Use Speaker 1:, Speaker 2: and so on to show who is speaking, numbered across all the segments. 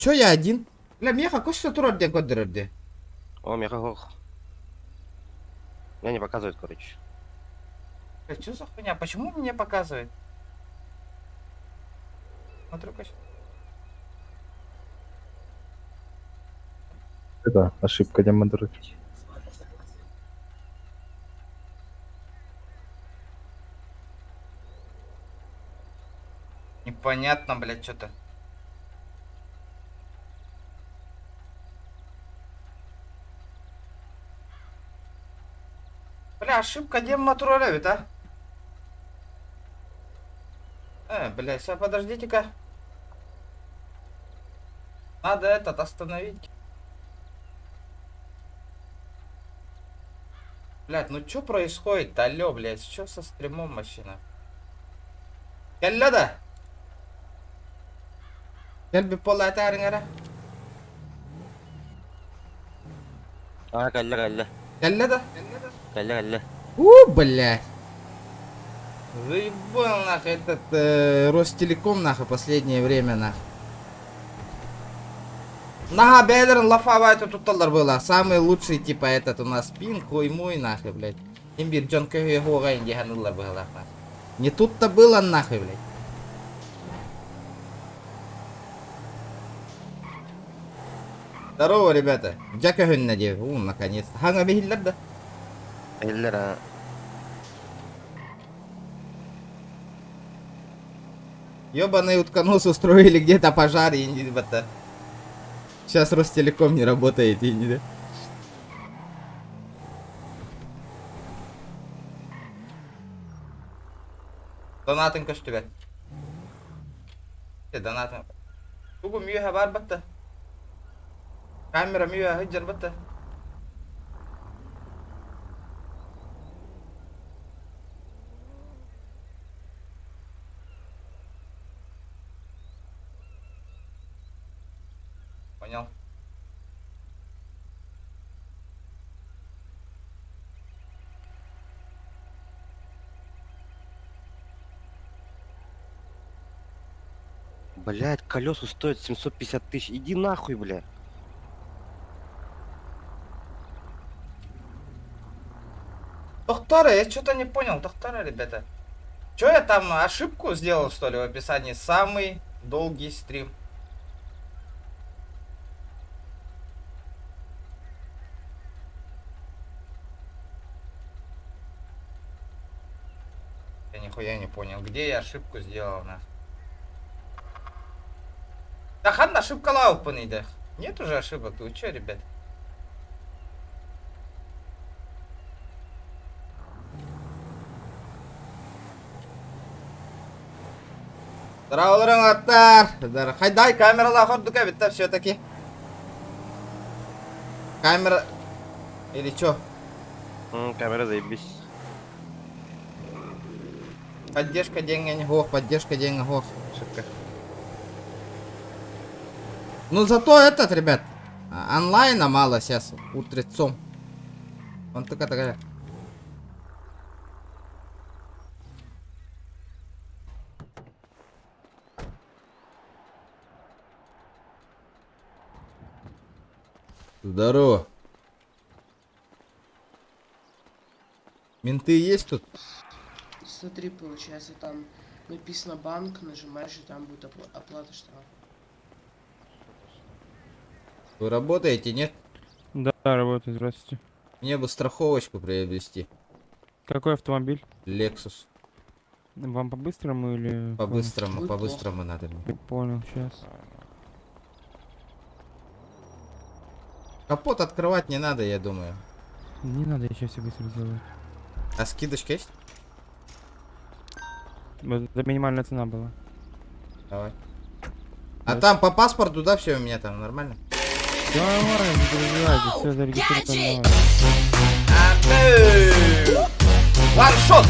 Speaker 1: Чё я один? Бля, меха, кое-что турорде кодерде.
Speaker 2: О, мегагох. Меня не показывает, короче.
Speaker 1: Бля, чё за хуйня? Почему мне показывает? Смотрю-ка.
Speaker 3: Это ошибка демодеры.
Speaker 1: Непонятно, блядь, что-то. Бля, ошибка деммоторолевит, а? Бля, сейчас подождите-ка. Надо этот остановить. Блядь, ну что происходит? Алло, блядь, что со стримом машина? Келлада? Келби пола тарыңара.
Speaker 2: Галля.
Speaker 1: Келлада?
Speaker 2: Галля.
Speaker 1: Блядь. Заебал нахуй этот Ростелеком нахуй последнее время нахуй. Нага бейлерин лафавайты тутталар было. Самый лучший типа этот у нас пин, хуй мой нахуй, блядь. Имбир Джон Кэхэ Хога инди ханылар было нахуй. Не тут-то было нахуй, блядь. Здорово, ребята. Джака Хюннади. Наконец-то. Ханга бихиллар да?
Speaker 2: Галля.
Speaker 1: Ёбаный утконос устроили где-то пожар и не бата. Сейчас Ростелеком не работает и не да. Донатын көстүбет. Донатын. Бугу мүйө бар бата. Камера мүйө хыджар бата. Понял.
Speaker 2: Блять, колеса стоят 750 тысяч. Иди нахуй, бля.
Speaker 1: Доктора, я что-то не понял, доктора, ребята. Че я там ошибку сделал, что ли, в описании? Самый долгий стрим. Я нихуя не понял, где я ошибку сделал, на. Да хан ошибка лаупанный, да. Нет уже ошибок, вы че, ребят? Здравствуйте, аттар. Хайдай, камера ходука, ведь все-таки. Камера... Или чё?
Speaker 2: Камера заебись.
Speaker 1: Поддержка денег гох, поддержка денег гох. Ошибка. Ну зато этот, ребят, онлайна мало сейчас, утрецом. Он только такая. Здорово. Менты есть тут?
Speaker 4: Смотри, получается, там написано банк, нажимаешь, и там будет оплата штрафа.
Speaker 1: Вы работаете, нет?
Speaker 5: Да, работаю, здравствуйте.
Speaker 1: Мне бы страховочку приобрести.
Speaker 5: Какой автомобиль?
Speaker 1: Lexus.
Speaker 5: Вам по-быстрому или...
Speaker 1: По-быстрому,
Speaker 4: Будет
Speaker 1: по-быстрому надо мне.
Speaker 5: Я понял, сейчас.
Speaker 1: Капот открывать не надо, я думаю.
Speaker 5: Не надо, я сейчас все быстро сделаю.
Speaker 1: А скидочка есть?
Speaker 5: Вот это минимальная цена была.
Speaker 1: Давай. А там по паспорту, да, все у меня там нормально?
Speaker 5: Да, нормально, не переживайте, все зарегистрировано.
Speaker 1: Ваншот!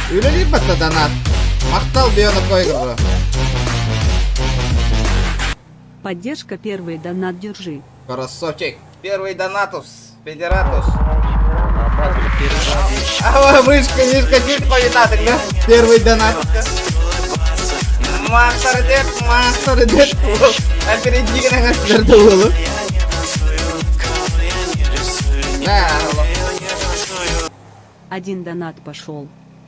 Speaker 1: Үлелейбатта донат. Мақтал бионы койгыры.
Speaker 6: Поддержка первый донат держи.
Speaker 1: Красавчик. Первый донатус. Федератус. А мышка, мышка, чуть повинаток, да? Первый донат. Мақтар деп. Опередигінің астырды болу. Да, алло.
Speaker 6: Один донат пошел.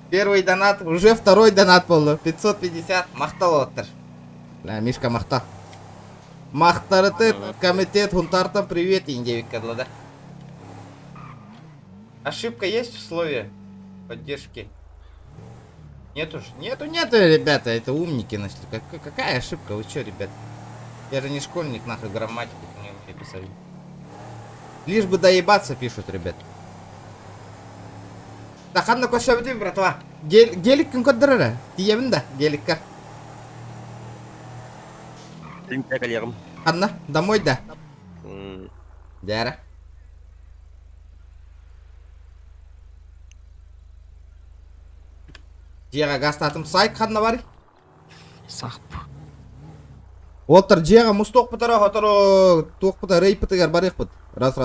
Speaker 1: Первый донат, уже второй донат был. 550. Мақтал оттыр. Бля, Мишка мақтал. Мақтарыты комитет хунтартам привет, индевик кадла, да? Ошибка есть в слове поддержки? Нету ж? Нету, ребята, это умники, значит. Какая ошибка? Вы чё, ребят? Я же не школьник, нахуй, грамматику не умею писать. Лишь бы доебаться, пишут, ребят. Да, ханна көшөбүтү, братва. Геликкин көддөрөрө. Тиебин да, геликка.
Speaker 2: Олимпия коллегам.
Speaker 1: Ханна, домой да. Дяра. Жега гастатым сайк ханна бар.
Speaker 5: Сахп.
Speaker 1: Олтар жега мусток путара, хоторо ток пута рей путагар барык пут. Раз.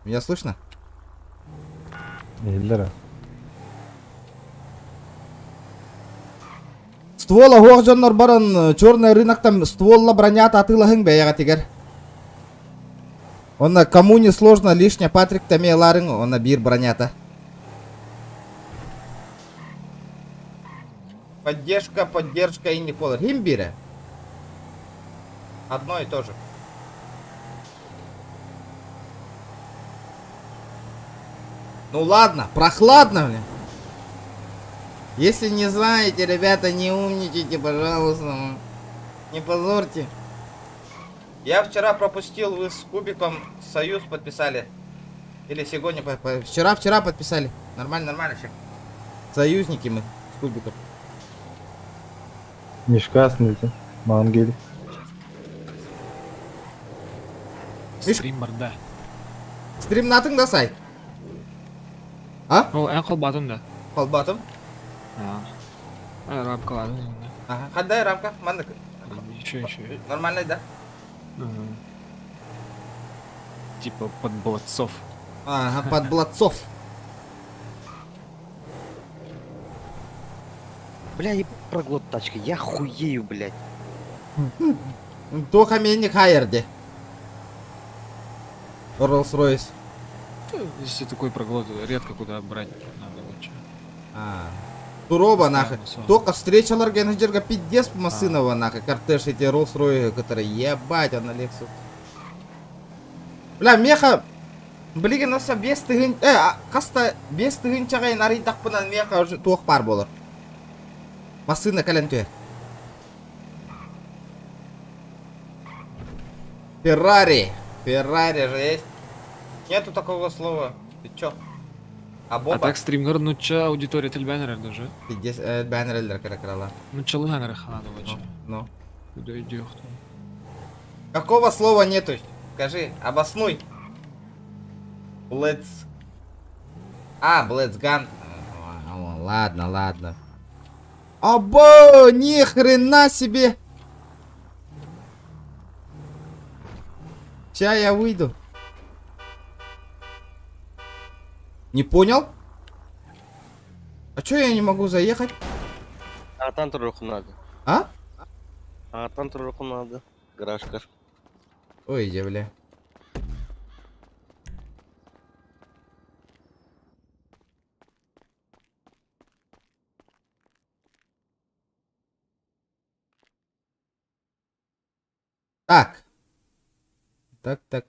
Speaker 1: Меня слышно?
Speaker 3: Елдер.
Speaker 1: Ствола хоғжоннор баран черный рыноктан стволла бронят атылахың бәяға тегер. Онна кому не сложно лишня Патрик тамеларың, онна бир бронята. Поддержка и не полар. Химбире. Одно и то же. Ну ладно, прохладно, блин. Если не знаете, ребята, не умничайте, пожалуйста. Не позорьте. Я вчера пропустил, вы с Кубиком союз подписали. Или сегодня, вчера подписали. Нормально, все. Союзники мы с Кубиком.
Speaker 3: Мишка астынды. Маған келді.
Speaker 5: Стрим бар да.
Speaker 1: Стрим натың да сай. А?
Speaker 5: Ол ән қолбатым да.
Speaker 1: Қолбатым?
Speaker 5: Рамкалады.
Speaker 1: Ага, қандай рамка? Мандық?
Speaker 5: Еще.
Speaker 1: Нормальный, да?
Speaker 5: Типа под молодцов.
Speaker 1: Ага, под Бладцов.
Speaker 2: Бля, еб проглот тачка, я хуею, блядь.
Speaker 1: Только менник хайерде. Роллс-Ройс.
Speaker 5: Если такой проглот, редко куда брать надо лучше.
Speaker 1: Туроба нахуй.
Speaker 5: Постоянно,
Speaker 1: Только встречалар генджерга пиздец Масынова нахуй. Кортеж эти Роллс-Ройсы, которые ебать, он на Лексус. Бля, меха. Блиген оса бес тыгын. Каста бес тыгын чагайын арыйдақпынан меха уже тоқ бар болар. Масына калентуер. Феррари же есть. Нету такого слова. Ты чё?
Speaker 5: А
Speaker 1: Боба?
Speaker 5: так стримгар нуча аудитория телбаннер даже.
Speaker 1: Пиздец, бәнерлер крала.
Speaker 5: Нучалы хангар ханада вообще.
Speaker 1: Ну.
Speaker 5: Куда идёт?
Speaker 1: Какого слова нету? Скажи, обоснуй. Блэдс. Блэдсган. Ладно. Або, ни хрена себе. Сейчас я выйду. Не понял? А чё я не могу заехать?
Speaker 2: Атантуруху надо.
Speaker 1: А?
Speaker 2: Атантуруху надо. Гаражкар.
Speaker 1: Ой, бля. Так. Так.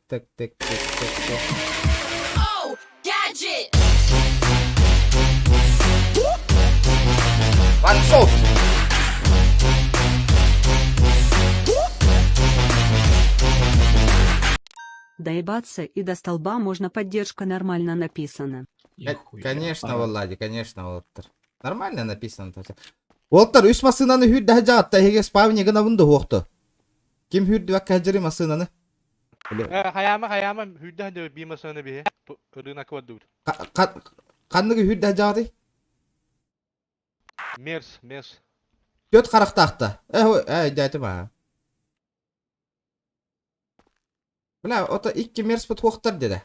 Speaker 1: Ваншот!
Speaker 6: Доебаться и до столба можно, поддержка нормально написана.
Speaker 1: Конечно, Влади, конечно, Волтер. Нормально написано. Волтер, үс масынаны хүрді жаатта хеге спавни гына вунду хоқты. Ким хүрді бак кәжірі масынаны?
Speaker 7: Hayama hüddah de bir masana bir. Rına kvadur.
Speaker 1: Қанныгы хүрді жааты?
Speaker 7: Mers.
Speaker 1: Төт қарақтақты. Дәйті ма. Бля, ота 2 мерс бұт хоқтар деді.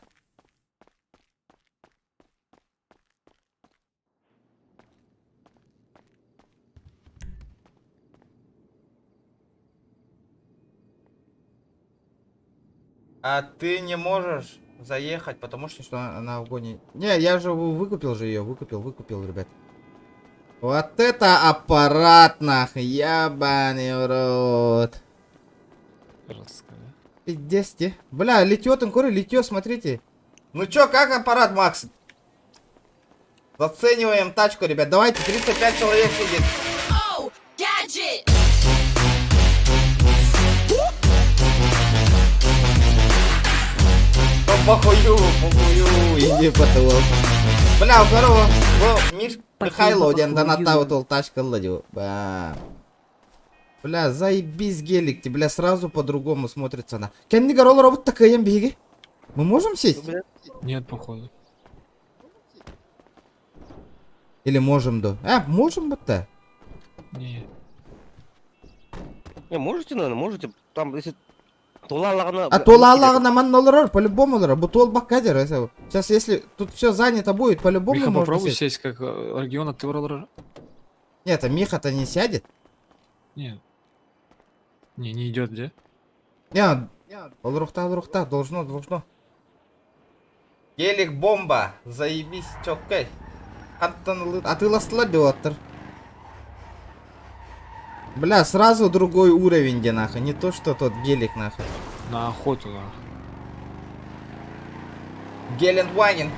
Speaker 1: А ты не можешь заехать, потому что она в гоне. Не, я же выкупил же ее, выкупил, ребят. Вот это аппарат, нахуй, ебаный в рот. Пиздец, бля, летет, он летет, смотрите. Ну чё, как аппарат, Макс? Зацениваем тачку, ребят. Давайте, 35 человек сидит. Ну похую, иди потолок. Бля, здорово. Михайло, ден донатау тол тачка ладил. Бля, заебись гелик, бля, сразу по-другому смотрится она. Кенни горол робот такая беги. Мы можем сесть?
Speaker 5: Нет, походу.
Speaker 1: Или можем, да? Можем вот-то.
Speaker 5: Не.
Speaker 2: Не, можете, наверное, можете. Там, если... Тулаларна...
Speaker 1: А тулаларна маннолрор, по-любому лора, бутол бакадер. Сейчас, если тут все занято будет, по-любому
Speaker 5: Миха,
Speaker 1: можно
Speaker 5: попробуй
Speaker 1: сесть.
Speaker 5: сесть как регион от Тивролора.
Speaker 1: Нет, а Миха-то не сядет.
Speaker 5: Нет. Не идет, где?
Speaker 1: Нет, алрухта, должно. Гелик бомба, заебись, чокай. А ты ластладётер. Бля, сразу другой уровень, где нахуй, не то что тот гелик нахуй.
Speaker 5: На охоту, нахуй.
Speaker 1: Гелендваген.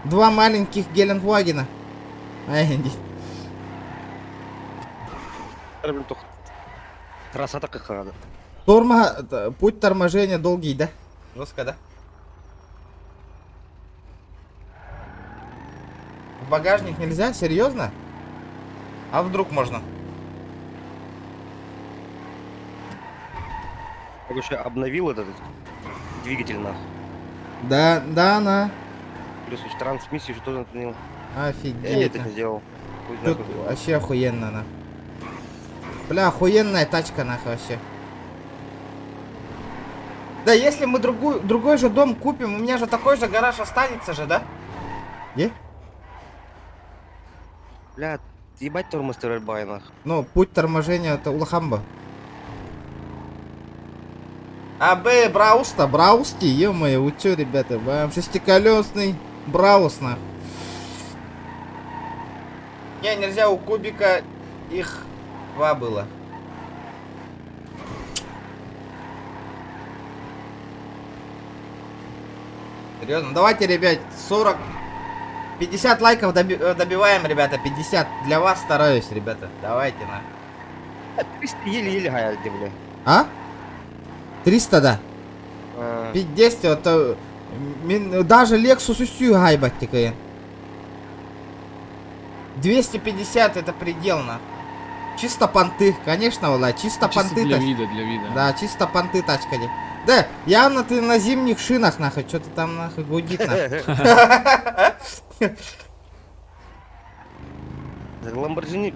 Speaker 1: Два маленьких Гелендвагена.
Speaker 2: Трасса такая надо.
Speaker 1: Путь торможения долгий, да? Жестко, да? В багажник нельзя? Серьезно? А вдруг можно?
Speaker 2: Я еще обновил этот двигатель нахуй.
Speaker 1: Да, на.
Speaker 2: Плюс еще трансмиссию еще тоже отменил. Я это
Speaker 1: Офигеть.
Speaker 2: не сделал. Хуй
Speaker 1: Тут
Speaker 2: знает, как было.
Speaker 1: вообще охуенно, на. Бля, охуенная тачка, нахуй, вообще. Да, если мы другой же дом купим, у меня же такой же гараж останется же, да?
Speaker 2: Бля, ебать тормоз террорбай нахуй.
Speaker 1: Ну, путь торможения это Улахамба. Абе, Браусти, ё-моё, вы чё, ребята, вам шестиколесный Браус, нахуй. Не, нельзя, у Кубика их два было. Серьезно, давайте, ребят, 50 лайков добиваем, ребята, 50. Для вас стараюсь, ребята, давайте, на.
Speaker 2: 300 еле-еле гайди, бля.
Speaker 1: А? 300, да?
Speaker 2: А,
Speaker 1: 50, это... Даже Lexus усю гайбать такая. 250 это предельно. Чисто понты, конечно, Владь, чисто
Speaker 5: Чисто
Speaker 1: понты.
Speaker 5: для вида, для вида.
Speaker 1: Да, чисто понты тачка. Да, явно ты на зимних шинах, нахуй, что-то там, нахуй, гудит, нахуй.
Speaker 2: Lamborghini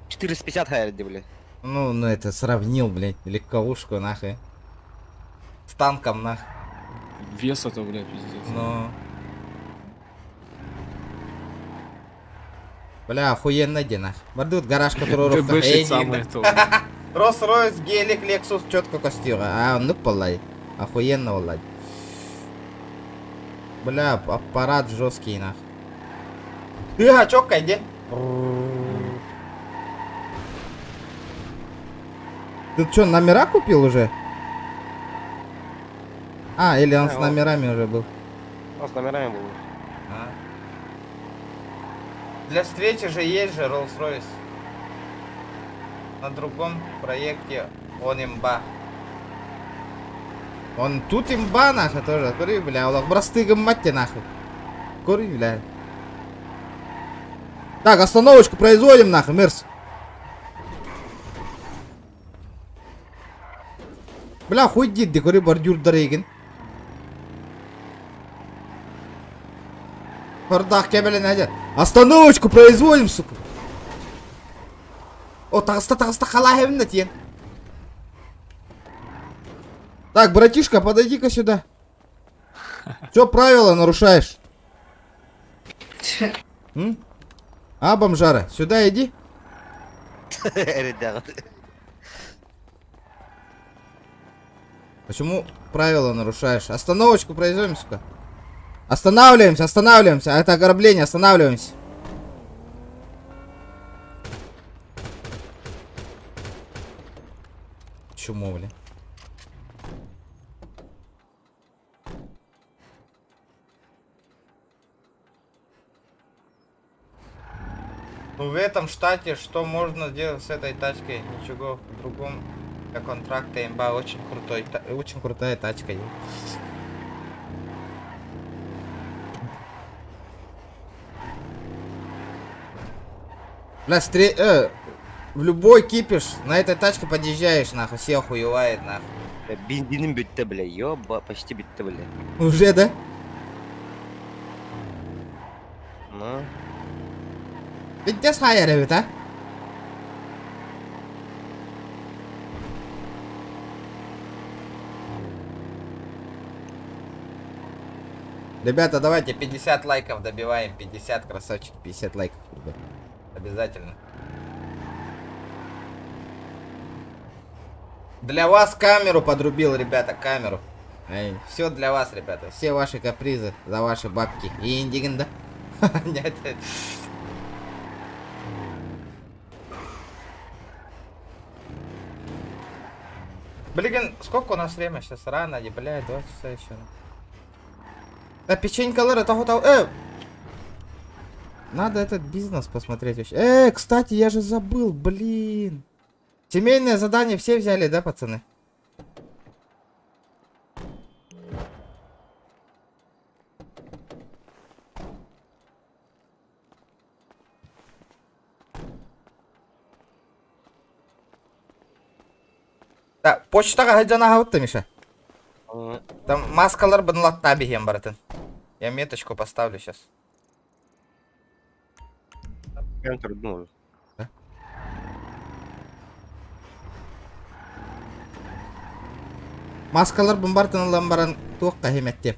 Speaker 2: 450 гайди, бля.
Speaker 1: Ну это сравнил, блядь, легковушку, нахуй. С танком, нахуй.
Speaker 5: Вес-то, бля, пиздец.
Speaker 1: Ну. Бля, охуенно где, нахуй. Бардут гараж, который
Speaker 5: ДБ-шит самое то.
Speaker 1: Роллс-Ройс, гелик, Лексус, четко костюра. Ну полай. Охуенно, Владь. Бля, аппарат жесткий, нахуй. Ты, чокай, где? Ты что, номера купил уже? Или он с номерами уже был.
Speaker 2: Он с номерами был.
Speaker 1: Для встречи же есть же Rolls-Royce. На другом проекте он имба. Он тут имба, нахуй, тоже. Кури, бля, улах брастыгом матте, нахуй. Кури, бля. Так, остановочку производим, нахуй, мерс. Бля, хуй дидди, кури, бордюр дореген. Бардах кебеле найдет. Остановочку производим, сука. О, тагыста халахевна тен. Так, братишка, подойди-ка сюда. Чё правила нарушаешь? М? А, бомжара, сюда иди.
Speaker 2: Ребята.
Speaker 1: Почему правила нарушаешь? Остановочку производим, сука. Останавливаемся, останавливаемся. Это ограбление, останавливаемся. Чему, блин? Ну, в этом штате что можно сделать с этой тачкой? Ничего в другом. Для контракта имба очень очень крутая тачка. Бля, в любой кипиш на этой тачке подъезжаешь, нахуй, все охуевает, нахуй.
Speaker 2: Бензинім бітті, бля, ёба, почти бітті, бля.
Speaker 1: Уже, да?
Speaker 2: Ну,
Speaker 1: Пиздец хайер, а? Ребята, давайте 50 лайков добиваем. 50, красавчик, 50 лайков. Ребят. Обязательно. Для вас камеру подрубил, ребята, камеру. Все для вас, ребята. Все ваши капризы за ваши бабки. И индиген, да? Нет. Блин, сколько у нас время сейчас? Рано, блядь, 2 часа еще. Да, печенькалыр, это надо этот бизнес посмотреть вообще. Кстати, я же забыл, блин. Семейное задание все взяли, да, пацаны? Да, почтаға хайжана қабытты, Миша. Там маскалар бынлатта бейген баратын. Я меточку поставлю сейчас.
Speaker 2: прям трудно.
Speaker 1: Маскалар бомбартын ламбаран туаққа хеметтеп.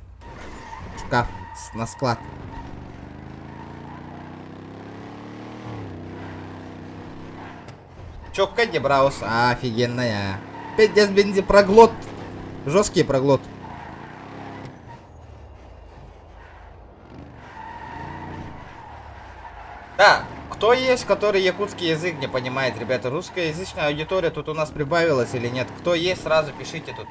Speaker 1: Шкаф на склад. Чокка где браус? Офигенная. Пиздец бензи проглот. Жесткий проглот. Да, кто есть, который якутский язык не понимает, ребята? Русскоязычная аудитория тут у нас прибавилась или нет? Кто есть, сразу пишите тут.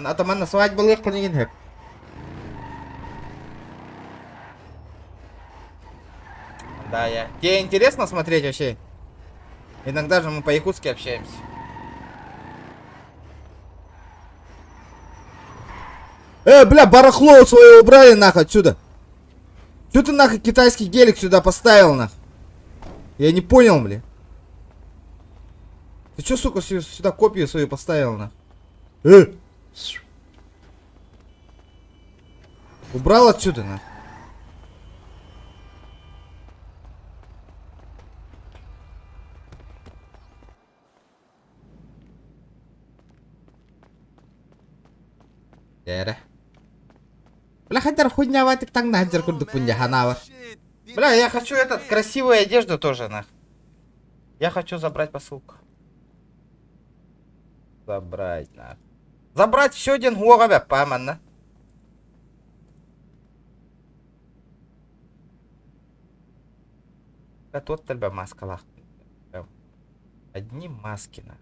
Speaker 1: Атаман свадьбу легко не гинеп. Да, я. Тебе интересно смотреть вообще? Иногда же мы по-якутски общаемся. Бля, барахло свое убрали нахуй отсюда. Что ты нахуй китайский гелик сюда поставил нахуй? Я не понял, бля. Ты чё, сука, сюда копию свою поставил нахуй? Убрал отсюда нахуй. Яра. Бля, хотя хуйня ватик так нахер курдук пунья ханавар. Бля, я хочу этот красивую одежду тоже нах. Я хочу забрать посылку. Забрать нах. Забрать все один гуагабя, паманна. Да тут только маска лах. Одни маски на.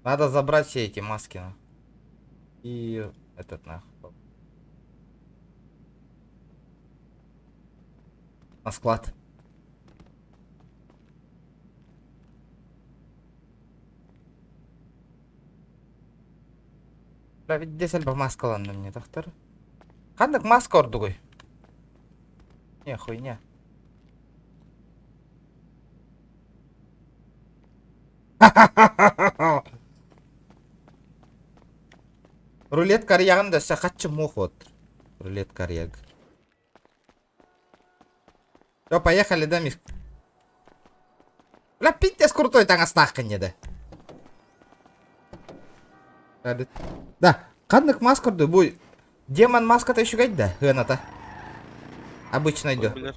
Speaker 1: Надо забрать все эти маски. И этот нахуй. На склад. Бля, ведь здесь альба маскаланды мне, доктор. Кандак маска ордугой. Не, хуйня. Рулет карьягында сақатчы мох вот. Рулет карьяг. Все, поехали, да, Миш? Бля, пиздец крутой таңастақ кенеді. Да, қандық маскарды бұл Демон маска-то еще гайда, гына-то. Обычно идет.
Speaker 2: Блядь.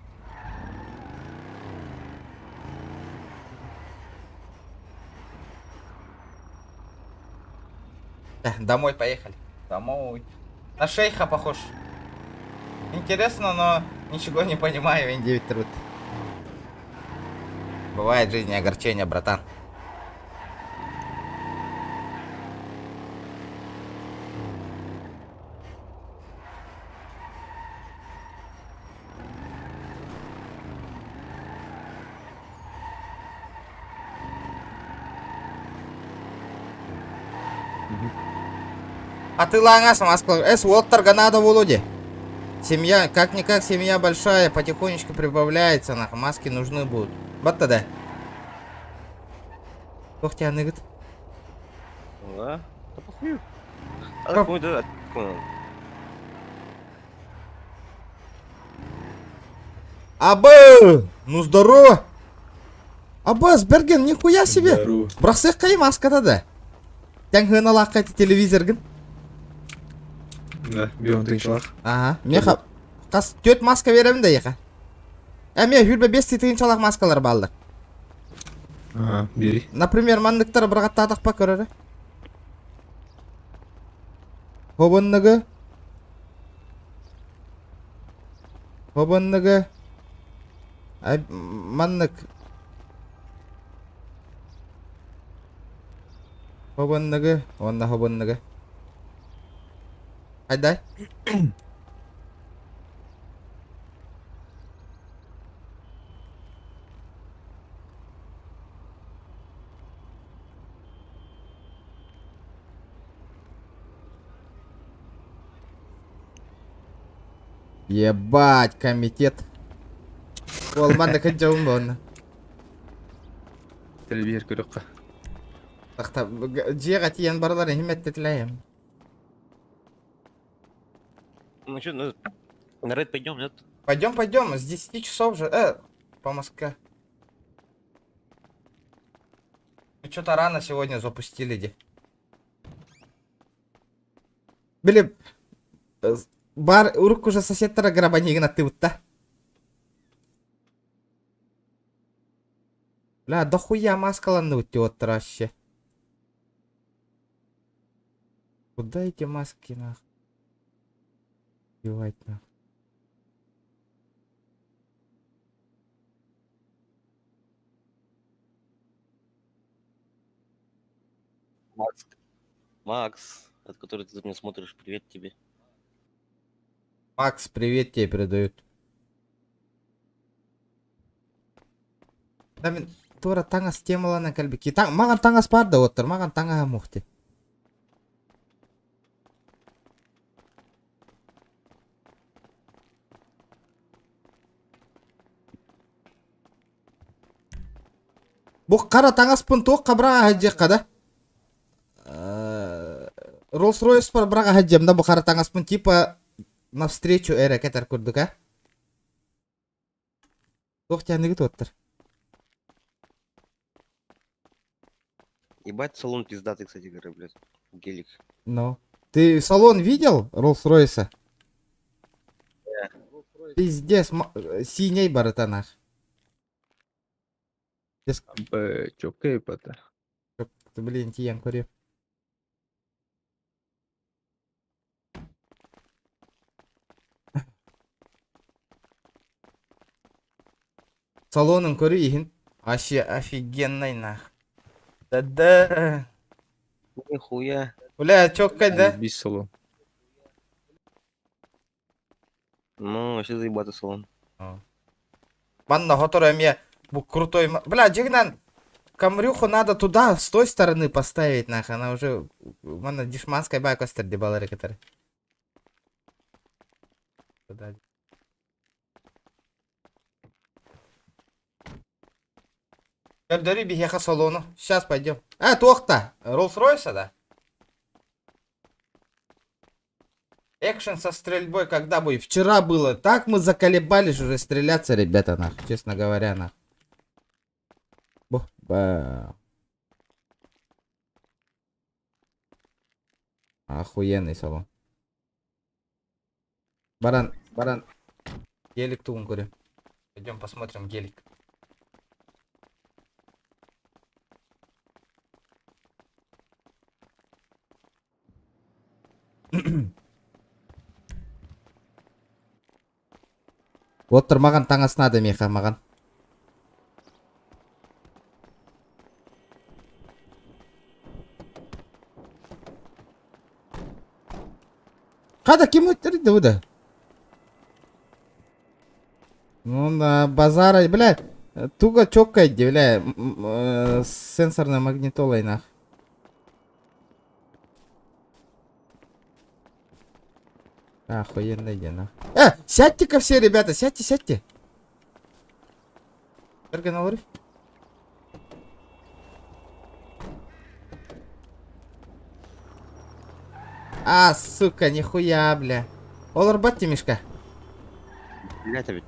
Speaker 1: Домой поехали. Домой. На шейха похож. Интересно, но ничего не понимаю, Вин 9 труд. Бывает в жизни огорчение, братан. А ты лангас, Москва. Уолтер надо Володе. Семья, как-никак семья большая, потихонечку прибавляется, нахуй, маски нужны будут. Вот тогда. Ох тебя ныгет.
Speaker 2: Да? Да похуй. А
Speaker 1: Как?
Speaker 2: какой да?
Speaker 1: Абы! Ну здорово! Абы, Сберген, нихуя себе!
Speaker 3: Здорово.
Speaker 1: Брақсық қай маскада да? Тәң ғына лаққайты телевизор гін?
Speaker 3: Да, беон тыңшылақ.
Speaker 1: Ага, мен қас 4 маска беремін да еқа. Мен хүрбе 5 тыйыншалақ маскалар балды.
Speaker 3: Ага, бери.
Speaker 1: Например, мандықтар бір қатта атақ па көрері? Хобынныгы. Хобынныгы. Маннык. Хобынныгы. Онна хобынныгы. Хайдай. Ебать, комитет. Ол мандык жауым болны.
Speaker 3: Телевизор көріққа.
Speaker 1: Тақта, жеға тиен барлар химметті тілайым.
Speaker 2: Ну что, на рейд пойдем, нет?
Speaker 1: Пойдем, с 10 часов же, по Москве. Что-то рано сегодня запустили, де. Били, бар, урок уже соседтара грабанигна ты вот та. Бля, дохуя маскаланды өтте оттыр аще. Куда эти маски, нах? Девать, нах.
Speaker 2: Макс. Макс, от которого ты тут не смотришь, привет тебе.
Speaker 1: Макс, привет тебе передают. Да мен тура таңас темалана кәлбеки. Маған таңас бар да оттыр, маған таңа мұхты. Бұл қара таңаспын тоқ қабыраға хаджеққа да. Rolls-Royce бар быраға хаджемда бұл қара таңаспын типа навстречу әрекеттер көрдік, а? Тоқ тәнігіт оттыр.
Speaker 2: Ебать, салон пиздатый, кстати говоря, блядь. Гелик.
Speaker 1: Ну. Ты салон видел Rolls-Royce? Пиздец, синий баратанах.
Speaker 3: Чоп кейпата.
Speaker 1: Блин, тиен көрем. Салонын көрі ехін. Вообще офигенный нах. Да-да.
Speaker 2: Нихуя.
Speaker 1: Бля, чок да?
Speaker 3: Без салон.
Speaker 2: Ну, вообще заебатый салон.
Speaker 1: Манна хотора мне крутой. Бля, Джигнан, камрюху надо туда, с той стороны поставить, нах. Она уже. Манна дешманская байка стерди балары, который. Дори бихеха салону. Сейчас пойдем. Тохта. Rolls-Royce, да? Экшен со стрельбой когда будет? Вчера было. Так мы заколебались уже стреляться, ребята, нах. Честно говоря, нах. Охуенный салон. Баран. Гелик тугун көрем. Пойдем посмотрим гелик. Отыр маған таң астына меха маған. Қада кем өттерді ода? Ну на базара, бля, туго чокайте, бля, с сенсорной магнитолой нах. Охуенно иди, на. Сядьте-ка все, ребята, сядьте. Эргоналори. Сука, нихуя, бля. Олар батти мешка.
Speaker 2: Блять, ведь.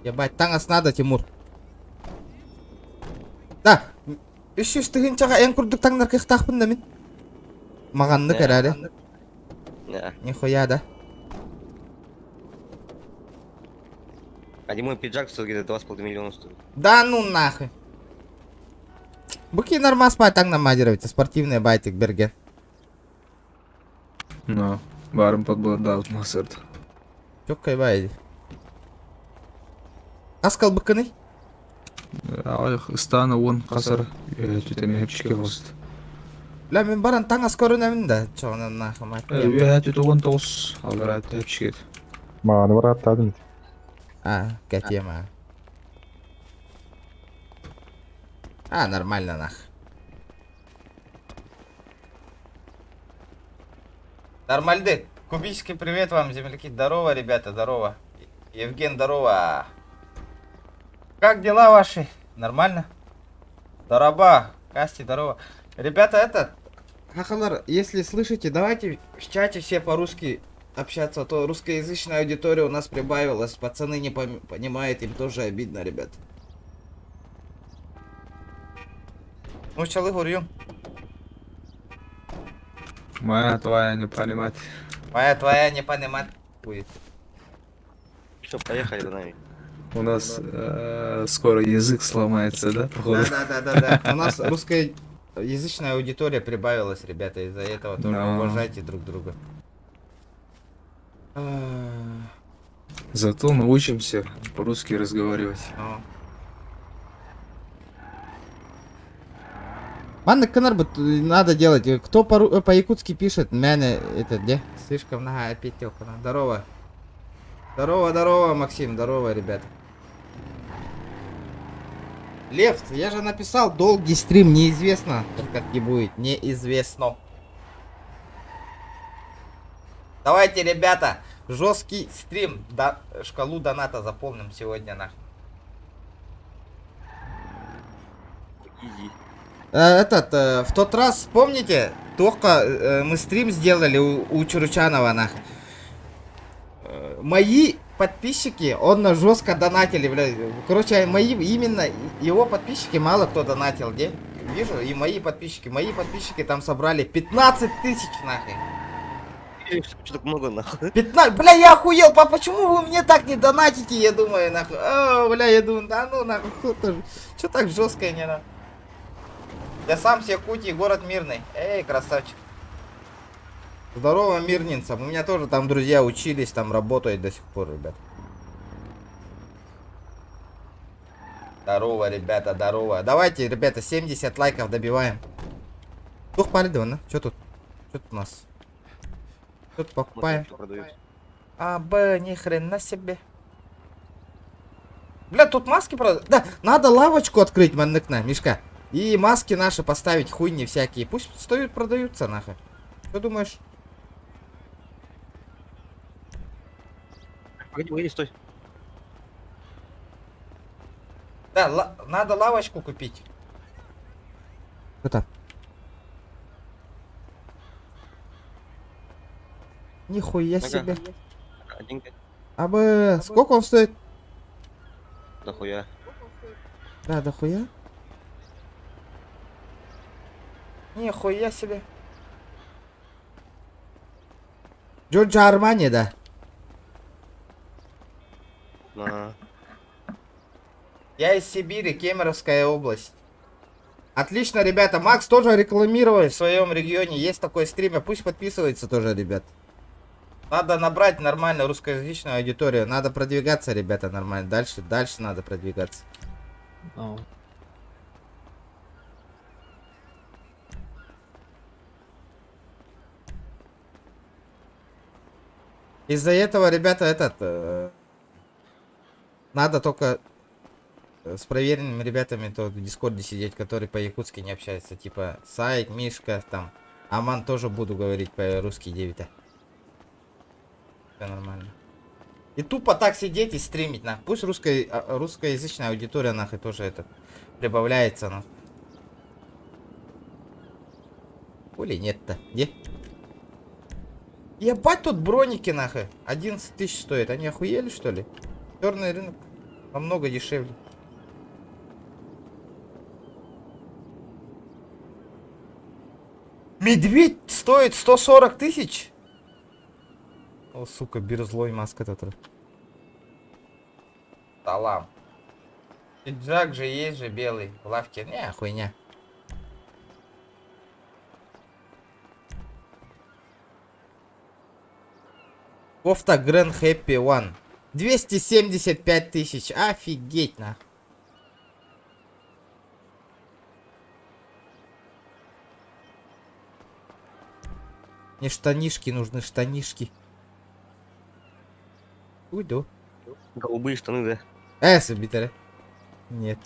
Speaker 1: Ебать, таңас надо, Тимур. Да, еще стыгын чаға ең күрдік таңнар қиқтақпын да мен. Мағанны кәрәрі.
Speaker 2: Не.
Speaker 1: Нихуя, да.
Speaker 2: А мой пиджак стоит где-то 2,5 миллиона стоит.
Speaker 1: Да ну нахуй. Буки нормас пай таңна мадировать, спортивный байтик берген.
Speaker 3: Ну, барым подбладал насырды.
Speaker 1: Чок кайбайды. Аскал быкыны?
Speaker 3: Станы он қасыр. Түтеме хепчіке қосты.
Speaker 1: Бля, мен баран таң ас көрінемін да. Чоғынан нахы май.
Speaker 3: Түті он тоғыз. Алғарат хепчіке.
Speaker 5: Маған бар аттадым.
Speaker 1: Катема. Нормально нах. Нормальды. Кубический привет вам, земляки. Здорово, ребята, здорово. Евген, здорово. Как дела ваши? Нормально? Здорово. Касти, здорово. Ребята, хахалар, если слышите, давайте в чате все по-русски общаться, а то русскоязычная аудитория у нас прибавилась. Пацаны не понимают, им тоже обидно, ребят. Ну, чалы говорю.
Speaker 3: Моя твоя не понимать.
Speaker 1: Моя твоя не понимать будет.
Speaker 2: Все, поехали за нами.
Speaker 3: У нас скоро язык сломается, да? Походу.
Speaker 1: Да. У нас русскоязычная аудитория прибавилась, ребята. Из-за этого тоже уважайте друг друга.
Speaker 3: Зато научимся по-русски разговаривать.
Speaker 1: Манны канар надо делать. Кто по-якутски пишет, мяне это где? Слишком много опять телка. Здорово. Здорово, Максим. Здорово, ребята. Лев, я же написал долгий стрим, неизвестно, как не будет, неизвестно. Давайте, ребята, жесткий стрим, шкалу доната заполним сегодня нахуй.
Speaker 2: Изи.
Speaker 1: В тот раз, помните, только мы стрим сделали у Чуручанова нахуй. Мои подписчики, он жестко донатили, блядь. Короче, именно его подписчики мало кто донатил, где? Вижу, и мои подписчики там собрали 15 тысяч нахуй.
Speaker 2: Что так много нахуй?
Speaker 1: 15, бля, я охуел, папа, почему вы мне так не донатите, я думаю, нахуй. Бля, я думаю, да ну нахуй, кто-то, что так жестко не надо. Я сам с Якутии, город Мирный. Эй, красавчик. Здорово, мирнинцам. У меня тоже там друзья учились, там работают до сих пор, ребят. Здорово, ребята, здорово. Давайте, ребята, 70 лайков добиваем. Тух палидовано. Что тут? Что тут у нас? Тут покупаем. Ни хрена себе. Бля, тут маски продают. Да, надо лавочку открыть, манныкна, Мишка. И маски наши поставить, хуйни всякие. Пусть стоят, продаются, нахуй. Что думаешь?
Speaker 2: Погоди, стой.
Speaker 1: Да, надо лавочку купить. Это. Нихуя себе. Сколько он стоит?
Speaker 2: Дохуя.
Speaker 1: Да, дохуя. Нихуя себе. Джорджо Армани, да.
Speaker 2: На.
Speaker 1: Я из Сибири, Кемеровская область. Отлично, ребята. Макс тоже рекламировал в своем регионе. Есть такой стример. Пусть подписывается тоже, ребят. Надо набрать нормально русскоязычную аудиторию. Надо продвигаться, ребята, нормально. Дальше надо продвигаться.
Speaker 3: Ну,
Speaker 1: Из-за этого, ребята, надо только с проверенными ребятами то в Дискорде сидеть, которые по-якутски не общаются. Типа Сайт, Мишка, там. Аман тоже буду говорить по-русски 9. Все нормально. И тупо так сидеть и стримить, нахуй. Пусть русскоязычная аудитория, нахуй, тоже прибавляется, нахуй. Хули нет-то, где? Ебать тут броники, нахуй. 11 тысяч стоит. Они охуели, что ли? Черный рынок намного дешевле. Медведь стоит 140 тысяч? О, сука, бирзлой маска тут. Салам. Пиджак же есть же белый. В лавке. Не, хуйня. Кофта Grand Happy One. 275 тысяч. Офигеть, на. Мне штанишки нужны, штанишки. Уйду.
Speaker 2: Голубые штаны, да?
Speaker 1: Субитера. Нет.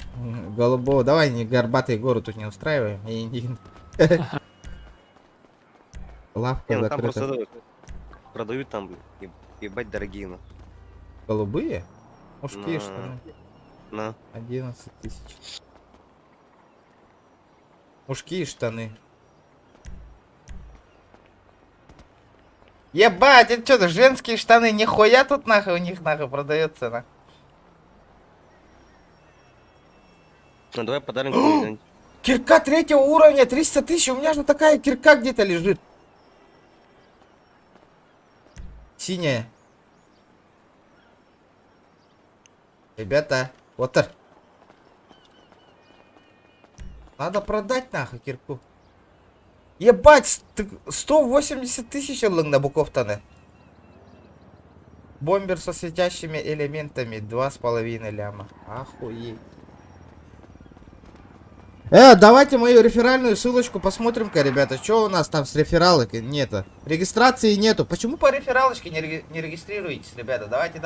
Speaker 1: Голубого. Давай не горбатый гору тут не устраиваем. Лавка
Speaker 2: Не, ну там
Speaker 1: закрыта.
Speaker 2: просто продают там, ебать дорогие, ну.
Speaker 1: Голубые? Мужские
Speaker 2: На.
Speaker 1: штаны.
Speaker 2: На.
Speaker 1: 11 тысяч. Мужские штаны. Ебать, это что-то женские штаны, нихуя тут нахуй у них нахуй продается, на.
Speaker 2: Ну давай подарим кому-нибудь.
Speaker 1: Кирка 3-го уровня, 300 тысяч, у меня же такая кирка где-то лежит. Синяя. Ребята, вот так. Надо продать нахуй кирку. Ебать, 180 тысяч на буковтаны. Бомбер со светящими элементами, 2,5 ляма. Охуеть. Давайте мою реферальную ссылочку посмотрим-ка, ребята. Что у нас там с рефералок? Нету. Регистрации нету. Почему по рефералочке не регистрируетесь, ребята? Давайте.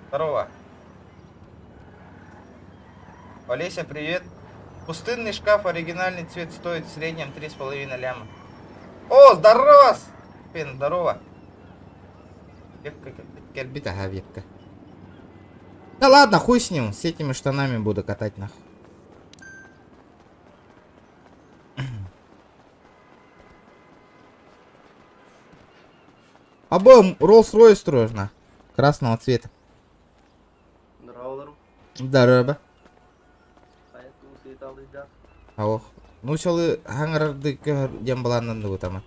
Speaker 1: Здорово. Олеся, привет. Пустынный шкаф, оригинальный цвет стоит в среднем 3,5 ляма. О, здорово! Пен, здорово. Вепка. Да ладно, хуй с ним. С этими штанами буду катать нахуй. Обоим Rolls-Royce стрojно. Красного цвета. Здорово. Ох. Ну чалы хаңырды дем баланнанды бутама.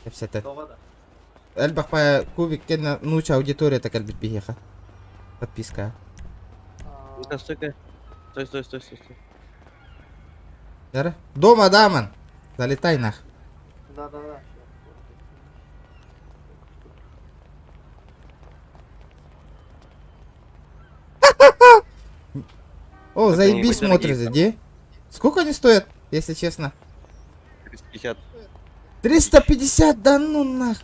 Speaker 1: Эпсетет. Эльбах по кубик кенна нуча аудитория так эльбит бихеха. Подписка.
Speaker 2: Ну-ка, стой-ка. Стой.
Speaker 1: Дара? Дома, даман. Залетай нах.
Speaker 5: Да.
Speaker 1: О,
Speaker 2: Это
Speaker 1: заебись
Speaker 2: не
Speaker 1: смотрится,
Speaker 2: дорогие,
Speaker 1: где? Сколько они стоят, если честно?
Speaker 2: 350.
Speaker 1: 350, да ну нах.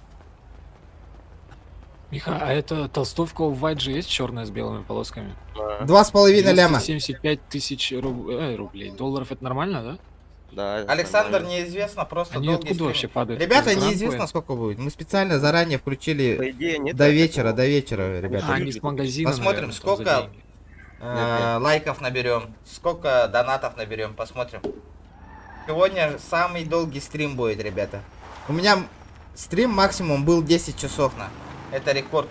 Speaker 8: Миха, а это толстовка у White же есть черная с белыми полосками?
Speaker 1: 2,5 ляма.
Speaker 8: 75 тысяч рублей. Долларов это нормально, да?
Speaker 2: Да.
Speaker 1: Александр,
Speaker 2: нормально.
Speaker 1: неизвестно, просто
Speaker 8: Они
Speaker 1: долгий
Speaker 8: откуда
Speaker 1: стрим.
Speaker 8: вообще падают?
Speaker 1: Ребята,
Speaker 8: Из гранты?
Speaker 1: неизвестно сколько будет. Мы специально заранее включили
Speaker 2: По идее, нет.
Speaker 1: до вечера, ребята.
Speaker 8: А, они с магазина,
Speaker 1: Посмотрим,
Speaker 8: наверное, там за
Speaker 1: сколько
Speaker 8: деньги.
Speaker 1: лайков наберем, сколько донатов наберем, посмотрим. Сегодня самый долгий стрим будет, ребята. У меня стрим максимум был 10 часов на. Это рекорд.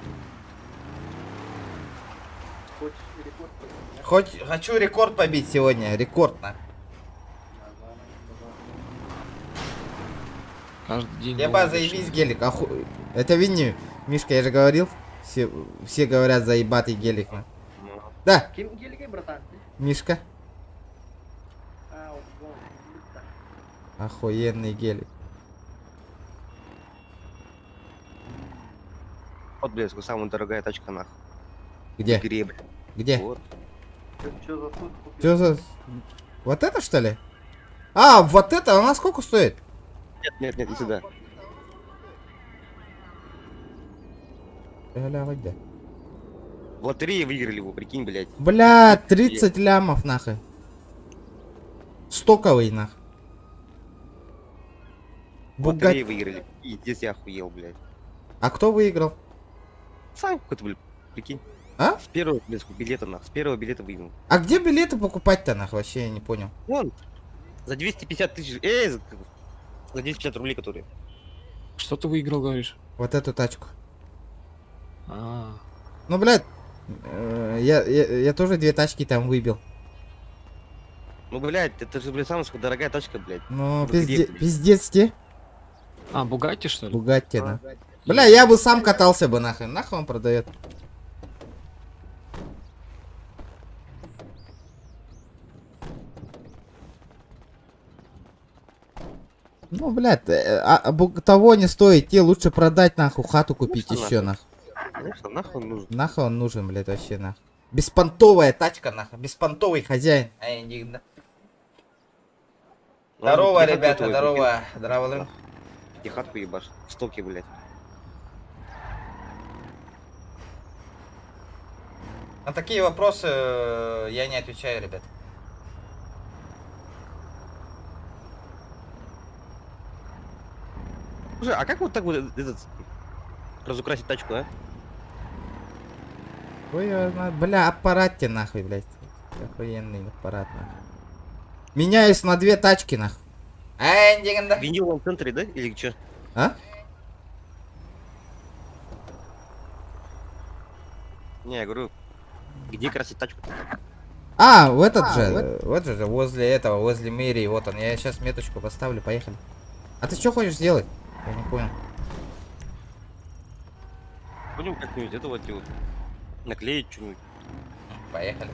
Speaker 1: Хочу рекорд побить сегодня, рекорд на.
Speaker 8: Каждый день.
Speaker 1: Еба,
Speaker 8: новое
Speaker 1: заебись
Speaker 8: решение.
Speaker 1: гелик. Это Винни. Мишка, я же говорил. Все говорят заебатый гелик. На. Да,
Speaker 9: Кем гелик, братан?
Speaker 1: Мишка.
Speaker 9: А, вот.
Speaker 1: Охуенный гелик.
Speaker 2: Вот, блядь, самая дорогая тачка, нахуй. В
Speaker 1: Где?
Speaker 2: игре, блядь.
Speaker 1: Где?
Speaker 2: Вот.
Speaker 9: Что за суд купил?
Speaker 1: Что за... Вот это что ли? А, вот это, она сколько стоит?
Speaker 2: Нет, иди сюда.
Speaker 1: Бля, да.
Speaker 2: В лотерее выиграли его, прикинь, блядь.
Speaker 1: Бля, 30 лямов нахуй. Стоковый нахуй.
Speaker 2: В лотерее
Speaker 1: Бугат...
Speaker 2: выиграли. И здесь я охуел, блядь.
Speaker 1: А кто выиграл?
Speaker 2: Сам какой-то, блядь, прикинь.
Speaker 1: А?
Speaker 2: С первого, блядь, билета, нахуй. С первого билета выиграл.
Speaker 1: А где билеты покупать-то нахуй? Вообще я не понял.
Speaker 2: Вон. За 250 тысяч. За 250 рублей, которые.
Speaker 8: Что ты выиграл, говоришь?
Speaker 1: Вот эту тачку.
Speaker 8: А,
Speaker 1: Ну, блядь, я тоже 2 тачки там выбил.
Speaker 2: Ну, блядь, это же, блядь, самая дорогая тачка, блядь.
Speaker 1: Ну,
Speaker 2: В игре, блядь.
Speaker 1: пиздец те.
Speaker 8: Бугатти, что ли?
Speaker 1: Бугатти, да. Бля, я бы сам катался бы нахуй. Нахуй он продает. Ну, блядь, того не стоит. Тебе лучше продать нахуй, хату купить
Speaker 2: Конечно,
Speaker 1: еще нахуй.
Speaker 2: Конечно, нахуй он нужен.
Speaker 1: Нахуй он нужен, блядь, вообще нахуй. Беспонтовая тачка нахуй. Беспонтовый хозяин. Здорово,
Speaker 2: Где
Speaker 1: ребята,
Speaker 2: хату
Speaker 1: здорово. Здорово.
Speaker 2: Где хатку ебашь? В стоке, блядь.
Speaker 1: На такие вопросы я не отвечаю, ребят.
Speaker 2: Слушай, а как вот так вот разукрасить тачку, а?
Speaker 1: Ой, бля, аппарат тебе нахуй, блядь. Охуенный аппарат нахуй. Меняюсь на 2 тачки нахуй.
Speaker 2: В виниловом центре, да? Или что?
Speaker 1: А?
Speaker 2: Не, я говорю, где красить тачку?
Speaker 1: А, в этот же, вот же, возле этого, возле мэрии, вот он. Я сейчас меточку поставлю, поехали. А ты что хочешь сделать? Я не понял.
Speaker 2: Будем как-нибудь это вот делать. Наклеить что-нибудь.
Speaker 1: Поехали.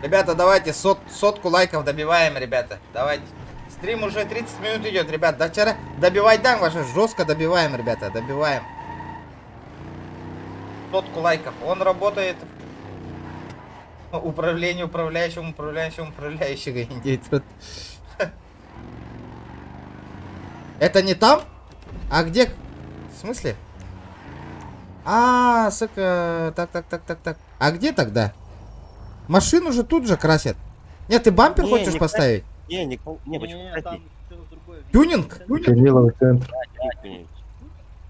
Speaker 1: Ребята, давайте сотку лайков добиваем, ребята. Давайте. Стрим уже 30 минут идет, ребят. До вчера добивать дан ваше. Жестко добиваем, ребята. Добиваем. Сотку лайков. Он работает. Управление управляющим. Это не там? А где? В смысле? А, сука. Так. А где тогда? Машину же тут же красят. Нет, ты бампер
Speaker 2: Не,
Speaker 1: хочешь
Speaker 2: не
Speaker 1: поставить?
Speaker 2: Не, почему?
Speaker 1: Тюнинг?
Speaker 3: Виниловый центр.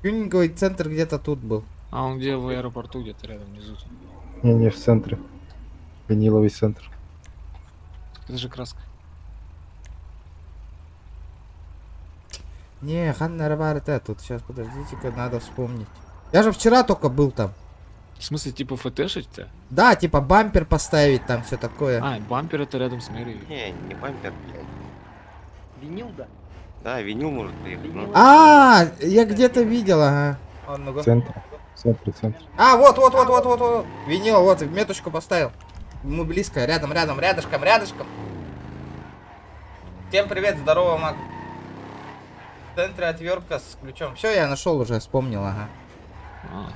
Speaker 1: Тюнинговый центр где-то тут был.
Speaker 8: А он где в аэропорту, где-то рядом внизу.
Speaker 3: Не в центре. Виниловый центр.
Speaker 8: Это же краска.
Speaker 1: Не, Ханна Раварта тут. Сейчас, подождите-ка, надо вспомнить. Я же вчера только был там.
Speaker 8: В смысле, типа ФТшить-то?
Speaker 1: Да, типа бампер поставить, там все такое.
Speaker 8: А, бампер это рядом с мэрией.
Speaker 2: Не бампер, блядь.
Speaker 9: Винил, да?
Speaker 2: Да, винил может приехать. Ну.
Speaker 1: А, я где-то видел, ага.
Speaker 3: Центр. Центр.
Speaker 1: А, вот. Винил, вот, меточку поставил. Мы близко, рядышком. Всем привет, здорово, Мак. В центре отвертка с ключом. Все, я нашел уже, вспомнил, ага.
Speaker 8: А,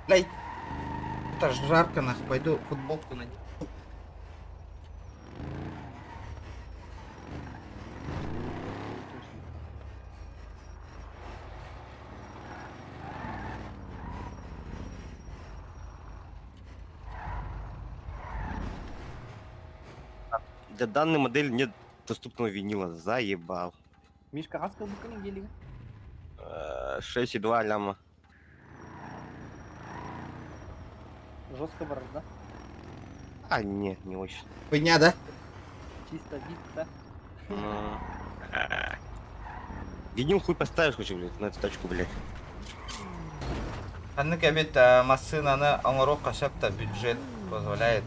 Speaker 1: Блядь, это ж жарко, нахуй, пойду футболку надену.
Speaker 2: Для данной модели нет доступного винила. Заебал.
Speaker 9: Мишка, раскал буквально гелик.
Speaker 2: 6,2 ляма.
Speaker 9: Жестко ворот, да?
Speaker 2: А, не очень.
Speaker 1: Хуйня, да?
Speaker 9: Чисто вид, да?
Speaker 2: Винил хуй поставишь, хочу, блядь, на эту тачку, блядь.
Speaker 1: Анныка бит машинаны аңыру қашап та бюджет позволяет.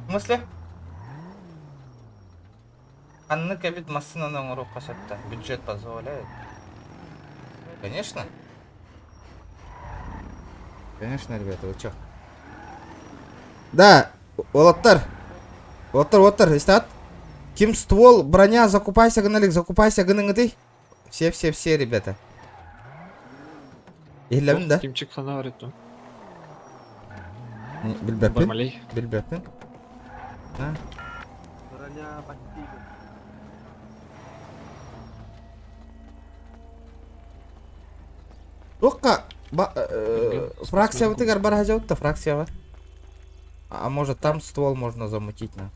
Speaker 1: В смысле? Анны кабит машинаның урок касатта. Бюджет позволяет. Конечно. Конечно, ребята, вы чё? Да, Олаттар. Олаттар, истат. Ким ствол, броня, закупайся, гыналик, закупайся, гыныңыды. Все, ребята. Иhlемін, да?
Speaker 8: Кимчик хана варит.
Speaker 1: Билбеппин.
Speaker 8: Бармалей.
Speaker 1: Билбеппин. А?
Speaker 9: Броня подтягивает.
Speaker 1: Тоққа, фракция вот игр бара жауытта, фракция бар. А может там ствол можно замутить, на?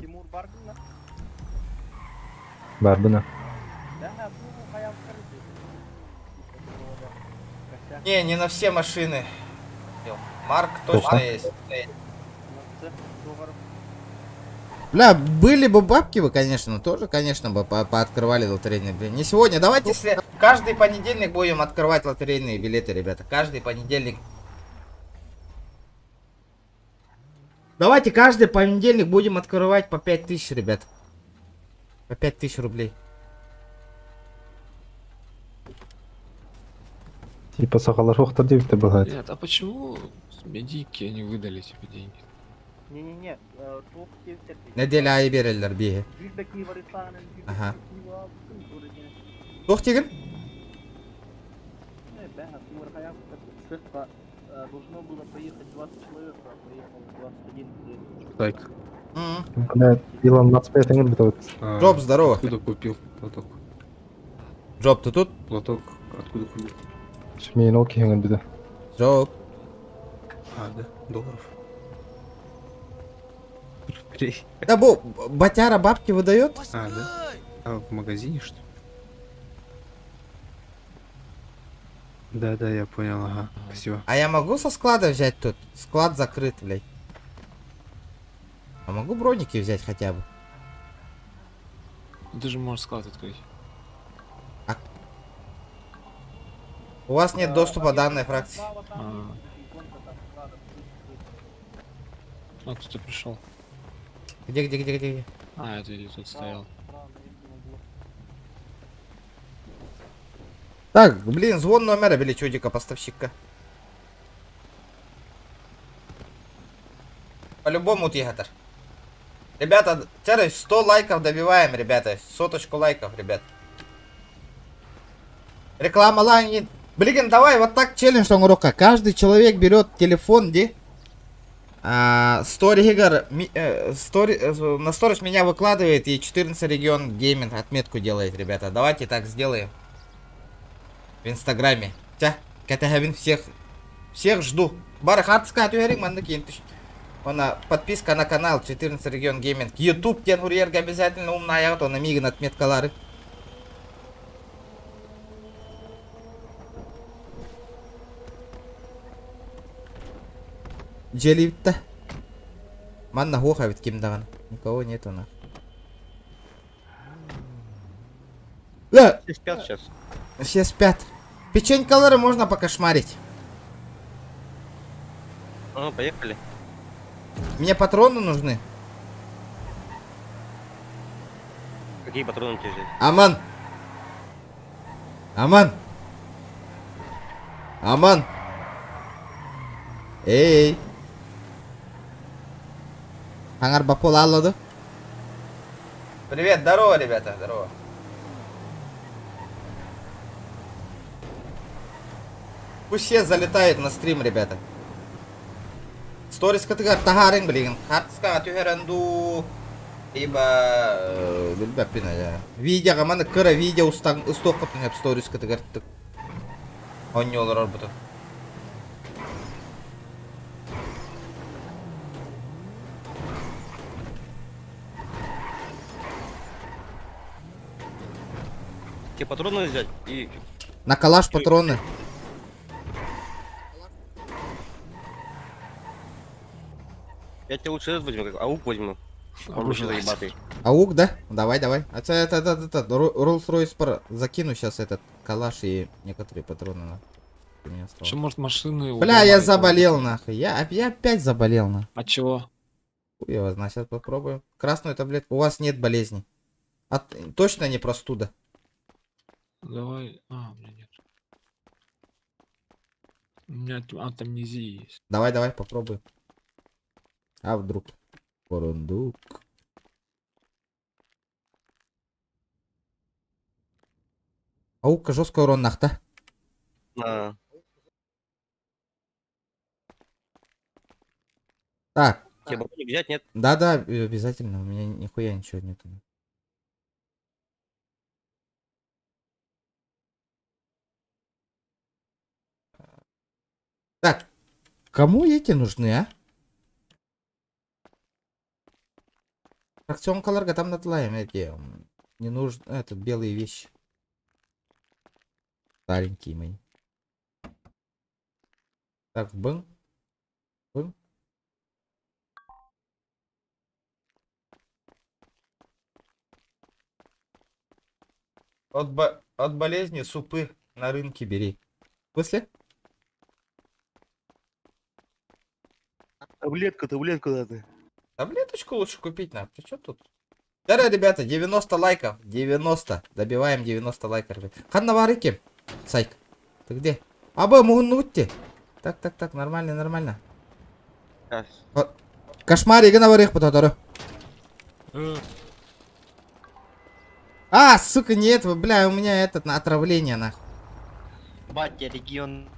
Speaker 9: Тимур Баргина.
Speaker 3: Барбина.
Speaker 9: Да, ну, хаяв скажите.
Speaker 1: Не на все машины. Марк точно есть. Бля, были бы бабки вы, конечно, тоже, конечно, бы пооткрывали лотерейные билеты. Не сегодня, давайте каждый понедельник будем открывать лотерейные билеты, ребята. Каждый понедельник. Давайте каждый понедельник будем открывать по 5000, ребят. По 5000 рублей.
Speaker 3: Типа сахалар жоқтар деп те бөгәт.
Speaker 8: Нет, а почему медики не выдали тебе деньги?
Speaker 9: Не-не-не, топ кевтер.
Speaker 1: Неделя айы берелер бие.
Speaker 9: Жүз такие варисаны.
Speaker 1: Ага. Тоқ тегін?
Speaker 9: Да, Тимур Хаяв, цифра, должно было поехать 20 человек, а поехало 21.
Speaker 3: Так.
Speaker 1: М.
Speaker 3: Бля, Илон 25 теңгел бітіп өтті.
Speaker 1: Джоб, здорово.
Speaker 8: Откуда купил платок?
Speaker 1: Джоб, ты тут?
Speaker 8: Платок откуда купил?
Speaker 3: Мен ол кеңгел біді.
Speaker 1: Джоб.
Speaker 8: А, да, долларов.
Speaker 1: Да, батяра бабки выдает?
Speaker 8: А, да? А в магазине что ли? Да, я понял, ага, спасибо.
Speaker 1: А я могу со склада взять тут? Склад закрыт, блядь. А могу броники взять хотя бы?
Speaker 8: Ты же можешь склад открыть.
Speaker 1: У вас нет доступа данной фракции.
Speaker 8: А, кто-то пришел.
Speaker 1: Где?
Speaker 8: А, это или тут стоял.
Speaker 1: Так, блин, звон номера били чудика поставщика. По-любому тигатор. Ребята, через 100 лайков добиваем, ребята. 100 лайков, ребят. Реклама лайнит. Блин, давай вот так челлендж на урока. Каждый человек берет телефон, где? Стори Игорь на сторис меня выкладывает и 14 регион гейминг отметку делает, ребята. Давайте так сделаем. В инстаграме. Всех жду. Барахатска, подписка на канал 14 регион гейминг. YouTube тенгурьерга обязательно умная, то на миган отметкалары. Джелипта. Манна хоха ведь кимдаган. Никого нету на. Да,
Speaker 2: Все спят сейчас.
Speaker 1: все спят. Печенькалары можно покошмарить.
Speaker 2: Ну, поехали.
Speaker 1: Мне патроны нужны.
Speaker 2: Какие патроны тебе взять?
Speaker 1: Аман. Аман. Эй. Хангар бапол аллады. Привет, здорово, ребята, здорово. Пусть все залетают на стрим, ребята. Сторис катыгар тахарин, блин. Хатска тюхеранду. Ибо... Билбеппин, я. Видео, гаманы кыра видео усток каптын хеп сторис катыгар. Он олар арбута.
Speaker 2: Тебе патроны взять и...
Speaker 1: На калаш патроны.
Speaker 2: Я тебе лучше этот возьму, как аук возьму. Он лучше заебатый.
Speaker 1: Аук, да? Давай. А это Rolls-Royce закину сейчас этот калаш и некоторые патроны на.
Speaker 8: Что, может, машины...
Speaker 1: Бля, я заболел нахуй. Я опять заболел нахуй.
Speaker 8: От чего?
Speaker 1: Хуй его знает, сейчас попробуем. Красную таблетку. У вас нет болезни. Точно не простуда.
Speaker 8: Давай. А, у меня нет. У меня амнезия есть.
Speaker 1: Давай, попробуем. А вдруг? Бурундук. Аука жесткий урон нахта.
Speaker 2: А,
Speaker 1: Так,
Speaker 2: тебе батоник взять, нет?
Speaker 1: да, обязательно. У меня нихуя ничего нету. Так, кому эти нужны, а? Фракционкаларга там надлаем эти. Не нужны, это белые вещи. Старенькие мои. Так, бын. Бын. От болезни супы на рынке бери. В смысле?
Speaker 2: Таблетку надо.
Speaker 1: Таблеточку лучше купить надо. При чем тут? Да, ребята, 90 лайков. 90. Добиваем 90 лайков. Ханна варыки. Сайк. Ты где? Абы, мугнутти. Так, нормально.
Speaker 2: Сейчас.
Speaker 1: Кошмар, ига на варых потом. А, сука, нет, бля, у меня этот на отравление, нахуй.
Speaker 9: Батя, регион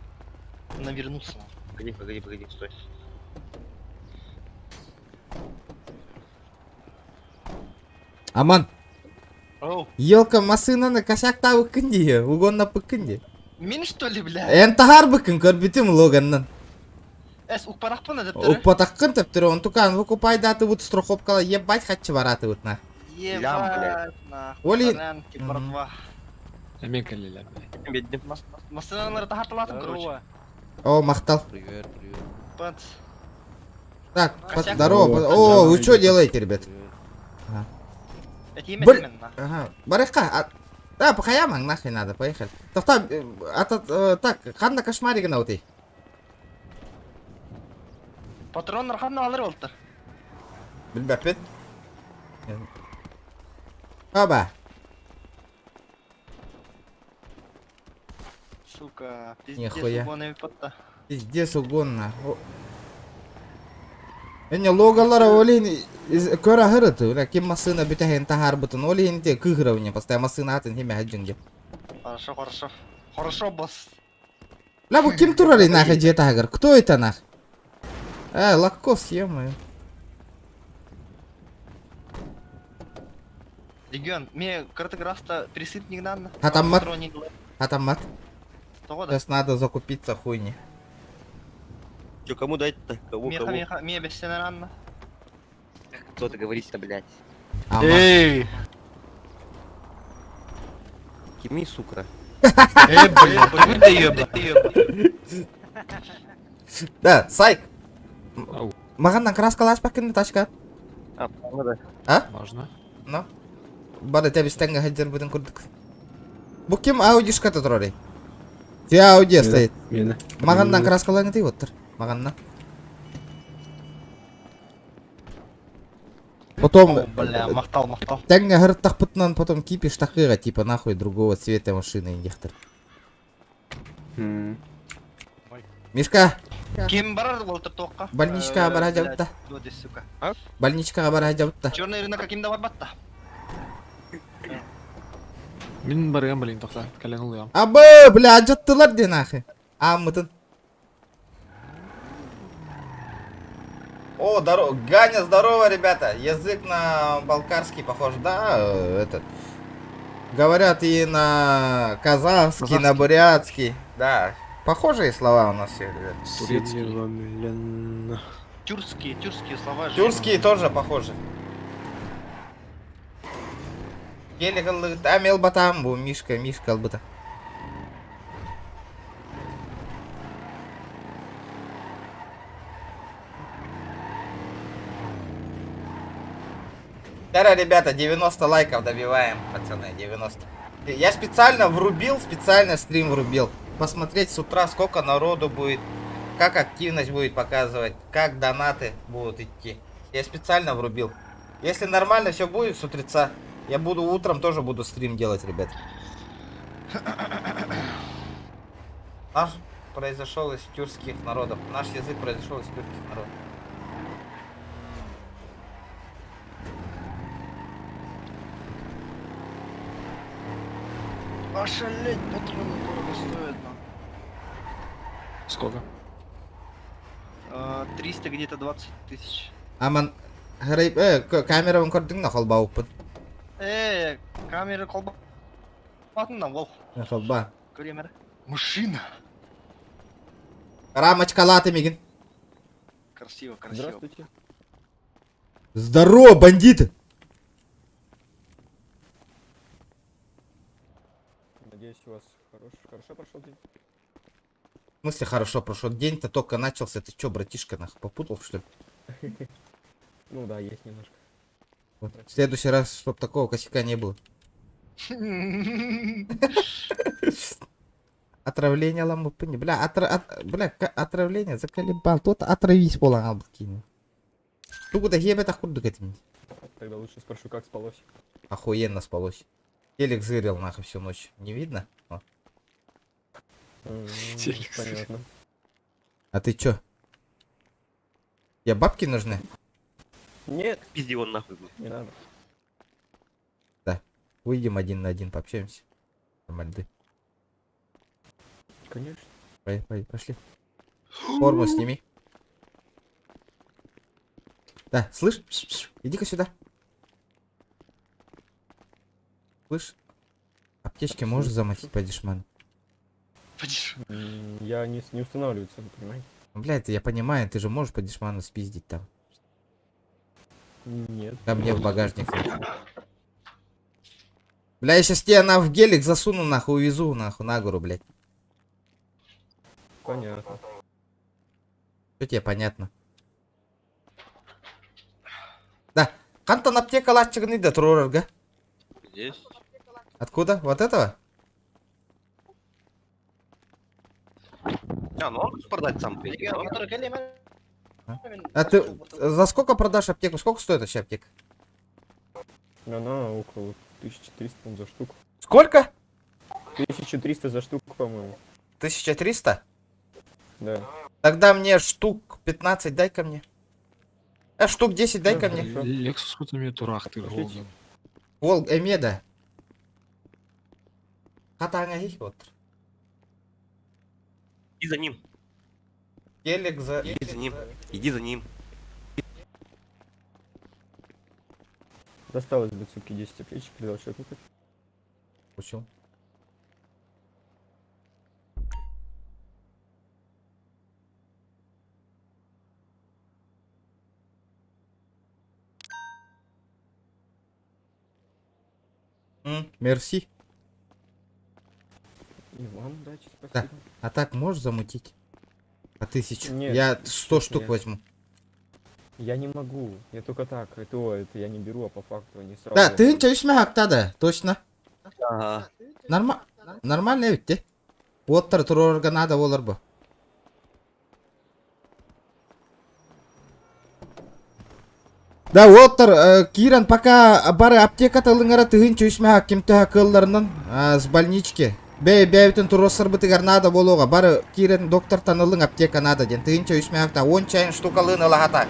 Speaker 9: навернулся.
Speaker 2: Погоди, стой.
Speaker 1: Аман,
Speaker 9: Оу,
Speaker 1: елка масына на косяк тавы кынди, угонна пыкынди.
Speaker 9: мин что ли, бля?
Speaker 1: Энтахар быкын көрбитим логаннан.
Speaker 9: Укпарахпана деп тұры?
Speaker 1: Упатаккын тептер, он тукан выкупай даты вот страховкала, ебать хатчы бараты вот на.
Speaker 9: Ебать, нахуй.
Speaker 1: Оли-
Speaker 9: Баранки, братва.
Speaker 8: Амекалилер.
Speaker 2: Бедным.
Speaker 9: Масыналар тахатылатын, короче.
Speaker 1: О, махтал.
Speaker 9: Панц.
Speaker 1: Так,
Speaker 9: Косяк.
Speaker 1: здорово. О, вы что делаете, ребят?
Speaker 9: Это
Speaker 1: Блин.
Speaker 9: именно.
Speaker 1: Ага, барыха. Да, по хаямам нахуй надо, поехали. Так, ханна кошмарик на уты.
Speaker 9: Патрондар қанна алыр олтыр.
Speaker 1: Билбеппин. Оба.
Speaker 9: Сука,
Speaker 1: Нихуя.
Speaker 9: пиздец, угоны випатта.
Speaker 1: Пиздец угонна. Эне логалара олин көра хырыты. Уля ким масына бүтәһен тахар бутын. Олин те кыграуне, постоянно масына атын хеме хаджинге.
Speaker 9: Хорошо. Хорошо, босс.
Speaker 1: Ла бу ким турали нахуй жетагар? Кто это нах? Лаккос, ё-моё.
Speaker 9: Регион, мне кыртык раста присыпник надо.
Speaker 1: Хатаммат.
Speaker 9: Патроник.
Speaker 1: Атамат.
Speaker 9: Того да.
Speaker 1: Сейчас надо закупиться хуйни.
Speaker 2: Че, кому дать-то? Кому?
Speaker 9: Мне без стены рано.
Speaker 2: Кто ты говоришь-то, блядь?
Speaker 1: Аман.
Speaker 7: Эй!
Speaker 2: Кими, сука.
Speaker 7: Эй, блядь, вы даёбы.
Speaker 1: Да, Сайк.
Speaker 8: Ау.
Speaker 1: Маған краскалаш пакин тачка.
Speaker 2: А, надо.
Speaker 8: Можно.
Speaker 1: Ну. Бада тебе стенга хаджар будем курдык. Бу ким аудишка турали? Те ауди стоит.
Speaker 3: Мені.
Speaker 1: Маған краскаланы ты вот. Маған. Потом
Speaker 9: Бля, махтал.
Speaker 1: тенга хырттах пытнан, потом кипиш такыга, типа нахуй другого цвета машины индихтер. Мишка,
Speaker 9: Кем барар олтыр тоққа?
Speaker 1: больничкаға бара жабытта.
Speaker 9: Доди, сука.
Speaker 1: Больничкаға бара жабытта.
Speaker 9: Черный рынок кимде бар батта?
Speaker 8: Мен барган блин, тоқта. Кәлен ұлыям.
Speaker 1: Абы, бля, жаттылар де нахуй. Амытын. О, Ганя, здорово, ребята. Язык на балкарский похож, да, этот. Говорят и на казахский, на бурятский, да. Похожие слова у нас все, ребят.
Speaker 9: Тюркские слова же.
Speaker 1: Тюркские тоже похожи. Геликалы, тамел батам, бу, Мишка албыта. Да, ребята, 90 лайков добиваем, пацаны, 90. Я специально стрим врубил. Посмотреть с утра, сколько народу будет, как активность будет показывать, как донаты будут идти. Я специально врубил. Если нормально все будет с утреца, я буду утром тоже буду стрим делать, ребят. Наш произошел из тюркских народов. Наш язык произошел из тюркских народов.
Speaker 9: Ошалеть, патроны дорого стоят,
Speaker 8: Сколько?
Speaker 9: 300 где-то 20 тысяч.
Speaker 1: Аман, камера вон көрдің на холбауыппын.
Speaker 9: Камера колба. Атынан бол.
Speaker 1: Холба.
Speaker 9: Көремер. Мужчина.
Speaker 1: Рамочка латы, Мигин.
Speaker 9: Красиво, красиво.
Speaker 3: Здравствуйте.
Speaker 1: Здорово, бандиты!
Speaker 3: Надеюсь, у вас хорошо прошел день.
Speaker 1: В смысле хорошо прошел день-то только начался. Ты чё, братишка, нахуй попутал, что ли?
Speaker 3: Ну да, есть немножко.
Speaker 1: Вот. В следующий раз, чтоб такого косяка не было. Отравление лампы. Бля, отравление заколебал. Тот отравись полон албкин. Ты куда ебет охуды этим?
Speaker 3: Тогда лучше спрошу, как спалось.
Speaker 1: Охуенно спалось. Телек зырил нахуй всю ночь. Не видно? О.
Speaker 3: Понятно.
Speaker 1: А ты чё? Я бабки нужны?
Speaker 3: Нет,
Speaker 2: Пизди он нахуй.
Speaker 3: не надо.
Speaker 1: Выйдем один на один, пообщаемся. Нормально.
Speaker 3: Конечно.
Speaker 1: Пошли. Форму сними. Да, слышь? Иди-ка сюда. Слышь? Аптечки можешь замотить по дешману?
Speaker 3: Я не устанавливаю цену, понимаете?
Speaker 1: Бля, это я понимаю, ты же можешь по дешману спиздить там.
Speaker 3: Нет.
Speaker 1: Ко мне в багажник. Бля, я сейчас тебя в гелик засуну, нахуй, увезу, нахуй, на гору, блядь.
Speaker 3: Понятно.
Speaker 1: Что тебе понятно? Да. Кантон аптека латчигны да трорга.
Speaker 2: Здесь.
Speaker 1: Откуда? Вот этого?
Speaker 2: А, ну он продать сам.
Speaker 1: А ты за сколько продашь аптеку? Сколько стоит вообще аптека?
Speaker 3: Она около 1300 за штуку.
Speaker 1: Сколько?
Speaker 3: 1300 за штуку, по-моему.
Speaker 1: 1300?
Speaker 3: Да.
Speaker 1: Тогда мне штук 15 дай ко мне. Штук 10 дай ко мне.
Speaker 8: Лексус вот имеет урах, ты
Speaker 3: Пошлите.
Speaker 8: Волга.
Speaker 1: Волк, эмеда. Хатанга их вот.
Speaker 2: Иди за ним.
Speaker 1: Гелик за...
Speaker 2: Иди за ним. Иди за ним.
Speaker 3: Досталось до суки 10 аптечек, передал человеку.
Speaker 1: Учил. Мерси.
Speaker 3: И вам удачи,
Speaker 1: Да.
Speaker 3: спасибо.
Speaker 1: А так можешь замутить? По 1000.
Speaker 3: Нет.
Speaker 1: Я 100 штук
Speaker 3: Нет.
Speaker 1: возьму.
Speaker 3: Я не могу. Я только так. Это я не беру, а по факту они сразу.
Speaker 1: Да, ты ничего ишмәк точно.
Speaker 2: Ага.
Speaker 1: Нормально ведь, Оттыр тұрорға надо олар бұ. Да, оттыр, Киран, пока бары аптека тылыңара тыгын чөйшмәк кемтәк кылларынан с больнички. Бәйтін тұросыр бұтығар надо болуға. Бары Киран доктор танылың аптека надо ден. Тыгын чөйшмәк та 10 чайын штукалын ылағата.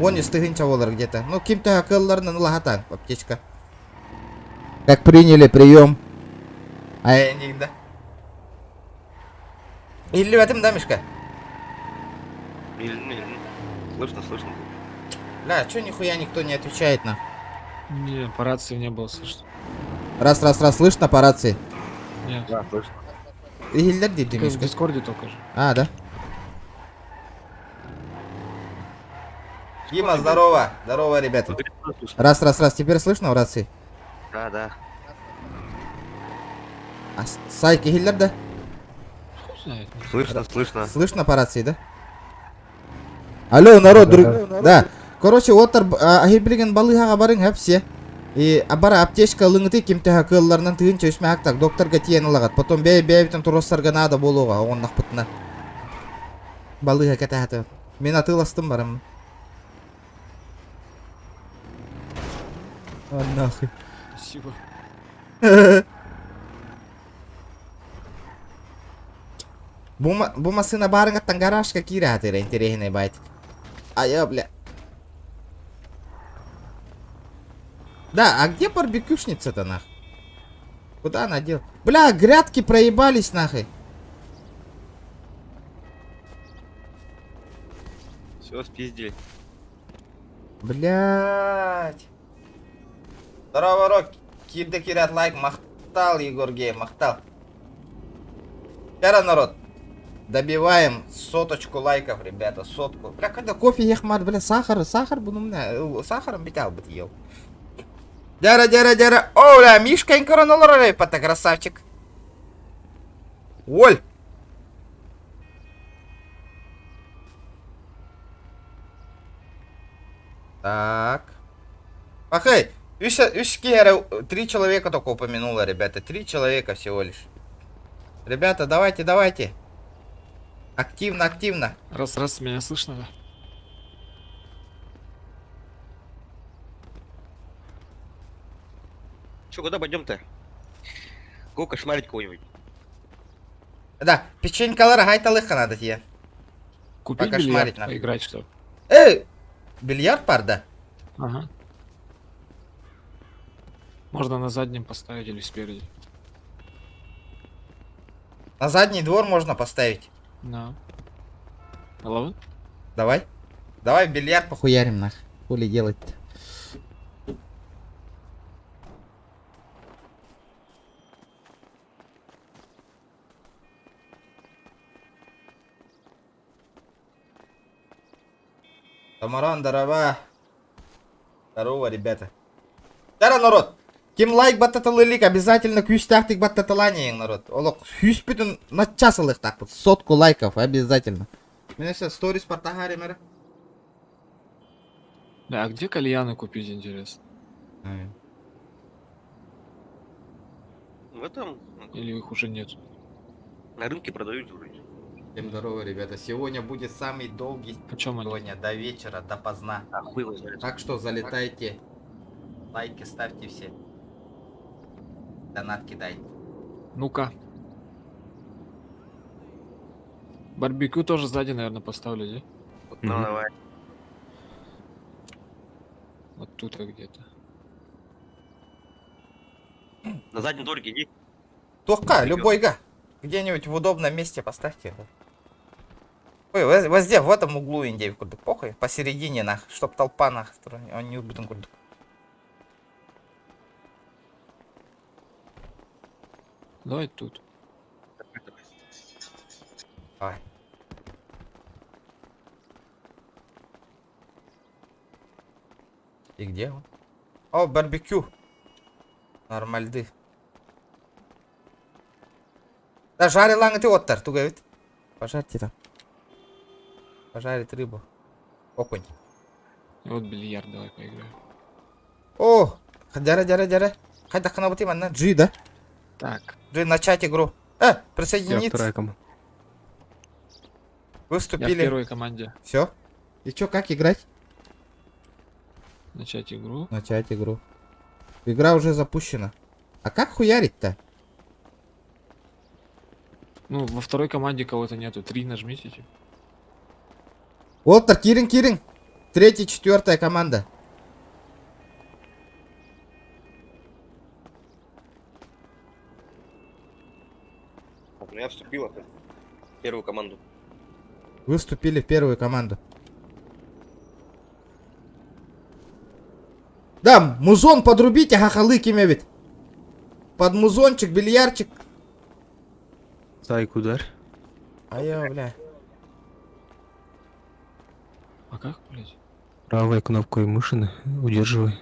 Speaker 1: 10 тыгынча болар где-то. Ну, кемтәк кылларынан ылағата аптечка. Как приняли прием. Да. Или в этом, да, Мишка?
Speaker 2: Мильн. Слышно, слышно.
Speaker 1: Бля, чё нихуя никто не отвечает на?
Speaker 8: Не, по рации не было слышно.
Speaker 1: Раз, слышно по рации?
Speaker 8: Нет.
Speaker 2: Да, слышно.
Speaker 1: Игильдер дейді,
Speaker 8: Только в
Speaker 1: Мишка.
Speaker 8: Дискорде только же.
Speaker 1: А, да? Дима, здорово. Здорово, ребята. Раз. Теперь слышно в рации?
Speaker 2: Да, да.
Speaker 1: А Сайки Гиллер, да?
Speaker 8: Хуй знает.
Speaker 2: Слышно, слышно.
Speaker 1: Слышно по рации, да? Алло, народ, да. Короче, отыр агиблеген балыға барың хәпсе. И абара аптечка лыңыты кемтәһә кылларынан тыгын чөйсмәк так докторга тиен лагат. Потом бәйтен туростарга надо болуга, оннак бытна. Балыға кәтәһәте. Мен атыластым барым. А нахуй.
Speaker 8: Спасибо.
Speaker 1: Bu masına barıngattan garajga kiratir interehine байт. А я, бля. Да, а где барбекюшница-то нахуй? Куда она дел? Бля, грядки проебались нахуй.
Speaker 2: Все, спиздили.
Speaker 1: Блять. Здорово, Рок. Кирде кирят лайк, махтал, Егор Гей, махтал. Вчера, народ. Добиваем соточку лайков, ребята, сотку. Бля, когда кофе ехмар, бля, сахар, буду мне, сахаром битал бы ел. Дяра. О, бля, Мишка инкоронолорой, пота красавчик. Оль. Так. Ахей, видишь, три человека только упомянуло, ребята. 3 человека всего лишь. Ребята, давайте. Активно.
Speaker 8: Раз, меня слышно, да?
Speaker 2: Че, куда пойдем-то? Кого кошмарить кого-нибудь?
Speaker 1: Да, печенькалар гайталыха надо тебе.
Speaker 8: Купить
Speaker 1: Покошмарить
Speaker 8: бильярд,
Speaker 1: нахуй.
Speaker 8: поиграть что?
Speaker 1: Бильярд парда?
Speaker 8: Ага. Можно на заднем поставить или спереди.
Speaker 1: На задний двор можно поставить.
Speaker 8: Да. Алло?
Speaker 1: Давай в бильярд похуярим нах. Хули делать-то? Тамаран, здорово. Здорово, ребята. Здорово, народ. Ким лайк баттаталылик, обязательно күйстахтик баттаталание, народ. Олок, хүйспүтін начасылых так вот. 100 лайков, обязательно. Меня сейчас сторис портагари, мэра.
Speaker 8: Да, а где кальяны купить, интересно?
Speaker 2: В этом
Speaker 8: Или их уже нет?
Speaker 2: на рынке продают уже.
Speaker 1: Всем здорово, ребята. Сегодня будет самый долгий.
Speaker 8: Почем они?
Speaker 1: Сегодня до вечера, до поздна.
Speaker 2: А хуй его знает.
Speaker 1: Так что залетайте. Лайки ставьте все. Донат кидайте.
Speaker 8: Ну-ка. Барбекю тоже сзади, наверное, поставлю, да?
Speaker 2: Вот, ну, давай.
Speaker 8: Вот тут где-то.
Speaker 2: На заднем дворике иди.
Speaker 1: Тока, любой га. Где-нибудь в удобном месте поставьте его. Ой, везде, в этом углу индей курдук. Похуй. Посередине нах. Чтоб толпа нах. Он не убитым курдук.
Speaker 8: Давай тут.
Speaker 1: Давай. И где он? О, барбекю. Нормальды. Да, жарил лангы ты оттар, туга ведь. Пожарьте там. Пожарить рыбу. Окунь.
Speaker 8: И вот бильярд давай поиграем.
Speaker 1: О, джара. Хайда ханабути манна. Джи, да?
Speaker 8: Так.
Speaker 1: Джи, начать игру. Присоединиться.
Speaker 5: команда.
Speaker 8: Я в
Speaker 1: Выступили.
Speaker 8: первой команде.
Speaker 1: Все. И чё, как играть?
Speaker 8: Начать игру.
Speaker 1: Начать игру. Игра уже запущена. А как хуярить-то?
Speaker 8: Ну, во второй команде кого-то нету. 3 нажмите. Типа.
Speaker 1: Уолтер, Кирин. 3-я, 4-я команда.
Speaker 2: Ну, я вступил в первую команду.
Speaker 1: Вы вступили в первую команду. Да, музон подрубите, хахалыки мевит. Под музончик, бильярчик.
Speaker 5: Зайк ударь.
Speaker 1: А я, бля.
Speaker 8: А как, блядь?
Speaker 5: Правой кнопкой мыши удерживай.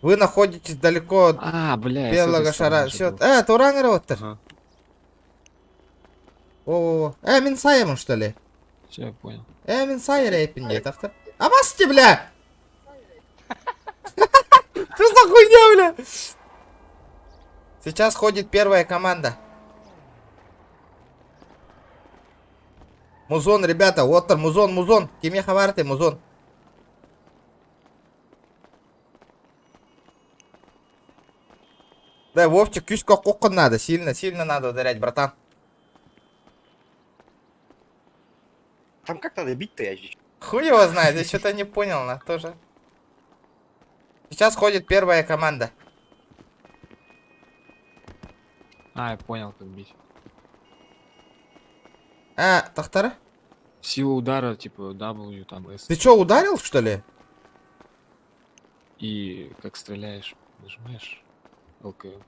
Speaker 1: Вы находитесь далеко от
Speaker 8: А, бля, я с
Speaker 1: белого
Speaker 8: этой
Speaker 1: шара.
Speaker 8: стороны же
Speaker 1: Все.
Speaker 8: был.
Speaker 1: Турангер вот.
Speaker 8: Ага.
Speaker 1: О, Минсаемон, что ли?
Speaker 8: Все, я понял.
Speaker 1: Минсайер эпинет автор. А масти, бля! Что за хуйня, бля? Сейчас ходит первая команда. Музон, ребята, Уоттер, музон. Киме хаварты, музон. Да, Вовчик, кюська кокон надо, сильно надо ударять, братан.
Speaker 2: Там как надо бить-то, я
Speaker 1: Хуй его знает, я что-то не понял, на тоже. Сейчас ходит первая команда.
Speaker 8: А, я понял, как бить.
Speaker 1: А, Тахтара?
Speaker 8: Сила удара, типа W, там S.
Speaker 1: Ты что, ударил, что ли?
Speaker 8: И как стреляешь, нажимаешь ЛКМ.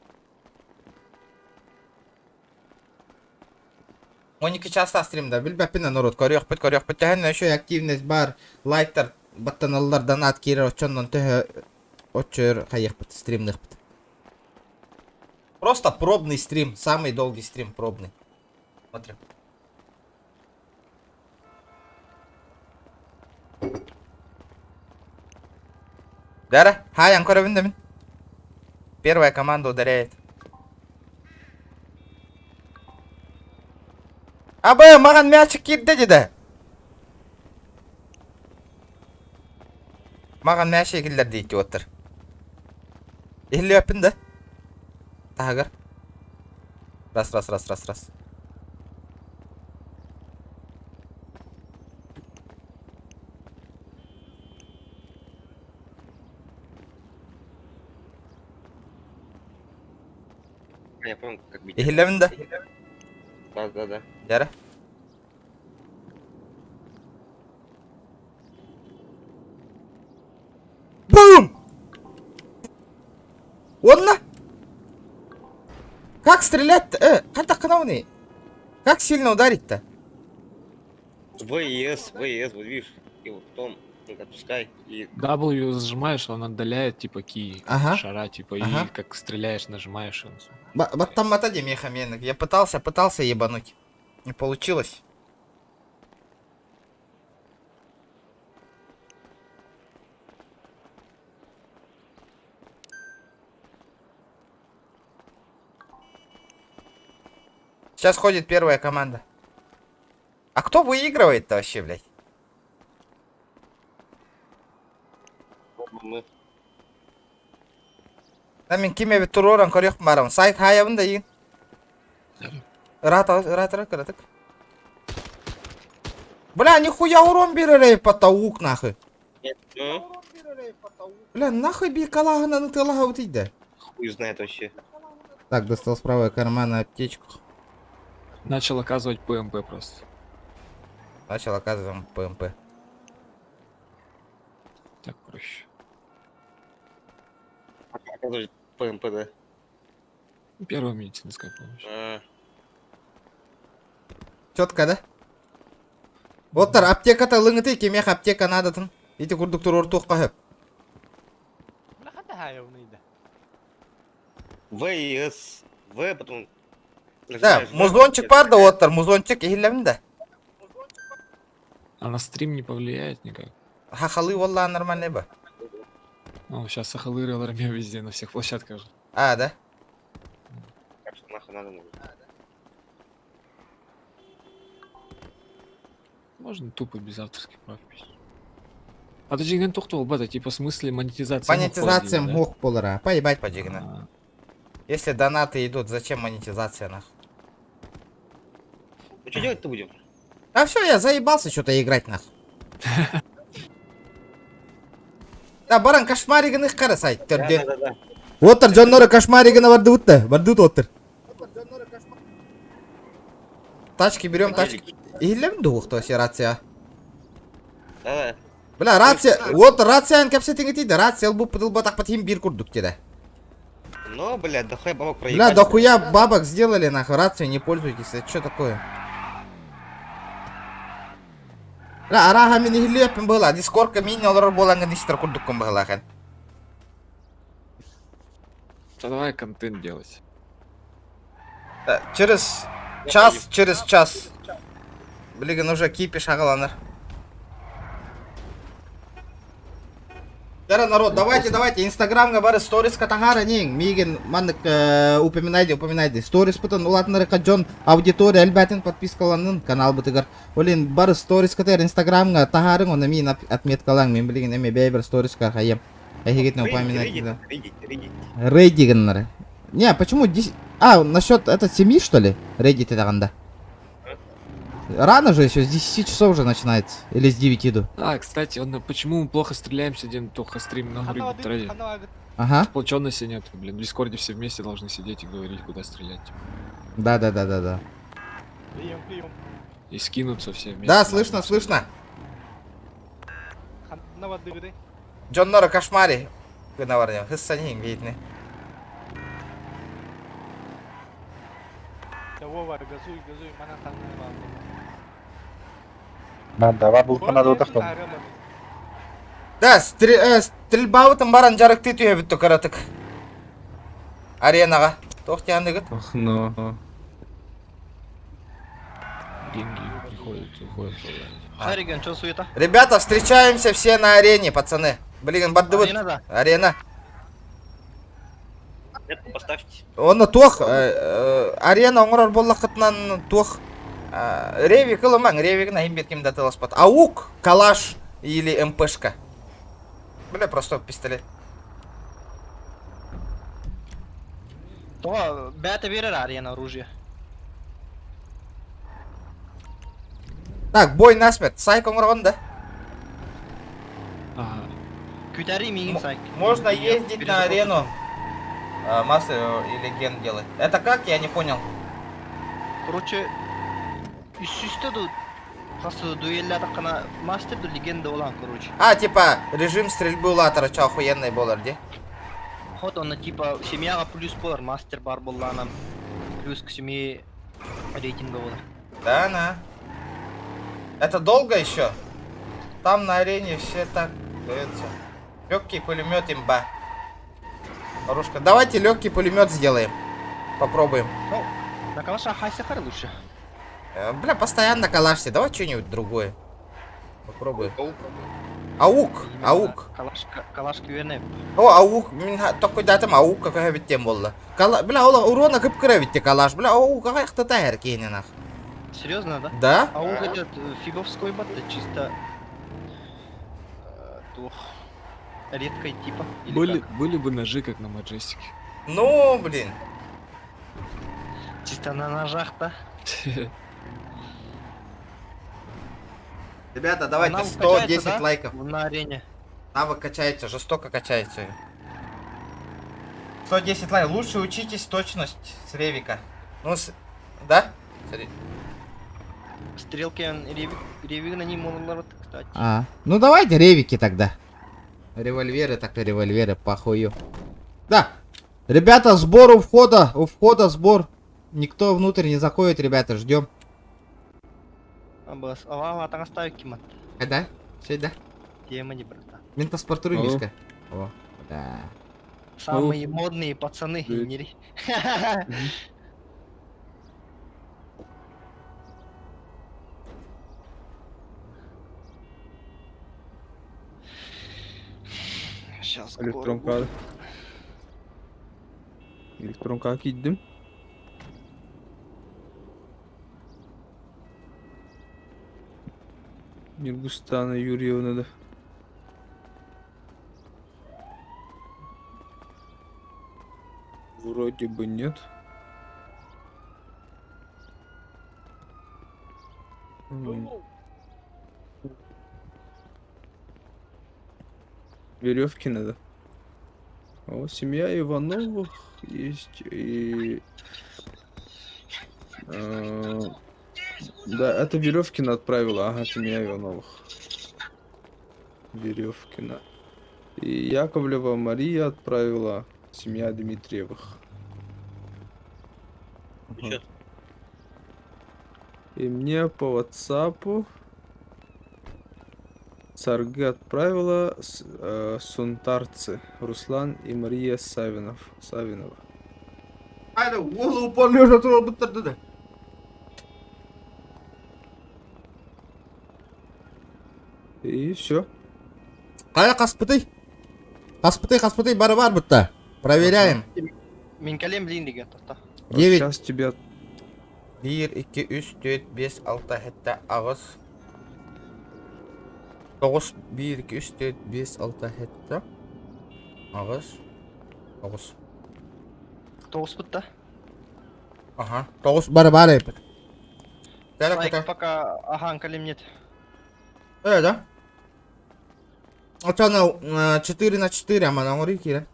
Speaker 1: Моника часто стримда, билбеппина народ, корёк бит, тәһәннә еще активность бар, лайктар, баттаналлар, донат кире, очоннан тәһә, очер, хаях бит, стримных бит. Просто пробный стрим, самый долгий стрим, пробный. Смотрим. Дара, хай, көрәбендемін. Первая команда ударяет. Абы, маған мячик кетті деді. Маған мячик келдер дейді отыр. Елі өпінді. Тағыр. Раз.
Speaker 2: Я понял, как бить.
Speaker 1: Елі өпінді.
Speaker 2: Да.
Speaker 1: Дара. Бум! Онна? Как стрелять-то? Қанта қынауны? Как сильно ударить-то?
Speaker 2: ВС, вот видишь, и вот потом отпускай, и
Speaker 8: W зажимаешь, он отдаляет, типа, ки
Speaker 1: Ага.
Speaker 8: шара, типа,
Speaker 1: Ага.
Speaker 8: и как стреляешь, нажимаешь. Он...
Speaker 1: Баттам матади мехаменок. Я пытался ебануть. Не получилось. Сейчас ходит первая команда. А кто выигрывает-то вообще, блядь?
Speaker 2: мы
Speaker 1: Мен кеме бит туроран көрөк барам. Сайк хаябын да иин. Ратык. Бля, нихуя урон беререй потаук нахуй. Бля, нахуй бикалагана нытылага утыйды.
Speaker 2: хуй знает вообще.
Speaker 1: Так, достал с правого кармана аптечку.
Speaker 8: Начал оказывать ПМП просто.
Speaker 1: Начал оказываем ПМП.
Speaker 8: Так проще.
Speaker 2: Оказывается, ПМП, да.
Speaker 8: Первая медицинская помощь.
Speaker 1: Четко, да? Оттар, аптеката лыңыты кемех аптека надатын. Ити курдуктур ортук кахып.
Speaker 7: Нахата хаявнıydı.
Speaker 2: ВС, В, потом...
Speaker 1: Да,
Speaker 2: нажимаешь В,
Speaker 1: музончик бар да, оттар, музончик ихилемін да.
Speaker 8: А на стрим не повлияет никак.
Speaker 1: Хахалы валла нормальный ба.
Speaker 8: Ну, сейчас сахалыры алармия везде, на всех площадках же.
Speaker 1: А, да?
Speaker 2: Так что нахуй надо.
Speaker 8: Можно тупо без авторских прав писать. А ты жигнен тоқтол, бата, типа в смысле монетизация.
Speaker 1: Монетизация мух полара. Поебать поджигна.
Speaker 8: А,
Speaker 1: Если донаты идут, зачем монетизация нахуй?
Speaker 2: Ну что делать-то будем?
Speaker 1: А все, я заебался что-то играть нахуй. Да, баран кошмаригін их қарасай, түрде.
Speaker 2: Да.
Speaker 1: Оттар, жонноры кошмаригіні барды оттар. Тачки берем, тачки. Игілем дуғықты вообще рация.
Speaker 2: Да.
Speaker 1: Бля, рация, вот рациян кәпсетіңі тейді, рация бұл пыдыл батақ патхим бир курдук деді.
Speaker 2: Но, блядь, дохуя бабок проебать.
Speaker 1: Бля, дохуя бабок сделали нахуй, рацию не пользуйтесь, это что такое? Бля, араға мен игілеппін была, дискордка мини олар болаңын дистер курдуккын была хан.
Speaker 8: да давай контент делать.
Speaker 1: Через час. Блин, уже кипиш ағаланыр. Яра, народ, давайте, инстаграмға бары сторисқа тағара нең, меген мандық упоминайды. Сторис бұтын, олатынары қаджон аудитория әлбәтін подпискаланын канал бұтығыр. Олен бары сторисқа тәр инстаграмға тағарың, оны мен отметкалаң, мен білген әме бәйбір сторисқа қайым. Әйгетіне упоминайды.
Speaker 2: Рейдить.
Speaker 1: Рейдигінлары. Не, почему 10... А, насчет это 7, что ли? Reddit это. Рано же еще, с 10 часов уже начинается. Или с 9 иду.
Speaker 8: А, кстати, почему мы плохо стреляемся, один только стрим на
Speaker 7: Хана
Speaker 8: грибе ради?
Speaker 7: хана
Speaker 1: Ага.
Speaker 8: Сплоченности нет, блин. В Дискорде все вместе должны сидеть и говорить, куда стрелять.
Speaker 1: Да.
Speaker 7: прием.
Speaker 8: И скинуться все вместе.
Speaker 1: Да, слышно, слышно.
Speaker 7: Хана вадыгды.
Speaker 1: Джоннора кошмари. Говорил, хиссанин видны.
Speaker 7: Вова, газуй, мана хана вам.
Speaker 9: Давай был надо отохтон.
Speaker 1: Да, стрельба там баран жарыкты түйе бітті қаратық. Аренаға. Тоқтияны
Speaker 5: Ах, ну.
Speaker 8: Деньги приходят, уходят.
Speaker 9: Хариген, что суета?
Speaker 1: Ребята, встречаемся все на арене, пацаны. Блин, баддывыт. Арена.
Speaker 2: Это поставьте.
Speaker 1: Оны тоқ, арена оңырар боллақытынан тоқ. Ревик ылымаң, ревик на имбет кем датылас бат. Аук, калаш или МПшка. Бля, просто пистолет.
Speaker 9: То, бята верер арена оружие.
Speaker 1: Так, бой насмерть. Сайк оңырған да?
Speaker 8: Ага.
Speaker 9: Кютари мигин сайк.
Speaker 1: Можно ездить на арену. Мастер или ген делать. Это как? Я не понял.
Speaker 9: Короче, üst тут просто дуэльлerde қана мастерду легенда olan, короче.
Speaker 1: А, типа, режим стрельбы улатора, ча охуенный болар, де?
Speaker 9: Вот он типа семьяға плюс болар, мастер бар болланам. Плюс к семье рейтинга болар.
Speaker 1: Да, на. Это долго еще? Там на арене все так дается. Легкий пулемет имба. Оружка. Давайте легкий пулемет сделаем. Попробуем.
Speaker 9: Ну, на калаша хайсахар лучше.
Speaker 1: Бля, постоянно калашьте. Давай что-нибудь другое. Попробуем. Аук.
Speaker 9: Калаш кюверне.
Speaker 1: О, аук. Только датам аук какая ведь тем была. Бля, урона кыпкыра ведь калаш. Бля, аук какая кто-то нах.
Speaker 9: Серьезно, да?
Speaker 1: Да?
Speaker 9: А он этот фиговской бат чисто тух редкой типа. Или как?
Speaker 8: Были бы ножи, как на Маджестике.
Speaker 1: Ну, блин.
Speaker 9: Чисто на ножах-то.
Speaker 1: Ребята, давайте
Speaker 9: Навык
Speaker 1: 110
Speaker 9: качается, да?
Speaker 1: лайков.
Speaker 9: На арене.
Speaker 1: Навык качается, жестоко качается. 110 лайков. Лучше учитесь точность с ревика. Ну, да? Смотри.
Speaker 9: Стрелки ревик на ним могут, кстати.
Speaker 1: Ну давайте ревики тогда. Револьверы, так и револьверы, похую. Да. Ребята, сбор у входа сбор. Никто внутрь не заходит, ребята, ждем.
Speaker 9: Бас, ава атаң ставить кимат.
Speaker 1: Да? Все, да?
Speaker 9: Тема не брата.
Speaker 1: Ментоспортуры,
Speaker 5: Алло.
Speaker 1: Мишка. О, да.
Speaker 9: Самые модные пацаны.
Speaker 5: Привет.
Speaker 9: не ре- Сейчас
Speaker 5: Электронка. Электронка кидdim. Ниргустана Юрьевна да. Вроде бы нет. Веревки надо. О, семья Ивановых есть и... Да, это Веревкина отправила. Ага, семья Ивановых. Веревкина. И Яковлева Мария отправила. Семья Дмитриевых. Ага. И мне по WhatsApp Сарга отправила сунтарцы Руслан и Мария Савинова.
Speaker 1: Айда, голову полежа туралы бітірді да.
Speaker 5: И все.
Speaker 1: Қая қаспытай? Қаспытай, бар бітті. Проверяем.
Speaker 9: Мен кәлем білейін деген тоқта.
Speaker 1: 9.
Speaker 5: Сейчас тебя
Speaker 1: 1, 2, 3, 4, 5, 6, 7, ағыз. 9, 1, 2, 3, 4, 5, 6, 7, ағыз. 9.
Speaker 9: Тоуспыт да?
Speaker 1: Ага. Тоғыз бар епік. Дәрі
Speaker 9: Слайк
Speaker 1: көтер.
Speaker 9: пока ахан калем нет.
Speaker 1: Да? Вот она 4 на 4, а она говорит, кира.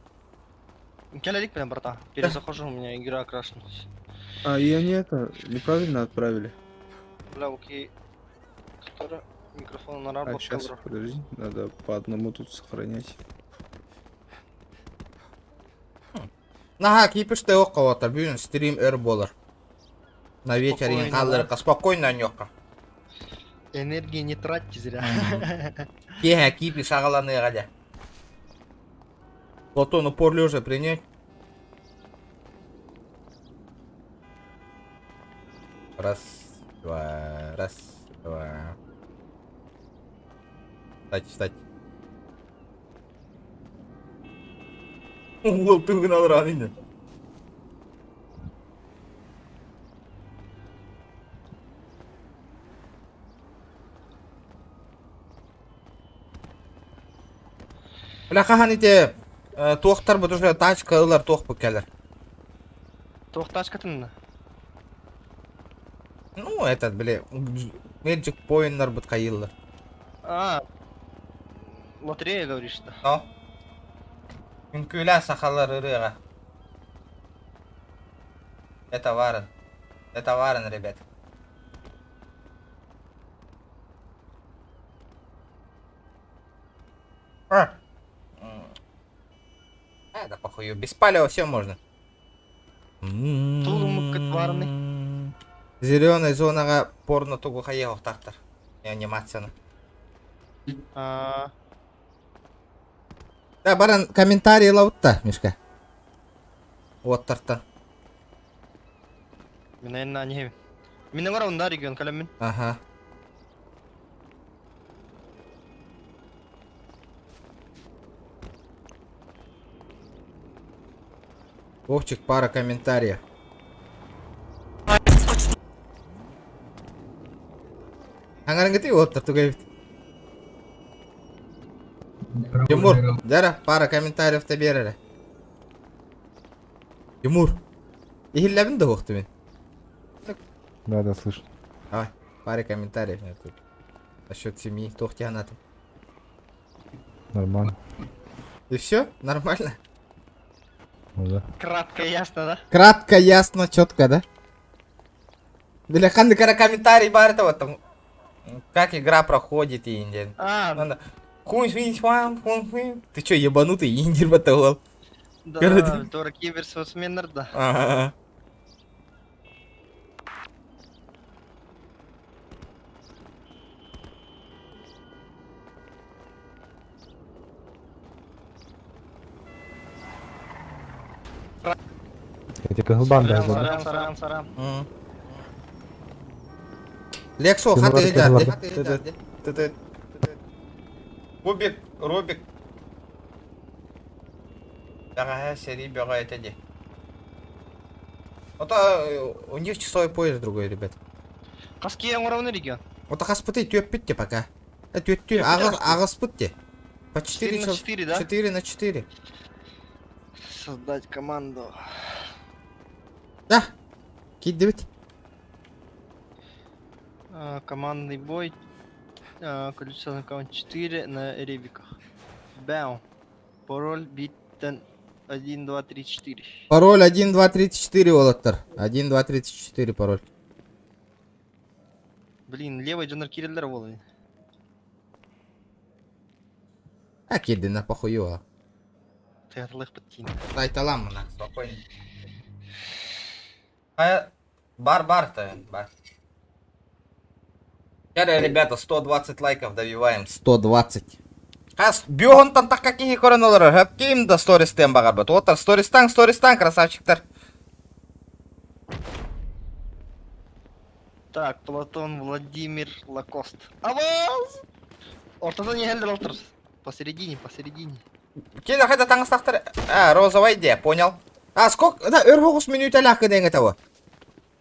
Speaker 9: Келелик блин, братан. Перезахожу, у меня игра крашнулась.
Speaker 5: А ее не это, неправильно отправили.
Speaker 9: Бля, окей. Который микрофон на
Speaker 5: А
Speaker 9: работу.
Speaker 5: сейчас, подожди, надо по одному тут сохранять.
Speaker 1: Наха, кипиште оққаватар, бүгін стрим эр болар. На вечерин
Speaker 9: Спокойно,
Speaker 1: қалдырыққа, спокойно нёққа.
Speaker 9: Энергии не тратьте зря.
Speaker 1: Кеха, кипи шағаланы ғаля. Платон упор лежа принять. Раз, два. Встать. Ол түгін алыр аныңды. Бляхахан ите тоқтар бұд уже тачка ылар тоқ бұд кәлір.
Speaker 9: Тоқташ катынна.
Speaker 1: Ну, этот, бля, Magic Pointer бұд қайылыр.
Speaker 9: А, лотерея говоришь, да?
Speaker 1: Но. Мүмкілі сақалар ұрыға. Это варен, ребят. Да похуй, без палева все можно. Зеленый зонаға порно тугу хаеғық тақтар. Анимацияны. Да, баран комментарий лаутта, Мишка. Вот тарта.
Speaker 9: Наверное, не. Меня говорил на регион, калямин.
Speaker 1: Ага. Вовчик, пара комментариев. Аңарың кетей оттыр тугай бит. Тимур, дара, пара комментариев-то берері. Тимур, ихилләбін да оқты мен.
Speaker 5: Да, слышу.
Speaker 1: Давай, пара комментариев мне тут. Насчет семьи, тохтианаты.
Speaker 5: Нормально.
Speaker 1: И все? Нормально?
Speaker 5: Ну да.
Speaker 9: Кратко, ясно, да?
Speaker 1: Кратко, ясно, четко, да? Бля, ханды кара комментарий бар это вот там. Как игра проходит, Индия. Ты чё, ебанутый индир батагол?
Speaker 9: Да, Тора киберспортсменер, да.
Speaker 1: Ага.
Speaker 5: Эти каглбанды.
Speaker 9: Сарам.
Speaker 1: Лексо,
Speaker 5: Ты
Speaker 1: хаты
Speaker 5: вроде
Speaker 1: едят. Рубик. Ага, сери бега это де. Вот у них часовой поезд другой, ребят.
Speaker 9: Каски уровня регион.
Speaker 1: Вот хаспыты тёппитте пока. Тёттю, агаспытте. По 4
Speaker 9: на 4, да?
Speaker 1: 4 на 4.
Speaker 9: Создать команду.
Speaker 1: Да. Кидывать.
Speaker 9: Командный бой. Количество аккаунт 4 на ребиках. Бэу. Пароль биттен 1, 2, 3, 4.
Speaker 1: Пароль 1, 2, 34, Олаттар. 1, 2, 34 пароль.
Speaker 9: Блин, левый Джонар Кириллер волны.
Speaker 1: А киды на похуёва.
Speaker 9: Ты отлых подтянул.
Speaker 1: Дай талам на, спокойно. Бар-то, бар. Ребята, 120 лайков добиваем. 120. Бёгон там так какие коронолары. Каким да стористем багар бат. Вот стористан, красавчиктар.
Speaker 9: Так, Платон Владимир Лакост. Аваз! Ортада не хелдер ортор. Посередине.
Speaker 1: Кида хайда таңыстақтар. Розовая идея, понял. Сколько? Да, өргогус минут аляхка деньги того.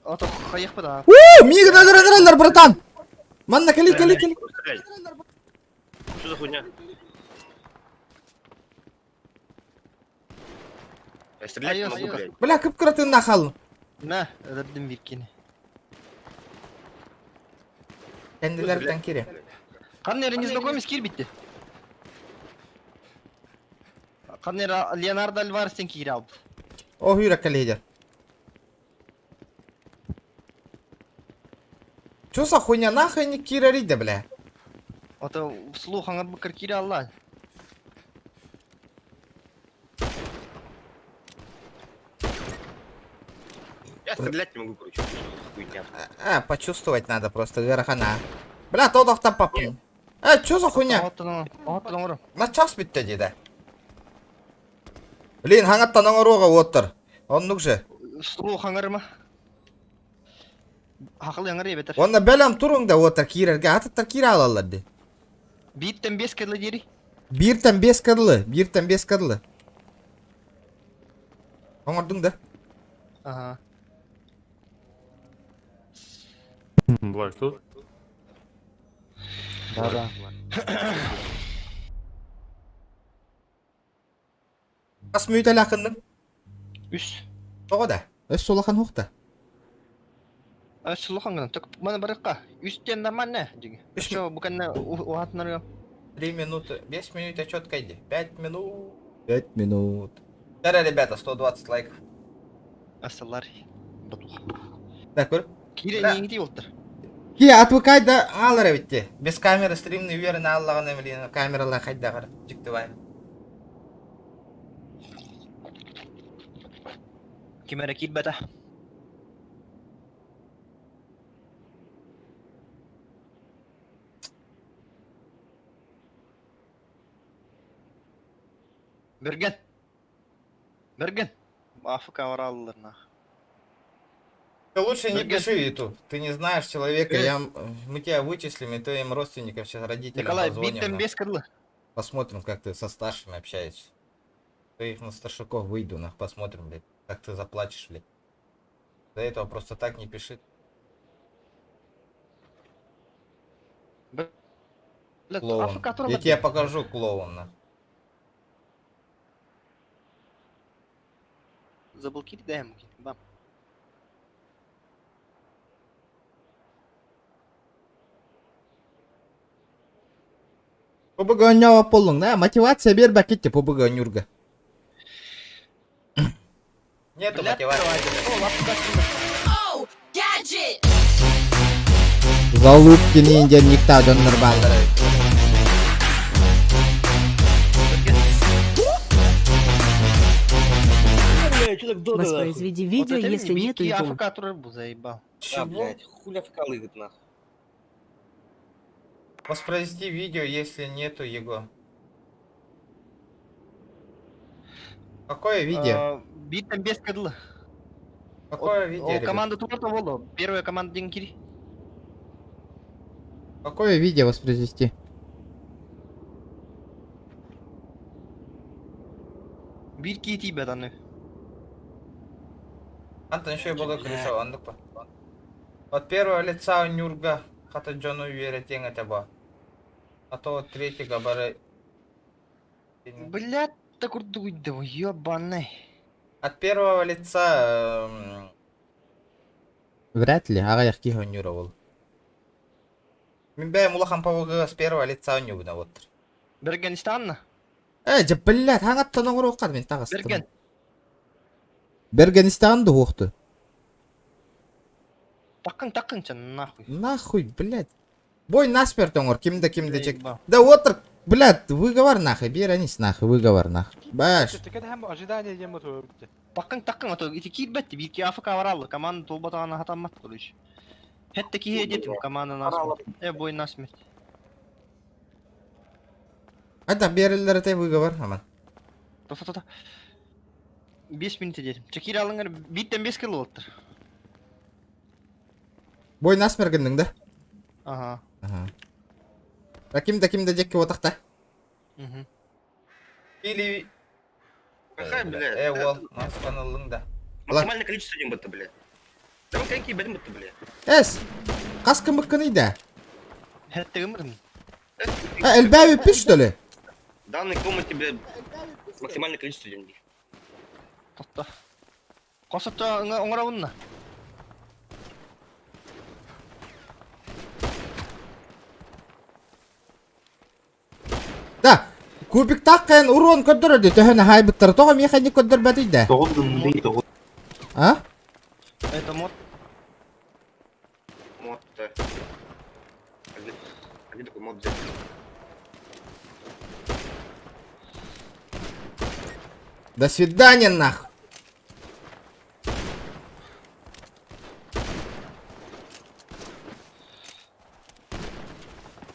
Speaker 9: Ото хаях пада.
Speaker 1: Миг надо, братан. Манна, кали.
Speaker 2: Что за хуйня? Я стрелять не
Speaker 9: Айос,
Speaker 2: могу,
Speaker 9: айос.
Speaker 2: блядь.
Speaker 1: Бля, кып-кыратын нахал.
Speaker 9: На, рыбдым биркени.
Speaker 1: Кендилерден кире.
Speaker 9: Каннер не знакомый с Кирбитте? Каннер Леонардо Альварестен кире алды.
Speaker 1: О, хүйрәккә лидер. Чё за хуйня, нахуй не кирариде, бля?
Speaker 9: Ото вслух аңар быкыр кире алла.
Speaker 2: Я стрелять не могу, короче. Хуйня.
Speaker 1: Почувствовать надо просто, верхана. Бля, тодоқтан папин. Чё за хуйня?
Speaker 9: Оттон
Speaker 1: На час бітті деді. Блин, хаңаттан оңыруға отыр. Оннук же.
Speaker 9: вслух аңар ма? Хақыл аңар ебетер.
Speaker 1: Онда бәлем тұрыңда отыр кирерге. Атыттар кире алаларды.
Speaker 9: Биттен 5 керлі дери.
Speaker 1: Биртен 5 кырлы. Биртен 5 кырлы. Оңырдың да.
Speaker 9: Ага.
Speaker 10: Блэк тут?
Speaker 5: Да-да.
Speaker 1: Қас мүйт әлақынның.
Speaker 9: Үс.
Speaker 1: Оға да. Өс солақан оқта.
Speaker 9: Вслух аңар. Так мана барыққа. Үстен нормально. Что, буканна уатнарга.
Speaker 1: 3 минуты. 5 минут отчет кайди. 5 минут. 5 минут. Тара, ребята, 120 лайков.
Speaker 9: Ассалар. Батух.
Speaker 1: Так, көр.
Speaker 9: Кире
Speaker 1: Да.
Speaker 9: неңді олтыр.
Speaker 1: Ке, отвыкай да алыр битте. Без камеры стримный уверенно аллаған эмлин. Камералар қайда қар. Жүкті бай.
Speaker 9: Кемері кит бәті. Берген. Берген. Африка варалыларына.
Speaker 1: Ты лучше не
Speaker 9: Берген.
Speaker 1: пиши эту. Ты не знаешь человека. Мы тебя вычислим, и твоим родственникам, сейчас родителям
Speaker 9: Николай,
Speaker 1: позвоним.
Speaker 9: биттен
Speaker 1: на.
Speaker 9: 5 керлі.
Speaker 1: Посмотрим, как ты со старшими общаешься. Ты их на старшаков выйду, посмотрим, блядь, как ты заплачешь, блядь. До этого просто так не пиши. Клоун.
Speaker 9: Африка туралы.
Speaker 1: Я тебе покажу клоун, на.
Speaker 9: Забыл кит даем. Бам.
Speaker 1: Побыга ойнауа болың, да? Мотивация бер бәкетте побыга ойнурга. Нету мотивации. Залупки ниндзя никта доннер балдыры.
Speaker 6: Воспроизведи видео, если нет его.
Speaker 9: Африка туралы заебал.
Speaker 2: Да, блядь, хуля вкалывает нахуй.
Speaker 1: Воспроизвести видео, если нету его. Какое видео?
Speaker 9: Биттен 5 керлі.
Speaker 1: Какое видео,
Speaker 9: Ол
Speaker 1: ребят?
Speaker 9: команда туралы болды. Первая команда деген кири.
Speaker 1: Какое видео воспроизвести?
Speaker 9: Bir kiti бәданы.
Speaker 1: Антон еще и было нарисован, да? От первого лица у Нюрга хата Джону веретен это было. А то от третьего бары.
Speaker 9: Блядь, так урдуйда, ёбаный.
Speaker 1: От первого лица... Вряд ли, ага яхки Нюра был. Мен бәй мулахан павыгы с первого лица у Нюбна вот.
Speaker 9: Берганстанна?
Speaker 1: Жа, блядь, хаңаттан оңыр оқад мен тағыстым.
Speaker 9: Берген.
Speaker 1: Берганистан оқты.
Speaker 9: Тақын чан, нахуй.
Speaker 1: Нахуй, блядь. Бой насмерть оңыр, кімді жек.
Speaker 9: Заебал.
Speaker 1: Да отыр, блядь, выговор нахуй, беранис нахуй, выговор нахуй. Баш.
Speaker 7: Текеді hem ожидание ема то бітті.
Speaker 9: Тақын, ото ити кит бәтті, bir ki Afrika varallı. Команда толбатағаны хатамат құрыш. Хетті ки едетім команда насмет. Бой насмет.
Speaker 1: Айда берілдер әтей выговор, аман.
Speaker 9: Тота. 5 минут едетім. Чекир алыңар, биттен 5 кило олттыр.
Speaker 1: Бой насмергендің да?
Speaker 9: Ага.
Speaker 1: Кімді жекке отақта? Или...
Speaker 2: Какая, блядь?
Speaker 1: Ол, насқанылың да.
Speaker 2: Максимальное количество дем быта, блядь. Да мы какие бедем быта, блядь.
Speaker 1: Әс, қасқы мұққыны да?
Speaker 9: Хетті ғымырын.
Speaker 1: Әлбәй өппеш, что ли?
Speaker 2: В данной комнате, блядь, максимальное количество денег.
Speaker 9: Тотта. Косотта оңоробунна.
Speaker 1: Да, кубик таққан урон көддөрөдү төһөнө хайбыттар тога механик көддөрбөдү да. А?
Speaker 9: Это мод.
Speaker 1: До свидания, нахуй.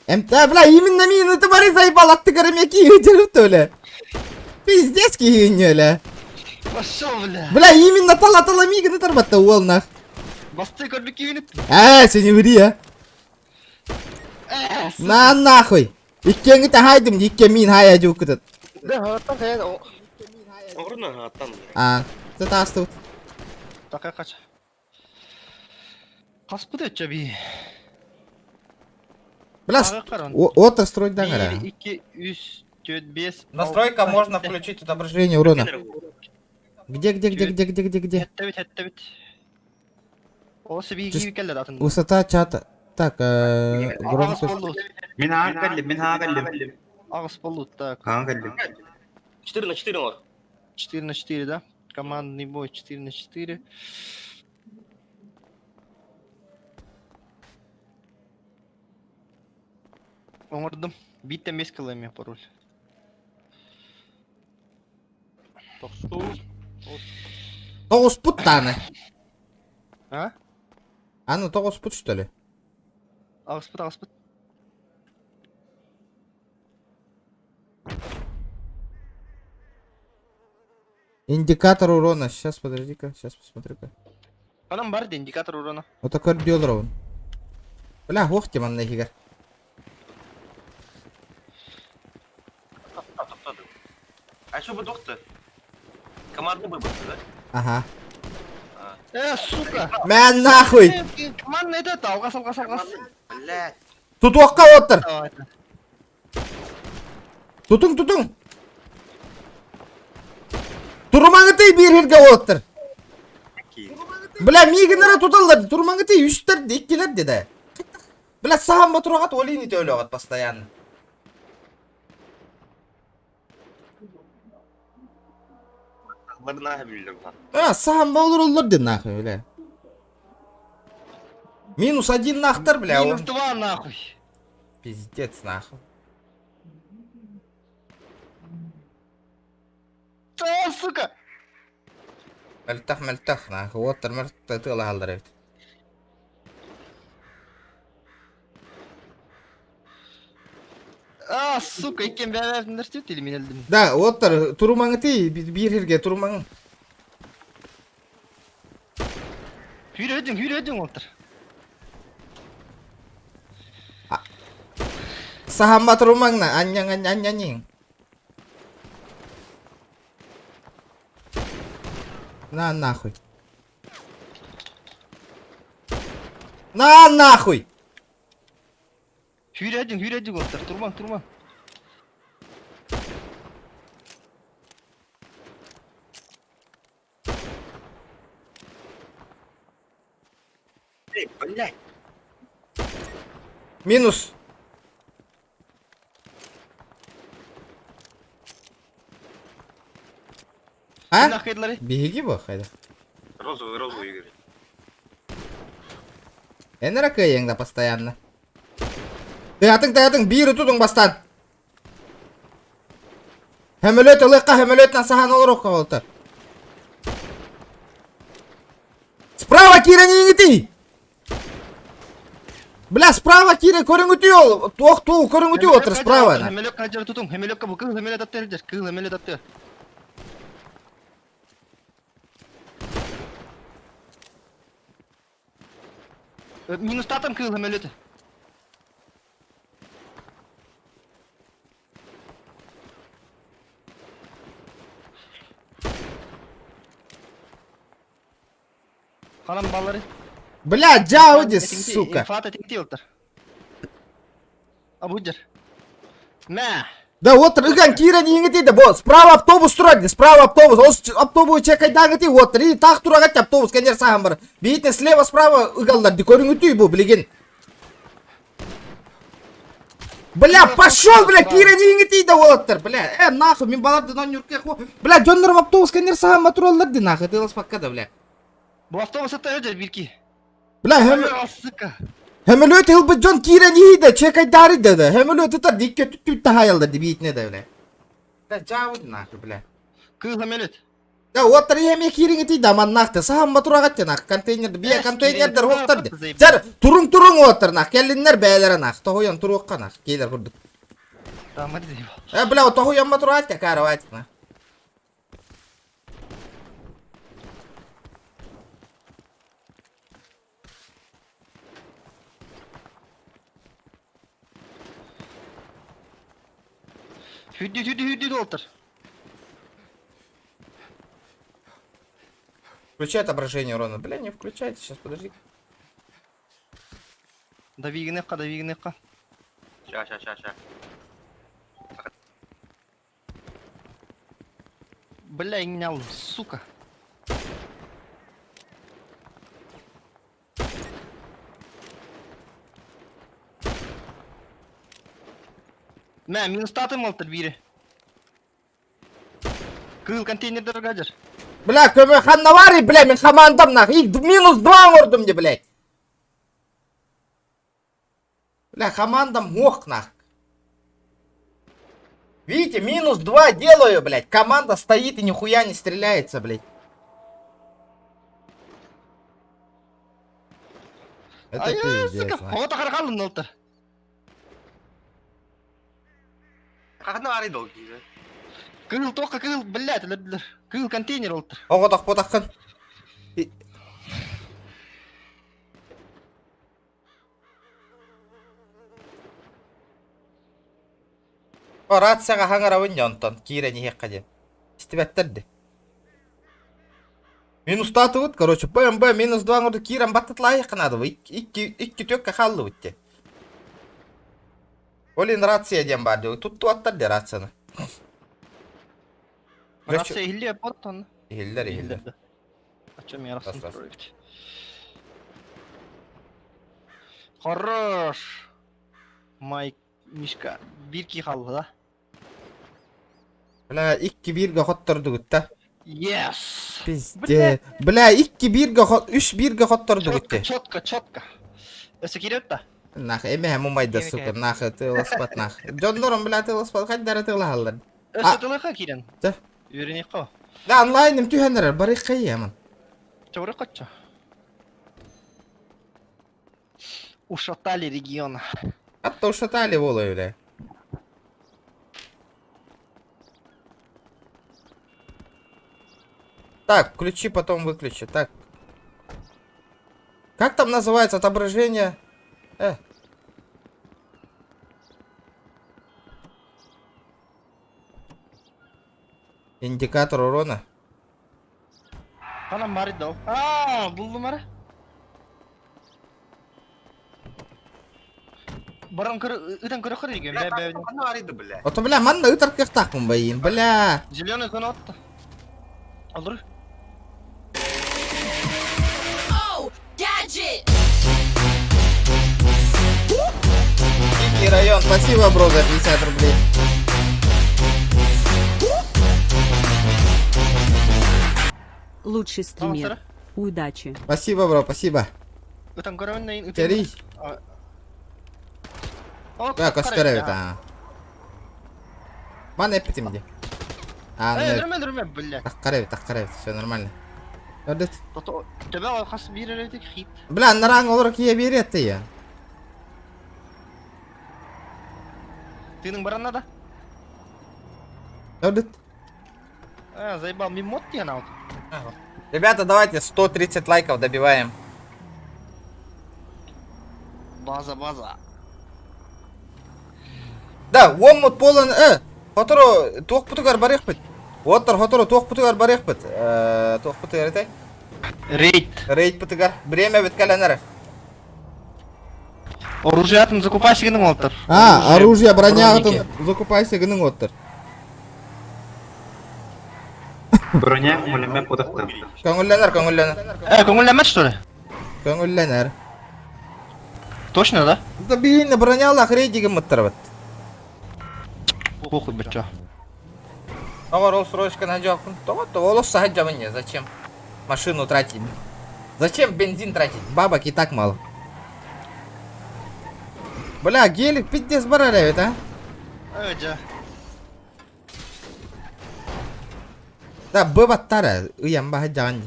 Speaker 1: Бля, именно мины товары заебал, а ты горомяки идет, Толя. Пиздец, киюнёля.
Speaker 9: Пошел, бля.
Speaker 1: Бля, именно тала миганы торбатта уолнах.
Speaker 9: Басты көрбеки минут.
Speaker 1: Сен не ври, а. На нахуй. Иккенги та хайдым, икке мин хая жукутат.
Speaker 9: Да, так я.
Speaker 2: Орна аттан.
Speaker 1: Ты тастут.
Speaker 9: Так я кач. Каспыды чаби.
Speaker 1: Бля, отыр строить даңара.
Speaker 9: 1, 2, 3, 4, 5.
Speaker 1: Настройка можно включить отображение урона. Где?
Speaker 9: Хеттебит. О, себе гиви келди атын.
Speaker 1: Высота чата. Так,
Speaker 9: Агыс
Speaker 1: громкость.
Speaker 9: болду. Агыс болду, так.
Speaker 2: 4 на 4 var.
Speaker 9: 4 на 4, да? Командный бой 4 на 4. Оңордум. Биттен 5 километр пароль.
Speaker 1: Тогуз пут таны.
Speaker 9: А?
Speaker 1: Ну тогуз пут что ли?
Speaker 9: Агыспыт.
Speaker 1: Индикатор урона. Сейчас, подожди-ка. Сейчас посмотрю-ка.
Speaker 9: Анам бар да индикатор урона.
Speaker 1: Вот такой дёлрон. Бля, охти ман нахига.
Speaker 2: А что бы доктор? Командный выбор, да?
Speaker 1: Ага.
Speaker 9: Сука!
Speaker 1: Мен нахуй!
Speaker 9: Командный это, алгас.
Speaker 2: Блядь.
Speaker 1: Тут оққа отыр. Тутуң. Турмаңыты bir yerге отыр. Бля, мигінері туталар. Турмаңыты үштер деккелер деді. Бля, саған ба тұрағат, олейні төйлі оғат постоянно.
Speaker 2: Ладно, білдім.
Speaker 1: Саған ба olur olur деді нахуй, бля. -1 нахтар, бля.
Speaker 9: -2 нахуй.
Speaker 1: Пиздец, нахуй.
Speaker 9: Сука!
Speaker 1: Мөлтах, нахуй. Отыр мөлтах тыла халдыр.
Speaker 9: Сука, иккен бәрәбіндер сөйт или мен әлдім?
Speaker 1: Да, отыр. Турмаңыты bir yerге турмаңын.
Speaker 9: Хүйрөдің отыр.
Speaker 1: Саған ба турмаңна, аньяң. На нахуй.
Speaker 9: Хүйрөдің отыр. Турмаң.
Speaker 2: Блядь.
Speaker 1: Минус.
Speaker 9: Нахайдылар.
Speaker 1: Беги ба, хайда.
Speaker 2: Розовый Игорь.
Speaker 1: Энера кайыңда постоянно. Таятың, бири тудың бастан. Хемелет ылыққа, хемелетнан сахан олырыққа олтар. Справа кирен еңіті! Бля, справа кирен көріңіті ол. Тоқту, көріңіті отыр справа.
Speaker 9: Хемелек қажыр тұтың. Хемелекқа бұл кыл хемелет аттыр. Кыл хемелет аттыр. Минус татым кыл хемелеті. Қалам балары.
Speaker 1: Бля, жауди, сука.
Speaker 9: Фата теңте олтыр. Абуджар. Мә.
Speaker 1: Да вот рыган кирен ингити да бо. Справа автобус турады. Справа автобус. Ос автобус чекайдагыти вот. Ри так турагат автобус кенер саган бар. Битне слева справа ыгалдар. Дикорыңыты бу билеген. Бля, пошел, бля, кирен ингити да вот. Бля, нахуй мен баларды нан юрке хо. Бля, жоннорым автобус кенер саган матуралдар ди нахуй. Тылас паккада, бля.
Speaker 9: Бу автобус это ödür Birki.
Speaker 1: Бля, hem
Speaker 9: Sıkı.
Speaker 1: hemen öte hılbı John Kieran iyi de çekaydarı dedi. Hemen öte tar dikke tüttü hayalda di bitne de öyle. Da cavud nak bile.
Speaker 9: Kız hemelet.
Speaker 1: Da otur yemeğe kirin iti da man nakta. Saham matura gatça nak konteyner bir konteyner der hoktar di. Jar turun otur nak. Gelinler beylere nak. Tohuyan turukka nak. Gelir kurduk.
Speaker 9: Tamam hadi deyim.
Speaker 1: Bля, o tohuyan matura gatça kara gatça.
Speaker 9: Hüddü otur.
Speaker 1: Включай отображение урона. Бля, не включайте, сейчас подожди.
Speaker 9: Дави гневка.
Speaker 2: Ща.
Speaker 9: Бля, инял, сука. Мә, минус татым олтыр бири. Кыл контейнердер гаджер.
Speaker 1: Бля, көмекхана var ya, бля, мен командам нах. И минус 2 vurdum de, блядь. Бля, командам мох нах. Видите, минус 2 делаю, блядь. Команда стоит и нихуя не стреляется, блядь. Это пиздец,
Speaker 9: Сука,
Speaker 1: нах.
Speaker 9: ота каракалын олтыр.
Speaker 2: Қақны арайды ол кейде.
Speaker 9: Кыл тоққа кыл, блядь, кыл контейнер олтыр.
Speaker 1: Оғадақ потаққан. Рацияға хаңара ойын онтан. Кире не хеққа Истебеттерді. Минус тату вот, короче, БМБ минус 2 ұрды Кирен баттыт лайық надо. Икки төкке қалды өтте. Олин рация дем барды. Тутту аттарды рацияны.
Speaker 9: Рация хилли yapot onu.
Speaker 1: Hiller.
Speaker 9: Açım yarasın
Speaker 1: Bas.
Speaker 9: project. Хорош. Майк Мишка. Birki kaldı da.
Speaker 1: Бля, 2-1'ga хоттырды гүтті.
Speaker 9: Yes.
Speaker 1: Пизде. Бля, 2-1'ga 3-1'ga хоттырды гүтті.
Speaker 9: Четко. Öse kirет da.
Speaker 1: Нах, эме мумайда, сука, нах, тыласпат, нах. Джондором, бля, тыласпат, қайдары тылахалар.
Speaker 9: Öse tılıqa kiren.
Speaker 1: Да.
Speaker 9: Үйреник қо.
Speaker 1: Да, онлайным түйенер, барық қайямын.
Speaker 9: Чавры қоча. Ушатали региона.
Speaker 1: Атта ушатали болу, бля. Так, включи, потом выключи. Так. Как там называется отображение? Индикатор урона.
Speaker 9: Kanam var idi o. Buldum ara. Баран ыдан көрө көрө деген.
Speaker 2: Қақны арайды, бля.
Speaker 1: Ото, бля, манна ытаркық тақпын байын, бля.
Speaker 9: Зеленый зона отты. Алыр.
Speaker 1: Дикий район, спасибо, бро, за 50 рублей.
Speaker 6: Лучший стример. Удачи.
Speaker 1: Спасибо, бро, спасибо.
Speaker 9: Ыдан көрөмүн.
Speaker 1: Терей. Так, оскоряют, Мана эпитимди.
Speaker 9: Öldürme, блядь.
Speaker 1: Таққарайбы, все нормально. Көрдіт.
Speaker 9: Төбе алқасы бір әрәдік хит.
Speaker 1: Бля, нараң олар кие беретті я.
Speaker 9: Тының баранна да?
Speaker 1: Көрдіт.
Speaker 9: Заебал, мен мод деген алды.
Speaker 1: Ребята, давайте 130 лайков добиваем.
Speaker 9: База.
Speaker 1: Да, оммут полон, Хоторо, тоқ путугар барық бит. Оттар, хоторо, тоқ путугар барық бит. Тоқ путугар етай.
Speaker 9: Рейд.
Speaker 1: Рейд путугар. Бреме бит каленар.
Speaker 9: Оружиятын закупайся генің олтыр.
Speaker 1: А, оружие бронягатын закупайся гының оттыр.
Speaker 5: Броня, мулемет, подахтар.
Speaker 1: Көңілленер.
Speaker 9: Көңілләмәт, что ли?
Speaker 1: Көңілленер.
Speaker 9: Точно, да?
Speaker 1: Да бейінні бронялы охрейдегі мұттыр бәт.
Speaker 9: Похуй, бача.
Speaker 1: Ага, Роллс-Ройска надёкн. То волос сахаджа мне, зачем машину тратить? Зачем бензин тратить? Бабок и так мало. Бля, гелик пиздец баралевит, а?
Speaker 9: Öyle.
Speaker 1: Да, бываттара, уям бахаджан.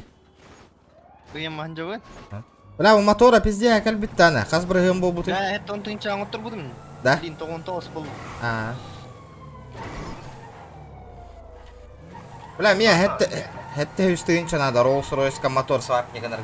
Speaker 9: Kıyım hancavı.
Speaker 1: Бля, у мотора пиздец кальбиттана. Хас брыгым бол бутын.
Speaker 9: Ya hep onu çağın otur budun.
Speaker 1: Да?
Speaker 9: Din toğun toğus bul.
Speaker 1: А. Бля, меня хетте үстігінші надо Роллс-Ройска мотор свап негенер.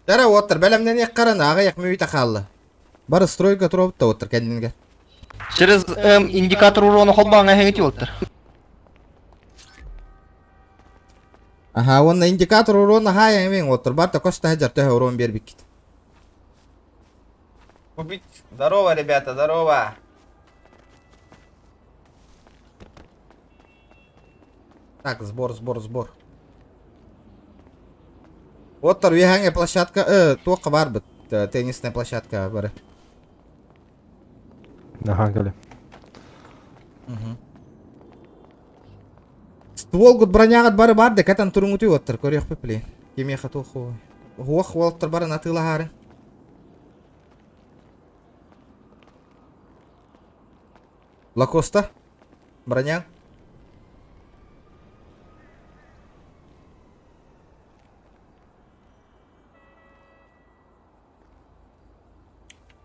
Speaker 1: Дара оттыр, бәлемнен ек қараны, аға ек мөйті қалды. Бары стройка тұрып та оттыр кәдінге.
Speaker 9: Через индикатор урона холбаңа хенгети otur.
Speaker 1: Ага, он на индикатор урона хая мен оттыр. Барта коста хаджар төхе урон бербик кит. Убить. Здорово, ребята, здорово. Так, сбор. Оттыр, веханге площадка, тоқы бар бит, теннисная площадка бары.
Speaker 3: Ага, Галя.
Speaker 1: Ствол гуд бронягат бары барды, катан турун үтүй оттыр, көрек пепли. Кеме хату ху. Хуақ оттыр бары натыла хары. Лакоста? Броняг?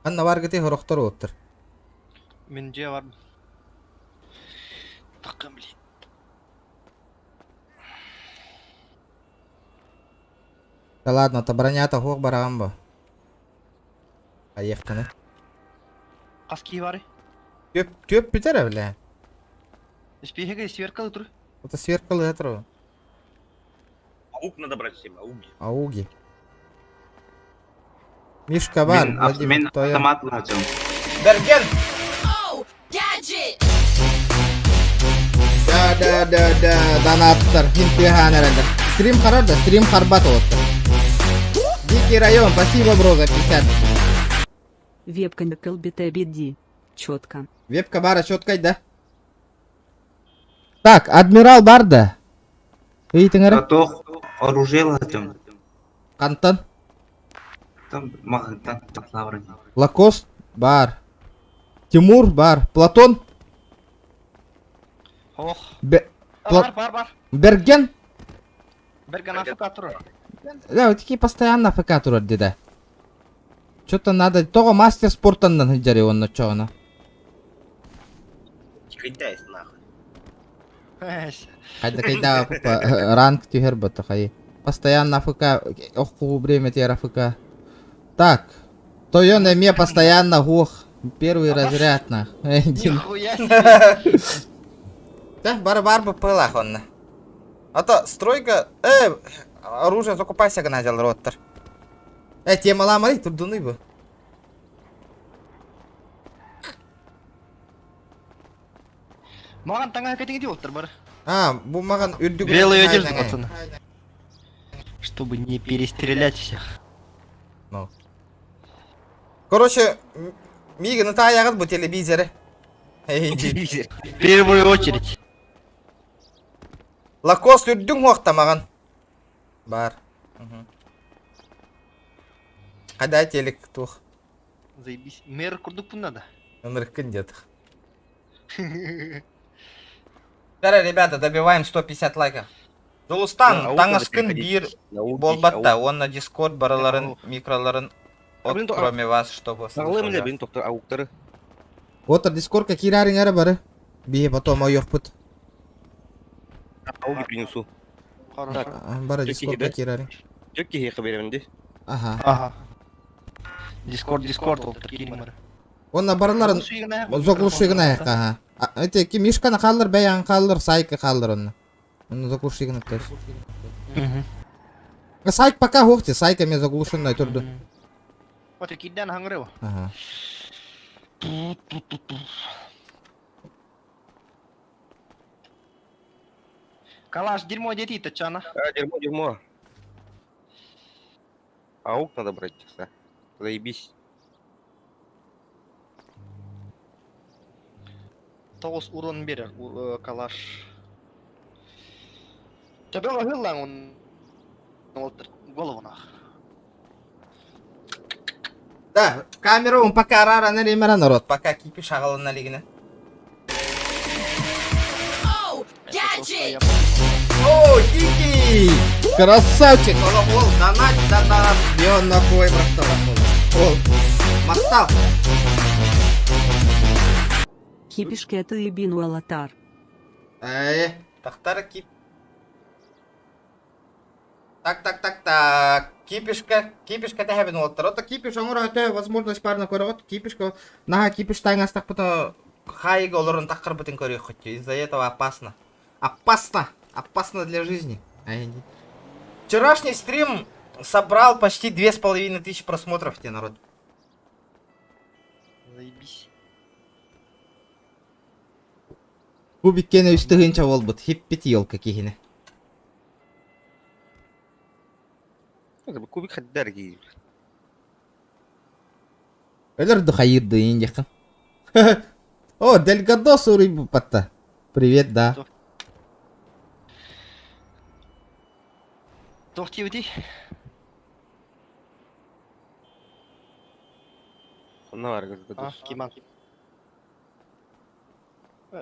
Speaker 1: Анна бар гити хорохтар оттыр.
Speaker 9: Mince var. Takım li.
Speaker 1: Да ладно, то бронята хуақ бараган ба. Аяқтаны.
Speaker 9: Kaski var.
Speaker 1: Төп бітер бля.
Speaker 9: Спихеге сверкал tur.
Speaker 1: Это сверкал этро.
Speaker 2: Аук надо брать всем, ауги.
Speaker 1: Ауги. Мишка бар, Владимир, то я.
Speaker 5: лачам.
Speaker 1: Берген! Да, донаттар, имтихан herhalde. Стрим харар да, стрим харбат оттыр. Дикий район, спасибо, бро, за 50.
Speaker 6: Вебка на колбите биди. Четко.
Speaker 1: Вебка бара четкай, да? Так, адмирал бар да. Ыйтыңары?
Speaker 5: Тох оружие лачам.
Speaker 1: Кантан?
Speaker 5: Там магнитан таклавры.
Speaker 1: Лакост бар. Тимур бар. Платон?
Speaker 9: Oh. Бар.
Speaker 1: Берген?
Speaker 9: Берген Африка tur.
Speaker 1: Да, вот такие постоянно ФК турат деда. Что-то надо, того мастер спортан на хиджаре он на чё она.
Speaker 2: Китайс нахуй.
Speaker 1: Когда ранг тюхербата хай. Постоянно ФК, оху время тера ФК. Так, то я на мне постоянно гох. Первый разряд на.
Speaker 9: Нихуя себе.
Speaker 1: Да, бар бы пылах он. А то стройка, оружие закупайся гназил роттер. Тема ламари, тут дуны бы.
Speaker 9: Маған таңа кетеге де отыр бар.
Speaker 1: Бу маған үрдүгү.
Speaker 9: Белый одежда, пацаны. Чтобы не перестрелять всех.
Speaker 1: Ну. Короче, мига та ягат бу телевизоры.
Speaker 9: В первую очередь.
Speaker 1: Лакост үрдүң уақта маған. Бар. Қада телек тух.
Speaker 9: Заебись. Мэр курдук надо.
Speaker 1: Он рыкын дед. Дара, ребята, добиваем 150 лайков. Зулустан, таңыскын бир болбатта. Он на дискорд бараларын, микроларын от, кроме вас, чтобы
Speaker 2: Сағылым
Speaker 1: слушали.
Speaker 2: бен тоқтар ауктары.
Speaker 1: Отыр дискордка кирарың әрі бары. Бие потом ойық бұт.
Speaker 2: Ауги принесу.
Speaker 9: Хорошо.
Speaker 1: Бары
Speaker 2: Жеки
Speaker 1: дискордка
Speaker 2: да?
Speaker 1: кирарың.
Speaker 2: Жөкке хеқы беремін де.
Speaker 1: Ага.
Speaker 9: Ага. Дискорд отыр. Келин бар.
Speaker 1: Онна барыларын заглушигін аяққа, ага. Это ки Мишканы қалдыр, Баян қалдыр, Сайка қалдыр онна. Онна заглушигін өттес. Сайк пока хоқти, Сайка мен заглушенной тұрды.
Speaker 9: Вот и киддан хангрево.
Speaker 1: Ага.
Speaker 9: Калаш, дерьмо дети-то, чана.
Speaker 2: Дерьмо, дерьмо. Аук надо брать, да. Заебись.
Speaker 9: Тоғыз урон берер, калаш. Тебе лагыллаң он головына.
Speaker 1: Да, камеру он пока рара на ремера народ, пока кипиш ағылын на лигіне. О, Кики! Красавчик! Ол, донат. И он нахуй просто Ол, мастал.
Speaker 6: Хипишке это и бину алатар.
Speaker 1: Тахтара кип. Так. Кипишка тәһәбен олттыр. Ота кипиш оңыр өте возможность парна көрөгөт. Кипишка наха кипиш таңас так бото хайга олорун такыр бутын көрөй хоть. Из-за этого опасно. Опасно для жизни. Вчерашний стрим собрал почти 2500 просмотров, те народ.
Speaker 9: Заебись.
Speaker 1: Кубиккені үстігінче болбыт. Хиппет елка кихіне.
Speaker 2: Кубик хоть дорогие.
Speaker 1: Өлерді хайырды ендеқін. О, Дельгадос урый бупатта. Привет, да.
Speaker 9: Тоқти өти. Киман.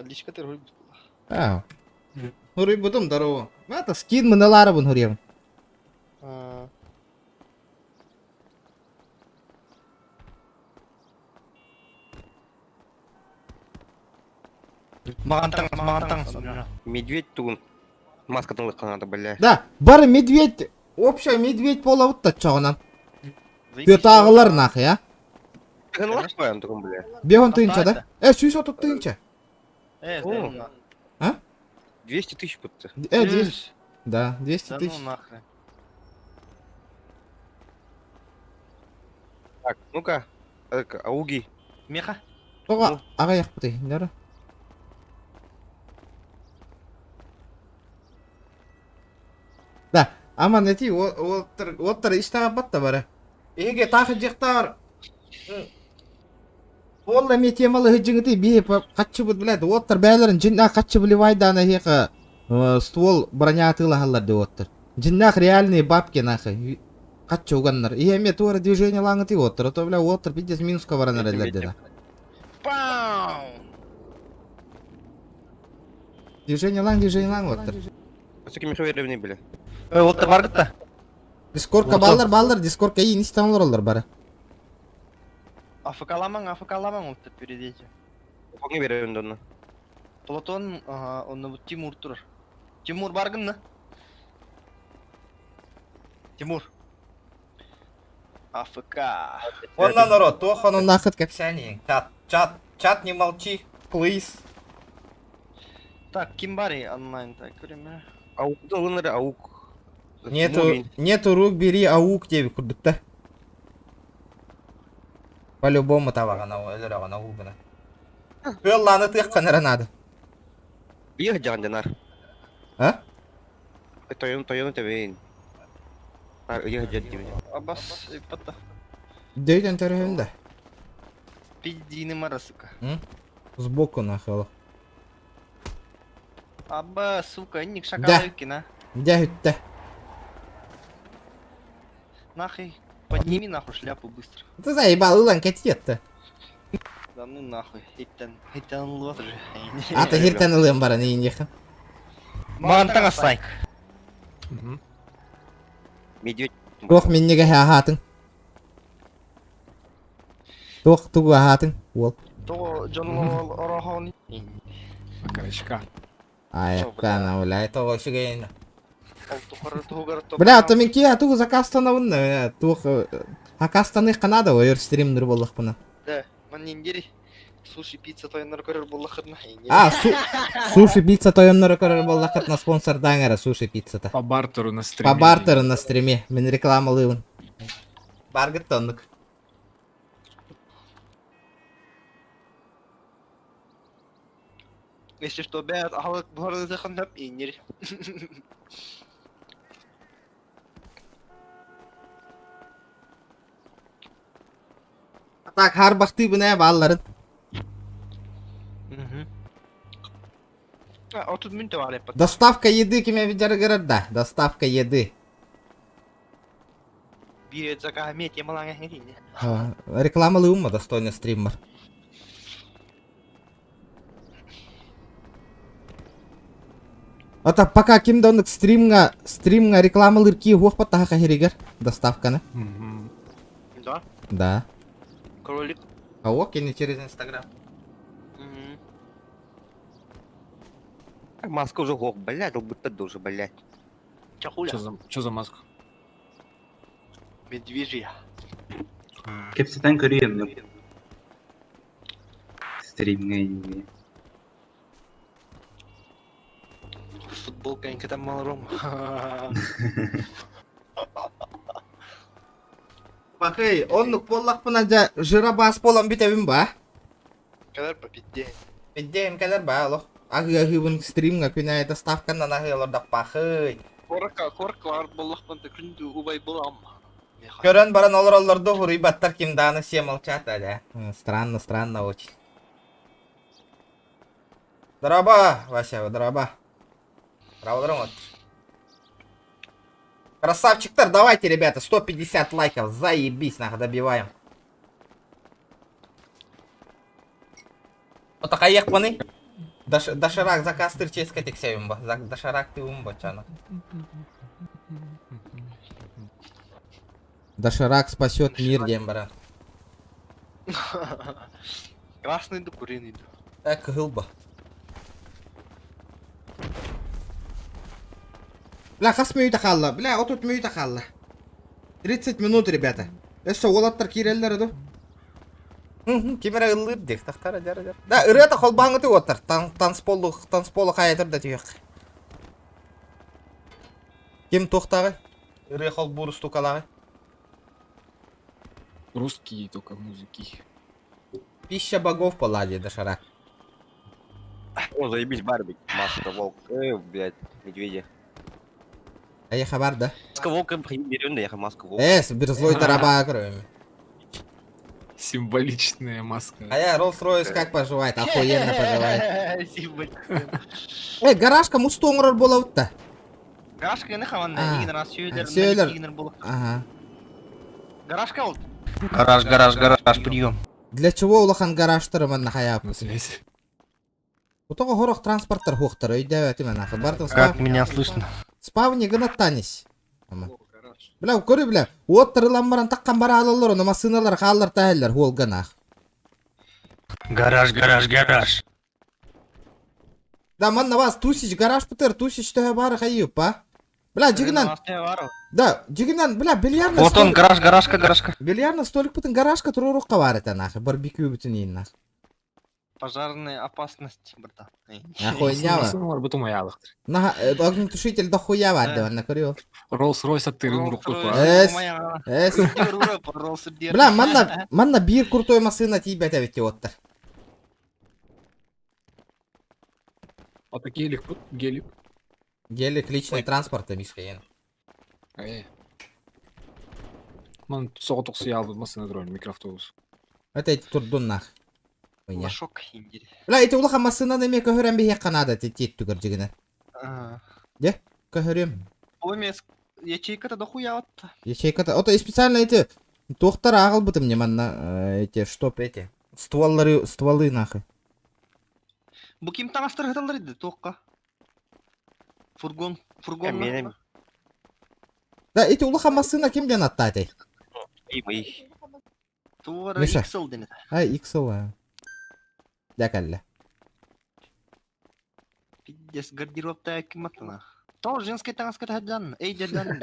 Speaker 9: Лишка тер хуриб.
Speaker 1: Урый будым дарова. Это скин мыналары бун хуревын.
Speaker 9: Маған таң.
Speaker 2: Медведь тугун. Маска тыңлыққа надо, бля.
Speaker 1: Да, бары медведь, общий медведь пола утта чоғынан. Төт ағылар нахы, я?
Speaker 2: Кын лақ қоям тұғын, бля.
Speaker 1: Бегон тыйынча, да? Сүйс отып тыйынча. А?
Speaker 2: 200 тысяч пытты.
Speaker 1: 200. Да, 200 тысяч.
Speaker 2: Так, ну-ка. Ауги.
Speaker 9: Меха.
Speaker 1: Тоға ағаяқ бұтай, дәрі. Да, аман әти, оттар іштаға батта бары. Еге тақы жектар. Олла ме темалы хыджыңыты бейіп қатшы бұд біләді. Оттар бәлерін жинна қатшы білівайды ана хеқа ствол броня атыла халларды оттар. Жиннақ реальные бабки нахы. Қатшы уганнар. Еме туары движение лаңыты оттар. Ото бля оттар бидес минуска баранар әлерді да.
Speaker 9: Пау!
Speaker 1: Движение лаң оттар.
Speaker 2: Өсеке мехаверевне, бля.
Speaker 9: Оттар барғытта.
Speaker 1: Дискордка балдар, дискордка иін істамалар олар бары.
Speaker 9: Афакаламаң, оттар передете.
Speaker 2: Фоңе беревен донна.
Speaker 9: Платон, онны бұт Тимур тұрыр. Тимур барғынны? Тимур. АФК.
Speaker 1: Онна народ, тохон он нахыт капсяни. Чат не молчи, please.
Speaker 9: Так, ким бари онлайн, так, көреме.
Speaker 2: Аук, да, аук.
Speaker 1: Нету рук, бери аук тебе курдукта. По-любому тавагана, элерагана угана. Элланы тыхканара надо.
Speaker 2: Ехать жанденар.
Speaker 1: А?
Speaker 2: Тойон тебейін. Ехать жанденар.
Speaker 9: Абас, иппата.
Speaker 1: Дөйден төрөйүн
Speaker 9: Пиздины мара, сука.
Speaker 1: Сбоку нахало.
Speaker 9: Аба, сука, ник шакалыки, на.
Speaker 1: Дягютта.
Speaker 9: Нахуй. Подними нахуй шляпу быстро.
Speaker 1: Ты заебал, Илан, катет-то.
Speaker 9: Да ну нахуй. Хиттан лот же.
Speaker 1: А ты хиртан Илан бара не инеха.
Speaker 9: Маған таң астайк.
Speaker 2: Медведь.
Speaker 1: Тох мен неге хатың. Тох тугу хатың. Ол.
Speaker 9: То жонлол орохони.
Speaker 8: Карачка.
Speaker 1: Ай, кана, бля, того шигейна.
Speaker 9: Бля,
Speaker 1: Бля, то мен ки тугу закастана унна. Тух Хакастаных Канада ойыр стримдер болдық бұны.
Speaker 9: Да, Манниндери. Суши, пицца, тойнар көрөр буллахырна.
Speaker 1: А, суши пицца тоемнары көрөр боллақытна спонсор даңары суши пиццата.
Speaker 8: По бартеру на стриме.
Speaker 1: По бартеру на стриме. Мен рекламалыйын. Баргыт тоннук.
Speaker 9: Если что, бэт, ахалык бухары захандап иннери.
Speaker 1: Так, har бахты біне балларын.
Speaker 9: А, тут минуты var hep.
Speaker 1: Доставка еды кеме видяры города. Доставка еды.
Speaker 9: Bir zaka met yamalan ehine.
Speaker 1: Рекламалыйын ма достойный стример. Ата пока кимдондук стримга рекламалыр ки хуак паттаха херигер доставканы.
Speaker 9: Да?
Speaker 1: Да.
Speaker 9: Кролик.
Speaker 1: А ок, не через Инстаграм.
Speaker 2: Маска уже гох, блядь, будто тоже, блядь.
Speaker 9: Чахуля.
Speaker 8: Чё за маска?
Speaker 9: Медвежья.
Speaker 11: Кепсетен көрüyorum. Стримге инди.
Speaker 9: Футболка инка там малором.
Speaker 1: Бахай, оннук боллақ пына жа жыра бас болам битебин ба?
Speaker 9: Kadar по 5
Speaker 1: Биддейм кәдер ба, олық. Ағы-ағыбын стримга күнәй доставканнан ағылырдақ бахай.
Speaker 9: Коркалар боллақпанды күнді убай болам.
Speaker 1: Көрін баран олар-оларды хұрый баттар кимданы семал чата, да. Странно очень. Драба, Вася, драба. Раудырым от. Красавчиктар, давайте, ребята, 150 лайков, заебись, нахуй, добиваем. Вот такая ехпаны. Доширак заказ тырческа тексеюм ба. Доширак ты умба, чана. Доширак спасет мир, дембара.
Speaker 9: Красный да куриный да.
Speaker 1: Так, гылба. Бля, хас мүйті қалла. Бля, отут мүйті қалла. 30 минут, ребята. Эсо олаттар киреллер эду. Кемера ыллыр дек, тахтара жара. Да, ырыата холбаңы ты оттар. Танцполу хаятыр да түйек. Кем тоқтағы? Ыры хол бурус тукалағы.
Speaker 8: Русские только музыки.
Speaker 1: Пища богов поладья, Доширак.
Speaker 2: О, заебись, Барби. Маска, волк, блядь, медведя.
Speaker 1: А я хабар, да?
Speaker 2: Маска волка берем, да, я маска волка.
Speaker 1: Бир злой тараба, кроме.
Speaker 8: Символичная маска.
Speaker 1: А я Rolls-Royce как поживает? Охуенно поживает.
Speaker 9: Символ.
Speaker 1: Гаражка мустоңрор болауытта.
Speaker 9: Гаражка не хаван,
Speaker 1: А,
Speaker 9: игін раз сөйлер.
Speaker 1: сөйлер. Ага.
Speaker 9: Гаражка болды.
Speaker 11: Гараж, прием.
Speaker 1: Для чего улахан гаражтары манна хаяп?
Speaker 8: На связи.
Speaker 1: Утога хорох транспорттар хуқтар, өйдә өті мен ақы. Бартын
Speaker 11: Как меня слышно?
Speaker 1: спавни гына танис. Бля, көрі бля, оттары ламбаран таққан бара алалар, оны масыналар қалар тәхелер, хуол гынақ.
Speaker 11: Гараж.
Speaker 1: Да, манна вас тусич гараж пытыр, тусич төһө бары хайып, па? Бля, жигінан, да, жигінан, бля, бильярдна
Speaker 11: Вот он, гаражка.
Speaker 1: Бильярдна столик пытын гаражка тұруруққа бар еті нахы, барбекю бүтін ейін нахы.
Speaker 9: Пожарная опасность, брата.
Speaker 1: Охуйнява.
Speaker 8: Масыналар бутум аялыктыр.
Speaker 1: Наха, огнетушитель дохуя бар, да, на көрі.
Speaker 8: Rolls-Royce аттырын рухтупа.
Speaker 1: Бля, манна бир крутой масына тибет әветте оттар.
Speaker 8: А гелик, гелик.
Speaker 1: Гелик личный транспорт, Мишка, ен.
Speaker 8: Ман соғытық сиялды масына дроин, микроавтобус.
Speaker 1: Это эти турдун нах. Ойня.
Speaker 9: Лошок индири.
Speaker 1: Бля, эти улаха масына неме көхөрен бейе қанада тет түгір жігіні. Де? Көхөрем.
Speaker 9: Олмес, ячейка-то дохуя отта.
Speaker 1: Ячейка-то. Ото и специально эти тоқтар ағыл бұтым не манна эти, чтоб эти. Стволы нахы.
Speaker 9: Бұл кем таңастыр ғыталар еді, тоққа. Фургон.
Speaker 2: Менем.
Speaker 1: Да, эти улаха масына кемден аттады?
Speaker 2: Эй.
Speaker 9: Туара
Speaker 1: Миша.
Speaker 9: иксыл дені.
Speaker 1: Иксыл, Дәкәлі.
Speaker 9: Пиддес гардеробта кім аттына. Тау женский таңаскар хаджан. Эй, дердан.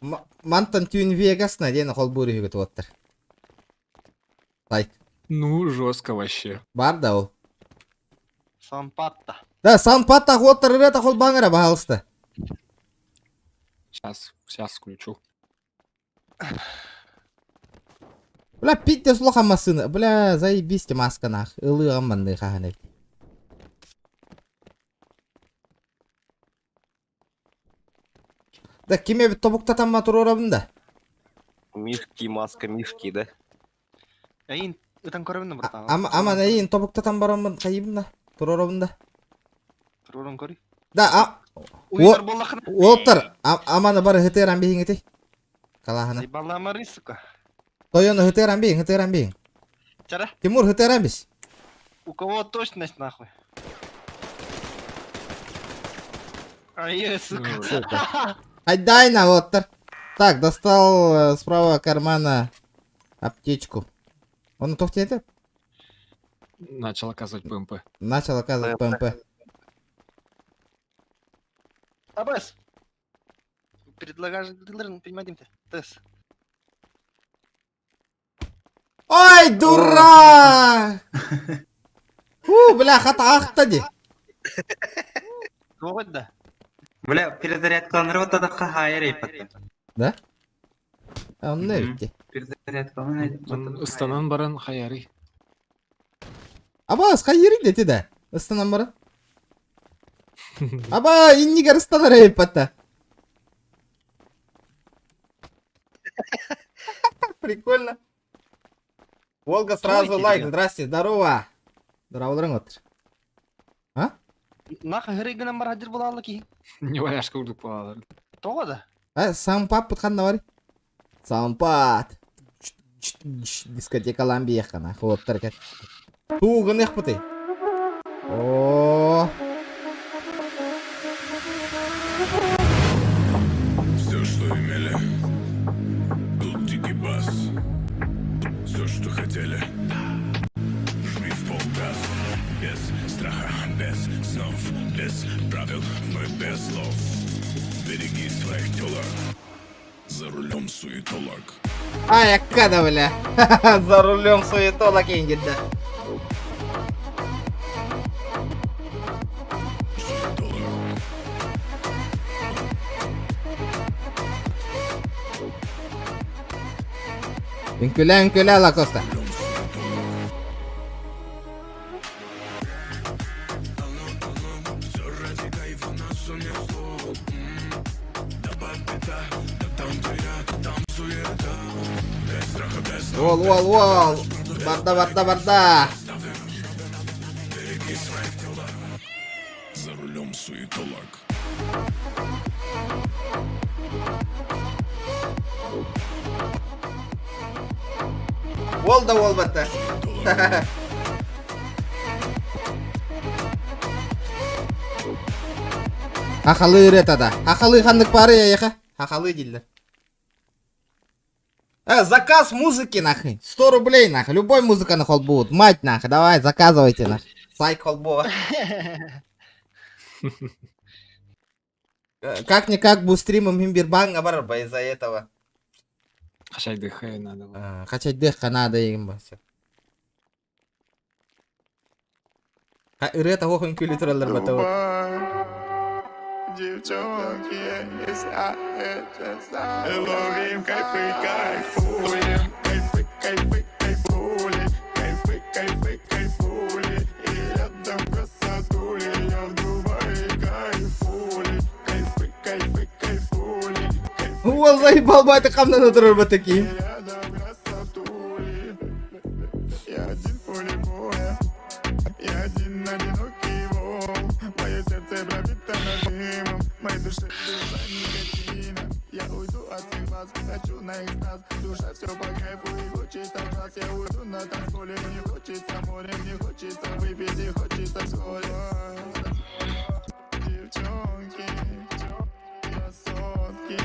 Speaker 1: Мантан тюн Вегасна дені қол бұры үгіт оттыр. Сайт.
Speaker 8: Ну, жестко вообще.
Speaker 1: Бар да ол.
Speaker 9: Сампатта.
Speaker 1: Да, Санпатта оттыр үрета қол баңыра бағалысты.
Speaker 8: Сейчас включу.
Speaker 1: Бля, питте слуха масыны. Бля, заебисти маска нах. Илыған манды қағаны. Да, кеме бит тобуктатан ма тұр орабында?
Speaker 2: Мишки, маска, мишки, да?
Speaker 9: Әйін, өтен көрімді бұртан.
Speaker 1: Ама нәйін тобуктатан барамын қайыбында? Тұр орабында?
Speaker 9: Тұрорын көрі.
Speaker 1: Да,
Speaker 9: Уйдар болақын.
Speaker 1: Олтыр, аманы бары хытеран бейін еті. Калахана.
Speaker 9: Балама рисука.
Speaker 1: Тойоны хытеран бейін.
Speaker 9: Чара,
Speaker 1: Тимур, хытеран бейс.
Speaker 9: у кого точность нахуй? Ай, сука.
Speaker 1: Отдай на Олтыр. Так, достал с правого кармана аптечку. Он тофтеет?
Speaker 8: Начал оказывать ПМП.
Speaker 1: Начал оказывать ПМП.
Speaker 9: Абас. Предлагаешь дилерн, понимаете? Тесс.
Speaker 1: Ой, дурак! Бля, хата ахтади.
Speaker 9: Вот да.
Speaker 11: Бля, перезарядка отдадыққа хайыр ейпатты.
Speaker 1: Да? Он не видите.
Speaker 11: Перезарядка
Speaker 8: Ыстанан баран хаярый.
Speaker 1: Аба, скайыры дети да. Ыстанан бара. Аба, иннигер ыстанар ейпатта. Прикольно. Волга сразу лайк. Здрасте, здорово. Здорово, отыр. А?
Speaker 9: Наха грейгінен бар хадир болалы ки.
Speaker 8: Не валяшка урдук балалар.
Speaker 9: Тоға да.
Speaker 1: Сампап пытқанда бар. Сампат. Дискотека ламбияқана. Хоттар кәт. Туғын еқ бұты. О.
Speaker 10: Все, что имели, тут дикий бас. Все, что хотели, жми в полгаз. Без страха, без снов, без правил, мы без слов. Береги своих телок, за рулем суетолог.
Speaker 1: А, якада, бля. За рулем суетолог енгет, да. Vincular la costa. Wall. Барда.
Speaker 10: За рулем суетолог.
Speaker 1: Wall бата. Хахалы ретада. Хахалы хандык пары яха. Хахалы дилдер. Заказ музыки нахуй. 100 рублей нахуй. Любой музыка на хол будет. Мать нахуй. Давай, заказывайте нахуй. Сайт холбова. Как-никак бустримом имбирбанга барба из-за этого.
Speaker 8: Хачай ДХ надо.
Speaker 1: Хачай ДХ надо им все. Рета хохын күлі туралар бата вот.
Speaker 10: Девчонки, если это ловим кайфы, кайфуем. Кайфули. И рядом красотули, я в Дубае кайфули. Кайфули.
Speaker 1: Уол заебал бы это камна на туралар бата такие.
Speaker 10: Рядом красотули. Я один в поле боя. Я один одинокий вол. Мое сердце пробито нажимом. Моей душе душа никотина. Я уйду от всех вас, хочу на экстаз. Душа все по кайфу и хочется раз. Я уйду на танцполе, мне хочется море, мне хочется выпить и хочется вскоре. Девчонки, красотки,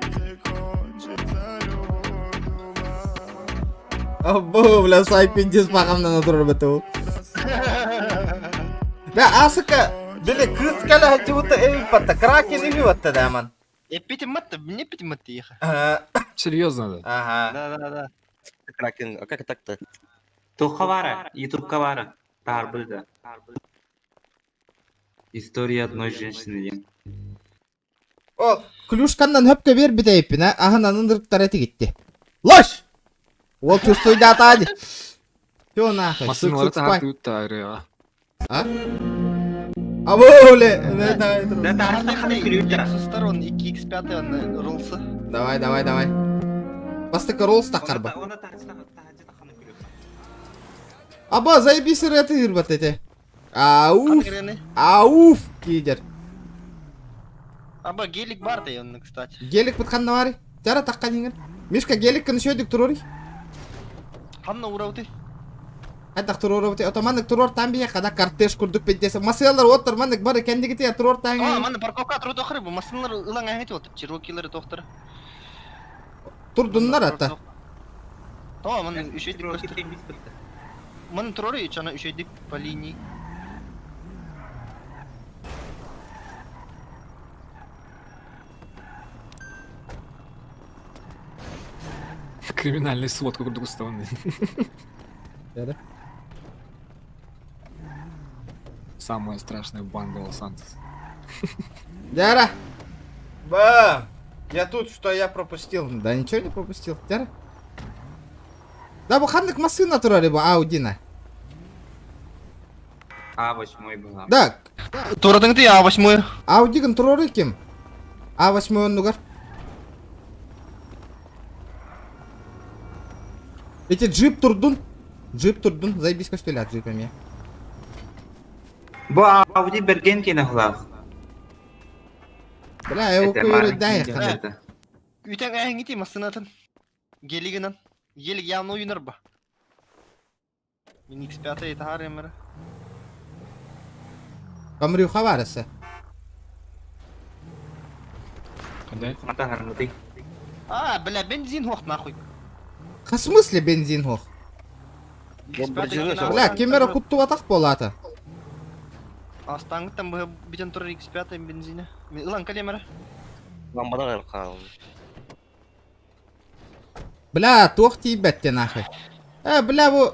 Speaker 10: где кончится любовь у вас.
Speaker 1: Абу, бля, сайт пиндис по камна на туралар бата. Да, асыка. Биле кыз кәлі әтті бұтты әйіп бата. Кракен үйі бата да, аман.
Speaker 9: Эпитематта, не эпитематта ехать.
Speaker 8: Серьезно, да?
Speaker 1: Ага.
Speaker 9: Да.
Speaker 2: Кракен, а как так-то?
Speaker 11: Тоққа бары, ютубқа бары. Тарбылда. История одной женщины деген.
Speaker 1: О, клюшкандан höpke бер битейппин, а? Ахынан ындырыктар эти гитти. Лош! Ол чувствуй да тади. Всё нахуй.
Speaker 8: Машиналар
Speaker 1: спай.
Speaker 8: тартып тары.
Speaker 1: А? Аболе!
Speaker 11: Да тарихта қаны күліп тұра.
Speaker 9: Со сторон 2x5 он рулсы.
Speaker 1: Давай. Бастыка роллс тақарба.
Speaker 11: Оны тарихта қаны күліп.
Speaker 1: Аба, заебись рыты ирбат эти. Ауф!
Speaker 9: Конкретный.
Speaker 1: Ауф! Кидер.
Speaker 9: Аба гелик бар да он, кстати.
Speaker 1: Гелик бітқанна бары. Жара таққан еңір. Мишка геликкін шөдік тұрори.
Speaker 9: Ханна урауты.
Speaker 1: Хайдақ тұрори бұты. Отамандық тұрор тамбия қада картеш күрдік бетдесі. Масыялар оттыр мандық бары кәндігіті я тұрор таңы.
Speaker 9: Мана парковка тұру тоқыры, бұл масынлар ылаң әйті отыр. Чирокилары тоқтыры.
Speaker 1: Тұрдынлар атта.
Speaker 9: Мана үшейдік көстір. Мана тұроры үчана үшейдік по линии.
Speaker 8: Криминальный свод Курдугустанный.
Speaker 1: Да.
Speaker 8: Самая страшная банда Лос-Антос.
Speaker 1: Дяра! Ба! Я тут, что я пропустил? Да ничего не пропустил. Дяра? Да, буханник машина турали бы, Аудина.
Speaker 11: А8 была.
Speaker 1: Да,
Speaker 9: Турадың ты А8.
Speaker 1: Аудиган турары кем? А8 он нугар. Эти джип турдун. Заебись костюля джипами.
Speaker 11: Бұл Ауди берген кені құлақ.
Speaker 1: Бля, его кuyruğu да яхана.
Speaker 9: Үйтен әйін еті масынатын. Гелигінен. Гелик явно ойыныр ба. Мен X5 еті har емірі.
Speaker 1: Камрюха варысы.
Speaker 8: Қандай?
Speaker 11: Мата хармыды.
Speaker 9: Бля, бензин хоқ нахуй.
Speaker 1: В смысле бензин хох? Бля, кемера кутту атақ болаты.
Speaker 9: Астаңғыттан бұл бітен тұрыр X5 бензині. Мен ұлан кәлемірі.
Speaker 2: Ламбадан қалың.
Speaker 1: Бля, тоқ тейбәтте нахуй. Бля, bu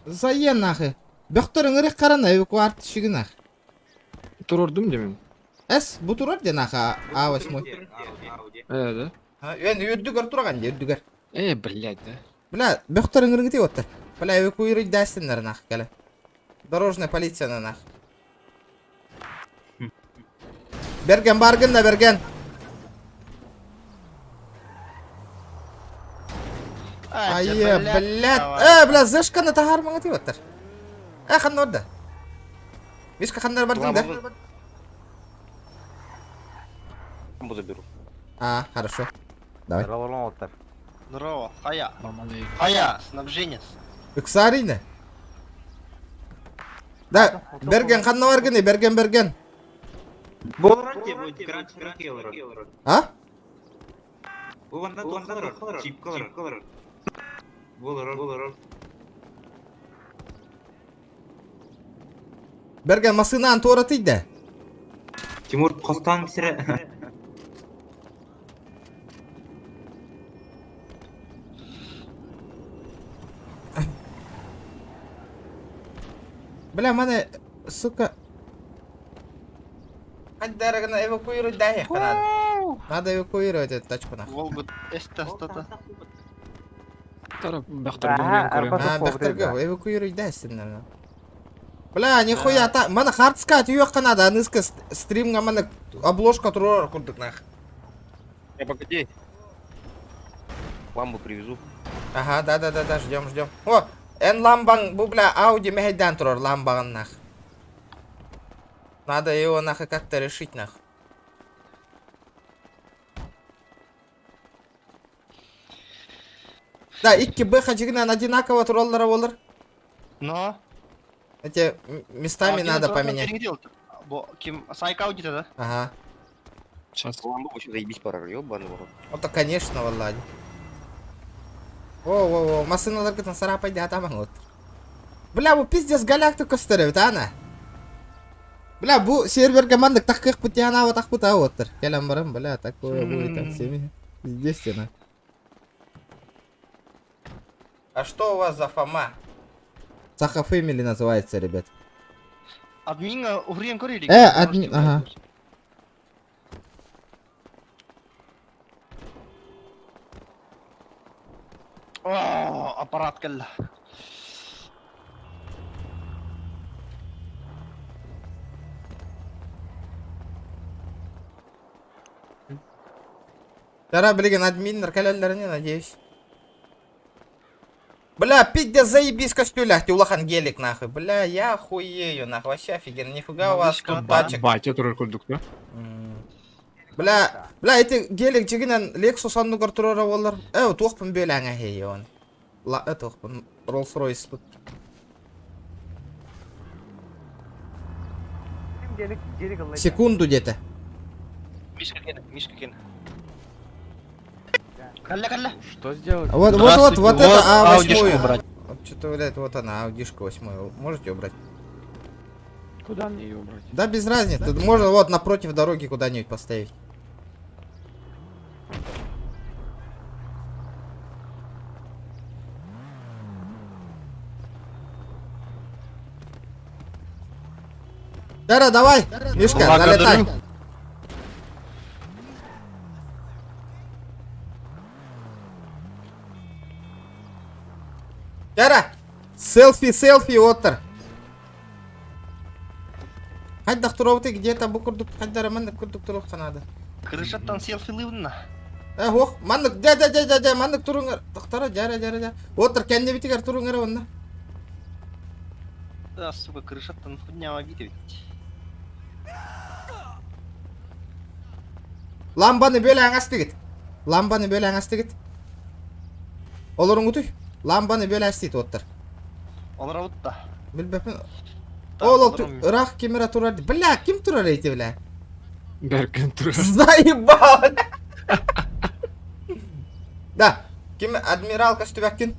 Speaker 1: заен нахуй. Бөқтірің ұрық қарана эвакуарт шығы нах.
Speaker 8: Турордум демен.
Speaker 1: Бұ тұрар де наха А8.
Speaker 8: Да?
Speaker 1: Енді үрдігір тұрған де, үрдігір.
Speaker 8: Блядь, да?
Speaker 1: Бля, бөқтірің ұрығы те оттыр. Бля, эвакуируй дәстіндер нах, кәлі. Дорожная полицияны нах. Берген, баргын да берген. Айе, блядь. Бля, зашқаны тағар маңы те оттыр. Қанды орда. Вишка қандар бардың да?
Speaker 2: Ламбу заберу.
Speaker 1: Хорошо. Давай.
Speaker 9: Здорово, Хая.
Speaker 8: Нормально.
Speaker 9: Хая, снабженец.
Speaker 1: Үксарины. Да, берген қанна баргыны, берген.
Speaker 11: Болыран те, бұл грант келір. Бұл ванда тоқылыр, чип қалыр. Болыран.
Speaker 1: Берген масынан торатыйды.
Speaker 11: Тимур қостан сірі.
Speaker 1: Бля, мана, сука. Қаддарығына эвакуируй дайық надо. Надо эвакуировать эту тачку нахуй.
Speaker 9: Волгу эстастата.
Speaker 8: Тара бақтырдың көрем.
Speaker 1: Бақтырғы, эвакуируй дайсың. Бля, нихуя та. Мана хардскат үйек надо, аныска стримға мана обложка тұрор құрдық нах.
Speaker 2: Погоди. Ламбу привезу.
Speaker 1: Ага, да, ждем. О, ламбан, бұл бля, Ауди мехайдан тұрор ламбаған нах. Надо его нахуй как-то решить нах. Да, икки бэха жигінен одинаково тұроллары болыр.
Speaker 9: Но?
Speaker 1: Эти местами надо поменять.
Speaker 9: Сайка аудита, да?
Speaker 1: Ага.
Speaker 8: Сейчас.
Speaker 2: Ламбу вообще заебись пора, ёбаный ворот.
Speaker 1: Это конечно, валлади. О, масыналар гытын сарапайды атаман вот. Бля, бұл пиздец галактику стеревит, ана? Бля, бу сервер командок таких путяна вот так пута отыр. Келем барам, бля, такое будет от всеми. Естественно. А что у вас за Фома? Саха Фэмили называется, ребят.
Speaker 9: Админга угрен көрелик.
Speaker 1: Админ, ага.
Speaker 9: О, аппарат келді.
Speaker 1: Тара, блин, админнер калялларыне, надеюсь. Бля, пидя заебись костюлях, ты улахан гелик нахуй. Бля, я охуею нахуй, вообще офигенно. Нифига у вас тут тачек.
Speaker 8: Батя турар көрдік та.
Speaker 1: Бля, эти гелик жигинен Lexus аннугар турара олар. Туқпын бөләңә хей он. Туқпын Rolls-Royce тут. Секунду где-то.
Speaker 9: Мишка кен. Калля.
Speaker 5: Что сделать?
Speaker 1: Вот это А8. Что-то, блядь, вот она, аудишка 8. Можете убрать?
Speaker 5: Куда мне ее убрать?
Speaker 1: Да без разницы. Тут можно вот напротив дороги куда-нибудь поставить. Дара, давай! Мишка, залетай! Дара! Селфи, отыр! Хайда туровты где-то букурдук, хайда мандык курдук туров канады.
Speaker 9: Крышаттан селфилыуна.
Speaker 1: Ох, мандык, дя, мандык туруңар. Тоқтара, жара. Отыр, кәнде битигер туруңар онна.
Speaker 9: Да, сука, крышаттан хуйнява битет.
Speaker 1: Ламбаны бөлі аңасты кет. Оларың ұтый. Ламбаны бөлі әстейді отыр.
Speaker 9: Олар аутта.
Speaker 1: Білбәпін. Ол ұрақ кемера тұрарды. Бля, кем тұрар әйті бля?
Speaker 8: Бәркін турар.
Speaker 1: Заебал. Да, кем адмирал Костюбякин?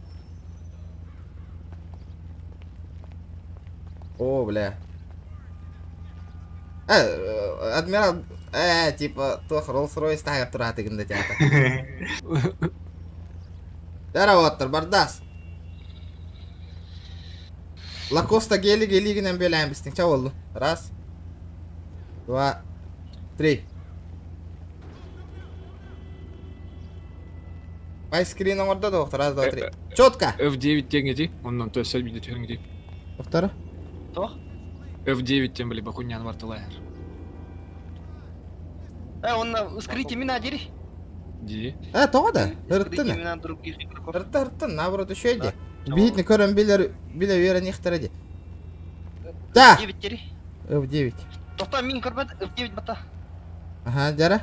Speaker 1: О, бля. Адмирал, типа, тох Rolls-Royce тағып тұраты кімді театр. Дара оттыр, бардас. Лакоста гелиге лигінен бөләйін бістің. Ча олды? Раз. 2. 3. Айскринің орда да оқтыр. Раз, 2, 3. Четко.
Speaker 8: F9 тен еди, оннан то сәлбейді тен еди.
Speaker 1: Оқтары?
Speaker 9: Тох?
Speaker 8: F9 тен білі бақунян вартылайыр.
Speaker 9: Он скрыть имена дери.
Speaker 8: Ди.
Speaker 1: Тоға да.
Speaker 9: Скрыть
Speaker 1: Үрттіні.
Speaker 9: имена других игроков.
Speaker 1: Үртті, наоборот, үші өйде. Бейтіні көрін біле верен ехтір әде. Да!
Speaker 9: F9 дери.
Speaker 1: F9.
Speaker 9: Тоқта мен көрмеді, F9 бата.
Speaker 1: Ага, жара.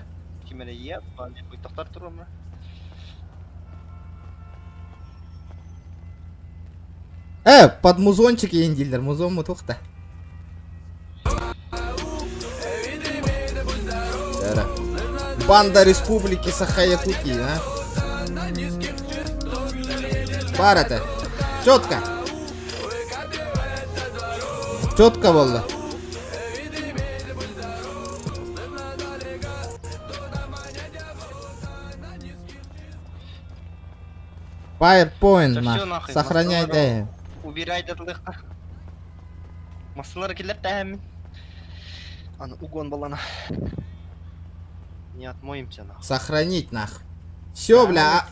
Speaker 9: Кемеле еп, мен бұй тоқтар тұрым.
Speaker 1: Под музончик енділдер, музон мұ тоқта. Жара. Банда Республики Саха-Якутии, а? Барата. Четко. Четко болды. PowerPoint,
Speaker 9: Да всё
Speaker 1: нах.
Speaker 9: нахуй,
Speaker 1: Сохраняй,
Speaker 9: Мастер
Speaker 1: да.
Speaker 9: Убирай дәтліққа. Масылар келер тәмін. Аны угон балана. Не отмоемся нахуй.
Speaker 1: Сохранить, нах. Все, бля.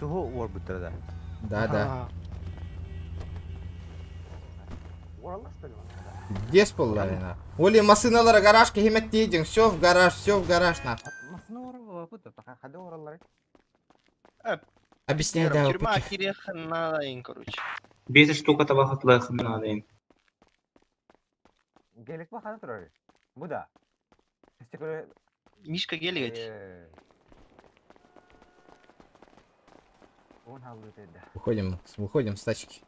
Speaker 1: Да. Где с половина? Оли масыналары гаражка хемет дейдің. Все в гараж, нах. Объясняй, да.
Speaker 9: Тюрьма кирех надайын, короче.
Speaker 11: 5 штука табақытлы надайын.
Speaker 9: Мишка гелик эти.
Speaker 1: Выходим с тачки.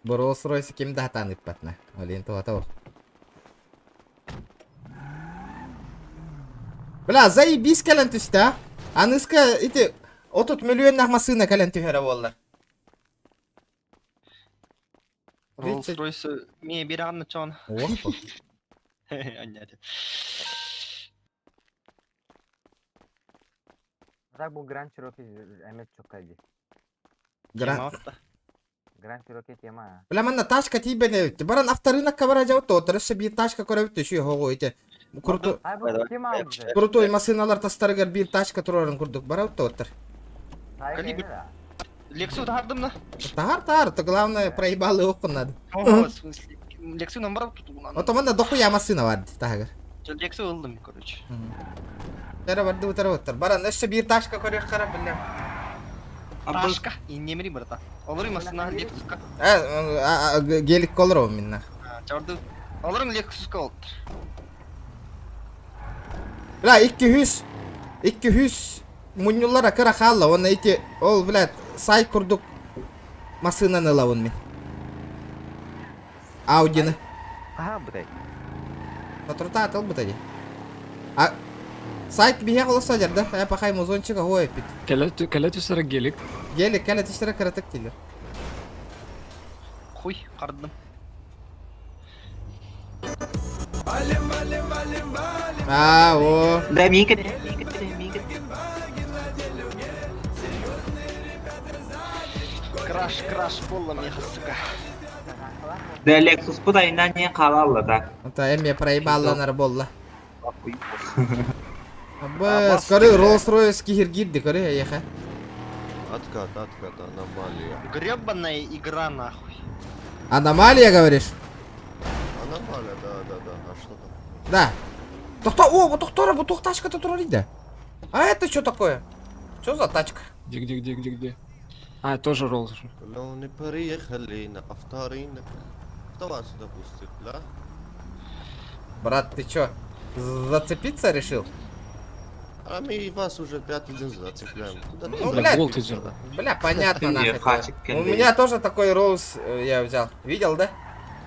Speaker 1: Rolls-Royce кем да танып патна. Олин то. Бля, заебись калан түсті, а? Аныска, эти, отут миллионнақ масына калан түхері болар.
Speaker 9: Rolls-Royce мне биран чон.
Speaker 1: О,
Speaker 9: Анняте.
Speaker 3: Так bu Grand Cherokee emet çok kaydı.
Speaker 1: Гра...
Speaker 3: Grand Cherokee тема.
Speaker 1: Бля, мана тачка тебе не... Баран авторынокка бара жауып отыр, ошо бир тачка көрөбүт ошо койду. Крутой,
Speaker 3: Ay bu kim aldı?
Speaker 1: крутой машиналар тастарыгар бир тачка турарын курдук, барабыт отыр.
Speaker 3: Sahibi
Speaker 9: Лексу тардым на.
Speaker 1: Тагар, то главное проебалы окон надо.
Speaker 9: Ого, в смысле. Лексу номер тут.
Speaker 1: Ото манда дохуя машина бар, тагар.
Speaker 9: Лексу ылдым, короче.
Speaker 1: Тара барды утара отыр. Баран ошо бир тачка көрөк кара, бля.
Speaker 9: Ташка. И немери брата. Оларым масына Лексуска.
Speaker 1: Гелик колору минна.
Speaker 9: Чарды. Оларым Лексуска олд.
Speaker 1: Бля, 200 муннулар кыра халла, он эти, ол, блядь, сай курдук машинаны лавын мен. Аудины.
Speaker 3: Aha bu da.
Speaker 1: Патрута атыл бутади. А сайт бия колоса жерде, я пахай музончика гоеп бит.
Speaker 8: Келет үсәрі гелик.
Speaker 1: Гелик келе тиштера кыратык тилер.
Speaker 9: Хуй, кардым.
Speaker 1: О.
Speaker 11: Да, Мика.
Speaker 9: Краш, полла мне сука.
Speaker 11: Да, Lexus bu da inanıyor kalalı da.
Speaker 1: Ата эме проебалланар болла. Ба, скорый Rolls-Royce киргидди, көрө яха.
Speaker 2: Откат, аномалия.
Speaker 9: Гребаная игра нахуй.
Speaker 1: Аномалия, говоришь?
Speaker 2: Аномалия, да. А что там?
Speaker 1: Да. О, тохтора, бу тачка-то туралида. А это что такое? Что за тачка?
Speaker 8: Где? А, тоже Rolls.
Speaker 2: Ну, не приехали на авторынок. Кто вас сюда пустит, да?
Speaker 1: Брат, ты чё, зацепиться решил?
Speaker 2: А мы вас уже 5-й день зацепляем. Куда ты?
Speaker 1: Ну, блядь.
Speaker 8: Болт идет.
Speaker 1: Бля, понятно нахуй.
Speaker 11: Хачик,
Speaker 1: У меня тоже такой Роуз я взял. Видел, да?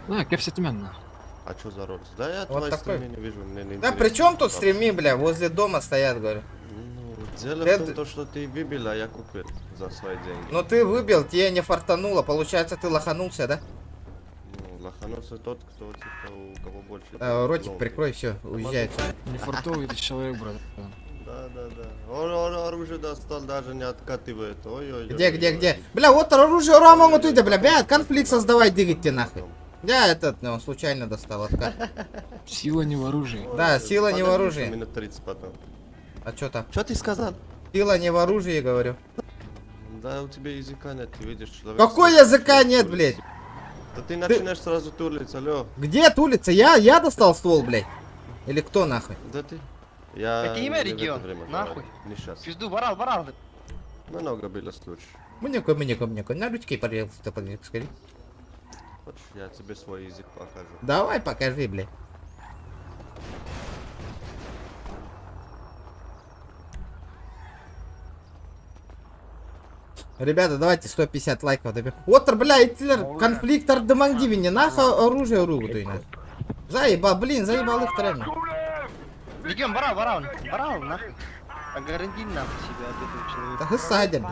Speaker 8: А, кепсетмен.
Speaker 2: А что за Роллс? Да я
Speaker 1: Вот
Speaker 2: твои
Speaker 1: такой.
Speaker 2: стримы не вижу, мне не
Speaker 1: Да
Speaker 2: интересно.
Speaker 1: при чем тут стрими, бля? Возле дома стоят, говорю.
Speaker 2: Ну, дело
Speaker 1: Это-
Speaker 2: в том, что ты выбил, а я купил за свои деньги.
Speaker 1: Ну ты выбил, тебе не фартануло. Получается, ты лоханулся, да?
Speaker 2: Ну, лоханулся тот, кто типа у кого больше.
Speaker 1: Ротик
Speaker 2: ловли.
Speaker 1: прикрой, все, уезжай отсюда.
Speaker 8: Не фартовый ты человек, брат.
Speaker 2: Да. Он оружие достал, даже не откатывает. Ой-ой-ой.
Speaker 1: Где? Бля, вот оружие Романгу ты, да, бля, конфликт создавать, двигайте нахуй. Я этот, ну, случайно достал откат.
Speaker 8: Сила не в оружии.
Speaker 1: Да, сила не в оружии.
Speaker 2: Минут 30 потом.
Speaker 1: А что там?
Speaker 2: Что ты сказал?
Speaker 1: Сила не в оружии, говорю.
Speaker 2: Да, у тебя языка нет, ты видишь человек.
Speaker 1: Какой
Speaker 2: сразу
Speaker 1: языка
Speaker 2: турлится.
Speaker 1: нет, блядь?
Speaker 2: Да ты начинаешь сразу турлить, алло.
Speaker 1: Где тулится? Я достал ствол, блядь. Или кто нахуй?
Speaker 2: Да ты. Я
Speaker 9: Это имя
Speaker 2: не в это
Speaker 9: регион,
Speaker 2: время
Speaker 9: нахуй.
Speaker 2: говорю, не сейчас.
Speaker 9: Пизду, ворал.
Speaker 2: Много было случаев.
Speaker 1: Мне. На ручки, пожалуйста, скорее.
Speaker 2: Хочешь, я тебе свой язык покажу.
Speaker 1: Давай, покажи, блядь. Ребята, давайте 150 лайков добьем. Отр, бля, Итлер, конфликтор демангивини, нахуй оружие руку ты нахуй. Заебал их тренер.
Speaker 9: Бегем, ворал, нахуй. Огороди нахуй себя от этого человека.
Speaker 1: Так и садят.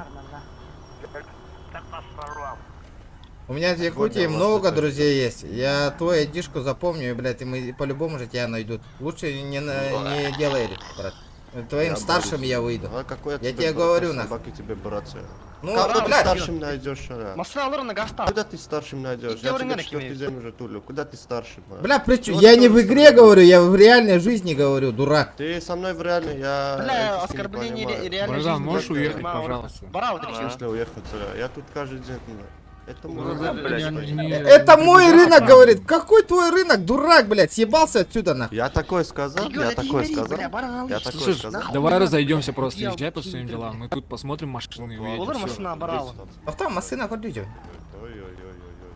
Speaker 1: У меня в Якутии много друзей есть. Я твою айдишку запомню, и, блядь, и мы по-любому же тебя найдут. Лучше не делай, брат. Твоим старшим я выйду.
Speaker 2: А какой
Speaker 1: Я
Speaker 2: тебе
Speaker 1: тебе
Speaker 2: брат,
Speaker 1: говорю,
Speaker 2: а
Speaker 1: нахуй.
Speaker 2: собаки тебе братья.
Speaker 1: Ну,
Speaker 2: Когда ты
Speaker 1: блядь,
Speaker 2: старшим найдешь, а?
Speaker 9: Масна алырын гаста.
Speaker 2: Когда ты старшим найдешь?
Speaker 9: Иди
Speaker 2: Я
Speaker 9: врага
Speaker 2: тебе
Speaker 9: на
Speaker 2: четвертый
Speaker 9: кеме.
Speaker 2: день уже тулю. Куда ты старшим? А?
Speaker 1: бля, причем,
Speaker 2: Вот
Speaker 1: я не
Speaker 2: тоже
Speaker 1: в игре
Speaker 2: старшим.
Speaker 1: говорю, я в реальной жизни говорю, дурак.
Speaker 2: Ты со мной в реальной, я...
Speaker 9: Бля,
Speaker 2: этих не
Speaker 9: оскорбление
Speaker 2: понимаю.
Speaker 9: реальной
Speaker 8: Братан,
Speaker 9: жизни.
Speaker 8: можешь
Speaker 9: блядь,
Speaker 8: уехать,
Speaker 9: мало.
Speaker 8: пожалуйста?
Speaker 9: Ворал,
Speaker 2: В
Speaker 9: ты чё?
Speaker 2: смысле уехать? Я тут каждый день. Это мой
Speaker 8: Ну,
Speaker 2: рынок.
Speaker 1: Это мой рынок, говорит. Какой твой рынок, дурак, блядь, съебался отсюда, нахуй.
Speaker 2: Я такой сказал,
Speaker 9: Регион,
Speaker 2: я
Speaker 9: это
Speaker 2: такой
Speaker 9: не
Speaker 2: сказал.
Speaker 9: бля, ворал.
Speaker 2: Я такой
Speaker 8: Слушай,
Speaker 2: сказал.
Speaker 8: давай разойдемся просто,
Speaker 9: Я
Speaker 8: езжай по
Speaker 9: убью
Speaker 8: своим
Speaker 9: тебя.
Speaker 8: делам. Мы тут посмотрим машины и
Speaker 9: Олар
Speaker 8: уедем. всё.
Speaker 9: масна ворал.
Speaker 1: Автом машина ходите.
Speaker 2: Ой-ой-ой-ой-ой.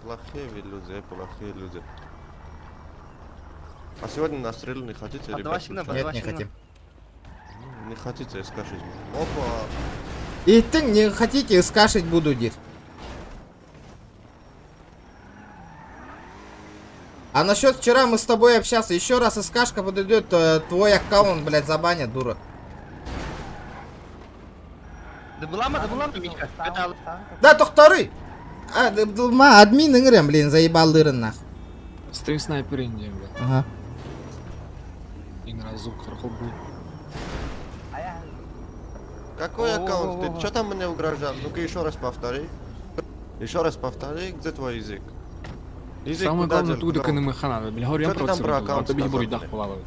Speaker 2: Плохие вы люди. А сегодня на стрелу не хотите,
Speaker 9: А
Speaker 2: ребят?
Speaker 9: давай сигнал,
Speaker 2: случайно?
Speaker 1: Нет, не
Speaker 9: сильно.
Speaker 1: хотим.
Speaker 2: Не хотите, скажите. Опа.
Speaker 1: И ты не хотите, скашить буду, дед. А насчет вчера мы с тобой общался, еще раз СКшка подойдет, твой аккаунт, блядь, забанят, дура.
Speaker 9: Да была мы, Митька. Это
Speaker 1: Да, тохтары! админ игры, блин, заебал дырын нахуй.
Speaker 8: Стрим снайпер инди, бля.
Speaker 1: Ага.
Speaker 8: Игра звук хорошо будет.
Speaker 10: Какой аккаунт? Ты что там мне угрожал? Ну-ка еще раз повтори. Еще раз повтори, где твой язык? Язык
Speaker 8: Самое
Speaker 10: куда
Speaker 8: главное,
Speaker 10: дел?
Speaker 8: туда
Speaker 10: Куда он?
Speaker 8: каны хана, бля, говорю, я
Speaker 10: Что ты там про
Speaker 8: процедуру, а
Speaker 10: аккаунт
Speaker 8: то бить
Speaker 10: сказал,
Speaker 8: будет дах
Speaker 10: блядь?
Speaker 8: плавает.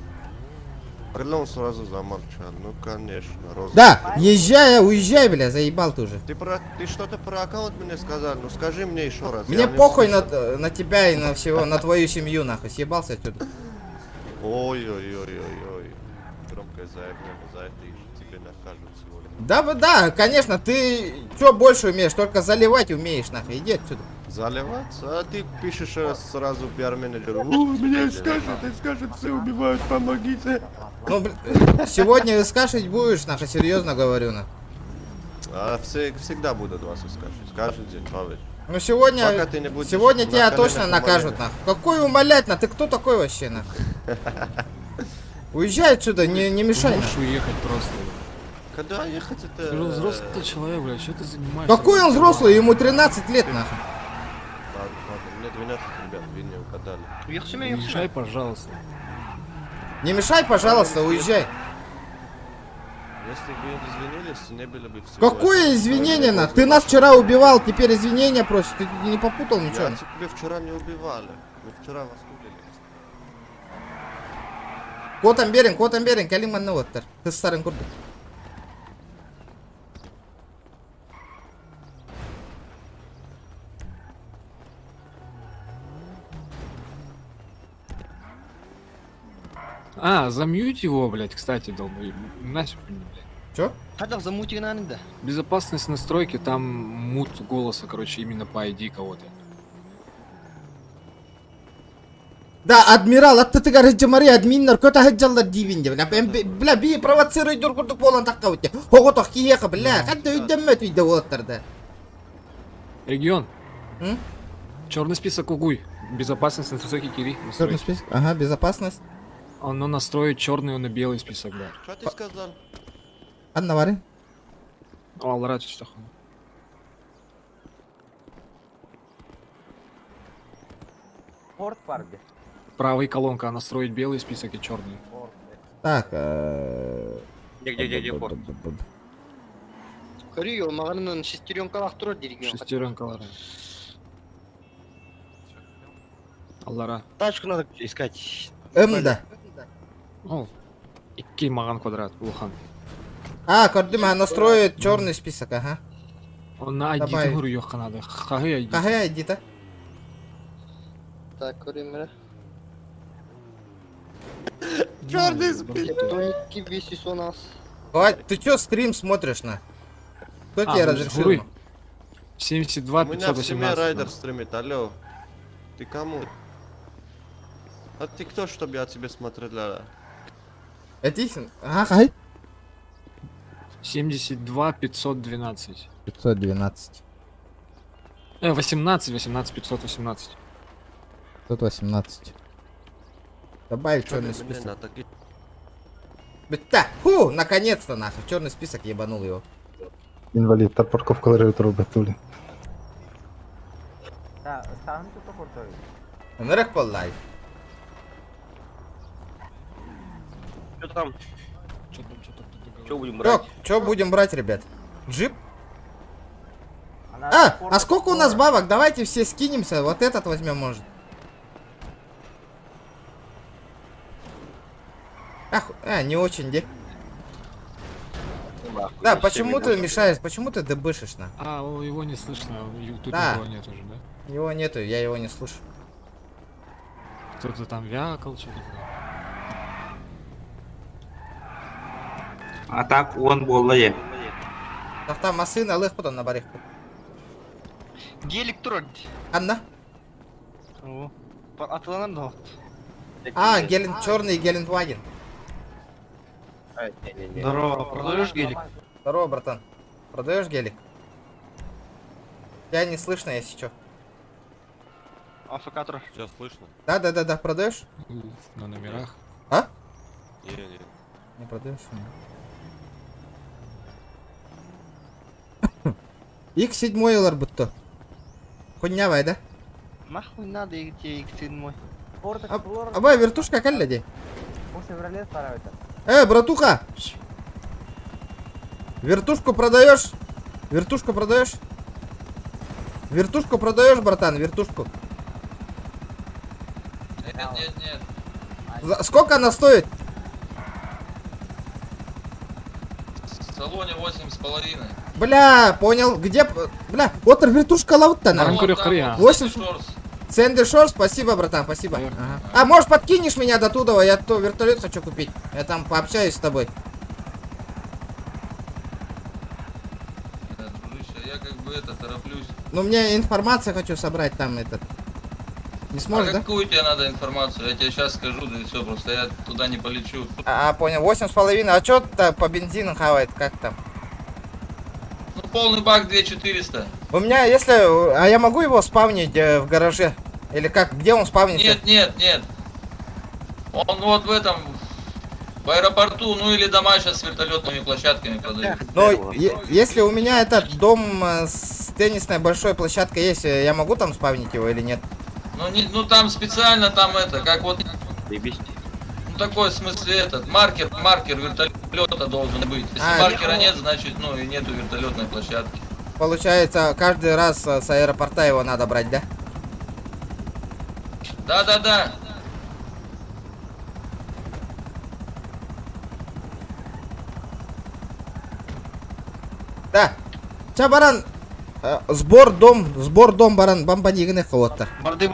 Speaker 10: Он сразу замолчал. Ну конечно, Роза.
Speaker 1: Да, езжай, уезжай, бля, заебал ты уже.
Speaker 10: Ты что-то про аккаунт мне сказал? Ну скажи мне еще раз.
Speaker 1: Мне
Speaker 10: я не
Speaker 1: похуй
Speaker 10: слышал.
Speaker 1: на тебя и на всего, на твою семью, нахуй. Съебался отсюда.
Speaker 10: Ой-ой-ой-ой-ой. Громкое заявление, за это их тебе накажут сегодня.
Speaker 1: Да, конечно, ты что больше умеешь, только заливать умеешь, нахуй. Иди отсюда.
Speaker 10: Заливаться? А ты пишешь сразу пиар-менеджеру. О, меня скажут, все убивают, помогите.
Speaker 1: Ну, сегодня скашить будешь, нахуй, серьезно говорю, нахуй.
Speaker 10: А всегда будут вас искать. Каждый день, поверь.
Speaker 1: Ну сегодня,
Speaker 10: Пока ты не будешь
Speaker 1: сегодня
Speaker 10: на
Speaker 1: тебя
Speaker 10: коленях
Speaker 1: точно накажут,
Speaker 10: умолять.
Speaker 1: нахуй. Какой умолять, нахуй? Ты кто такой вообще, нахуй? Уезжай отсюда, не мешай,
Speaker 8: Можешь
Speaker 1: нахуй.
Speaker 8: уехать просто.
Speaker 10: Когда ехать это...
Speaker 8: Ты же взрослый человек, бля, что ты занимаешься?
Speaker 1: Какой он взрослый? Ему 13 лет, нахуй.
Speaker 10: Ладно, мне 12, ребят, вы не угадали.
Speaker 8: Уезжай, пожалуйста.
Speaker 1: Не мешай, пожалуйста, уезжай.
Speaker 10: Если бы извинились, не было бы всего.
Speaker 1: Какое
Speaker 10: этого.
Speaker 1: извинение, нахуй? Ты нас вчера убивал, теперь извинения просишь. Ты не попутал ничего?
Speaker 10: Я тебя вчера не убивали. Мы вчера вас убили.
Speaker 1: Котам берин, калиманны оттар. Кыз сарын курдук.
Speaker 8: А, замьють его, блядь, кстати, долбоеб. Нафиг, блядь.
Speaker 1: Чё?
Speaker 9: Хадав замутигнаны да.
Speaker 8: Безопасность настройки, там мут голоса, короче, именно по ID кого-то.
Speaker 1: Да, адмирал, атты гаражы мари админнер көтө хаджалдар дибинде. Бля, би провоцируй дургурдук болон такка өтте. Хоготок киеха, бля, кадда өйдөнмөт үйдө болоттарда.
Speaker 8: Регион.
Speaker 1: М?
Speaker 8: Черный список угуй. Безопасность настройки Кири.
Speaker 1: Чёрный
Speaker 8: настроить.
Speaker 1: список? Ага, безопасность.
Speaker 8: Оно настроит черный, он и белый список, да.
Speaker 10: Что ты сказал?
Speaker 1: Анна вари.
Speaker 8: О, Аллара, что хуй. Правая колонка, настроить белый список и черный.
Speaker 1: Так,
Speaker 2: Где форт?
Speaker 9: Хөрүй, ол мағанынан шестеренкалақ тұрыр дерген.
Speaker 8: Шестеренка Аллара. Аллара.
Speaker 2: Тачку надо искать.
Speaker 1: да.
Speaker 8: О, икки маған квадрат, Улхан.
Speaker 1: А, көрдүм, настроит черный список, ага.
Speaker 8: Он на ID
Speaker 1: Добавить.
Speaker 8: говорю, ёха надо. Хагы ID.
Speaker 1: Кахай айди-то?
Speaker 9: Так, көрейм мені.
Speaker 10: Черный список.
Speaker 9: Тектоники весис у нас.
Speaker 1: Хватит, ты чё стрим смотришь на? Кто тебе
Speaker 8: ну,
Speaker 1: разрешил?
Speaker 8: жуй. 72
Speaker 10: У меня в семье
Speaker 8: 518.
Speaker 10: райдер стримит, алло. Ты кому? А ты кто, чтобы я тебе смотрел?
Speaker 1: Это ага, хай.
Speaker 8: 72 512.
Speaker 1: 512.
Speaker 8: 18 518.
Speaker 1: 518. Добавить черный
Speaker 10: Что ты
Speaker 1: список.
Speaker 10: меня так и-
Speaker 1: Да, фу, наконец-то нахуй. Черный список ебанул его.
Speaker 5: Инвалид, та парковкалар робитулі.
Speaker 1: Нырык поллай.
Speaker 2: Что там?
Speaker 8: Что там,
Speaker 2: Что будем брать?
Speaker 1: Чё будем брать, ребят? Джип? А сколько у нас бабок? Давайте все скинемся. Вот этот возьмем, может. Не очень, где? Да, почему ты мешаешь? Почему ты дебышишь на?
Speaker 8: А, его не слышно, тут
Speaker 1: Да.
Speaker 8: никого нет уже, да?
Speaker 1: Его нету, я его не слышу.
Speaker 8: Кто-то там вякал, что-то.
Speaker 11: А так он болды.
Speaker 1: Там масын алых потом на барих.
Speaker 9: Гелик тұрыр.
Speaker 1: Анна?
Speaker 9: Атыланар да.
Speaker 1: А, черный Гелендваген.
Speaker 9: Здорово, продаешь гелик?
Speaker 1: Здорово, братан. Продаешь гелик? Я не слышно, если что.
Speaker 9: АФК тұрыр.
Speaker 10: Сейчас слышно?
Speaker 1: Да, продаешь?
Speaker 8: На номерах.
Speaker 1: А?
Speaker 10: Не.
Speaker 1: Не продаешь? X7 лар будто. Кунявай, да?
Speaker 9: Нахуй надо идти, сын мой.
Speaker 1: Абай, вертушка калляди. Братуха! Вертушку продаешь? Вертушку продаешь? Вертушку продаешь, братан, вертушку.
Speaker 12: Нет.
Speaker 1: Сколько она стоит?
Speaker 12: В салоне 8,5.
Speaker 1: Бля, понял. Где? Бля, вот вертушка лаут-то
Speaker 8: Баран
Speaker 1: нам.
Speaker 8: көрек қырия.
Speaker 1: 8. Сэнди Шор, спасибо, братан, спасибо. Ага. А может подкинешь меня до туда? Я то вертолет хочу купить. Я там пообщаюсь с тобой.
Speaker 12: Дружище, я как бы тороплюсь.
Speaker 1: Ну, мне информацию хочу собрать там этот. Не сможешь, да?
Speaker 12: Какую тебе надо информацию? Я тебе сейчас скажу, да и все, просто я туда не полечу.
Speaker 1: Понял, 8,5. А что-то по бензину хавает, как там?
Speaker 12: Ну, полный бак 2400.
Speaker 1: У меня, если... А я могу его спавнить в гараже? Или как? Где он спавнится?
Speaker 12: Нет. Он вот в этом... В аэропорту, ну или дома сейчас с вертолетными площадками продают.
Speaker 1: Ну, если у меня этот дом с теннисной большой площадкой есть, я могу там спавнить его или нет?
Speaker 12: Ну там специально там как вот... Ну такой в смысле маркер вертолета должен быть. Если маркера нет, значит и нету вертолетной площадки.
Speaker 1: Получается, каждый раз с аэропорта его надо брать, да?
Speaker 12: Да.
Speaker 1: Да. Ча баран сбор дом баран бамбанигны хвота.
Speaker 9: Барды.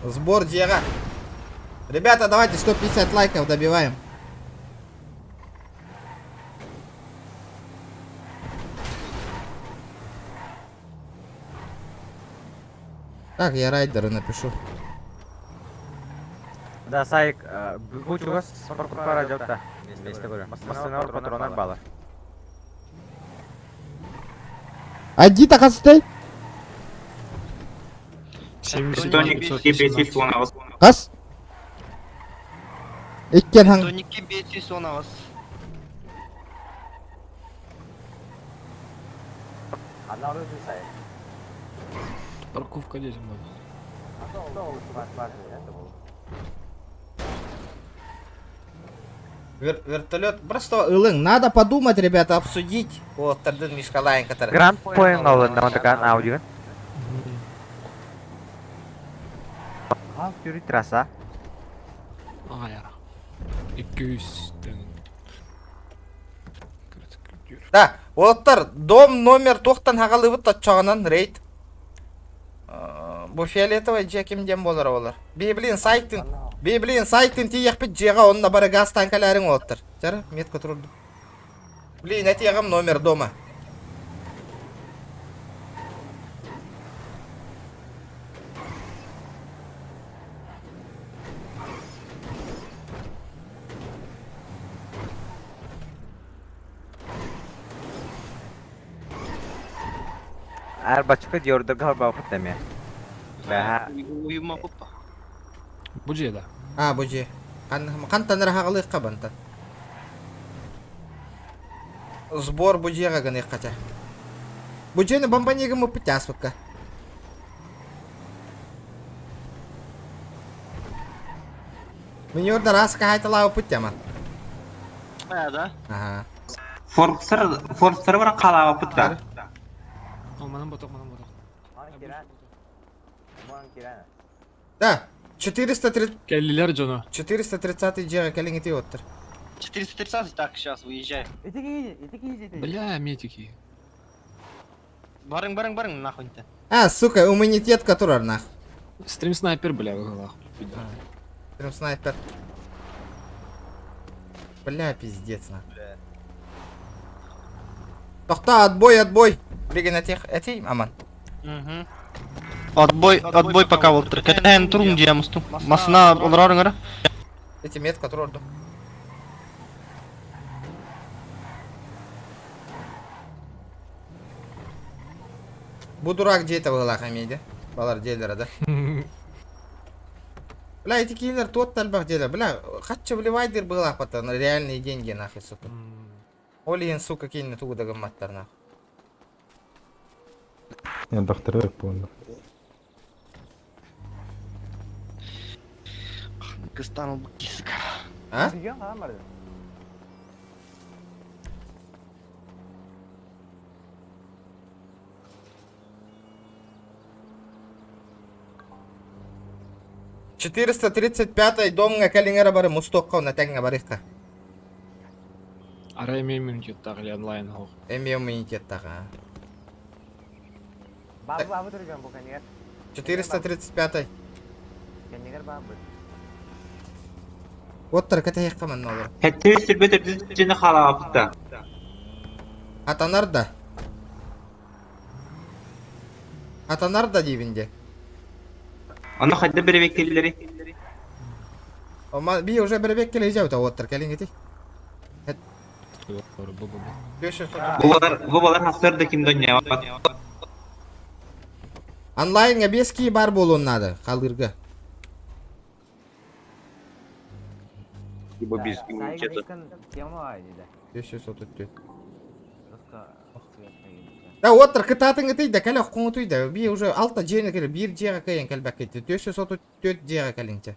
Speaker 1: Сбор дега. Ребята, давайте 150 лайков добиваем. Так, я райдеры напишу.
Speaker 5: Да, Сайк, будь у вас паркура жокта. Вместе көрем. Мастанар патронар балар.
Speaker 1: Айди такасты?
Speaker 8: 70
Speaker 1: Кас? Иккен ханг.
Speaker 9: Тоникке 500 онабыз.
Speaker 8: Парковка здесь
Speaker 1: Вертолет. Просто ылың. Надо подумать, ребята, обсудить. Вот, Тардын Мишкалайн, который.
Speaker 5: Гранд Point алында онтакан аудио. Юрий трасса.
Speaker 8: Аяра. 200.
Speaker 1: Да, олаттар, дом номер тоқтан хағалыбыт атчағынан рейд. Бұл фиолетовый же кімден болар олар. Бейблин сайттын тияқпет жеға онына бары газ танкаларың олаттар. Жары, метко тұрды. Блин, әтеғым номер дома.
Speaker 5: Ар бачка диорда галба футеме. Баха.
Speaker 9: Uyuma puppa.
Speaker 8: Bu jeda.
Speaker 1: Bu же. Қантаныр хағылық қабанта. Сбор bu жеға ғаны қача. Bu жені бомбанегі мұпы тәс бұтқа. Мені орда расқа хайталау пұттяма.
Speaker 9: Да.
Speaker 1: Ага.
Speaker 11: Форстер бар қалаға пұтта.
Speaker 8: Манан боток.
Speaker 1: Да, 430...
Speaker 8: Келлилер жоно.
Speaker 1: 430 жеға кәліңеті оттыр.
Speaker 9: 430, так, сейчас выезжай.
Speaker 8: Бля, метики.
Speaker 9: Барың, нахуй-то.
Speaker 1: Сука, иммунитет который нах.
Speaker 8: Стрим снайпер, бля, в головах.
Speaker 1: Стрим снайпер. Бля, пиздец на. Тоқта, отбой. Бегай на тех, эти, аман.
Speaker 9: Отбой пока вот. Кетен турун диямысту. Масына олрарыңара.
Speaker 1: Эти мет, который орду. Бу дурак где-то в глах амеди. Балар дейлера, да? Бля, эти киллер тот тальбах дейлер. Бля, хатча вливайдер была потом реальные деньги нахуй, сука. Олиен, сука, кинь на тугу дагаматтар нахуй.
Speaker 5: Я доктор понял.
Speaker 9: Кыстанул киска.
Speaker 1: А? 435 домга калингара бары мустокка на тенга барыхка.
Speaker 8: Ара эми иммунитет тагы онлайн хок.
Speaker 1: Эми иммунитеттага.
Speaker 5: Бабы турган бу канигер.
Speaker 1: 435.
Speaker 5: Канигер бабы.
Speaker 1: Оттар катаяққа мен olur.
Speaker 11: Хәтте сүрбәтә безне халапта.
Speaker 1: Атанарда. Атанарда дибинде.
Speaker 11: Аны хәддә бер векилләре.
Speaker 1: Ома би уже бербек келе жаута оттар калингети.
Speaker 11: Бу балар хасырда ким дөнья.
Speaker 1: Онлайнга 5 ки бар болуун надо, калырга.
Speaker 2: Либо без иммунитета.
Speaker 1: 534. Да оттар кытатын гытыйда, кале хукуңутуйда. Би уже алта жена келе, бир жега кайын келбек кетти. 534 жега калиңче.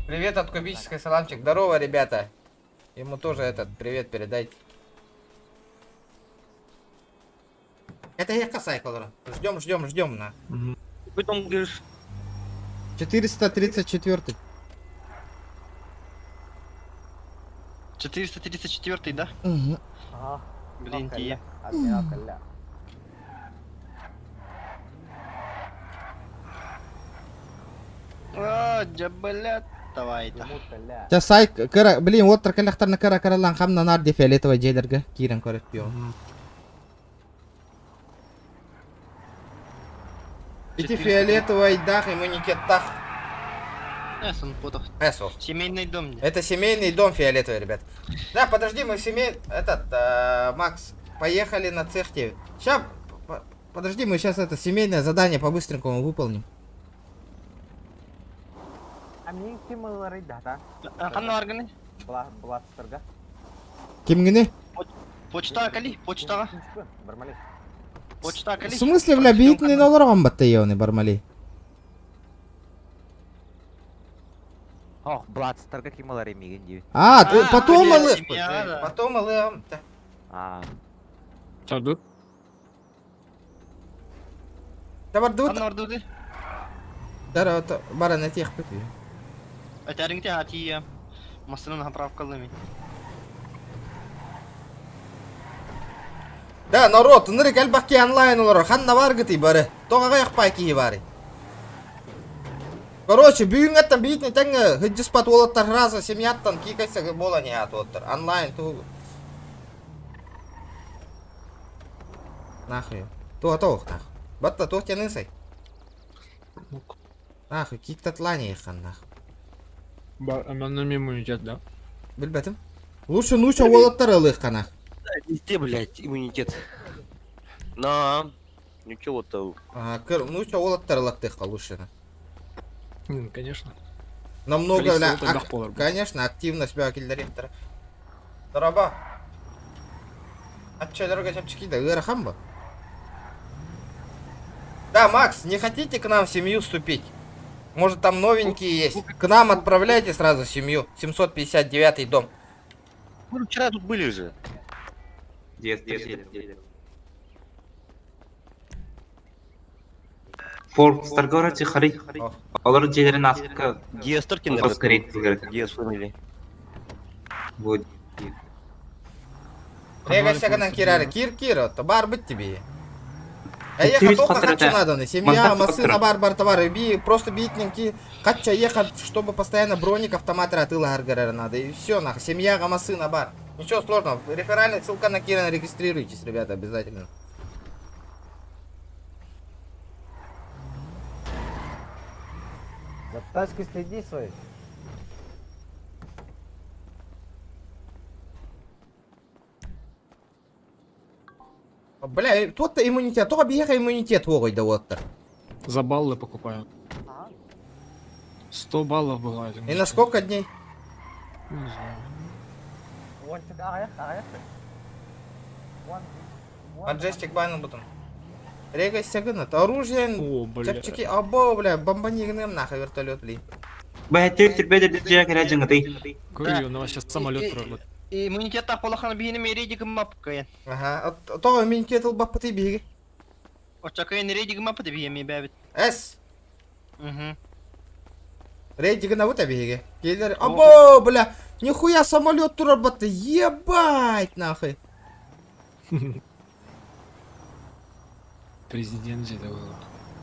Speaker 1: Привет от кубической саламчик. Здорово, ребята. Ему тоже этот привет передайте. Это я касай, колора. Ждем на.
Speaker 2: Потом говоришь,
Speaker 1: 434.
Speaker 9: 434, да?
Speaker 1: Угу.
Speaker 9: Блин, тие. О, джабалят. Давай-то.
Speaker 1: Сейчас сай, блин, вот тракалахтарны кара-каралан хамна нар дефиолетовый джейдерга. Кирен корет пио. Эти фиолетовый дах, иммунитет тах.
Speaker 9: Эсон потох.
Speaker 1: Эсо.
Speaker 9: Семейный дом.
Speaker 1: Это семейный дом фиолетовый, ребят. Да, подожди, мы в семей... Макс, поехали на цехте. Сейчас, подожди, мы сейчас это семейное задание по-быстренькому выполним.
Speaker 5: Амин кималары дата.
Speaker 9: Қанна арганы?
Speaker 5: Бластырга.
Speaker 1: Кимгине?
Speaker 9: Почта кали, почтаға.
Speaker 5: Бармали.
Speaker 9: Почта кали.
Speaker 1: В смысле, бля, битный нолорган баттайоны, бармали?
Speaker 5: Ох, бластырга кималары миген дию.
Speaker 1: А, потом
Speaker 9: блядь,
Speaker 1: алых.
Speaker 9: семья, да.
Speaker 1: Потом алых.
Speaker 8: Чарду?
Speaker 1: Давар дут.
Speaker 9: Қанна ордуды?
Speaker 1: Дара, бара на тех пыпи.
Speaker 9: Әтәріңте ати масынын хаправкалыми.
Speaker 1: Да, народ, ныры кальбаки онлайн олар. Ханна бар гыты бары. Тоғаға яқпай бары. Короче, бүгін аттан бейтіне тәңі хыджыспат олаттар раза семьяттан кикайса бола не ат оттар. Онлайн ту... Нахуй. Туа тоқ нахуй. Батта тоқ тянын сай. Нахуй, киктатлани еқан нахуй.
Speaker 8: Аманным иммунитет, да?
Speaker 1: Білбәтім. Лучше олаттар алых қанақ.
Speaker 2: везде, блядь, иммунитет. На. Ничего-то.
Speaker 1: Лучше олаттар алаттыққа лучше.
Speaker 8: Конечно.
Speaker 1: Намного, бля,
Speaker 8: Количество тогда полар.
Speaker 1: конечно, активность бәкелдер ектір. Дораба. Атчайларға чапчики да, ырахам ба? Да, Макс, не хотите к нам в семью вступить? Может, там новенькие есть? К нам отправляйте сразу семью. 759 дом.
Speaker 2: Мы вчера тут были же.
Speaker 11: Форк Старгород Харри. Алар жерлерин астыкка
Speaker 2: Диас Торкин,
Speaker 11: ускорить керек.
Speaker 2: Диас фамилия.
Speaker 11: Вот.
Speaker 1: Рега сяганан кирары. Кир, то бар быть тебе. А
Speaker 11: Ты
Speaker 1: ехать
Speaker 11: ведь
Speaker 1: только
Speaker 11: посмотри,
Speaker 1: хочу
Speaker 11: да.
Speaker 1: надо. Семья,
Speaker 11: Монтаж
Speaker 1: машина, бар, товары. Просто битненький. Хочу ехать, чтобы постоянно броник, автомат, ратыла, аргара надо. И все, нахуй. Семья, машина, бар. Ничего сложного. Реферальная ссылка на Кирана. Регистрируйтесь, ребята, обязательно.
Speaker 5: За тачкой следи своей.
Speaker 1: Бля, тот-то иммунитет. Только бега иммунитет вогой да вот-то.
Speaker 8: За баллы покупаю. 100 баллов бывает.
Speaker 1: И на сколько дней?
Speaker 8: Не знаю.
Speaker 5: Вот сюда, аяқ.
Speaker 1: Маджестик байны бутын. Рега стягынат. Оружие.
Speaker 8: О, бля.
Speaker 1: Чапчики. Або, бля. Бомбанигным нахуй вертолет, блин.
Speaker 11: Бәтер тирбедер диджек раҗыңы ди.
Speaker 8: Говорю, у нас сейчас самолет прорвет.
Speaker 9: Иммунитет так полахан бихинем рейдигим мап кайын.
Speaker 1: Ага. Тоғы мен кетіл баппыты бейге.
Speaker 9: Очакайын рейдигим мап да бихеми бәбит.
Speaker 1: Әс.
Speaker 9: Мгм.
Speaker 1: Рейтинг на вот беге. Келер. Або, бля. Нихуя самолет турар батты. Ебать нахуй.
Speaker 8: Президент же этого.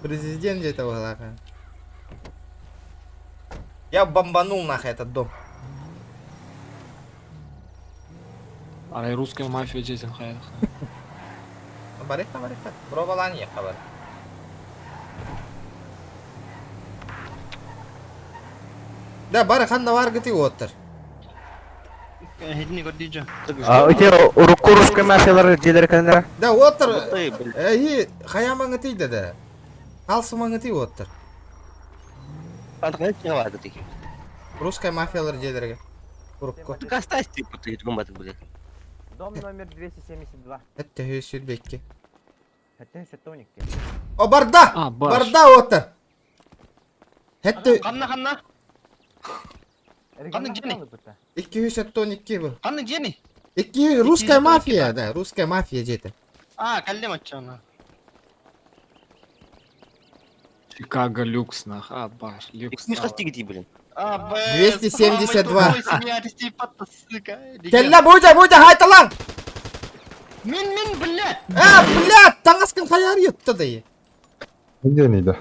Speaker 1: Президент этого лаха. Я бомбанул нахуй этот дом.
Speaker 8: Арай русская мафия жесен хаях.
Speaker 1: Бариха. Бровалан я хабар. Да, бары ханда бар гыты оттыр.
Speaker 9: Хедини гордиджа.
Speaker 5: Өте русская мафиялар жерлер кандыра.
Speaker 1: Да, оттыр.
Speaker 2: Эй, блин.
Speaker 1: Хаяман гыты да. Алсыман гыты оттыр.
Speaker 2: Антон, не ладно ты.
Speaker 1: Русская мафиялар жерлерге. Урукко.
Speaker 2: Так оставь ты гумбаты, блядь.
Speaker 5: Дом номер 272.
Speaker 1: Это хүйсүл бекке.
Speaker 5: Это сетоник.
Speaker 1: О, барда!
Speaker 8: А, баш.
Speaker 1: Барда оттыр. Это
Speaker 9: Канна. Канның жени?
Speaker 1: 212 bu.
Speaker 9: Канның жени?
Speaker 1: Русская мафия, да, русская мафия жеті.
Speaker 9: А, кәлдем атчана.
Speaker 8: Чикаго люкс нах. А, баш, люкс.
Speaker 2: Не стиги, блин.
Speaker 1: 272.
Speaker 9: Келла.
Speaker 1: Келла, буйда, хайталан!
Speaker 9: Мен, блядь.
Speaker 1: Блядь, таңасқын қаяр етті да.
Speaker 10: Где они, да?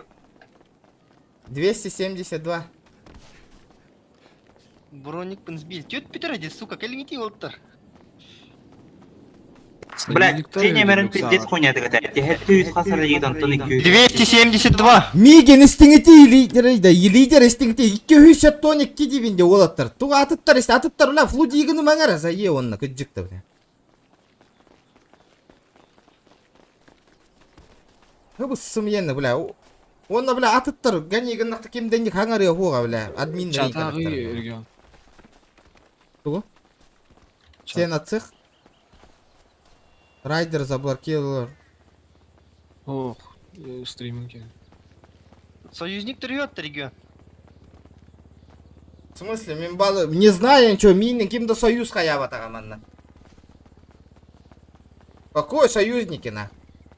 Speaker 1: 272.
Speaker 9: Броникпен сбил. Тёт Питер, сука, келгити олттар.
Speaker 11: Блядь, сеня мерен пиздец хуйня дигәтә. Тәһәттү 100 хасар егдан тон 200.
Speaker 9: 272.
Speaker 1: Миген істіңіті лидер істіңіті 212 дебінде олаттыр. Туға атыттар, бля, флудигіні маңар, за е онына күджікті, бля. Бұл сым енді, бля. Онына, бля, атыттар, гәнегін нақты кемденді қаңарыға қоға, бля, админ
Speaker 8: Чатағы өрген.
Speaker 1: Туғы? Сен атсық? Райдер заблокировал.
Speaker 8: Ох, стриминг.
Speaker 9: Союзник трёт регион.
Speaker 1: В смысле, мен балы... Не знаю ничего, мен кем-то союз хаява тағаманна. Какой союзники, на?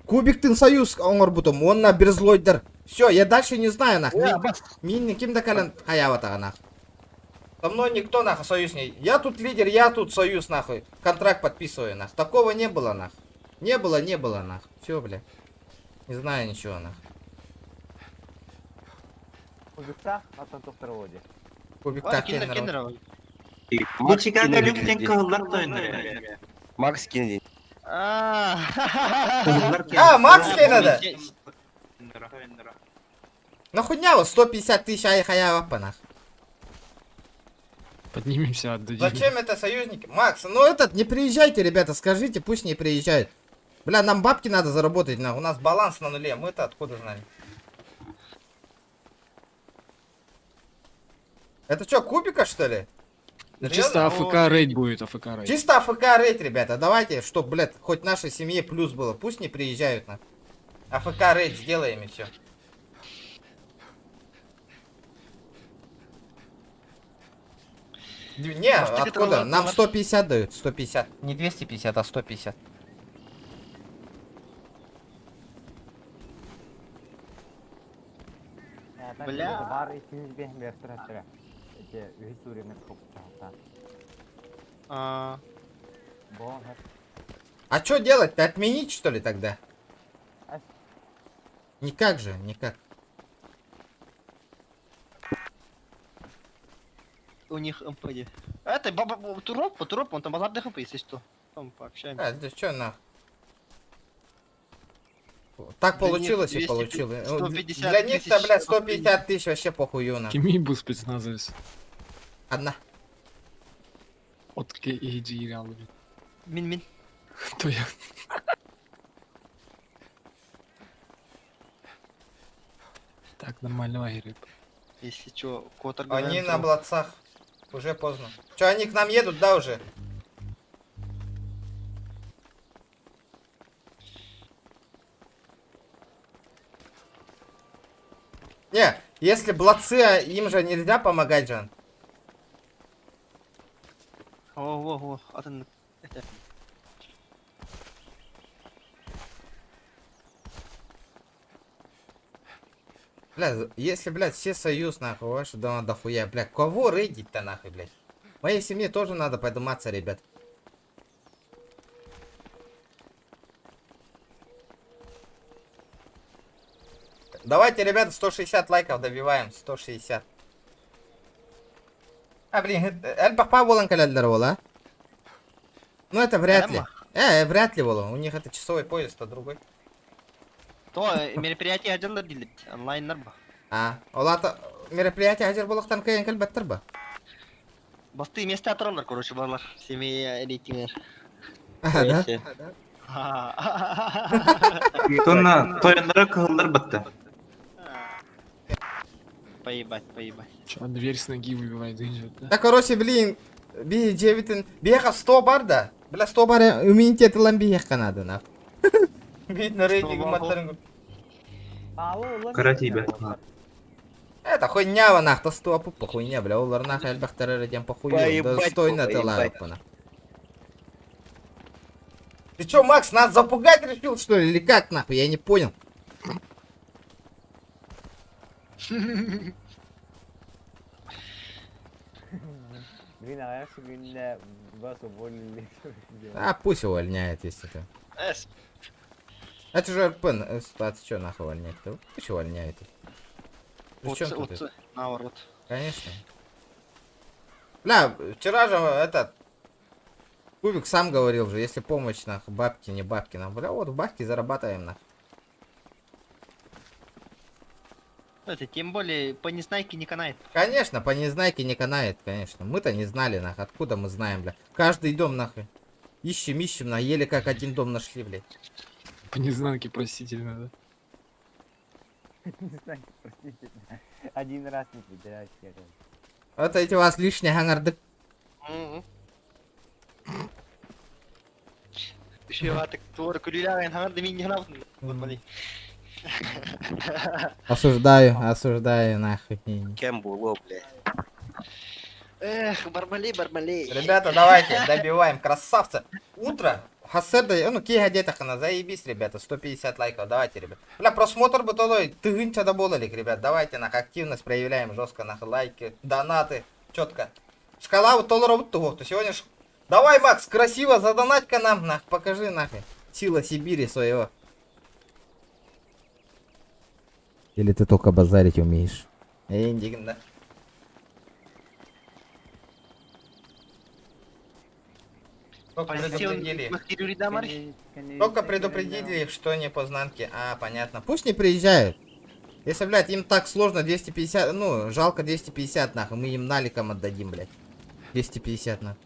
Speaker 1: Кубиктың союз оңыр бұтым, онна бір злойдыр. Все, я дальше не знаю, нах. Мен кем-то кален хаява тағанах. Со мной никто, нахуй, союз не... Я тут лидер, я тут союз, нахуй. Контракт подписываю, нах. Такого не было, нах. Не было, нах. Все, бля. Не знаю ничего, нах.
Speaker 5: Кубикта, а там то второе.
Speaker 1: Кубик-так, кендер.
Speaker 11: Бу Чикаго люктен кыллар тойныр.
Speaker 2: Макс кинь.
Speaker 1: Макс кенеді. Нахуйня вот 150 тысяч ай хаява панах.
Speaker 8: Поднимемся, отдадим.
Speaker 1: Зачем это союзники? Макс, ну этот, не приезжайте, ребята, скажите, пусть не приезжают. Бля, нам бабки надо заработать, у нас баланс на нуле, мы-то откуда знали? Это что, кубика, что ли?
Speaker 8: Чисто АФК рейд будет, АФК рейд.
Speaker 1: Чисто АФК рейд, ребята, давайте, чтоб, блядь, хоть нашей семье плюс было, пусть не приезжают на. АФК рейд сделаем и все. Не, откуда? Нам 150 дают, 150. Не 250, а 150.
Speaker 9: Бля.
Speaker 5: Бар икинci bir бертирача. Эти висурины купта. Бо.
Speaker 1: А что делать-то? Отменить, что ли, тогда? Никак же, никак.
Speaker 9: У них МПД. Это Туроп, он там базар ХП, если что. Там пообщаемся.
Speaker 1: Да что нах? Так
Speaker 9: Для
Speaker 1: получилось
Speaker 9: них
Speaker 1: и
Speaker 9: 200,
Speaker 1: получилось.
Speaker 9: 150
Speaker 1: Для них-то,
Speaker 9: тысяч,
Speaker 1: блядь, 150 тысяч вообще похую на.
Speaker 8: Кемей спецназовец.
Speaker 1: Одна.
Speaker 8: От KAG реально.
Speaker 9: Мин.
Speaker 8: То я. Так, нормально лагерь.
Speaker 9: Если что, кот
Speaker 1: Они на блатцах. Уже поздно. Че, они к нам едут, да, уже? Не, если блатцы, им же нельзя помогать, Жан.
Speaker 9: О, атын. Это.
Speaker 1: Бля, если, блядь, все союз, нахуй, ваши дома дохуя, бля, кого рейдить-то, нахуй, блядь? Моей семье тоже надо подниматься, ребят. Давайте, ребята, 160 лайков добиваем, 160. А, блин, Эльбахпа волан каляльдер вола. Ну, это вряд ли. Вряд ли вола, у них это часовой поезд, а другой.
Speaker 9: То мероприятие ажалар дилет. Онлайннар ба.
Speaker 1: А, олата мероприятие ажар болуктан кайын калбаттар ба.
Speaker 9: Басты месте атыралар, короче, барлар. Семья рейтингер.
Speaker 1: Да?
Speaker 11: Тонна тоянлары кылдар бытты.
Speaker 9: Поебать.
Speaker 8: Чё, дверь с ноги выбивает, идет, да?
Speaker 1: Да, короче, блин, би джевитин, биеха 100 бар да. Бля, 100 бар иммунитет лан биех канады, на. Бит на рейтинг маттарын.
Speaker 11: Карати, бля.
Speaker 1: Это хуйня, нах, то 100 пупа хуйня, бля, олар нах эльбахтары радиан похуй. Достойно ты лайпана. Ты чё, Макс, нас запугать решил, что ли, или как, нахуй, я не понял. А пусть увольняет, если это. Это же РП ситуация, что нахуй увольняет-то? Пусть увольняет. Причём тут это?
Speaker 9: Наоборот.
Speaker 1: Конечно. Бля, вчера же этот Кубик сам говорил же, если помощь нах, бабки, не бабки, нам, бля, вот в бабки зарабатываем нах.
Speaker 9: Это тем более по незнайке не канает.
Speaker 1: Конечно, по незнайке не канает, конечно. Мы-то не знали, нах, откуда мы знаем, бля. Каждый дом, нахуй. Ищем, на еле как один дом нашли, блядь.
Speaker 8: По незнанке простительно, да?
Speaker 5: Незнайке простительно. Один раз не придирайся.
Speaker 1: Вот эти у вас лишние гангарды.
Speaker 9: Еще так твор кулилярен ханарды минь ханав.
Speaker 1: Осуждаю, нахуй.
Speaker 2: Кем было, блядь?
Speaker 9: Эх, Бармалей.
Speaker 1: Ребята, давайте, добиваем, красавцы. Утро. Хасседа, ну, кей гадетахана, заебись, ребята, 150 лайков, давайте, ребят. Бля, просмотр бы толой, тыгынча да болалик, ребят, давайте, нах, активность проявляем жестко, нах, лайки, донаты, четко. Шкала вот толора вот того, то сегодня Давай, Макс, красиво задонать-ка нам, нах, покажи, нахуй, сила Сибири своего. Или ты только базарить умеешь? Индигна. Только предупредили, что не познанки. А, понятно. Пусть не приезжают. Если, блядь, им так сложно 250, ну, жалко 250, нахуй. Мы им наликом отдадим, блядь. 250, нахуй.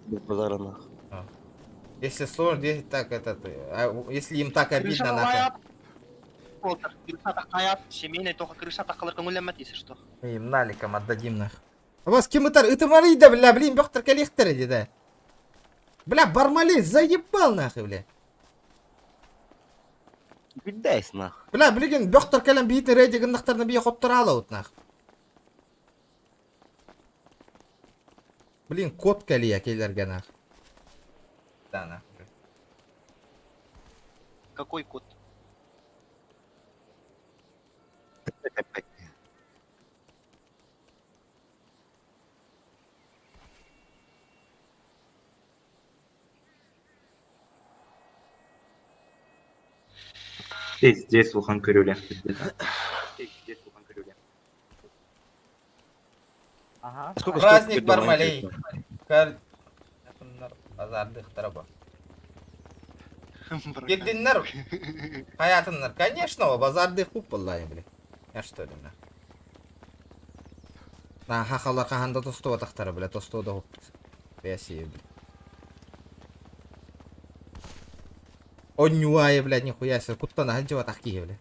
Speaker 2: Без базара, нахуй.
Speaker 1: Если сложно, 200, так, это, если им так обидно, нахуй.
Speaker 9: Семейный только крыша такалар көңілләмәт, если что.
Speaker 1: Им наликом отдадим, нахуй. А вас кем-то, это Марида, бля, блин, бёхтер коллектор, да. Бля, Бармалей, заебал, нахуй, бля.
Speaker 2: Бидайс, нахуй.
Speaker 1: Бля, блин, бёхтер калам битный рейдинг нахтар бия хоттырала вот, нахуй. Блин, кот кали я келлерге, нахуй. Да, нахуй.
Speaker 9: Какой кот?
Speaker 11: Здесь Лухан Кырюля.
Speaker 5: Ага.
Speaker 1: Праздник Бармалей. Базардых траба. Гиддиннар. Хаятыннар. Конечно, базардых хуп боллай, бля. Я что ли, на. На хахалар хаханда тостова тахтара, бля, тостова да хуп. Бясие, бля. Онюае, блядь, нихуя себе. Куттана ханчева тахкие, бля.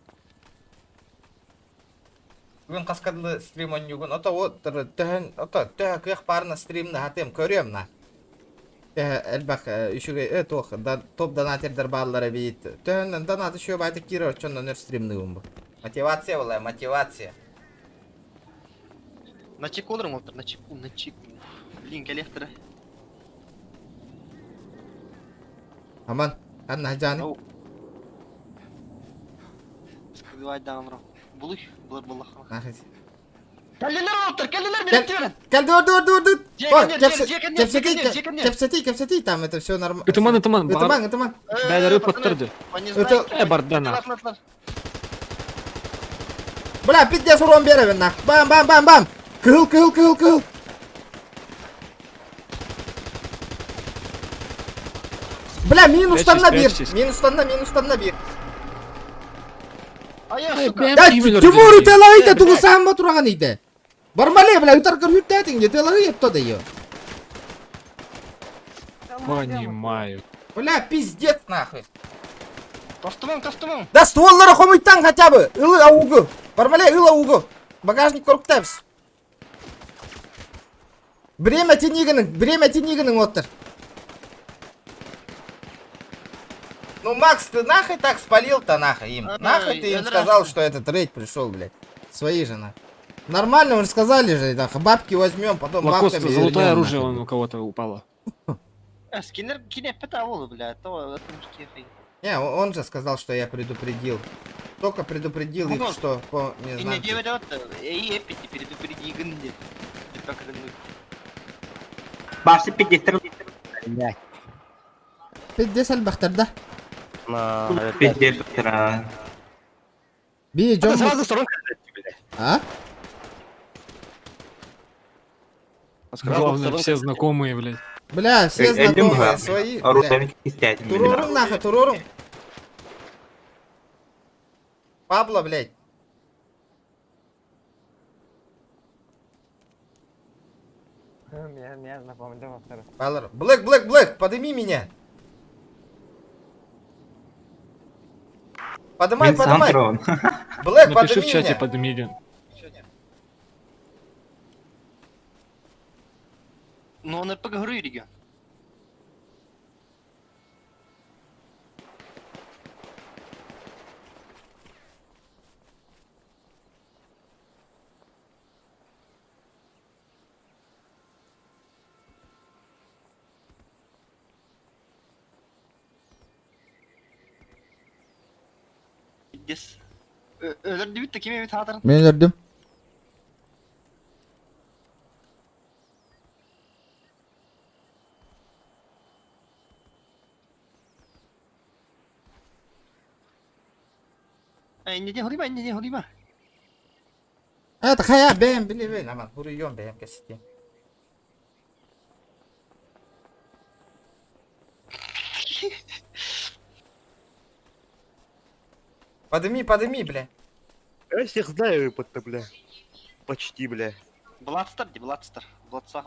Speaker 1: Бүгін қасқадлы стрим онюгын. Ота вот, тән, ота, кех парна стримны хатем көрем, на. Элбах, еще тох, топ донатердер баллары бит. Тön донат еще байты киро, чон на стримный умбу. Мотивация была, мотивация.
Speaker 9: На чеку олдырың отыр, на чеку. Блин, коллектора.
Speaker 1: Аман, анна жаны.
Speaker 9: Ау. Скрывай даунро. Булых, булах.
Speaker 1: Нахыз.
Speaker 9: Келдилер отыр, келдилер берет берет.
Speaker 1: Кел, дур.
Speaker 9: Жекендер.
Speaker 1: Кепсети, там это все нормально.
Speaker 8: Ытыман.
Speaker 1: Ытыман.
Speaker 8: Бәлері пыттырды. Бардана.
Speaker 1: Бля, пиздец урон беревен нах. Бам. Кыл. Бля, минустан на бир.
Speaker 9: Ая, сука.
Speaker 1: Да, Тимур ителайда тугусам батураган иде. Бармале, бля, утаркар хүттәтин, ителай епто дейо.
Speaker 8: Понимаю.
Speaker 1: Бля, пиздец нахуй.
Speaker 9: Кастымым.
Speaker 1: Да стволлары хомыттан хотя бы. Илы аугу. Бармале, илы аугу. Багажник корктабыз. Бремя тенигінің оттыр. Ну, Макс, ты нахуй так спалил-то нахуй им? Нахуй ты им сказал, что этот рейд пришел, блядь? Свои же нахуй. Нормально, вы же сказали же, нахуй, бабки возьмем, потом
Speaker 8: Лакоста,
Speaker 1: бабками
Speaker 8: золотое
Speaker 1: вернем,
Speaker 8: оружие
Speaker 1: нахуй.
Speaker 8: он у кого-то упало.
Speaker 9: Скиннер кине петавол, бля, то
Speaker 1: Не, он же сказал, что я предупредил. Только предупредил их, что по
Speaker 9: не
Speaker 1: незнанке.
Speaker 9: говорят, эй, эпити, предупреди гынде.
Speaker 11: Башты пиздец.
Speaker 1: Пиздец албахтар, да?
Speaker 11: Пиздец.
Speaker 1: Би, Джон.
Speaker 9: сторон,
Speaker 1: А?
Speaker 8: Главное, все знакомые, блядь.
Speaker 1: Бля, все знакомые свои. Бля. Турорум нахуй, турорум. Пабло, блядь.
Speaker 5: Меня знакомый, во второй.
Speaker 1: Баллар. Блэк, подыми меня. Подымай. Блэк,
Speaker 8: Напиши
Speaker 1: подыми
Speaker 8: в чате
Speaker 1: меня.
Speaker 8: подмили.
Speaker 9: Но он поговорю, регион. Пиздец. Өлөрдү бит ким эми таатырын.
Speaker 1: Мен өрдüm.
Speaker 9: Не хорима.
Speaker 1: Это хая, бэм, били, аман. Хуруйон, бэм, кесити. Подыми, бля.
Speaker 2: Я всех знаю, бля. Почти, бля.
Speaker 9: Бладстар. Бладсах.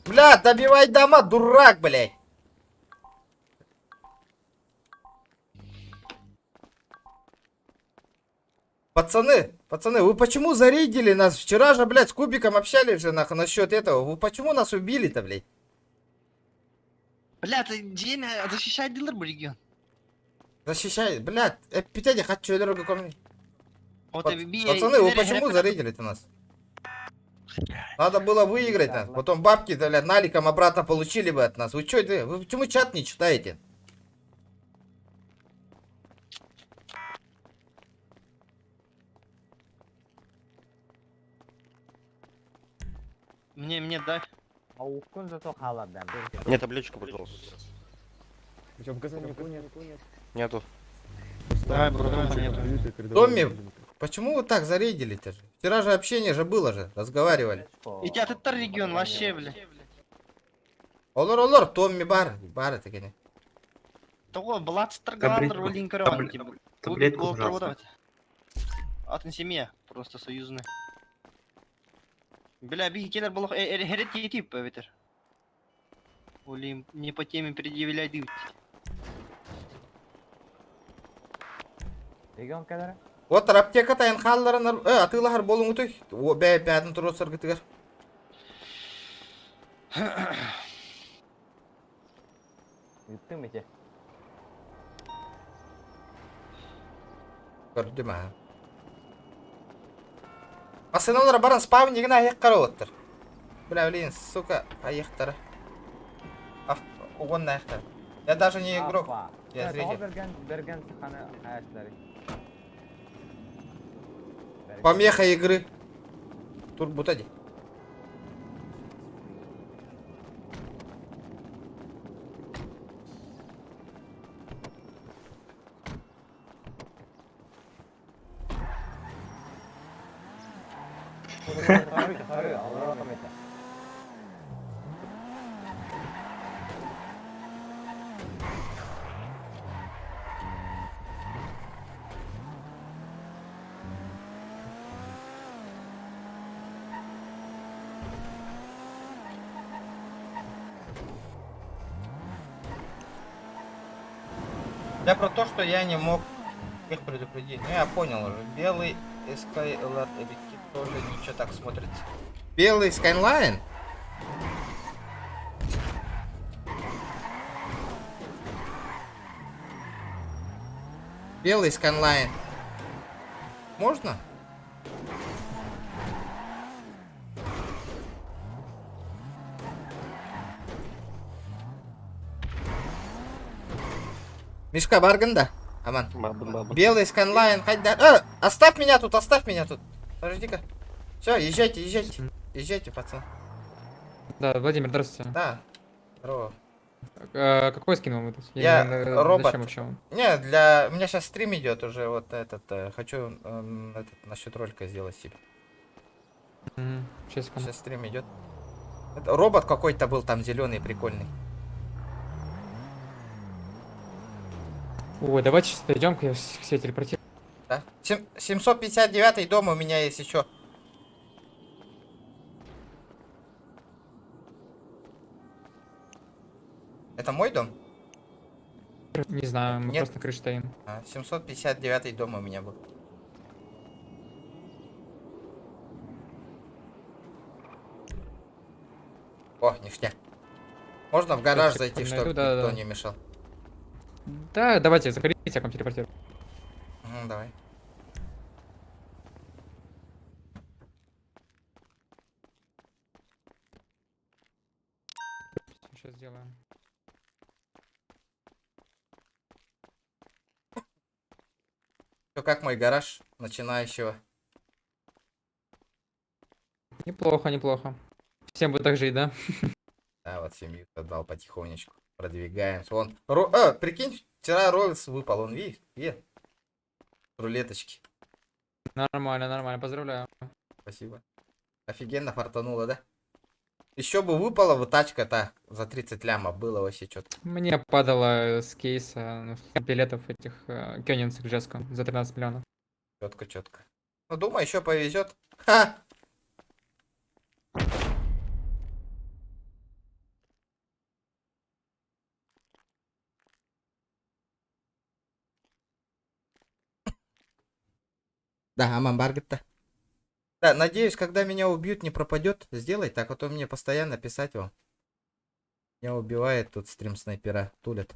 Speaker 1: Бля, добивай дома, дурак, блядь. Пацаны, вы почему зарейдили нас? Вчера же, блядь, с Кубиком общались же, нахуй, насчет этого. Вы почему нас убили-то, блядь?
Speaker 9: Бля, ты день защищает дилер bu регион.
Speaker 1: Защищай, блядь, питайте, хочу дорогу ко мне.
Speaker 9: Вот
Speaker 1: Пацаны, вы почему зарейдили-то нас? Надо было выиграть нас. Потом бабки-то, блядь, наликом обратно получили бы от нас. Вы чё это? Вы почему чат не читаете?
Speaker 9: Мне дай.
Speaker 5: А у кун зато халат дам.
Speaker 2: Мне табличку, пожалуйста.
Speaker 3: Причем в Казани нет.
Speaker 2: Нету.
Speaker 1: Томми, почему вы так зарейдили-то же? Вчера же общение же было же, разговаривали.
Speaker 9: И тебя ты регион вообще, бля.
Speaker 1: Олор, Томми бар это, конечно.
Speaker 9: Того, Бладстар, Галандр, Валинкарон.
Speaker 11: Таблетку, пожалуйста.
Speaker 9: От семья, просто союзная. Бля, биги келер болох херет етип, ветер. Олим, не по теме предъявляй.
Speaker 5: Регион кадары?
Speaker 1: Вот аптека тайын халларын атылахар болуңу той. О бәй бәдін тұру сыргытыгар.
Speaker 5: Юттың мете?
Speaker 1: Көрдім а. Асыналар баран спавнигін аяқ қарау оттыр. Бля, блин, сука, аяқтары. Угон аяқтары. Я даже не игрок. Я зритель.
Speaker 5: Берген сықаны аяқтары.
Speaker 1: Помеха игры. Тур бутади.
Speaker 5: Allah'a rahmet.
Speaker 1: Я про то, что я не мог их предупредить. Ну я понял уже. Белый Skylab объектив тоже ничего так смотрится. Белый Skyline? Белый Skyline. Можно? Мишка Барганда. Аман. Белый Сканлайн, оставь меня тут, оставь меня тут. Подожди-ка. Все, езжайте, езжайте. Езжайте, пацан.
Speaker 3: Да, Владимир, здравствуйте.
Speaker 1: Да. Здорово.
Speaker 3: Какой скин вам выдать?
Speaker 1: Я робот.
Speaker 3: Зачем вообще вам?
Speaker 1: Не, для... У меня сейчас стрим идет уже, вот этот. Хочу насчет ролика сделать себе. Сейчас стрим идет. Это робот какой-то был там зеленый, прикольный.
Speaker 3: Ой, давайте сейчас пойдем-ка, я все телепортирую.
Speaker 1: Да? 759 дом у меня есть еще. Это мой дом?
Speaker 3: Не знаю, мы
Speaker 1: Нет.
Speaker 3: просто на крыше стоим.
Speaker 1: 759 дом у меня был. О, ништяк. Можно в гараж
Speaker 3: Сейчас
Speaker 1: зайти,
Speaker 3: найду,
Speaker 1: чтобы
Speaker 3: да,
Speaker 1: никто
Speaker 3: да.
Speaker 1: не мешал?
Speaker 3: Да, давайте, заходите, я к вам телепортирую.
Speaker 1: Давай.
Speaker 3: Сейчас сделаем.
Speaker 1: Что, как мой гараж начинающего?
Speaker 3: Неплохо, неплохо. Всем будет так жить, да?
Speaker 1: Да, вот семью отдал потихонечку. Продвигаемся. Вон. Прикинь, вчера Роллс выпал, он видишь? Рулеточки.
Speaker 3: Нормально, нормально, поздравляю.
Speaker 1: Спасибо. Офигенно фартануло, да? Еще бы выпала вот тачка-то за 30 лямов, было вообще четко.
Speaker 3: Мне падало с кейса билетов этих Кёнинс к Жеску за 13 миллионов.
Speaker 1: Четко, четко. Ну, думаю, еще повезет. Ха! Да, Аман Баргет-то. Да, надеюсь, когда меня убьют, не пропадет. Сделай так, а то мне постоянно писать вам. Меня убивает тут стрим снайпера. Тулят.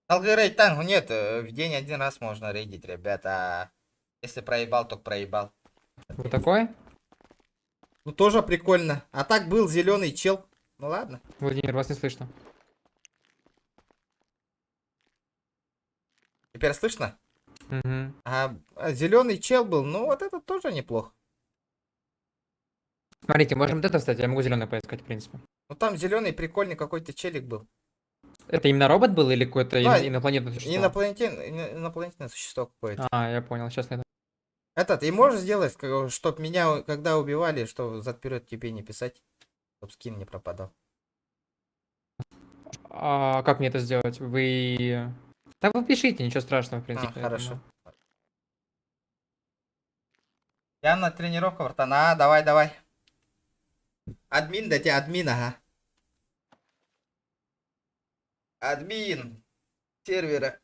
Speaker 1: Алгы рейд нет, в день один раз можно рейдить, ребята. Если проебал, то проебал.
Speaker 3: Вот такой?
Speaker 1: Ну тоже прикольно. А так был зеленый чел. Ну ладно.
Speaker 3: Владимир, вас не слышно.
Speaker 1: Теперь слышно?
Speaker 3: Угу.
Speaker 1: А зеленый чел был, ну вот это тоже неплохо.
Speaker 3: Смотрите, можем вот это встать, я могу зеленый поискать, в принципе.
Speaker 1: Ну там зеленый прикольный какой-то челик был.
Speaker 3: Это именно робот был или какое-то
Speaker 1: Да,
Speaker 3: инопланетное существо?
Speaker 1: Инопланетное существо какое-то.
Speaker 3: А, я понял, сейчас найду.
Speaker 1: Этот, и можешь сделать, чтоб меня, когда убивали, что зад вперед тебе не писать? Чтоб скин не пропадал.
Speaker 3: А как мне это сделать? Вы... Да вы пишите, ничего страшного, в
Speaker 1: А,
Speaker 3: принципе. я
Speaker 1: хорошо.
Speaker 3: думаю.
Speaker 1: Я на тренировку, братан. А, давай, давай. Админ, да тебе админ, ага. Админ сервера.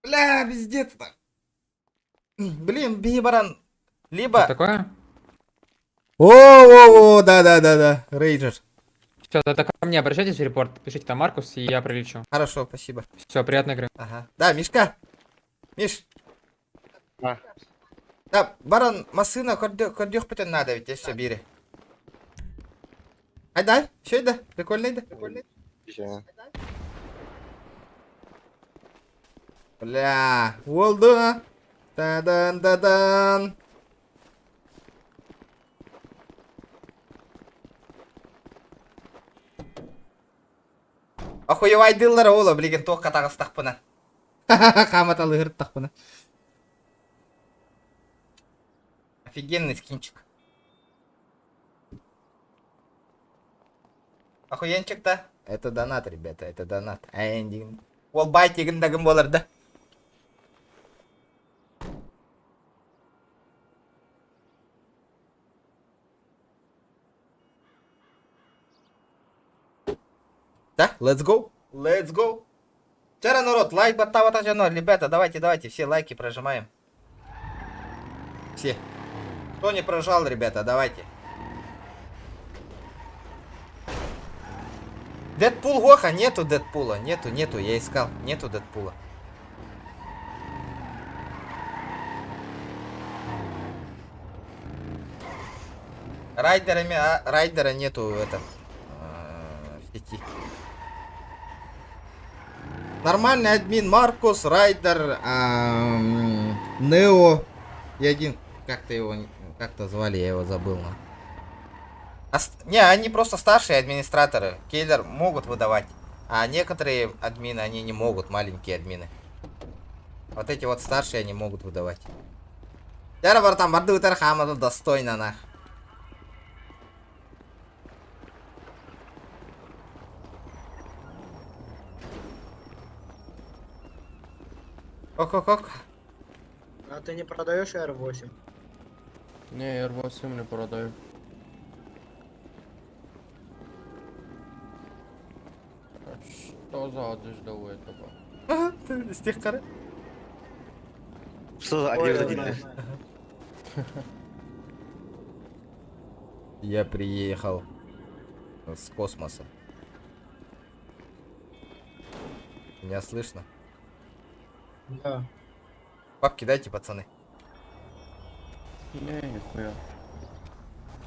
Speaker 1: Бля, пиздец. Блин, беги, баран. Либо...
Speaker 3: Что такое?
Speaker 1: О, да. Рейджер.
Speaker 3: Все, это ко мне обращайтесь в репорт, пишите там Маркус, и я прилечу.
Speaker 1: Хорошо, спасибо.
Speaker 3: Все, приятной игры.
Speaker 1: Ага. Да, Мишка. Миш.
Speaker 9: А.
Speaker 1: Да, баран, масына көрдөх бітін надо ведь, все бери. Айдай, все да, прикольно да. Бля, болды. Тадан. Охуевай дыллар ола, блеген тоқ қатағыз тақпына. Хаматалы ғырт тақпына. Офигенный скинчик. Охуенчик-то. Это донат, ребята, это донат. Ол бай тегінде кім болар да? Да, let's go. Let's go. Вчера, народ, лайк баттава жануар. Ребята, давайте, все лайки прожимаем. Все. Кто не прожал, ребята, давайте. Дэдпул Гоха, нету Дэдпула, нету, я искал, нету Дэдпула. Райдера нету в этом в сети. Нормальный админ Маркус, Райдер, Нео и один, как-то звали, я его забыл. Не, они просто старшие администраторы. Кейлер могут выдавать, а некоторые админы, они не могут, маленькие админы. Вот эти вот старшие, они могут выдавать. Яра, братан, барды вытар хамаду достойно, нах. Ок.
Speaker 5: А ты не продаешь R8?
Speaker 7: Не, R8 не продаю. Что за одежда у этого?
Speaker 1: Ага, ты с тех кары.
Speaker 9: Что за одежда делаешь?
Speaker 1: Я приехал с космоса. Меня слышно?
Speaker 5: Да.
Speaker 1: Бабки дайте, пацаны.
Speaker 7: Не, нихуя.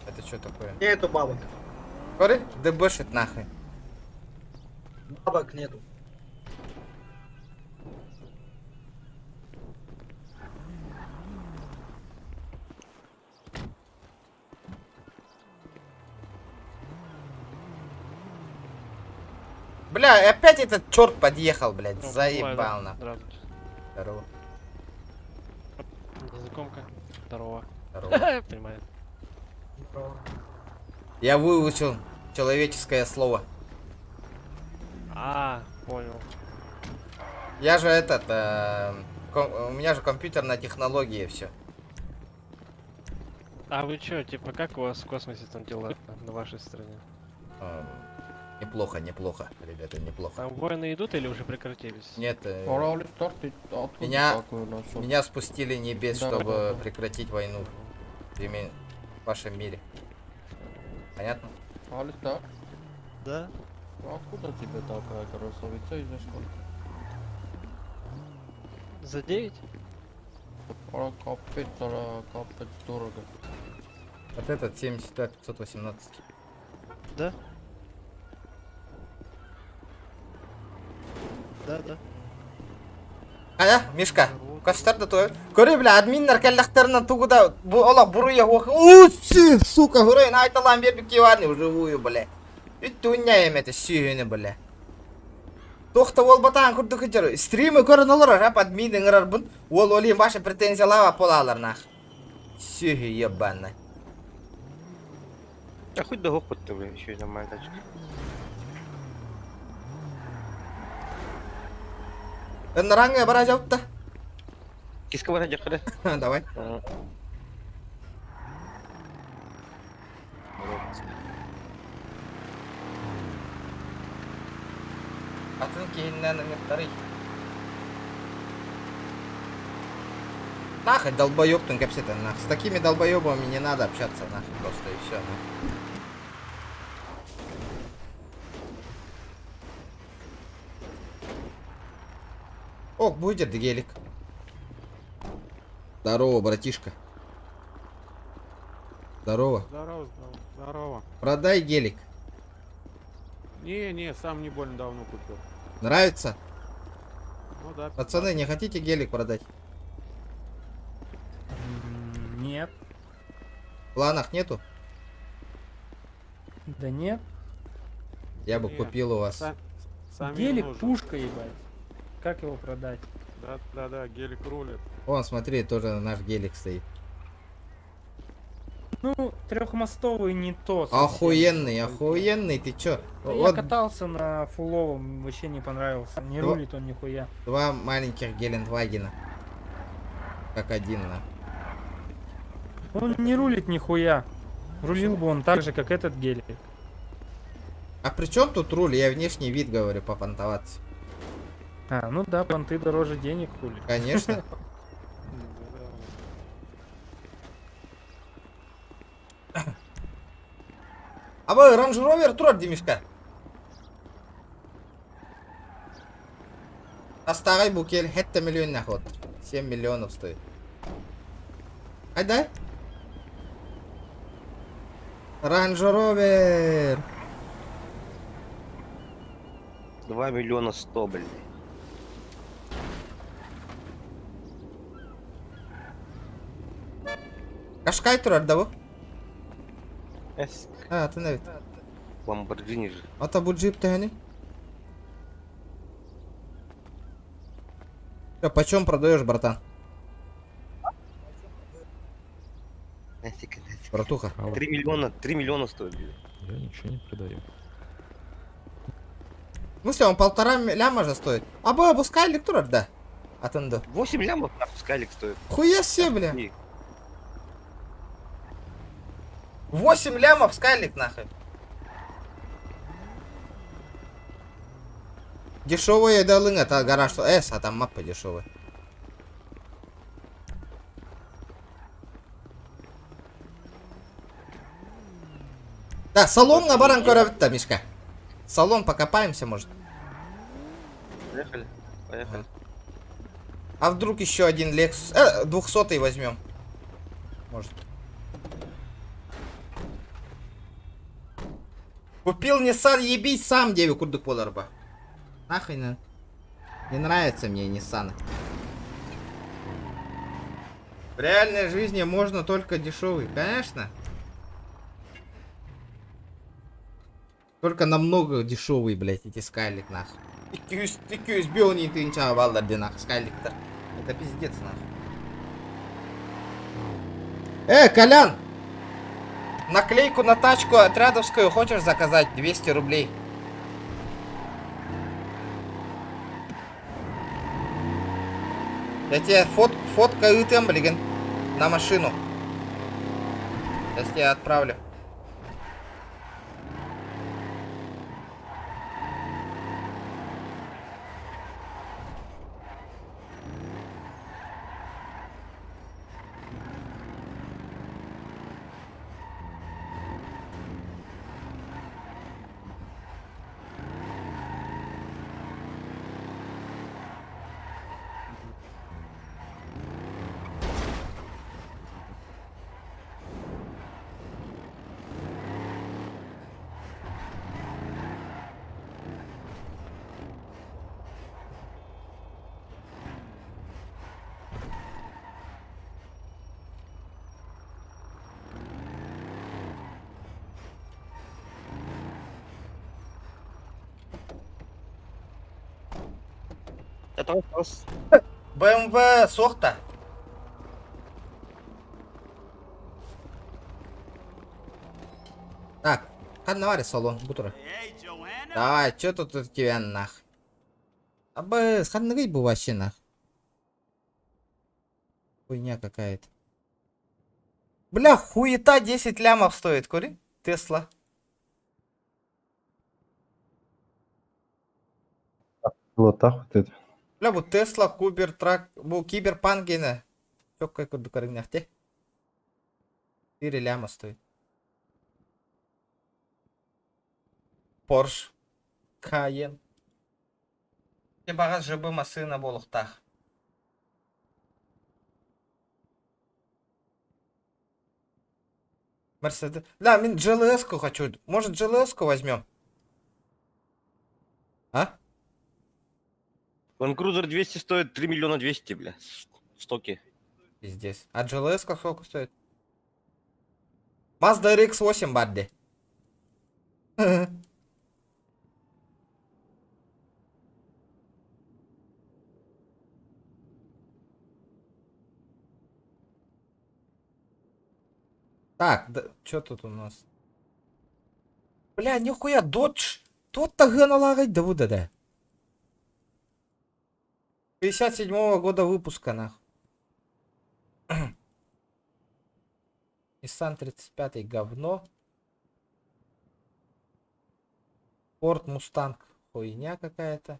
Speaker 1: Это что такое?
Speaker 5: Нету бабок.
Speaker 1: Коры? Дебошит нахуй.
Speaker 5: Бабок нету.
Speaker 1: Бля, опять этот черт подъехал, блядь. Заебал на.
Speaker 7: Здравствуйте.
Speaker 1: Здорово.
Speaker 7: Незнакомка. Здорово.
Speaker 1: Здорово.
Speaker 7: Понимаю.
Speaker 1: Я выучил человеческое слово.
Speaker 7: А, понял.
Speaker 1: Я же этот, у меня же компьютерная технология, все.
Speaker 7: А вы чё, типа, как у вас в космосе там дела на вашей стороне?
Speaker 1: Неплохо, ребята, неплохо.
Speaker 7: Там войны идут или уже прекратились?
Speaker 1: Нет,
Speaker 7: Меня...
Speaker 1: меня спустили небес, чтобы прекратить войну в вашем мире. Понятно?
Speaker 7: Да?
Speaker 8: Откуда тебе такая красавица и за сколько?
Speaker 7: За 9?
Speaker 8: Капец дорого.
Speaker 1: Вот этот 75-518.
Speaker 7: Да? Да.
Speaker 1: Ая, Мишка, кастарды той. Көре біле, админнер кәлләқтерінен туғыда, ола бұруя оқы. Сука, ғырайын, айталан бербік кеварны, живую, бля. Үттуіння еметі, сүйіні, бля. Тоқты ол батан күрді күтер. Стримі көрін олар, рап админнің ұрар бұн. Ол олейін башы претензиялава полалар, нах. Сүйі ебанна.
Speaker 9: А хоть догох под ты, бля, еще и нормальная тачка.
Speaker 1: Ранга бара жауапта.
Speaker 9: Киска бара жаққа да.
Speaker 1: Давай. Атын кейіннен үміттары. Нахуй долбоёбтың капсетен, нахуй. С такими долбоёбами не надо общаться, нахуй, просто и все, нахуй. Ок, будет гелик. Здорово, братишка. Здорово.
Speaker 8: Здорово, здорово.
Speaker 1: Продай гелик.
Speaker 8: Не, сам не больно давно купил.
Speaker 1: Нравится?
Speaker 8: Ну да.
Speaker 1: Пацаны, не хотите гелик продать?
Speaker 5: Нет.
Speaker 1: В планах нету?
Speaker 5: Да нет.
Speaker 1: Я бы
Speaker 8: Нет.
Speaker 1: купил у вас.
Speaker 8: Сам
Speaker 5: Гелик пушка, ебать. Как его продать?
Speaker 8: Да, гелик рулит.
Speaker 1: Вон, смотри, тоже наш гелик стоит.
Speaker 5: Ну, трехмостовый не то. совсем.
Speaker 1: Охуенный, охуенный, ты чё?
Speaker 5: Да
Speaker 1: Вот
Speaker 5: Я катался на фуловом, вообще не понравился. Не
Speaker 1: Два-
Speaker 5: рулит он нихуя.
Speaker 1: два маленьких Гелендвагена. Как один, на.
Speaker 5: Он не рулит нихуя. Рулил бы он так же, как этот гелик.
Speaker 1: А при чем тут руль? Я внешний вид говорю, попонтоваться.
Speaker 5: А, ну да, понты дороже денег, хули.
Speaker 1: Конечно. А вы Range Rover турар демешка? А старый букель, это миллион наход. 7 миллионов стоит. Айда? Range Rover.
Speaker 9: 2 миллиона 100, блин.
Speaker 1: Кашкай турар да bu?
Speaker 9: Эс,
Speaker 1: Ha, ты evet.
Speaker 9: Ламборджини же.
Speaker 1: Ata bu джип-то hani? Почем продаешь, братан?
Speaker 9: Нафиг,
Speaker 1: Братуха.
Speaker 9: 3 миллиона стоит, блин.
Speaker 8: Я ничего не продаю.
Speaker 1: В смысле, он 1,5 ляма же стоит? Абу скайлик турар, да? Атынды.
Speaker 9: 8 лямов, нахуй, скайлик стоит.
Speaker 1: Хуя себе, бля.
Speaker 9: И
Speaker 1: 8 лямов скайлик нахуй. Дешевые долынь, это гараж С, а там мапа дешевая. Да, салон на баран коровита, Мишка. Салон покопаемся, может.
Speaker 9: Поехали.
Speaker 1: А вдруг еще один Lexus? 200-й возьмем. Может. Купил Nissan, ебись сам, 9 курдык поларба. Нахуй на. Не нравится мне Nissan. В реальной жизни можно только дешевый, конечно. Только намного дешевый, блять, эти скайлик нахуй. 200 бионий ты ничего балларды нахуй, скайлик-то. Это пиздец нахуй. Колян! Наклейку на тачку отрядовскую хочешь заказать? 200 рублей. Я тебе фоткаю темблиген на машину. Сейчас тебе отправлю.
Speaker 9: Это вопрос.
Speaker 1: BMW сохта. навари салон, бутура. Давай, чё тут у тебя нах? Абы, ханныгай бы вообще нах. Хуйня какая-то. Бля, хуета 10 лямов стоит, кури? Тесла.
Speaker 5: Вот так вот это.
Speaker 1: Бля, bu Tesla, Cybertruck, bu Cyberpunk gene. Çok kayıkırdı karıngahte. 4 ляма стоит. Porsche Cayenne. Те багаж жыбы машина болуктах. Мерседес. Да, мен GLS-ку хочу. Может GLS-ку возьмем? А?
Speaker 2: Land Cruiser 200 стоит 3 миллиона 200, бля. В стоке.
Speaker 1: Пиздец. А GLS-ка сколько стоит? Mazda RX-8 бадди. Так, да, что тут у нас? Бля, нихуя, Dodge. Тот-то генолагать да вот да. 57-го года выпуска, нахуй. Nissan 35 говно. Ford Mustang хуйня какая-то.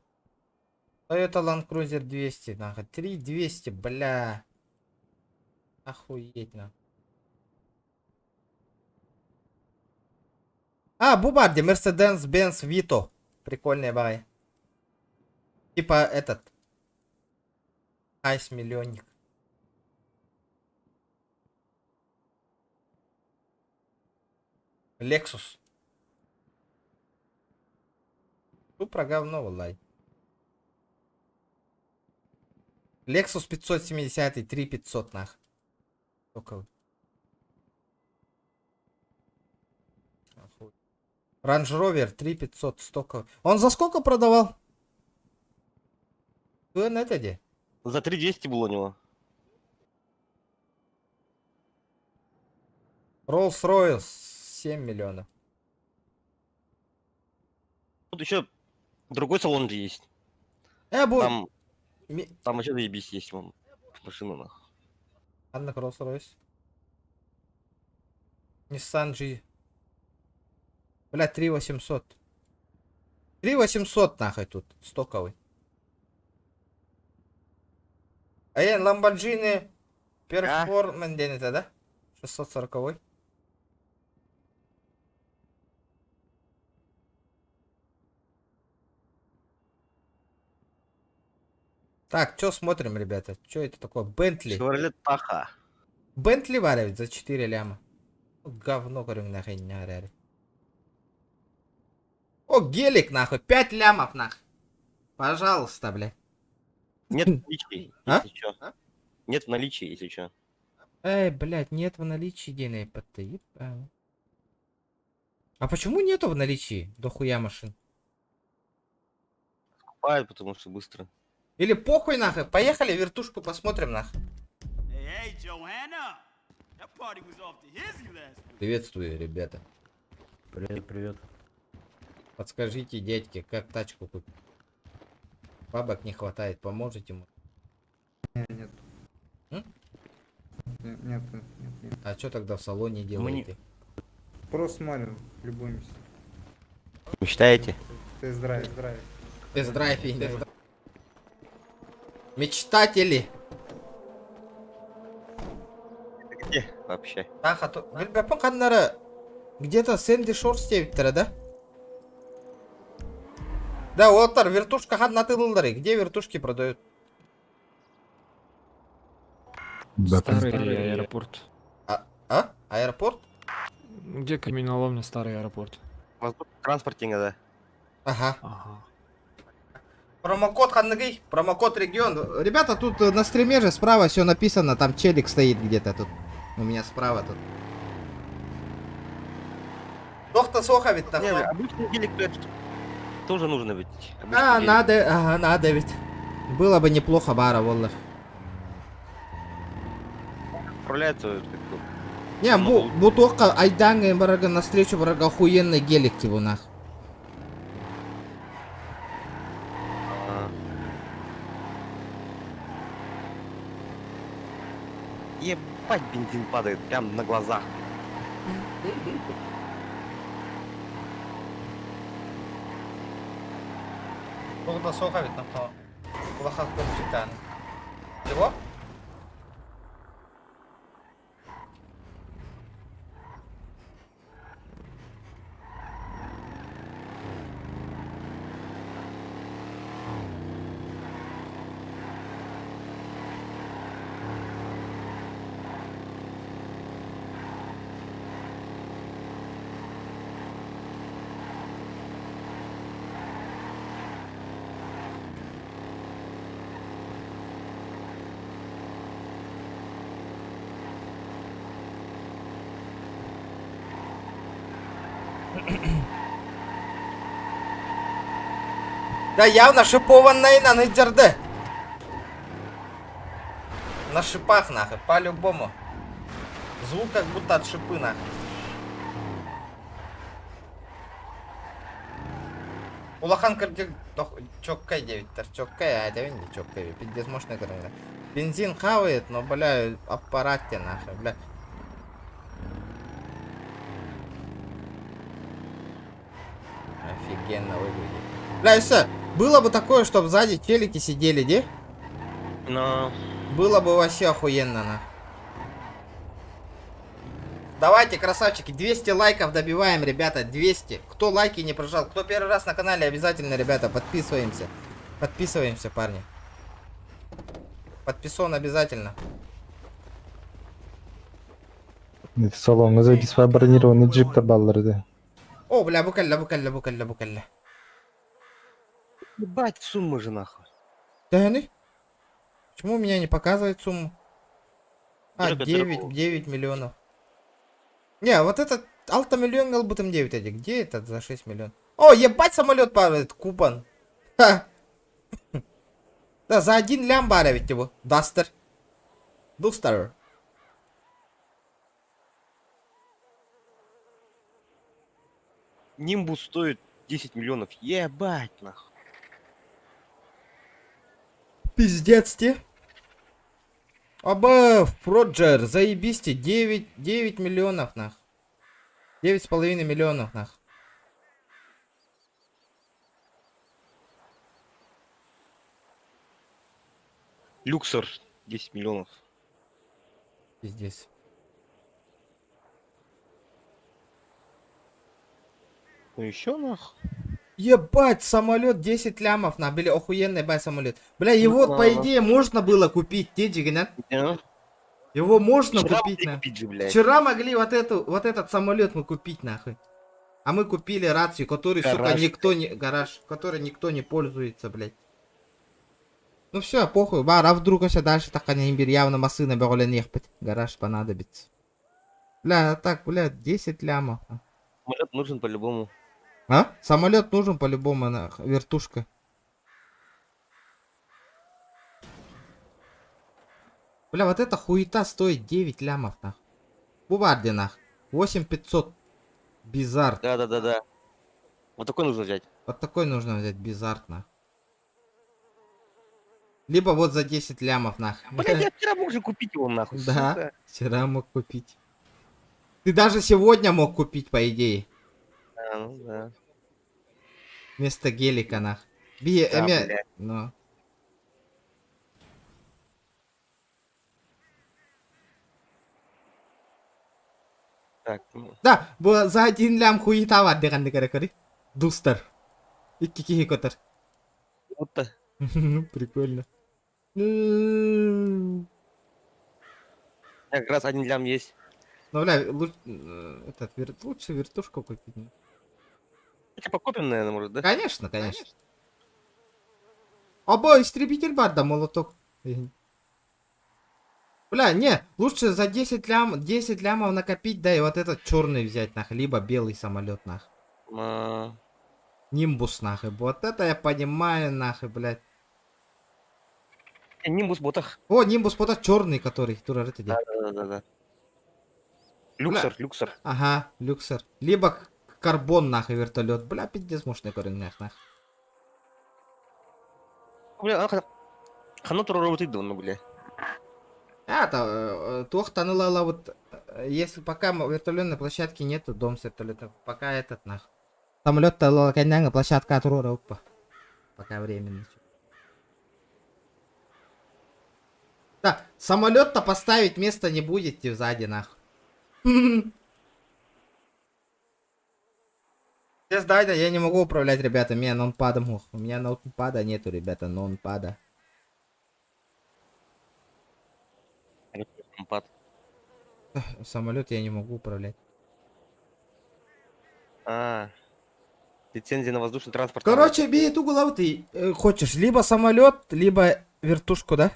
Speaker 1: Toyota Land Cruiser 200, нахуй. 3200, бля. Охуеть, нахуй. А, Бубарди, Mercedes-Benz Vito. Прикольная бай. Типа этот. Айс-миллионник. Lexus. Ну, про говно, валай. Lexus 570, 3500, нах. Только. Range Rover 3500, столько. Он за сколько продавал? Вы на это где?
Speaker 2: За 3200 было у него.
Speaker 1: Rolls-Royce 7 миллионов.
Speaker 2: Тут еще другой салон же есть.
Speaker 1: Там...
Speaker 2: Там вообще заебись есть вам машина, нахуй.
Speaker 1: Одна Rolls-Royce. Nissan G. Бля, 3800. 3800 нахуй тут. Стоковый. А я Lamborghini Performance день это, да? 640. Так, что смотрим, ребята? Что это такое? Бентли.
Speaker 2: Chevrolet Tahoe.
Speaker 1: Бентли варивает за 4 ляма. Говно, говорю, нахуй не оряли. О, гелик, нахуй. 5 лямов, нахуй. Пожалуйста, бля.
Speaker 2: Нет в наличии,
Speaker 1: А?
Speaker 2: если чё. Нет в наличии, если чё.
Speaker 1: Эй, блядь, нет в наличии денег. А почему нету в наличии? Дохуя машин.
Speaker 2: Покупают, потому что быстро.
Speaker 1: Или похуй, нахуй. Поехали, вертушку посмотрим, нахуй. Приветствую, ребята.
Speaker 5: Привет, привет.
Speaker 1: Подскажите, дядьке, как тачку купить? Бабок не хватает, поможете ему?
Speaker 3: Нет.
Speaker 1: М?
Speaker 3: Нет.
Speaker 1: А что тогда в салоне делаете?
Speaker 3: Просто смотрим, любуемся.
Speaker 2: Мечтаете?
Speaker 3: Тест-драйв.
Speaker 1: Тест-драйв. Мечтатели.
Speaker 2: Где вообще?
Speaker 1: Ах, а то... Бельбяпан каннара где-то Сэнди Шор стевиптера, да? Да, Уолтер, вертушка хаднатылылдары. Где вертушки продают?
Speaker 8: Старый аэропорт.
Speaker 1: А? Аэропорт?
Speaker 8: Где каменоломня, старый аэропорт?
Speaker 2: Транспортинга, да.
Speaker 1: Ага. Промокод ханныгей, промокод регион. Ребята, тут на стриме же справа все написано, там челик стоит где-то тут. У меня справа тут. Доктор Соха ведь
Speaker 2: Не,
Speaker 1: нахуй.
Speaker 2: бля, обычный гелик, блядь, тоже нужно ведь. Обычный
Speaker 1: А,
Speaker 2: гелик.
Speaker 1: надо ведь. Было бы неплохо, бара, воллах.
Speaker 2: Управляется как-то
Speaker 1: Не, бутылка айданга барага навстречу барага охуенный гелик типа нах.
Speaker 2: Ебать, бензин падает прям на глазах.
Speaker 1: Burada soğuk evet tamam. Kulakak gerçekten. Чего? Да явно шипованный на нидерде. На шипах нахуй, по-любому. Звук как будто от шипы нахуй. Улахан кардик чоккай 9 чоккай, а 9 не чоккай, пиздец мощный короче. Бензин хавает, но бля аппарате нахуй, бля. Офигенно выглядит. Бля, все, было бы такое, чтобы сзади челики сидели, де?
Speaker 2: Но...
Speaker 1: Было бы вообще охуенно, на. Давайте, красавчики, 200 лайков добиваем, ребята, 200. Кто лайки не прожал, кто первый раз на канале, обязательно, ребята, подписываемся. Подписываемся, парни. Подписан обязательно.
Speaker 5: Салоныңызға дисфа бронированный джип табалырды.
Speaker 1: О, бля, букалля.
Speaker 2: Ебать, сумма же нахуй.
Speaker 1: Да, не? Почему у меня не показывает сумму? А,
Speaker 2: Дорого,
Speaker 1: 9 миллионов. Не, вот этот Алта миллион галбутом 9 эти. Где этот за 6 миллионов? О, ебать, самолет падает, купон. Ха. Да, за 1 лям баря ведь его. Дастер. Дустер.
Speaker 2: Нимбус стоит 10 миллионов. Ебать, нахуй.
Speaker 1: Пиздец, те. Оба, Фроджер, заебисти, 9 миллионов, нах. 9,5 миллионов, нах.
Speaker 2: Люксор 10 миллионов.
Speaker 1: Пиздец.
Speaker 2: Ну еще нахуй.
Speaker 1: Ебать, самолет 10 лямов, на, бля, охуенный бай самолет. Бля, его, по идее, можно было купить, те джигнат. Его можно
Speaker 2: Вчера
Speaker 1: купить,
Speaker 2: могли
Speaker 1: на.
Speaker 2: купить же, блядь.
Speaker 1: Вчера могли вот этот самолет мы купить, нахуй. А мы купили рацию, который, сука,
Speaker 2: Гараж.
Speaker 1: никто не... Гараж, который никто не пользуется, блядь. Ну все, похуй, бар, а вдруг еще дальше так они явно машина беголен ехать. Гараж понадобится. Бля, так, бля, 10 лямов.
Speaker 2: Самолет нужен по-любому.
Speaker 1: А? Самолет нужен по-любому, вертушка. Бля, вот эта хуета стоит 9 лямов, нах. Буварди, нах. 8500. Бизард.
Speaker 2: Да. Вот такой нужно взять.
Speaker 1: Вот такой нужно взять, бизард, нах. Либо вот за 10 лямов, нах.
Speaker 2: Блядь, я вчера мог же купить его, нахуй.
Speaker 1: Да,
Speaker 2: сука.
Speaker 1: вчера мог купить. Ты даже сегодня мог купить, по идее.
Speaker 2: А, ну да.
Speaker 1: Вместо гелика, нах.
Speaker 2: Да, блядь.
Speaker 1: Ну.
Speaker 2: Так, ну.
Speaker 1: Да, за 1 лям хуета var деген кери. Дустер. Икки кихи котер.
Speaker 2: Вот-то.
Speaker 1: Прикольно.
Speaker 2: Как раз 1 лям есть.
Speaker 1: Ну, бля, лучше вертушку купить.
Speaker 2: Хотя покупим, наверное, может, да?
Speaker 1: Конечно. Оба, истребитель бар, да, молоток. Бля, не, лучше за 10 лямов накопить, да, и вот этот черный взять, нах, либо белый самолет, нах. Нимбус, нах, вот это я понимаю, нах, блядь.
Speaker 2: Нимбус ботах.
Speaker 1: О, Нимбус, вот черный, который это делает.
Speaker 2: Да. Люксор, люксор.
Speaker 1: Ага, люксер. Либо карбон нахуй вертолет. Бля, пиздец, мощный коренях нахуй.
Speaker 2: Бля, хана тура работает давно, бля.
Speaker 1: Тохтанула вот, если пока вертолетной площадки нету, дом с вертолетом, пока этот нахуй. Самолет-то коняга, площадка от Рора, опа. Пока временно. Да, самолет-то поставить места не будете сзади нахуй. Сейчас да, я не могу управлять, ребята, меня ноутпадом. У меня ноутпада нету, ребята, ноутпада. Самолет я не могу управлять.
Speaker 2: Лицензия на воздушный транспорт.
Speaker 1: Короче, бей эту голову ты хочешь. Либо самолет, либо вертушку, да?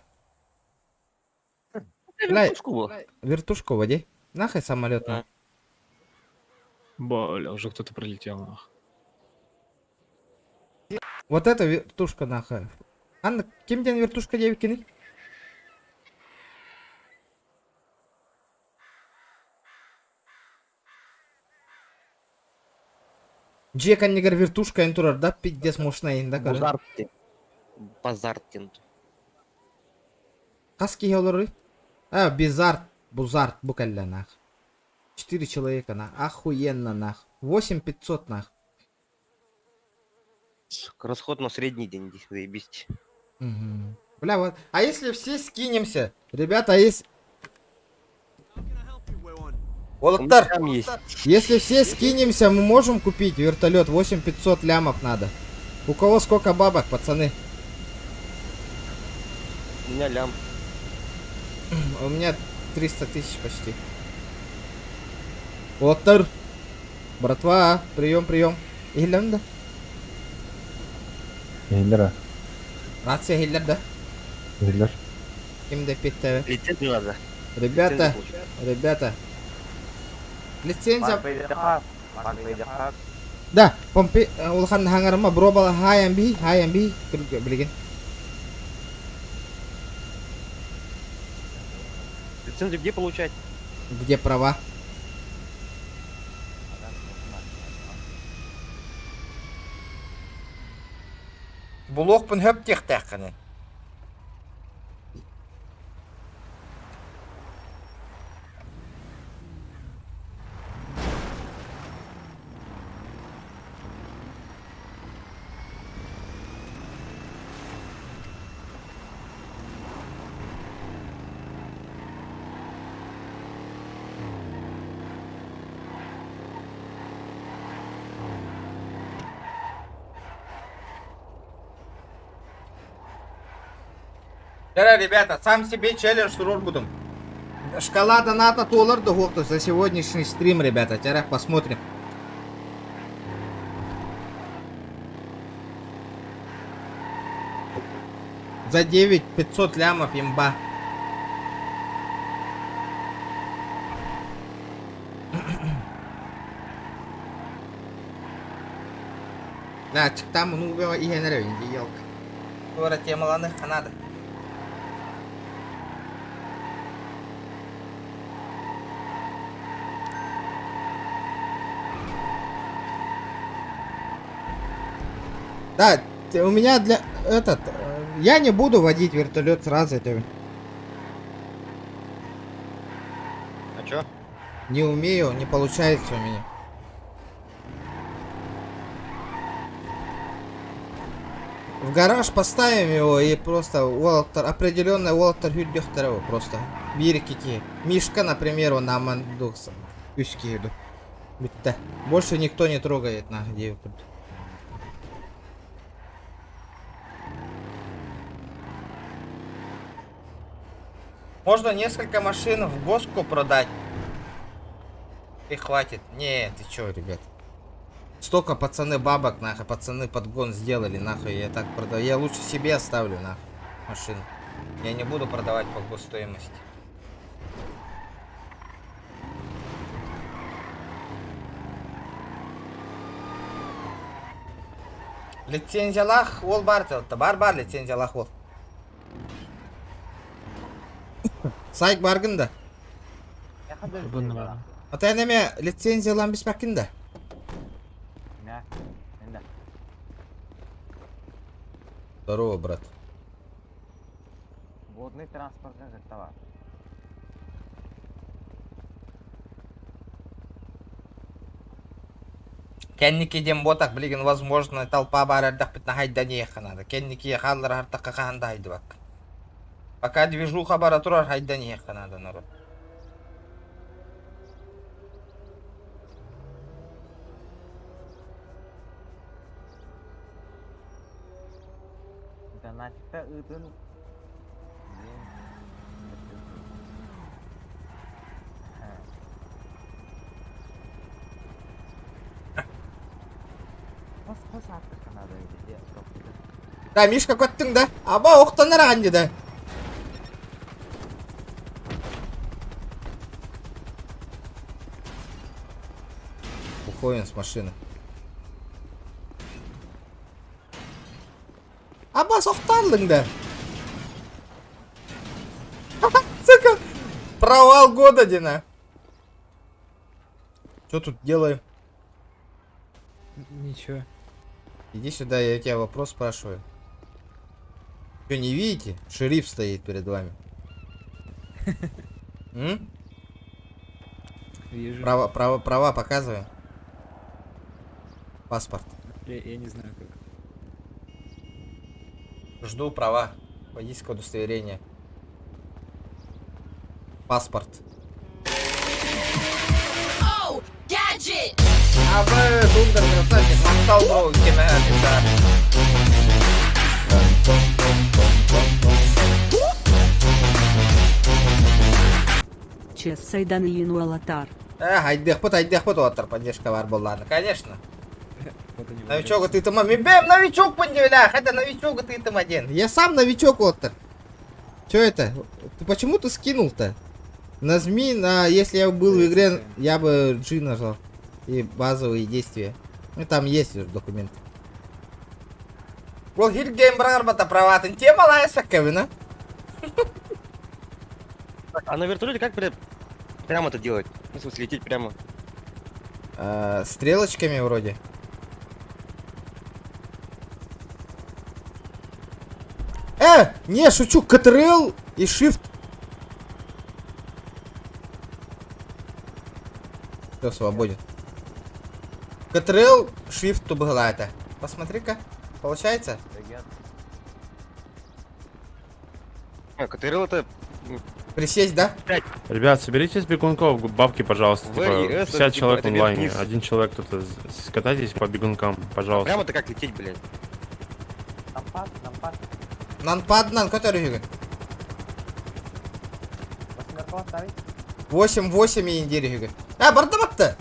Speaker 1: Вертушку води. Нахай самолет.
Speaker 2: Да.
Speaker 8: Бля, уже кто-то пролетел, нахуй.
Speaker 1: Вот эта вертушка нахай. Анна, кем день вертушка девкины? Джекан негр вертушка энтурар, да? Пиздец мощная инда.
Speaker 2: Базартин.
Speaker 1: Каски олары? Бизарт, бузарт, букалля нах. 4 человека нах. Охуенно нах. 8500 нах.
Speaker 2: Расход на средний день, заебись.
Speaker 1: Бля, вот. А если все скинемся? Ребята, есть... Волоктар,
Speaker 2: Там есть.
Speaker 1: если все скинемся, мы можем купить вертолет. 8500 лямов надо. У кого сколько бабок, пацаны?
Speaker 2: У меня лям.
Speaker 1: У меня 300 тысяч почти. Волоктар. Братва, прием. Хиллер, да?
Speaker 5: Хиллер.
Speaker 1: Рация Хиллер, да?
Speaker 5: Хиллер.
Speaker 1: Кем да питтеве?
Speaker 2: Лицензию надо.
Speaker 1: Ребята. Лицензия. Да, помпи улхан хангарма бробал хайамби, блин.
Speaker 2: Лицензию где получать?
Speaker 1: Где права? Булок пун хөп техтәккәне. Да, ребята, сам себе челлендж турор будем. Шкала доната $, до за сегодняшний стрим, ребята. Теперь посмотрим. За 9500 лямов имба. Да, там ну убила и генерал, не елка. Говорят, тема ланых Канада. Да, у меня для этот, я не буду водить вертолет сразу это.
Speaker 2: А чё?
Speaker 1: Не умею, не получается у меня. В гараж поставим его и просто определенная Уолтер Хюддехтерова просто. Биркики. Мишка, например, он на мандукса. Пюшки иду. Больше никто не трогает на девку. Можно несколько машин в госку продать. И хватит. Не, ты чё, ребят. Столько пацаны бабок, нахуй, пацаны подгон сделали, нахуй, я так продаю. Я лучше себе оставлю, нахуй, машину. Я не буду продавать по госстоимости. Лицензиялах ол бар, бар лицензиялах ол. Сайк баргында. Ата неме лицензиялан беспәкин да.
Speaker 5: Ne? Ne?
Speaker 1: Здорово, брат.
Speaker 5: Водный транспорт как товар.
Speaker 1: Кенники дем ботак, блин, возможно, толпа барардах бит нахайдан еханада. Кенники ехаллар хартакка ханда хайды бак. Пока движуха бара турар хайдан еханада, народ.
Speaker 5: Донатикта ыдын. Қос атты қанады үйде.
Speaker 1: Да, Мишка көттің да? Аба, оқтанар аған деді. Уходим с машины. Аба, соқтандың да. Сука, провал года, Дина. Что тут делаем?
Speaker 3: Ничего.
Speaker 1: Иди сюда, я тебя вопрос спрашиваю. Что, не видите? Шериф стоит перед вами. М?
Speaker 3: Вижу.
Speaker 1: Права показываю. Паспорт.
Speaker 3: Я не знаю как.
Speaker 1: Жду права. Водительское удостоверение. Паспорт. А вы, Дундер, красавчик, мастал дров, киноаппарат.
Speaker 6: Чес Сайдан Ину Алатар.
Speaker 1: Айдех пот, отыр, поддержка бар болланы. Конечно.
Speaker 3: Вот они
Speaker 1: Новичок, ты там, бэм, новичок, поняла, хотя новичок, ты там один. Я сам новичок, отыр. Чё это? Почему ты скинул-то? Нажми на, если я был в игре, я бы G нажал. И базовые действия. Ну там есть уже документы. Бұл хилгейм барбата праватын тема лайса кевина.
Speaker 2: А на вертолете как прямо это делать? В смысле, лететь прямо?
Speaker 1: Стрелочками вроде. Не, шучу, Ctrl и Shift. Все, свободен. Ctrl, Shift, тубглайта. Посмотри-ка, получается?
Speaker 2: КТРЛ это...
Speaker 1: Присесть, да?
Speaker 13: Ребят, соберите с бегунков бабки, пожалуйста. Типа,
Speaker 2: ВИС,
Speaker 13: 50 человек
Speaker 2: это
Speaker 13: онлайн.
Speaker 2: вниз.
Speaker 13: Один человек тут скатайтесь по бегункам, пожалуйста.
Speaker 2: Прямо-то как лететь, блядь?
Speaker 5: Нампад.
Speaker 1: Нанпаднан, который фига?
Speaker 5: 8
Speaker 1: 8 и индири фига. Барда батта!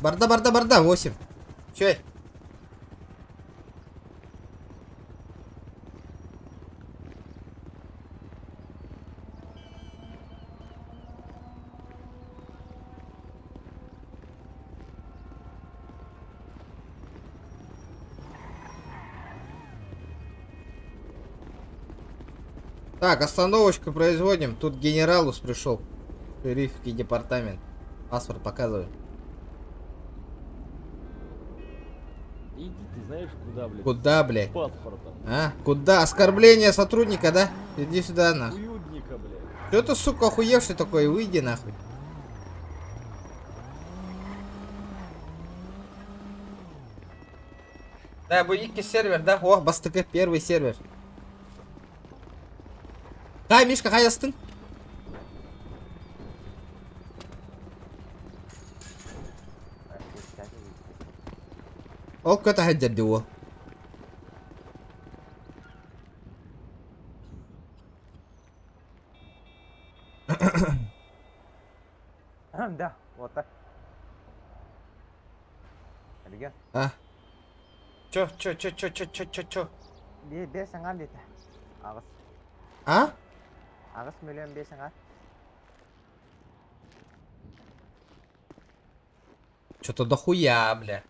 Speaker 1: Барда, 8. Чё? Так, остановочку производим. Тут генералус пришел. Шерифский департамент. Паспорт показывай.
Speaker 14: Иди ты знаешь куда, блядь?
Speaker 1: Куда, блядь?
Speaker 14: Паспортом.
Speaker 1: А? Куда? Оскорбление сотрудника, да? Иди сюда, нахуй.
Speaker 14: Уютника, блядь.
Speaker 1: Чё ты, сука, охуевший такой? Выйди, нахуй. Да, будете сервер, да? О, бастыка, первый сервер. Кай, Мишка, қайдасың? Ол көті хәддерді о.
Speaker 5: Да, вот так. Ребят.
Speaker 1: А? Чё?
Speaker 5: Берсеңар дейді. Ағыс.
Speaker 1: А?
Speaker 5: Ағыс миллион берсеңар.
Speaker 1: Чё-то дохуя, бля.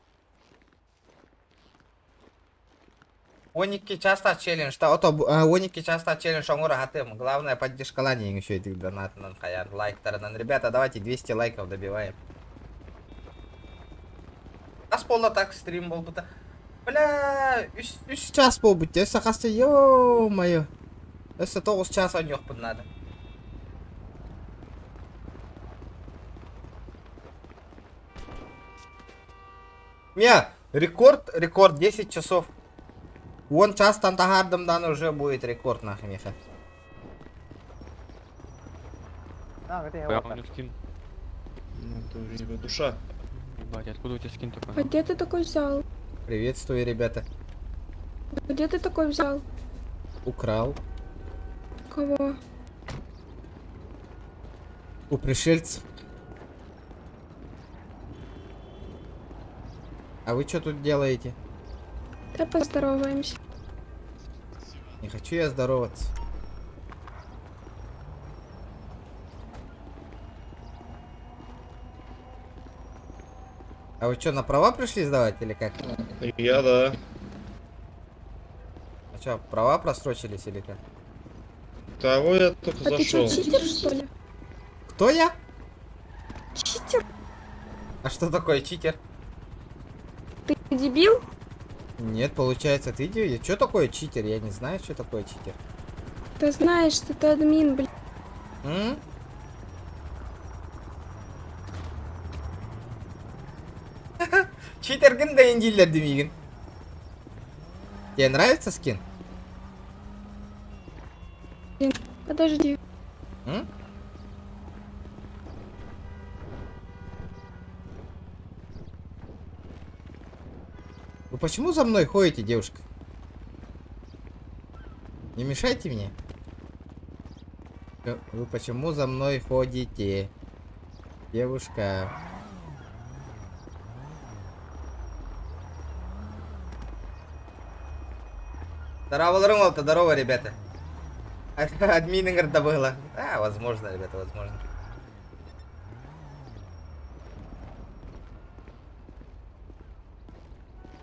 Speaker 1: Оники часто челлендж, оники часто челлендж оңура хатым. Главное поддержка лани еще этих донатов, хаяр, лайктардан. Ребята, давайте 200 лайков добиваем. Час полда так стрим был бы-то. Бля, 3 час был бы, если хасты, ё-моё. Если 9 час он ёхпын надо. Не, рекорд 10 часов. Вон час тантагардом дан уже будет рекорд нахуй, Миха.
Speaker 3: Прямо не скин.
Speaker 14: Ну, это уже его душа.
Speaker 3: Ебать, откуда у тебя скин такой?
Speaker 15: А где ты такой взял?
Speaker 1: Приветствую, ребята.
Speaker 15: Где ты такой взял?
Speaker 1: Украл.
Speaker 15: Кого?
Speaker 1: У пришельцев. А вы что тут делаете?
Speaker 15: Да поздороваемся.
Speaker 1: Не хочу я здороваться. А вы что, на права пришли сдавать или как?
Speaker 14: Я да.
Speaker 1: А что, права просрочились или как?
Speaker 14: Того я только
Speaker 15: А ты
Speaker 14: зашел.
Speaker 15: что, читер, что ли?
Speaker 1: Кто я?
Speaker 15: Читер?
Speaker 1: А что такое читер?
Speaker 15: Ты дебил?
Speaker 1: Нет, получается, ты идиот. Что такое читер? Я не знаю, что такое читер.
Speaker 15: Ты знаешь, что ты админ, блин.
Speaker 1: М? Читер гында индилер демигин. Тебе нравится скин?
Speaker 15: Подожди.
Speaker 1: М? Вы почему за мной ходите, девушка? Не мешайте мне. Вы почему за мной ходите, девушка? Здорово, ребята. Админ игр было. А, возможно, ребята, возможно.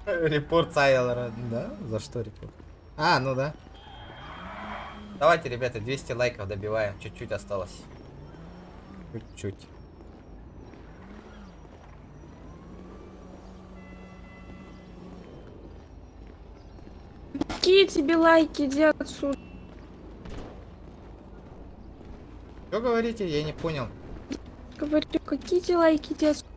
Speaker 1: Репорт Сайлора. Да? За что репорт? А, ну да. Давайте, ребята, 200 лайков добиваем. Чуть-чуть осталось. Чуть-чуть.
Speaker 15: Какие тебе лайки, иди отсюда.
Speaker 1: Что говорите? Я не понял.
Speaker 15: Говорю, какие тебе лайки, иди отсюда.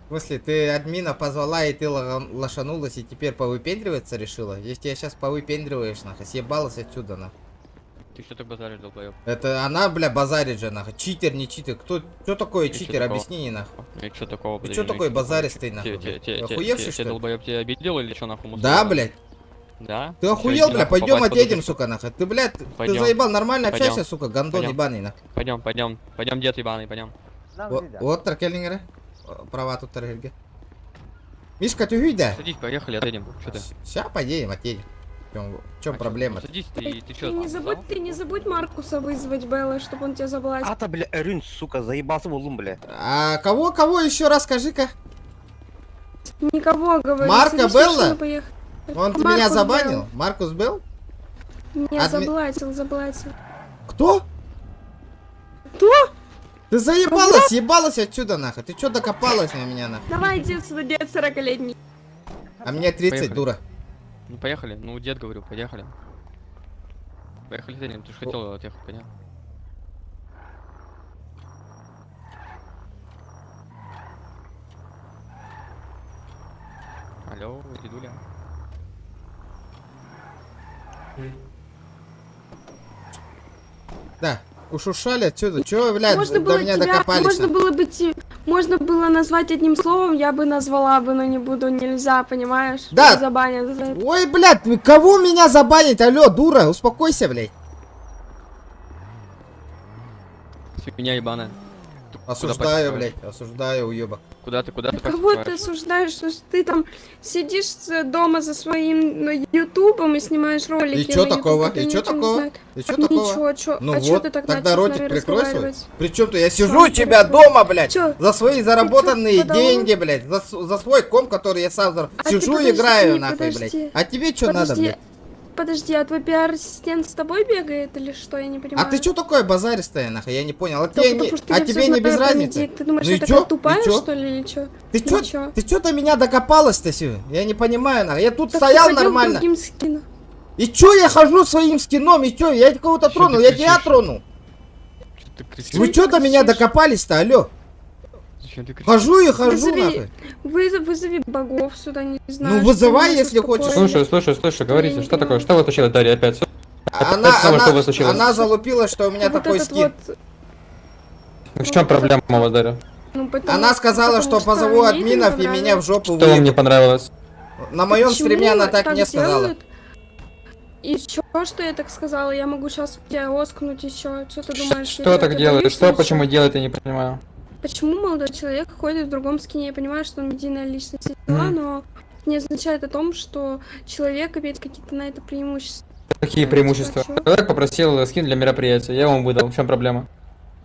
Speaker 1: В смысле, ты админа позвала и ты лошанулась и теперь повыпендриваться решила? Если я сейчас повыпендриваешь, нахуй, съебалась отсюда, нахуй.
Speaker 3: Ты что так базаришь, долбоёб?
Speaker 1: Это она, бля, базарит же, нахуй. Читер, не читер. Что такое
Speaker 3: И чё
Speaker 1: читер?
Speaker 3: такого?
Speaker 1: Объясни, нахуй.
Speaker 3: И что такого?
Speaker 1: Ты что такой базаристый, нахуй? Охуевший, что
Speaker 3: Ты,
Speaker 1: ли?
Speaker 3: долбоёб, тебя обидел или что, нахуй?
Speaker 1: Да, блядь.
Speaker 3: Да?
Speaker 1: Ты
Speaker 3: Всё,
Speaker 1: охуел,
Speaker 3: иди
Speaker 1: бля,
Speaker 3: нахуй,
Speaker 1: пойдем
Speaker 3: попасть
Speaker 1: отъедем,
Speaker 3: подушечку.
Speaker 1: сука, нахуй. Ты, блядь, ты
Speaker 3: Пойдём.
Speaker 1: заебал, нормально
Speaker 3: Пойдём.
Speaker 1: общайся, сука, гандон
Speaker 3: Пойдём.
Speaker 1: ебаный, нахуй.
Speaker 3: Пойдем, дед ебаный, пойдем.
Speaker 1: Вот Тракеллингера. Права тут Тракеллингера. Мишка, ты видишь?
Speaker 3: Садись, поехали, отъедем. Что ты?
Speaker 1: Сейчас поедем, отъедем. В чем проблема?
Speaker 3: Садись, ты
Speaker 15: Ты
Speaker 3: что?
Speaker 15: не забудь Маркуса вызвать, Белла, чтобы он тебя заблазил.
Speaker 2: А-то, бля, Эрин, сука, заебался волум, бля.
Speaker 1: А кого еще раз скажи-ка?
Speaker 15: Никого, говорю.
Speaker 1: Марка
Speaker 15: садись в
Speaker 1: Белла?
Speaker 15: машину, поехали.
Speaker 1: Он
Speaker 15: Маркус
Speaker 1: меня забанил?
Speaker 15: Белл.
Speaker 1: Маркус Белл?
Speaker 15: Не, заблатил.
Speaker 1: Кто?
Speaker 15: Кто?
Speaker 1: Ты заебалась, ебалась отсюда, нахуй. Ты что докопалась на меня, нахуй?
Speaker 15: Давай, иди отсюда, дед 40-летний.
Speaker 1: А мне 30,
Speaker 3: Поехали.
Speaker 1: дура.
Speaker 3: Ну поехали, ну дед говорю, поехали. Поехали, Дэнин, ты же хотел отъехать, понятно? Алло, дедуля.
Speaker 1: Да, ушушали отсюда. Чего вы, блядь,
Speaker 15: Можно
Speaker 1: до
Speaker 15: было
Speaker 1: меня
Speaker 15: тебя,
Speaker 1: докопались?
Speaker 15: можно
Speaker 1: нахуй?
Speaker 15: было бы можно было назвать одним словом, я бы назвала бы, но не буду, нельзя, понимаешь?
Speaker 1: Да.
Speaker 15: Меня забанят за это.
Speaker 1: Ой, блядь, кого меня забанить? Алло, дура, успокойся, блядь.
Speaker 3: Свинья ебаная. Ты куда
Speaker 1: Осуждаю,
Speaker 3: пойдёшь?
Speaker 1: блядь, осуждаю, уёбок.
Speaker 3: Куда ты так
Speaker 15: Кого ты
Speaker 3: поступаешь?
Speaker 15: осуждаешь, что ты там сидишь дома за своим ютубом и снимаешь ролики?
Speaker 1: И чё
Speaker 15: на YouTube,
Speaker 1: такого?
Speaker 15: ты
Speaker 1: И чё
Speaker 15: ничего не
Speaker 1: такого?
Speaker 15: знаешь.
Speaker 1: И чё такого?
Speaker 15: Ничего, чё?
Speaker 1: Ну
Speaker 15: А чё
Speaker 1: вот,
Speaker 15: ты так
Speaker 1: тогда
Speaker 15: начал с
Speaker 1: ротик
Speaker 15: нами
Speaker 1: прикрой свой.
Speaker 15: разговаривать?
Speaker 1: Причем-то я сижу
Speaker 15: Сам
Speaker 1: у тебя дома, блядь,
Speaker 15: Чё?
Speaker 1: за свои заработанные
Speaker 15: подумал?
Speaker 1: деньги, блядь, за свой комп, который я сам
Speaker 15: А ты
Speaker 1: сижу,
Speaker 15: подожди,
Speaker 1: играю, нахуй,
Speaker 15: подожди.
Speaker 1: блядь. А тебе что надо,
Speaker 15: Подожди,
Speaker 1: блядь?
Speaker 15: подожди, а твой пиар-ассистент с тобой бегает или что? Я не
Speaker 1: А
Speaker 15: понимаю.
Speaker 1: ты чё такое базаристая, нахуй? Я не понял. А,
Speaker 15: Да
Speaker 1: тебе,
Speaker 15: потому что я
Speaker 1: тебе
Speaker 15: всё
Speaker 1: не без
Speaker 15: знаю про
Speaker 1: разницы?
Speaker 15: медик. Ты думаешь,
Speaker 1: Ну
Speaker 15: я
Speaker 1: и
Speaker 15: такая
Speaker 1: чё?
Speaker 15: тупая,
Speaker 1: И чё?
Speaker 15: что ли, или чё?
Speaker 1: Ты
Speaker 15: Ну
Speaker 1: чё? Ты чё до меня докопалась-то, Сю? Я не понимаю, нахуй. Я тут
Speaker 15: Так ты
Speaker 1: стоял
Speaker 15: ходил
Speaker 1: нормально.
Speaker 15: другим скином.
Speaker 1: И чё я хожу своим скином? И чё? Я кого-то
Speaker 8: Чё
Speaker 1: тронул?
Speaker 8: ты
Speaker 1: Я тебя
Speaker 8: кричишь?
Speaker 1: тронул.
Speaker 8: Ты кричишь?
Speaker 1: Вы чё до меня докопались-то, алё?
Speaker 8: Зачем ты кричишь?
Speaker 1: Хожу и хожу,
Speaker 15: Вызови,
Speaker 1: нахуй.
Speaker 15: вызови богов сюда, не знаю.
Speaker 1: Ну,
Speaker 15: что
Speaker 1: вызывай,
Speaker 15: они нас
Speaker 1: если хочешь.
Speaker 15: успокоили.
Speaker 3: Слушай, говорите,
Speaker 15: не
Speaker 3: что такое?
Speaker 15: понимаю.
Speaker 3: Что вы случилось, Дарья, опять?
Speaker 1: Она,
Speaker 3: Опять снова что у вас случилось?
Speaker 1: она залупила, что у меня
Speaker 15: Вот
Speaker 1: такой
Speaker 15: этот
Speaker 1: скин.
Speaker 15: вот,
Speaker 3: В чем проблема у вас, Дарья?
Speaker 15: ну, потому-
Speaker 1: Она сказала,
Speaker 15: потому
Speaker 1: что позову
Speaker 15: ей это не
Speaker 1: админов и меня в
Speaker 15: понравилось.
Speaker 1: жопу
Speaker 3: Что вам не
Speaker 1: выебут.
Speaker 3: понравилось?
Speaker 1: На моем
Speaker 15: Почему
Speaker 1: стриме она так не
Speaker 15: делают?
Speaker 1: сказала.
Speaker 15: И чё, что я так сказала? Я могу сейчас тебя оскнуть еще. Что ты думаешь? я
Speaker 3: Что
Speaker 15: тебя
Speaker 3: так делает?
Speaker 15: боюсь
Speaker 3: Что,
Speaker 15: или чё?
Speaker 3: почему делает, я не понимаю.
Speaker 15: Почему молодой человек ходит в другом скине? Я понимаю, что он медийная личность, и дела, но не означает о том, что человек имеет какие-то на это преимущества.
Speaker 3: Какие преимущества?
Speaker 15: Чё?
Speaker 3: Человек попросил скин для мероприятия, я вам выдал. В чем проблема?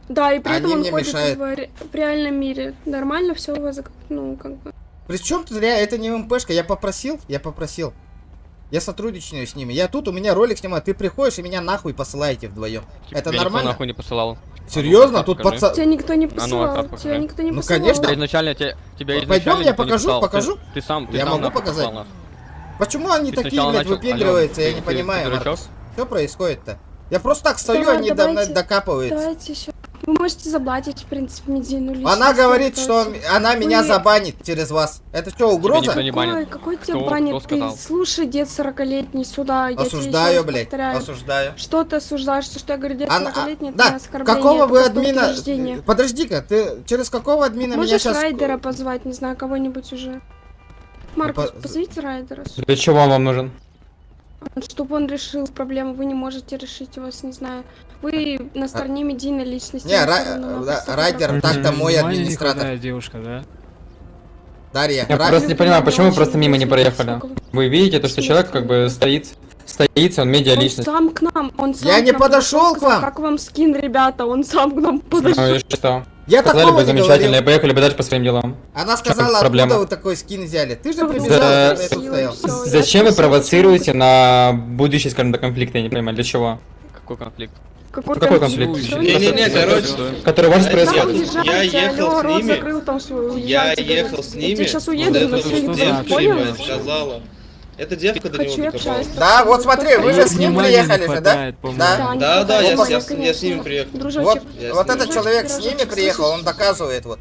Speaker 15: Да, и при этом
Speaker 1: Они
Speaker 15: он
Speaker 1: мне
Speaker 15: ходит
Speaker 1: мешают.
Speaker 15: в реальном мире. Нормально все у вас, ну, как бы.
Speaker 1: Причем тут это не МПшка, я попросил. Я сотрудничаю с ними. Я тут, у меня ролик снимаю, ты приходишь и меня нахуй посылаете вдвоем. Это нормально?
Speaker 13: нахуй не посылал.
Speaker 1: Серьезно? Тут
Speaker 13: покажи.
Speaker 1: пацан...
Speaker 15: Тебя никто не
Speaker 13: а
Speaker 15: посылал.
Speaker 13: как
Speaker 15: Тебя
Speaker 13: покажи.
Speaker 15: никто не
Speaker 1: Ну,
Speaker 15: посылал.
Speaker 1: конечно.
Speaker 13: Изначально тебя
Speaker 1: Пойдем,
Speaker 13: изначально
Speaker 1: я
Speaker 13: никто не
Speaker 1: покажу,
Speaker 13: писал.
Speaker 1: покажу.
Speaker 13: Ты сам
Speaker 1: Я могу
Speaker 13: нахуй
Speaker 1: показать.
Speaker 13: послал нас.
Speaker 1: Почему они
Speaker 13: Ты
Speaker 1: такие,
Speaker 13: сначала
Speaker 1: блядь,
Speaker 13: начал-
Speaker 1: выпендриваются,
Speaker 13: алло,
Speaker 1: я не
Speaker 13: ты
Speaker 1: понимаю,
Speaker 13: дурачок?
Speaker 1: Маркус. Что происходит-то? Я просто так стою,
Speaker 15: Давай,
Speaker 1: они
Speaker 15: давайте.
Speaker 1: докапываются.
Speaker 15: Давайте еще. Вы можете заблатить, в принципе, медийную личность.
Speaker 1: Она говорит, что
Speaker 15: Давайте.
Speaker 1: она меня
Speaker 15: Вы-
Speaker 1: забанит через вас. Это что, угроза?
Speaker 13: никто не банит.
Speaker 15: Какой тебе
Speaker 13: Кто
Speaker 15: банит? Ты
Speaker 13: сказал?
Speaker 15: слушай, дед 40-летний, сюда. Я тебе еще
Speaker 1: Осуждаю,
Speaker 15: раз
Speaker 1: блядь,
Speaker 15: повторяю.
Speaker 1: осуждаю.
Speaker 15: Что ты осуждаешь? Что я говорю, дед
Speaker 1: Она-
Speaker 15: 40-летний, это
Speaker 1: да,
Speaker 15: не оскорбление,
Speaker 1: какого
Speaker 15: это
Speaker 1: вы
Speaker 15: просто
Speaker 1: админа...
Speaker 15: утверждение.
Speaker 1: Подожди-ка, ты через какого админа меня
Speaker 15: Можешь
Speaker 1: сейчас...
Speaker 15: Райдера позвать, не знаю, кого-нибудь уже. Маркус,
Speaker 1: по-
Speaker 15: позовите Райдера,
Speaker 3: Для чего он вам нужен?
Speaker 15: чтобы он решил проблему. Вы не можете решить, у вас, не знаю. Вы на стороне медийной личности.
Speaker 1: Не,
Speaker 15: на сторону просто
Speaker 1: Райдер
Speaker 15: такой.
Speaker 1: так-то мой
Speaker 8: Ваня
Speaker 1: администратор.
Speaker 8: никудая девушка, да?
Speaker 1: Дарья,
Speaker 3: Я просто не понимаю, почему вы просто мимо не проехали. Вы видите, то, что человек как бы стоит, он медиа
Speaker 15: Он
Speaker 3: личность.
Speaker 15: сам к нам, он сам
Speaker 1: Я
Speaker 15: к
Speaker 1: не
Speaker 15: нам
Speaker 1: подошел к
Speaker 15: сказал,
Speaker 1: вам.
Speaker 15: Как вам скин, ребята? Он сам к нам подошел.
Speaker 3: Ну и что?
Speaker 1: Я
Speaker 3: Сказали
Speaker 1: такого
Speaker 3: бы
Speaker 1: не
Speaker 3: замечательно,
Speaker 1: говорил.
Speaker 3: и поехали бы дальше по своим делам.
Speaker 1: Она
Speaker 3: В чём
Speaker 1: сказала,
Speaker 3: проблема?
Speaker 1: откуда вы такой скин взяли. Ты же
Speaker 15: Да,
Speaker 1: прибежал,
Speaker 3: да,
Speaker 1: когда я тут стоял.
Speaker 15: всё, я
Speaker 3: Зачем вы
Speaker 15: спросила,
Speaker 3: провоцируете на будущий, скажем так, конфликт, я не понимаю, для чего?
Speaker 13: Какой конфликт?
Speaker 15: Какой
Speaker 3: Какой
Speaker 15: конфликт?
Speaker 3: конфликт?
Speaker 15: Что
Speaker 16: Не-не-не,
Speaker 15: это?
Speaker 16: короче,
Speaker 3: Который у вас
Speaker 15: Куда
Speaker 3: происходит?
Speaker 15: уезжаете?
Speaker 16: ехал
Speaker 15: Алло,
Speaker 16: с
Speaker 15: рот
Speaker 16: ними.
Speaker 15: закрыл там свой,
Speaker 16: я
Speaker 15: уезжайте,
Speaker 16: ехал
Speaker 15: говорит.
Speaker 16: с
Speaker 15: Я
Speaker 16: ними.
Speaker 15: сейчас
Speaker 16: вот
Speaker 15: уеду
Speaker 16: это
Speaker 15: на
Speaker 16: вот
Speaker 15: своих
Speaker 8: что
Speaker 15: двоих,
Speaker 8: за
Speaker 15: понял?
Speaker 8: общение
Speaker 16: сказала. Эта девка до
Speaker 15: Хочу
Speaker 16: него
Speaker 15: общаться.
Speaker 16: докопалась.
Speaker 1: Да, вот смотри, вы же с ним
Speaker 8: Внимания
Speaker 1: приехали
Speaker 8: не
Speaker 1: же, да?
Speaker 8: хватает, по-моему.
Speaker 1: Да.
Speaker 15: не
Speaker 16: Да,
Speaker 15: хватает,
Speaker 16: я
Speaker 15: конечно.
Speaker 16: с ними приехал.
Speaker 1: Вот,
Speaker 15: Дружочек,
Speaker 1: вот этот
Speaker 16: ним.
Speaker 1: человек с ними
Speaker 15: Дружочек,
Speaker 1: приехал,
Speaker 15: слышишь?
Speaker 1: он доказывает вот.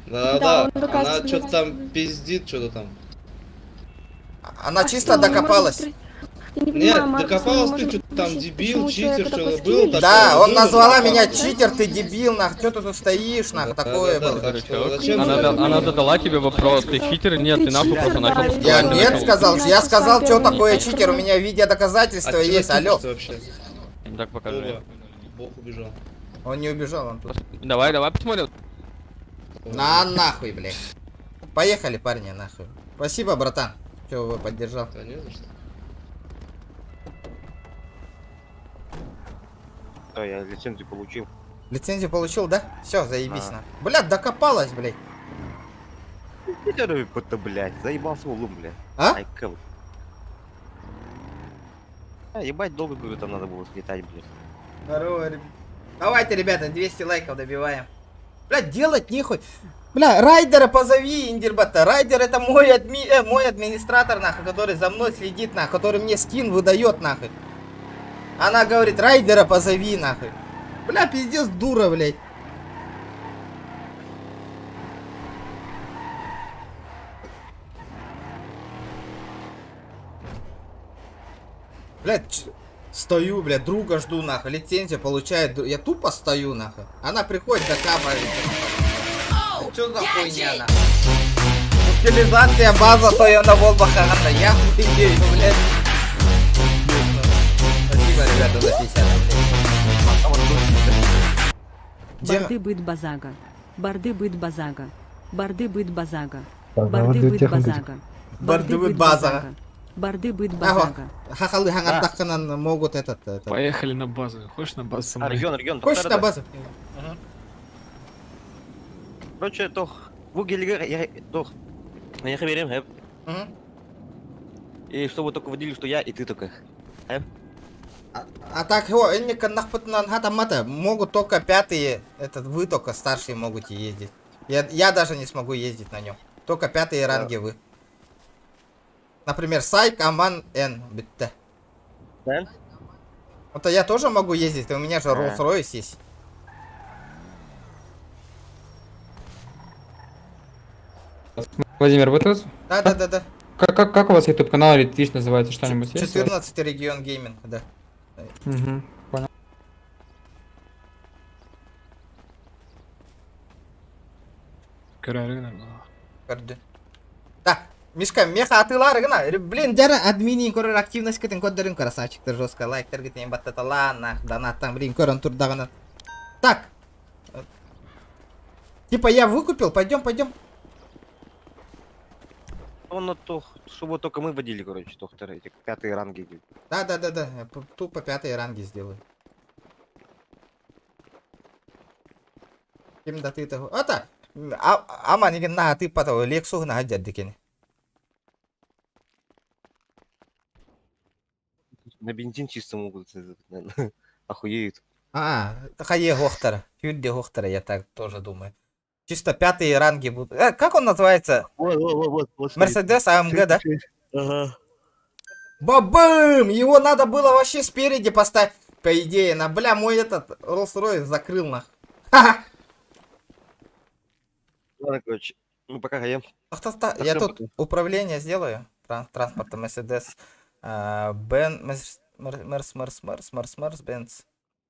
Speaker 15: Да,
Speaker 16: Да,
Speaker 15: он
Speaker 16: она
Speaker 15: доказывает.
Speaker 16: что-то там пиздит, что-то там.
Speaker 1: Она
Speaker 15: А
Speaker 1: чисто
Speaker 15: что, мы можем
Speaker 1: докопалась.
Speaker 15: при- Я не
Speaker 16: Нет,
Speaker 15: понимаю, Маркус, мы
Speaker 16: докопалась
Speaker 15: можем
Speaker 16: ты, что-то там
Speaker 15: спросить,
Speaker 16: дебил,
Speaker 15: почему
Speaker 16: читер,
Speaker 15: человек такой
Speaker 16: что-то был.
Speaker 15: стиль?
Speaker 16: так
Speaker 1: Да,
Speaker 16: что
Speaker 1: он
Speaker 16: было,
Speaker 1: назвала
Speaker 16: да.
Speaker 1: меня читер, ты дебил, нах, что ты тут стоишь, нах, такое
Speaker 16: Да,
Speaker 1: было.
Speaker 16: так что зачем
Speaker 13: Она,
Speaker 16: вы это
Speaker 13: она
Speaker 16: делаете?
Speaker 13: задала тебе вопрос, ты читер? Нет, ты нахуй
Speaker 15: читер,
Speaker 13: просто
Speaker 15: да,
Speaker 13: начал.
Speaker 15: и
Speaker 1: Я
Speaker 15: всё.
Speaker 1: нет сказал,
Speaker 15: Начал
Speaker 1: я
Speaker 15: сам
Speaker 1: сказал, что
Speaker 15: первый
Speaker 1: такое
Speaker 15: начал.
Speaker 1: читер, у меня видеодоказательства
Speaker 16: А чего
Speaker 1: есть, алло.
Speaker 16: ты вообще?
Speaker 13: Так покажи.
Speaker 16: Оля, Бог убежал.
Speaker 1: Он не убежал, он тут.
Speaker 13: Давай посмотрим.
Speaker 1: На нахуй, блядь. Поехали, парни, нахуй. Спасибо, братан, что вы поддержал.
Speaker 16: Да не за что.
Speaker 2: Да, я лицензию получил.
Speaker 1: Лицензию получил, да? Все, заебись,
Speaker 2: А.
Speaker 1: на. Блядь, докопалась, блядь.
Speaker 2: Это, блядь, заебался улум, блядь.
Speaker 1: А?
Speaker 2: Ай, кого? Ебать, долго, говорю, там надо было слетать, блядь.
Speaker 1: Здорово, ребят. Давайте, ребята, 200 лайков добиваем. Блядь, делать нехуй. Бля, Райдера позови, Индирбата. Райдер это мой администратор, нахуй, который за мной следит, нахуй, который мне скин выдает, нахуй. Она говорит, Райдера позови, нахуй. Бля, пиздец, дура, блядь. Блядь, стою, блядь, друга жду, нахуй, лицензию получает, я тупо стою, нахуй. Она приходит, докапывает. Что за хуйня, нахуй? Утилизация база, то я на Волбахарата, я хуйнею, блядь. Спасибо, ребята, за 50 рублей.
Speaker 6: Барды быт базага. Барды быт базага. Барды быт базага. Барды быт базага.
Speaker 1: Барды быт базага.
Speaker 6: Барды быт
Speaker 1: Ага,
Speaker 6: базага.
Speaker 1: хахалы хангардахканан могут это.
Speaker 8: Поехали на базу. Хочешь на базу со мной?
Speaker 2: Регион,
Speaker 1: Хочешь на базу?
Speaker 2: Короче, toch, вы гелигер, я, toch, я хаберем, хэп. И чтобы только водили, что я и ты только.
Speaker 1: А так, могут только пятые, вы только старшие могут ездить. Я даже не смогу ездить на нем. Только пятые ранги вы. Например, Сайк, Аман, Н. Битте.
Speaker 2: Да?
Speaker 1: Это я тоже могу ездить, у меня же Rolls-Royce есть.
Speaker 3: Владимир, вы тут?
Speaker 1: Да.
Speaker 3: Как у вас YouTube канал или Twitch называется, что-нибудь есть?
Speaker 1: 14-й регион гейминг, да.
Speaker 3: Угу, понял.
Speaker 1: Да, Мишка, меха атылары гына. Блин, жара админи көрөр активность кетен коддерин красавчиктер жестко лайктер кетен баттата ладно, донаттан блин көрөн турдагына. Так. Типа я выкупил, пойдем.
Speaker 2: Он то, чтобы только мы водили, короче, доктора, эти пятые ранги.
Speaker 1: Да, я тупо пятые ранги сделаю. Ким да ты того. Это, ама не на ты потом лексу на дядькин.
Speaker 2: На бензин чисто могут, охуеют.
Speaker 1: Хае Гохтера, Юдди Гохтера, я так тоже думаю. Чисто пятые ранги будут. Как он называется?
Speaker 2: Вот.
Speaker 1: Мерседес АМГ, да?
Speaker 2: Ага.
Speaker 1: Бабым! Его надо было вообще спереди поставить. По идее, бля, мой этот Rolls-Royce закрыл на. Ха-ха!
Speaker 2: Ладно, короче, ну пока гаем.
Speaker 1: Я тут управление сделаю. Транспортом Мерседес. Мерс, Бенц.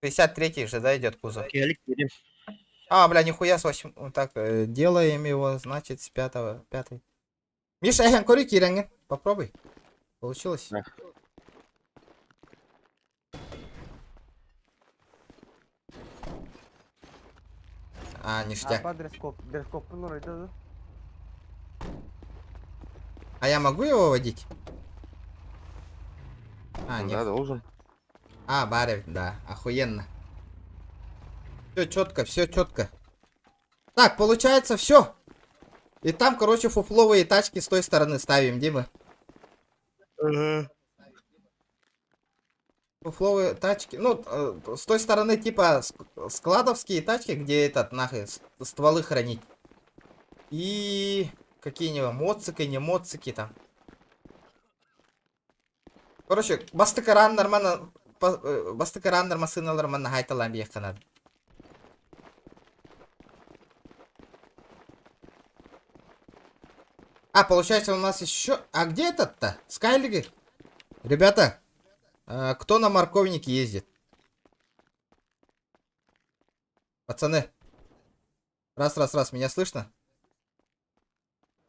Speaker 1: 53-й же, да, идет кузов. Бля, нихуя с 8. Вот так, делаем его, значит, с 5-й. Миша, я кури киренген. Попробуй. Получилось?
Speaker 2: Да.
Speaker 1: Ништяк.
Speaker 5: Дрескоп,
Speaker 1: А я могу его водить? Нет.
Speaker 2: Да, должен.
Speaker 1: Барев, да, охуенно. Все четко. Так, получается, все. И там, короче, фуфловые тачки с той стороны ставим, Дима. Фуфловые тачки. Ну, с той стороны, типа, складовские тачки, где этот, нахуй, стволы хранить. И какие-нибудь моцики, не моцики там. Короче, бастыкаран нормально сыналар мана хайталам еханад. Получается у нас еще... где этот-то? Скайлиги? Ребята, кто на морковнике ездит? Пацаны. Раз, меня слышно?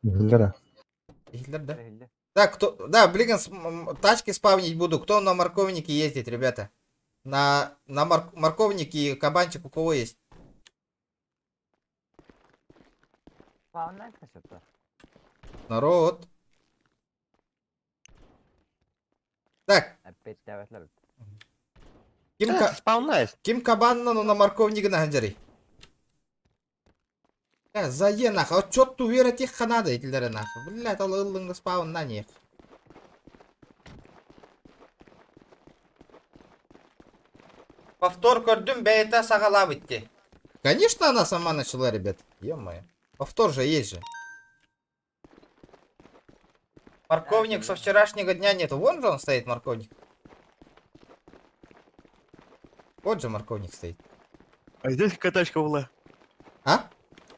Speaker 1: Гитлер, да? Так, кто... Да, блин, тачки спавнить буду. Кто на морковнике ездит, ребята? На морковнике и кабанчик у кого есть? Народ. Так. Ким кабанна на морковнике на ганджари. Зае нахуй. Вот чё-то уверать их ханада этилдері нахуй. Блядь, ол ыллыңды спаун на них. Повтор көрдüm, бәйті сағала бітті. Конечно, она сама начала, ребят. Ё-моё. Повтор же есть же. Морковник со вчерашнего дня нету. Вон же он стоит, морковник. Вот же морковник стоит.
Speaker 2: А здесь какая тачка была?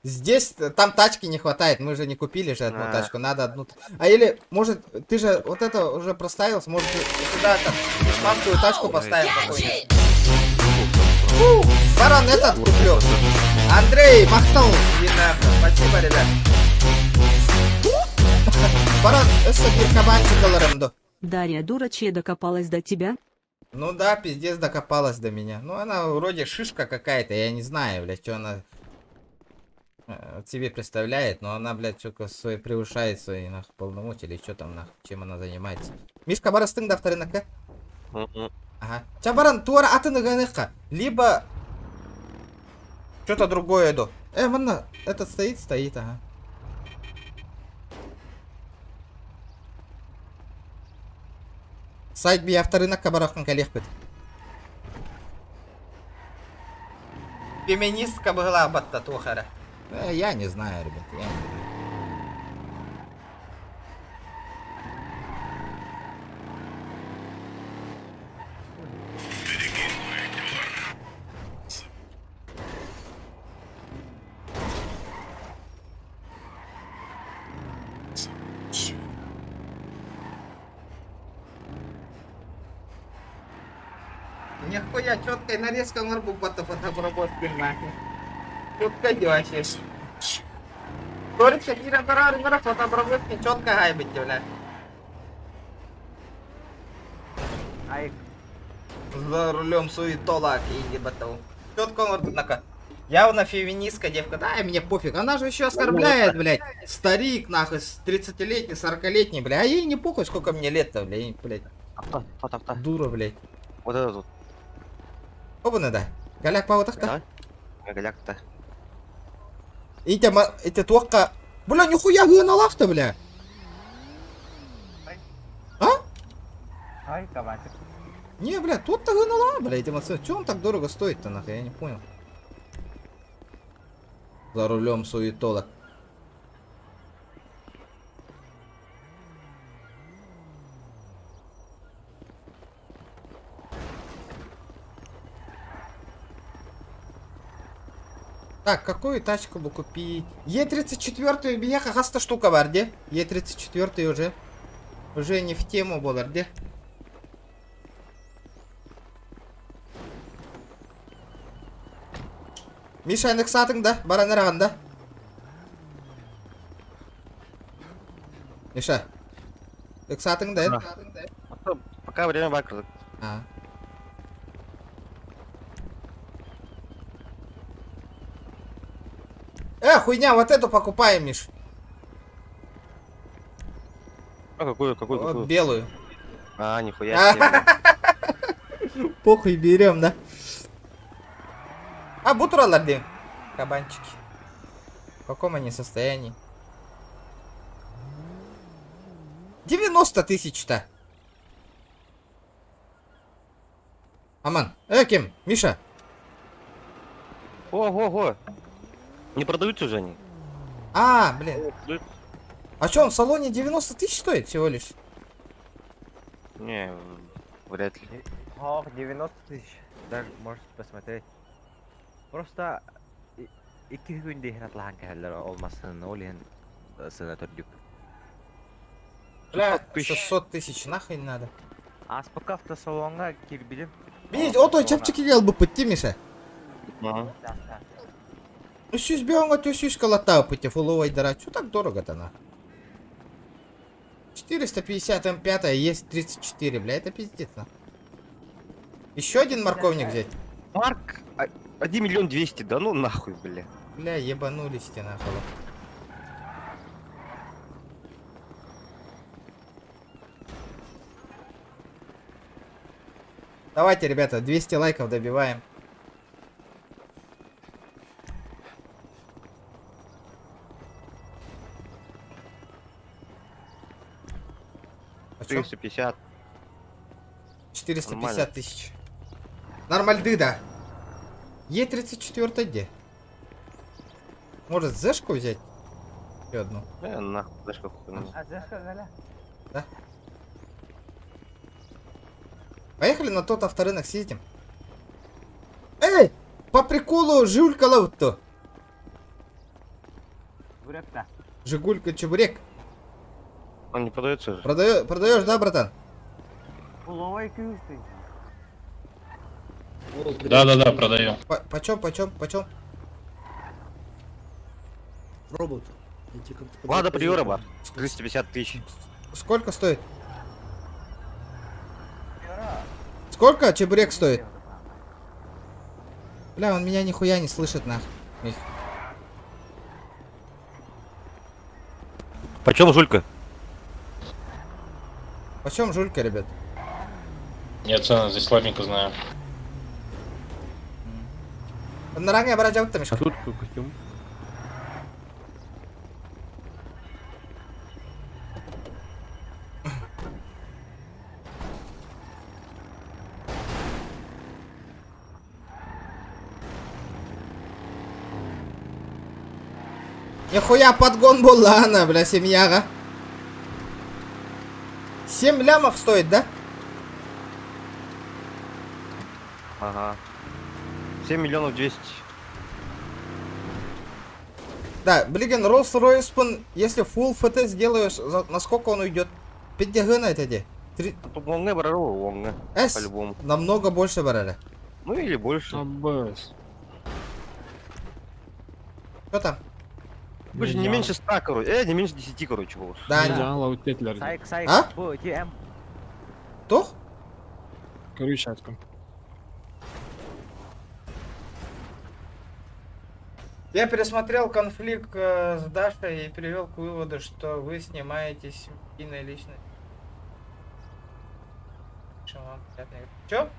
Speaker 1: Здесь, там тачки не хватает, мы же не купили же одну тачку, надо одну. Или, может, ты же вот это уже проставился, может, сюда там шманскую тачку поставим какой-нибудь. Баран этот куплю. Андрей махнул. Спасибо, ребят. Баран, это кабанчик.
Speaker 6: Дарья Дурачья докопалась до тебя?
Speaker 1: Ну да, пиздец докопалась до меня. Ну она вроде шишка какая-то, я не знаю, блядь, что она себе представляет, но она, блядь, что-то свои превышает свои нах полномочия или что там нах, чем она занимается. Мишка барастың дaftarынака? Ага. Чабаран туара атыныганыха, либо что-то другое до. Манна, этот стоит, ага. Сайт би авторынок кабарахын коллег бит. Феминистка была батта тухара. Я не знаю, ребят, я не знаю. Нихуя, четкая нарезка марбупата фотообработки нахуй. Четко вообще. Только мира фотообработки четко гайбите, бля.
Speaker 5: Ай,
Speaker 1: За рулем суетолак и ебатал. Четко однако. Явно феминистка девка. Да, мне пофиг. Она же еще оскорбляет, блядь. Старик, нахуй, 30-летний, 40-летний, бля. А ей не похуй, сколько мне лет-то, блядь.
Speaker 2: Авто.
Speaker 1: Дура, блядь.
Speaker 2: Вот это тут.
Speaker 1: Оба надо. Галяк по вот
Speaker 2: Да? Галяк-то.
Speaker 1: Эти туакка. Бля, нихуя гыналах-то, бля. А?
Speaker 5: ай, кабанчик.
Speaker 1: Не, бля, тут-то гынала, бля, эти машины. Че он так дорого стоит-то, нахуй, я не понял. За рулем суетолог. Так, какую тачку бы купить? Е34 бияха хаста штука бар, де? Е34 уже не в тему болар, де? Миша, андык сатыңда, баранырағанда. Миша, андык сатыңда,
Speaker 2: Пока время бакр.
Speaker 1: Хуйня, вот эту покупаем, Миш.
Speaker 2: А какую?
Speaker 1: Вот белую.
Speaker 2: А, нихуя себе.
Speaker 1: Похуй, берем, да? А, бутураларды. Кабанчики. В каком они состоянии? 90 тысяч-то. Аман. Кем? Миша.
Speaker 2: Ого. Не продаются уже они?
Speaker 1: А, блин. А что, он в салоне 90 тысяч стоит всего лишь?
Speaker 2: Не, вряд ли.
Speaker 5: Ох, 90 тысяч. Даже можете посмотреть. Просто 2 günde ihratlаған кәлләр olmasın, ol енді сына түрдік.
Speaker 1: Бля, 600 тысяч, нахуй не надо.
Speaker 5: Аспық автосалонға келбілім.
Speaker 1: Видите, о той чапчики ел бы пойти, Миша.
Speaker 2: Ага.
Speaker 1: Сюсь бьонга, то сюсь колотал пойти, фуловой дара. Чё так дорого-то, на? 450 М5, есть 34, бля, это пиздец, на. Еще один морковник взять.
Speaker 2: Марк, 1 миллион 200, да ну нахуй, бля.
Speaker 1: Бля, ебанулись те нахуй. Давайте, ребята, 200 лайков добиваем. А чё?
Speaker 2: 450.
Speaker 1: 450 тысяч. Нормальды, да. Е34 где? Может, зэшку взять? Еще одну.
Speaker 2: Нахуй, знаешь, как хуйня.
Speaker 1: Да? Поехали на тот авторынок съездим. Эй! По приколу Жигулька ловут-то. Жигулька чебурек.
Speaker 2: Он не продается уже?
Speaker 1: Продаешь, да, братан?
Speaker 12: Да, продаю.
Speaker 1: Почем?
Speaker 16: Робот.
Speaker 2: Лада Приора бар. 350 тысяч.
Speaker 1: Сколько стоит? Сколько чебурек стоит? Бля, он меня нихуя не слышит, нахуй.
Speaker 2: Почем жулька?
Speaker 1: Почем жулька, ребят?
Speaker 12: Нет, цены здесь слабенько знаю.
Speaker 1: На ранге обратил там еще.
Speaker 13: Жулька костюм.
Speaker 1: Нихуя подгон был, она, бля, семьяга. 7 лямов стоит, да?
Speaker 2: Ага. 7 миллионов 200.
Speaker 1: Да, блин, Rolls-Royce, если full FT сделаешь, насколько он уйдет? 5 гына это где?
Speaker 2: Тут лонга барару, лонга.
Speaker 1: S?
Speaker 2: По-любому.
Speaker 1: Намного больше барали.
Speaker 2: Ну или больше.
Speaker 8: Аббас.
Speaker 1: Что там?
Speaker 2: Больше не меньше 100, короче. Не меньше 10, короче, вот.
Speaker 1: Да,
Speaker 8: Идеал Тетлер.
Speaker 5: Сайк,
Speaker 1: А?
Speaker 5: bu GM.
Speaker 1: Кто?
Speaker 8: Крючатком.
Speaker 1: Я пересмотрел конфликт с Дашей и привел к выводу, что вы снимаетесь семейной личностью. Чё?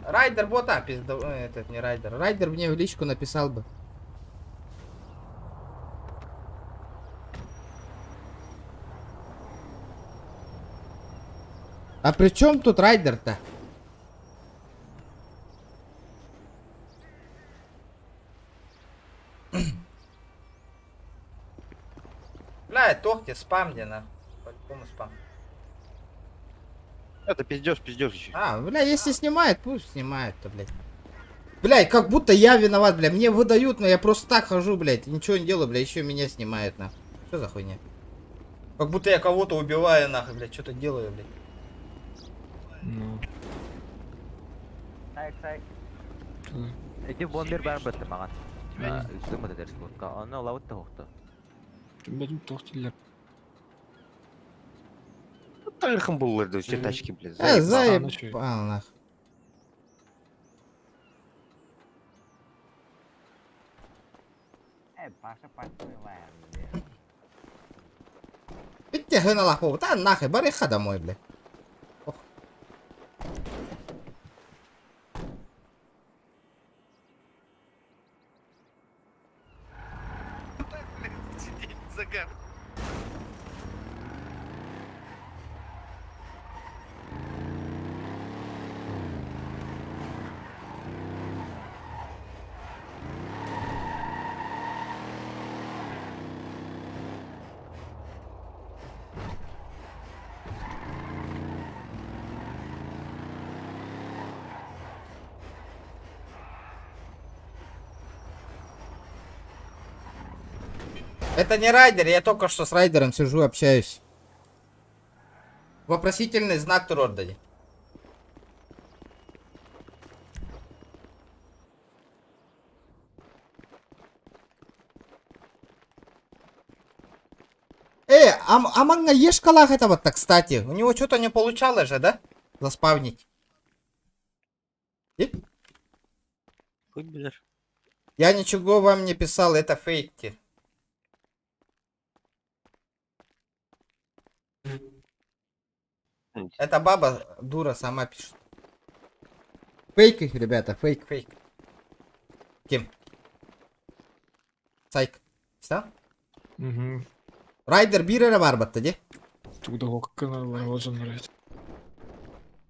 Speaker 1: Райдер бота пиздал. Этот не Райдер. Райдер мне в личку написал бы. А при чем тут Райдер-то? Бля, тохте, спам где на. По-любому спам.
Speaker 2: Это пиздешь еще.
Speaker 1: А, бля, если снимает, пусть снимает-то, блядь. Бля, как будто я виноват, бля. Мне выдают, но я просто так хожу, блядь. Ничего не делаю, бля, еще меня снимают, нахуй. Что за хуйня? Как будто я кого-то убиваю, нахуй, блядь. Что-то делаю, блядь.
Speaker 8: Ну.
Speaker 5: Сайк. Эти бомбер бар бетте маған. Үстүмө дерс бутка. Аны лавыт тоқты.
Speaker 8: Ким Тохтелер.
Speaker 2: Тарихом был это все тачки, блядь.
Speaker 1: Заебал, нахуй. Видите, гына лохов. Да нахуй, бариха домой, блядь. Это не райдер, я только что с райдером сижу, общаюсь. Вопросительный знак тут отдали. А манга ешь калах этого-то, кстати. У него что-то не получалось же, да? Заспавнить. Я ничего вам не писал, это фейки. Эта баба дура сама пишет. Фейк их, ребята, фейк. Кем? Сайк. Что?
Speaker 8: Угу.
Speaker 1: Райдер бирера бар батта, де?
Speaker 8: Туда каналlar olsun oraya.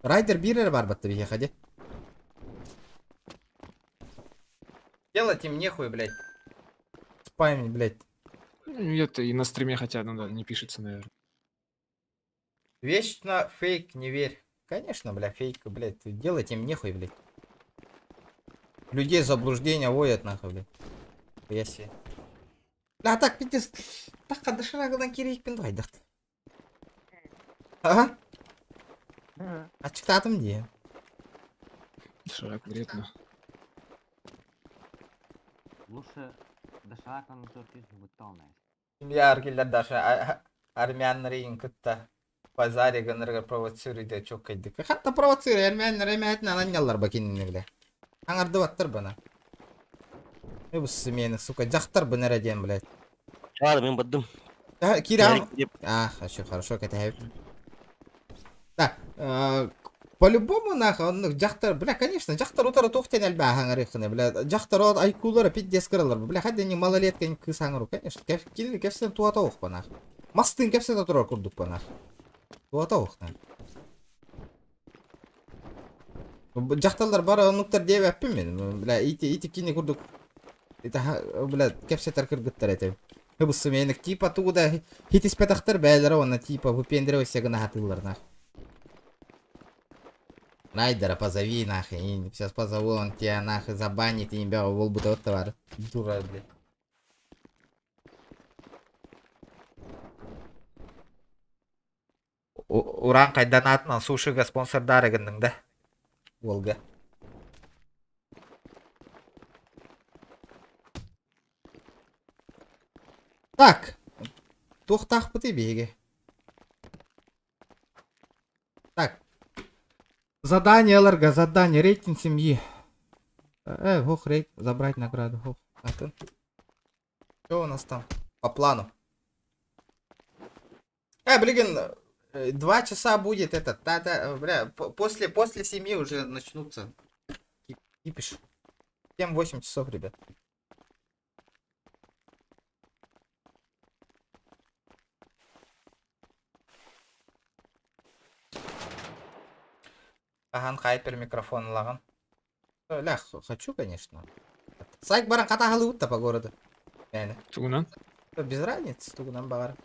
Speaker 1: Райдер бирера бар батта, бихе, де? Делать им нехуй, блядь. Спамить, блядь.
Speaker 8: Это и на стриме хотя, ну да, не пишется, наверное.
Speaker 1: Вечно фейк, не верь. Конечно, бля, фейк, блядь. Делать им нехуй, блядь. Людей в заблуждение вводят, нахуй, блядь. Я себе. Да, так, пиздец. Так, кадышырагыдан керекпен дайдықты. Ага. Ачықтатым де.
Speaker 8: Шаг вредно.
Speaker 5: Лучше доширак на 400 будет полная.
Speaker 1: Семья аргилер даже армянлар кытта. Базаре гынырга провоцируйда чок кайдык. Хатта провоцируй, армянлар эмәтінен анялар бакиннегіле. Аңарды баттыр бана. Өбіс мені, сука, жақтар бұны радиан, блядь.
Speaker 2: Ладно, мен баддым.
Speaker 1: Кирам. Хорошо, катаев. Да, по-любому, нахуй, он жақтар, бля, конечно, жақтар утары тоқтен әлбә аңырықыны, бля. Жақтар от айкулары пиддес кырылар, бля, хадда не малолеткен кыз аңыру, конечно. Келі кепсен туата оқ ба, нахуй. Мастын кепсен тұрар күрдік ба, нахуй. Туата оқ, нахуй. Жақталар бара онуктар деп әппі мен, бля, ити кені күрдік. Это, блядь, кепсе таркыр гыттар Хыбы семейник типа туда хитис петахтар бәлері оны типа выпендривайся гына хатылар нахуй. Найдера позови нахуй, и сейчас позову, он тебя нахуй забанит и тебя волбу вот товар. Дура, блядь. Уран кайдан атынан сушига спонсордар егеннің да. Волга. Так. Тухтах пути беги. Так. Задание, Ларга, задание, рейтинг семьи. Ох, забрать награду. Ох, что у нас там? По плану. Блин, 2 часа будет этот. Бля, после 7 уже начнутся. Кипиш. 7-8 часов, ребят. Ага, хайпер микрофон лаган. Ля, хочу, конечно. Сайк баран ката халыут по городу.
Speaker 8: Тугунан?
Speaker 1: Без разницы, тугунан бар.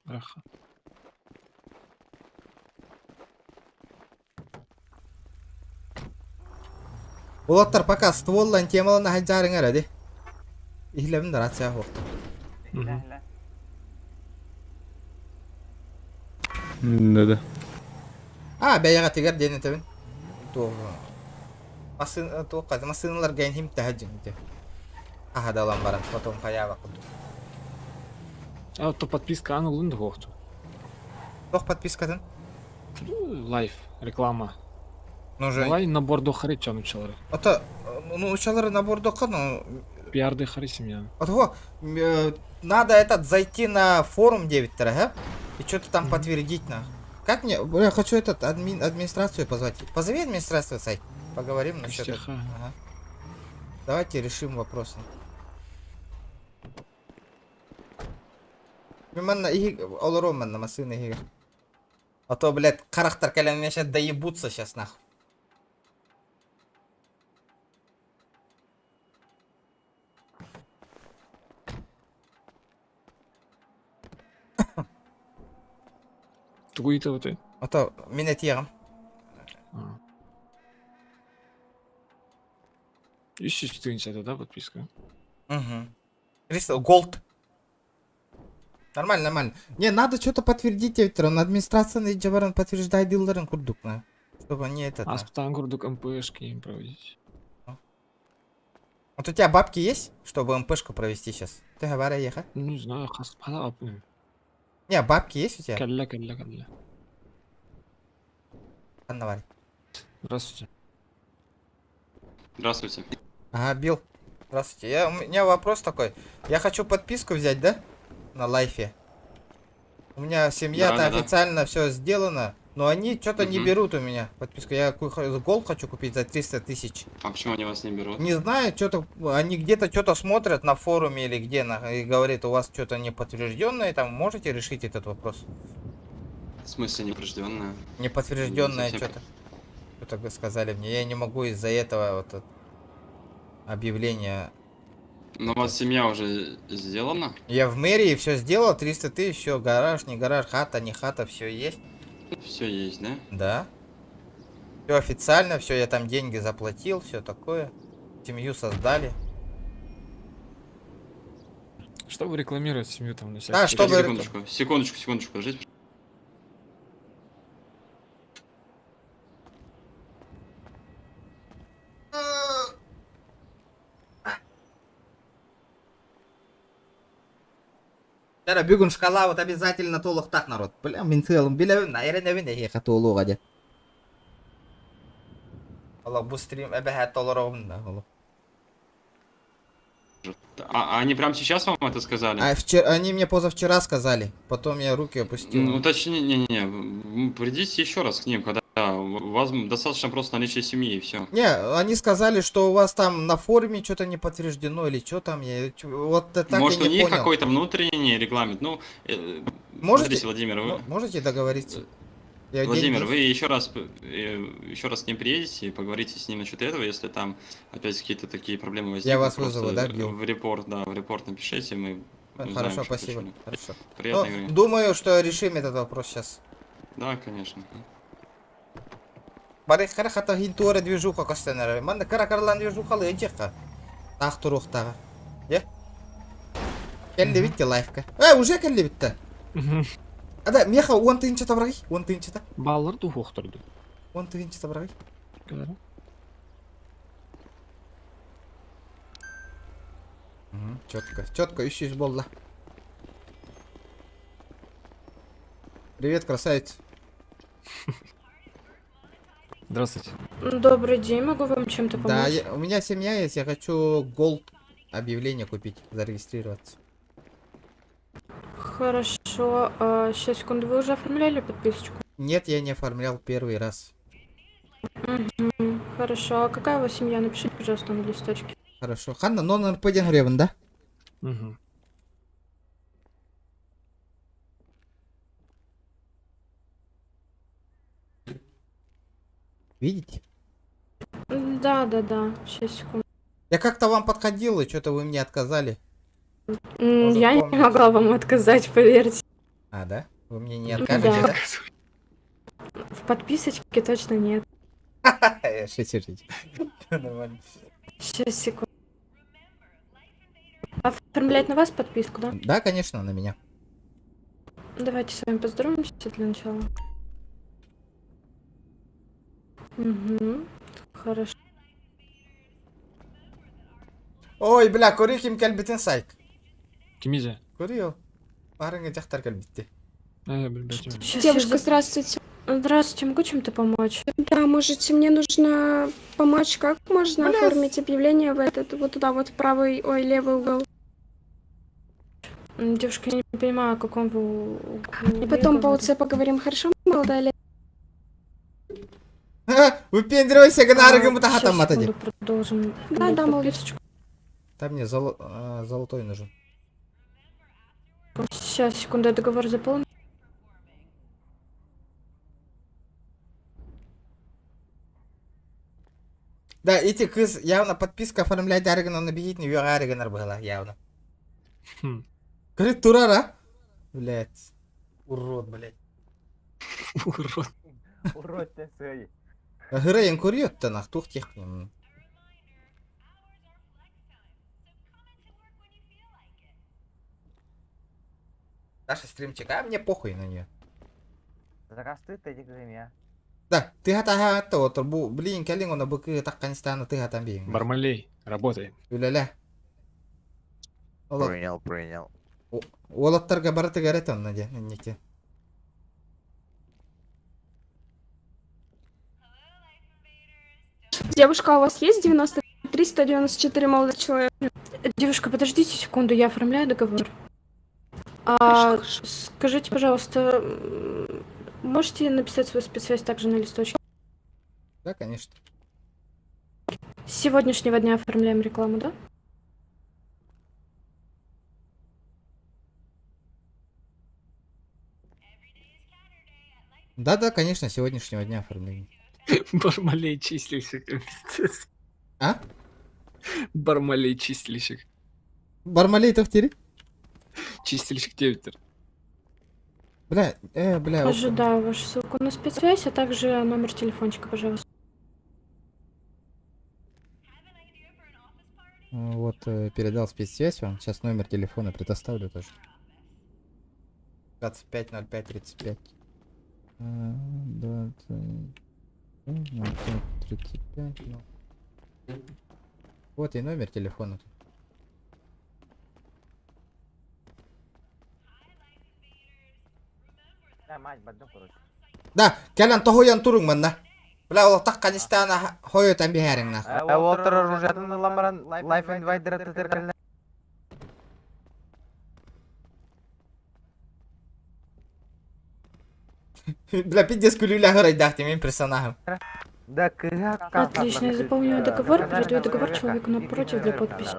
Speaker 8: Раха.
Speaker 1: Булаттар пока стволлан темалан хаджарын аради. Ихлебин рация хокта.
Speaker 13: Да-да.
Speaker 1: Бәяға тегер дені табин. Масыналар гайын хим тәхәджін. Ахадалан баран, потом хаява құду.
Speaker 8: А вот то подписка Анна Лунда хохту.
Speaker 1: Тох подпискадан?
Speaker 8: Лайф, реклама.
Speaker 1: Ну же.
Speaker 8: Лай набор до хари чану чалары.
Speaker 1: Ата, ну учалары набор доқа, но...
Speaker 8: Пиарды хари семья.
Speaker 1: Отого, надо этот зайти на форум 9 и что-то там подтвердить на. Как мне? Я хочу этот администрацию позвать. Позови администрацию сайт. Поговорим насчет этого. Ага. Давайте решим вопрос. Миманна и олороман на масыны игр. А то, блядь, характер калян меня сейчас доебутся сейчас нахуй.
Speaker 8: Тугуита вот это.
Speaker 1: А то минет егам.
Speaker 8: Еще 14, да, подписка?
Speaker 1: Угу. Кристал Голд. Нормально, нормально. Не, надо что-то подтвердить, Эвитрон. Администрация Джабаран подтверждает дилдерен курдук, чтобы они это...
Speaker 8: Асптан курдук МПшки им проводить.
Speaker 1: Вот у тебя бабки есть, чтобы МПшку провести сейчас? Ты говоря ехать?
Speaker 8: Не знаю, хаспала опнем.
Speaker 1: Не, бабки есть у тебя?
Speaker 8: Калля.
Speaker 1: Аннаварь.
Speaker 8: Здравствуйте.
Speaker 9: Здравствуйте.
Speaker 1: Ага, Билл. Здравствуйте. У меня вопрос такой. Я хочу подписку взять, да? На лайфе. У меня семья-то официально все сделано, но они что-то не берут у меня подписку. Я гол хочу купить за 300 тысяч.
Speaker 9: А почему они вас не берут?
Speaker 1: Не знаю, что-то они где-то что-то смотрят на форуме или где и говорят, у вас что-то не подтвержденное, там можете решить этот вопрос?
Speaker 9: В смысле неподтвержденное?
Speaker 1: Неподтвержденное что-то. Что-то вы сказали мне. Я не могу из-за этого вот объявления.
Speaker 9: Но у вас семья уже сделана?
Speaker 1: Я в мэрии все сделал, 300 тысяч, все, гараж, не гараж, хата, не хата, все есть.
Speaker 9: Все есть, да?
Speaker 1: Да. Все официально, все, я там деньги заплатил, все такое. Семью создали.
Speaker 8: Что вы рекламируете семью там на всякие?
Speaker 1: Да, чтобы...
Speaker 9: Секундочку, подождите.
Speaker 1: Бүгін шкала вот обязательно толық так, народ. Бля, мен целым білеуін, айреневін ехе толуға де. Аллах, бұл стрим әбәхәт толырығым да, Аллах.
Speaker 9: А они прямо сейчас вам это сказали?
Speaker 1: Они мне позавчера сказали, потом я руки опустил.
Speaker 9: Ну, точнее, не. Придите еще раз к ним, когда у вас достаточно просто наличия семьи и все.
Speaker 1: Не, они сказали, что у вас там на форуме что-то не подтверждено или что там. Вот так
Speaker 9: может,
Speaker 1: я не понял.
Speaker 9: у них какой-то внутренний регламент. Ну,
Speaker 1: можете,
Speaker 9: смотрите, Владимир, вы...
Speaker 1: можете договориться? Я
Speaker 17: Владимир,
Speaker 1: деньги-
Speaker 17: вы еще раз с ним приедете и поговорите с ним насчет этого, если там опять какие-то такие проблемы возникнут.
Speaker 1: Я вас
Speaker 17: просто
Speaker 1: вызову, да, Гил?
Speaker 17: в репорт, да, в репорт напишите, мы узнаем,
Speaker 1: Хорошо,
Speaker 17: что
Speaker 1: спасибо.
Speaker 17: решили.
Speaker 1: Хорошо.
Speaker 17: Приятной
Speaker 1: Ну,
Speaker 17: игры.
Speaker 1: думаю, что решим этот вопрос сейчас.
Speaker 17: Да, конечно.
Speaker 1: Барих кара хата хинтуара движуха костенера. Манда кара карлан движуха лынчика. Ах турухтага. Я? Келли битти лайфка. Уже келли битти. Ада меха он тынча табрагай. Он тынча та.
Speaker 8: Баллар тухух турду.
Speaker 1: Он тынча табрагай. Четко, четко, ищись болла. Привет, красавец.
Speaker 8: Здравствуйте.
Speaker 15: Добрый день, могу вам чем-то помочь?
Speaker 1: Да, у меня семья есть, я хочу Gold объявление купить, зарегистрироваться.
Speaker 15: Хорошо, сейчас, секунду, вы уже оформляли подписочку?
Speaker 1: Нет, я не оформлял первый раз.
Speaker 15: Хорошо, а какая у вас семья? Напишите, пожалуйста, на листочке.
Speaker 1: Хорошо. Ханна, номер пойдем гривен, да?
Speaker 8: Угу.
Speaker 1: Видите?
Speaker 15: Да, сейчас, секунду.
Speaker 1: Я как-то вам подходил, и что-то вы мне отказали.
Speaker 15: Я не
Speaker 1: помните.
Speaker 15: могла вам отказать, поверьте.
Speaker 1: А, да? Вы мне не откажете,
Speaker 15: Да.
Speaker 1: да?
Speaker 15: В подписочке точно нет.
Speaker 1: Шутите. Нормально.
Speaker 15: Сейчас, секунду. Оформлять на вас подписку, да?
Speaker 1: Да, конечно, на меня.
Speaker 15: Давайте с вами поздороваемся для начала. Угу. Хорошо.
Speaker 1: Ой, бля, кури ким кәлбетен сайк.
Speaker 8: Кимизе?
Speaker 1: Курио. Барыңа жақтар кәлбетте.
Speaker 8: Блядь.
Speaker 15: Девушка, здравствуйте. Здравствуйте, могу чем-то помочь?
Speaker 18: Да, можете, мне нужно помочь. Как можно оформить объявление в этот, вот туда, вот в правый, ой, левый угол?
Speaker 15: Девушка, я не понимаю, о каком вы...
Speaker 18: И потом по УЦ поговорим, хорошо, молодая леди?
Speaker 1: Выпендривайся, гнарыгым
Speaker 15: Сейчас,
Speaker 1: тахатам матади.
Speaker 15: секунду, продолжим.
Speaker 18: Да, да, молодец.
Speaker 15: подписочку.
Speaker 1: Там мне золотой нужен.
Speaker 15: Сейчас, секунду, я договор заполню.
Speaker 1: Да, эти кыз явно подписка оформлять арыгын, он набегит, не вёга арыгынар была, явно. Говорит, турара. Блять. Урод, блять.
Speaker 8: Урод.
Speaker 5: Урод ты сой.
Speaker 1: Гырайын көрüyor нах тух тех. Даша стримчик, а мне похуй на нее.
Speaker 5: Закасты ты я.
Speaker 1: Да, ты хата вот, блин, калин он быки так канистана ты хатам бин.
Speaker 8: Бармалей, работай.
Speaker 1: Юляля.
Speaker 5: Принял.
Speaker 1: Олаттарга бараты гарет он наде, неке.
Speaker 18: Девушка, а у вас есть 93, 194, молодой человек?
Speaker 15: Девушка, подождите секунду, я оформляю договор. Скажите, пожалуйста, можете написать свою спецсвязь также на листочке?
Speaker 1: Да, конечно.
Speaker 15: С сегодняшнего дня оформляем рекламу, да?
Speaker 1: Да, конечно, с сегодняшнего дня оформление.
Speaker 8: Бармалей чистильщик.
Speaker 1: А?
Speaker 8: Бармалей чистильщик.
Speaker 1: Бармалей тохтери?
Speaker 8: Чистильщик Тевитер.
Speaker 1: Бля,
Speaker 15: Ожидаю вашу ссылку на спецсвязь, а также номер телефончика, пожалуйста.
Speaker 1: Вот, передал спецсвязь вам. Сейчас номер телефона предоставлю тоже. 250535. 35. Вот и номер телефона. Да, кэлэн тохоян турung манна. Бля, ол так канистана хойо там бихарин нах.
Speaker 5: Уолтер оружиятын ламаран лайф инвайдер тетер.
Speaker 1: Бля, пиздец кулюля горой дахти моим персонажем.
Speaker 5: Да,
Speaker 15: Отлично, я заполняю договор, передаю договор человеку напротив для подписи.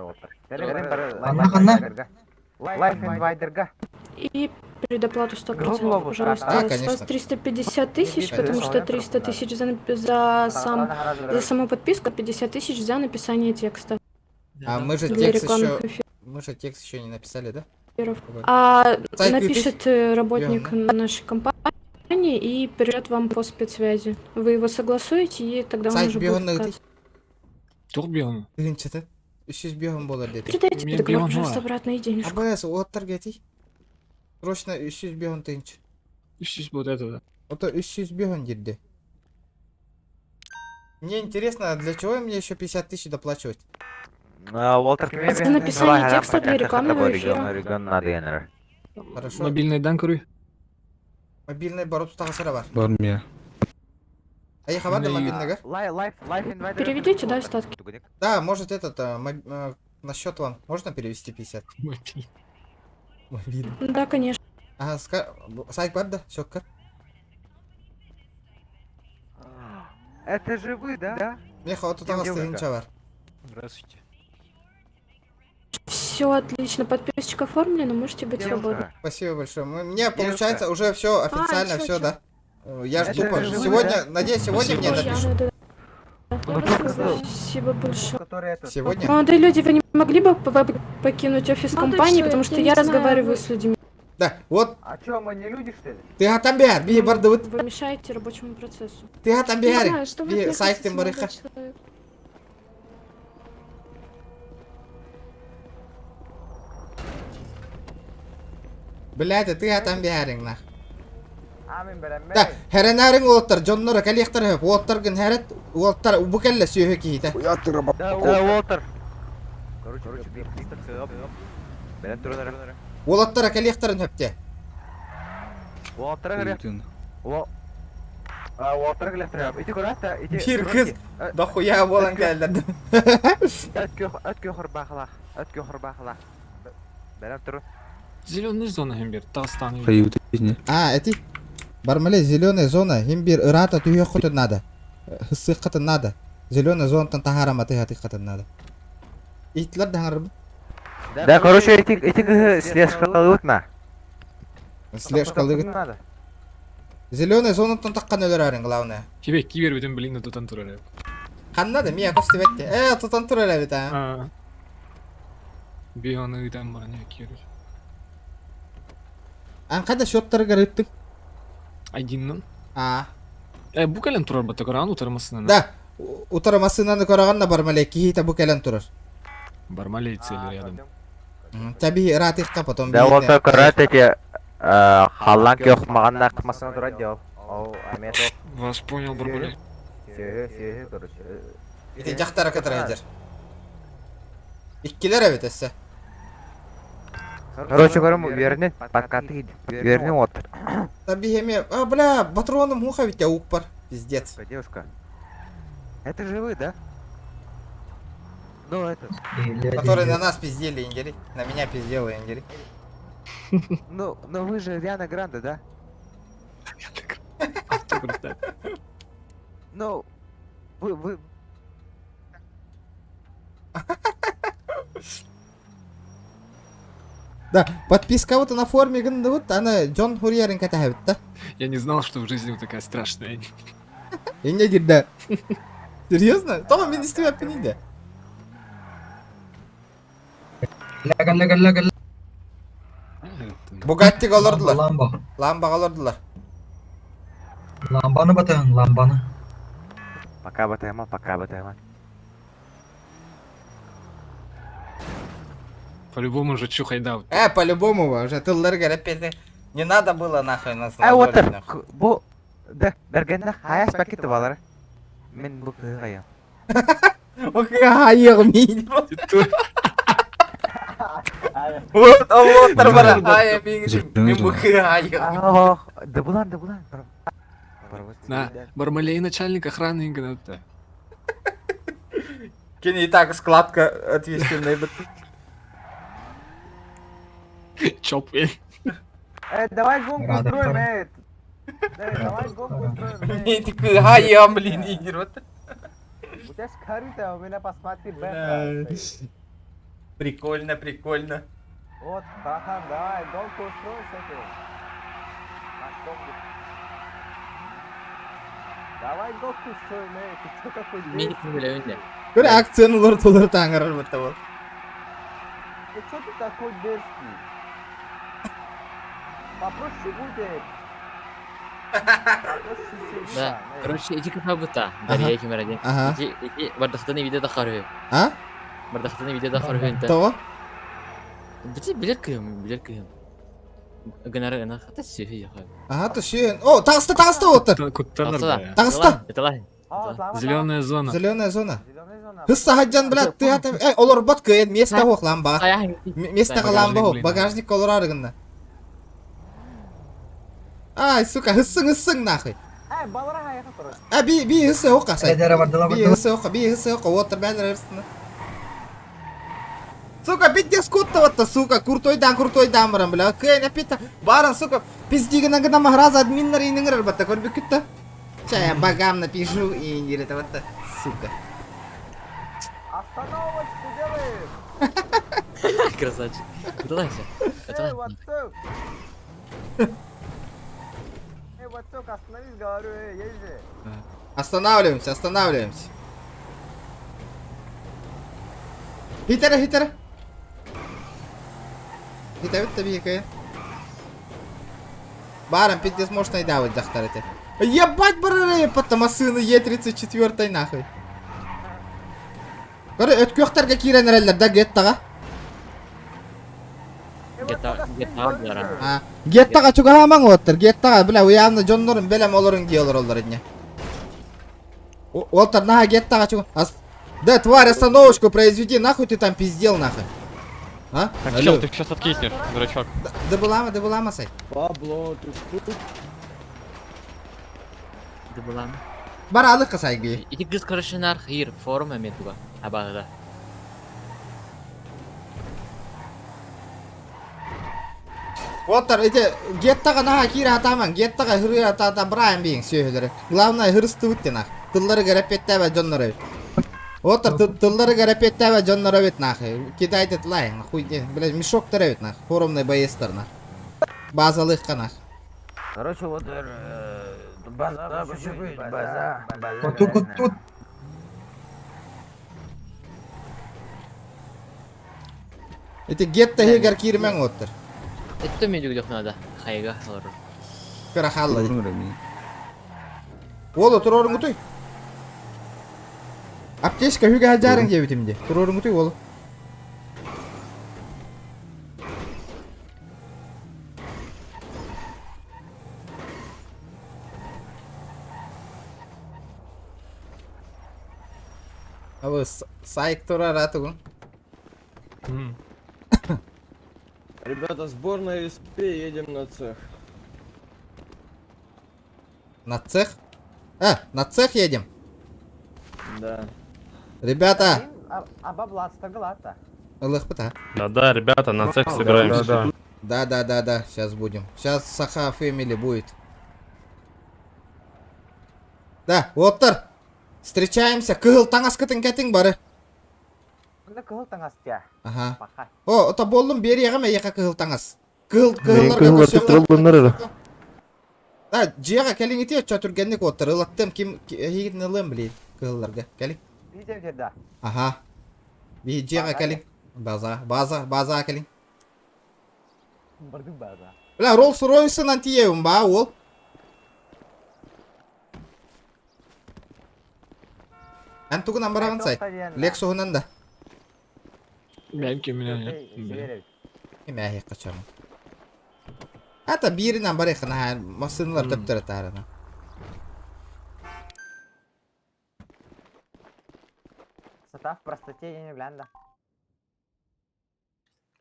Speaker 5: Лайф инвайдерга.
Speaker 18: И предоплату 100%,
Speaker 5: Глобус,
Speaker 18: пожалуйста.
Speaker 1: да,
Speaker 18: С вас
Speaker 1: конечно.
Speaker 18: 350 тысяч, потому что 300 тысяч за саму подписку, 50 тысяч за написание текста.
Speaker 1: А мы же
Speaker 18: Для
Speaker 1: текст
Speaker 18: рекламных
Speaker 1: еще... Мы же текст еще не написали, да?
Speaker 18: А
Speaker 1: Сайт
Speaker 18: напишет работник нашей компании и перейдет вам по спецсвязи. Вы его согласуете, и тогда он
Speaker 1: Сайт
Speaker 18: уже
Speaker 1: бегон
Speaker 18: будет
Speaker 1: на
Speaker 18: вкат.
Speaker 8: Тур бегон.
Speaker 1: Birinchi 300 бегон болар dedi.
Speaker 18: Передайте
Speaker 8: Мен
Speaker 18: договор,
Speaker 8: бегон
Speaker 18: пожалуйста,
Speaker 8: бар.
Speaker 18: обратно и денежку.
Speaker 1: АБС оттарга тей. Срочно 300 бегон тейінші.
Speaker 8: 300 вот это, да.
Speaker 1: Это 300 бегон деді. Мне интересно, для чего мне еще 50 тысяч доплачивать?
Speaker 5: Уолтер,
Speaker 18: За написание текста для рекламного эфира.
Speaker 1: Хорошо.
Speaker 8: Мобильный көрүй.
Speaker 1: Мобильный барып тұстағы сыра бар.
Speaker 13: Бармия.
Speaker 1: Ай хабарда
Speaker 8: Міне-
Speaker 1: мобильныйға?
Speaker 18: Переведите, да, остатки?
Speaker 1: Да, может этот, на счет вам можно перевести 50? Мобильный.
Speaker 18: Да, конечно.
Speaker 1: Ага, сайт бар да? Шоккар.
Speaker 5: Это же вы, да?
Speaker 1: Меха, вот тут у вас тыгынча бар.
Speaker 8: Здравствуйте.
Speaker 18: Все отлично, подписочка оформлена, можете быть свободны.
Speaker 1: Спасибо большое. Мне получается уже все официально, все, да? Я жду
Speaker 5: Это
Speaker 1: позже.
Speaker 5: же вы,
Speaker 1: Сегодня,
Speaker 5: да?
Speaker 1: надеюсь, сегодня мне напишут.
Speaker 18: Спасибо большое.
Speaker 1: Сегодня?
Speaker 18: Молодые люди, вы не могли бы покинуть офис
Speaker 15: Ну,
Speaker 18: компании,
Speaker 15: ты что,
Speaker 18: потому что
Speaker 15: я
Speaker 18: я
Speaker 15: не знаю,
Speaker 18: разговариваю
Speaker 15: вы-
Speaker 18: с людьми.
Speaker 1: Да, вот.
Speaker 5: А чё, мы не люди, что ли?
Speaker 1: Ты атамбяр, бей барды вот.
Speaker 18: Вы мешаете рабочему процессу.
Speaker 1: Ты
Speaker 15: Не
Speaker 1: атамбяр.
Speaker 15: знаю, что вы
Speaker 1: Бей
Speaker 15: от меня
Speaker 1: сайт
Speaker 15: хотите,
Speaker 1: тем
Speaker 15: молодой
Speaker 1: барыха.
Speaker 15: человек.
Speaker 1: Блядь, ты атамбярың нах.
Speaker 5: Амин белем.
Speaker 1: Да, херенарың олоттар, жоннора калиқтар хөп, олоттар гын херет, олоттар букелле сүйхі кейті.
Speaker 5: Да, Уолтер. Короче, пристав все, белем турунары.
Speaker 1: Олоттар калиқтарын хөпте.
Speaker 5: Уолтер геле. Уолтер геле трап. Ити көрәтә, ити.
Speaker 1: Bir kız дохуя болан келдерді.
Speaker 5: Ötkö хырбахлах. Ötkö хырбахлах. Белем турун.
Speaker 8: Зеленая зона, Хембер, Дагестан.
Speaker 1: А, эти? Бармале, зеленая зона, химбир ирата түйе құтын надо. Хысы құтын надо. Зеленая зона тахарама тыхаты құтын надо. Итлер даңыр.
Speaker 5: Да, короче, эти слежка кылытна.
Speaker 1: Слежка кылыгыт. Зеленая зона таққан өлер арың, главное.
Speaker 8: Кибек, кибер бітін біліңді тұтан тұрар.
Speaker 1: Қаннады, мия көсті бетте. Тұтан тұрар әбет, а?
Speaker 8: Бегоны үйден бар, не кибер.
Speaker 1: Анқада шоттарға рыттың?
Speaker 8: Айдиннан.
Speaker 1: Бұ
Speaker 8: кәлін тұрар бәтті көраған ұтармасынан.
Speaker 1: Да, ұтармасынан көрағанна бармале, кейта бұ кәлін тұрар.
Speaker 8: Бармале цель рядом.
Speaker 1: Таби ратыққа потом
Speaker 5: Да, вот так ратите. Халлан кёхмаганна кымасына турат жауап. Ол амет ол.
Speaker 8: Вас понял, Бармале.
Speaker 5: Сүйі, короче.
Speaker 1: Ити жақтара катыра жер. Иккилер әбет әсі.
Speaker 5: Короче, говорим, верни, подкаты, верни вот.
Speaker 1: Таби хеме, бля, патроном муха ведь аук пар, пиздец.
Speaker 5: Девушка, это же вы, да? Ну, это...
Speaker 1: Которые на нас пиздели, Ингери. На меня пиздела, Ингери.
Speaker 5: Ну вы же Риана Гранде, да? Ну, вы...
Speaker 1: Да, подписка вот на форме, вот она Джон Хурьерин катает, да?
Speaker 8: Я не знал, что в жизни вот такая страшная.
Speaker 1: И не говорит, да. Серьезно? Тома, мне не пенинде. Bugatti kalırdılar. Lamba kalırdılar.
Speaker 19: Lambanı batayın, lambanı.
Speaker 5: Пока батайма, пока батайма.
Speaker 8: По-любому же чухайдаут.
Speaker 1: По-любому уже тыллар гарапеты. Не надо было нахуй нас
Speaker 5: Вот бу... Да, бергенде хаяс пакеті балары. Мен бұл кыгая.
Speaker 1: Кыгая мейді. Вот, вот, тарбара. Ая мейді. Мен бұл кыгая.
Speaker 5: Да булан.
Speaker 8: На, Бармалей начальник охраны Ингенатта.
Speaker 1: Кені и так складка ответственная.
Speaker 8: Чоп.
Speaker 5: Давай гонку устроим, Давай гонку устроим.
Speaker 1: Не, ты кыгая, блин, Игорь.
Speaker 5: У тебя скорыто, у меня посмотри,
Speaker 1: Прикольно.
Speaker 5: Вот, Брахан, давай, гонку устрой с этим. Давай гонку устроим, ты что такой дерзкий?
Speaker 1: Bir aksiyonu olur tanır bitti bu.
Speaker 5: Что ты такой дерзкий? Попроще будет.
Speaker 19: Да, короче, иди как будто. Дарья Кимерадин.
Speaker 1: Ага.
Speaker 19: Иди, бардахтаны видеода харвы.
Speaker 1: А?
Speaker 19: Бардахтаны видеода харвы.
Speaker 1: Того?
Speaker 19: Билет кыйым. Гонорар ана хата сүйі яхай.
Speaker 1: Ага, то şey. O, tağısta otur. Tağısta.
Speaker 19: Это лай.
Speaker 8: Зеленая зона.
Speaker 1: Зеленая зона. Hıssa haccan bilat tıyata. Olur bat kıyın. Место хоқ ламба. Место ламба хоқ. Багажник olur arıgında. Ay, suka hıssın nahı.
Speaker 5: Балара хаяқа тұр.
Speaker 1: Bir hıssa hoq asay. Bir hıssa hoq. Otur bәлір hırsını. Сука, битте скуттаватта, сука, куртойдан барам бля. Кыйын апита. Барын, сука, пиздигін аңгына махраза админнер иніңір бата. Көрбі күтті. Чая багам напишу и индиретаватта. Сука.
Speaker 5: Остановочку делаем.
Speaker 19: Красавчик. Это лайся. Это лай.
Speaker 5: Ватсок, остановись, говорю, езжи.
Speaker 1: Останавливаемся. Хитера. Хитер tabii ki. Барам, пиздец, можно и давать захтарите. Ебать, барары, потому сыны Е34 нахуй. Көрі, өткөқтарға кирен әрелер, да, геттаға? Геттаға чуға хамаң оттыр, геттаға, біля, уявны жонларын белем оларын дейолар олар едіне. Олтар, наха, геттаға чуға. Да, тварь, остановочку произведи, нахуй ты там пиздел, нахуй. А?
Speaker 3: Так, чел, ты сейчас откиснешь, дурачок.
Speaker 1: Да была масай.
Speaker 14: Пабло, ты тут?
Speaker 19: Да была.
Speaker 1: Бара алых касай гей.
Speaker 19: Иди кыз короче хир форум эметуга. Абагда.
Speaker 1: Оттар, эти геттаға наха кира атаман, геттаға хыры атата брайм бейін сөйлері. Главное, хырысты өтті нах. Тыллары гарапетті бә жонлары өт. Отыр, тыллары гарапетті бә жонлары өт нахы. Кидайды тылай, нахуй, блядь, мешоктары өт нах. Форумный боестар нах. Базалых нах.
Speaker 5: Короче, вот база, база.
Speaker 1: Тут. Эти гетта хегар кирмен оттыр.
Speaker 19: Это мен жүгдік надо. Хайга алыр.
Speaker 1: Кыра халла. Ол отыр орын ұтой. Аптешка хүге ажарын жебітімде. Тұр орын ұтой ол. Абы сайк тұрар атығын.
Speaker 14: Ребята, сборная СП, едем на цех.
Speaker 1: На цех? На цех едем?
Speaker 14: Да.
Speaker 1: Ребята!
Speaker 5: Бабла-то голата.
Speaker 1: ЛХПТ.
Speaker 13: Да, ребята, на цех собираемся.
Speaker 1: Да, сейчас будем. Сейчас Саха Фэмили будет. Да, Оттер! Встречаемся. Кыгыл таңас кытың кәтің бары.
Speaker 5: Кыгыл таңас тя.
Speaker 1: Ага. О, ота болдым бері еғам әйеқа кыгыл таңас. Кыгылларға көсеуға. Да, жияға кәлің еті өтча түргенlik Оттер. Илаттым кем егетін ылым білейді кыгылларға. Кәлің.
Speaker 5: Видим жерда.
Speaker 1: Ага. Bir jияға кәлің. База кәлің.
Speaker 5: Бардың база.
Speaker 1: Бля, Rolls-Royce'ынан тиеуім ба, ол. Ән тұғынан барағын сай. Лексуғынан да.
Speaker 8: Benimki milyon.
Speaker 1: Мәхе қачамын. Ата бірінен бар еқін ағай, масынылар төптір әтәріна.
Speaker 5: Сатав простоте я не блянда.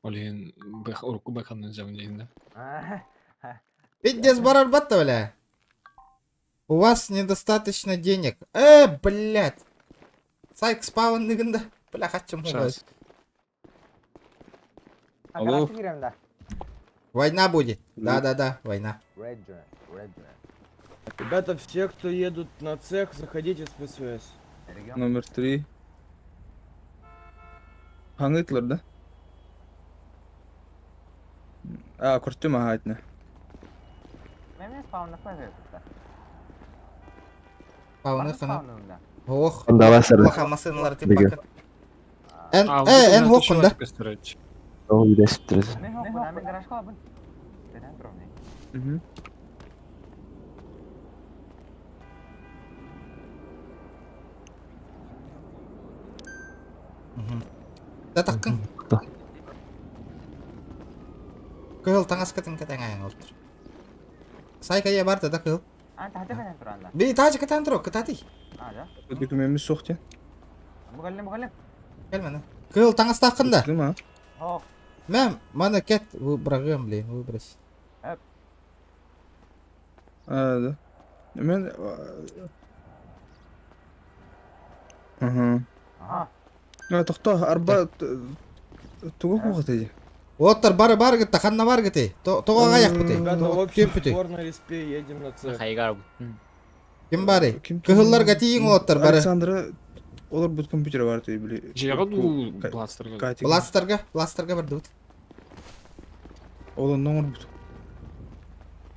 Speaker 8: Олин, урку бэканын жамын
Speaker 1: Пиздец барар батта, бля. У вас недостаточно денег. Блядь. Сайк спавнығында. Бля, қачым ғой.
Speaker 5: Алло.
Speaker 1: Война будет. Да, война.
Speaker 14: Ребята, все, кто едут на цех, заходите в спецсвязь.
Speaker 20: Номер 3. Хаңытлар, да? Kurtum ahatna.
Speaker 1: Пауны қана. Ох.
Speaker 20: Давай, сэр.
Speaker 1: Плохо машиналар тип бакет. En хокунда.
Speaker 20: Ол үйдесіп тұрыз.
Speaker 1: Да таккын. Кыл таңас кетен кетен олтыр. Сайкая барды да кыл. Би тажы кетен туруп кетати.
Speaker 20: Документimiz soğuk.
Speaker 1: Келмені. Кыл таңас тақында. Мәм, мана кет выбрагым, блин, выбрось.
Speaker 20: Да. Мен... Тоқта, арба... Тугу му қытайды?
Speaker 1: Оттар бары гітті, қанна бар гітті. Тоғаға яқ бұты. Кем бұты.
Speaker 19: Хайгар.
Speaker 1: Кем бары? Кығыллар гатиң оттар бары.
Speaker 20: Александра... Олар бұд компьютер бар түй білі.
Speaker 8: Жеға ду бластерға.
Speaker 1: Бластерға барды бұд.
Speaker 20: Олар номер бұд.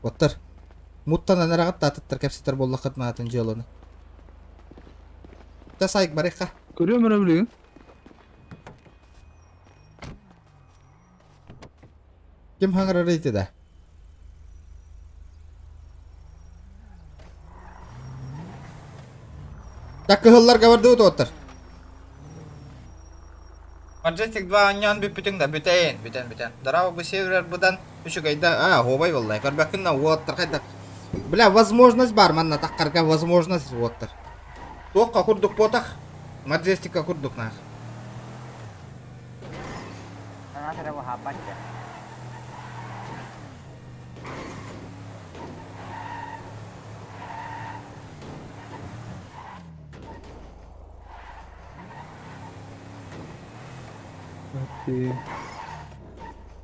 Speaker 1: Оттар. Муттан анарағат татыттар кәпсеттер болла қытмаатын жолыны. Жасайық барыққа.
Speaker 20: Көрем мұна білеген?
Speaker 1: Кем хаңыр рейті да? Так кығылларға барды бұд оттар. Маджестик 2 аньян бүттің да бүтәйін. Бүтән. Дарау бұл северер бұдан үші қайда. Хобай болай. Көрбәкінна оттар қайда. Бля, возможность бар, манна таққарға возможность оттар. Тоққа күрдік ботақ. Маджестикқа күрдік нақ.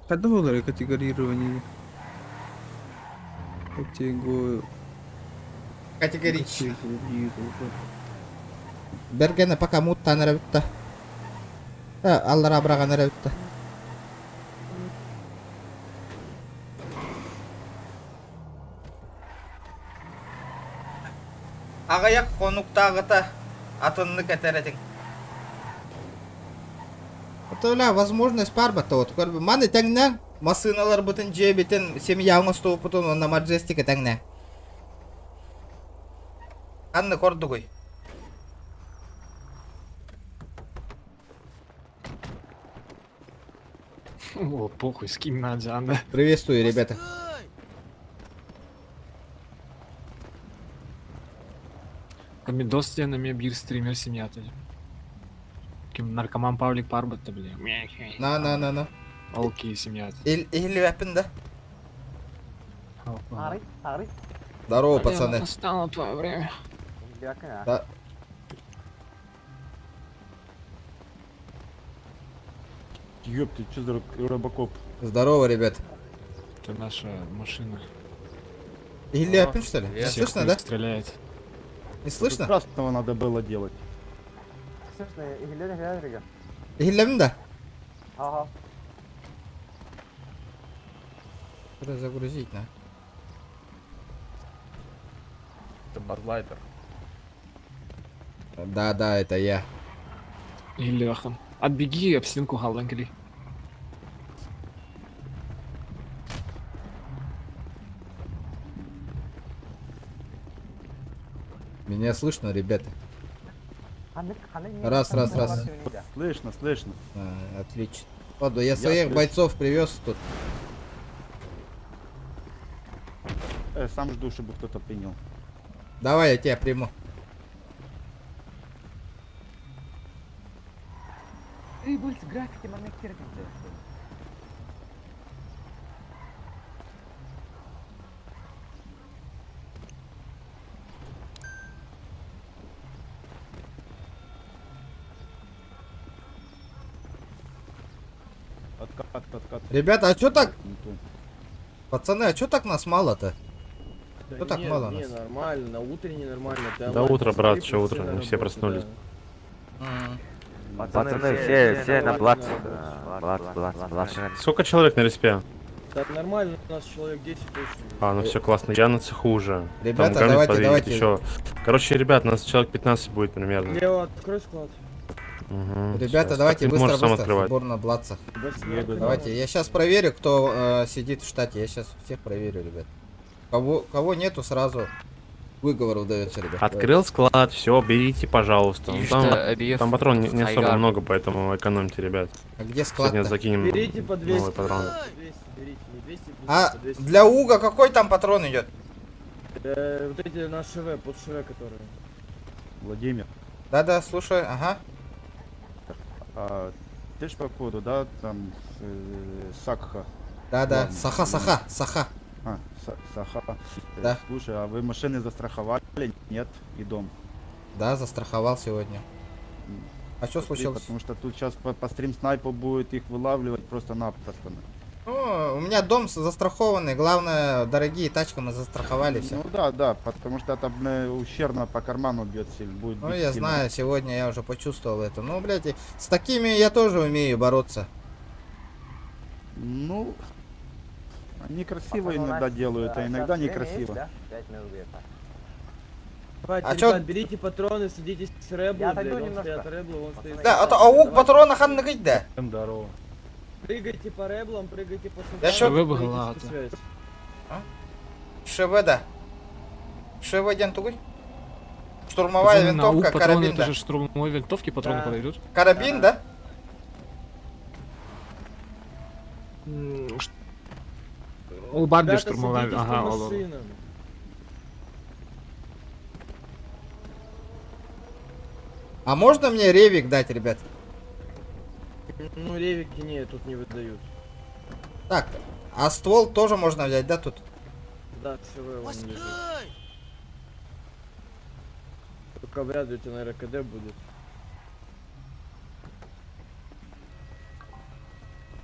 Speaker 20: Қайда олар категорирование?
Speaker 1: Категорич. Бергені пока муттан әрәбітті. Аллар абраған әрәбітті. Ағаяқ қонуқтағыта атынны кәтәрәтің. Отоля, возможность бар бата вот. Маны тәңнәң, машиналар бұтын жебетін, семья оңыстуы бұтын, онна маджестика тәңнәң. Анны корды ғой.
Speaker 8: О, похуй, скинь на Джанда.
Speaker 1: Приветствую, ребята.
Speaker 8: Комедос стенами бир стример семьята. Ким наркоман Павлик Парбата, бля.
Speaker 1: На.
Speaker 8: Окей, семьята.
Speaker 1: Или вепен, да? Здорово, пацаны.
Speaker 8: Настало твое время.
Speaker 1: Да.
Speaker 14: Ёпты, что за робокоп?
Speaker 1: Здорово, ребят.
Speaker 8: Это наша машина.
Speaker 1: Или опять что ли? Не слышно, да?
Speaker 8: Стреляет.
Speaker 1: Не слышно?
Speaker 14: Красного надо было делать.
Speaker 1: Или да? Ага. Надо загрузить, на.
Speaker 14: Это Барлайтер.
Speaker 1: Да, это я.
Speaker 8: Илляхан. Отбеги, об стенку Халлангли.
Speaker 1: Меня слышно, ребята? Раз.
Speaker 14: Слышно.
Speaker 1: Отлично. Ладно, я своих бойцов привез тут.
Speaker 14: Сам жду, чтобы кто-то принял.
Speaker 1: Давай, я тебя приму.
Speaker 14: Откат.
Speaker 1: Ребята, а чё так? Пацаны, а чё так нас мало-то? Что так мало нас?
Speaker 14: Нормально, на утренне нормально.
Speaker 13: Да утро, брат, еще утро, мы все проснулись.
Speaker 5: Пацаны, все на плац.
Speaker 13: Сколько человек на респе?
Speaker 14: Так нормально, у нас человек 10 точно.
Speaker 13: А, ну все классно, я на цеху уже.
Speaker 1: Ребята,
Speaker 13: Там
Speaker 1: давайте,
Speaker 13: подъедет
Speaker 1: давайте.
Speaker 13: еще. Короче, ребят, нас человек 15 будет примерно.
Speaker 14: Лео, открой склад.
Speaker 13: Угу,
Speaker 1: Ребята,
Speaker 13: всё.
Speaker 1: давайте
Speaker 13: Ты
Speaker 1: быстро,
Speaker 13: можешь сам
Speaker 1: быстро.
Speaker 13: открывать.
Speaker 1: Сбор на блатцах.
Speaker 14: Еду,
Speaker 1: Давайте, я сейчас проверю, кто сидит в штате. Я сейчас всех проверю, ребят. Кого нету, сразу выговор удается, ребят.
Speaker 13: Открыл склад, все, берите, пожалуйста. Ну,
Speaker 19: Видишь,
Speaker 13: там,
Speaker 19: что ABF
Speaker 13: там патрон не особо
Speaker 19: Айгар.
Speaker 13: много, поэтому экономьте, ребят.
Speaker 1: А где
Speaker 13: Сегодня
Speaker 1: склад-то?
Speaker 13: закинем
Speaker 14: Берите по 200.
Speaker 13: новые патроны.
Speaker 14: 200, берите, не 200,
Speaker 1: А
Speaker 14: по 200.
Speaker 1: для Уга какой там патрон идет?
Speaker 14: Вот эти на ШВ, под ШВ, которые.
Speaker 21: Владимир,
Speaker 1: Да-да, слушай, ага.
Speaker 21: ты ж походу, да, там Сакха.
Speaker 1: Да-да,
Speaker 21: Ладно.
Speaker 1: Саха.
Speaker 21: Саха.
Speaker 1: Да.
Speaker 21: Слушай, а вы машины застраховали? Нет, и дом.
Speaker 1: Да, застраховал сегодня. А что
Speaker 21: Смотри,
Speaker 1: случилось?
Speaker 21: Потому что тут сейчас по стрим-снайпу будет их вылавливать просто-напросто.
Speaker 1: Ну, у меня дом застрахованный, главное, дорогие тачки мы застраховали все.
Speaker 21: Ну да, потому что это ущербно по карману бьет сильно. Будет
Speaker 1: Ну,
Speaker 21: бить
Speaker 1: я
Speaker 21: сильно.
Speaker 1: знаю, сегодня я уже почувствовал это. Ну, блядь, и с такими я тоже умею бороться.
Speaker 21: Ну, они красиво иногда делают, а иногда некрасиво.
Speaker 14: Давайте,
Speaker 1: А
Speaker 14: ребят,
Speaker 1: чё-
Speaker 14: берите патроны, садитесь с Рэбло, блядь, он стоит Рэбло, он стоит...
Speaker 1: Да, а Уг патрона ханна гыть, да?
Speaker 21: Здорово.
Speaker 14: Прыгайте по Рэблам, прыгайте по
Speaker 1: Я чё-
Speaker 14: Султану,
Speaker 8: ШВ
Speaker 14: прыгайте
Speaker 8: была,
Speaker 14: в спецсвязь.
Speaker 1: ШВ, да. ШВ один тугой? Штурмовая
Speaker 8: На УК
Speaker 1: винтовка,
Speaker 8: патроны,
Speaker 1: карабин,
Speaker 8: это
Speaker 1: да?
Speaker 8: же штурмовой винтовки патроны
Speaker 14: Да.
Speaker 8: подойдут.
Speaker 1: Карабин, да?
Speaker 8: Ол Барби
Speaker 14: Ребята,
Speaker 8: штурмовая,
Speaker 14: садитесь
Speaker 8: ага,
Speaker 14: по
Speaker 8: ол.
Speaker 14: машинам.
Speaker 1: А можно мне ревик дать, ребят?
Speaker 14: Ну, ревики нет, тут не выдают.
Speaker 1: Так, а ствол тоже можно взять, да, тут?
Speaker 14: Да, ШВ он лежит. Только вряд ли у тебя, наверное, КД будет.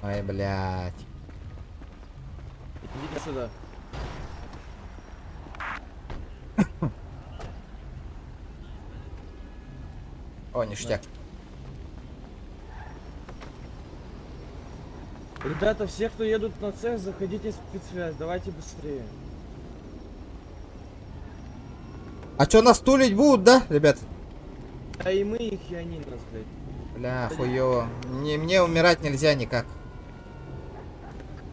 Speaker 1: Ой, блядь.
Speaker 14: Идите сюда.
Speaker 1: О, ништяк.
Speaker 14: Ребята, все, кто едут на цех, заходите в спецсвязь, давайте быстрее.
Speaker 1: А что, нас тулить будут, да, ребят?
Speaker 14: А и мы их, и они нас, блядь.
Speaker 1: Бля, хуёво. Мне умирать нельзя никак.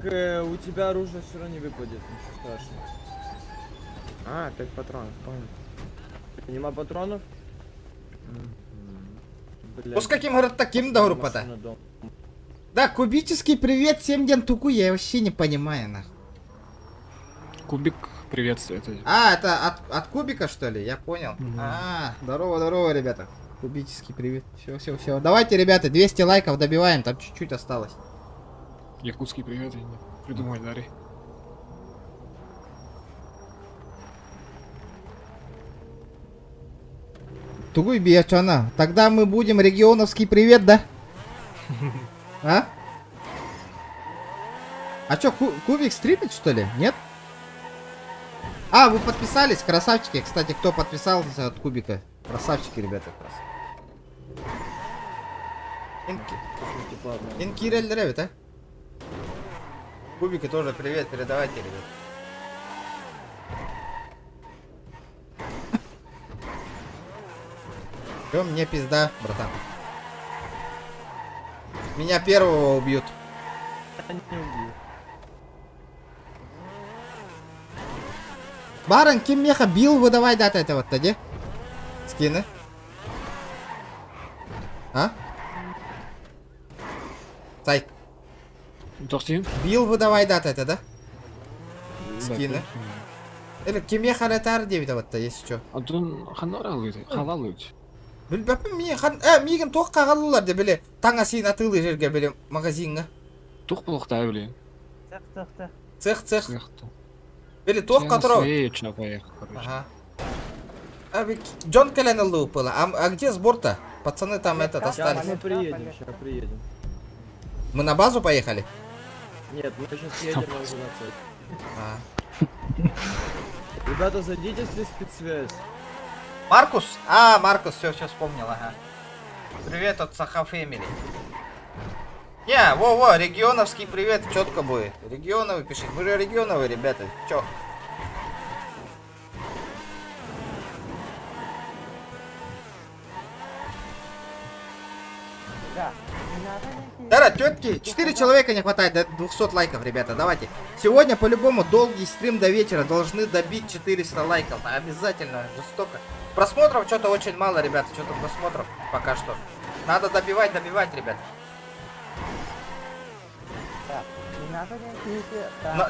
Speaker 14: У тебя оружие все равно не выпадет, ничего страшного. А, 5 патронов, понял. Нема патронов?
Speaker 1: Ну с каким говорят таким до группа-то?
Speaker 14: Машина дома.
Speaker 1: Да, кубический привет, 7 ден туку, я вообще не понимаю, нахуй.
Speaker 8: Кубик приветствует.
Speaker 1: А, это от кубика, что ли? Я понял. А, здорово, ребята. Кубический привет. Все. Давайте, ребята, 200 лайков добиваем, там чуть-чуть осталось.
Speaker 8: Якутский привет, я не придумай, Дарий.
Speaker 1: Тугуй биячана. Тогда мы будем регионовский привет, да? А? А чё, кубик стрипит, что ли? Нет? А, вы подписались? Красавчики. Кстати, кто подписался от кубика? Красавчики, ребята. Инкирель древит, а? Кубики тоже привет, передавайте, ребят. Чё, мне пизда, братан. Меня первого убьют. Баран, кем меха бил, выдавай дата это вот тоді. Скины. А? Сайт.
Speaker 8: Бил,
Speaker 1: выдавай дата это, да? Скины. Или кемеха ретар девять вот-то, если что.
Speaker 8: Антон ханор алуйт.
Speaker 1: Білбәппін мен хан... меген тоқ қағалылар де біле. Таң асейін атылы жерге біле магазинға.
Speaker 8: Тух плохта, блин.
Speaker 1: Цех. Біле тоқ қатырау.
Speaker 8: Ага.
Speaker 1: Джон Кэллен'л упала. А где сбор-то? Пацаны там этот остались.
Speaker 14: Мы приедем, сейчас приедем.
Speaker 1: Мы на базу поехали?
Speaker 14: Нет, мы сейчас едем уже на цель. Ребята, зайдите в спецсвязь.
Speaker 1: Маркус? А, Маркус, все вспомнил, ага. Привет от Саха Фэмили. Не, во, регионовский привет, четко будет. Регионовый пишите. Вы же регионовые, ребята. Чё? Дара, тетки, 4 человека не хватает до 200 лайков, ребята, давайте. Сегодня по-любому долгий стрим до вечера, должны добить 400 лайков. Обязательно, жестоко. Просмотров что-то очень мало, ребята, что-то просмотров пока что. Надо добивать, ребята.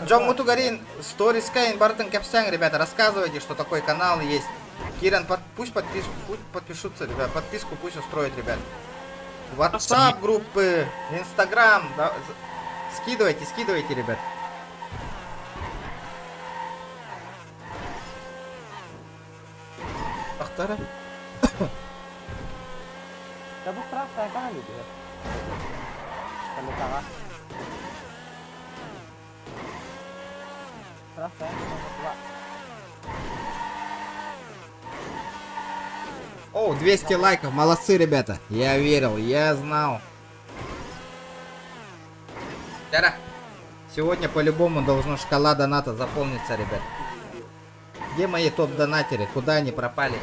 Speaker 1: Джон Мутугарин, сторис Кайн, Бартен Капсян, ребята, рассказывайте, что такой канал есть. Киран, пусть подпишутся, ребят, подписку пусть устроят, ребят. WhatsApp группы, Instagram, да, скидывайте, ребят. Ахтара. О, 200 лайков, молодцы, ребята. Я верил, я знал. Тара. Сегодня по-любому должна шкала доната заполниться, ребят. Где мои топ-донатеры? Куда они пропали?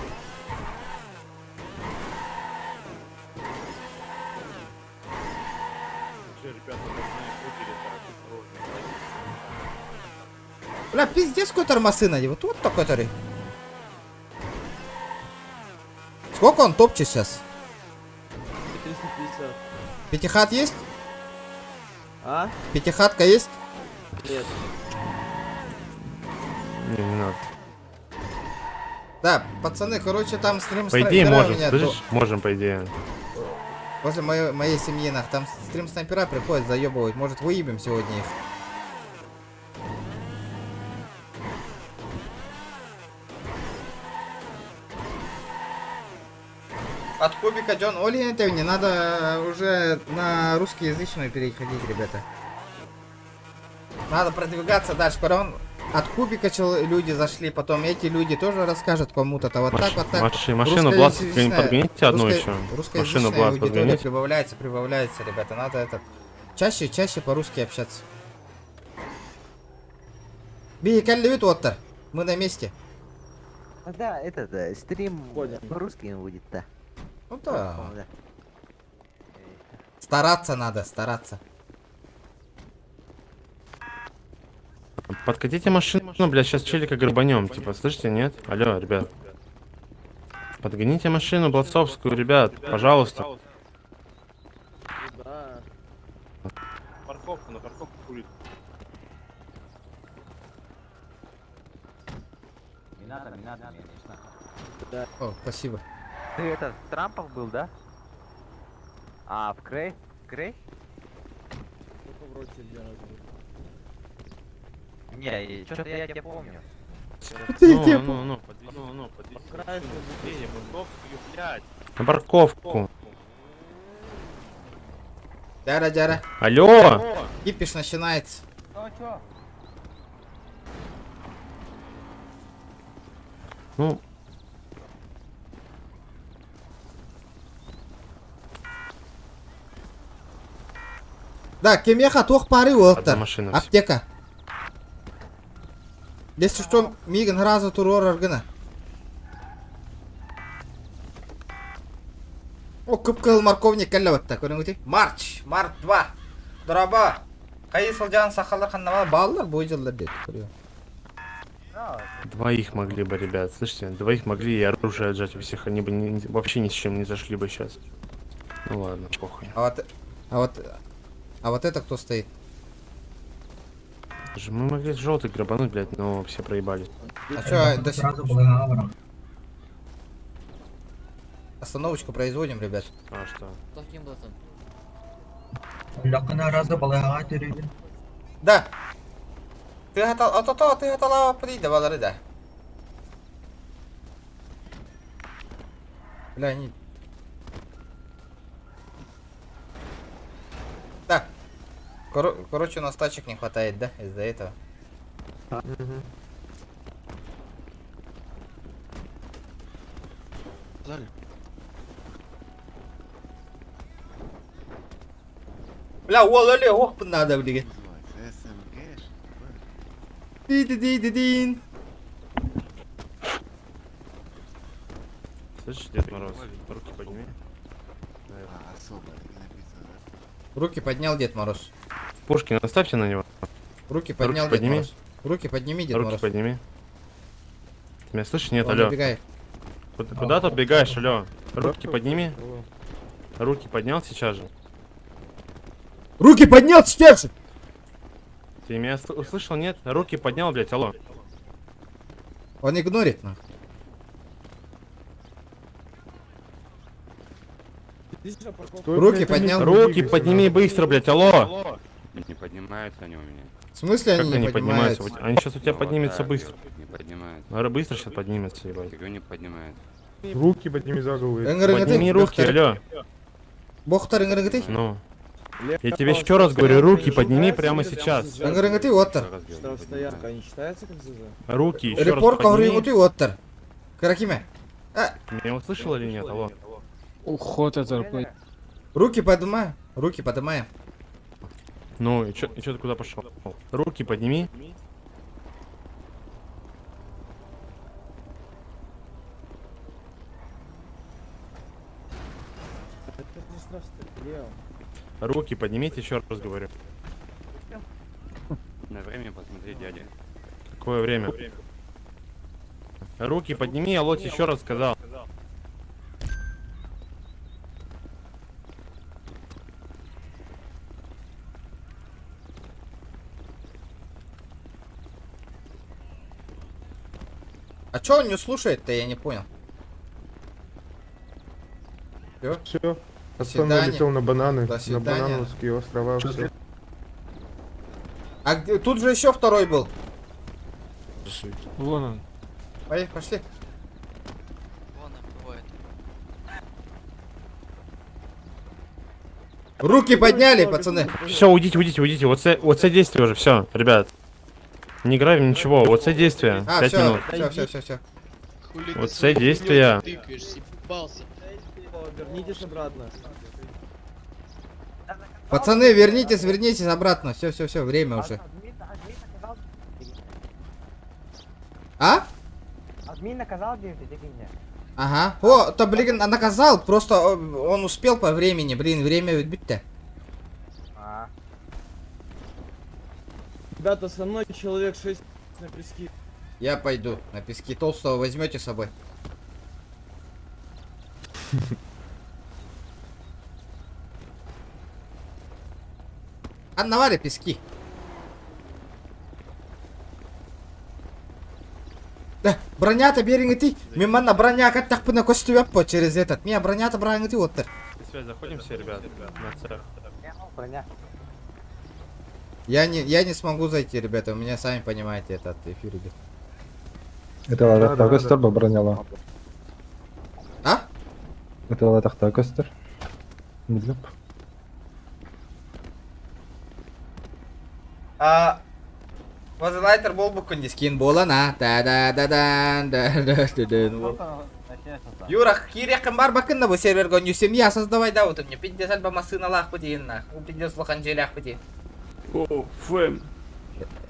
Speaker 1: Бля, пиздец, какой тормосы на него. Вот такой который. Сколько он топчет сейчас?
Speaker 14: 350.
Speaker 1: Пятихат есть?
Speaker 14: А?
Speaker 1: Пятихатка есть?
Speaker 14: Нет.
Speaker 13: Не надо.
Speaker 1: Да, пацаны, короче, там стрим
Speaker 13: По идее можем,
Speaker 1: меня
Speaker 13: слышишь? Можем, по идее.
Speaker 1: Возле моей семьи, там стрим снайпера приходит, заебывать. Может, выебем сегодня их. От кубика Джон Оли, это не надо уже на русскоязычную переходить, ребята. Надо продвигаться дальше. От кубика люди зашли, потом эти люди тоже расскажут кому-то. Вот так, вот так.
Speaker 13: Машину Блад подгоните одну еще.
Speaker 1: Машину Блад подгоните. Прибавляется, ребята. Надо это чаще по-русски общаться. Бейкалевит Оттер. Мы на месте.
Speaker 5: Да, стрим по-русски будет, да.
Speaker 1: Ну да. Стараться надо, стараться.
Speaker 13: Подкатите машину, блядь, сейчас челика грабанем, типа, слышите, нет? Алло, ребят. Подгоните машину Бладцовскую, ребят, пожалуйста.
Speaker 14: Да.
Speaker 16: Парковку, на парковку курит.
Speaker 5: Не надо, конечно.
Speaker 1: Да. О, спасибо.
Speaker 5: Ты Трампов был, да? А, в Крей?
Speaker 14: Только в роте где раз был.
Speaker 5: Не, что-то я тебя помню.
Speaker 13: Ну, на парковку.
Speaker 1: Дяра.
Speaker 13: Алло!
Speaker 1: Кипиш начинается.
Speaker 13: Ну.
Speaker 1: Да, кемеха тох пары Уэлтер.
Speaker 13: Машина.
Speaker 1: Аптека. Если что, Миган разу турор аргана. О, кыпкыл морковник кәлләвәттә, күреңүти. Марч 2. Драба. Кайсыл жан сахалар ханнама баллар бу жылдар дед.
Speaker 13: Двоих могли бы, ребят, слышите? Двоих могли и оружие отжать у всех. Они бы вообще ни с чем не зашли бы сейчас. Ну ладно, похуй.
Speaker 1: А вот это кто стоит?
Speaker 13: Мы могли желтый грабануть, блядь, но все проебались.
Speaker 1: А чё, до сих пор... Остановочку производим, ребят.
Speaker 13: А что?
Speaker 1: Да. Ты готова прида, Валерий, да. Бля, они... Да. Короче, у нас тачек не хватает, да, из-за этого. Бля, оле, ох, надо, блин. Ди-ди-ди-ди-дин.
Speaker 13: Слышишь, Дед Мороз, руки подними.
Speaker 1: Руки поднял Дед Мороз.
Speaker 13: Пушки наставьте на него.
Speaker 1: Руки поднял Дед
Speaker 13: подними.
Speaker 1: Мороз. Руки подними, Дед
Speaker 13: Руки
Speaker 1: Мороз.
Speaker 13: подними. Ты меня слышишь? Нет,
Speaker 1: Он
Speaker 13: алло.
Speaker 1: убегает.
Speaker 13: Куда ты убегаешь, алло? Руки подними. Руки поднял сейчас же.
Speaker 1: Руки поднял сейчас же!
Speaker 13: Ты меня услышал, нет? Руки поднял, блядь, алло.
Speaker 1: Он игнорит, нахуй. Руки поднял.
Speaker 13: Руки подними быстро, блядь, алло.
Speaker 4: Не поднимаются они у меня.
Speaker 1: В смысле
Speaker 13: Как
Speaker 1: они не поднимаются?
Speaker 13: Они сейчас у тебя поднимутся быстро.
Speaker 4: Не поднимаются.
Speaker 13: Наверное, быстро сейчас поднимется, ебать.
Speaker 4: Говорю, не поднимаются.
Speaker 21: Руки подними за голову.
Speaker 13: Подними руки, алло.
Speaker 1: Бохтар, ингрегаты?
Speaker 13: Ну. Я тебе еще раз говорю, руки подними прямо сейчас.
Speaker 1: Ингрегаты, оттар.
Speaker 14: Что стоянка не считается как ЗЗ?
Speaker 13: Руки еще раз
Speaker 1: Репорт,
Speaker 13: подними.
Speaker 1: ингрегаты, оттар. Каракиме.
Speaker 13: Меня услышал или нет, алло?
Speaker 8: Уход от РП.
Speaker 1: Руки поднимаем. Руки поднимаем.
Speaker 13: Ну, и чё ты куда пошел? Руки подними. Руки поднимите, еще раз говорю.
Speaker 4: На время посмотри, дядя.
Speaker 13: Какое время? Руки подними, алло, тебе еще раз сказал.
Speaker 1: А чё он не слушает-то, я не понял. Все?
Speaker 21: Все.
Speaker 1: До
Speaker 21: Пацан
Speaker 1: свидания.
Speaker 21: улетел на бананы.
Speaker 1: До
Speaker 21: На
Speaker 1: свидания.
Speaker 21: Банановские острова. Всё.
Speaker 1: А тут же еще второй был.
Speaker 8: Вон он.
Speaker 1: Пошли. Руки подняли, пацаны.
Speaker 13: Все, уйдите. Вот это действие уже, все, ребят. Не играем ничего, вот это действие. 5 минут.
Speaker 1: Все.
Speaker 13: Вот это действие.
Speaker 14: Вернитесь обратно.
Speaker 1: Пацаны, вернитесь обратно. Все, время уже. А?
Speaker 5: Админ наказал меня.
Speaker 1: Ага. О, то, блин, наказал, просто он успел по времени, блин, время ведь бить-то.
Speaker 14: Ребята, со мной человек 6 на пески.
Speaker 1: Я пойду. На пески толстого возьмете с собой. Аннавари пески. Да, броня-то берег ты. Мимана броня как так на костюм по через этот. Меня броня-то броня ты вот.
Speaker 13: Связь, заходим все, ребят, на цех.
Speaker 5: Броня.
Speaker 1: Я не смогу зайти, ребята. У меня, сами понимаете, этот эфир идет.
Speaker 21: Это ладно, костер броняла.
Speaker 1: А?
Speaker 21: Это ладно, костер.
Speaker 1: Возлайтер бол bu күнде скин болана. Юра, кирекин бар бакында bu серверге нюсем я создавай да вот мне 50 альбома сына лах подин на. Пиздец лохан желях подин.
Speaker 21: О, фэм.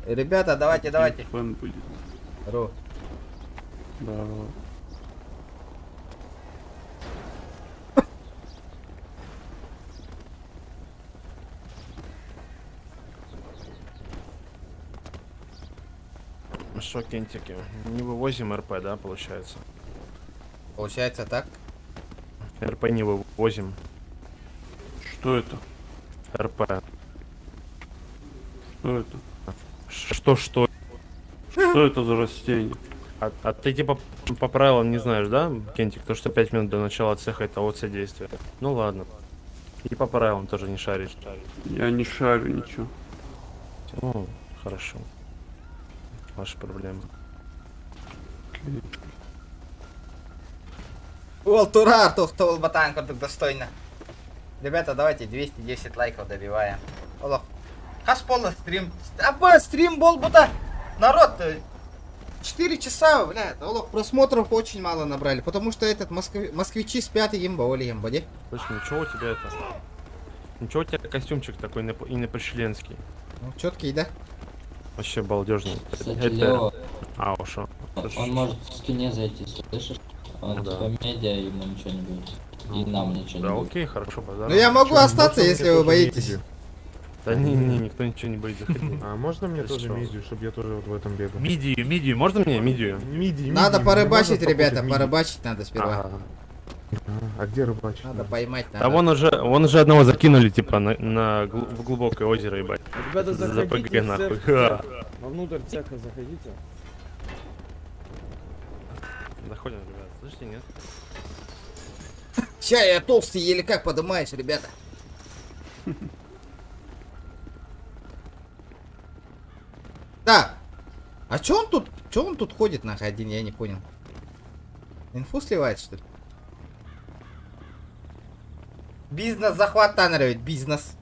Speaker 1: Ребята, давайте.
Speaker 21: Фэм будет.
Speaker 1: Ро.
Speaker 21: Да.
Speaker 13: Шо, кентики? Не вывозим РП, да, получается?
Speaker 1: Получается так?
Speaker 13: РП не вывозим.
Speaker 21: Что это?
Speaker 13: РП.
Speaker 21: Что это?
Speaker 13: Что?
Speaker 21: Что это за растение?
Speaker 13: А ты типа по правилам не знаешь, да, Кентик? То, что 5 минут до начала цеха это ОЦ действие. Ну ладно. И по правилам тоже не шаришь.
Speaker 21: Я не шарю ничего.
Speaker 13: Ну, хорошо. Ваши проблемы.
Speaker 1: Турар, кто был батан, как достойно. Ребята, давайте 210 лайков добиваем. Олох. Хас полный стрим. Стрим был бута. Народ, 4 часа, блядь. Олох, просмотров очень мало набрали. Потому что этот москвичи спят и имба, оли имба, де?
Speaker 13: Слушай, ничего у тебя это... Ничего у тебя костюмчик такой и не по-членский.
Speaker 1: Ну, четкий, да?
Speaker 13: Вообще балдежный.
Speaker 19: Кстати, Лео,
Speaker 13: А, ушел.
Speaker 19: он может в скине зайти, слышишь? Он
Speaker 13: Да.
Speaker 19: типа медиа, ему ничего не будет. И нам ничего не
Speaker 13: Да,
Speaker 19: будет.
Speaker 13: окей, хорошо, базар.
Speaker 1: Ну я могу остаться, если вы боитесь.
Speaker 13: Да не, никто ничего не боится.
Speaker 10: А можно мне
Speaker 13: Ты
Speaker 10: тоже
Speaker 13: что?
Speaker 10: мидию, чтобы я тоже вот в этом бегал?
Speaker 13: Мидию, можно мне мидию?
Speaker 1: Надо порыбачить, ребята, порыбачить надо сперва.
Speaker 13: Ага.
Speaker 10: А где рыбачить?
Speaker 1: Надо поймать,
Speaker 13: Да
Speaker 1: надо.
Speaker 13: вон уже одного закинули, типа, в глубокое озеро, ебать.
Speaker 14: Ребята,
Speaker 13: За
Speaker 14: заходите
Speaker 13: ПГ,
Speaker 14: в
Speaker 13: нахуй.
Speaker 14: цех.
Speaker 13: Ха.
Speaker 14: Вовнутрь цеха заходите.
Speaker 13: Заходим, ребят, слышите, нет?
Speaker 1: Ща я толстый, еле как подымаюсь, ребята. Да. А чё он тут ходит нахуй один, я не понял. Инфу сливает, что ли? Бизнес захват танеровит, бизнес.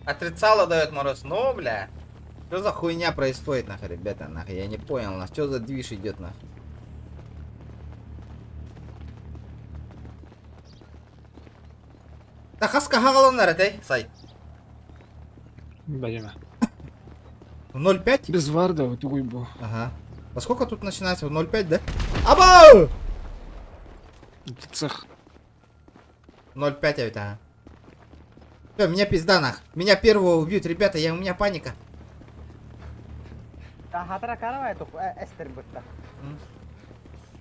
Speaker 1: Отрицало дает мороз. Ну, бля. Что за хуйня происходит, нахуй, ребята, нахуй? Я не понял, нахуй. Что за движ идет, нахуй? Да хаска хагаланар, это, сай.
Speaker 8: Блин.
Speaker 1: В 0,5?
Speaker 8: Без варда, вот уйбу.
Speaker 1: Ага. Во сколько тут начинается? В 0,5, да? Абау!
Speaker 8: Это цех.
Speaker 1: 0,5, а ведь, ага. Всё, меня пизда, нах. Меня первого убьют, ребята, у меня паника.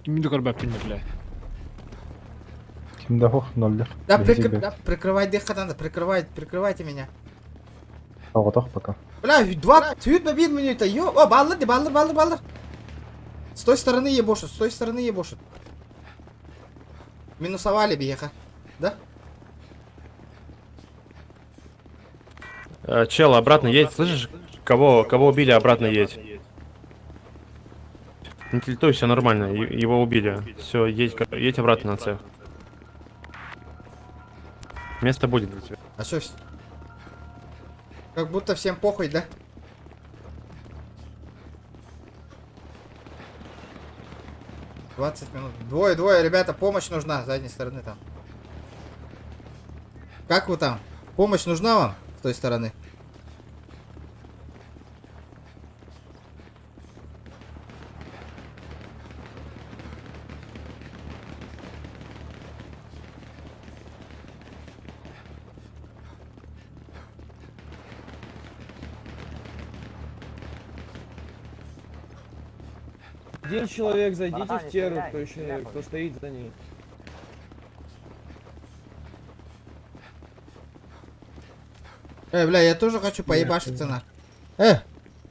Speaker 8: Кимди көрбәп бля.
Speaker 20: Kimde hoş nolder.
Speaker 1: Да, прикрывай дыхать надо, прикрывайте меня.
Speaker 20: Ағатақ пока.
Speaker 1: Бля, два, тюд на вид минута, ё, о, баллар. С той стороны ебошут, Минусовали беха, да?
Speaker 13: Чел, обратно едь, слышишь? Кого убили, обратно едь. Не тильтуй, все нормально, его убили. Все, едь обратно на цех. Место будет для тебя.
Speaker 1: А что? Как будто всем похуй, да? «20 минут. Двое, ребята, помощь нужна с задней стороны там. Как вы там? Помощь нужна вам с той стороны?
Speaker 14: Один человек, зайдите в теру, кто еще, кто стоит за ней.
Speaker 1: Бля, я тоже хочу поебашиться, нах.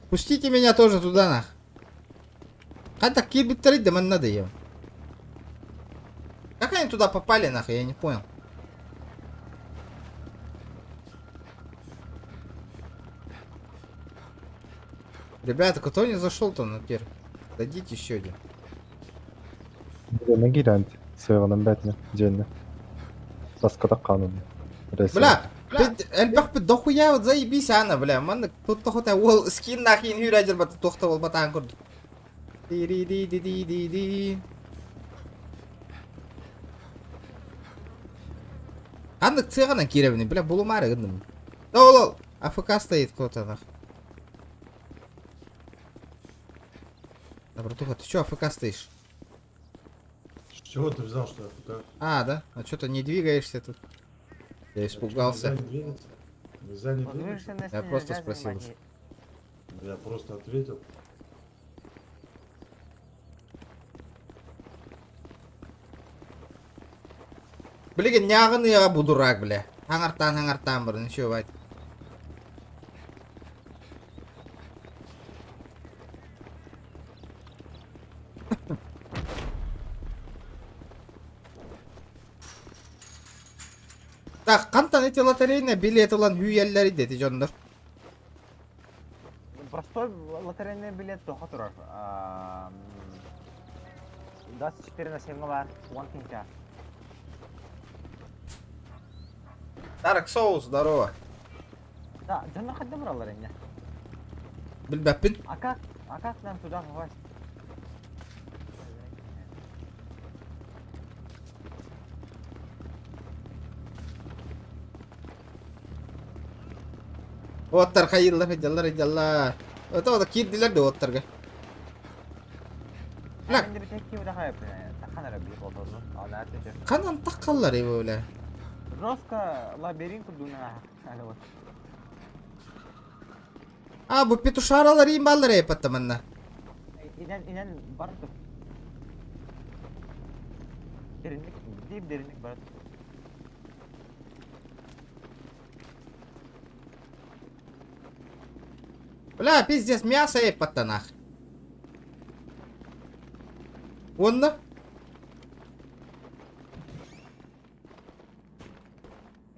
Speaker 1: Пустите меня тоже туда, нах. А так кирбиттарить, да мне надо ее. Как они туда попали, нахуй, я не понял. Ребята, кто не зашел-то на пир? Дадите еще один.
Speaker 20: Ne girent? Sığınım betne. Cenne. Раската кануны.
Speaker 1: Бля, эльбах бы дохуя вот заебись, Анна, бля. Ман тут тохота ол скин нахин хюраджер бат тохта ол батан курд. Ди. Анна цегана киревни, бля, булумары гындым. Да ол, АФК стоит кто-то нах. Да, братуха, ты чё АФК стоишь?
Speaker 10: С чего ты взял, что я АФК?
Speaker 1: А, да? А чё ты не двигаешься тут? Я испугался.
Speaker 10: Нельзя не двигаться?
Speaker 1: Я просто спросил.
Speaker 10: Я просто ответил.
Speaker 1: Блин, няган я будурак, бля. Хангартан, бля, ничего, вать. Так, кантан эти лотерейные билеты лан хүйеллери деди жондар.
Speaker 5: Простой лотерейный билет тоха турар. 24 на 7 бар. One thing.
Speaker 1: Dark Souls, здорово.
Speaker 5: Да, жана кайда баралар эмне?
Speaker 1: Bilbepin.
Speaker 5: А как нам туда попасть?
Speaker 1: Otter hayırlı hıcalar. Öte o da kirdiler de otterga. Lan.
Speaker 5: Şimdi bir tek kim daha yapıyor yani. Takan bir fotoğrafı. Ala atıyor.
Speaker 1: Kanan takallar ya böyle.
Speaker 5: Roska labirin kurduna. Alo.
Speaker 1: Ha bu petuşaralar iyi balları yapattım anne.
Speaker 5: İnen barık. Derinlik barık.
Speaker 1: Бля, пиздец, мясо япатта нах. Онна?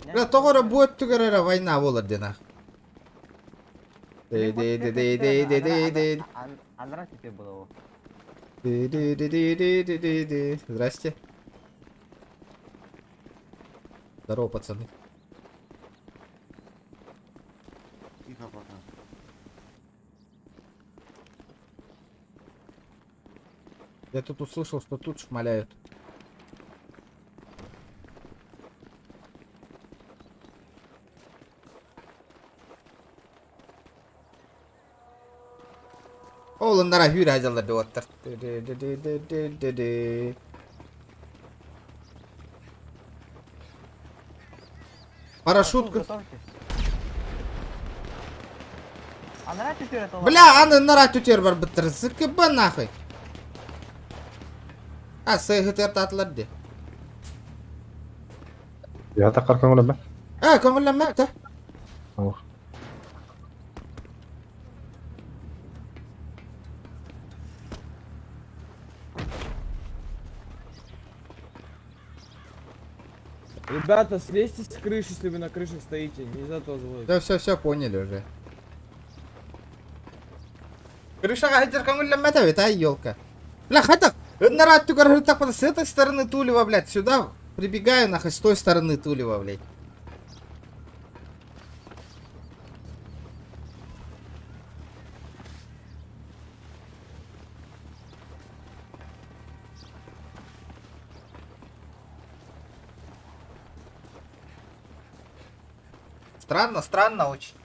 Speaker 1: Бля, тоғыры бұйт түгірері вайна болыр денах.
Speaker 5: Андран теперь было.
Speaker 1: Здрасте. Здорово, пацаны.
Speaker 10: Тихо пока.
Speaker 1: Я тут услышал, что тут шмаляют. Oğlunlara hür hacalar otur. Парашютка. Бля, аныннара түтер бар бітір. Зыкыба нахуй. А, сыйғытыр татылар де.
Speaker 20: Я так как он
Speaker 1: А, көңілләмәк та.
Speaker 14: Ребята, слезьте с крыши, если вы на крыше стоите. Нельзя позволить.
Speaker 1: Все, поняли уже. Крышаға хәтер көңілләмә тәбет, ай, елка. Бля, хатак. Нара түгір так с этой стороны Тулева, блядь, сюда прибегаю, нахуй, с той стороны Тулева, блядь. Странно очень.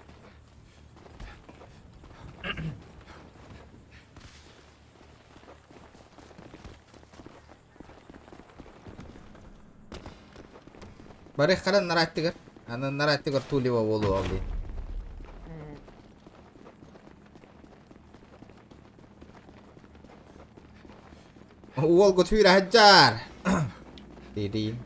Speaker 1: Барих қаран нараттығыр. Аны нараттығыр Тулева болу алды. Уол ғытфүйр әджар. Дедин.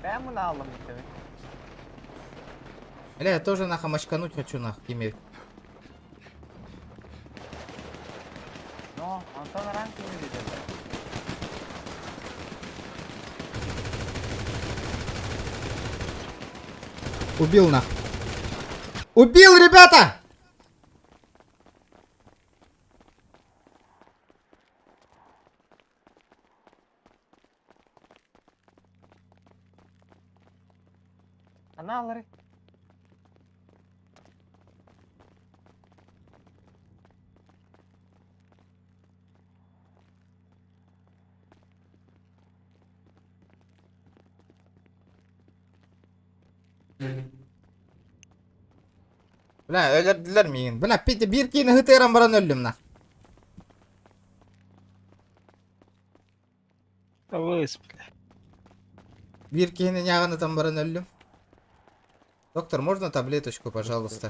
Speaker 5: Ben bunu aldım işte.
Speaker 1: Бля, я тоже нахуй мочкануть хочу нахуй, иметь.
Speaker 5: No, Antonio Rankin mi dedi?
Speaker 1: Убил нахуй. Убил, ребята!
Speaker 5: Аналары.
Speaker 1: Bля, öldürdüler mi? Bля, bir kini hıtayran baran öldüm na. Bir kini yağını там baran öldüm. Доктор, можно таблеточку, пожалуйста?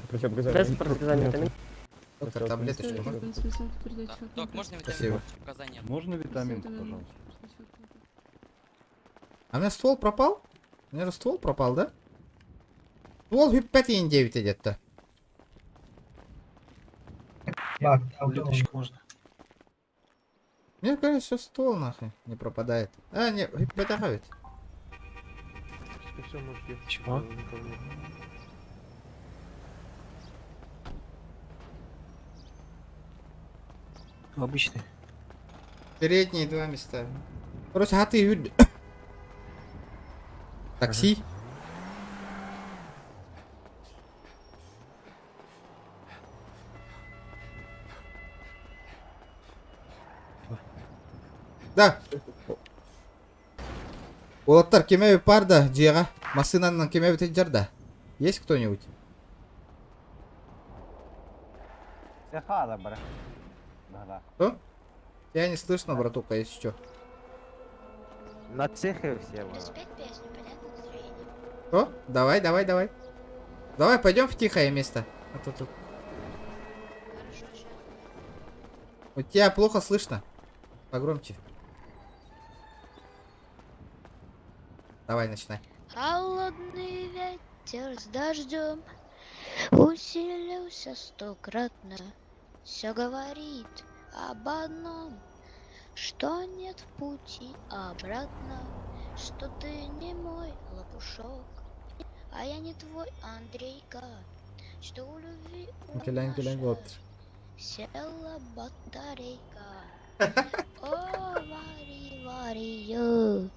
Speaker 1: Доктор, таблеточку можно?
Speaker 11: Док, можно
Speaker 1: Спасибо.
Speaker 11: указания?
Speaker 10: Можно витаминку, пожалуйста?
Speaker 1: А у меня ствол пропал? У меня же ствол пропал, да? Ствол Hypatine 9 идет-то.
Speaker 10: Таблеточку можно.
Speaker 1: Мне кажется, ствол нахуй не пропадает. А, не, Hypatine.
Speaker 10: Чего?
Speaker 1: Обычный. Передние 2 места. Короче, а ты... Такси. Да. Олаттар кеме бар да, жега. Машинаның кеме бітет жарда. Есть кто-нибудь?
Speaker 5: Цеха, брат. Да.
Speaker 1: Что? Я не слышно, братуха, если что.
Speaker 5: На цехе все.
Speaker 1: Что? Давай. Давай, пойдем в тихое место. А то тут. У тебя плохо слышно. Погромче. Давай, начинай.
Speaker 11: Холодный ветер с дождем усилился стократно. Все говорит об одном, что нет пути обратно, что ты не мой лопушок, а я не твой Андрейка, что у любви у нашей села батарейка. О, вари-вари-ё,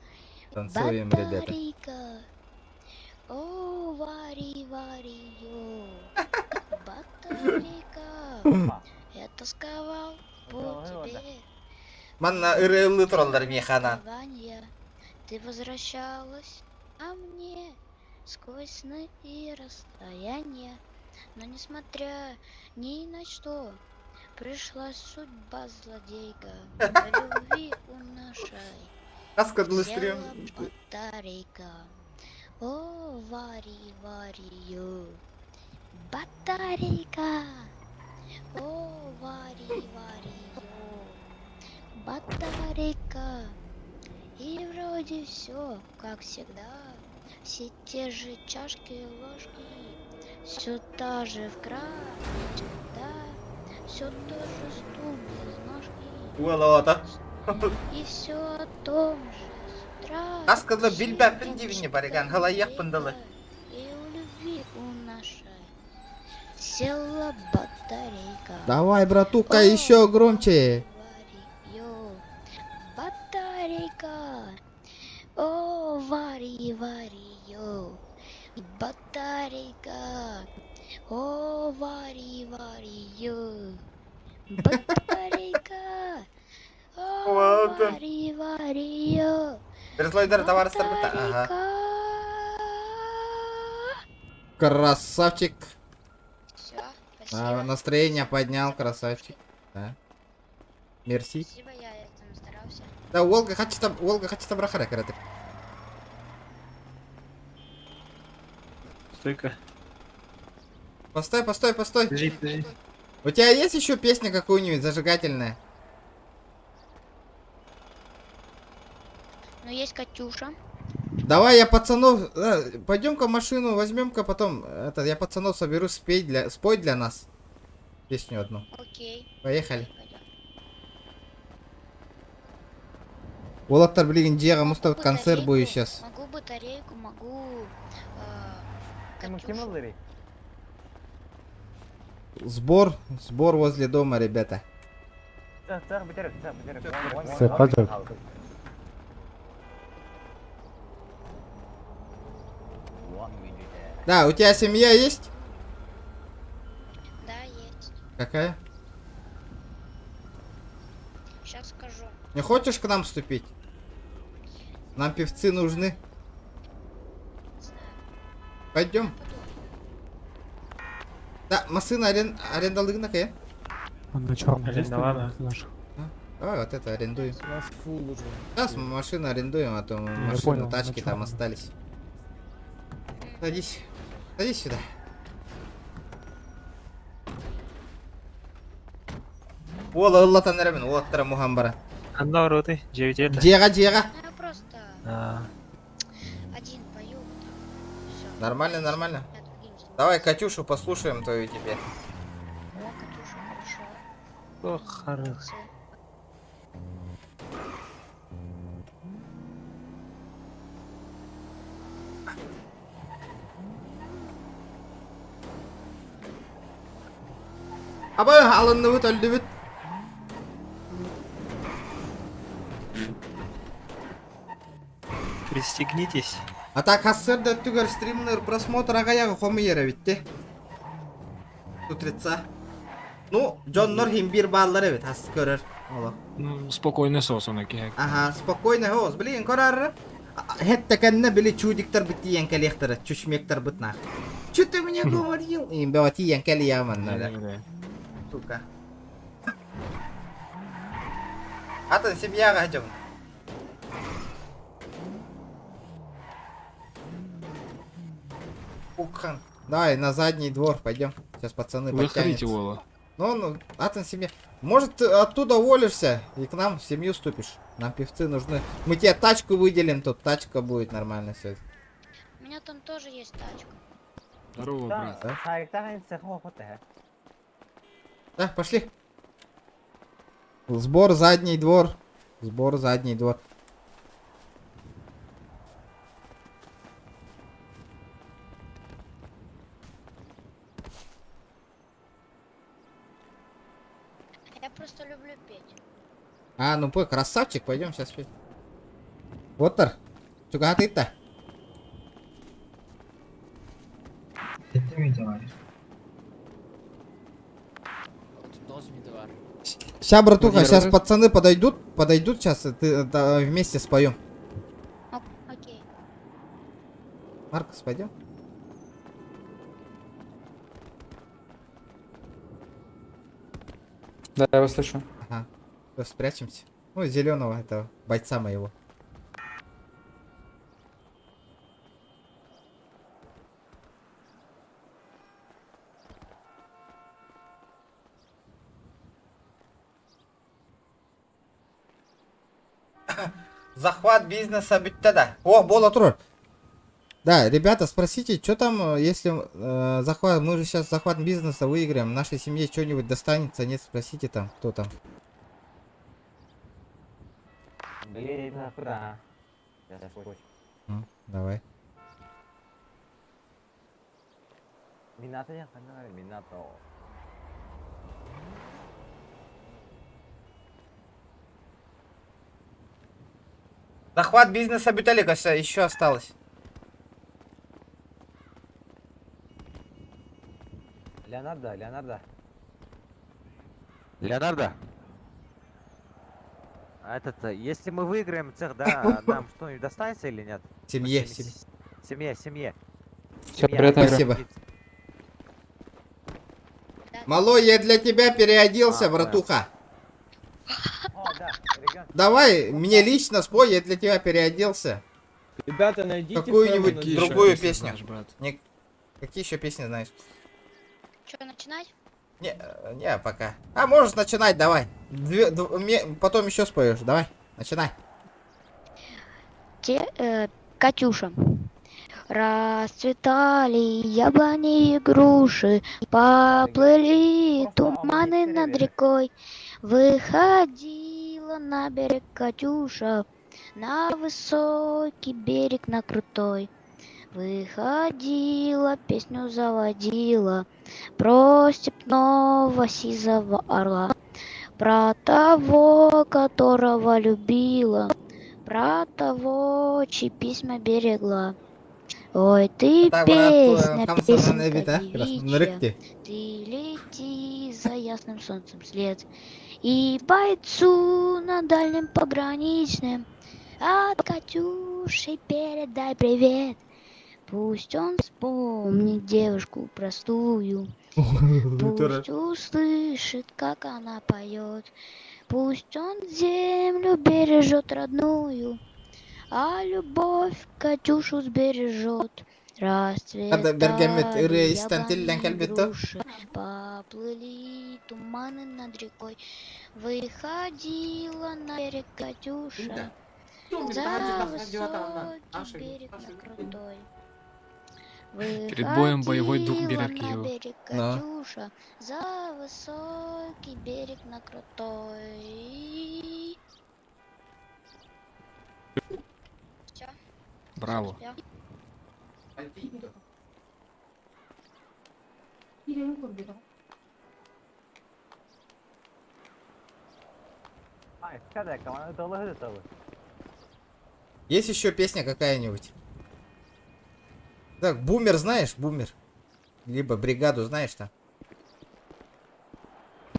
Speaker 1: Танцуем, ребята.
Speaker 11: батарейка. О, вари-вари-ё, батарейка. Я тосковал по тебе.
Speaker 1: Манна ырылы троллар механа.
Speaker 11: Ты возвращалась ко мне сквозь сны и расстояния, но несмотря ни на что, пришла судьба злодейка. По любви у нашей села батарейка. О, вари-вари-ё, батарейка. О, вари-вари-ё, батарейка. И вроде все как всегда, все те же чашки и ложки, все та же в кране, да, все тот же стул без ножки. И все о том же с утра.
Speaker 1: Аскада билбәппен дивине бариган, халаяк пындалы.
Speaker 11: И у любви у нашей села батарейка.
Speaker 1: Давай, братуха, еще громче.
Speaker 11: Батарейка. О, вари-вари-ё, батарейка. О, вари-вари-ё, батарейка. О, вари-вари-ё.
Speaker 1: Переслойдер товар старбыта. Ага. Красавчик.
Speaker 11: Всё, спасибо.
Speaker 1: Настроение поднял, красавчик. Да. Мерси.
Speaker 11: Спасибо, я там старался.
Speaker 1: Да, Волга хочет брахара каратек.
Speaker 8: Стойка.
Speaker 1: Постой.
Speaker 8: Подожди.
Speaker 1: У тебя есть еще песня какую-нибудь зажигательная?
Speaker 11: Ну, есть Катюша.
Speaker 1: Давай я пацанов... Пойдем-ка машину возьмем-ка потом. Я пацанов соберу спой для нас. Песню одну.
Speaker 11: Окей.
Speaker 1: Поехали. Олаттар билген жега мустап концерт будет сейчас.
Speaker 11: Могу батарейку, могу
Speaker 1: Сбор возле дома, ребята. Да, у тебя семья есть?
Speaker 11: Да, есть.
Speaker 1: Какая?
Speaker 11: Сейчас скажу.
Speaker 1: Не хочешь к нам вступить? Нам певцы нужны. Пойдем. Да, машина арендалыгна кая?
Speaker 8: Он на черном.
Speaker 1: Давай вот это арендуем.
Speaker 14: У нас фул уже.
Speaker 1: Сейчас мы машину арендуем, а то машины,
Speaker 8: понял,
Speaker 1: тачки
Speaker 8: на
Speaker 1: там
Speaker 8: чёрном.
Speaker 1: остались. Садись. Садись сюда. Ола Аллатан Рабин, Олаттара Мухамбара.
Speaker 8: Анда роты, 9 это.
Speaker 1: Жега.
Speaker 11: Ну, я просто один пою. Всё.
Speaker 1: Нормально. Давай Катюшу послушаем твою тебе.
Speaker 11: О, Катюша, хорошо.
Speaker 8: Ох, хорошо.
Speaker 1: Абай алынны бит өлдү бит.
Speaker 9: Пристегнитесь.
Speaker 1: А так хассырда түгер стримнер просмотр агаяга хомиера битти. Утрица. Ну, Джоннор химбир баллары бит хас көрөр. Ола.
Speaker 8: Ну, спокойно сосуна кег.
Speaker 1: Ага, спокойно хоз. Блин, көрөр. Хетте кенне били чудиктер битиен келехтер, чушмектер битнах. Чё ты мне говорил? Им баватиен келияман надо. Сука. Атын семьяга хачам. Ухан. Давай на задний двор пойдем. Сейчас пацаны
Speaker 8: Выходите,
Speaker 1: подтянутся.
Speaker 8: Вола.
Speaker 1: Ну, Атын семья. Может, ты оттуда уволишься и к нам в семью вступишь. Нам певцы нужны. Мы тебе тачку выделим, тут тачка будет нормально все.
Speaker 11: У меня там тоже есть тачка.
Speaker 8: Здорово, брат.
Speaker 1: Да, пошли. Сбор задний двор. Сбор задний двор.
Speaker 11: Я просто люблю петь.
Speaker 1: А, ну пой, красавчик, пойдем сейчас петь. Вотер, чуга ты-то? Ща, братуха, сейчас пацаны подойдут сейчас, ты вместе споем.
Speaker 11: Окей.
Speaker 1: Маркус, пойдем?
Speaker 3: Да, я вас слышу.
Speaker 1: Ага. Всё, спрячемся. Ну, зеленого этого бойца моего. Захват бизнеса битте да. О, бола тур. Да, ребята, спросите, что там, если захват, мы же сейчас захват бизнеса выиграем, нашей семье что-нибудь достанется, нет, спросите там, кто там. Давай. Захват бизнеса Бютеликаса еще осталось.
Speaker 5: Леонардо. А если мы выиграем цех, да, нам что-нибудь достанется или нет?
Speaker 1: Семье.
Speaker 5: Семье.
Speaker 3: Всё, приятного
Speaker 1: Спасибо. Малой, я для тебя переоделся, братуха. Давай, мне лично спой, я для тебя переоделся.
Speaker 14: Ребята, найдите
Speaker 1: какую-нибудь
Speaker 14: Фэмили.
Speaker 1: другую песню.
Speaker 8: знаешь, брат?
Speaker 1: Какие еще песни знаешь?
Speaker 11: Что, начинать?
Speaker 1: Не, пока. А можешь начинать, давай. Потом еще споешь, давай, начинай.
Speaker 11: Катюша. Расцветали яблони и груши, поплыли туманы над рекой. Выходила на берег Катюша, на высокий берег, на крутой. Выходила, песню заводила про степного сизого орла, про того, которого любила, про того, чьи письма берегла. Ой, ты песня, песенка девичья, ты лети за ясным солнцем след. И бойцу на дальнем пограничном от Катюши передай привет. Пусть он вспомнит девушку простую, пусть услышит, как она поет. Пусть он землю бережет родную, а любовь Катюшу сбережет. Расцветали яблони и груши, поплыли туманы над рекой. Выходила на берег Катюша, за высокий берег на крутой.
Speaker 8: Перед боем боевой дух берег
Speaker 11: Выходила на
Speaker 8: его.
Speaker 11: берег Катюша, за высокий берег на крутой. Всё.
Speaker 8: Браво.
Speaker 11: Я.
Speaker 1: Есть еще песня какая-нибудь? Так, бумер знаешь? Бумер. Либо бригаду знаешь там?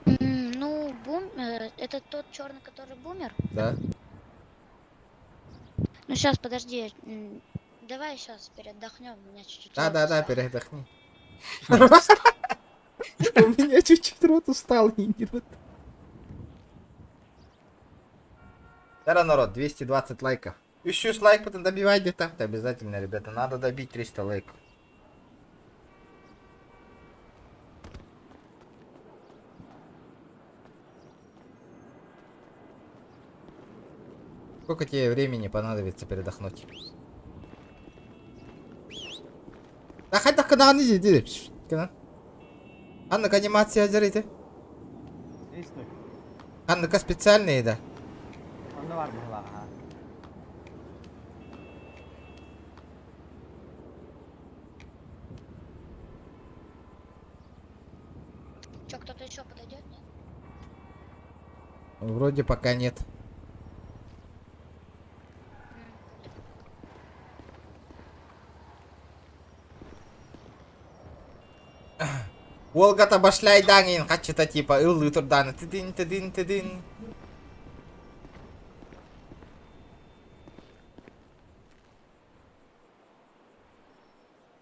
Speaker 11: Ну, это тот черный, который бумер?
Speaker 1: Да.
Speaker 11: Ну сейчас, подожди. Давай сейчас передохнем, у меня чуть-чуть.
Speaker 1: Да, передохни. У меня чуть-чуть рот устал, идиот. Да, народ, 220 лайков. Еще лайк потом добивайте так-то обязательно, ребята. Надо добить 300 лайков. Сколько тебе времени понадобится передохнуть? Да хоть так когда не делаешь. Анна, анимация жарите. Анна, специальные, да?
Speaker 11: Че, кто-то еще подойдет? Нет?
Speaker 1: Вроде пока нет. Волга-то башляй дангин, хочу-то типа ылы турданы. Тыдын.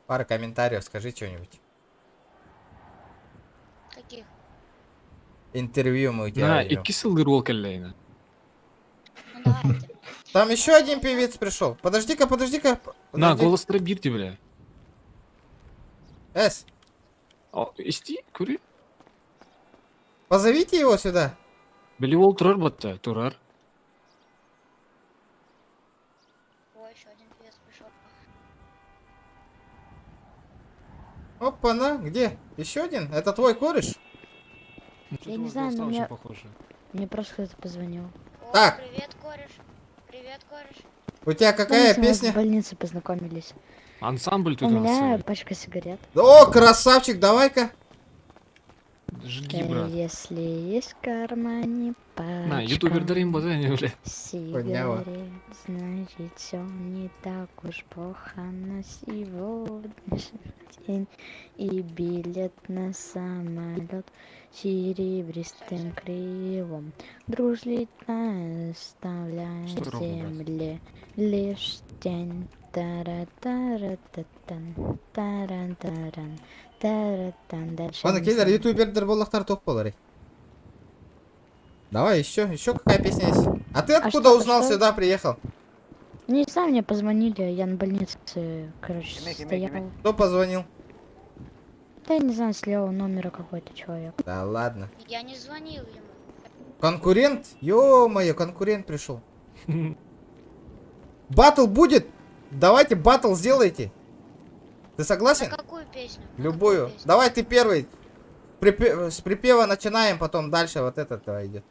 Speaker 1: Пара комментариев, скажи что-нибудь.
Speaker 11: Каких?
Speaker 1: Интервью мы у тебя
Speaker 8: На,
Speaker 1: возьмем.
Speaker 8: 2 сылдыр ол келлейна.
Speaker 1: Там еще один певец пришел. Подожди-ка.
Speaker 8: На, голос бирди, бля.
Speaker 1: Эс,
Speaker 8: О, исти, кури.
Speaker 1: позовите его сюда.
Speaker 8: Били ол турар ботта, турар.
Speaker 11: Ой, еще один певец пришел.
Speaker 1: Опа-на, где? Еще один? Это твой кореш?
Speaker 11: Я не знаю, но мне просто кто-то позвонил.
Speaker 1: Так.
Speaker 11: Привет, кореш.
Speaker 1: У тебя какая песня?
Speaker 11: В больнице познакомились.
Speaker 8: Ансамбль тут
Speaker 11: У меня
Speaker 8: ансамбль.
Speaker 11: пачка сигарет.
Speaker 1: О, красавчик, давай-ка.
Speaker 8: Жги, брат.
Speaker 11: Если есть в кармане пачка
Speaker 8: На, ютубер дарим базане, бля.
Speaker 1: Подняла.
Speaker 11: сигарет, значит все не так уж плохо на сегодняшний день. И билет на самолет серебристым крылом дружит, оставляя
Speaker 8: Что
Speaker 11: в
Speaker 8: ровно, брат?
Speaker 11: земле лишь тень. Тара-тара-та-тан, таран-таран, тара-тан. Дальше
Speaker 1: Ладно,
Speaker 11: не
Speaker 1: келер,
Speaker 11: знаю.
Speaker 1: ютубердер боллахтар тоқ болар. Давай, еще какая песня есть? А ты откуда
Speaker 11: что,
Speaker 1: узнал,
Speaker 11: что?
Speaker 1: сюда приехал?
Speaker 11: Не знаю, мне позвонили, я на больнице, короче, стоял.
Speaker 1: Кто позвонил?
Speaker 11: Да я не знаю, с левого номера какой-то человек.
Speaker 1: Да ладно.
Speaker 11: Я не звонил ему.
Speaker 1: Конкурент? Ё-моё, конкурент пришел. Батл будет? Давайте батл сделайте. Ты согласен?
Speaker 11: На какую песню?
Speaker 1: Любую. Давай ты первый. С припева начинаем, потом дальше вот этот идет.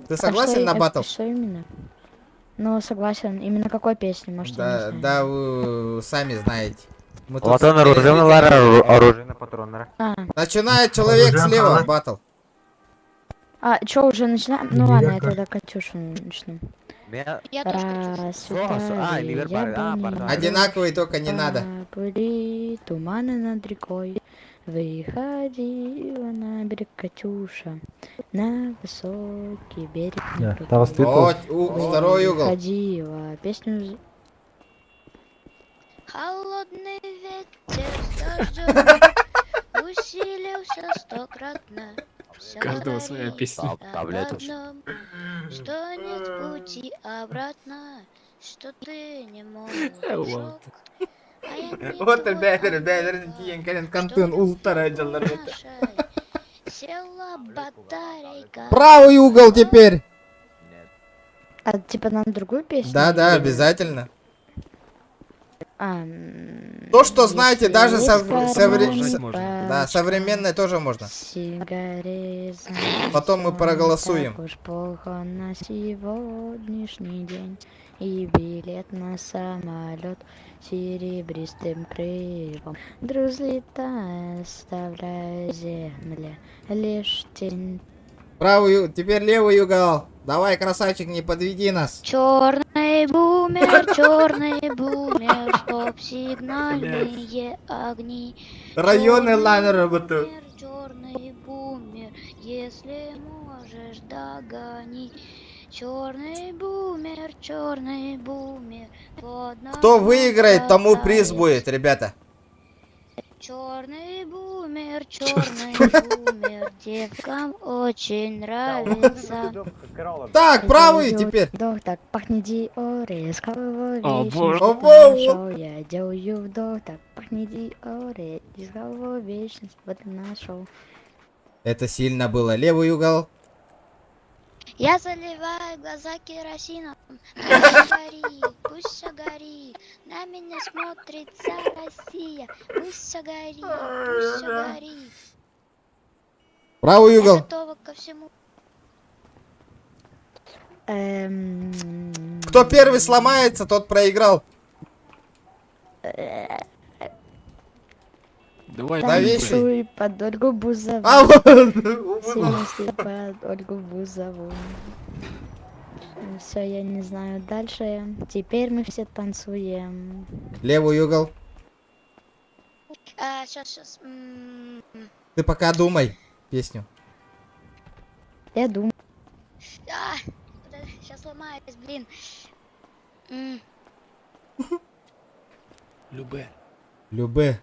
Speaker 1: Ты согласен на батл?
Speaker 11: Что именно? Ну, согласен. Именно какой песни, может, я не знаю.
Speaker 1: Да, вы сами знаете. Мы тут
Speaker 5: Вот он оружейный патронер.
Speaker 1: Начинает человек слева батл.
Speaker 11: А, что, уже начинаем? Ну ладно, я тогда Катюшу начну.
Speaker 5: Я
Speaker 1: Одинаковые, только не надо.
Speaker 11: Были туманы над рекой, выходила на берег Катюша, на высокий берег на крутой.
Speaker 1: Второй угол.
Speaker 11: Выходила песню. Холодный ветер с дождем усилился стократно.
Speaker 8: Каждого своя песня.
Speaker 11: Что нет пути обратно, что ты не можешь.
Speaker 1: Вот ребята, тиен кантын ултара жаллар.
Speaker 11: Села батарейка.
Speaker 1: Правый угол теперь.
Speaker 11: А типа нам другую песню?
Speaker 1: Да, обязательно.
Speaker 11: А,
Speaker 1: То, что знаете, даже
Speaker 11: современное
Speaker 1: тоже можно.
Speaker 11: Сигарет,
Speaker 1: Потом мы проголосуем.
Speaker 11: так уж плохо на сегодняшний день. И билет на самолет серебристым крылом дружит, оставляя земле лишь тень.
Speaker 1: Правый, теперь левый угол. Давай, красавчик, не подведи нас.
Speaker 11: Черный бумер бумер, черный бумер, стоп сигнальные огни.
Speaker 1: Районный лайнер работают.
Speaker 11: Черный бумер, если можешь, догони. Черный бумер,
Speaker 1: Кто выиграет, тому приз будет, ребята.
Speaker 11: Черный бумер, девкам очень нравится.
Speaker 1: Так, правый теперь.
Speaker 11: Вдох, так пахнет Диоре, с головой
Speaker 1: О,
Speaker 11: вечность,
Speaker 1: боже.
Speaker 11: что
Speaker 1: О, боже.
Speaker 11: нашел. Я делаю вдох, так пахнет Диоре, с головой вечность, вот и нашел.
Speaker 1: Это сильно было. Левый угол.
Speaker 11: Я заливаю глаза керосином, пусть все горит, на меня смотрит вся Россия, пусть все горит,
Speaker 1: Правый
Speaker 11: Я
Speaker 1: угол.
Speaker 11: готова ко всему.
Speaker 1: Кто первый сломается, тот проиграл.
Speaker 8: Давай,
Speaker 11: Танцуй под Ольгу Бузову.
Speaker 1: А,
Speaker 11: Сильности под Ольгу Бузову. Все, я не знаю дальше. Теперь мы все танцуем.
Speaker 1: Левый угол.
Speaker 11: Сейчас.
Speaker 1: Ты пока думай песню.
Speaker 11: Я думаю. Сейчас сломаюсь, блин.
Speaker 8: Любэ.
Speaker 1: Любэ.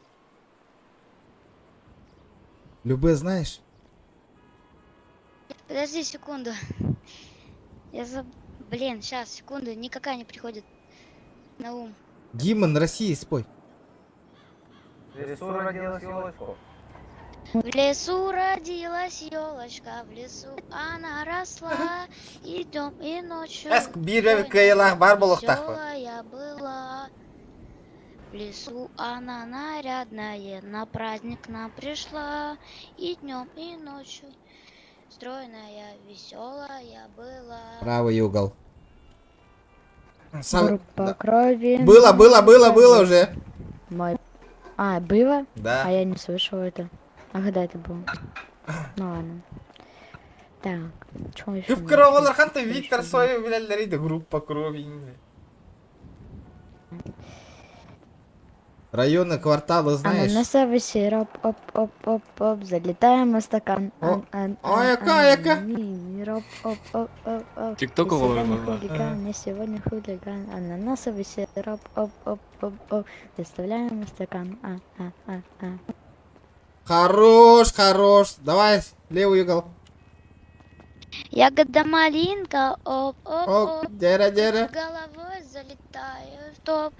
Speaker 1: Любэ знаешь?
Speaker 11: Подожди секунду. Блин, сейчас, секунду. Никакая не приходит на ум.
Speaker 1: Гимн России спой.
Speaker 5: В лесу родилась елочка.
Speaker 11: В лесу родилась елочка, в лесу она росла, и днем, и ночью. Веселая была. В лесу она нарядная, на праздник к нам пришла, и днем, и ночью. Стройная, веселая была.
Speaker 1: Правый угол.
Speaker 11: Группа крови.
Speaker 1: Было уже.
Speaker 11: Мой... было?
Speaker 1: Да.
Speaker 11: А я не слышала это. А когда это было? Ну ладно. Так, что еще?
Speaker 1: Күп кровалар ханты Виктор Сойер билелер иде группа крови. Районы, кварталы знаешь?
Speaker 11: Ананасовый сироп, оп, залетаем в стакан.
Speaker 1: Яка?
Speaker 11: Сироп, оп.
Speaker 8: Тикток
Speaker 11: Я сегодня хулиган. Ананасовый сироп, оп. Заставляем в стакан.
Speaker 1: Хорош. Давай, левый угол.
Speaker 11: Ягода малинка, оп.
Speaker 1: Дера.
Speaker 11: Головой залетаю в топ.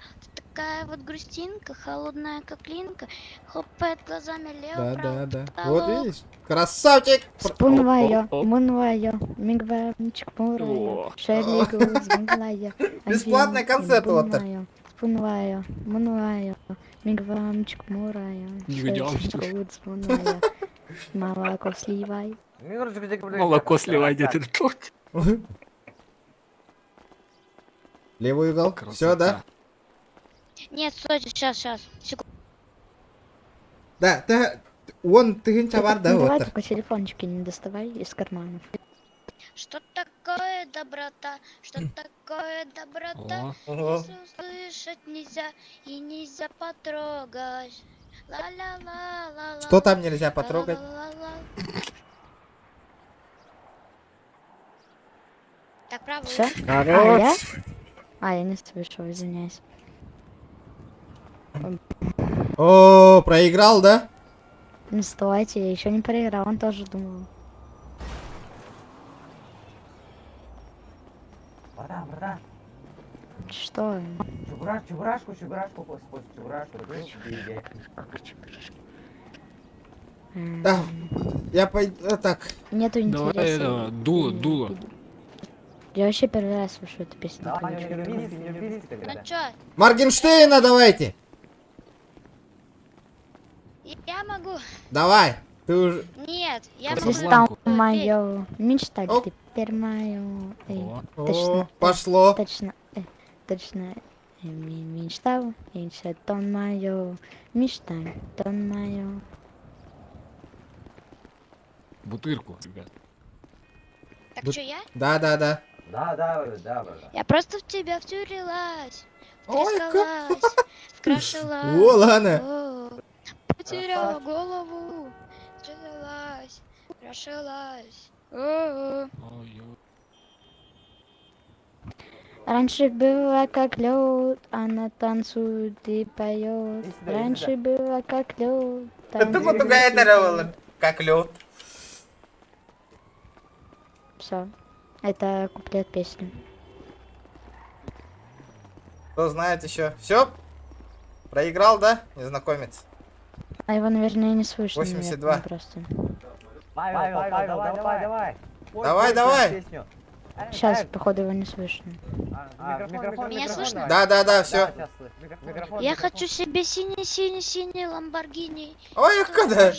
Speaker 11: Такая вот грустинка, холодная как линка, хлопает глазами лево,
Speaker 1: Да. Вот видишь? Красавчик!
Speaker 11: Спунвайо, мунвайо, мигвамчик мурайо, шерлигу змглайо.
Speaker 1: Бесплатный концерт вот так.
Speaker 11: Спунвайо, мунвайо, мигвамчик мурайо, шерлигу змглайо. Молоко сливай.
Speaker 8: Молоко сливай, где-то тут.
Speaker 1: Левый угол. Все, да?
Speaker 11: Нет, стойте, сейчас, секунду.
Speaker 1: Да, он тыгынча бар, да,
Speaker 11: Давай
Speaker 1: вот.
Speaker 11: только телефончики не доставай из карманов. Что такое доброта? Что такое доброта? Если услышать нельзя и нельзя потрогать. Ла-ла-ла-ла-ла.
Speaker 1: Что там нельзя потрогать?
Speaker 11: Так, правда?
Speaker 1: Всё?
Speaker 11: Я не слышал, извиняюсь.
Speaker 1: О, проиграл, да?
Speaker 11: Не стойте, я еще не проиграл, он тоже думал.
Speaker 5: Братан.
Speaker 11: Что?
Speaker 5: Чебурашку, чебурашку.
Speaker 1: Да, я пойду, так.
Speaker 11: Нету интереса.
Speaker 8: Давай это, дуло.
Speaker 11: Я вообще первый раз слышу эту песню.
Speaker 5: Ну
Speaker 11: чё?
Speaker 1: Моргенштейна давайте.
Speaker 11: Я могу.
Speaker 1: Давай, ты уже...
Speaker 11: Нет, я
Speaker 1: Ты
Speaker 11: могу.
Speaker 1: стал
Speaker 11: Мою мечта, теперь мою. Точно.
Speaker 1: Пошло.
Speaker 11: Точно. Мечта, тон мою. Мечта, тон мою.
Speaker 8: Бутырку, ребят.
Speaker 11: Так что я?
Speaker 1: Да.
Speaker 5: Да.
Speaker 11: Я просто в тебя втюрилась,
Speaker 1: Ой,
Speaker 11: втрескалась, вкрашилась.
Speaker 1: О, ладно.
Speaker 11: О, потеряла голову, втрескалась, вкрашилась. О. Раньше было как лед, она танцует и поет. Раньше было как лед.
Speaker 1: Это потугай это как лед.
Speaker 11: Все, это куплет песни.
Speaker 1: Кто знает еще? Все? Проиграл, да, незнакомец?
Speaker 11: А его, наверное, не слышно.
Speaker 1: 82.
Speaker 11: наверное, просто.
Speaker 5: Павел,
Speaker 1: Давай.
Speaker 11: Сейчас, походу, его не слышно.
Speaker 5: Меня слышно?
Speaker 1: Да, все.
Speaker 11: Я хочу себе синий Ламборгини.
Speaker 1: Ой, куда?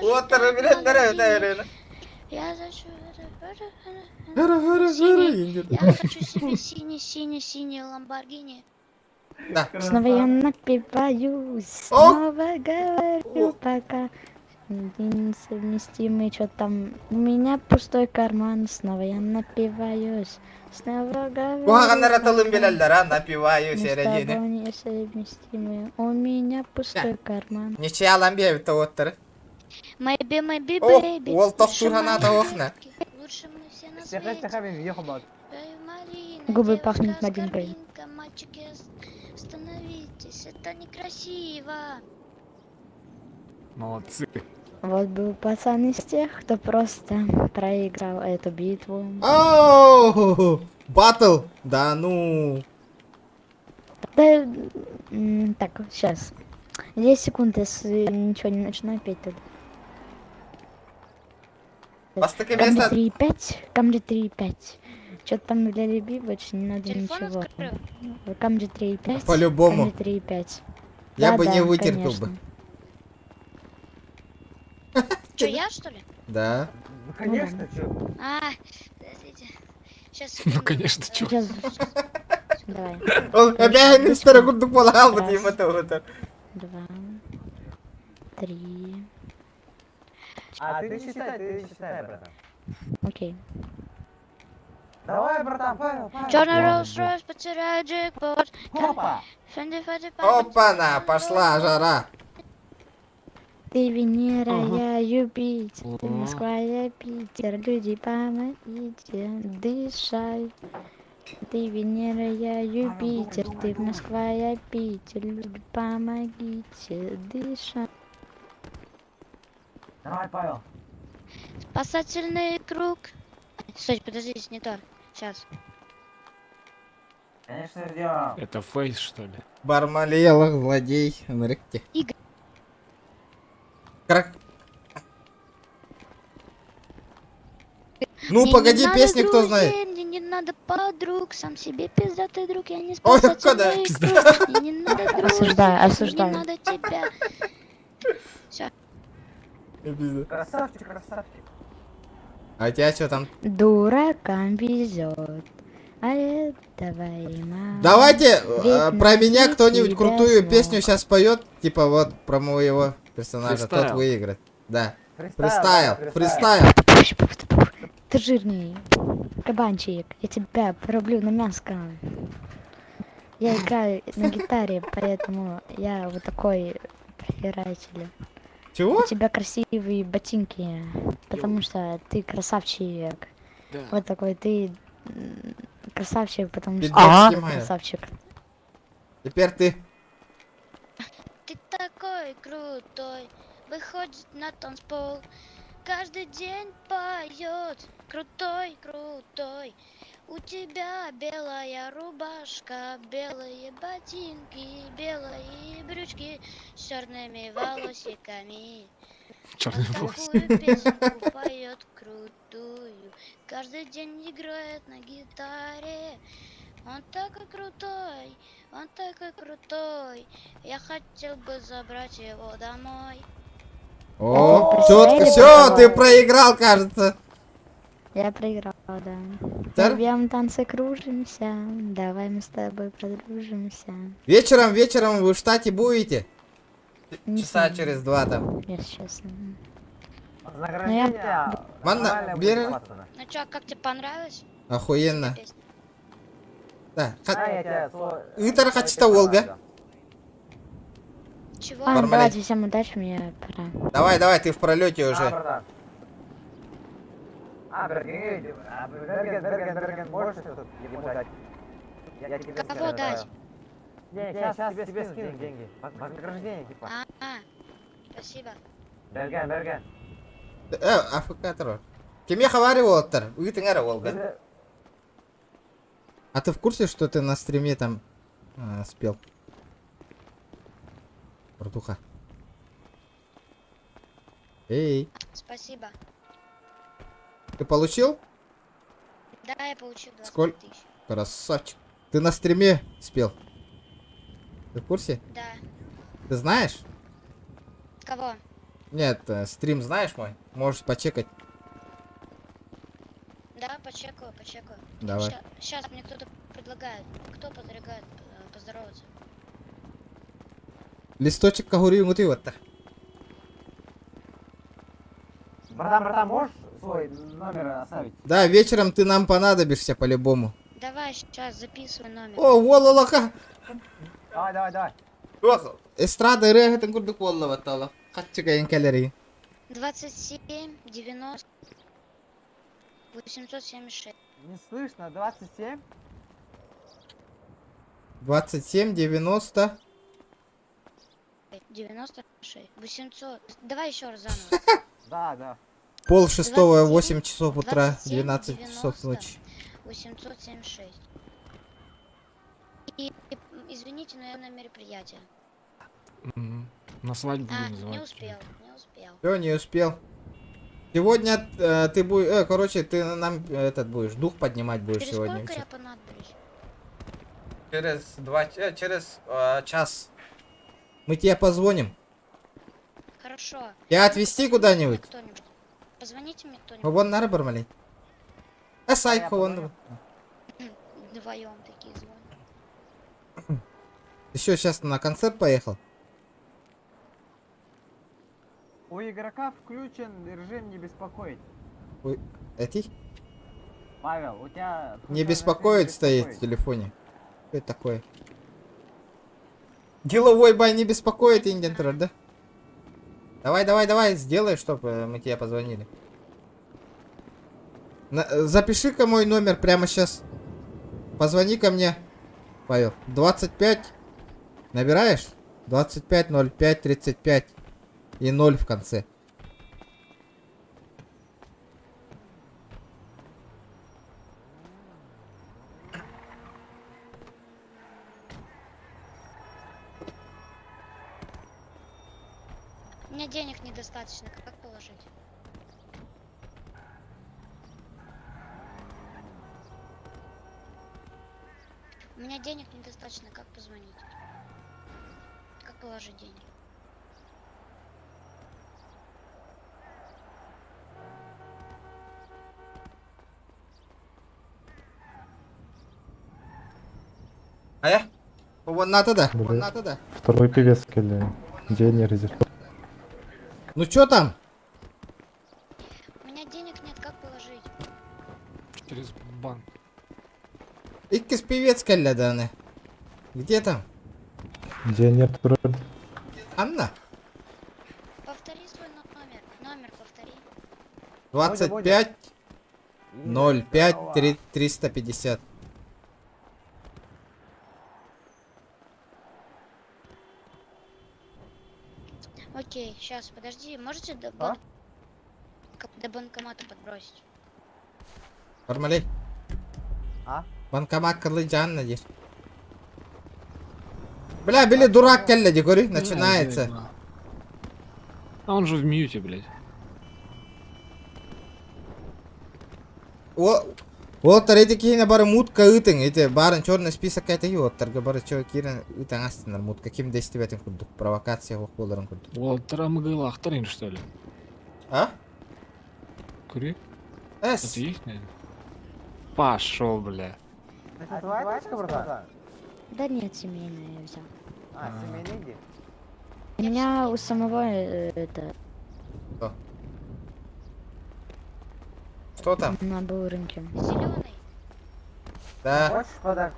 Speaker 1: Вот, блядь,
Speaker 11: Я хочу...
Speaker 1: Синий.
Speaker 11: Я хочу себе синий Ламборгини.
Speaker 1: Да.
Speaker 11: Снова я напиваюсь, снова говорю пока. Несовместимый, что там. У меня пустой карман, снова я напиваюсь. Снова говорю.
Speaker 1: Куаганнар аталым беләлләр, а, напиваю
Speaker 11: Мы с
Speaker 1: середине.
Speaker 11: тобой несовместимы. У меня пустой карман.
Speaker 1: Ничья ламбия это вот тыр.
Speaker 11: Maybe,
Speaker 1: О,
Speaker 11: baby.
Speaker 1: ол тофтургана тавохна.
Speaker 11: Лучше мы все на свете. Марина,
Speaker 6: Губы
Speaker 11: девушка
Speaker 6: пахнут
Speaker 11: с
Speaker 6: мадинкой.
Speaker 11: картинка, мальчики, остановитесь, это некрасиво.
Speaker 8: Молодцы.
Speaker 11: Вот был пацан из тех, кто просто проиграл эту битву.
Speaker 1: Оу, батл. Да ну.
Speaker 11: Да, так, сейчас. 10 секунд, если ничего не начинаю петь тогда.
Speaker 1: Вас таки
Speaker 11: Камри
Speaker 1: место.
Speaker 11: 3,5, Камри 3,5. Что-то там для Либи больше не надо ничего. Камри 3,5.
Speaker 1: По-любому.
Speaker 11: Камри 3,5.
Speaker 1: Я бы
Speaker 11: Да,
Speaker 1: не вытерпел
Speaker 11: конечно.
Speaker 1: бы.
Speaker 11: Че, я что ли?
Speaker 1: Да.
Speaker 5: Ну, конечно, чё.
Speaker 11: Подождите. Сейчас.
Speaker 8: Ну, конечно, чё.
Speaker 11: Сейчас. Давай.
Speaker 1: Он опять мистер Гурдук полагал бы им это вот.
Speaker 11: 2, 3.
Speaker 5: А ты считай, братан.
Speaker 11: Окей.
Speaker 5: Давай, братан, Павел.
Speaker 11: Черный Rolls-Royce потеряет джекпот.
Speaker 5: Опа!
Speaker 1: Опа-на, пошла жара.
Speaker 11: Ты Венера,
Speaker 8: Ага.
Speaker 11: я Юпитер, ты
Speaker 8: О.
Speaker 11: Москва, я Питер, люди, помогите, дышай. Ты Венера, я Юпитер, ты Москва, я Питер, люди, помогите, дышай.
Speaker 5: Давай, Павел.
Speaker 11: Спасательный круг. Стой, подождите, не то. Сейчас.
Speaker 5: Конечно, ждем.
Speaker 8: Это фейс, что ли?
Speaker 1: Бармалелах, злодей, нрыкти.
Speaker 11: Игорь.
Speaker 1: Ну,
Speaker 11: Мне
Speaker 1: погоди,
Speaker 11: не надо
Speaker 1: песни кто
Speaker 11: друзей,
Speaker 1: знает?
Speaker 11: Мне не надо подруг, сам себе пиздатый друг, я не
Speaker 1: Ой,
Speaker 11: спасательный
Speaker 1: когда?
Speaker 11: круг. Мне не надо друзей,
Speaker 6: Осуждаю.
Speaker 11: мне не надо тебя. Все.
Speaker 5: Красавчик, красавчик.
Speaker 1: А у тебя что там?
Speaker 11: Дуракам везет, а этого и мало.
Speaker 1: Давайте
Speaker 11: Ведь
Speaker 1: про меня
Speaker 11: найти
Speaker 1: кто-нибудь
Speaker 11: тебя
Speaker 1: крутую
Speaker 11: смог.
Speaker 1: песню сейчас поет, типа вот про моего персонажа, тот
Speaker 8: Фристайл.
Speaker 1: выиграет. Да.
Speaker 5: Фристайл,
Speaker 1: Фристайл.
Speaker 11: Ты жирный кабанчик, я тебя порублю на мяско. Я играю на гитаре, поэтому я вот такой проигратель.
Speaker 1: Чего?
Speaker 11: У тебя красивые ботинки, потому что ты красавчик.
Speaker 8: Да.
Speaker 11: Вот такой ты красавчик, потому что
Speaker 1: Битбокс
Speaker 11: ты
Speaker 1: снимаю.
Speaker 11: красавчик.
Speaker 1: Теперь ты.
Speaker 11: Ты такой крутой, выходит на танцпол, каждый день поет, крутой, крутой. У тебя белая рубашка, белые ботинки, белые брючки с черными волосиками.
Speaker 8: Черный
Speaker 11: Он
Speaker 8: волос.
Speaker 11: такую песенку поет крутую, каждый день играет на гитаре. Он такой крутой, он такой крутой, я хотел бы забрать его домой.
Speaker 1: О,
Speaker 11: представляете,
Speaker 1: все,
Speaker 11: каково?
Speaker 1: ты проиграл, кажется.
Speaker 11: Я проиграл, да.
Speaker 1: Да?
Speaker 11: В белом танце кружимся, давай мы с тобой подружимся.
Speaker 1: Вечером вы в штате будете?
Speaker 11: Не
Speaker 1: Часа
Speaker 11: знаю.
Speaker 1: через 2 там.
Speaker 11: Если честно.
Speaker 5: Вознаграждение.
Speaker 1: Манна,
Speaker 5: нормальное
Speaker 1: бери.
Speaker 5: будет, пацаны.
Speaker 11: Ну чё, как тебе понравилось?
Speaker 1: Охуенно. Да.
Speaker 5: Я тебя свой...
Speaker 1: Итар качта Волга.
Speaker 11: Чего?
Speaker 1: Ладно, давайте,
Speaker 11: всем удачи, мне пора.
Speaker 1: Давай, давай, ты в пролете уже.
Speaker 5: Берген, можешь тут ему дать? Я тебе
Speaker 11: Кого дать?
Speaker 5: Не, сейчас тебе скину деньги. Вознаграждение, типа.
Speaker 11: Спасибо.
Speaker 5: Берген.
Speaker 1: АФК тұрыр. Кеме хабари болыптыр? Үйтің әрі Волга. А ты в курсе, что ты на стриме там спел? Братуха. Эй.
Speaker 11: Спасибо.
Speaker 1: Ты получил?
Speaker 11: Да, я получил 20
Speaker 1: Сколько?
Speaker 11: тысяч.
Speaker 1: Красавчик. Ты на стриме спел? Ты в курсе?
Speaker 11: Да.
Speaker 1: Ты знаешь?
Speaker 11: Кого?
Speaker 1: Нет, стрим знаешь мой? Можешь почекать.
Speaker 11: Да, почекаю.
Speaker 1: Давай.
Speaker 11: Сейчас мне кто-то предлагает. Кто предлагает поздороваться?
Speaker 1: Листочек кагури мути вот так.
Speaker 5: Братан, можешь свой номер оставить?
Speaker 1: Да, вечером ты нам понадобишься по-любому.
Speaker 11: Давай, сейчас записывай номер.
Speaker 1: О, вололака.
Speaker 5: Давай.
Speaker 1: Ох, эстрада регатен курдук воллава тала. Каччыга енкелери.
Speaker 11: 27 90 876.
Speaker 5: Не слышно, 27?
Speaker 1: 27 90.
Speaker 11: 96. 800. Давай еще раз заново.
Speaker 5: Да.
Speaker 1: Пол шестого, 8 часов утра,
Speaker 11: 27,
Speaker 1: 12 часов
Speaker 11: 90,
Speaker 1: ночи.
Speaker 11: 876. И извините, но я на мероприятие.
Speaker 8: На свадьбу будем
Speaker 11: Не
Speaker 8: называть.
Speaker 11: успел.
Speaker 1: Все, не успел. Сегодня ты будешь, короче, ты нам этот будешь, дух поднимать будешь
Speaker 11: Через
Speaker 1: сегодня.
Speaker 11: сколько я понадоблюсь?
Speaker 1: Через час. Мы тебе позвоним.
Speaker 11: Хорошо.
Speaker 1: Тебя отвезти куда-нибудь?
Speaker 11: Кто-нибудь. Позвоните мне кто-нибудь.
Speaker 1: Вон на рыбармали. Сайк, вон.
Speaker 11: Вдвоем такие звонят.
Speaker 1: Еще сейчас на концерт поехал.
Speaker 5: У игрока включен режим не беспокоить.
Speaker 1: Эти?
Speaker 5: Павел, у тебя...
Speaker 1: Не беспокоит стоит в телефоне. Что это такое? Деловой бай не беспокоит, Индентер, да? Давай, сделай, чтобы мы тебе позвонили. Запиши-ка мой номер прямо сейчас. Позвони ко мне, Павел. 25. Набираешь? 25 05 35 и 0 в конце.
Speaker 11: У меня денег недостаточно, как положить? У меня денег недостаточно, как позвонить? Как положить деньги?
Speaker 1: А я? Вот надо, да.
Speaker 20: Второй певец или день резерв.
Speaker 1: Ну чё там?
Speaker 11: У меня денег нет, как положить?
Speaker 8: Через банк.
Speaker 1: Иккис певец каляданы. Где там?
Speaker 20: День нет вроде.
Speaker 1: Анна?
Speaker 11: Повтори свой номер. Номер повтори.
Speaker 1: 25 05 350.
Speaker 11: Окей, сейчас, подожди, можете до банкомата подбросить?
Speaker 1: Нормалей. Банкомат кырлыжан надеюсь. Бля, били дурак келледи, говори, начинается.
Speaker 8: А он же в мьюте, блядь.
Speaker 1: Вот эти кина бары мутка ытың, эти барын черный список это и вот торга бары чё кирен ытың астынар мут каким действием курдук провокация боларын курдук.
Speaker 8: Вот трамгыл ахтарин что ли?
Speaker 1: А?
Speaker 8: Кури?
Speaker 1: Эс.
Speaker 8: Это их, наверное? Пошел, бля.
Speaker 5: Это твоя тачка, братан?
Speaker 11: Да нет, семейная я взял.
Speaker 5: Семейный где?
Speaker 11: У меня у самого это...
Speaker 1: Что там?
Speaker 11: На был рынке. Зеленый.
Speaker 1: Да.
Speaker 5: Хочешь подарок?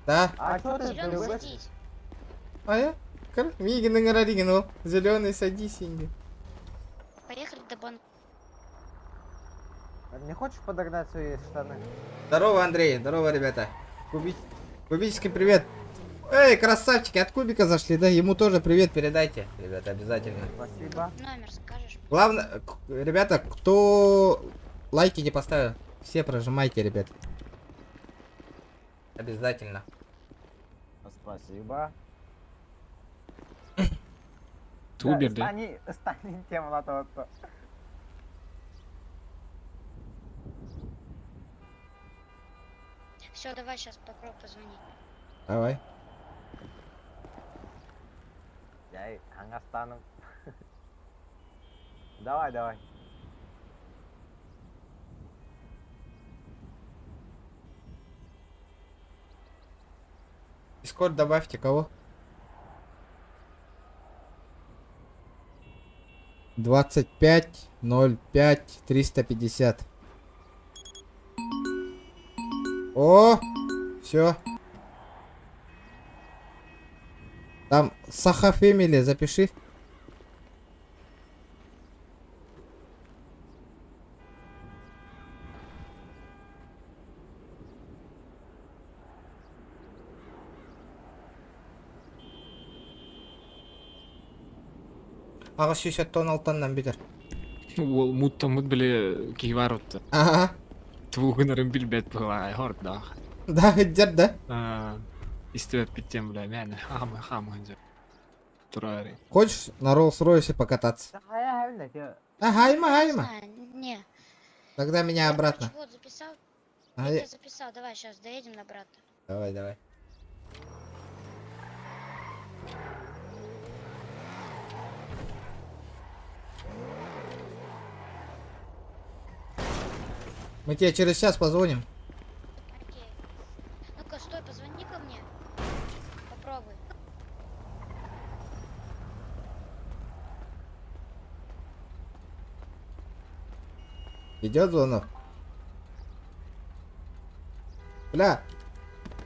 Speaker 1: Да.
Speaker 5: А что ты
Speaker 11: Зеленый,
Speaker 5: любишь?
Speaker 11: садись.
Speaker 1: А я? Мигин оригинал. Зеленый, садись, Инги.
Speaker 11: Поехали до банка.
Speaker 5: Не хочешь подогнать свои штаны?
Speaker 1: Здорово, Андрей. Здорово, ребята. Кубический привет. Эй, красавчики, от Кубика зашли, да? Ему тоже привет передайте, ребята, обязательно.
Speaker 5: Спасибо.
Speaker 11: Номер скажешь?
Speaker 1: Главное, ребята, кто лайки не поставил, все прожимайте, ребят. Обязательно.
Speaker 5: Спасибо.
Speaker 8: Тубер, да?
Speaker 5: Стань тем лото.
Speaker 11: Все, давай сейчас попробуй позвонить.
Speaker 1: Давай.
Speaker 5: Я Ангастаном. Давай.
Speaker 1: Дискорд добавьте кого? 25-05-350. О, все. Там Саха Фэмили запиши. Ага, 60 тонн алтыннан бетер.
Speaker 8: Ол мут біле кейвар отты.
Speaker 1: Ага.
Speaker 8: Туғынырым білбет бұла, хорда.
Speaker 1: Да, гыджар, да?
Speaker 8: Истебет биттем, бля, мәні. Хам гыджар. Турары.
Speaker 1: Хочешь на Роллс-Ройсе покататься? Хайма.
Speaker 11: Не.
Speaker 1: Тогда меня обратно.
Speaker 11: Вот записал.
Speaker 1: А
Speaker 11: Я
Speaker 1: я-
Speaker 11: записал. Давай сейчас доедем на брата.
Speaker 1: Давай. Мы тебе через час позвоним.
Speaker 11: Окей. Ну-ка, стой, позвони ко мне. Попробуй.
Speaker 1: Идет звонок. Бля,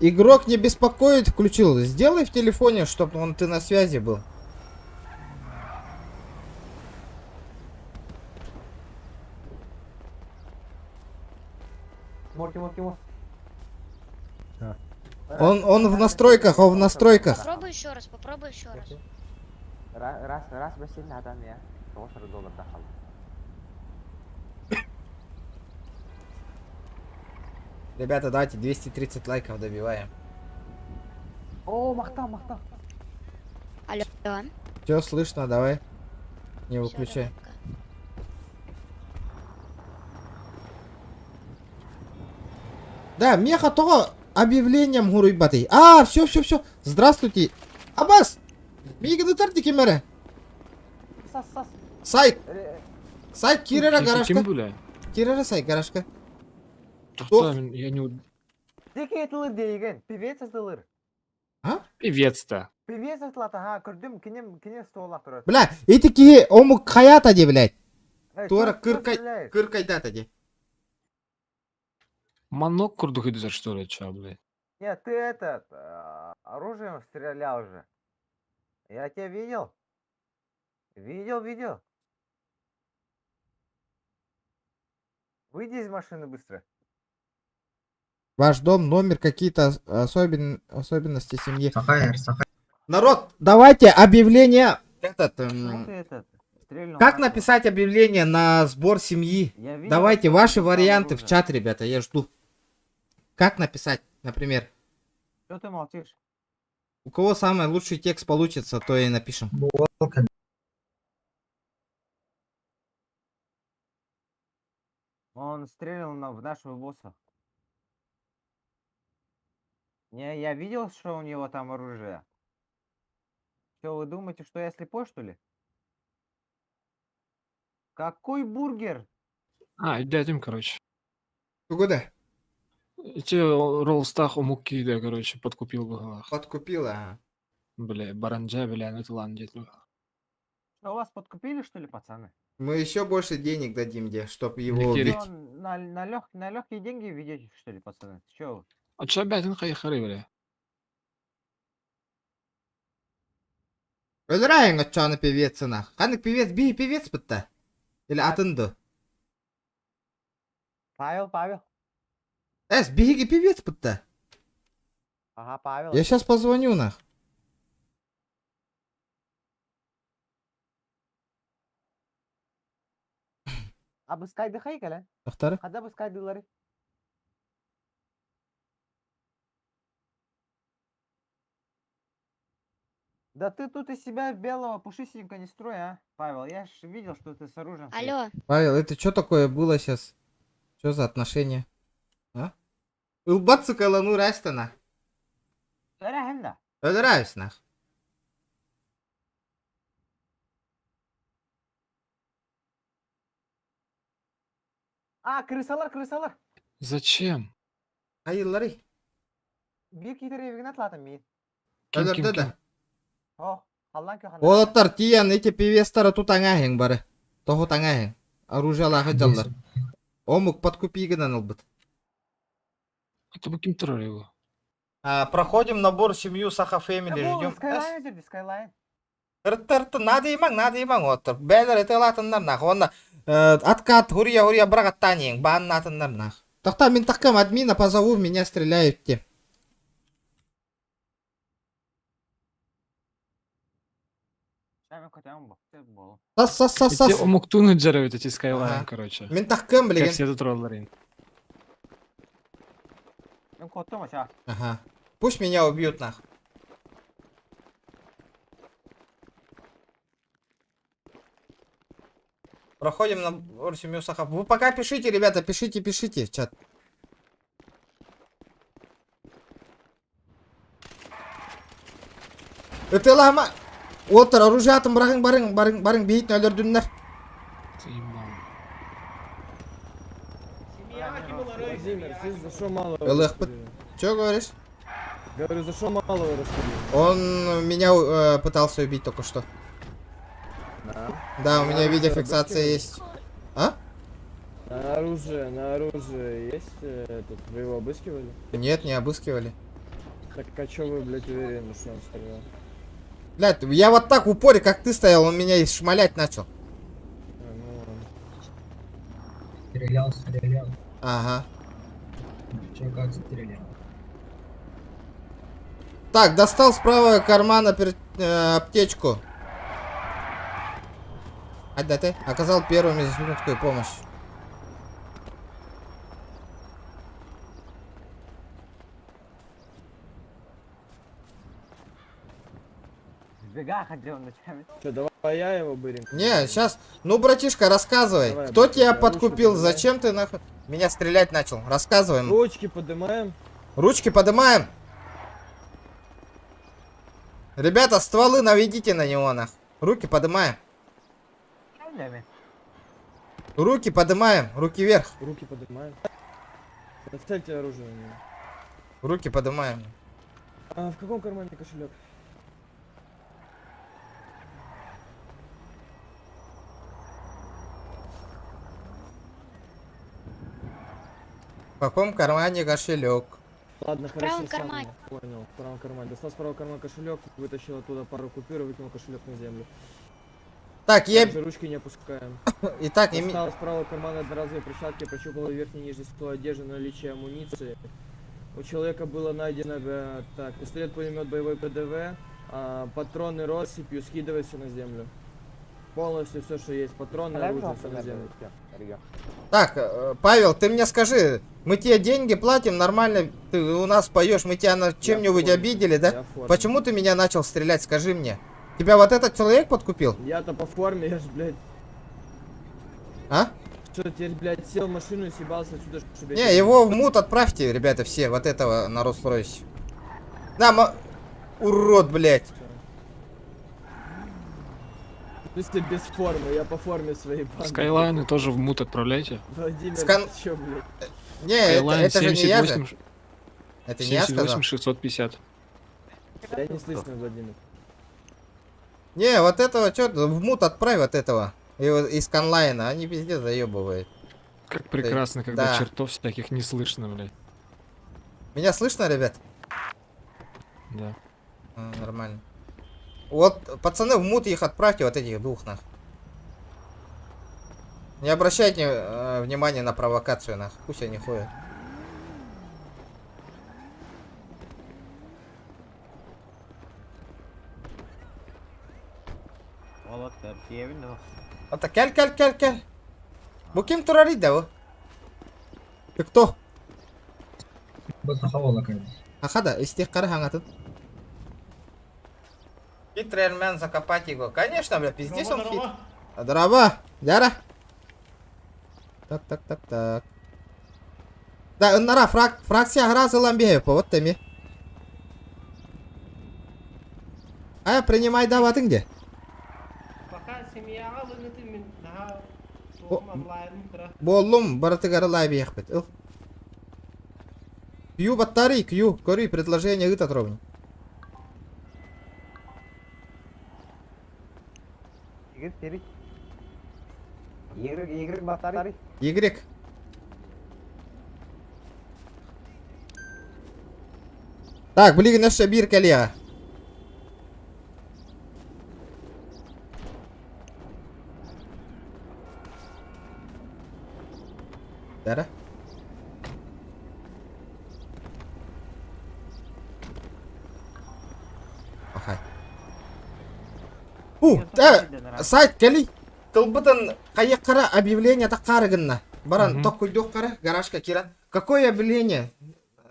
Speaker 1: игрок не беспокоит, включил. Сделай в телефоне, чтобы ты на связи был. Он в настройках,
Speaker 11: Попробуй еще раз.
Speaker 5: Раз бассейн адам я. $90 дахал.
Speaker 1: Ребята, давайте 230 лайков добиваем.
Speaker 5: О, махта.
Speaker 11: Алло.
Speaker 1: Все слышно, давай. Не выключай. Да, меха того объявлением гурыйбатый. А, все. Здравствуйте. Абас! Миганы тартики мэре. Сай кирера гаражка.
Speaker 8: Ким бүле?
Speaker 1: Кирера сай гаражка.
Speaker 8: Тоқта, я не...
Speaker 5: Деке етілір дейген. Певец етілір.
Speaker 8: Певец-то.
Speaker 5: Певец етілата. Ха, күрдім. Кене столақ тұрады.
Speaker 1: Бля, эти ки ому каята де, блядь. Туара кыркайдата де.
Speaker 8: Манок курду гыджар, что ли, ча, блядь?
Speaker 5: Нет, ты этот, оружием стрелял же. Я тебя видел. Видел. Выйди из машины быстро.
Speaker 1: Ваш дом, номер, какие-то особенности семьи. Народ, давайте объявление. Как написать объявление на сбор семьи? Давайте ваши варианты в чат, ребята, я жду. Как написать, например?
Speaker 5: Что ты молчишь?
Speaker 1: У кого самый лучший текст получится, то и напишем.
Speaker 5: Он стрелял в нашего босса. Не, я видел, что у него там оружие. Что, вы думаете, что я слепой, что ли? Какой бургер?
Speaker 8: Дядем, короче.
Speaker 1: Куда?
Speaker 8: Те Роллстах у муки, да, короче, подкупил бы.
Speaker 1: Подкупила, ага.
Speaker 8: Бля, баранджа, бля, ну это ладно, дядь.
Speaker 5: Что, вас подкупили, что ли, пацаны?
Speaker 1: Мы еще больше денег дадим, где, чтоб его
Speaker 8: Ликвидить.
Speaker 1: убить.
Speaker 5: Что, на легкие деньги ведете, что ли, пацаны? Че вы?
Speaker 8: Отшабятин хайхары, бля.
Speaker 1: Öldürəyin açanı pevetsina. Kanık pevets bir pevets bitti. Или atındı.
Speaker 5: Павел.
Speaker 1: Эс, беги певец bitti.
Speaker 5: Ага, Павел.
Speaker 1: Я сейчас позвоню нах.
Speaker 5: Обыскайды хайкаля.
Speaker 1: Ақтары?
Speaker 5: Когда обыскайдылары? Да ты тут из себя белого пушистенько не строй, а, Павел. Я ж видел, что ты с оружием. стоишь.
Speaker 11: Алло.
Speaker 1: Павел, это что такое было сейчас? Что за отношения? А? Улбаться калану растана.
Speaker 5: Рахим да.
Speaker 1: Öldürəyiz нах.
Speaker 5: А, крысалар.
Speaker 8: Зачем?
Speaker 1: Hayırları.
Speaker 5: Bir kitleri evine atlatın bir.
Speaker 1: Öldürdü de.
Speaker 5: Oh, Allah'ın köhanı.
Speaker 1: Олаттар тиян эти певестары тут аңаһең бары. Того аңаһең. Оружиялағы жаллар. Омук подкупи гынан албыт.
Speaker 8: Это бы кем его.
Speaker 1: Проходим набор семью Саха Фэмили, ждем.
Speaker 5: Скайлайн жүрді, Скайлайн.
Speaker 1: Тыртырты, надо имаң отыр. Бәлір эте алатындар нах. Онда откат, хурия, бірақ аттанең. Банын атындар нах. Тақта мен таққам админа позову, меня стреляют те.
Speaker 5: Шаймен көтемін бұл. Тек болу.
Speaker 1: Сас.
Speaker 8: Эти омуктуны джарают, эти Скайлайн,
Speaker 1: Ага.
Speaker 8: короче.
Speaker 1: Мен таққам
Speaker 8: Как
Speaker 1: білеген.
Speaker 8: все тут тролларин.
Speaker 5: Мен көттім аша.
Speaker 1: Ага. Пусть меня убьют нах. Проходим набор семью Саха. Вы пока пишите, ребята, пишите в чат. Это лама. Отыр, оружие атым, барың, бейітін өлірдіңдер.
Speaker 14: Владимир, ты за что мало
Speaker 1: Элэхпыт. Чё говоришь?
Speaker 14: Говорю, за что мало вы рассудили?
Speaker 1: Он меня пытался убить только что. Да, у меня видеофиксация есть. А?
Speaker 14: На оружие есть этот, вы его обыскивали?
Speaker 1: Нет, не обыскивали.
Speaker 14: Так а чё вы, блядь, уверены, что он стрелял?
Speaker 1: Блядь, я вот так в упоре, как ты стоял, он меня и шмалять начал.
Speaker 14: Ну ладно.
Speaker 7: Стрелял.
Speaker 1: Ага.
Speaker 7: Чё, как стрелял?
Speaker 1: Так, достал с правого кармана аптечку. Да ты оказал первую медицинскую помощь.
Speaker 5: Сбега ходил ночами.
Speaker 14: Чё, давай я его бырим?
Speaker 1: Не, сейчас. Ну, братишка, рассказывай.
Speaker 14: Давай,
Speaker 1: Кто тебя
Speaker 14: ручки
Speaker 1: подкупил?
Speaker 14: поднимай.
Speaker 1: Зачем ты нахуй меня стрелять начал? Рассказываем.
Speaker 14: Ручки поднимаем.
Speaker 1: Ручки поднимаем. Ребята, стволы наведите на него нах. Руки поднимаем. Руки поднимаем. Руки вверх.
Speaker 14: Руки поднимаем. Нацельте оружие на него.
Speaker 1: Руки поднимаем.
Speaker 14: А в каком кармане кошелек?
Speaker 1: В каком кармане кошелек?
Speaker 14: Ладно,
Speaker 11: В
Speaker 14: хорошо,
Speaker 11: правом
Speaker 14: сам
Speaker 11: кармане.
Speaker 14: понял. В правом кармане. Достал с правого кармана кошелек, вытащил оттуда пару купюр и выкинул кошелек на землю.
Speaker 1: Так, я...
Speaker 14: Также ручки не опускаем.
Speaker 1: Итак,
Speaker 14: Достал с правого кармана одноразовые перчатки, прощупал верхний и нижний слой одежды на наличие амуниции. У человека было найдено так, пистолет-пулемет, боевой ПДВ, патроны россыпью, скидывай все на землю. Полностью все, что есть, патроны, оружие, все на землю.
Speaker 1: Так, Павел, ты мне скажи, мы тебе деньги платим, нормально, ты у нас поешь, мы тебя на чем-нибудь обидели, да? Почему ты меня начал стрелять, скажи мне? Тебя вот этот человек подкупил?
Speaker 14: Я-то по форме, я ж, блядь.
Speaker 1: А?
Speaker 14: Что, теперь, блядь, сел в машину и съебался отсюда, чтобы...
Speaker 1: Не, его в мут отправьте, ребята, все, вот этого на Роллс-Ройсе. Да, урод, блядь.
Speaker 14: Ты без формы, я по форме своей банды.
Speaker 8: Скайлайны тоже в мут отправляйте.
Speaker 14: Владимир,
Speaker 1: Скан-
Speaker 14: ты чё, блядь?
Speaker 1: Не, это же не я же.
Speaker 8: 78,
Speaker 1: Это не я сказал.
Speaker 8: 78 650.
Speaker 14: Я не слышно, Владимир.
Speaker 1: Не, вот этого, что в мут отправь вот этого. Из конлайна, они пиздец заебывают.
Speaker 8: Как прекрасно, когда
Speaker 1: Да.
Speaker 8: чертов всяких не слышно, блядь.
Speaker 1: Меня слышно, ребят?
Speaker 8: Да.
Speaker 1: Нормально. Вот, пацаны, в мут их отправьте, вот этих двух, нах. Не обращайте внимания на провокацию, нах. Пусть они ходят. Вот так, кель. Бу ким турарит, да, вы? Ты кто? Ахада, из тех карахангатын. Хитрый закопать его. Конечно, бля, пиздец он хит. Дрова, Яра. Так. Да, нара, фракция гроза ламбею, вот теми. А, принимай даваты где? Боллум, баратыгары лайбеях бит. Кью батареи, кью, кори, предложение это тровни.
Speaker 5: Y батареи.
Speaker 1: Y. Так, блин, наша бирка леа. Да? Ага. Сайт кели. Тылбытын кайыккара объявление такарыгынна. Баран токуйдук кара, гаражка киран. Какое объявление?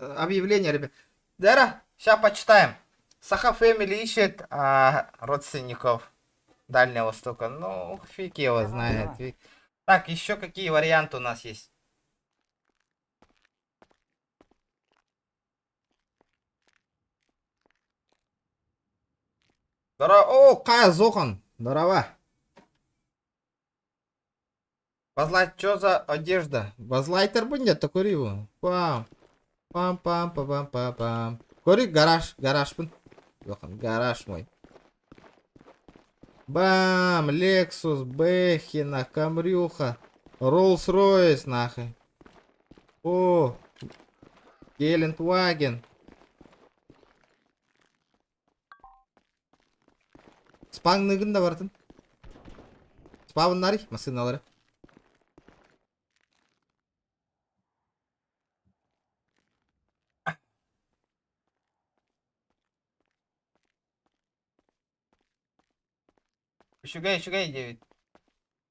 Speaker 1: Объявление, ребят. Дара, сейчас почитаем. Саха Фэмили ищет родственников Дальнего Востока. Ну, фиг его знает. Так, еще какие варианты у нас есть? О, Кая Зохан. Здорово. Базлайт, что за одежда? Базлайтер будет такой его. Пам. Пам. Кори, гараж бун. Зохан, гараж мой. Бам, Лексус, Бэхина, Камрюха, Роллс-Ройс, нахуй. О, Гелендваген. Спаңнығын да бартын. Спавын нари, машиналары. Шугай, 9.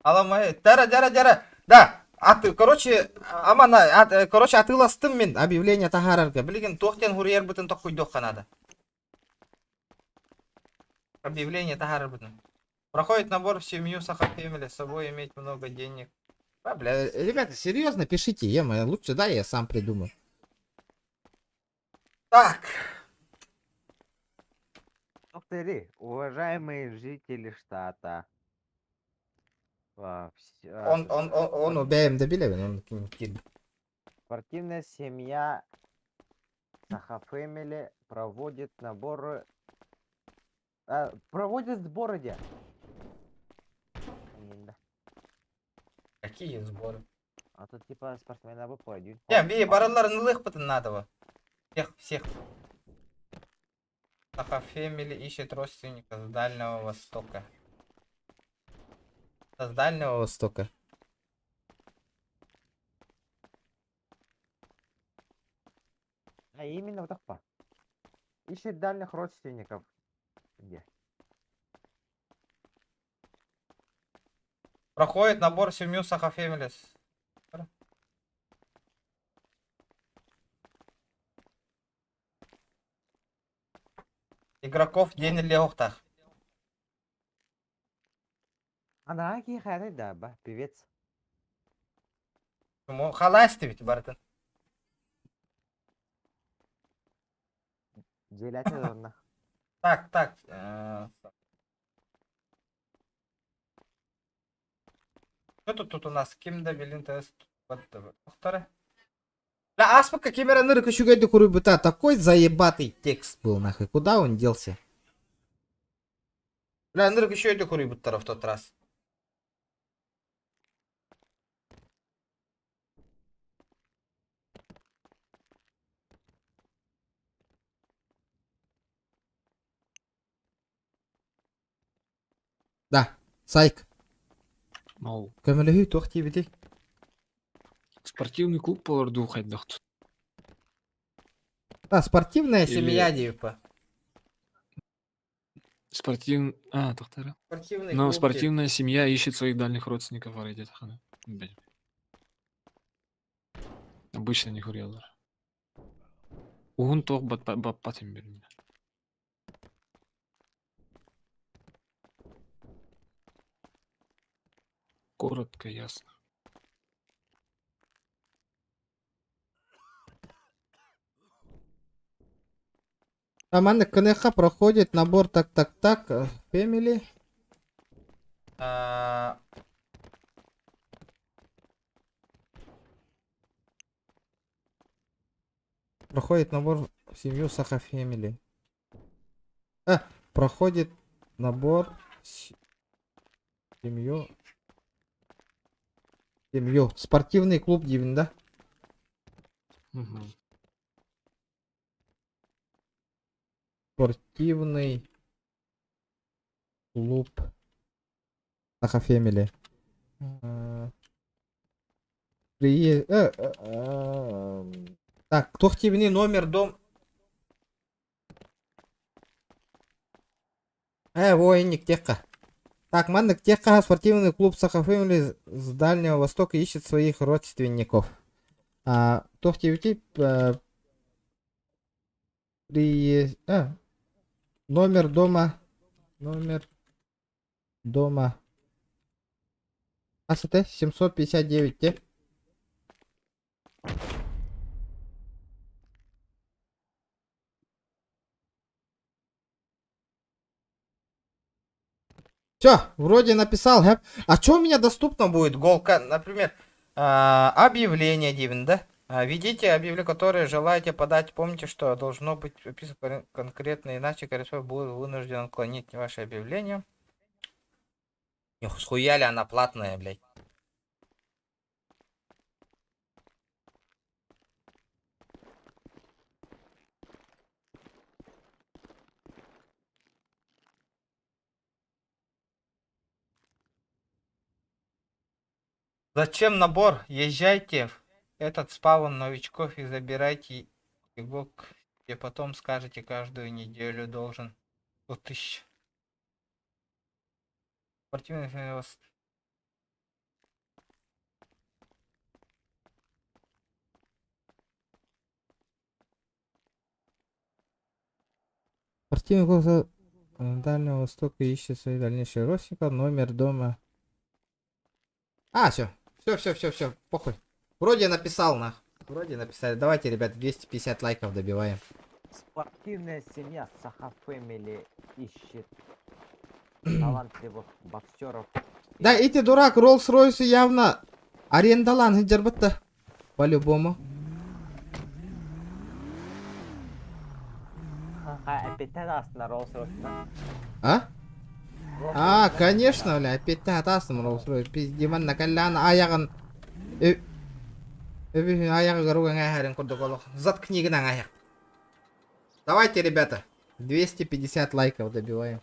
Speaker 1: Аламай, дара. Да, короче, атыластым мен объявление тахарарга. Билген тоқтен хурьер бутын токуйдук канада. Объявление тахар бутын. Проходит набор в семью Саха Фэмили, с собой иметь много денег. Бля, ребята, серьезно, пишите, лучше, да, я сам придумаю. Так.
Speaker 5: Уважаемые жители штата.
Speaker 1: Он убяем добили, он кид.
Speaker 5: Спортивная семья Саха Фэмили проводит наборы. Проводит сборы где?
Speaker 1: Какие сборы?
Speaker 5: А тут типа спортсмены выходят.
Speaker 1: Не, бей, баранларын лыхпытын надо. Всех. Саха Фэмили ищет родственника с Дальнего Востока. С Дальнего Востока.
Speaker 5: А именно вот так. Ищет дальних родственников. Где?
Speaker 1: Проходит набор в семью Саха Фэмили. Игроков день легтах.
Speaker 5: Она какие да, певец.
Speaker 1: Халасти ведь, братан.
Speaker 5: Делятельно.
Speaker 1: Так. Что тут у нас? Кимда Белин тест. Повторяй. Да, аспака камера нырка шугайду курубыта. Такой заебатый текст был, нахуй. Куда он делся? Бля, Андрюк еще это кури буттара в тот раз. Да, Сайк.
Speaker 8: Мол,
Speaker 1: Көмөлөһү тохти бити.
Speaker 8: спортивный клуб поларду хайдахт.
Speaker 1: А, спортивная
Speaker 8: Или-
Speaker 1: семья, типа.
Speaker 8: Тохтара.
Speaker 1: Спортивный
Speaker 8: Но
Speaker 1: клуб,
Speaker 8: спортивная семья ищет своих дальних родственников в Арайде Тахана. Обычно не хурелар. Угун тох батпатим бермин. Коротко, ясно.
Speaker 1: Команда КНХ проходит набор так. Family. Проходит набор в семью Саха Family. Проходит набор семью. Спортивный клуб Дивин, да?
Speaker 8: Мгм.
Speaker 1: Спортивный клуб Саха Family. Так, кто активный номер дом? Воинник Техка. Так, Мандак Техка, спортивный клуб Саха Family с Дальнего Востока ищет своих родственников. Кто активный? Номер дома. АСТ 759, те. Все, вроде написал, хэп. А что у меня доступно будет? Голка, например, объявление, Дивин, да? Введите объявление, которое желаете подать. Помните, что должно быть описано конкретно, иначе корреспондент будет вынужден отклонить ваше объявление. Схуяли, она платная, блядь. Зачем набор? Езжайте в этот спаун новичков и забирайте его, и потом скажете, каждую неделю должен 100 тысяч. Спортивный клуб Дальнего Востока ищет свои дальнейшие родственники. Номер дома. Все, похуй. Вроде написал, Вроде написали. Давайте, ребят, 250 лайков добиваем.
Speaker 5: Спортивная семья Саха Family ищет талантливых боксеров.
Speaker 1: Да, эти дурак, Роллс-Ройсы явно арендалан хиджарбатта. По-любому.
Speaker 5: Опять на Роллс-Ройс.
Speaker 1: Конечно, бля, опять атасым Роллс-Ройс. Пиздиман накаляна аяган. Аяга горуга ngahарин курдуголох. Заткни гна аяг. Давайте, ребята, 250 лайков добиваем.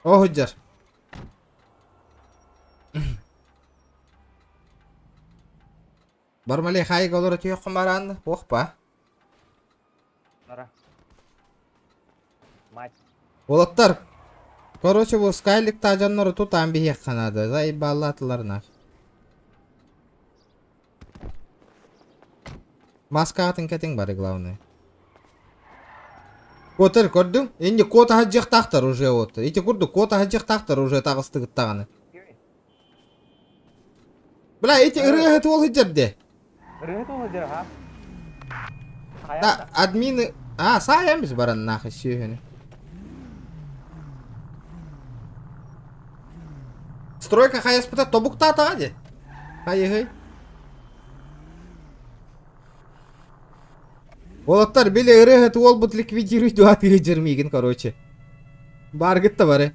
Speaker 1: Худжар. Бармале хайга олар түйек құмаранды. Оқпа. Олаттар. Короче, бұл скайлик тажаннары тұтан бейек қанады. Заебалы атыларына. Маскағатын кәтің бары, главное. Котыр, көрдің? Енді кота хаджық тақтар уже оты. Эти көрді, кота хаджық тақтар уже тағысты күттағаны. Бля, эти ырығы ол хиджарде. Да, админы... Саямыз баран нахы сүйені. Стройка хаяс пыта тобукта атаға де. Хайы-хай. Олаттар биле ырыгыт ол бут ликвидируй дуат жермигин, короче. Бар гытта бары.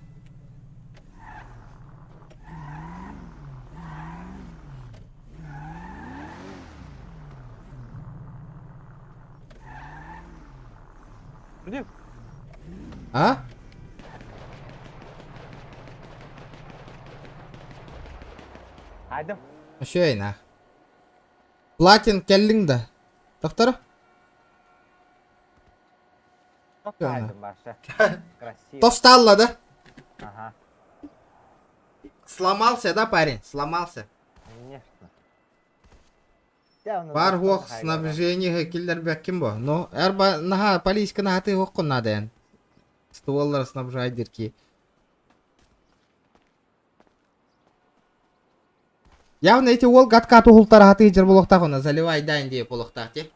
Speaker 1: А?
Speaker 5: Айдым.
Speaker 1: Шөйна. Платин келдің да. Тоқтар?
Speaker 5: Айдым башы. Красиво.
Speaker 1: Тосталла да?
Speaker 5: Ага.
Speaker 1: Сломался, да, парень? Сломался.
Speaker 5: Конечно.
Speaker 1: Бар хуак снабжение киллер бәккім бо. Но, әрба наха полиска наха ты хоққын наден. Стволлар снабжайдер ки. Явно эти ол гатка тухултар хаты жер болуқтақ оны заливай дайын дейіп болуқтақ те.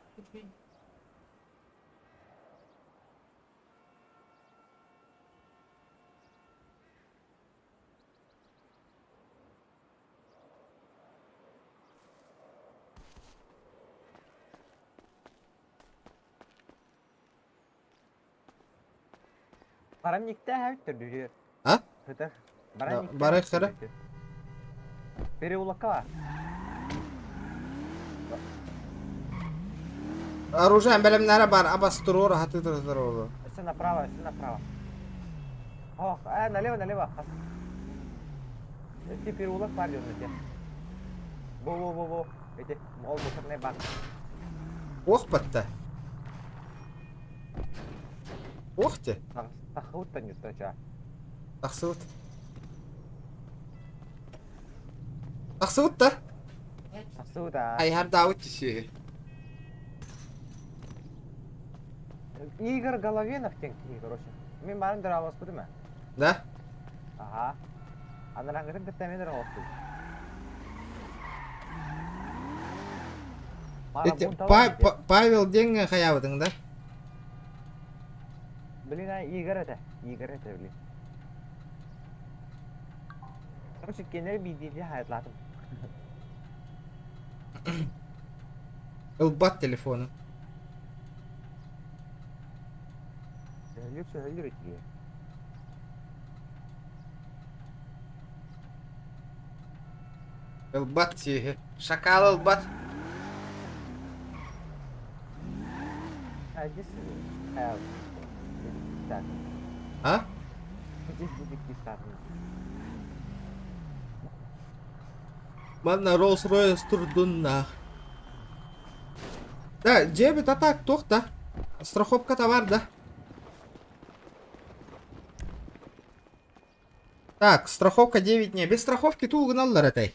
Speaker 5: Баранникте әуттір дүрер.
Speaker 1: А?
Speaker 5: Хытыр.
Speaker 1: Бары қыры.
Speaker 5: Переулакка.
Speaker 1: Оружием бәлемнәрі бар, абастыруыр, хаты тұрдырыр.
Speaker 5: Все направо, все направо. Ох, налево, налево. Эти переулок бар жөнінде. Во. Эти ол мусорный бак.
Speaker 1: Ох, бітті. Ох те.
Speaker 5: Тақыуыттан юттача.
Speaker 1: Тақсыуыт. Тақсыуыт да?
Speaker 5: Тақсыуыт, а.
Speaker 1: Айхар Дауыт тесеге.
Speaker 5: Игорь Головенов тең, короче. Мен барын дыр алас бұды ма?
Speaker 1: Да?
Speaker 5: Ага. Андан аңғырын кітті мен дыр алас бұды.
Speaker 1: Павел денге хаябыдың да?
Speaker 5: Блин, Игорь это, блин. Короче, кенер бидиде hayatladım.
Speaker 1: Илбат телефону.
Speaker 5: Söylüyor etkiye.
Speaker 1: Илбат тиге. Шакал илбат. А?
Speaker 5: Здесь будет кистарный.
Speaker 1: Манна Rolls-Royce турдунна. Да, дебет атак тох, да. Страховка товар, да. Так, страховка 9 не. Без страховки ту угналлар этой.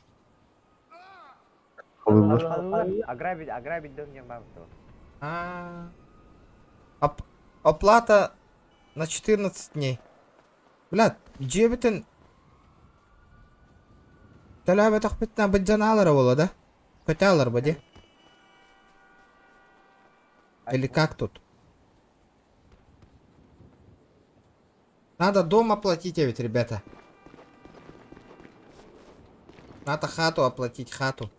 Speaker 5: Ограбить дом не могу.
Speaker 1: Оплата на 14 дней. Блядь, дебетен... Талабы тақпетна баджаналары бола, да? Хотялар ба, де? Или как тут? Надо дом оплатить, ведь, ребята. Надо хату оплатить, хату.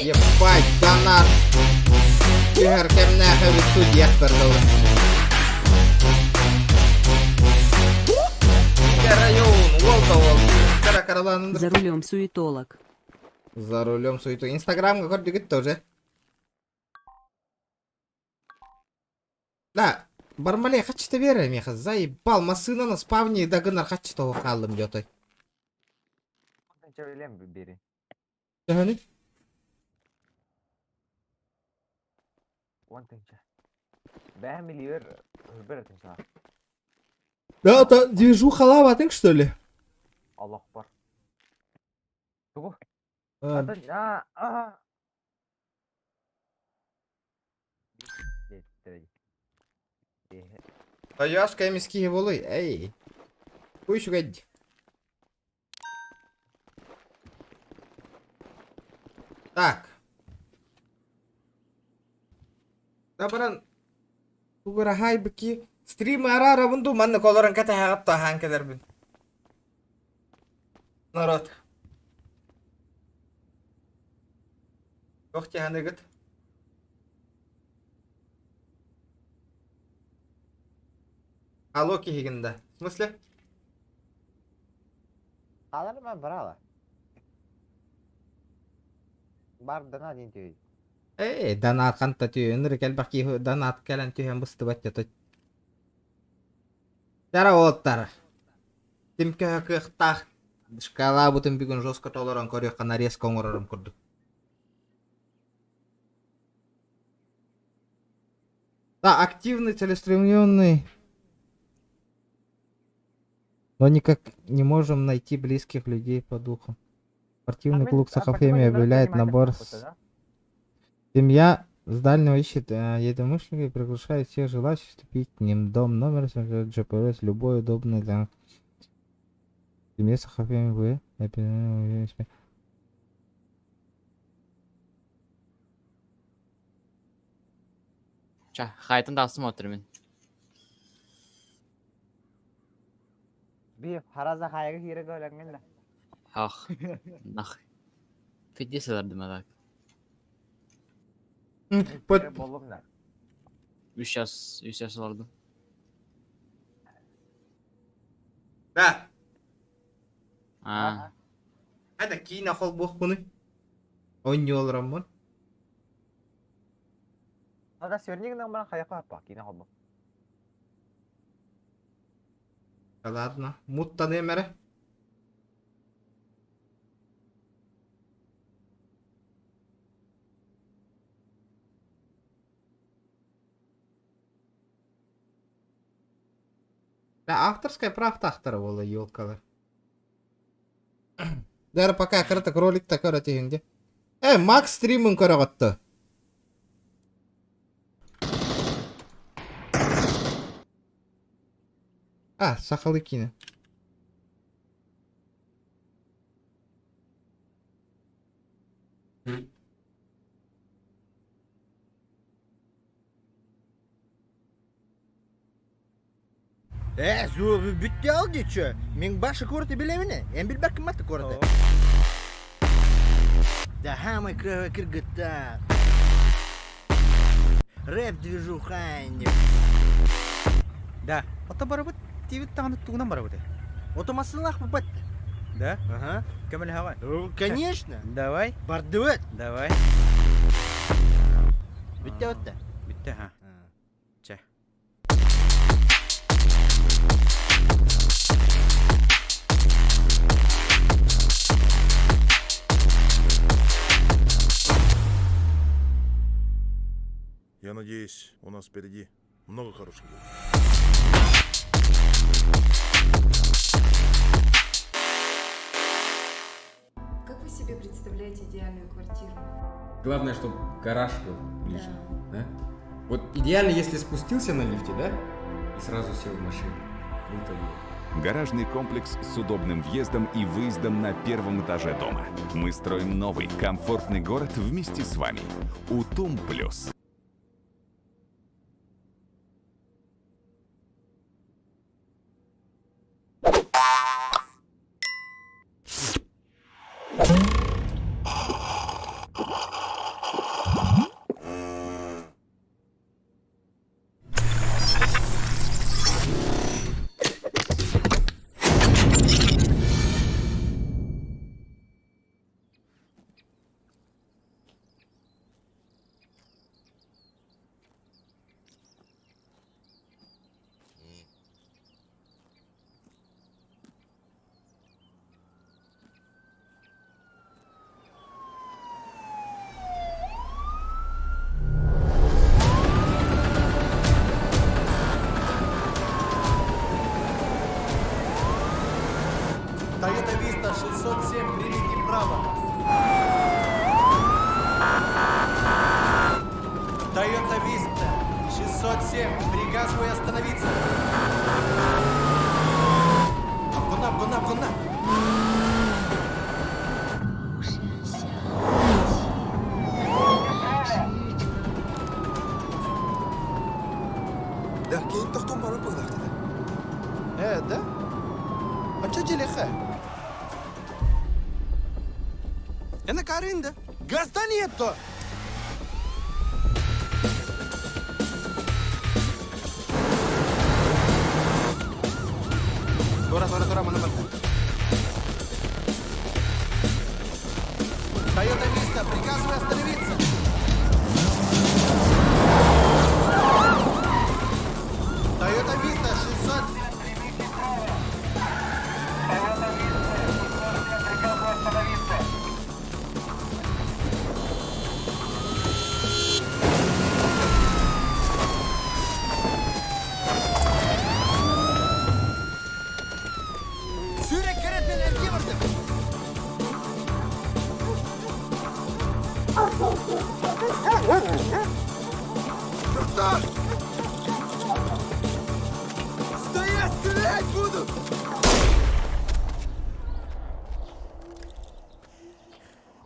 Speaker 1: Ебать, донат. Игорь Кемнехов из студии пердал.
Speaker 6: За рулем суетолог.
Speaker 1: За рулем суету. Инстаграм какой дигит тоже. Да, бармале хачта вера меха. Заебал, масына на спавне дагынар хачта ухалым ётой.
Speaker 5: Бери.
Speaker 1: Тәһәни?
Speaker 5: Вон тынча. Бәм миллион бер тынча.
Speaker 1: Да, это движуха лава, так что ли?
Speaker 5: Аллах бар. Тугу.
Speaker 1: Аяшка миски волой, эй. Хуй шугадь. Так. Да, баран, Угра хай бики. Стрим арара бунду манны колоран ката хагапта хан кедербин. Народ. Кохти ханегет. Алло кихигинда. В смысле?
Speaker 5: Алар мен барала. Бар дана дин түй.
Speaker 1: Дана канта түй. Өнөр келбаки дана аткалан түйен бысты баття. Жара оттар. Тимке кыхтах. Шкала бутын бүгін жестко толоран көріққа резко оңырарым көрдік. Да, активный, целеустремленный. Но никак не можем найти близких людей по духу. Спортивный клуб Сахафеми объявляет набор. Семья с дальнего ищет единомышленника и приглашает всех желающих вступить к ним. Дом, номер, GPS, любой удобный для семьи Сахафеми вы.
Speaker 19: Ча, хайтын да смотрим.
Speaker 5: Bir haraza hayga hire gölengen de.
Speaker 19: Ах, нах. Фиддесилер демедак.
Speaker 5: Болum da.
Speaker 19: 3 yaş vardı.
Speaker 1: Да.
Speaker 19: А.
Speaker 1: Hadi kina hol bu bunu. Oynuyorlar bunu.
Speaker 5: Ada sörnigden bana hayaka apa kina oldu.
Speaker 1: Ладно. Мутта немере. Да, авторская правда автора была, ёлкала. Даже пока краток ролик такой ратигинде. Макс стримын көрөгөттө. Сахалы кине.
Speaker 12: Зу бүтте алды чö. Мен башы көрді білеміне. Ен білбәк кіматты көрді. Да хамай кыргытта. Рэп движухайны. Да, ота барабыт. Тивит тағаны туғынан барабыт. Отомасынлақ бұбат. Да? Ага. Кәміл хавай? Конечно. Давай. Бардывыт. Давай. Бүтте өтті. Бүтте, ха. Ча.
Speaker 10: Я надеюсь, у нас впереди много хороших дел.
Speaker 22: Как вы себе представляете идеальную квартиру?
Speaker 23: Главное, чтобы гараж был личный, да? Вот идеально, если спустился на лифте, да? И сразу сел в машину. Круто было.
Speaker 24: Гаражный комплекс с удобным въездом и выездом на первом этаже дома. Мы строим новый, комфортный город вместе с вами. Утум Плюс.
Speaker 12: Toyota Vista 607, примите право. Toyota Vista 607, приказываю остановиться. Обгона. Жилет, да? А что Жилиха? أنا كارين ده قصدني يبطل تورا mana mana Toyota Vista, приказываю остановиться. Toyota Vista, 600. Приказываю остановиться. Sürek öğretmenler vurdum. Что? Стоять, стрелять буду!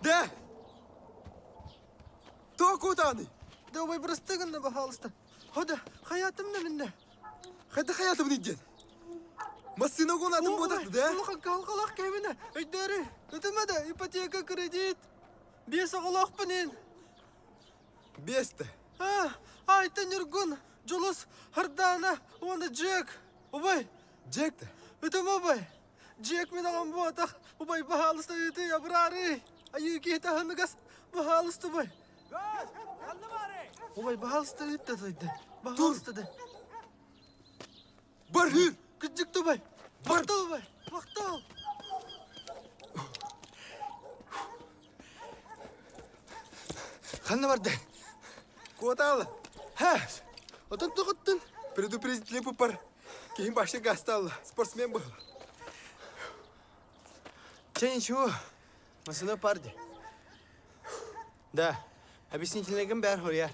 Speaker 12: Да? Токутаны. Давай брастыгын на пожалуйста. Хода, хаятым на минне. Хода хаятым ниден. Машина гонатым бодак, да? Ну халкалах кевине. Эйдери. Өтөмөдө ипотека кредит. Бес оголок пенен. Бесте. Айтын үргін, жолыс, хардана, оны Джек. Обай. Джек-то? Өтім обай. Джек мен ағам болатақ. Обай, бағалысты өті ябырары. Айыки еті ханығас, бағалысты бай. Обай, бағалысты өтті дойды. Бағалысты да. Бархыр! Күджікті бай. Мақтал бай. Мақтал. Қанна барды? Куаталы. Отын тұғыттын. Предупредительный пупар. Кейін башы гасталы. Спортсмен был. Че ничего. Машина парды. Да. Объяснительный бәр хурьяр.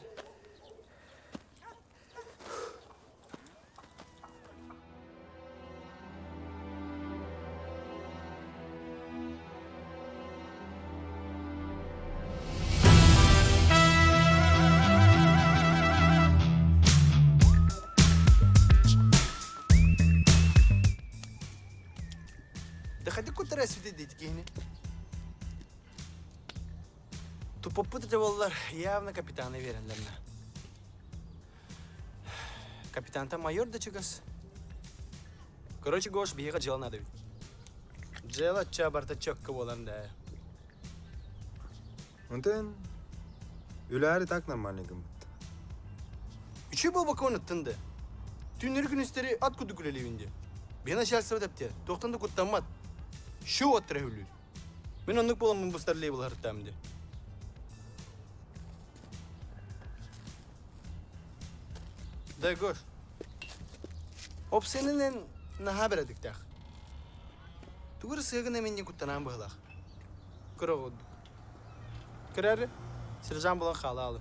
Speaker 12: Попутать воллар явно капитаны веренлерне. Капитан там майор да чигас. Короче, Гош биега жел надо ведь. Жел отча бартачок каволанда.
Speaker 2: Онтен үләри так нормальный гымыт.
Speaker 12: Üçü baba konuttunda. Tünleri gün üstleri at kudu kulelevinde. Ben aşağı sıvadaptı. Toktanda kutlanmat. Şu otra hülü. Ben onluk bolamın bu star label hartamdı. Да, Гош. Оп сенен наха бередик так. Тугур сыгына менен куттанан быйлак. Кырогод. Кырары сержант булан халалы.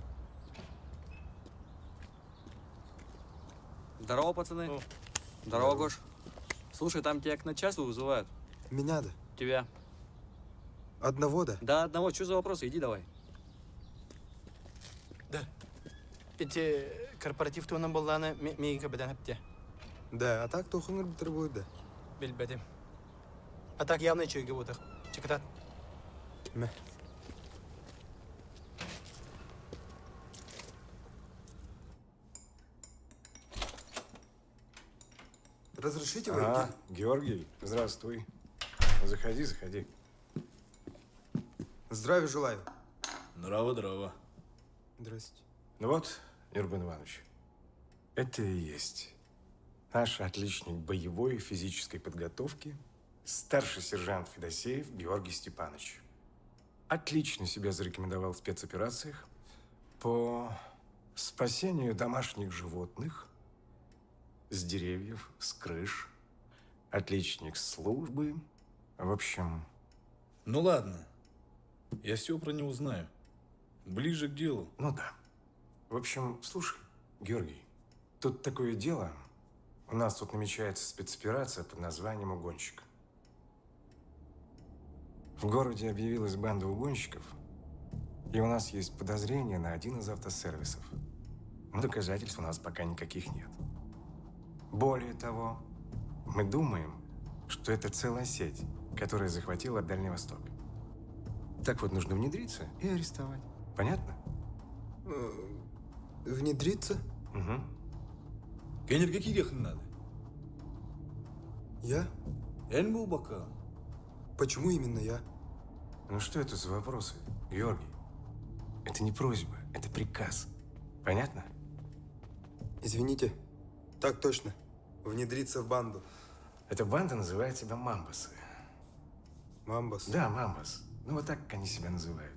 Speaker 15: Здорово, пацаны. Здорово, Гош. Слушай, там тебя к начальству вызывают.
Speaker 2: Меня да?
Speaker 15: Тебя.
Speaker 2: Одного да?
Speaker 15: Да, одного. Что за вопросы? Иди давай.
Speaker 12: Да. Эти корпоратив туынан болланы мейін кабадан әпте.
Speaker 2: Да, а так тоқыңыр бітір будет да?
Speaker 12: Білбәдім. А так явно чөйге бодық. Чекатат.
Speaker 2: Мә. Разрешите вы?
Speaker 17: Георгий, здравствуй. Заходи, заходи.
Speaker 2: Здравия желаю.
Speaker 17: Здраво.
Speaker 2: Здрасте.
Speaker 17: Ну вот, Ирбан Иванович, это и есть наш отличник боевой и физической подготовки, старший сержант Федосеев Георгий Степанович. Отлично себя зарекомендовал в спецоперациях по спасению домашних животных с деревьев, с крыш. Отличник службы. В общем...
Speaker 18: Ну ладно, я все про него знаю. Ближе к делу.
Speaker 17: Ну да. В общем, слушай, Георгий, тут такое дело. У нас тут намечается спецоперация под названием «Угонщик». В городе объявилась банда угонщиков, и у нас есть подозрение на один из автосервисов. Но доказательств у нас пока никаких нет. Более того, Мы думаем, что это целая сеть, которая захватила Дальний Восток. Так вот, нужно внедриться и арестовать. Понятно?
Speaker 2: Внедриться?
Speaker 17: Угу.
Speaker 18: Кенер, какие ехать надо?
Speaker 2: Я?
Speaker 18: Энбу бака.
Speaker 2: Почему именно я?
Speaker 17: Ну что это за вопросы, Георгий? Это не просьба, это приказ. Понятно?
Speaker 2: Извините. Так точно. Внедриться в банду.
Speaker 17: Эта банда называет себя Мамбасы.
Speaker 2: Мамбас?
Speaker 17: Да, Мамбас. Ну вот так они себя называют.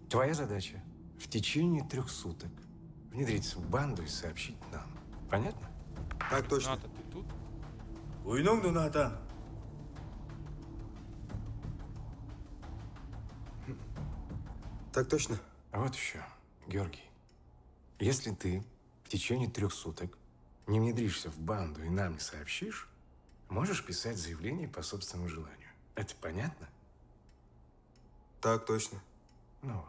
Speaker 17: Твоя задача в течение 3 суток внедриться в банду и сообщить нам. Понятно?
Speaker 2: Так точно.
Speaker 18: Ната, ты тут? Уйнуңду, Ната.
Speaker 2: Так точно.
Speaker 17: А вот еще, Георгий. Если ты в течение 3 суток не внедришься в банду и нам не сообщишь, можешь писать заявление по собственному желанию. Это понятно?
Speaker 2: Так точно.
Speaker 17: Ну вот.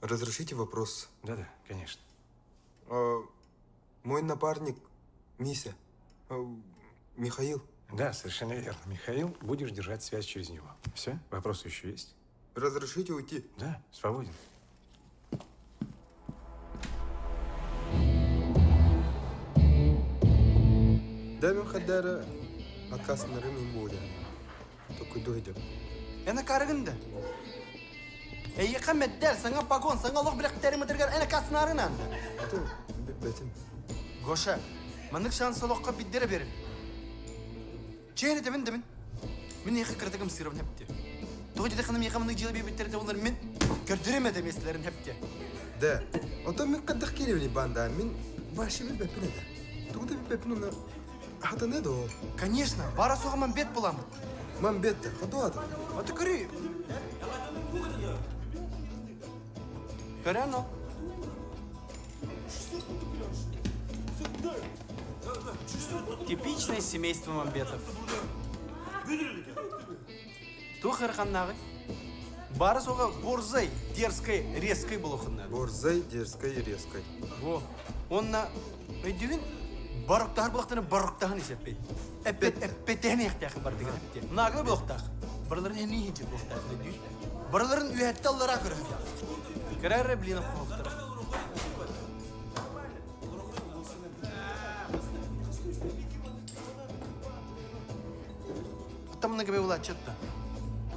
Speaker 2: Разрешите вопрос?
Speaker 17: Да-да, конечно.
Speaker 2: Мой напарник Мися. Михаил.
Speaker 17: Да, совершенно верно. Михаил, будешь держать связь через него. Все? Вопросы еще есть?
Speaker 2: Разрешите уйти?
Speaker 17: Да, свободен.
Speaker 2: Дәмем хәддәре аткасыннары мин булды. Только дойдым.
Speaker 12: Ana kargında. Yıkamet der sana bakon sana Allah bilek terimi derger ana kasnarın anda.
Speaker 2: Betim.
Speaker 12: Goşa. Manık şansı lokka biddere berin. Çeyre demin demin. Min yıkı kırdıkım sırrım hepti. Doğru da kanım yıkamını jılı bir bittere de onlar min gördüremedi meslerin hepti.
Speaker 2: Да. Ото мен каддах келевни банда, мен башымы бепине да. Тугда би бепин уна хата не до.
Speaker 12: Конечно, бара соға мамбет боламын.
Speaker 2: Мамбет да, хадо ата.
Speaker 12: Аты көрі. Көрән о. Типичное семейство мамбетов. Тух әрқаннағы. Бары соға борзай, дерзкай, резкай бұл оқыннады.
Speaker 2: Борзай, дерзкай, резкай.
Speaker 12: Во. Онна өйдігін барықтағыр бұлақтаны барықтағын есеппей. Әппеттен ектәқі бар деген әпте. Нағылы бұлақтақ. Барыларын әне еңжет бұлақтағын өйдігін. Барыларын үйәтті аллара көрі. Көрәрі білені қоқтыр. Құттамына көбе бұл атчатты.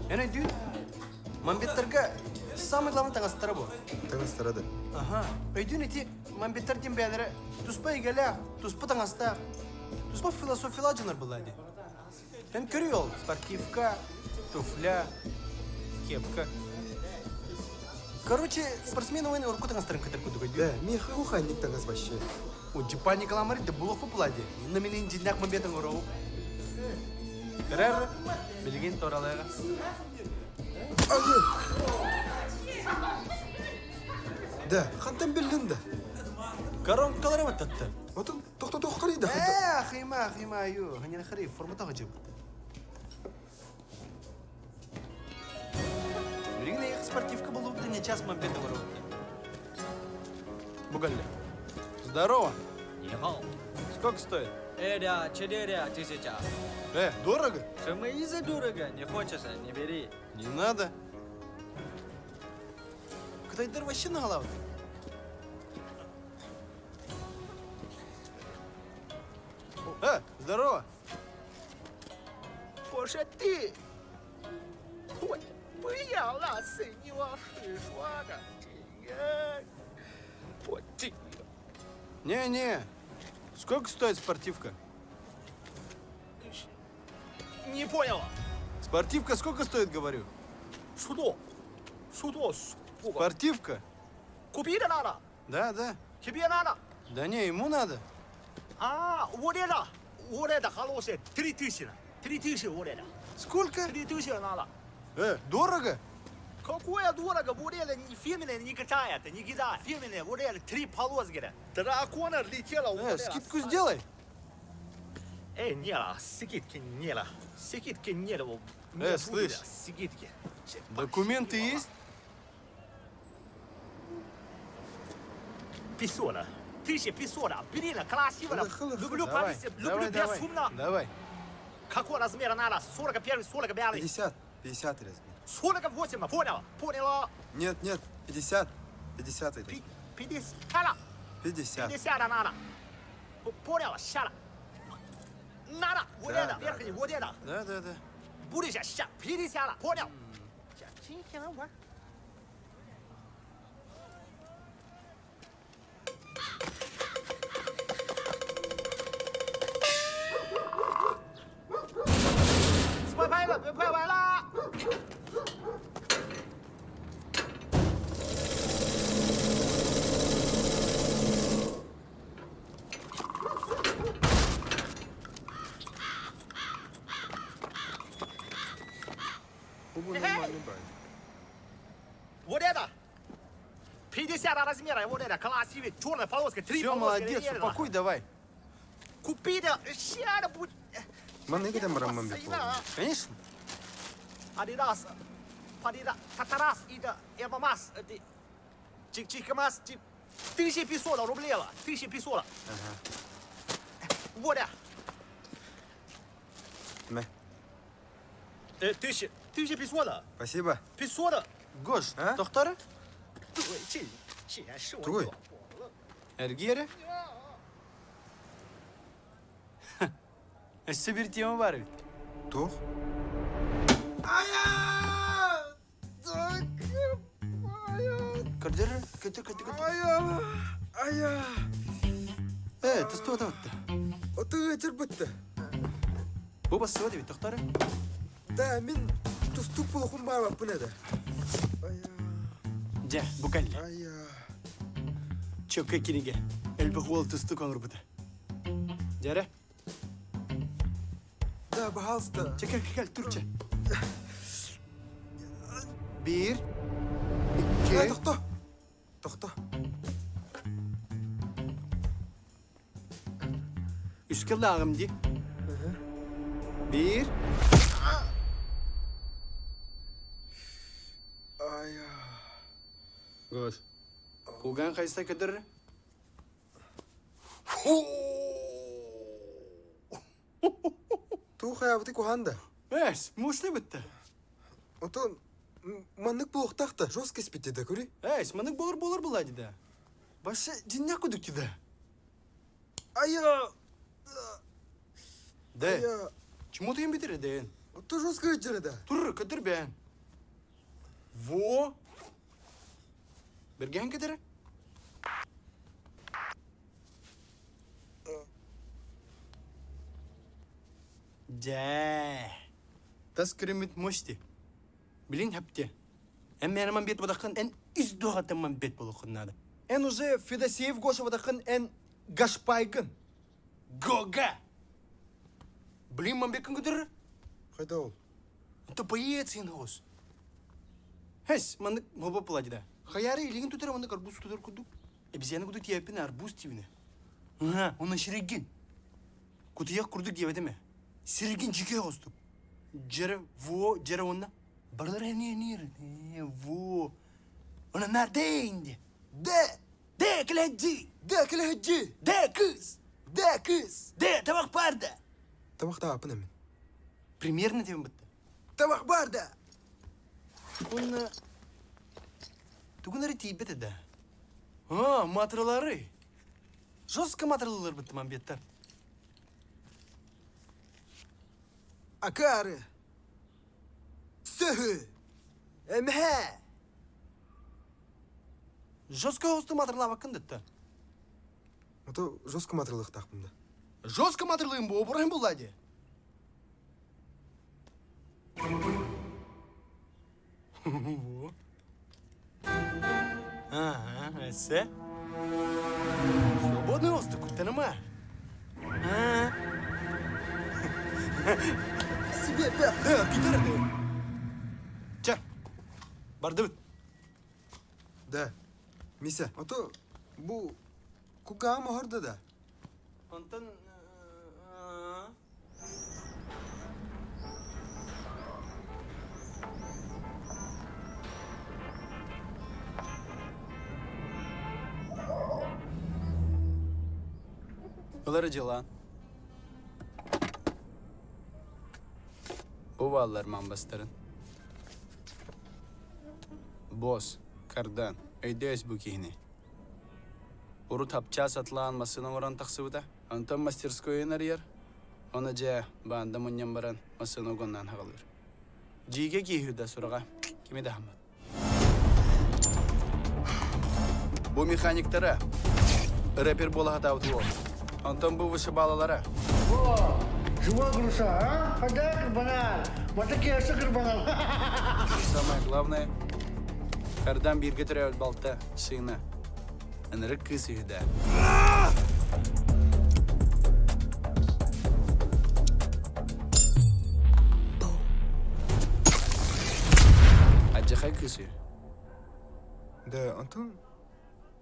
Speaker 12: Әне өйдігін. Мамбеттерге самый главный таңастары бұл.
Speaker 2: Таңастары да.
Speaker 12: Ага. Өйдігін еті мамбеттерден бәлері тұспа егелі, тұспа таңаста. Тұспа философиялар жанар болады. Сен көрі ол, спортивка, туфля, кепка. Короче, спортсмены ойны ұрқы таңастарын көтір көді көйді.
Speaker 2: Да, мен хухайник таңас башы.
Speaker 12: О, джипани каламары да бұл оқы бұлады. На менен жинақ мамбетін ұрау. Көрәрі, білген торалайға.
Speaker 2: Да, хантан білдің да.
Speaker 12: Коронкалары ма татты?
Speaker 2: Отын тоқтатуға қарайды.
Speaker 12: Хима, аю. Ханен қарай, форматаға жеп. Бірігіне еқі спортивка болу бұды не час мамбеті ұрау. Бугалля. Здорово.
Speaker 14: Нихао.
Speaker 12: Сколько стоит?
Speaker 14: 4 тысячи.
Speaker 12: Дорого?
Speaker 14: Что и за дорого? Не хочешь, не бери.
Speaker 12: Не надо. Кытайдар вообще на голову. Здорово.
Speaker 14: Боже ты! Ой, 不要了，随你往实说的这个。我这个。
Speaker 12: Не. Сколько стоит спортивка?
Speaker 14: Не понял.
Speaker 12: Спортивка сколько стоит, говорю?
Speaker 14: Что?
Speaker 12: Спортивка?
Speaker 14: Купить надо?
Speaker 12: Да.
Speaker 14: Тебе надо?
Speaker 12: Да не, ему надо.
Speaker 14: Вот это хорошее. 3000. 3000 вот это.
Speaker 12: Сколько?
Speaker 14: 3000 надо.
Speaker 12: Дорого?
Speaker 14: Какое дорого? Вот это фирменное не катает, не кидает. Фирменное, вот это 3 полоски. Дракона летела.
Speaker 12: Скидку сделай.
Speaker 14: Не la, скидки не la. Скидки не la.
Speaker 12: Слышь.
Speaker 14: Скидки.
Speaker 12: Документы есть?
Speaker 14: Писона.
Speaker 12: 1500, берильно, красиво. Люблю повесить, люблю безумно.
Speaker 2: Давай.
Speaker 12: Какой размер надо? 41, 45.
Speaker 2: 50 размер.
Speaker 12: 48, понял? Понял.
Speaker 2: Нет, 50. 50 размер.
Speaker 12: 50.
Speaker 2: 50.
Speaker 12: 50 надо. Понял, ща. Надо, вот это, верхний, вот это.
Speaker 2: Да.
Speaker 12: Будешь ща, 50, понял? Сейчас,拜拜啦！ Вот это! 50 размера, вот это, красивый, черная полоска, 3
Speaker 2: Все,
Speaker 12: полоски.
Speaker 2: молодец, упакуй давай.
Speaker 12: Купи, да, ща, будет.
Speaker 2: Манега там рамман. Конечно.
Speaker 12: Адидас, Падида, Татарас, Ида, Эбамас, Чикамас, 1500 рублей, 1500.
Speaker 2: Ага.
Speaker 12: Вот это.
Speaker 2: Мэ.
Speaker 12: 1500.
Speaker 2: Спасибо.
Speaker 12: 500.
Speaker 2: Гош, доктор?
Speaker 12: Тугой.
Speaker 2: Эргере? Собери тема бар бит. Тух. Кырдыр, көтөр. Ты что там? Ты тербетті. Бұл басы өте бит, доктор? Да, мен тұстық болуқым бар бап бұны да. Жа, бұқалли. Чөкке кереге. Әлбі қол тұстық оңыр бұды. Жәрі? Да, пожалуйста. Чекай, тұрча. Bir, iki... Toxta. Üskür lağım di. Bir... Goş. Kugan kaysa kadır? Ту хаябыты куханда. Мушли бітті. Отон, маннык болуқтақты, жорстко спетті да, көрі? Маннык болыр бұлады да. Башы динне көдікті да. Да. Чему ты им бітірі дейін? Отто жорстко өтжері да. Тұр, көдір бән. Во. Берген көдірі? Да. Тас керемет мощти. Билин хапте. Әмме әніман бет бодақын ән үздоғатыман бет болуқын нады. Ән уже Федосеев Гоша бодақын ән Гашпайгын. Гога! Білин ман бекін күдірі? Қайда ол? Ата поец ен ғос. Әс, мандық ғоба пылади да. Хаяры елеген тұтыр мандық арбуз тұтыр күдік. Әбізияны күдік тияпен арбуз тивіне. Оны шіреген. Күтияқ күрдік деведі ме? Сиреген жеке ғостып. Жері, жері онна. Барлар әне. Во. Она нәрде инде. Де кіләджі. Де кыз. Де табақ барда. Табақ да апын әмін. Примерно тебе бітті. Табақ барда. Оны... Түгінері тейбеті да. Матралары. Жостқа матралар бітті ман беттар. Акары. Сөхі. Әмхә. Жостқа ғосты матрала бақын дітті. Ото жостқа матралық тақпымды. Жостқа матралығын бұл, бұрайын болады. Әсі? Свободный ғосты күттіні ма? Себе бәқ. Кетерді. Ча, барды бүт. Да, Мися, ото бұл куға мұхырды да. Онтан...
Speaker 15: Kıları cılan. Bu vallar mambastırın. Boz, kardan, öydöz bu kihini. Uru tapça satılan masına oran taksı da. Anton masтерскойын arıyor. Ona ce banda munyan baran masına ogondan hağılır. Cige giyhüda surağa. Kimi de hamad. Bu mekaniklere reper bola hata utuyor. Anton bu vışı bağlalara.
Speaker 12: Жива груша, а? Ходай, карбонал. Вот такие все карбонал.
Speaker 15: Самое главное, kardan bir götürüyor balta, sığına. Anırık kız yühüda. Acıkay kız yühü.
Speaker 2: Да, Антон,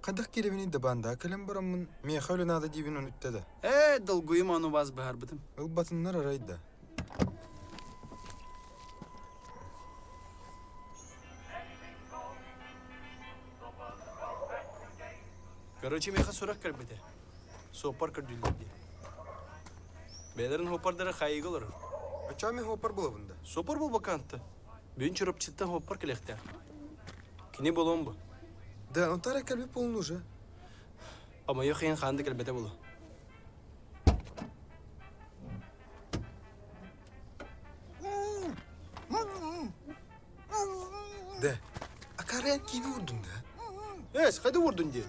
Speaker 2: кадак келебини да банда, калем барамын, мен хавле надо дибин унутта да.
Speaker 15: Долгуйум ану баз бахар бытым.
Speaker 2: Ыл батыннар арайда.
Speaker 15: Короче, меха сурак карбете. Сопар кардюлді. Бедерін хопардары хайығы олар.
Speaker 2: Ача мен хопар бола бында.
Speaker 15: Сопар бол бакантты. Бүйін чырып чыттан хопар келекті. Кіне болуым bu?
Speaker 2: Да, он тара калбе полын уже.
Speaker 15: Ama yok en xandı kelbete bulu.
Speaker 2: Да. Акарен kimi vurdun da?
Speaker 15: Hadi vurdun diye.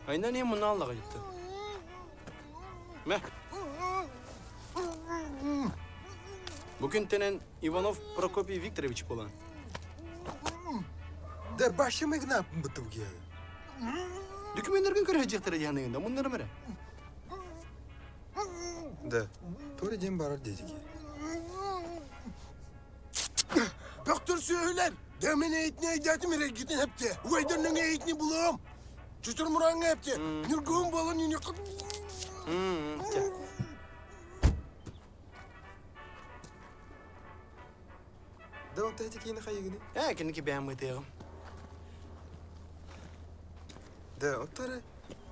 Speaker 15: Aynen niye bunu Allah'a gitti. Meh. Bugün tenen Ivanov Prokopy Viktorovich bolan.
Speaker 2: Да, başıma ne yapın bu tavuk ya?
Speaker 15: Dükümenlerden karışacaktır yanında. Bunları mı?
Speaker 2: Да. Tori dem barar dedik ya.
Speaker 4: Doktor söyler. Demin eğitini eğitim yere gidin hepti. Uydurun eğitini bulalım. Çütür muran hepti. Nürgün balon yine kıt.
Speaker 2: Да, он тайтик yine kayıgını.
Speaker 15: Kendiki beğenmediğim.
Speaker 2: Да, он tara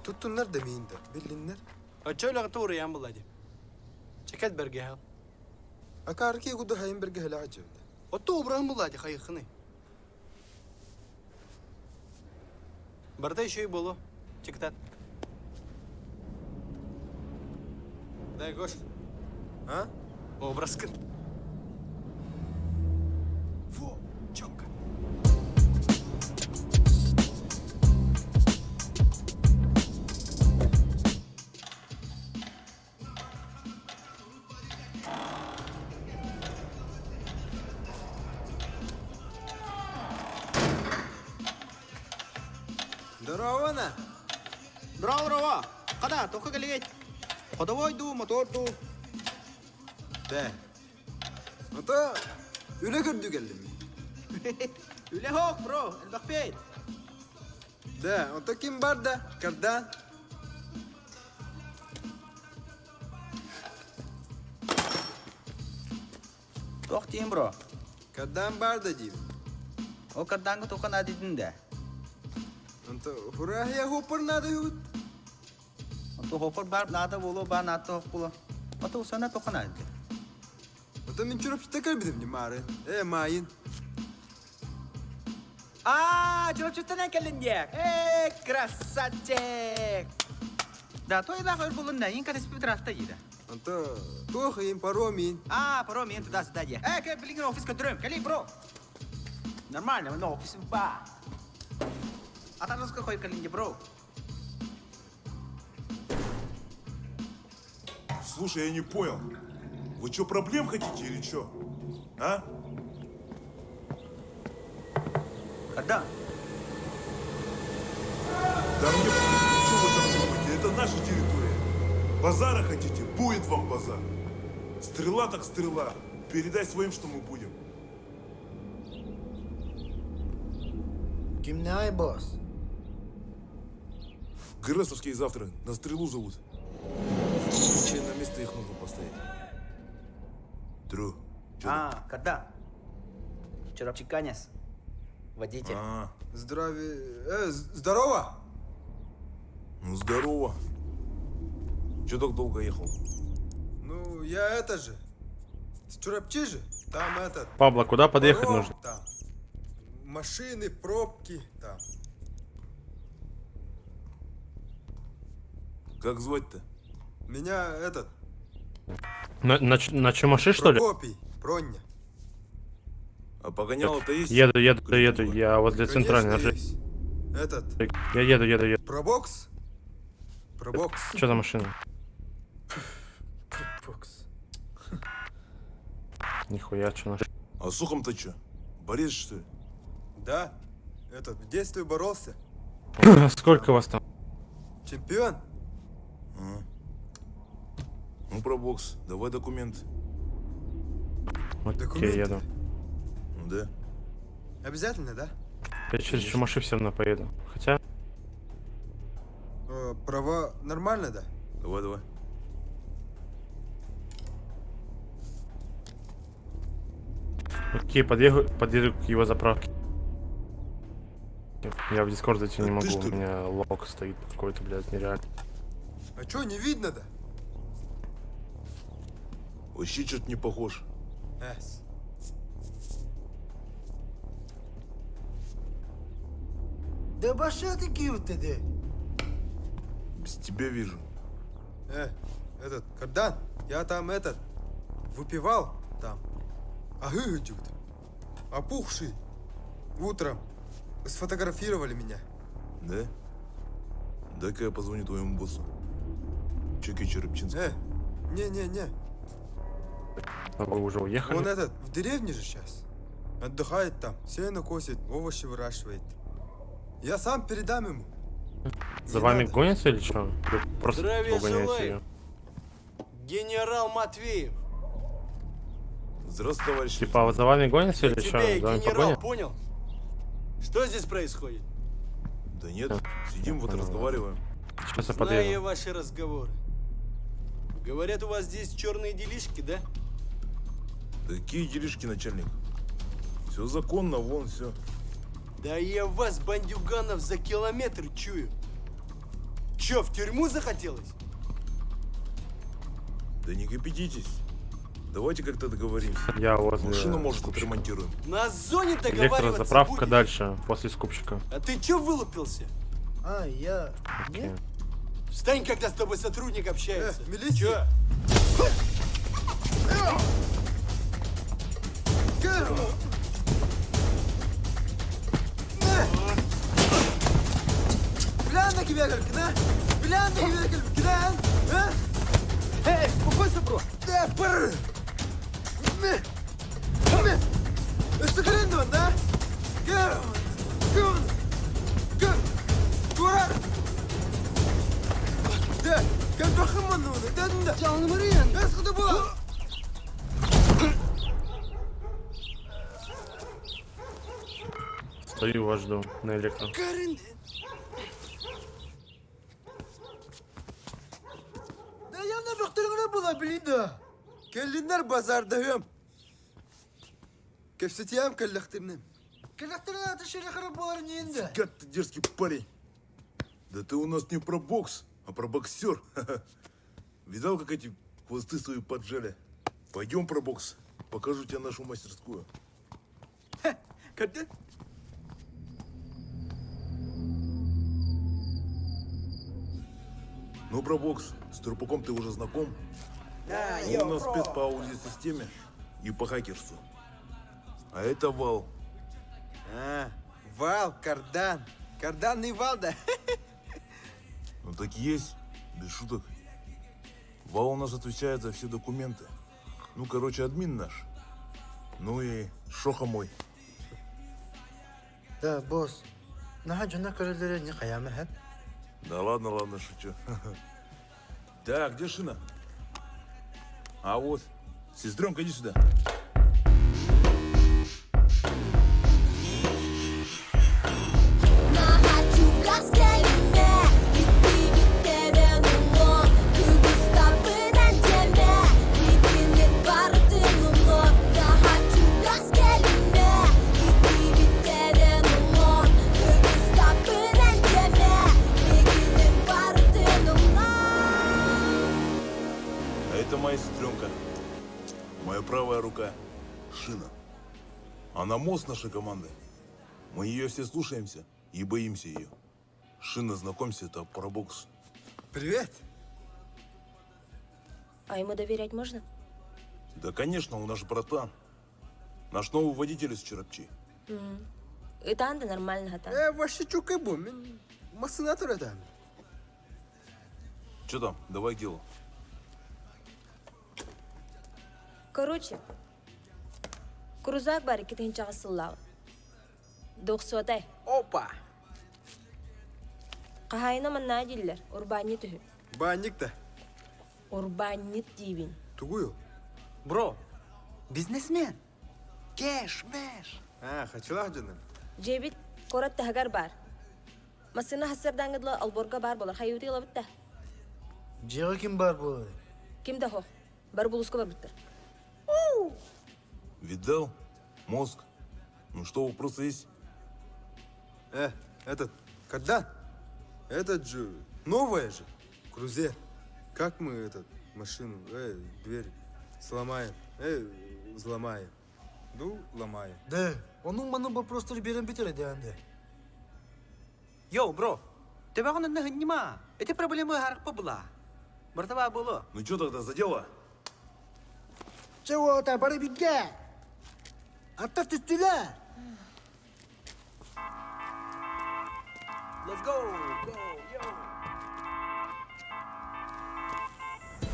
Speaker 2: tuttunlar demeyin de. Bildiğinler.
Speaker 15: Açöyle gıtı uğrayan bulaydı. Çeket berge ha.
Speaker 2: Akarki gudu hayın berge hala acıdı.
Speaker 15: Oto uğrayan bulaydı kayıkını. Barda şey bolu. Çıktat. Дай гош.
Speaker 2: А?
Speaker 15: Образкын. Во, чётко.
Speaker 2: Здорово, на.
Speaker 12: Здорово. Kada, тока галегет. Ходовойду, моторду.
Speaker 2: Да. Ата, üle gördü geldim.
Speaker 12: Üle hok bro, el bakpet.
Speaker 2: Да, ата kim var da? Kardan.
Speaker 12: Tok diyeyim bro.
Speaker 2: Kardan var da diyeyim.
Speaker 12: O kardangı toka nadidin de.
Speaker 2: Anta huraya hopar nada yut.
Speaker 12: Ото hopar bar nada bolo, bar nada hok bolo. Ото usana toka nadidin.
Speaker 2: Ata min çırıp çıtakar bidim ni mare. Mayın.
Speaker 12: Çorap çütten kelin diye. Красавчик. Да, то и да, хоть было на инка, ты спит раз таида.
Speaker 2: Anta tuhayım paromin.
Speaker 12: Паром, я туда сюда де. Как, блин, офис контролем, кали, бро. Нормально, но офис ба. А там сколько хоть калинди, бро.
Speaker 4: Слушай, я не понял. Вы что, проблем хотите или что? А?
Speaker 12: Когда?
Speaker 4: Да мне что вы там думаете? Это наша территория. Базара хотите? Будет вам базар. Стрела так стрела. Передай своим, что мы будем.
Speaker 12: Гимнай, босс.
Speaker 4: ГРСовские завтра на стрелу зовут. Случай на место их нужно поставить. Тру.
Speaker 12: Когда? Чорапчик Канес. Водитель.
Speaker 2: Здравия. Здорово.
Speaker 4: Ну, здорово. Че так долго ехал?
Speaker 2: Ну, я это же. С Чурапчи же. Там этот.
Speaker 10: Пабло, куда подъехать
Speaker 2: порог
Speaker 10: нужно?
Speaker 2: Там. Машины, пробки там.
Speaker 4: Как звать-то?
Speaker 2: Меня этот.
Speaker 10: На Чумаши, что ли?
Speaker 2: Прокопий, Броня.
Speaker 4: А погоняло-то есть?
Speaker 10: Еду, я возле центральной.
Speaker 2: Конечно, есть. Этот.
Speaker 10: Я еду.
Speaker 2: Пробокс? Пробокс.
Speaker 10: Что за машина?
Speaker 2: Пробокс.
Speaker 10: Нихуя, что наш.
Speaker 4: А с ухом-то что? Борец, что ли?
Speaker 2: Да. Этот, в детстве боролся.
Speaker 10: Сколько вас там?
Speaker 2: Чемпион.
Speaker 4: Ну, пробокс, давай документ.
Speaker 10: Окей, еду.
Speaker 4: Да.
Speaker 2: Обязательно, да?
Speaker 10: Я через Чумаши все равно поеду. Хотя...
Speaker 2: Права нормально, да?
Speaker 4: Давай.
Speaker 10: Окей, подъеду к его заправке. Я в Дискорд зайти не могу, у меня лог стоит какой-то, блядь, нереально.
Speaker 2: А чё, не видно, да?
Speaker 4: Вообще что-то не похож.
Speaker 2: Да баша такие вот ты.
Speaker 4: Без тебя вижу.
Speaker 2: Этот, Кардан, я там этот, выпивал там. Агыгадют. Опухший. Утром сфотографировали меня.
Speaker 4: Да? Дай-ка я позвоню твоему боссу. Чеки Черепчинский.
Speaker 2: Не.
Speaker 10: А вы уже уехали?
Speaker 2: Он этот, в деревне же сейчас. Отдыхает там, сено косит, овощи выращивает. Я сам передам ему.
Speaker 10: За вами гонятся или что? Просто
Speaker 15: Здравия
Speaker 10: гоняете
Speaker 15: желаю.
Speaker 10: ее?
Speaker 15: Генерал Матвеев.
Speaker 4: Здравствуй, товарищ.
Speaker 10: Типа, за вами гонятся или что?
Speaker 15: Тебя и
Speaker 10: За вами
Speaker 15: генерал,
Speaker 10: погоня?
Speaker 15: понял? Что здесь происходит?
Speaker 4: Да нет, сидим вот разговариваем.
Speaker 10: Сейчас я
Speaker 15: Знаю
Speaker 10: подъеду.
Speaker 15: я ваши разговоры. Говорят, у вас здесь черные делишки, да?
Speaker 4: Да какие делишки, начальник? Все законно, вон все.
Speaker 15: Да я вас, бандюганов, за километр чую. Че, в тюрьму захотелось?
Speaker 4: Да не кипятитесь. Давайте как-то договоримся.
Speaker 10: Я возле
Speaker 4: Машину, может,
Speaker 10: скупщика.
Speaker 4: отремонтируем.
Speaker 15: На зоне договариваться
Speaker 10: Электрозаправка
Speaker 15: будем.
Speaker 10: дальше, после скупщика.
Speaker 15: А ты че вылупился?
Speaker 2: Я...
Speaker 10: Окей.
Speaker 15: Встань, когда с тобой сотрудник общается.
Speaker 2: Милиция. Глянь тебе калькина! Глянь тебе калькина! Эй, успокойся, бро! Да, пр! Что хрен, да? Дурак! Да, как бахаману, да? Canım arayın. Ben sıkıntı bu.
Speaker 10: Стою, вас жду на электро.
Speaker 2: Да я на бахтırına bulabilirim de. Gelinler bazardayım. Кепсетиям каллахтырным. Каллахтырына атышыры хырып болар ненде.
Speaker 4: Гад ты дерзкий парень. Да ты у нас не про бокс, а про боксер. Видал, как эти хвосты свои поджали? Пойдем про бокс. Покажу тебе нашу мастерскую.
Speaker 2: Когда?
Speaker 4: Ну, про бокс. С Трупаком ты уже знаком?
Speaker 2: Да,
Speaker 4: Он у нас спец по аудиосистеме и по хакерству. А это Вал.
Speaker 2: Вал, Кардан. Карданный Вал, да?
Speaker 4: Ну так есть, без шуток. Вал у нас отвечает за все документы. Ну, короче, админ наш. Ну и Шоха мой.
Speaker 2: Да, босс. Нахаджуна коридоре не хаямахат.
Speaker 4: Да ладно, шучу. Так, где шина? А вот, сестренка, иди сюда. Моя правая рука – Шина. Она мост нашей команды. Мы ее все слушаемся и боимся ее. Шина, знакомься, это Парабокс.
Speaker 2: Привет.
Speaker 9: А ему доверять можно?
Speaker 4: Да, конечно, он наш братан. Наш новый водитель из Чарапчи.
Speaker 9: Это анда нормально, хата.
Speaker 2: Вообще чукай бу, мен масына турадам.
Speaker 4: Че там? Давай к делу.
Speaker 9: Короче, крузак бар икки чагысыллаа. Доксотай.
Speaker 2: Опа.
Speaker 9: Кахайна манна диллер, урбанит түһү.
Speaker 2: Банник-то.
Speaker 9: Урбанит дибин.
Speaker 2: Тугую. Бро, бизнесмен. Кэш, мэш. Хочу лахдыным.
Speaker 9: Жебит корат тахагар бар. Масына хасырдаңыдла алборга бар болар. Хайыуты лабытта.
Speaker 12: Жега ким бар болар?
Speaker 9: Ким да хох? Бар булуска бар буттар.
Speaker 4: Видал? Мозг. Ну что, вопросы есть?
Speaker 2: Этот, Кардан? Этот же, новая же, крузер. Как мы этот, машину, дверь сломаем, взломаем? Ну, ломаем.
Speaker 12: Да, onun bana bu просто берем битер деянде. Йоу, бро, тебя он не гнима. Эти проблемы харпа была. Братва было.
Speaker 4: Ну что тогда за дело?
Speaker 12: Чего ты бары бега? Оттав ты стиля. Let's go, yo.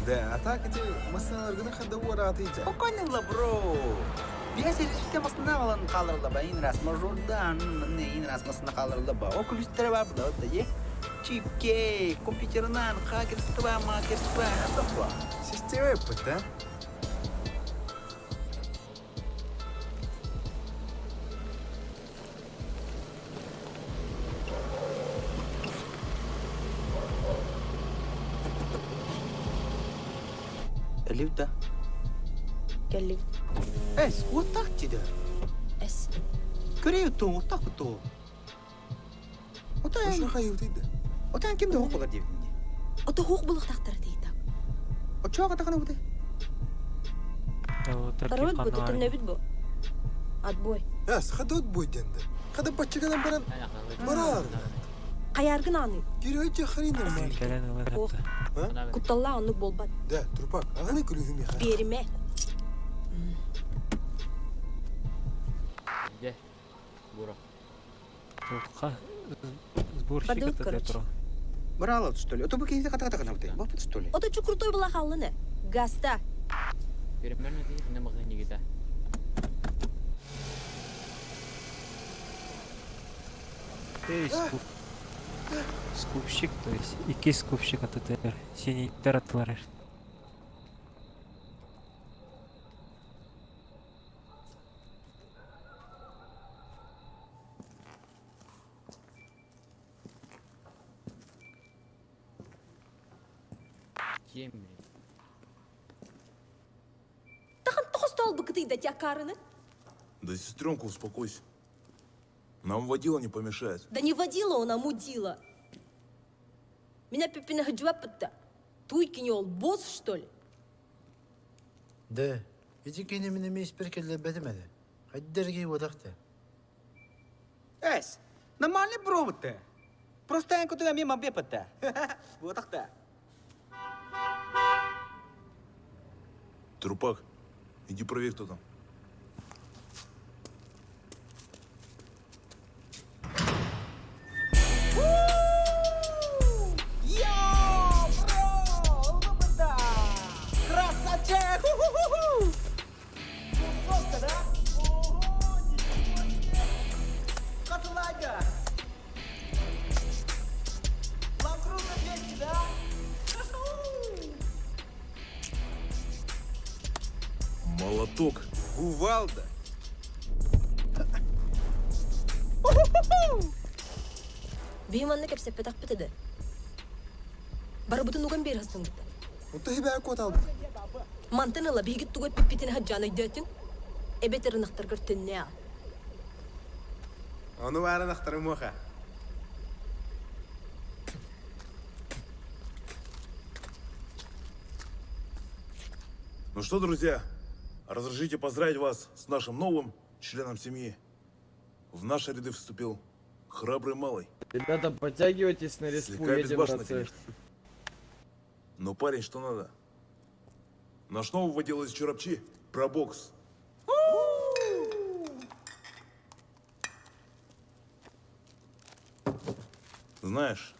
Speaker 2: Да, а так эти машиналарганы хадда уаратыйча.
Speaker 12: Спокойно, бро. Биэс элиште масына алан калырлаба, ин рас маржурдан, ин рас масына калырлаба. Окулюстері бар бұда, да, е? Чипке, компьютернан, хакерство, макерство, атапа.
Speaker 2: Система опыт, а?
Speaker 12: Элифта.
Speaker 9: Келли.
Speaker 12: Эс, вот так тебе.
Speaker 9: Эс.
Speaker 12: Корею то, вот так то. Ота
Speaker 2: Что хайыутыйды?
Speaker 12: Ота кимде хок болар дебинде.
Speaker 9: Ота хох булык тактар дейт.
Speaker 12: Очоға тақана бұды.
Speaker 9: Пароль бұды түнне бит бу. Отбой.
Speaker 2: Эс, хада отбой денді. Хада бачыгадан баран барар.
Speaker 9: Каяргын аны.
Speaker 2: Геройча хрена мали.
Speaker 9: Ох. Кутталла анны болбат.
Speaker 2: Да, трупак, ағаны күлігіме ха.
Speaker 9: Берме.
Speaker 19: Где? Бура.
Speaker 9: Сборщик это ретро.
Speaker 12: Брала, что ли? Это бы какие-то ката-ката буды. Вот что ли?
Speaker 9: Ота чу крутой была халлыны. Гаста.
Speaker 19: Перемерно ты не могла не гита.
Speaker 8: Скупщик, то есть iki скупщик ататыр. Синий таратлар.
Speaker 19: Темри.
Speaker 9: Тахан тохостол быкты да тякарыны.
Speaker 4: Да, сестренка, успокойся. Нам водила не помешает.
Speaker 9: Да не водила он, а мудила. Меня пепина хаджваппа-то. Туйки ол босс, что ли?
Speaker 12: Да, эти кинемины мейс перкелле бетемеди. Хаддерги водахта. Эс, нормальный бро-то. Просто я куда мимо бепата. Водахта.
Speaker 4: Трупак, иди проверь, кто там. Молоток.
Speaker 2: Кувалда.
Speaker 9: Бейманны кепсеп петак петеді. Бары бұтын уған бер хастың бұтты.
Speaker 2: Ұтты хебе кот алды.
Speaker 9: Мантыныла бейгіт тугат пеппетін хаджаны дөтін. Эбетері нақтар көртінне ал.
Speaker 2: Оны бары нақтары моха.
Speaker 4: Ну что, друзья, разрешите поздравить вас с нашим новым членом семьи. В наши ряды вступил храбрый малый.
Speaker 14: Ребята, подтягивайтесь на респу,
Speaker 4: Слегка
Speaker 14: едем,
Speaker 4: безбашенно,
Speaker 14: братцы.
Speaker 4: конечно. Но парень, что надо. Наш новый водила из Чурапчи про бокс. Знаешь,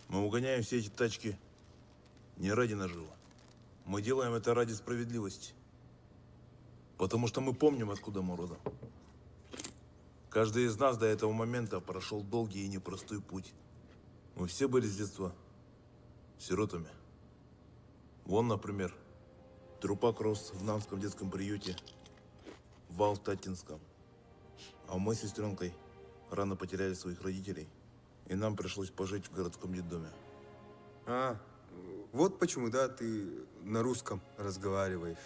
Speaker 4: мы угоняем все эти тачки не ради нажива. Мы делаем это ради справедливости. Потому что мы помним, откуда мы родом. Каждый из нас до этого момента прошел долгий и непростой путь. Мы все были с детства сиротами. Вон, например, Трупак рос в Нанском детском приюте, Вал в Татинском. А мы с сестренкой рано потеряли своих родителей, и нам пришлось пожить в городском детдоме.
Speaker 3: А, вот почему, да, ты на русском разговариваешь.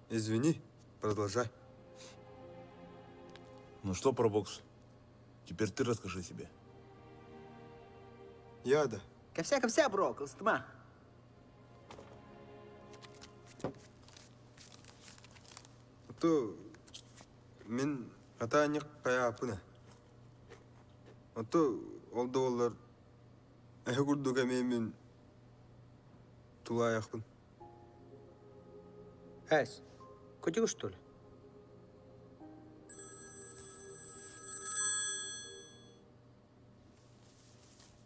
Speaker 3: Извини, продолжай.
Speaker 4: Ну что про бокс? Теперь ты расскажи о себе.
Speaker 3: Я, да.
Speaker 12: Ковся, бро, кылстыма.
Speaker 3: То мен ата-анек каяпына. То олды олар әгүрдігі мен тулаяқпын.
Speaker 12: Әс, көтегі, что ли?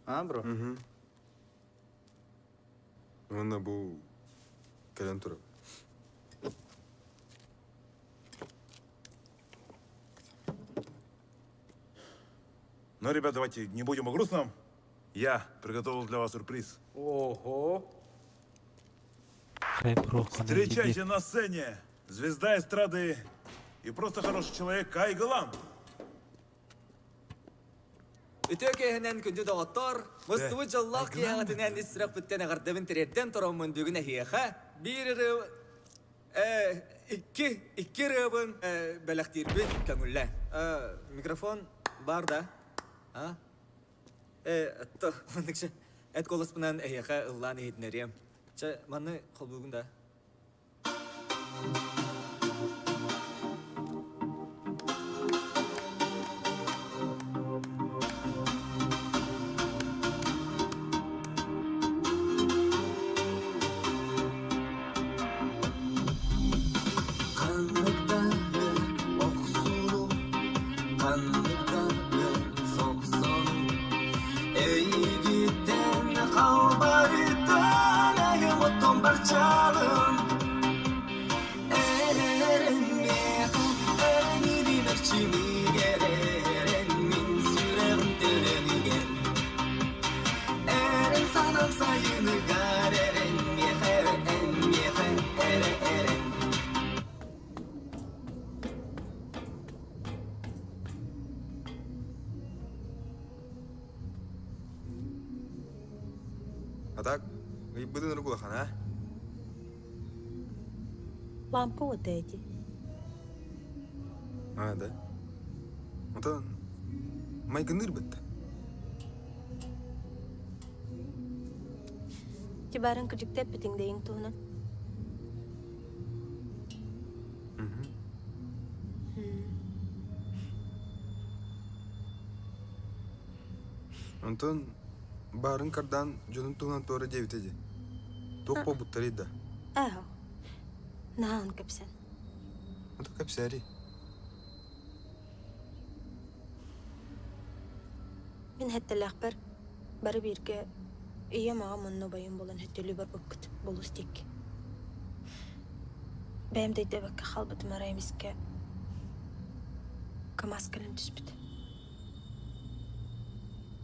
Speaker 12: А, бро?
Speaker 3: Угу. Оны бұл кәлен тұрып.
Speaker 4: Ну, ребят, давайте не будем о грустном. Я приготовил для вас сюрприз.
Speaker 12: Ого.
Speaker 4: Встречайте на сцене звезда эстрады и просто хороший человек Кай Галан.
Speaker 13: Үтөкеһенен күндү доғоттор, мұстуы жыллақ кияғатынан ісірақ бүттен ағардабын тіредден тұрам мүндігіне хияқа, бір икки рыбын бәләқтирбін көңілі. Микрофон бар да? Әтті, мұндықшы, әт қолыспынан әйеқа ұллан ехетінерем. Маны қолбығын да.
Speaker 3: Атак, бұдың ұрғылақан, а?
Speaker 9: Лампа вот эти.
Speaker 3: А, да? Отан, майкын ұрбытты.
Speaker 9: Тибарын күжіктеп бітің дейін туынан.
Speaker 3: Антон, барын кардан жонун туынан тора жебітеде. Тоқ по бұттар еді.
Speaker 9: Әхо. Наан көпсен.
Speaker 3: Ото көпсәрі.
Speaker 9: Мен хәттеләқ бары бірге үйе маға мұнны байын болын хөттелі бар бұпкіт болу стек. Бәйім дейді бәкке қалбытым араймызке камаз кілін түспіт.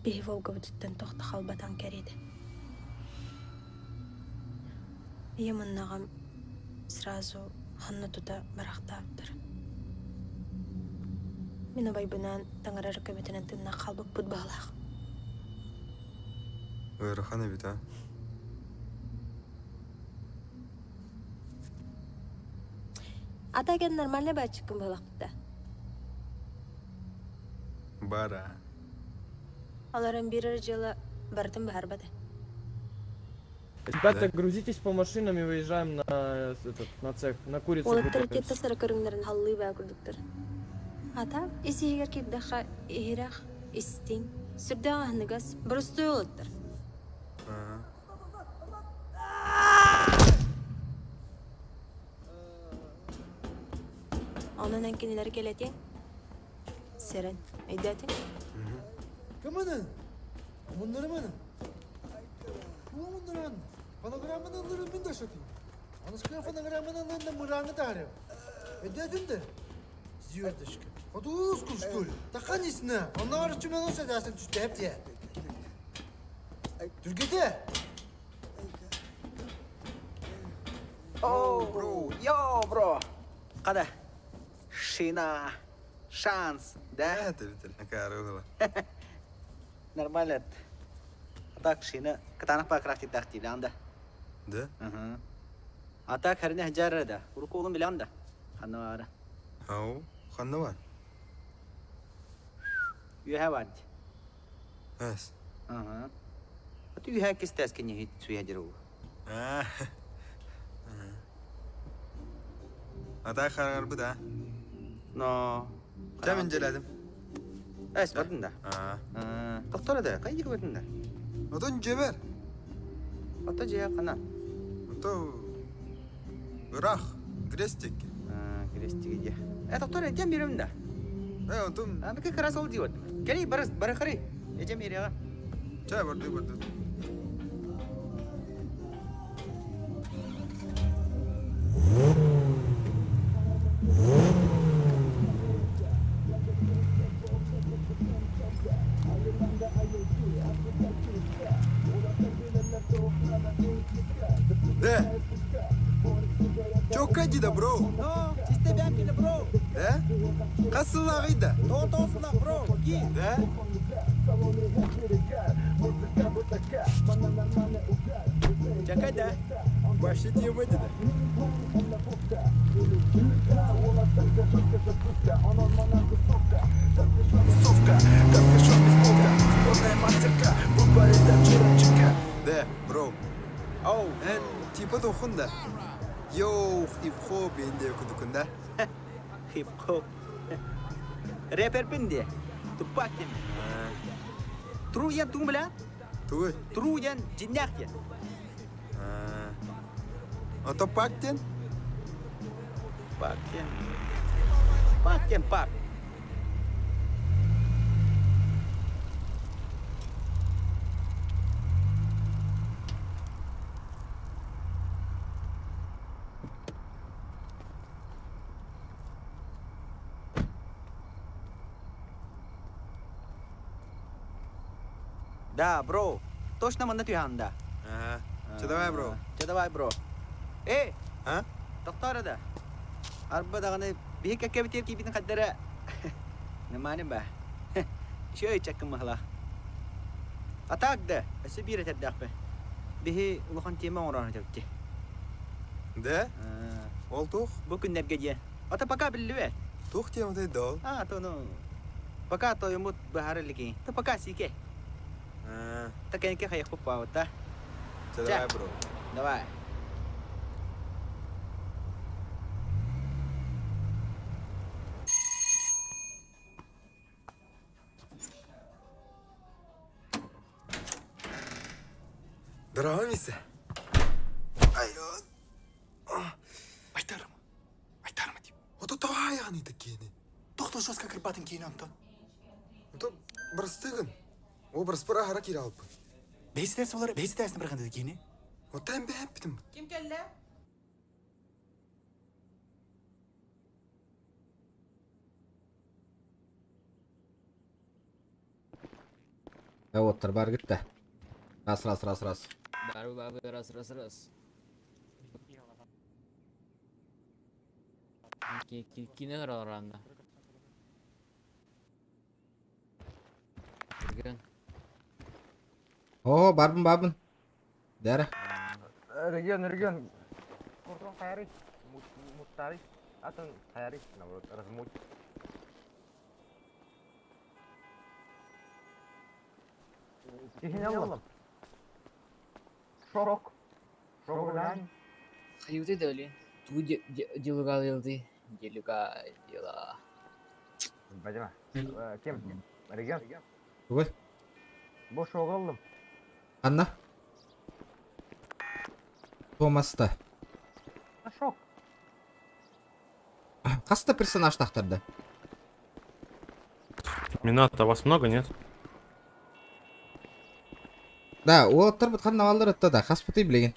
Speaker 9: Бейі волга бұдыттан тоқты қалбатан кәреді. Үйе мұннағам сразу ханны тута барақтаптыр. Мен байбынан таңырар көметінен тыңна қалбып бұд бағалақ.
Speaker 3: Ойрахана бит, а?
Speaker 9: Атаген нормальный бачықын болақпыда.
Speaker 3: Бара.
Speaker 9: Аларын бірір жылы бардым бар бады.
Speaker 14: Ребята, грузитесь по машинам и выезжаем на на цех, на курицу.
Speaker 9: Ол авторитетті сыры көріңдерін халлы бәі күрдіктір. Ата, есі егер кепдіға ихирақ, істің, сүрді ағынығыз бұрысты олыттыр. Onun enkinleri keleti. Seren, eydatin.
Speaker 2: Kamanın. Bunları mı? Bunları. Panogramın alırım ben de şatayım. Anışkı panogramın alırım mırağını tarım. Eydatin de. Ziyorduşka. Koduz kuşkul. Takan isne. Onlar için onu sedarsın tüstü hep diye. Türkiye'de.
Speaker 12: Oh, bro. Yo, bro. Kada. Шина. Шанс, да?
Speaker 3: Это накарывала.
Speaker 12: Нормально. Так, шина. Катанах по крафти тахти, лянда.
Speaker 3: Да?
Speaker 12: Ага. А так, харина хаджара, да. Уруколум лянда. Ханнавара.
Speaker 3: Ау, ханнавар.
Speaker 12: You have what?
Speaker 3: Yes.
Speaker 12: Ага. А ты you have кис тас кенye hit суй хаджару.
Speaker 3: Ata karar bu da.
Speaker 12: No.
Speaker 3: Demin inceledim.
Speaker 12: Es badın da. Doktora da kayıcı badın da.
Speaker 3: Odan ceber.
Speaker 12: Ata ceya kana.
Speaker 3: Ata Irak, Grestik.
Speaker 12: Grestik ya. Doktora ecem birim da.
Speaker 3: Otum.
Speaker 12: Ama ke keras oldu diyor. Kali bara khari. Ecem biri ya.
Speaker 3: Çay bardı. De. Çok acıdı bro.
Speaker 12: No, işte ben bile bro.
Speaker 3: De. Kasılağıydı.
Speaker 12: Tosla bro. Ki.
Speaker 3: De.
Speaker 12: Çakay da.
Speaker 3: Başlatayım hadi de. De bro.
Speaker 12: Oh.
Speaker 3: En tipe dokunda. Yo, hip hop indi okudukunda.
Speaker 12: Hip hop. Rapper pindi. Tupak ya. True yan tu mula?
Speaker 3: Tuh.
Speaker 12: True yan jinyak ya.
Speaker 3: Atau pakten?
Speaker 12: Pakten. Pakten pak. Да, бро. Точно манна тюханда.
Speaker 3: Че давай, бро.
Speaker 12: Че давай, бро. А? Доктор да. Арба даганы бихик аккабитер ки битен каддара. Наманы ба. Шөй чаккын махла. Атак да. Эсе бире таддак ба. Бихи улахан тема ораны жапты.
Speaker 3: Да? Ол тух?
Speaker 12: Бу күннәргә дия. Ата пока биллүе.
Speaker 3: Тух тема да дол.
Speaker 12: Тону. Пока то юмут бахары лики. Та пока сике. Так я не хочу попал, да?
Speaker 3: Давай, бро.
Speaker 12: Давай.
Speaker 3: Драмисе. Айо.
Speaker 2: Айтарым. Айтарым деп.
Speaker 3: Ото тавай яғни такені.
Speaker 2: Тоқтар жасқа кірпатын кейін амта.
Speaker 3: Ото бірістігін. О біріс бір ағара кері алып.
Speaker 2: Бейсідәсі олар бейсідәсіні бір қанды декені?
Speaker 3: Отан бәп бітім.
Speaker 12: Ким келді?
Speaker 1: Вот, бар кетті. Раз.
Speaker 19: Бару, раз. Кені ғыр орамда.
Speaker 1: О, барбын. Дәрі.
Speaker 5: Регион. Куртон қайры. Муттары. Атын қайры. Наоборот, размуть. Кихинялым. Шорок.
Speaker 19: Хаюты дали. Ту делуга делды. Делуга дела.
Speaker 5: Бадима. Кем? Реген?
Speaker 1: Ой,
Speaker 5: Бош оғылым.
Speaker 1: Анна. Томаста.
Speaker 5: Шок.
Speaker 1: Қаста персонаж тақтырды?
Speaker 7: Минато, вас много, нет?
Speaker 1: Да, ол тұрбыт қанна алдыр ұтты да, қас бұты білеген.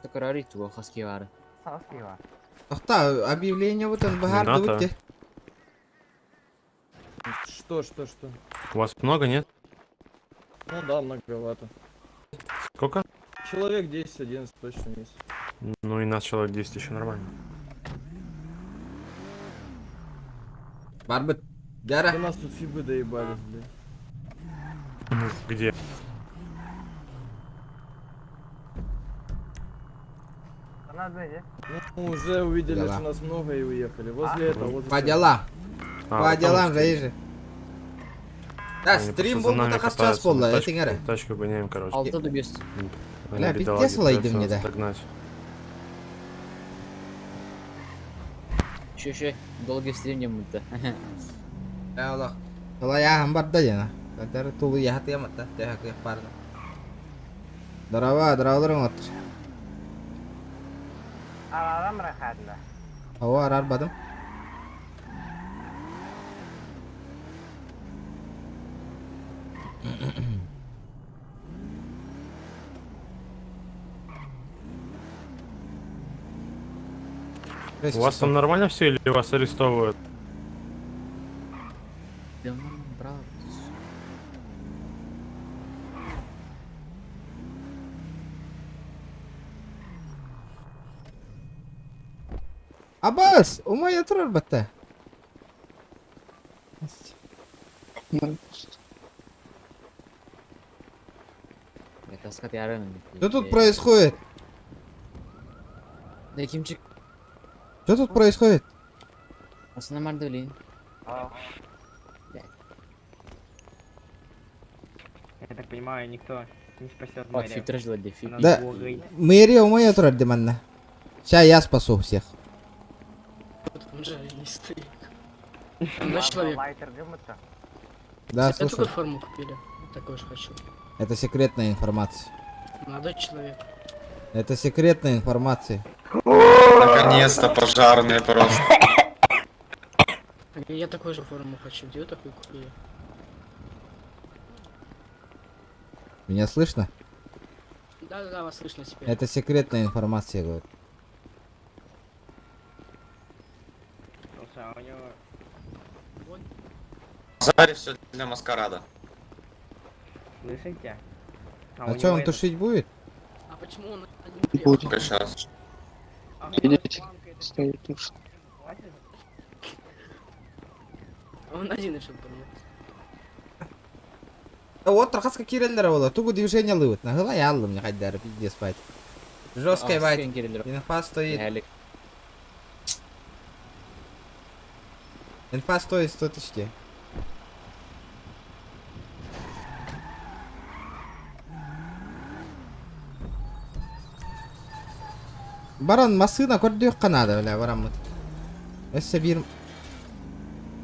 Speaker 19: Такарari туго хаски вары.
Speaker 5: Хаски вары.
Speaker 1: Тоқта, объявление бұтын бұхарды
Speaker 7: Минато.
Speaker 1: өтті.
Speaker 14: Что?
Speaker 7: Вас много, нет?
Speaker 14: Ну да, многовато.
Speaker 7: Сколько?
Speaker 14: Человек 10-11 точно есть.
Speaker 7: Ну и нас человек 10 еще нормально.
Speaker 1: Барбыт, Дяра.
Speaker 14: Да нас тут фибы доебались, блядь.
Speaker 7: Где?
Speaker 14: Ну, уже увидели,
Speaker 1: Дела.
Speaker 14: что нас много и уехали. Возле этого, возле
Speaker 1: По
Speaker 14: центра.
Speaker 1: делам.
Speaker 7: А,
Speaker 1: По
Speaker 7: вот
Speaker 1: делам
Speaker 7: там
Speaker 1: заезжай. Да,
Speaker 7: Они
Speaker 1: стрим
Speaker 7: просто
Speaker 1: был
Speaker 7: за нами
Speaker 1: бұты қас час
Speaker 7: катаются,
Speaker 1: болды,
Speaker 7: мы
Speaker 1: әтің әрі.
Speaker 7: Тачку гоняем, короче.
Speaker 19: Алты да бес.
Speaker 7: Они,
Speaker 1: Бля,
Speaker 7: бедолаги,
Speaker 1: пиздец лайды
Speaker 7: пытаются
Speaker 1: мне,
Speaker 7: нас
Speaker 1: да.
Speaker 7: догнать.
Speaker 19: Ще, долгий стрим не мыты.
Speaker 1: Ә, олақ. Солай ағым барды дена. Кәдері тулы яхаты яматта, тәхәк яқ барды. Дырауларың отыр.
Speaker 5: Аларам рахатында.
Speaker 1: Ава арар бадым.
Speaker 7: У вас там нормально все или вас арестовывают?
Speaker 19: Да, брат.
Speaker 1: Аббас, умай отырар бәтті.
Speaker 19: Это скотярын.
Speaker 1: Что тут происходит?
Speaker 19: Да, Кимчик.
Speaker 1: Что тут происходит?
Speaker 19: Асана мардулин.
Speaker 5: Я так понимаю, никто не спасет
Speaker 19: Вот, фильтр жила, где фильтр.
Speaker 1: Да, мэрия умай отырар деманна. Сейчас я спасу всех.
Speaker 16: Он же не стоит. Да, человек.
Speaker 1: Да,
Speaker 16: Такую
Speaker 1: слушай.
Speaker 16: форму купили. Такой же хочу.
Speaker 1: Это секретная информация.
Speaker 16: Молодой человек.
Speaker 1: Это секретная информация.
Speaker 20: Наконец-то пожарные просто.
Speaker 16: Я такой же форму хочу. Где вы такую купили?
Speaker 1: Меня слышно?
Speaker 16: Да, вас слышно теперь.
Speaker 1: Это секретная информация, говорит.
Speaker 5: Слушай, а у него...
Speaker 20: Заре все для маскарада.
Speaker 5: Слышите?
Speaker 1: А что, он тушить будет?
Speaker 16: А почему он один приехал?
Speaker 20: Только сейчас.
Speaker 16: Видите? Стоит туш. Он один решил поменять.
Speaker 1: Вот трохаска киреллера было. Тугу движение лывут. Нагыла я аллым мне хоть даже пиздец спать. Жесткая бать. Инфа стоит. Инфа стоит 100 тысяч. Баран машина көрдүк канада бля барамыт. Эссе бир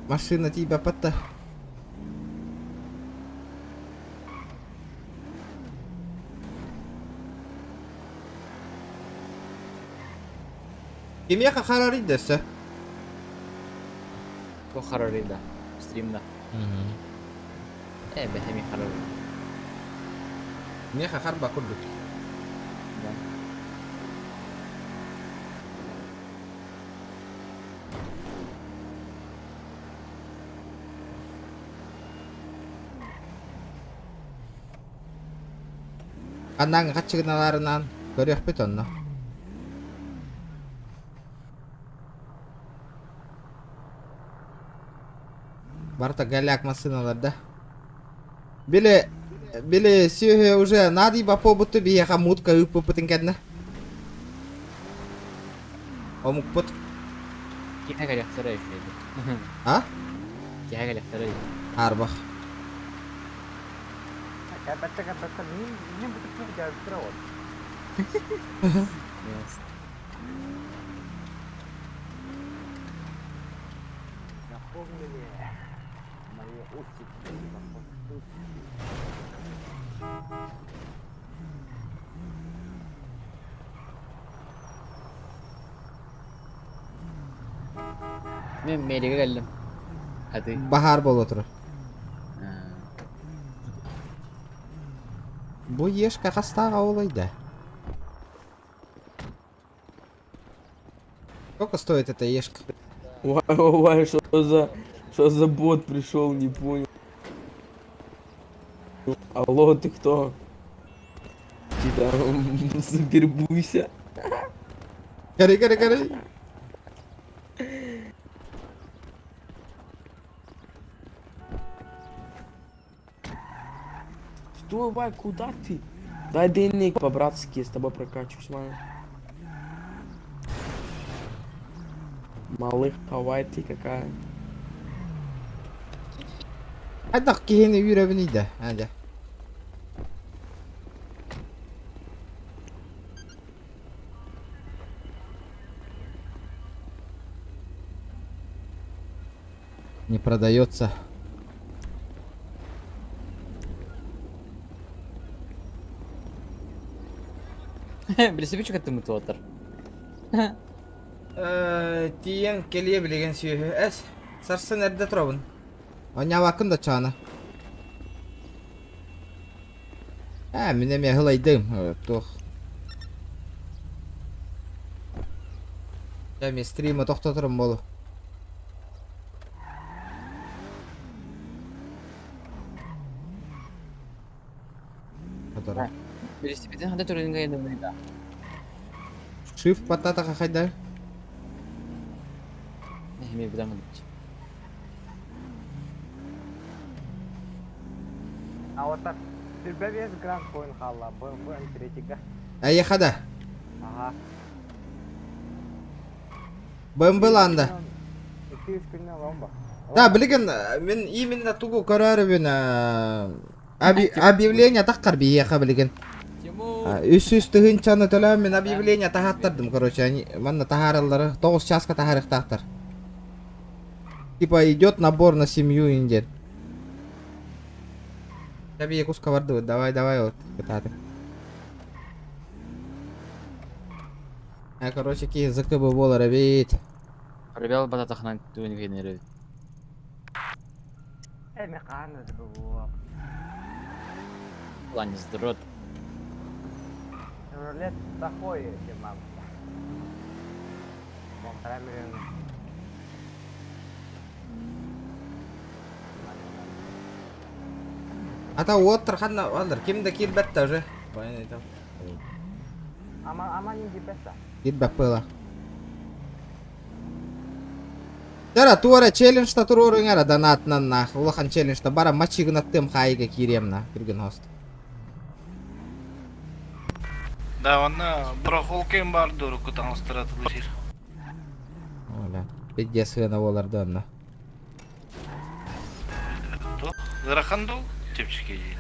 Speaker 1: машина типа патта. Кимеха харарит десе.
Speaker 19: Ко харарида. Стримда. Бехеми харарида.
Speaker 1: Меха харба курдук.
Speaker 19: Да.
Speaker 1: Анан качыгыналарынан көрөк бит онно. Барта галяк машиналар да. Биле сүйе уже нади ба побуту бие хамутка ыппытын кәдна. Омукпут.
Speaker 19: Киха галяк сарай фейди.
Speaker 1: А?
Speaker 19: Киха галяк сарай.
Speaker 1: Арбах.
Speaker 5: Капетта, не буду пить, я
Speaker 19: Ясно.
Speaker 5: Запомнили мои усики на Конституции.
Speaker 19: Men meyliga geldim. Hadi.
Speaker 1: Bahar bol otur. Bu ешка хастага олайда. Сколько стоит эта ешка?
Speaker 14: Вай, что за бот пришел, не понял. Алло, ты кто? Ты там супербуйся.
Speaker 1: Гори.
Speaker 14: Что, Вай, куда ты? Дай денег по-братски, я с тобой прокачусь, Вай. Малыха, Вай, ты какая?
Speaker 1: Айдак кихени үйрөбүнүйдө. Hadi. Не продается.
Speaker 19: Білесіп чекатты мұты отыр.
Speaker 1: Тиен келе білеген сүйі. Әс, сарсын әрді тұрабын. Оня вакын да чана. Мене мен ғылайдым. Тоқ. Мен стримі тоқтатырым болу.
Speaker 19: Велосипеден қандай түрінге енді мұйда.
Speaker 1: Shift patata қайда?
Speaker 19: Мен бұдан мұнды.
Speaker 5: Ауатар, сүрбе бес грант қойын қалла, бұн третігі.
Speaker 1: Әйе қада?
Speaker 5: Ага.
Speaker 1: Бұн бұл анда.
Speaker 5: 200 күннен ломба.
Speaker 1: Да, білген, мен именно тугу көрәрібін объявление таққар бейеқа білген. Үс-үстігін чаны төлі мен объявление тағаттырдым, короче, манна тағарылары 9 часқа тағарық тақтыр. Типа идет набор на семью инден. Тебе куска варды, давай, вот, кататы. Короче, ки языки бы было рабить.
Speaker 19: Ребел бататахнан туын генерит.
Speaker 5: Механы забыл.
Speaker 19: Плане здрот.
Speaker 5: Рулет такой, мам. Монтрамерин.
Speaker 1: Ата отыр қанна алдар, кемді келбәтті уже. Байын айтам.
Speaker 5: Ама не келбәтті.
Speaker 1: Келбәт бұйла. Жара, туара челленджта тұрурың әра донатынан нах. Улахан челленджта бара матчигін аттым қайыға керем на. Кірген хост.
Speaker 6: Да, ванна брахолкен бар дұры күтаңыстыратылы жер.
Speaker 1: Оля, бедде сығына оларды онна.
Speaker 6: Ғырақанды ол? Тепчіке дейін.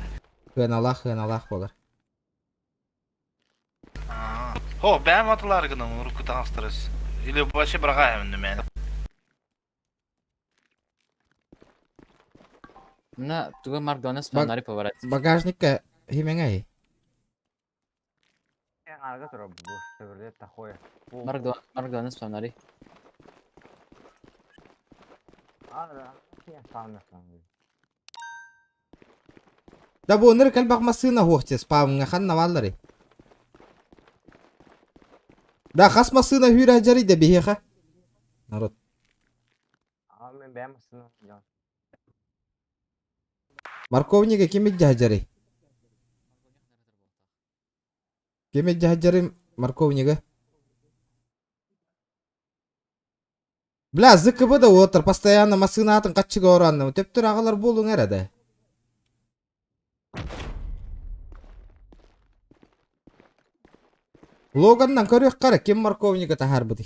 Speaker 1: Хыналақ болар.
Speaker 6: О, бәм атылар гынан ұры күтаңыстырыз. Или башы бірға әмінді мәні.
Speaker 19: Мына туга Макдональдс спавнари поворот.
Speaker 1: Багажникка хименгай.
Speaker 5: Арга тұра бұл шевролет такой.
Speaker 19: Макдональдс спавнари.
Speaker 5: Ара, я спавнасам.
Speaker 1: Да bu nır kalbak masına hoşça spamına xanna vallari. Da xas masına hüre hacari de bihiqa. Narod.
Speaker 5: Мен бәмісін.
Speaker 1: Markovniga kimid hacari? Kimid hacari Markovniga? Bla zıkkı bu da otur. Постоянно masına atın kaççıga oranlı. Teptir ağalar bolun herede. Logan'dan körüyor kara. Kim Markovniga tahar budi?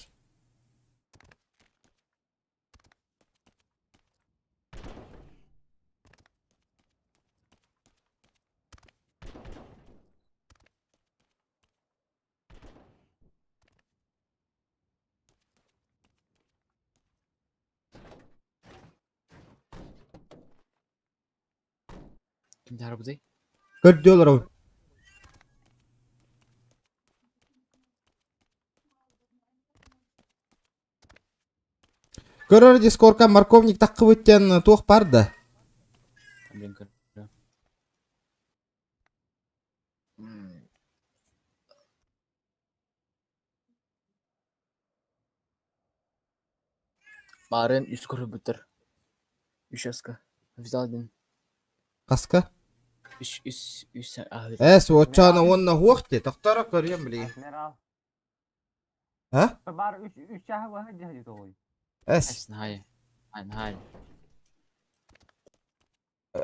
Speaker 19: Kim tarafı değil?
Speaker 1: $4. Көрөр дискордка марковник такып өткен туох бар да.
Speaker 19: Блин, көр. Барын üst kuru bitir. Üç aska. Взял один.
Speaker 1: Каска?
Speaker 19: Üç ahli.
Speaker 1: Очаны онна хуохте, тохтара көрем билген. А?
Speaker 5: Бар 3 шахы var hadi toy.
Speaker 19: Hayır. Hayır.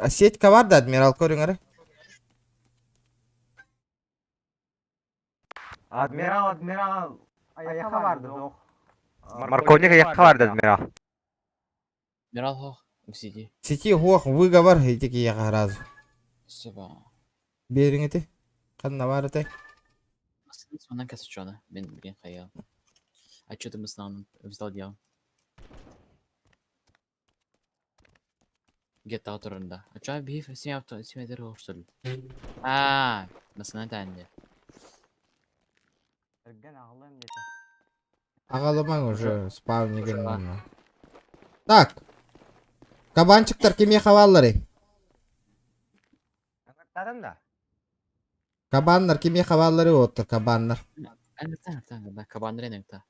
Speaker 1: Сетька бар да, адмирал көрүңөр.
Speaker 5: Admiral. Ayaka vardı doch. Markovnik ayaka vardı admiral.
Speaker 19: Адмирал хох. В сети.
Speaker 1: Сети хуох выговор этики яга разу.
Speaker 19: Спасибо.
Speaker 1: Бериң эти. Канна бар эти.
Speaker 19: Сонан кәсіп жоны. Мен білген қаял. Отчетым ысынан взял диял. Гетта отырында. Ача бейф семетер оғыштырды. Насынан тәнде.
Speaker 1: Агаламаң уже спавниген. Так. Кабанчиктар кеме хаваллары.
Speaker 5: Тадымда.
Speaker 1: Кабаннар кеме хаваллары отыр, кабаннар.
Speaker 19: Да, кабандар енекта.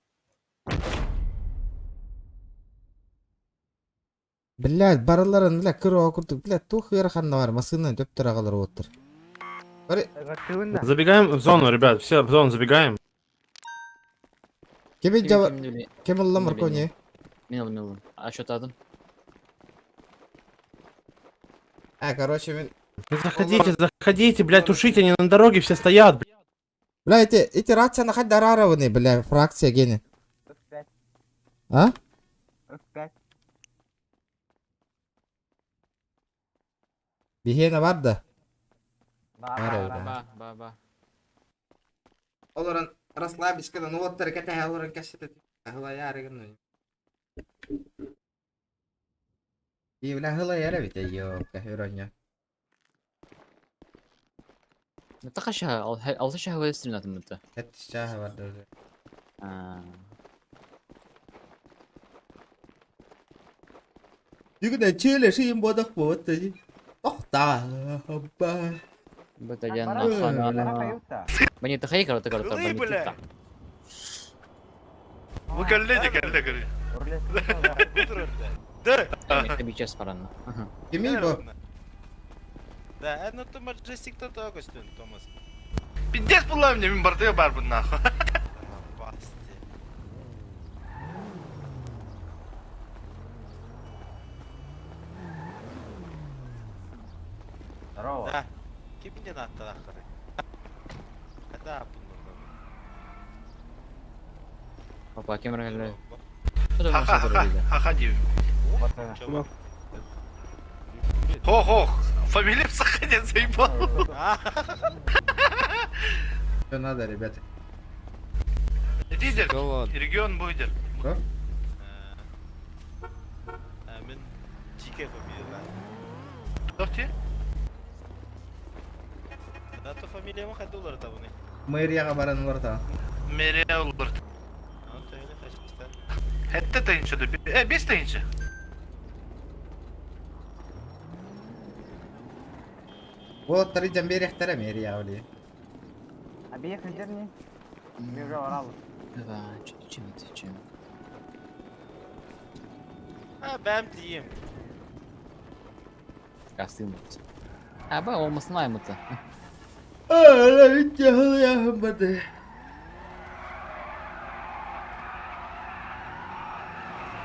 Speaker 1: Блядь, барыларын бля кырып окурдук. Блядь, тух ханна бар, масынын төптөр агалар отыр.
Speaker 7: Забегаем в зону, ребят. Все в зону забегаем.
Speaker 1: Кеме жаба... Кем алла марковни?
Speaker 19: Мил. А что тадым?
Speaker 1: Короче, мен...
Speaker 7: Заходите, блядь, тушите, они на дороге все стоят, блядь.
Speaker 1: Бля, эти рация нахать дарарованы, бля, фракция гены. А? Бигена бар да?
Speaker 19: Ба.
Speaker 1: Оларан расслабись, когда ну вот тариката оларан кашет. Ахла ярыгын. И бля хла яра бит ё, кахироня.
Speaker 19: Тақаша, алты шахы өстірін атым мұнты.
Speaker 1: Это шахы бар да. Югда челе шиим бодақ болыпты. Тоқта, хабба.
Speaker 19: Батальянна хана. Бани тахай карата карата бани тита.
Speaker 6: Выкалли. Да.
Speaker 19: Это бичас паранна.
Speaker 1: Кеми бо?
Speaker 6: Да, ну ты маджестик-то только что, Томас. Пиздец была мне, мин бортовая барбу нахуй.
Speaker 5: Здорово.
Speaker 6: Да. Кем мне надо нахуй? Да,
Speaker 19: Папа, кем рагали?
Speaker 6: Ха-ха-ха, Хох, фамилия Саханин заебал.
Speaker 1: Что надо, ребята?
Speaker 6: Дизель, регион будет.
Speaker 1: Что?
Speaker 6: Мен Чике фамилия. Кто те? Да, то фамилия ма $1 табуны.
Speaker 1: Мэрияга баран барта.
Speaker 6: Мэрия улбарт. Это тайынча да, 5 тайынча.
Speaker 1: Вот тары жамберехтер мэрия оли.
Speaker 5: Объект лидерни. Ми уже орал.
Speaker 19: Да, чем?
Speaker 6: Ben diyeyim.
Speaker 19: Кастым. Ба, olmasın aymıtı.
Speaker 1: Lan hiç yakalayamadı.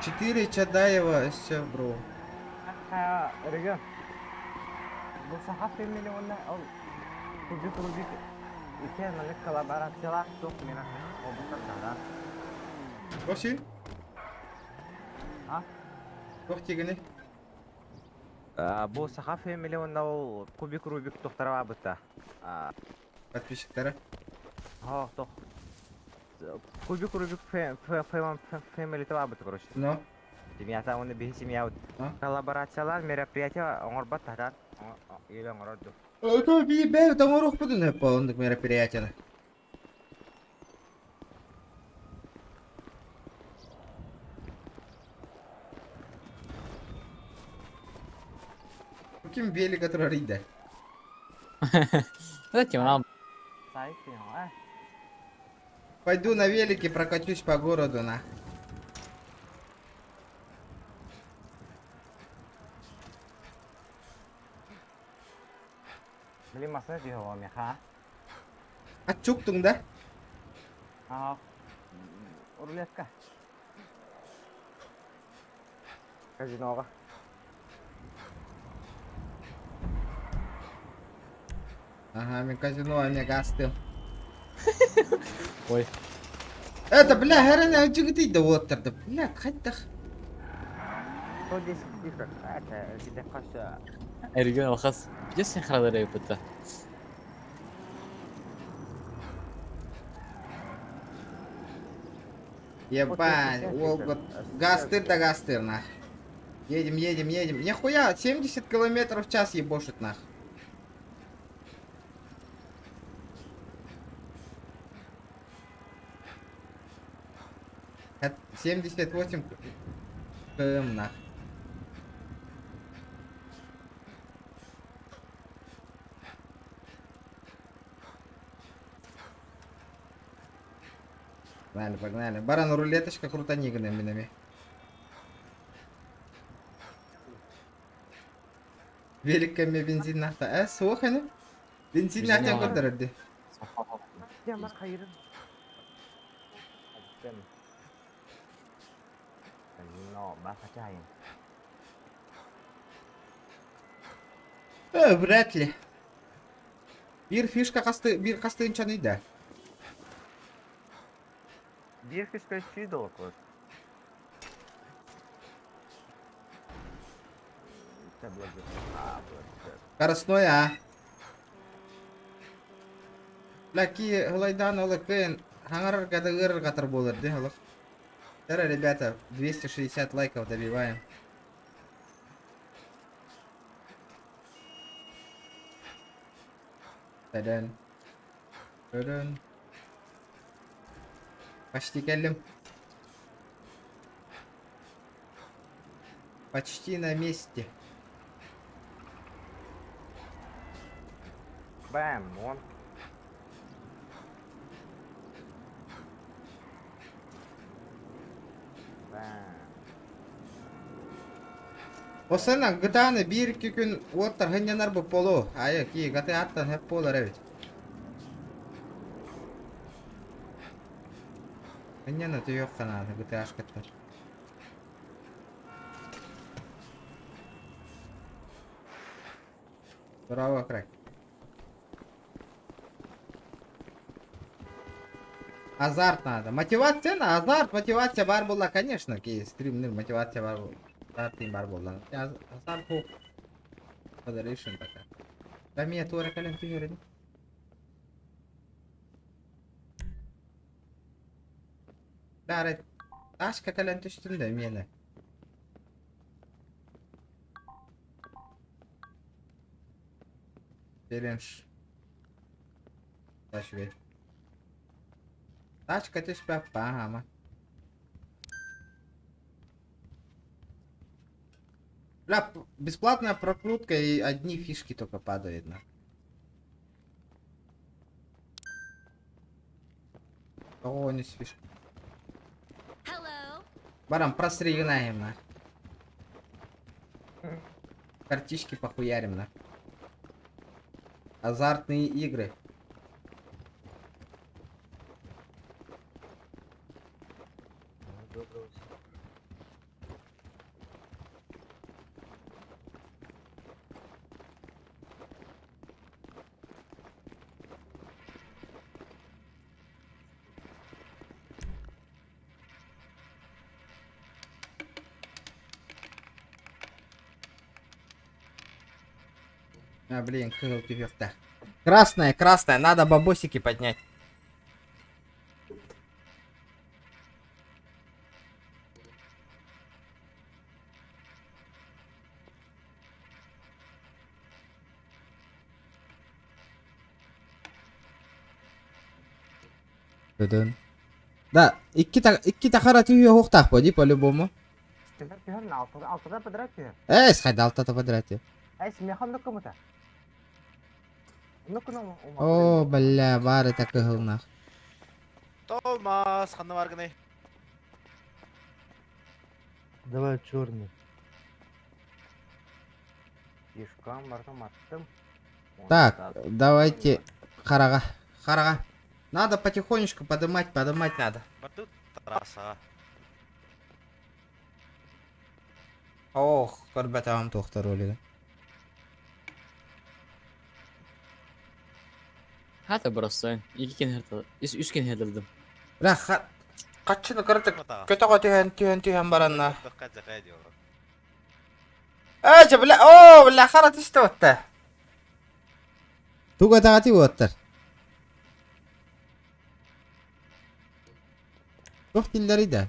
Speaker 1: Четыре Чадаева, все, бро.
Speaker 5: رجال. بص حفل مليون أو تجيب ربيك كان لك كلابارات سلاح توك منها وبطلع
Speaker 1: Вообще?
Speaker 5: А?
Speaker 1: Кохти гани?
Speaker 5: بص حفل مليون أو كوبيك ربيك تختار عبته.
Speaker 1: Подписчиктары.
Speaker 5: ها توك. كوبيك ربيك في مليون عبته короче.
Speaker 1: Но.
Speaker 5: Семья-то он به семья. Коллаборациялар, мероприятия, он работает. Елен родду.
Speaker 1: Это бей, там урок подумай по мероприятию. Каким велик, который рида?
Speaker 19: Зачем нам?
Speaker 1: Пойду на велике прокачусь по городу, на.
Speaker 5: Beli masnya di home ya, ha?
Speaker 1: Ачук тунда?
Speaker 5: Урлет кah? Казино kah?
Speaker 1: Ага, мне казино, а мне гасты.
Speaker 19: Ой.
Speaker 1: Это, бля, герена, ты да вот да, бля, хоть так.
Speaker 5: Kok di sini ada kita kos
Speaker 19: Ergen الخاص جس خلاص ده يبتا.
Speaker 1: Ебать, вот гастыр да гастыр, нах. Едем, едем, едем. Нихуя, 70 километров в час ебошит, нах. От 78 км, нах. Погнали, погнали. Баран, рулеточка крутани гноминами. Великами бензин нахта. Слухай, бензин нахта кодырды.
Speaker 5: Ya mas kayırın. No, бас ачайын.
Speaker 1: Вряд ли. Bir fişka kastı, bir kastığın çanıydı.
Speaker 5: Bir fişka $100 kost.
Speaker 1: Скоростной, а? Лаки, глайдан, олыкын, хаңарар кадыгыр катыр болыр, де, олық. Тара, ребята, 260 лайков добиваем. Тадан. Тадан. Почти келдим. Почти на месте.
Speaker 5: Бэм, вон.
Speaker 1: Осана гытаны bir-iki gün otur hınyanar bu polo. Ayı ki gıtı attan hep polar evet. Hınyanı da yok kanalı gıtı aşkıtlar. Bravo crack. Азарт надо. Мотивация на азарт, мотивация бар была, конечно, ки стримнер мотивация бар. Азарт бар была. Азарт ху. Федерейшн така. Да меня тура кален тигерин. Дарет. Ашка кален түштүндө мени. Челлендж. Ташвей. Тачка ты спапама. Бля, бесплатная прокрутка и одни фишки только падают на. О, не с фишки. Барам, просригнаем на. Картишки похуярим на. Азартные игры. А, блин, крылки вверх-то. Красная, красная, надо бабосики поднять. Дөдөн. Да, ikki taqara tüyüyor hoqtaq bu, deyip, по-любому.
Speaker 5: Алтыда подряд тебе.
Speaker 1: Қайда алтата подряд.
Speaker 5: Смехан ну кому-то. Ну-ка,
Speaker 1: О, бля, бары такой гылнах.
Speaker 6: Томас, ханна варганы.
Speaker 5: Давай черный. Ишкам бартам аттым.
Speaker 1: Так, давайте Харага. Надо потихонечку подымать надо.
Speaker 6: Бартут трасса.
Speaker 1: Ох, ребята, вам тоқтар өлігі.
Speaker 19: Хата бросай. Үс кен хеділдім.
Speaker 1: Бірақ, қатшыны кірдік. Көтіға түйен баранна. Бля, о, бля, қара түсті өтті. Туға тағати өттір. Жоқ тілдері де.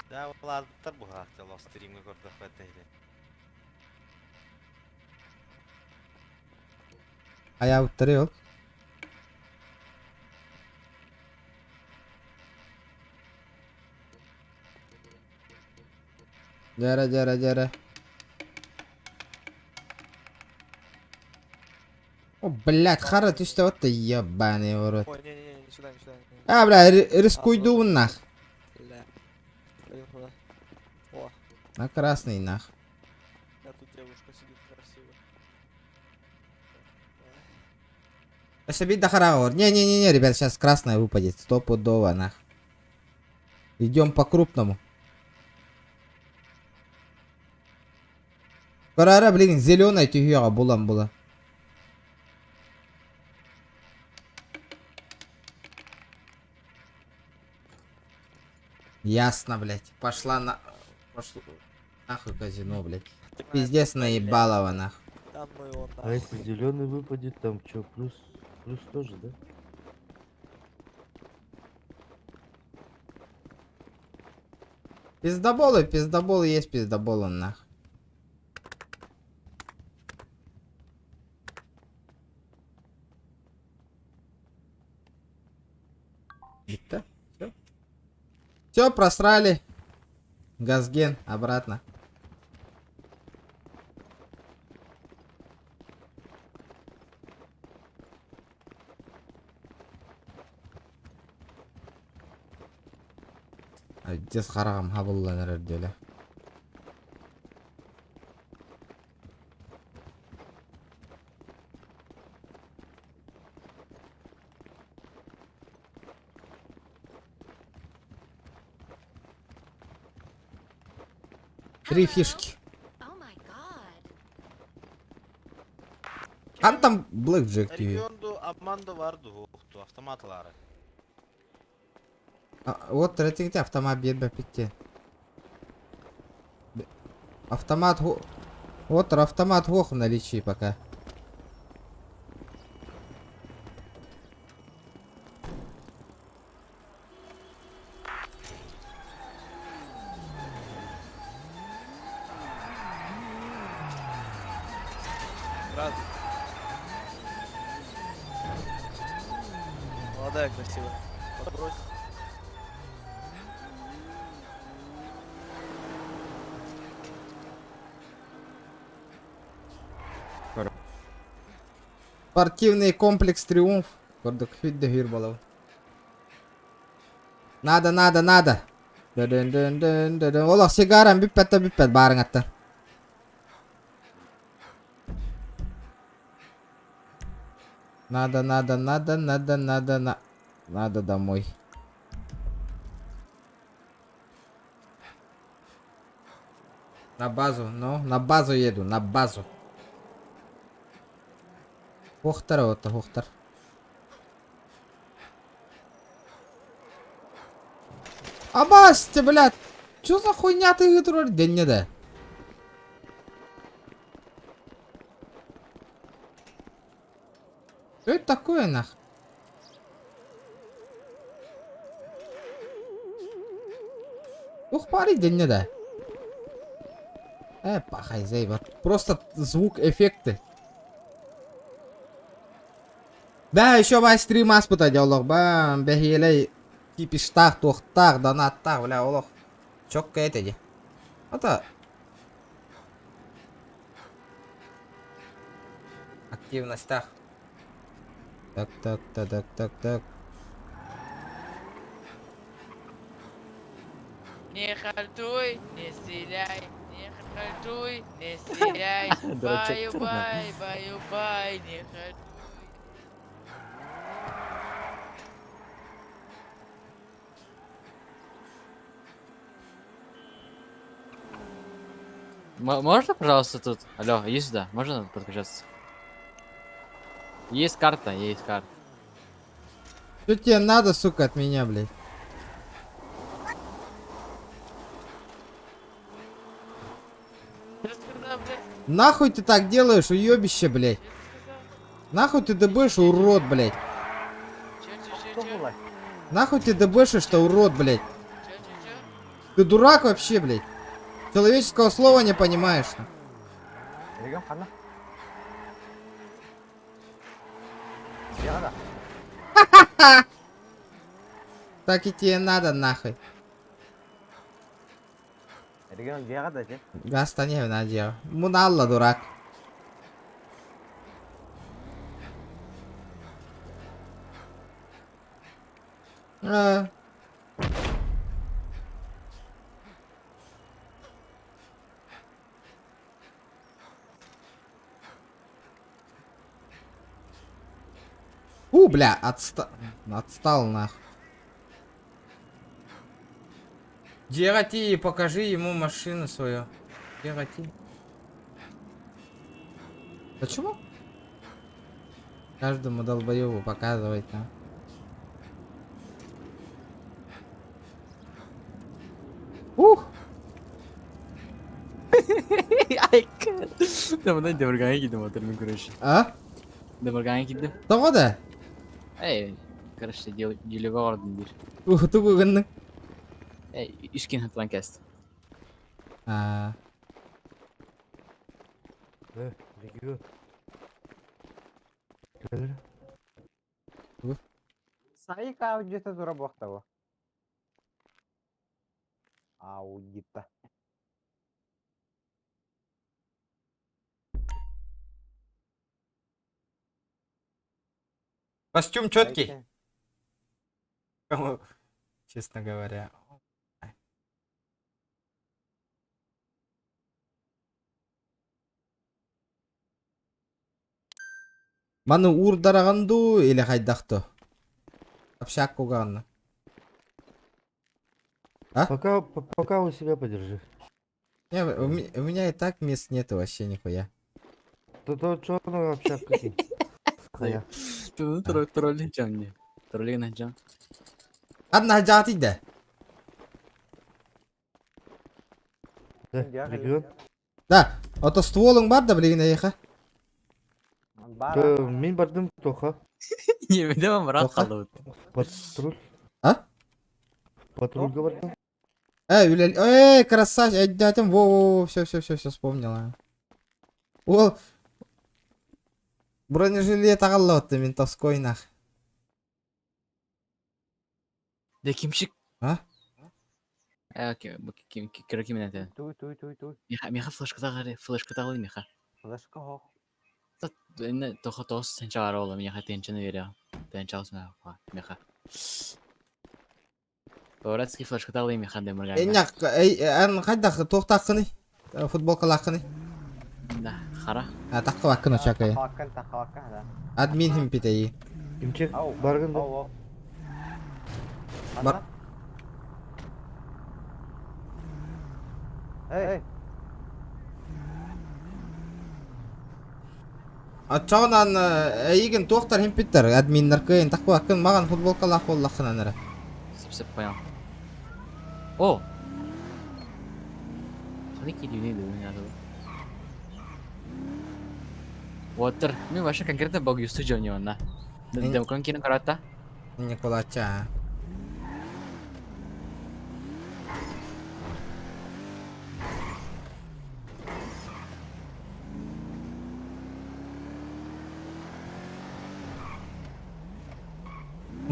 Speaker 6: Да, ладно, bu haqda live streamga ko'rdik bataydi.
Speaker 1: Ayağı uttırıyor. Jara. О, блядь, қара түсті өтті, ебаный урод.
Speaker 6: Ой, не, сюда.
Speaker 1: А, бля, рискуйду нах.
Speaker 6: О,
Speaker 1: На красный нах.
Speaker 6: да тут девушка сидит красиво.
Speaker 1: Ошибить до харагор. Не, ребят, сейчас красная выпадет. Стопудово нах. Идем по крупному. Карара, блин, зеленая тюгера була. Ясно, блядь. Пошло нахуй казино, блядь. Пиздец наебалово, нахуй.
Speaker 6: Там мы его
Speaker 5: А если зеленый выпадет, там что, плюс тоже, да?
Speaker 1: Пиздоболы есть пиздоболы, нахуй. Все, просрали. Газген, обратно. Тез қарағам хабылланар өрделі. Три фишки. Қан там блэкджек түйі.
Speaker 6: Регионду обманды vardı hoqtu avtomatları.
Speaker 1: Вот рейтингте автомат бербеп битти. Автомат вот автомат в наличии пока.
Speaker 6: Рад. Молодая, красивая. Подбрось.
Speaker 1: Спортивный комплекс Триумф. Көрдік хүдді хүйір болау. Надо. Олақ сигарам бүппет барың аттар. Надо домой. На базу еду, на базу. Хохтар. Абасти, блядь. Чё за хуйня ты игру? Да не да. Что это такое, нах? Ух, парень, да не да. Пахай, зайба. Просто звук, эффекты. Да, еще бай стрим аспыта диалог, бам, бехилей, кипиштах, тухтах, донаттах, бля, олох. Чокка это ди. Это... Активностях. Так.
Speaker 16: Не хартуй, не стреляй, не хартуй, не стреляй. Баю-бай, не хартуй.
Speaker 19: Можно, пожалуйста, тут? Алло, иди сюда. Можно подключаться? Есть карта, есть карта.
Speaker 1: Что тебе надо, сука, от меня, блядь? Нахуй ты так делаешь, уебище, блядь? Нахуй ты дебышь, урод, блядь? Нахуй ты дебышишь-то, урод, блядь? Ты дурак вообще, блядь? Человеческого слова не понимаешь. Так и тебе надо, нахуй. Гаста не надел. Муналла, дурак. Бля, отстал нахуй. Дерати, покажи ему машину свою. Дерати. Почему? Каждому долбоёбу показывать, а? Ух!
Speaker 19: Давно дебарганы кидdim мотормен, короче.
Speaker 1: А?
Speaker 19: Дебарганы кидdim.
Speaker 1: Тоғода?
Speaker 19: Эй, короче, делеге бардым дейір.
Speaker 1: Ухты бүгіннің.
Speaker 19: Эй, үшкен хатылан кәсті.
Speaker 12: Сайка аудита дурабоқта бұл. Аудита.
Speaker 1: Костюм четкий. Честно говоря. Маны урдараганду или хайдахто? Общак куганна. А?
Speaker 10: Пока у себя подержи.
Speaker 1: Не, у меня и так мест нету вообще нихуя.
Speaker 10: То что ну общак какие?
Speaker 19: Ты тролли джанни. Тролли на джан.
Speaker 1: Одна джати да.
Speaker 10: Регион?
Speaker 1: Да, ото стволың бар да білген аяқа.
Speaker 10: Мен бардым тоқа.
Speaker 19: Не, менде мұрат қалды.
Speaker 10: Патруль.
Speaker 1: А?
Speaker 10: Патрульға бардым.
Speaker 1: Красавчик, айдатым, во, все, вспомнила. Ол бронежилет ағаллауытты мен тоской нах.
Speaker 19: Да кимшик.
Speaker 1: А?
Speaker 19: Кереки мен әтен.
Speaker 12: Туй.
Speaker 19: Меха флешка тағылы меха.
Speaker 12: Флешка хоқ.
Speaker 19: Эне тоха тос сенча арола меха тенчаны веря. Тенчалс меха. Торатский флешка тағылы меха демірген.
Speaker 1: Ән қайдақ тоқтаққыны? Футболка лаққыны?
Speaker 19: Да, қара.
Speaker 1: Таққы баққыны чакай.
Speaker 12: Таққы, да.
Speaker 1: Админ хим питайы.
Speaker 10: Кимчек барғын да.
Speaker 1: Бар.
Speaker 12: Эй.
Speaker 1: Атчағынан еген тоқтар хим питтер. Админнер кайын таққы баққын маған футболка лаққы лаққын анары.
Speaker 19: Сіп понял. О! Смотри, не надо. Water, ini masih konkretnya bagus tuh jauhnya mana? Dan bukan kini karata?
Speaker 1: Ini kolaca.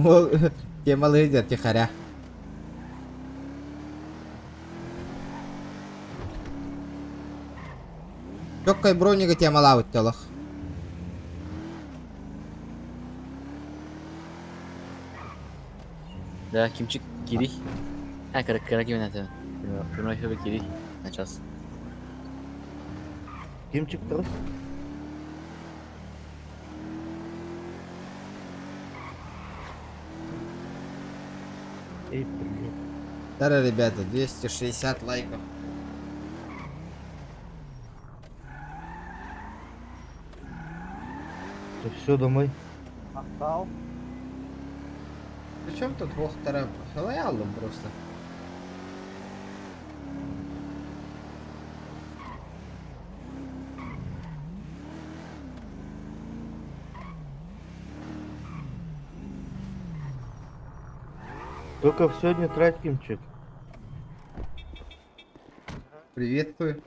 Speaker 1: Темалы идет тихоря. Чоккой бронига темала уттелах.
Speaker 19: Да, Кимчик, кири. Кара gimana tuh? Primero coba kiri. Начался.
Speaker 7: Кимчик terus.
Speaker 1: Да, ребята, 260 лайков.
Speaker 7: Все, домой.
Speaker 1: Причем тут двух-вторым? Лояльным просто.
Speaker 7: Только все не трать, Кимчик.
Speaker 1: Приветствую.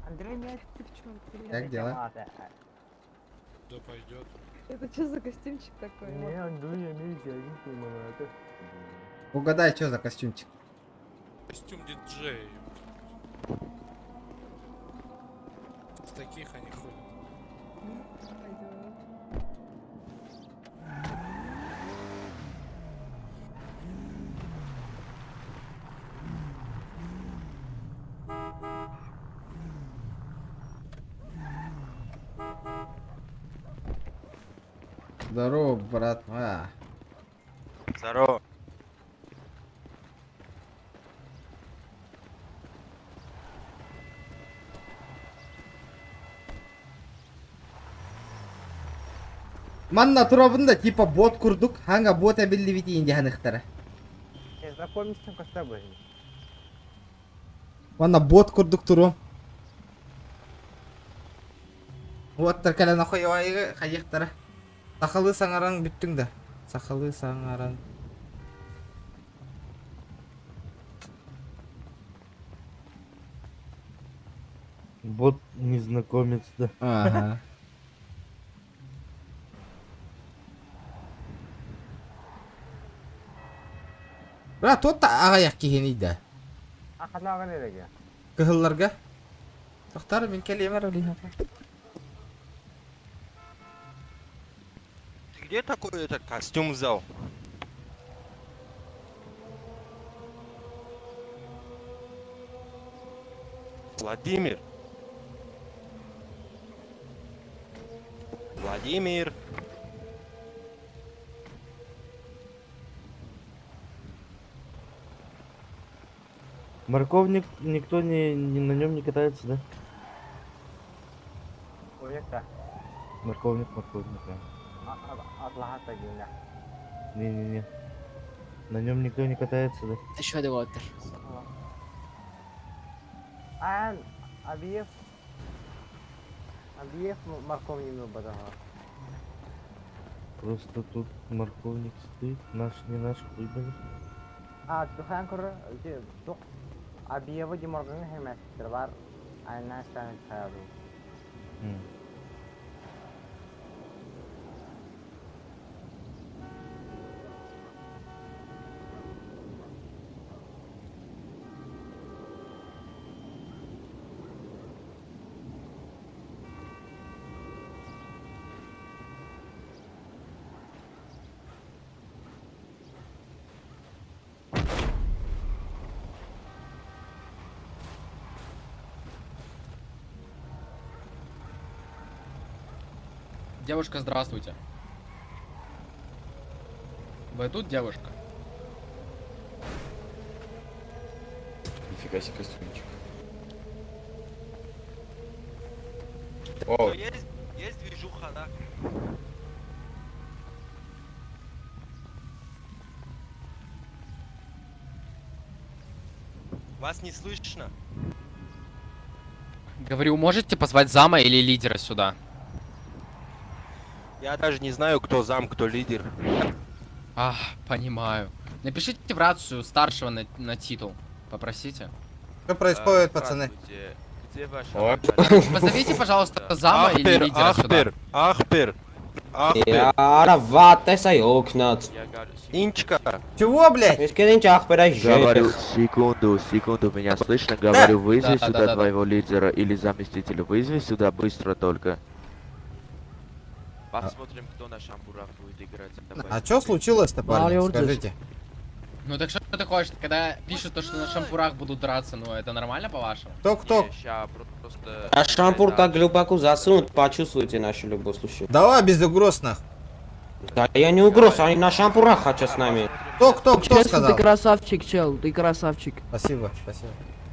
Speaker 14: Андрей, меня девчонка.
Speaker 1: Как дела?
Speaker 6: Да пойдет.
Speaker 14: Это что за костюмчик такой?
Speaker 7: Не, Андрей, это.
Speaker 1: Угадай, что за костюмчик?
Speaker 6: Костюм диджея. В таких они ходят.
Speaker 1: Здорово, брат.
Speaker 6: Здорово.
Speaker 1: Манна турабында типа бот курдук. Ханга бот абилли бити инде ханықтары.
Speaker 12: Знакомимся с тобой.
Speaker 1: Манна бот курдук туру. Вот таркала нахуй айгы хаяқтары. Сақалы саңараң бүттің да. Сақалы саңараң.
Speaker 7: Бот незнакомец, да.
Speaker 1: Ага. Брат, тот та ағаяқ кегені да.
Speaker 12: Ақылаған ереге.
Speaker 1: Кығылларға. Тоқтары мен кәлемер олейін.
Speaker 6: Где такой этот костюм взял? Владимир. Владимир.
Speaker 7: Морковник никто на нем не катается, да?
Speaker 12: Проекта.
Speaker 7: Морковник, да.
Speaker 12: Атлахата гинда.
Speaker 7: Не. На нем никто не катается, да?
Speaker 19: Еще один вотер.
Speaker 12: Абиев морковник не бадага.
Speaker 7: Просто тут морковник стоит, наш, не наш, хуйбани.
Speaker 12: Тухайн куры, тух Абиева деморган хеместер бар, айна станет хаяду.
Speaker 13: Девушка, здравствуйте. Вы тут, девушка?
Speaker 20: Нифига себе костюмчик.
Speaker 6: О. Есть движуха, да? Вас не слышно?
Speaker 13: Говорю, можете позвать зама или лидера сюда?
Speaker 6: Я даже не знаю, кто зам, кто лидер.
Speaker 13: Понимаю. Напишите в рацию старшего на титул. Попросите.
Speaker 1: Что происходит, пацаны?
Speaker 6: Где ваша...
Speaker 13: Позовите, пожалуйста, зама или лидера сюда.
Speaker 6: Ахпер,
Speaker 12: Инчка.
Speaker 1: Чего, блядь?
Speaker 12: Говорю,
Speaker 11: секунду, меня слышно? Говорю, вызови сюда твоего лидера или заместителя. Вызови сюда быстро только.
Speaker 20: Посмотрим, кто на шампурах будет играть.
Speaker 1: А что случилось-то, парни? Скажите.
Speaker 12: Ну так что ты хочешь, когда пишут то, что на шампурах будут драться, ну это нормально по-вашему?
Speaker 1: Кто?
Speaker 12: А шампур так глубоко засунут, почувствуйте нашу любовь, слушай.
Speaker 1: Давай без угроз, нахуй.
Speaker 12: Да я не угроз, они на шампурах хотят с нами.
Speaker 1: Кто сказал?
Speaker 14: Ты красавчик, чел, ты красавчик.
Speaker 1: Спасибо.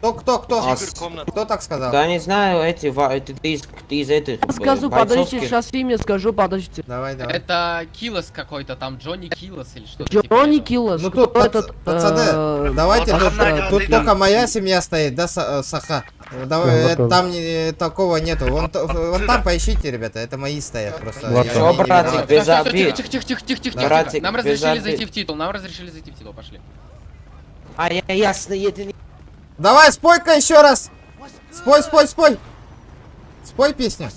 Speaker 1: Кто? Кто так сказал?
Speaker 12: Да не знаю, ты из этих
Speaker 14: Скажу, подождите, сейчас имя скажу, подождите.
Speaker 1: Давай.
Speaker 12: Это Киллос какой-то, там Джонни Киллос или что-то.
Speaker 14: Джонни Киллос.
Speaker 1: Ну тут, пацаны, давайте, тут только моя семья стоит, да, Саха? Давай, там такого нету. Вон там поищите, ребята, это мои стоят просто.
Speaker 12: Что, братик, без обид.
Speaker 1: Братик,
Speaker 12: Нам разрешили зайти в титул, пошли. А я ясно, это не...
Speaker 1: Давай, спой-ка еще раз. Спой. Спой песню.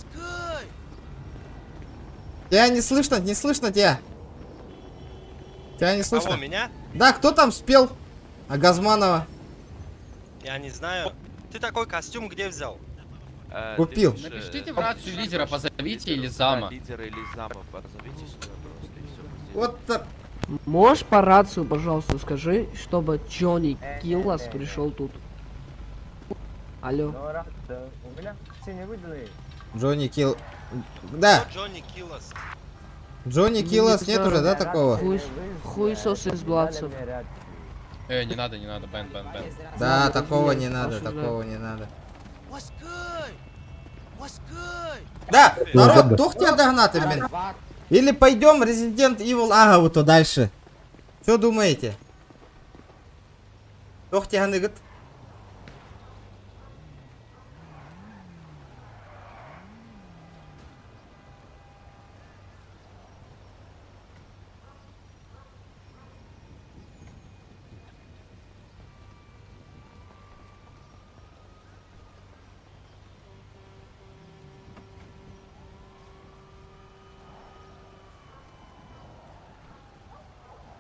Speaker 1: Тебя не слышно тебя. Тебя не слышно.
Speaker 6: Кого, меня?
Speaker 1: Да, кто там спел? А Газманова?
Speaker 6: Я не знаю. Ты такой костюм где взял?
Speaker 1: Купил.
Speaker 12: Напишите в рацию лидера, позовите или зама.
Speaker 20: Лидера или зама, позовите сюда просто и все.
Speaker 1: Вот так.
Speaker 14: Можешь по рацию, пожалуйста, скажи, чтобы Джонни Киллос пришел тут. Алло.
Speaker 5: У меня все не выданные.
Speaker 1: Джонни Килл... Да.
Speaker 6: Джонни Киллос.
Speaker 1: Джонни Киллос нет уже, да, такого?
Speaker 14: Хуесос из бладцев.
Speaker 12: Не надо, бэн.
Speaker 1: Да, такого не надо. Да, народ, кто хотел догнать, блин? Или пойдем Resident Evil Агаву-то дальше? Что думаете? Кто хотел ганыгат?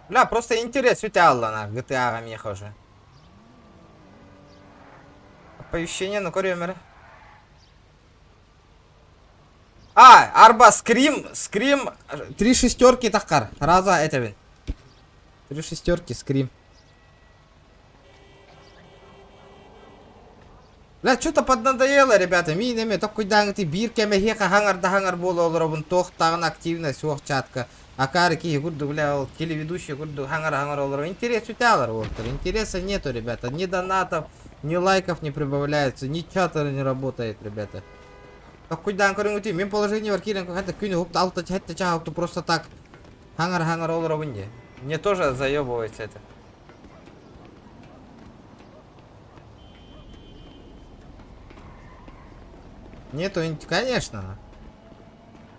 Speaker 1: Бля, просто интерес у тебя, на GTA мне хоже. Оповещение на коремере. Арба Скрим 3 шестерки такар. Раза это вин. 3 шестерки Скрим. Бля, что-то поднадоело, ребята. Минами, то куда ты бирками хека хангар было, робин тох таган активность, чатка. А карики гурду, бля, телеведущие гурду хангар олар. Интерес у тебя, Волтер. Интереса нету, ребята. Ни донатов, ни лайков не прибавляется, ни чата не работает, ребята. Так куда ты? Мен положение варкирен, как это кюни хупта алта чатта чаху, просто так. Хангар олар винде. Мне тоже заебывается это. Нету, конечно.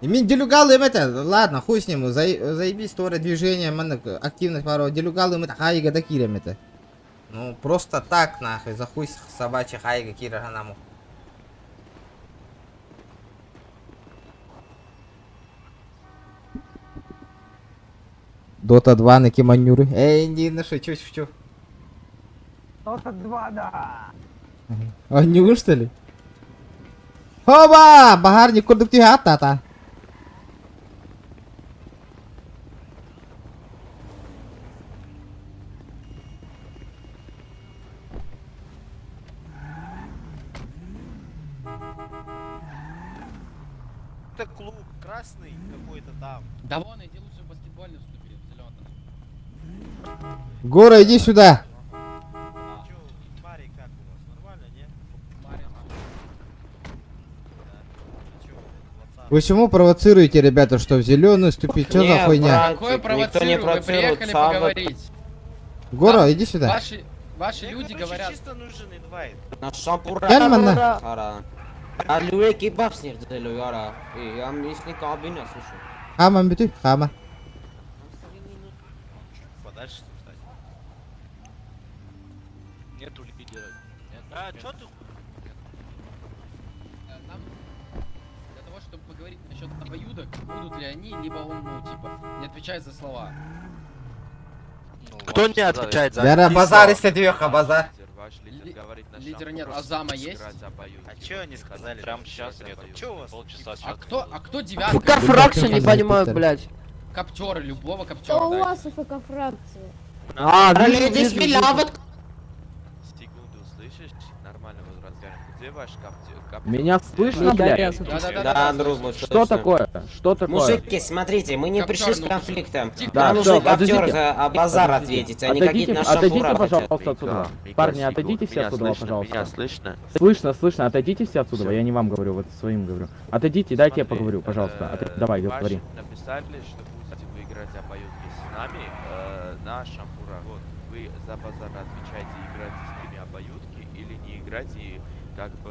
Speaker 1: И мен делюгалым это, ладно, хуй с ним, заебись, тоже движение, активность пару, делюгалым это хайга да кирем это. Ну, просто так, нахуй, за хуй собачий хайга кира ганаму. Дота 2 на киманюры. Не шучу.
Speaker 5: Дота 2, да.
Speaker 1: Аню, что ли? Хоба! Багарник курдук тата.
Speaker 6: Это клуб красный какой-то там.
Speaker 12: Да вон, иди лучше в баскетбольный вступи, в зеленый.
Speaker 1: Гора, иди сюда.
Speaker 6: Марий, как у вас? Нормально, не?
Speaker 1: Почему провоцируете, ребята, что в зеленую вступить? Что за хуйня?
Speaker 12: Какое провоцирую? Вы приехали поговорить.
Speaker 1: Гора, иди сюда.
Speaker 12: Ваши люди говорят.
Speaker 6: Чисто нужен инвайт.
Speaker 12: На шампура.
Speaker 1: Гельмана.
Speaker 12: Алюэ кебаб снердели, яра. И я если кабина, слушай.
Speaker 1: Хама, биту, хама.
Speaker 6: Подальше, кстати. Нету лидера. А, чё ты?
Speaker 12: Нам для того, чтобы поговорить насчет обоюдок, будут ли они, либо он, ну, типа, не отвечает за слова.
Speaker 6: Кто не отвечает за
Speaker 1: Яра, базар, если двеха, базар.
Speaker 12: Лидера нет, а зама есть?
Speaker 6: А чё они сказали? Прям сейчас нету. Чё у вас полчаса?
Speaker 12: А кто девятка?
Speaker 1: ФК фракция, не понимаю,
Speaker 12: блядь. Коптеры, любого коптера.
Speaker 9: Что у вас ФК фракция?
Speaker 20: Секунду, слышишь? Нормально вот разговариваем. Где ваш каптер?
Speaker 21: Меня слышно, блядь?
Speaker 12: Да,
Speaker 13: друг мой,
Speaker 21: Что такое? Что такое?
Speaker 13: Мужики, смотрите, мы не пришли с конфликтом.
Speaker 21: Да,
Speaker 13: Нам
Speaker 21: всё,
Speaker 13: нужен каптер
Speaker 21: подождите.
Speaker 13: за базар ответить, а не какие-то наши
Speaker 21: Отойдите,
Speaker 13: шампура
Speaker 21: пожалуйста,
Speaker 13: хотят.
Speaker 21: отсюда.
Speaker 20: Мика,
Speaker 21: Парни,
Speaker 20: секунду.
Speaker 21: отойдите все
Speaker 20: Меня
Speaker 21: отсюда,
Speaker 20: слышно?
Speaker 21: пожалуйста.
Speaker 20: Меня слышно?
Speaker 21: Слышно, отойдите все отсюда, я не вам говорю, вот своим говорю. Отойдите, дайте я поговорю, пожалуйста. Давай, говори.
Speaker 20: Написали, что будете вы играть обоюдки с нами на шампурах. Вот, вы за базар отвечаете, играете с ними обоюдки или не играть и как бы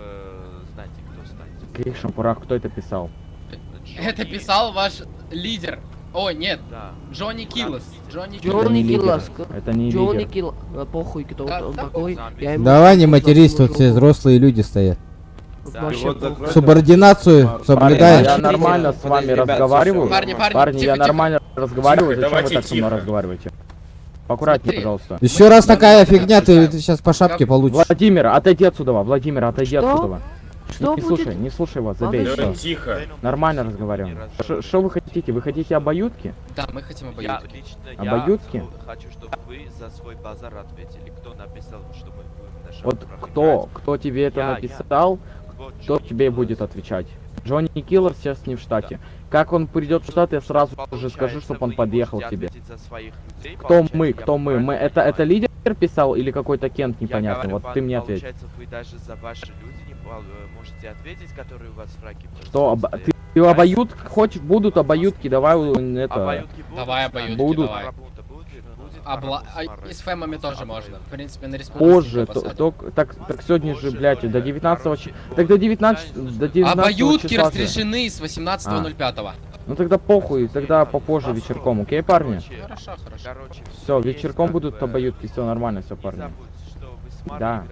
Speaker 20: знаете, кто станет.
Speaker 21: В каких шампурах, кто это писал?
Speaker 12: Это писал ваш лидер. О, нет.
Speaker 20: Да.
Speaker 12: Джонни Киллас. Джонни
Speaker 21: Киллас. Это не лидер.
Speaker 12: Киллас. Похуй, кто он такой.
Speaker 1: Давай не матерись, тут все взрослые люди стоят. Субординацию соблюдаем.
Speaker 21: Я нормально с вами разговариваю.
Speaker 12: Парни,
Speaker 21: Я нормально разговариваю, зачем вы так со мной разговариваете? Поаккуратнее, пожалуйста.
Speaker 1: Еще раз такая фигня, ты сейчас по шапке получишь.
Speaker 21: Владимир, отойди отсюда, Владимир, отойди
Speaker 9: Что?
Speaker 21: отсюда.
Speaker 9: Что будет?
Speaker 21: Не слушай вас, забей.
Speaker 9: Подожди.
Speaker 21: всё.
Speaker 10: Тихо.
Speaker 21: Нормально разговариваем. Что вы хотите? Вы хотите обоюдки?
Speaker 12: Да, мы хотим
Speaker 20: Я
Speaker 12: обоюдки.
Speaker 20: лично
Speaker 21: Обоюдки?
Speaker 20: хочу, чтобы вы за свой базар ответили. Кто написал, что мы будем на
Speaker 21: Вот
Speaker 20: шампурах
Speaker 21: кто тебе это
Speaker 20: Я.
Speaker 21: написал,
Speaker 20: Вот
Speaker 21: тот
Speaker 20: Джонни
Speaker 21: тебе и
Speaker 20: Киллас.
Speaker 21: будет отвечать. Джонни Киллер сейчас не в штате. Как он придет в штат, я сразу же скажу, чтобы он подъехал к тебе. Кто мы? Это лидер писал или какой-то Кент непонятный? Вот ты мне ответь.
Speaker 20: Получается, вы даже за ваши люди не можете ответить, которые у вас враги.
Speaker 21: Что, ты обоюдки хочешь? Будут обоюдки, давай это...
Speaker 20: Обоюдки будут?
Speaker 12: Давай обоюдки,
Speaker 21: Будут.
Speaker 12: давай. И с фэмами тоже можно. В принципе, на республике.
Speaker 21: Позже, так сегодня же, блядь, до 19 так до 19
Speaker 12: Обоюдки
Speaker 21: числа же.
Speaker 12: разрешены с 18.05.
Speaker 21: Ну тогда похуй, тогда попозже вечерком, окей, парни?
Speaker 12: Хорошо.
Speaker 21: Все, вечерком будут обоюдки, все нормально, все, парни. Да.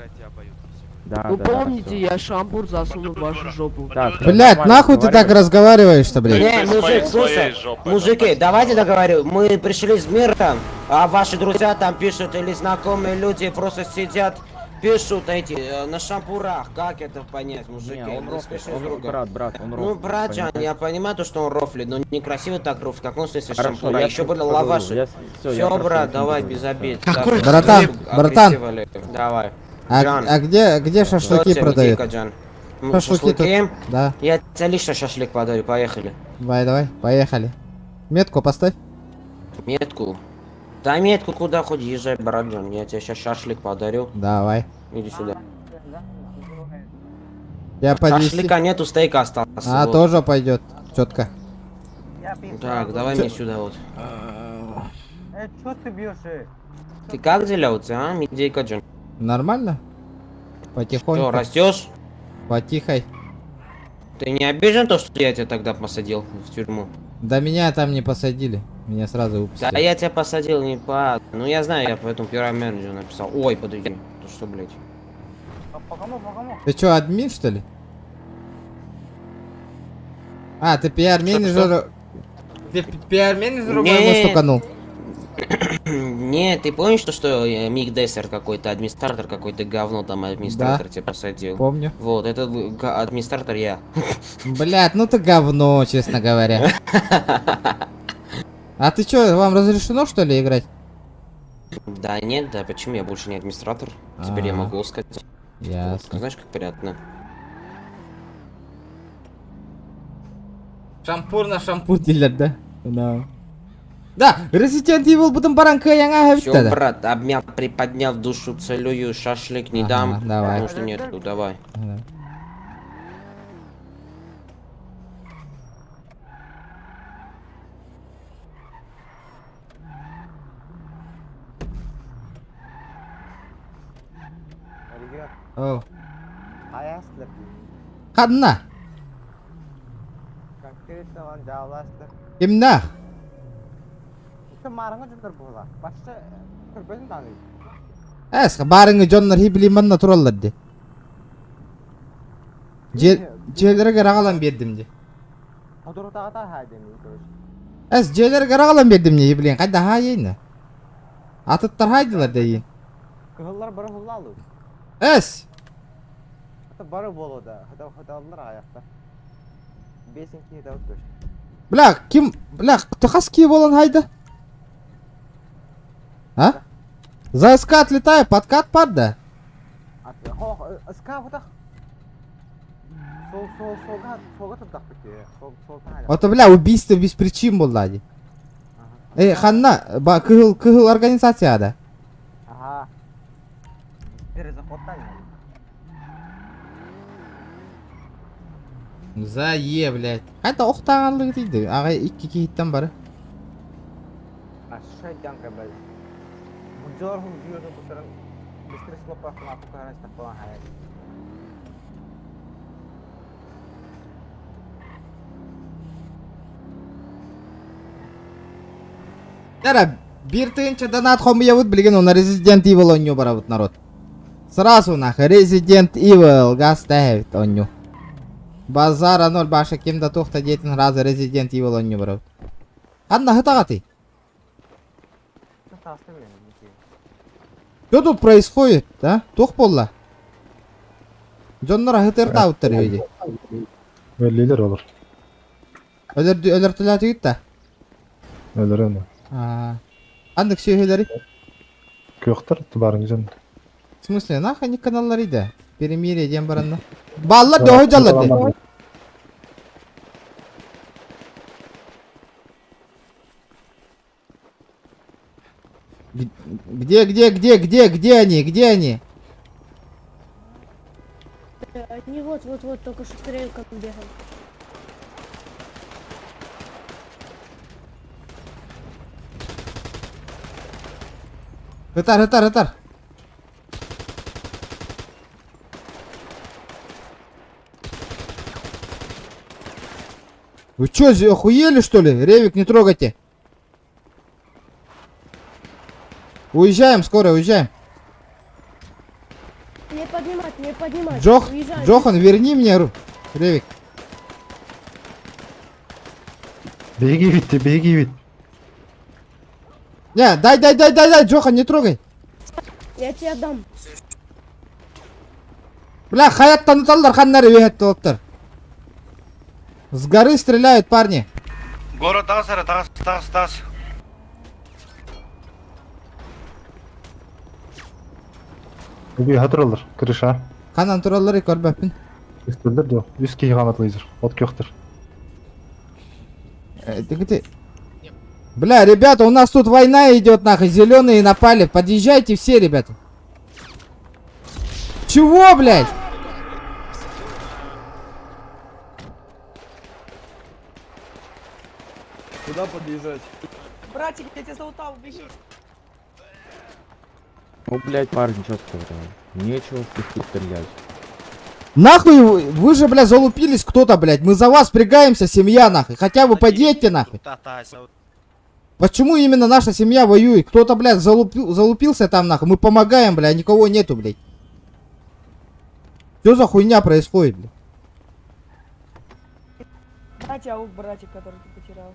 Speaker 21: Да,
Speaker 14: Вы
Speaker 21: да,
Speaker 14: помните,
Speaker 21: всё.
Speaker 14: я шампур засунул в вашу жопу.
Speaker 21: Так,
Speaker 1: Блять,
Speaker 21: нормально
Speaker 1: нахуй ты так разговариваешь-то, блядь?
Speaker 13: Не, мужик, слушай, мужики, давайте договорю. Мы пришли с миром, а ваши друзья там пишут или знакомые люди просто сидят, пишут эти на шампурах. Как это понять, мужики?
Speaker 21: Не, он
Speaker 13: Мы
Speaker 21: рофлит,
Speaker 13: слышим
Speaker 21: он
Speaker 13: друга.
Speaker 21: брат, он
Speaker 13: Ну,
Speaker 21: рофлит,
Speaker 13: братья,
Speaker 21: понимаешь?
Speaker 13: я понимаю то, что он рофлит, но некрасиво так рофлит. В каком смысле
Speaker 21: Хорошо,
Speaker 13: шампура?
Speaker 21: я
Speaker 13: Еще
Speaker 21: с ним
Speaker 13: были
Speaker 21: поговорю,
Speaker 13: лаваши.
Speaker 21: я
Speaker 13: Все,
Speaker 21: хорошо,
Speaker 13: брат,
Speaker 21: я с ним
Speaker 13: давай
Speaker 21: поговорю,
Speaker 13: без
Speaker 21: да.
Speaker 13: обид.
Speaker 1: Какой?
Speaker 13: Так,
Speaker 1: Братан,
Speaker 13: агрессивно,
Speaker 1: братан.
Speaker 13: Давай.
Speaker 1: А
Speaker 13: Джан.
Speaker 1: где
Speaker 13: Что
Speaker 1: шашлыки
Speaker 13: тебе,
Speaker 1: продают?
Speaker 13: Дика, Джан?
Speaker 1: Шашлыки тут? Да.
Speaker 13: Я тебе лично шашлык подарю, поехали.
Speaker 1: Давай, поехали. Метку поставь.
Speaker 13: Метку? Да метку куда хоть езжай, брат Джан, я тебе сейчас шашлык подарю.
Speaker 1: Давай.
Speaker 13: Иди сюда.
Speaker 1: Я подвести.
Speaker 13: Шашлыка нету, стейка остался.
Speaker 1: А,
Speaker 13: вот.
Speaker 1: тоже пойдет. Четко.
Speaker 13: Так, давай мне сюда вот.
Speaker 12: Что ты бьешь?
Speaker 13: Ты как дела у тебя, а, медейка Джан?
Speaker 1: Нормально? Потихоньку.
Speaker 13: Что, растешь?
Speaker 1: Потихой.
Speaker 13: Ты не обижен то, что я тебя тогда посадил в тюрьму?
Speaker 1: Да меня там не посадили. Меня сразу
Speaker 13: Да
Speaker 1: выпустили.
Speaker 13: я тебя посадил не по... Ну я знаю, я поэтому пиар-менеджеру написал. Ой, подожди. Ты что, блядь?
Speaker 1: Ты что, админ, что ли? А, ты пиар-менеджер... Ты пиар-менеджеру моему
Speaker 13: Не.
Speaker 1: стуканул?
Speaker 13: Не, ты помнишь, что Мик Дессер какой-то, администратор какой-то говно там администратор
Speaker 1: Да.
Speaker 13: тебя посадил?
Speaker 1: Помню.
Speaker 13: Вот, этот администратор я.
Speaker 1: Блядь, ну ты говно, честно говоря. А ты чё, вам разрешено, что ли, играть?
Speaker 13: Да нет, да почему я больше не администратор? Теперь я
Speaker 1: А.
Speaker 13: могу сказать.
Speaker 1: Ясно.
Speaker 13: Знаешь, как приятно.
Speaker 1: Шампур на шампур делят, да? Да. Да, Resident Evil будем баранка янга
Speaker 13: Все,
Speaker 1: да?
Speaker 13: брат, обнял, приподнял душу, целую, шашлык не
Speaker 1: Ага,
Speaker 13: дам.
Speaker 1: давай.
Speaker 13: Потому что нету, давай.
Speaker 1: Да. О. Қанна? Кімна? Әсқа барыңы жоннар хиблиманна тураллар де. Жерлерге рағалан бердім де.
Speaker 12: Fotoğrafta haydi mi?
Speaker 1: Es jeler garagalan berdim ne bilen kayda hayını. Atıttar haydılar deyin.
Speaker 12: Kıhıllar bara hulla alı.
Speaker 1: Es.
Speaker 12: Hatta bara bolu da. Hatta alınır ayakta. Besinki de ötür.
Speaker 1: Bırak kim? Bırak tıkas ki olan hayda. Ha? ЗСК отлетает, подкат падда.
Speaker 12: Iska fotoğraf. Солга тапдак бите. Сол тайда.
Speaker 1: Это, бля, убийство без причин было. Ханна, кыгыл организацияда.
Speaker 12: Ага. Перезаходтай.
Speaker 1: За е, блядь. Қайта оқтағанлығы дейді. Ағай 2 кейттен бары.
Speaker 12: Шайдан кабел. Бұнжылар хұм жүйердің тұтырын бістірі слопақтың атықтарын істіп болған хайыр.
Speaker 1: Дара, bir тыынча донат хомуябыт білген оны Resident Evil онью барабыт народ. Сразу нахуй Resident Evil газ тәхевит онью. Базара ноль баша кемда тоқта дейтін разы Resident Evil онью барабыт. Ханна хытағаты? Что тут происходит, да? Тоқ болла. Джоннара хытырта уттар өйде.
Speaker 10: Өлілер олар.
Speaker 1: Өліртілі атығыт та?
Speaker 10: Өлір өні.
Speaker 1: Андық сөйлері?
Speaker 10: Көқтір барың жан.
Speaker 1: В смысле, нахуй они каналлары да? Перемирие дем баранна. Баллар да хожалады. Где они? Где они?
Speaker 9: Не вот, только что стрелял, как бегал.
Speaker 1: Рытар. Вы чё, охуели что ли? Ревик, не трогайте. Уезжаем, скоро уезжаем.
Speaker 9: Не поднимать.
Speaker 1: Джохан, верни мне Ревик.
Speaker 10: Беги вид.
Speaker 1: Не, дай, Джохан, не трогай.
Speaker 9: Я тебе дам.
Speaker 1: Бля, хаяттан уталдар, ханнары уехать олттар. С горы стреляют парни.
Speaker 6: Город тас.
Speaker 10: Үгүй хатыралар, крыша.
Speaker 1: Ханан туралары көрбәппін.
Speaker 10: Үстілдер де, үз кей қанат лайзер, от көқтір.
Speaker 1: Бля, ребята, у нас тут война идет, нахуй, зеленые напали. Подъезжайте все, ребята. Чего, блядь?
Speaker 14: Куда подъезжать?
Speaker 16: Братик, я тебя залутал, беги.
Speaker 21: Ну, блядь, парень, что сказал? Нечего в пушку стрелять.
Speaker 1: Нахуй, вы же, блядь, залупились кто-то, блядь. Мы за вас впрягаемся, семья, нахуй. Хотя бы подъедьте, нахуй. Почему именно наша семья воюет? Кто-то, блядь, залупился там, нахуй. Мы помогаем, блядь, никого нету, блядь. Что за хуйня происходит, блядь?
Speaker 16: Братик, который ты потерял.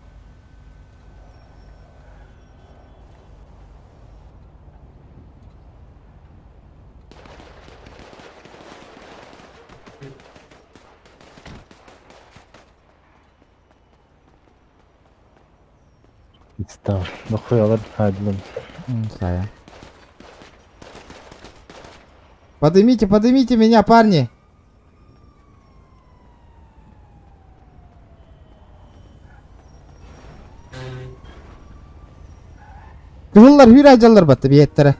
Speaker 10: Ставь, нахуй алар, хайдылым.
Speaker 1: Поднимите меня, парни. Кыллар хүйрәҗәлләр батты бияттәре.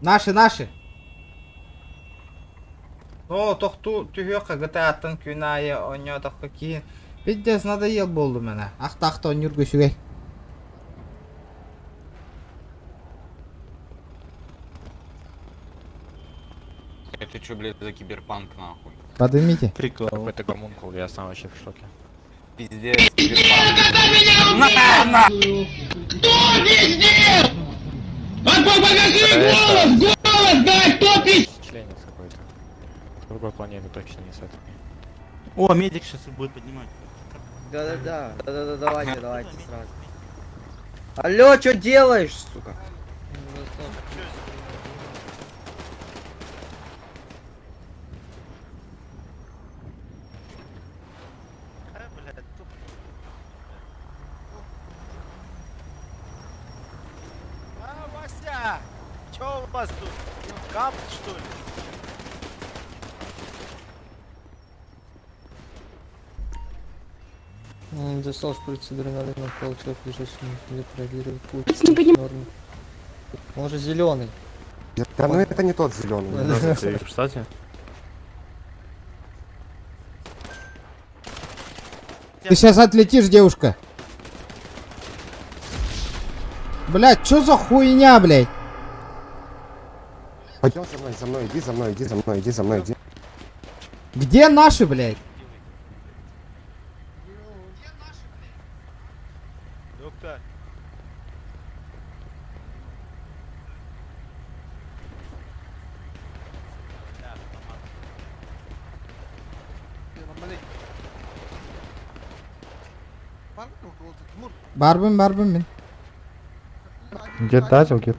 Speaker 1: Наши. О, тохту түйөккә GTA-тын күнае оньо тохка кийин. Пиздец, надоел болды мене. Ахтақты он юргүшүгей.
Speaker 18: Это чё, блядь, за киберпанк, нахуй?
Speaker 1: Поднимите.
Speaker 18: Прикол. Какой-то гомункул, я сам вообще в шоке. Пиздец, киберпанк. На! Кто пиздец? Голос, да, кто пиздец? Членец какой-то. Другой планеты точно не с этой.
Speaker 6: О, медик сейчас будет поднимать.
Speaker 12: Да, давайте сразу. Алло, что делаешь, сука?
Speaker 6: А, Вася! Чё у вас тут? Кап, что ли?
Speaker 14: Достал шприц адреналина, получил ближайший не проверил путь.
Speaker 9: Не понимаю.
Speaker 14: Норм. Он же зеленый.
Speaker 3: Да, ну это не тот зеленый.
Speaker 7: Кстати.
Speaker 1: Ты сейчас отлетишь, девушка. Блядь, что за хуйня, блядь?
Speaker 3: Пойдем за мной, иди за мной, иди.
Speaker 1: Где наши, блядь?
Speaker 6: Доктор.
Speaker 1: Барбым мен.
Speaker 10: Get that or get.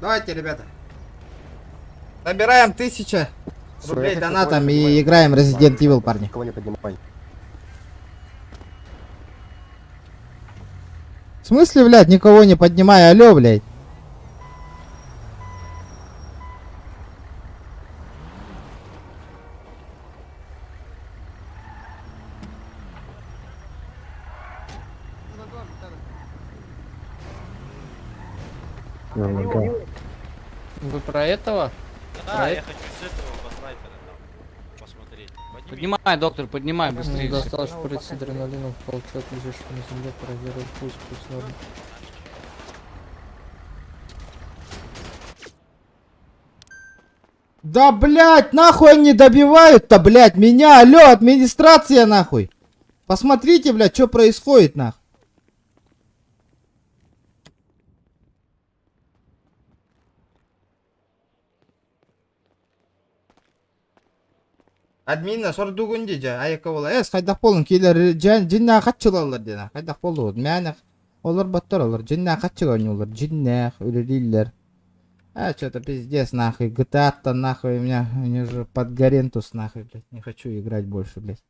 Speaker 1: Давайте, ребята. Набираем 1000
Speaker 3: Всё,
Speaker 1: рублей
Speaker 3: я хочу
Speaker 1: донатом
Speaker 3: кого-нибудь
Speaker 1: и
Speaker 3: поднимать.
Speaker 1: играем Resident Evil, парни.
Speaker 3: Кого не поднимай.
Speaker 1: В смысле, блядь, никого не поднимай, алё, блядь.
Speaker 14: Вы про этого?
Speaker 6: Да, я хочу с этого по снайпера там посмотреть.
Speaker 14: Поднимай, доктор, поднимай быстрее. Достал шприц адреналина, получил ближайший на земле, проверил пульс, норм.
Speaker 1: Да, блядь, нахуй они добивают-то, блядь, меня, алё, администрация, нахуй. Посмотрите, блядь, что происходит, нахуй. Админна сордугунди жа аяка бола. Кайдак болдун килер жинна катчылалар дена. Кайдак болду. Мяне олар баттар олар жинна катчыган олар жинна үлелилер. А что-то пиздец нахуй. GTA-то нахуй мне же под Гарентус нахуй, блядь. Не хочу играть больше, блядь.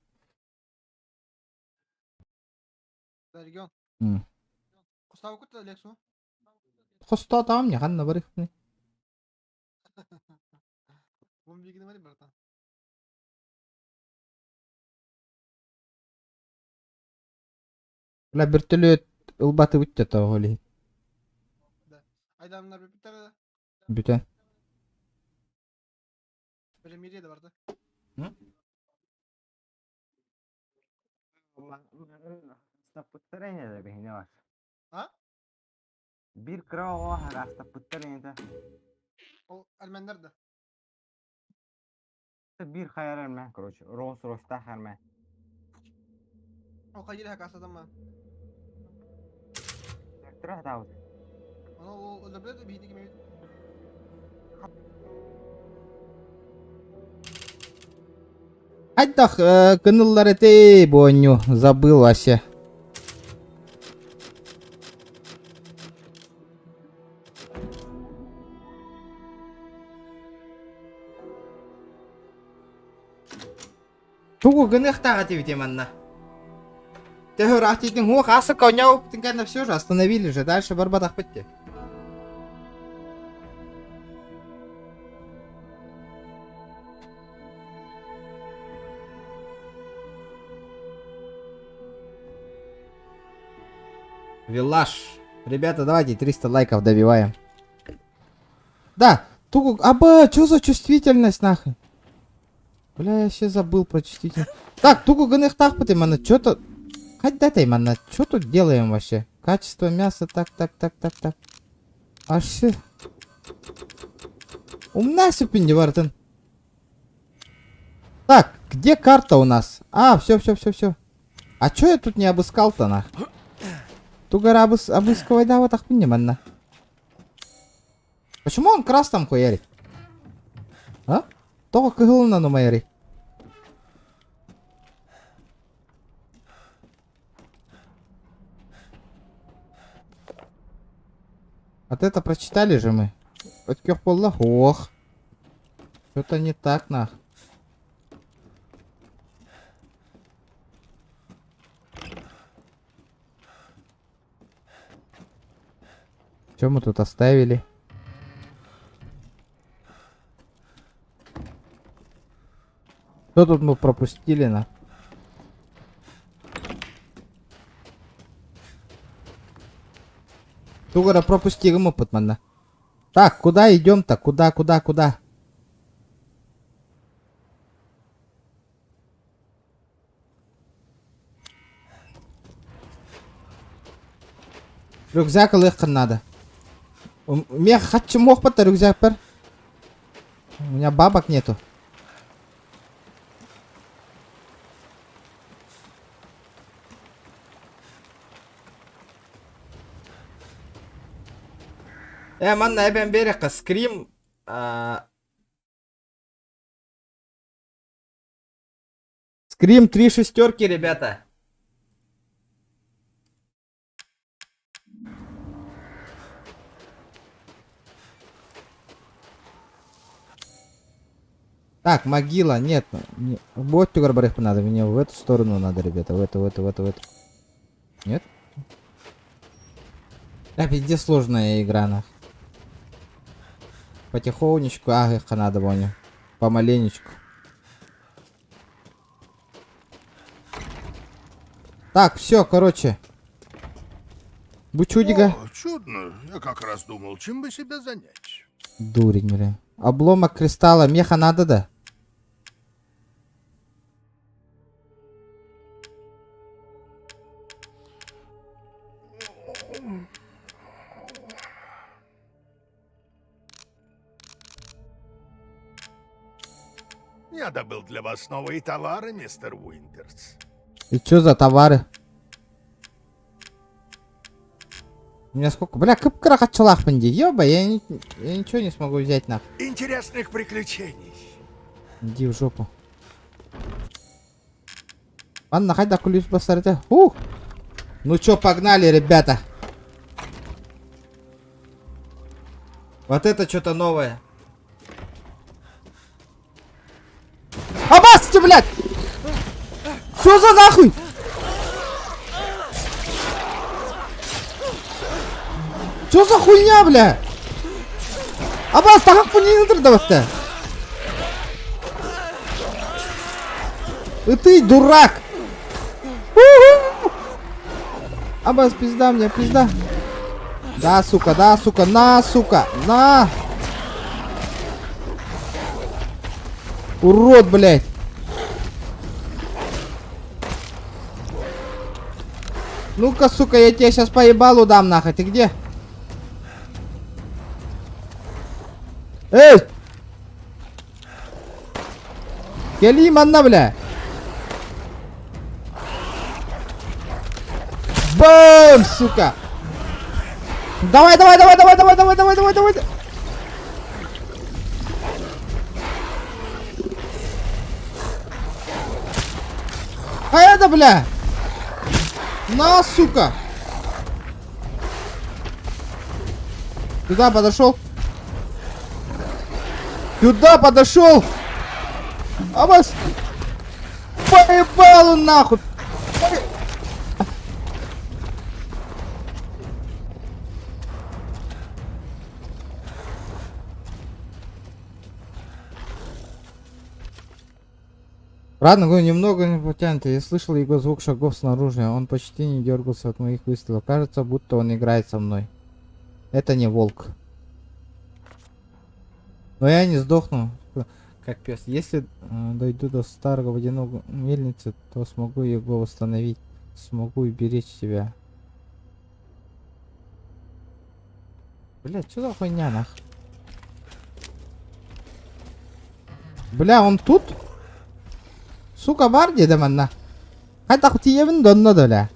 Speaker 12: Регион.
Speaker 1: Кустава кутта лексу. Хоста там не ханна барих.
Speaker 12: Бомбиги говори, братан.
Speaker 1: Бля бир төлөт ылбаты бүттө та голи.
Speaker 12: Айдамдар биттер да.
Speaker 1: Бүтөн.
Speaker 12: Перемирие да бар да.
Speaker 5: Подтарение да бегине var.
Speaker 12: А?
Speaker 5: Bir krav var hasta подтарение.
Speaker 12: Ол армяндар да.
Speaker 5: Bir hayal elme, короче. Rolls Royce taharme.
Speaker 12: Ол кайда хакасадан ма?
Speaker 5: Тирах дауд.
Speaker 12: Ол лебед бийдиги мебит.
Speaker 1: Айдах кыныллар этей боню забыл вообще. Чугу гыныхтага тивитеманна. Ты ахтитин хух асы коняу, ты все же остановили же, дальше барбатах пытте. Вилаж. Ребята, давайте 300 лайков добиваем. Да, Тугу, аба, что за чувствительность нахуй? Бля, я вообще забыл про чувствительность. Так, тугу гных тахпыт именно, что-то... Хоть дай именно, что тут делаем вообще? Качество мяса, так. Вообще... Умна сюпинди вартен. Так, где карта у нас? А, все. А чё я тут не обыскал-то, нах? Тугара обыскивай, да, вот так понимаю. Почему он красным хуярит? А? Только кыгылына нумайри. Вот это прочитали же мы. Ох. Что-то не так, нах. Что мы тут оставили? Что тут мы пропустили, на? Тугара пропустили мы, путманна. Так, куда идем-то? Куда? Рюкзак легко надо. Мне хочу мог под рюкзак пер. У меня бабок нету. Манна, я бен берега скрим. Скрим 3 шестерки, ребята. Так, могила, нет. Вот тюгарбарых надо, мне в эту сторону надо, ребята, в эту. Нет? Да, везде сложная игра, нах. Потихонечку, их надо, понял. Помаленечку. Так, все, короче. Бучудига.
Speaker 4: О, чудно. Я как раз думал, чем бы себя занять.
Speaker 1: Дурень, бля. Обломок кристалла, меха надо, да?
Speaker 4: Я добыл для вас новые товары, мистер Уинтерс.
Speaker 1: И чё за товары? У меня сколько? Бля, как крахачалах панди. Ёба, я ничего не смогу взять, нахуй.
Speaker 4: Интересных приключений.
Speaker 1: Иди в жопу. Ладно, хоть докулюсь посмотрите. Ну чё, погнали, ребята. Вот это что-то новое. Абасти, блядь! Что за нахуй? Что за хуйня, бля? Абас, так как не интердавать-то? И ты, дурак! Абас, пизда мне, пизда. Да, сука, на, сука, на! Урод, блядь! Ну-ка, сука, я тебе сейчас поебалу дам, нахуй, ты где? Эй! Келим, анна, бля! Бам, сука! Давай! А это, бля! На, сука! Сюда подошел. А вас поебалу нахуй! Ладно, говорю, немного не потянет. Я слышал его звук шагов снаружи. Он почти не дергался от моих выстрелов. Кажется, будто он играет со мной. Это не волк. Но я не сдохну, как пес. Если дойду до старого водяного мельницы, то смогу его восстановить. Смогу и беречь себя. Блять, что за хуйня, нах? Бля, он тут? Сука, бар деді манна. Қайта тиебін донно доля.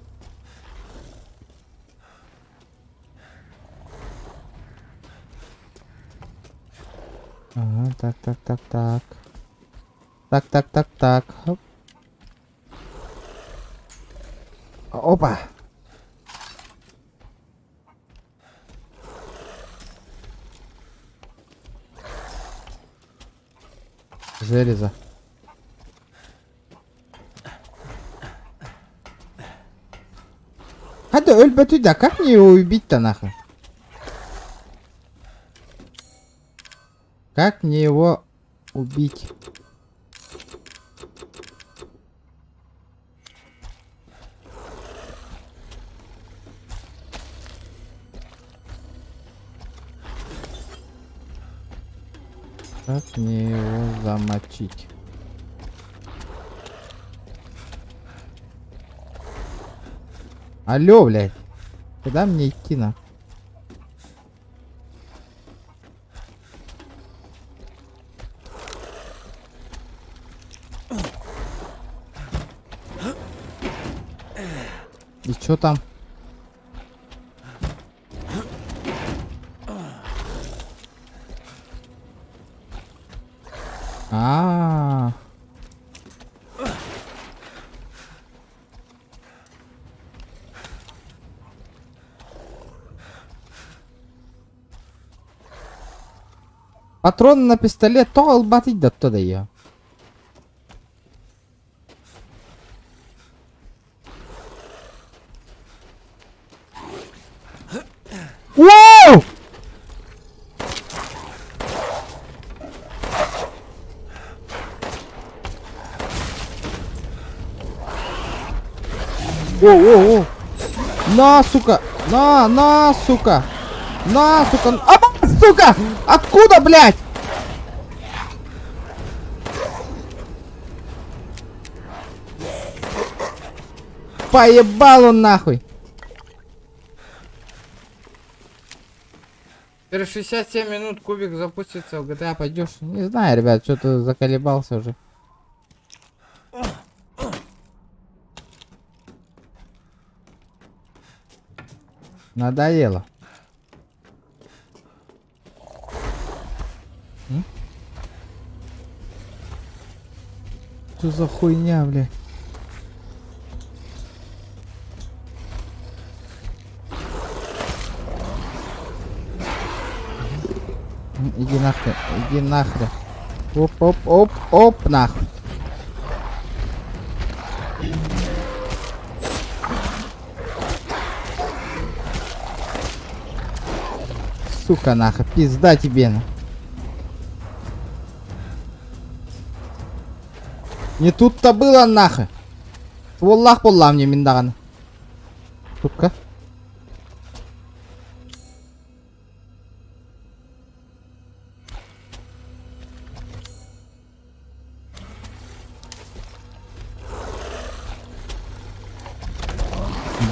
Speaker 1: Ага, так. Так. Хоп. Опа. Железо. Hadi öl Betü de, как мне его убить-то нахуй? Как мне его убить? Как мне его замочить? Алло, блядь. Куда мне идти на? И чё там? А-а-а. Патрон на пистолет то албатить да то да я. Воу! Воу! На, сука! На, сука! На, сука! А, сука! Откуда, блядь? Поебал он нахуй! Через 67 минут кубик запустится в GTA, пойдешь? Не знаю, ребят, что-то заколебался уже. Надоело. Что за хуйня, бля? Иди нахрен, иди нахрен. Оп, нахуй. Сука, нахуй, пизда тебе. Не тут-то было, нахуй. Валлах полла мне миндаган. Сука.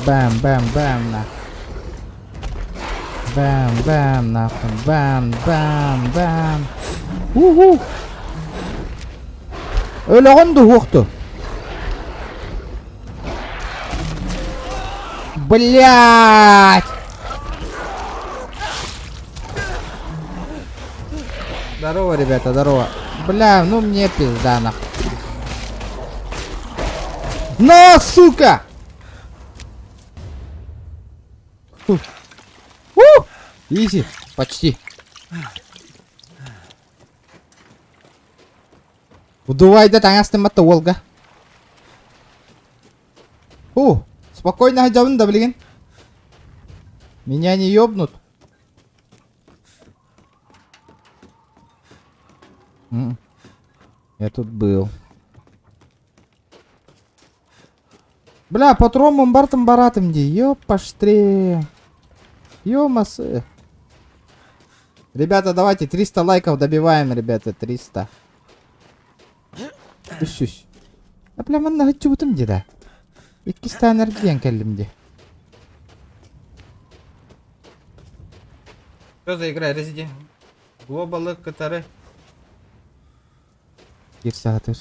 Speaker 1: Бам, нахуй. Бам, нахуй. Бам. Уху. Ölüğün de yoktu. Блять! Здорово, ребята, здорово. Бля, ну мне пизда нахуй. На, сука! Изи, почти. Удувай да таңасты мата Волга. Спокойно ходим, да, блин. Меня не ёбнут. Я тут был. Бля, патрон бартом баратым ди. Ёпаштре. Ёмасы. Ребята, давайте 300 лайков добиваем, ребята, 300. Düşüş. Yapılaman da hiç butum dedi. 2 tane erdiyen kellimdi. Что за игра, Resident? Глобалы, которые... Гирсатыр.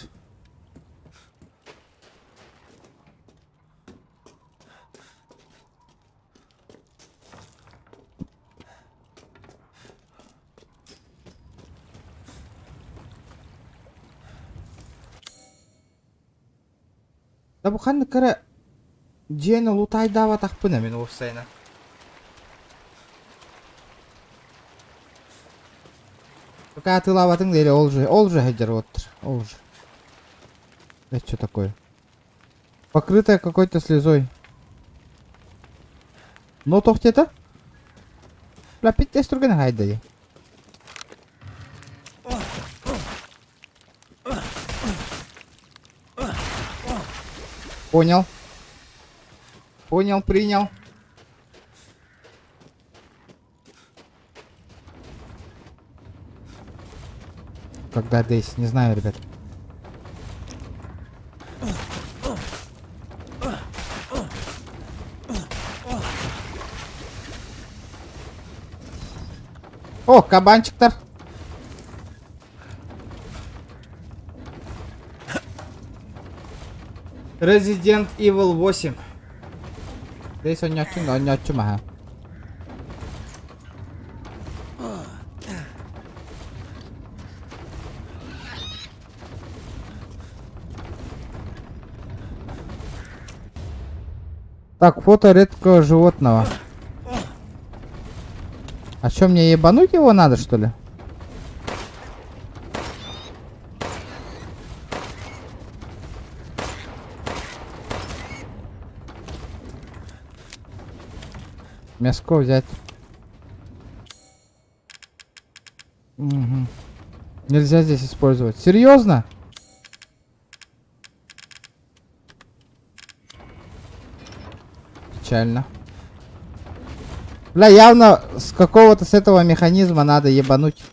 Speaker 1: Да bu kanı kara Jane lutay dava takpına men ofsayna. Пока ты лаватын дели ол же хедер вот. Ол же. Это что такое? Покрытая какой-то слезой. Ну то где-то? Бля, питте стругана хайда. Понял. Понял, принял. Когда здесь, не знаю, ребят. О, кабанчик-то. Resident Evil 8. Здесь он не отчима. Так, фото редкого животного. А что, мне ебануть его надо, что ли? Мяско взять. Угу. Нельзя здесь использовать. Серьезно? Печально. Бля, явно с какого-то с этого механизма надо ебануть.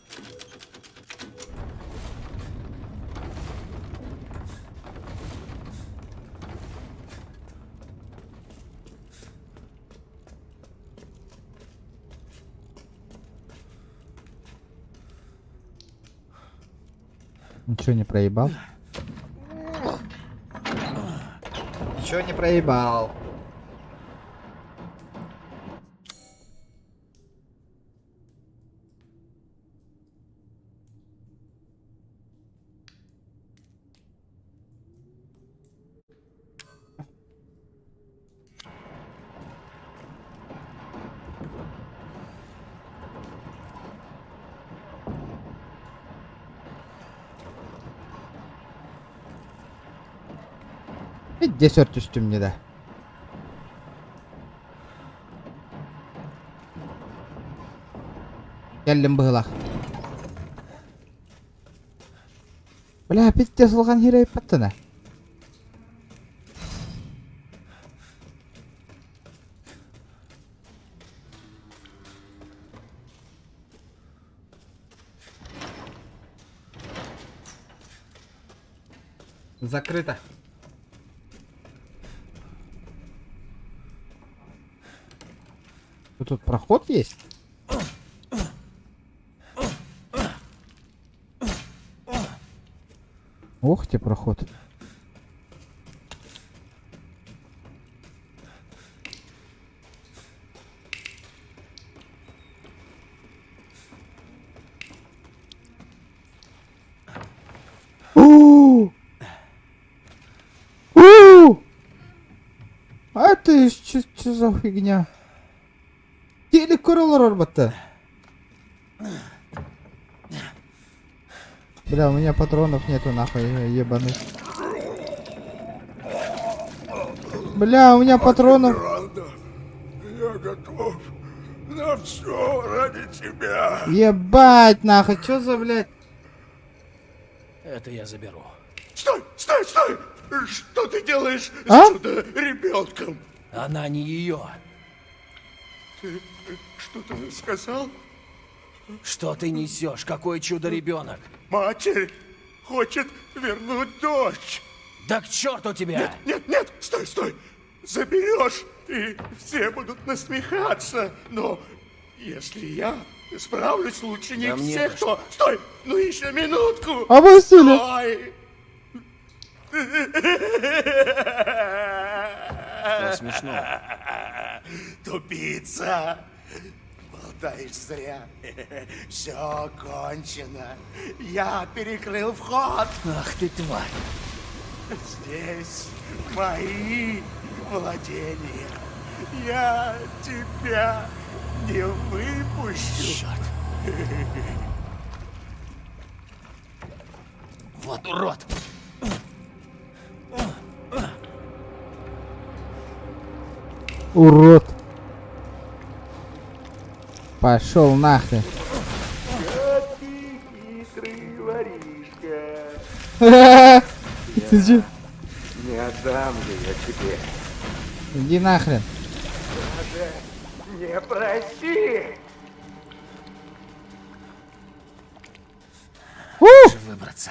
Speaker 1: Ничего не проебал? Ничего не проебал. Десерт üstümde de. Geldim bıhılak. Бля, питте сылған херей паттына. Закрыто. Тут проход есть? Ох ты, проход. А ты что за фигня? Телек курулар орбатта. Бля, у меня патронов нету, нахуй, ебаный. Бля, у меня патронов.
Speaker 4: Я готов на все ради тебя.
Speaker 1: Ебать, нахуй, чё за, блядь?
Speaker 12: Это я заберу.
Speaker 4: Стой, стой, стой! Что ты делаешь
Speaker 1: А?
Speaker 4: с чудо-ребенком?
Speaker 12: Она не ее.
Speaker 4: Ты что-то сказал?
Speaker 12: Что ты несешь? Какой чудо-ребенок?
Speaker 4: Матерь хочет вернуть дочь.
Speaker 12: Да к черту тебя!
Speaker 4: Нет, стой! Заберешь, и все будут насмехаться. Но если я справлюсь лучше них
Speaker 12: Да мне
Speaker 4: всех, то... Стой! Ну еще минутку!
Speaker 1: Опустили.
Speaker 4: Стой!
Speaker 12: Что смешно?
Speaker 4: Тупица! Болтаешь зря. Все кончено. Я перекрыл вход.
Speaker 12: Ах ты тварь!
Speaker 4: Здесь мои владения. Я тебя не выпущу.
Speaker 12: Черт! Вот урод!
Speaker 1: Урод. Пошел нахрен.
Speaker 4: Хитрый воришка.
Speaker 1: Ты че?
Speaker 4: Не отдам же я тебе.
Speaker 1: Иди нахрен.
Speaker 4: Даже не проси.
Speaker 12: Выбраться.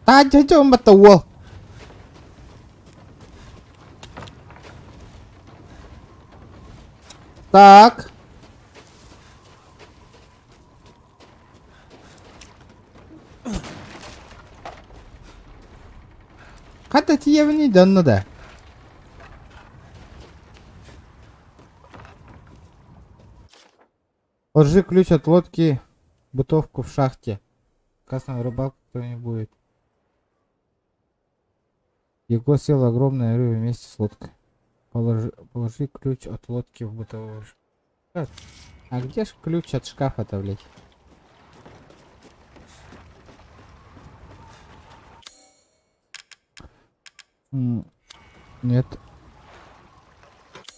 Speaker 1: Та дядя мотовол. Так. Hatta тиевни да. Положи ключ от лодки, бытовку в шахте. Красного рыбалку кто не будет. Его съел огромная рыба вместе с лодкой. Положи ключ от лодки в бытовую шахту. А где ж ключ от шкафа-то, блядь? Нет.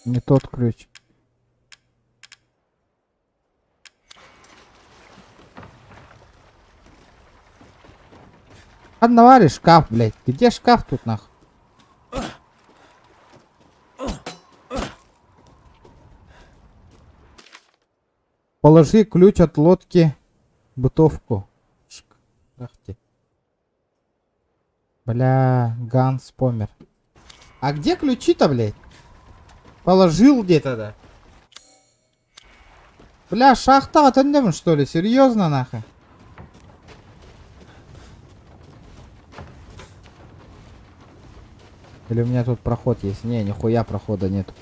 Speaker 1: Не тот ключ. Одновали шкаф, блядь. Где шкаф тут, нахуй? Положи ключ от лодки в бытовку. Шахте. Бля, Ганс помер. А где ключи-то, блядь? Положил где-то, да? Бля, шахта отойдем, что ли? Серьезно, нахуй? Или у меня тут проход есть? Не, нихуя прохода нет.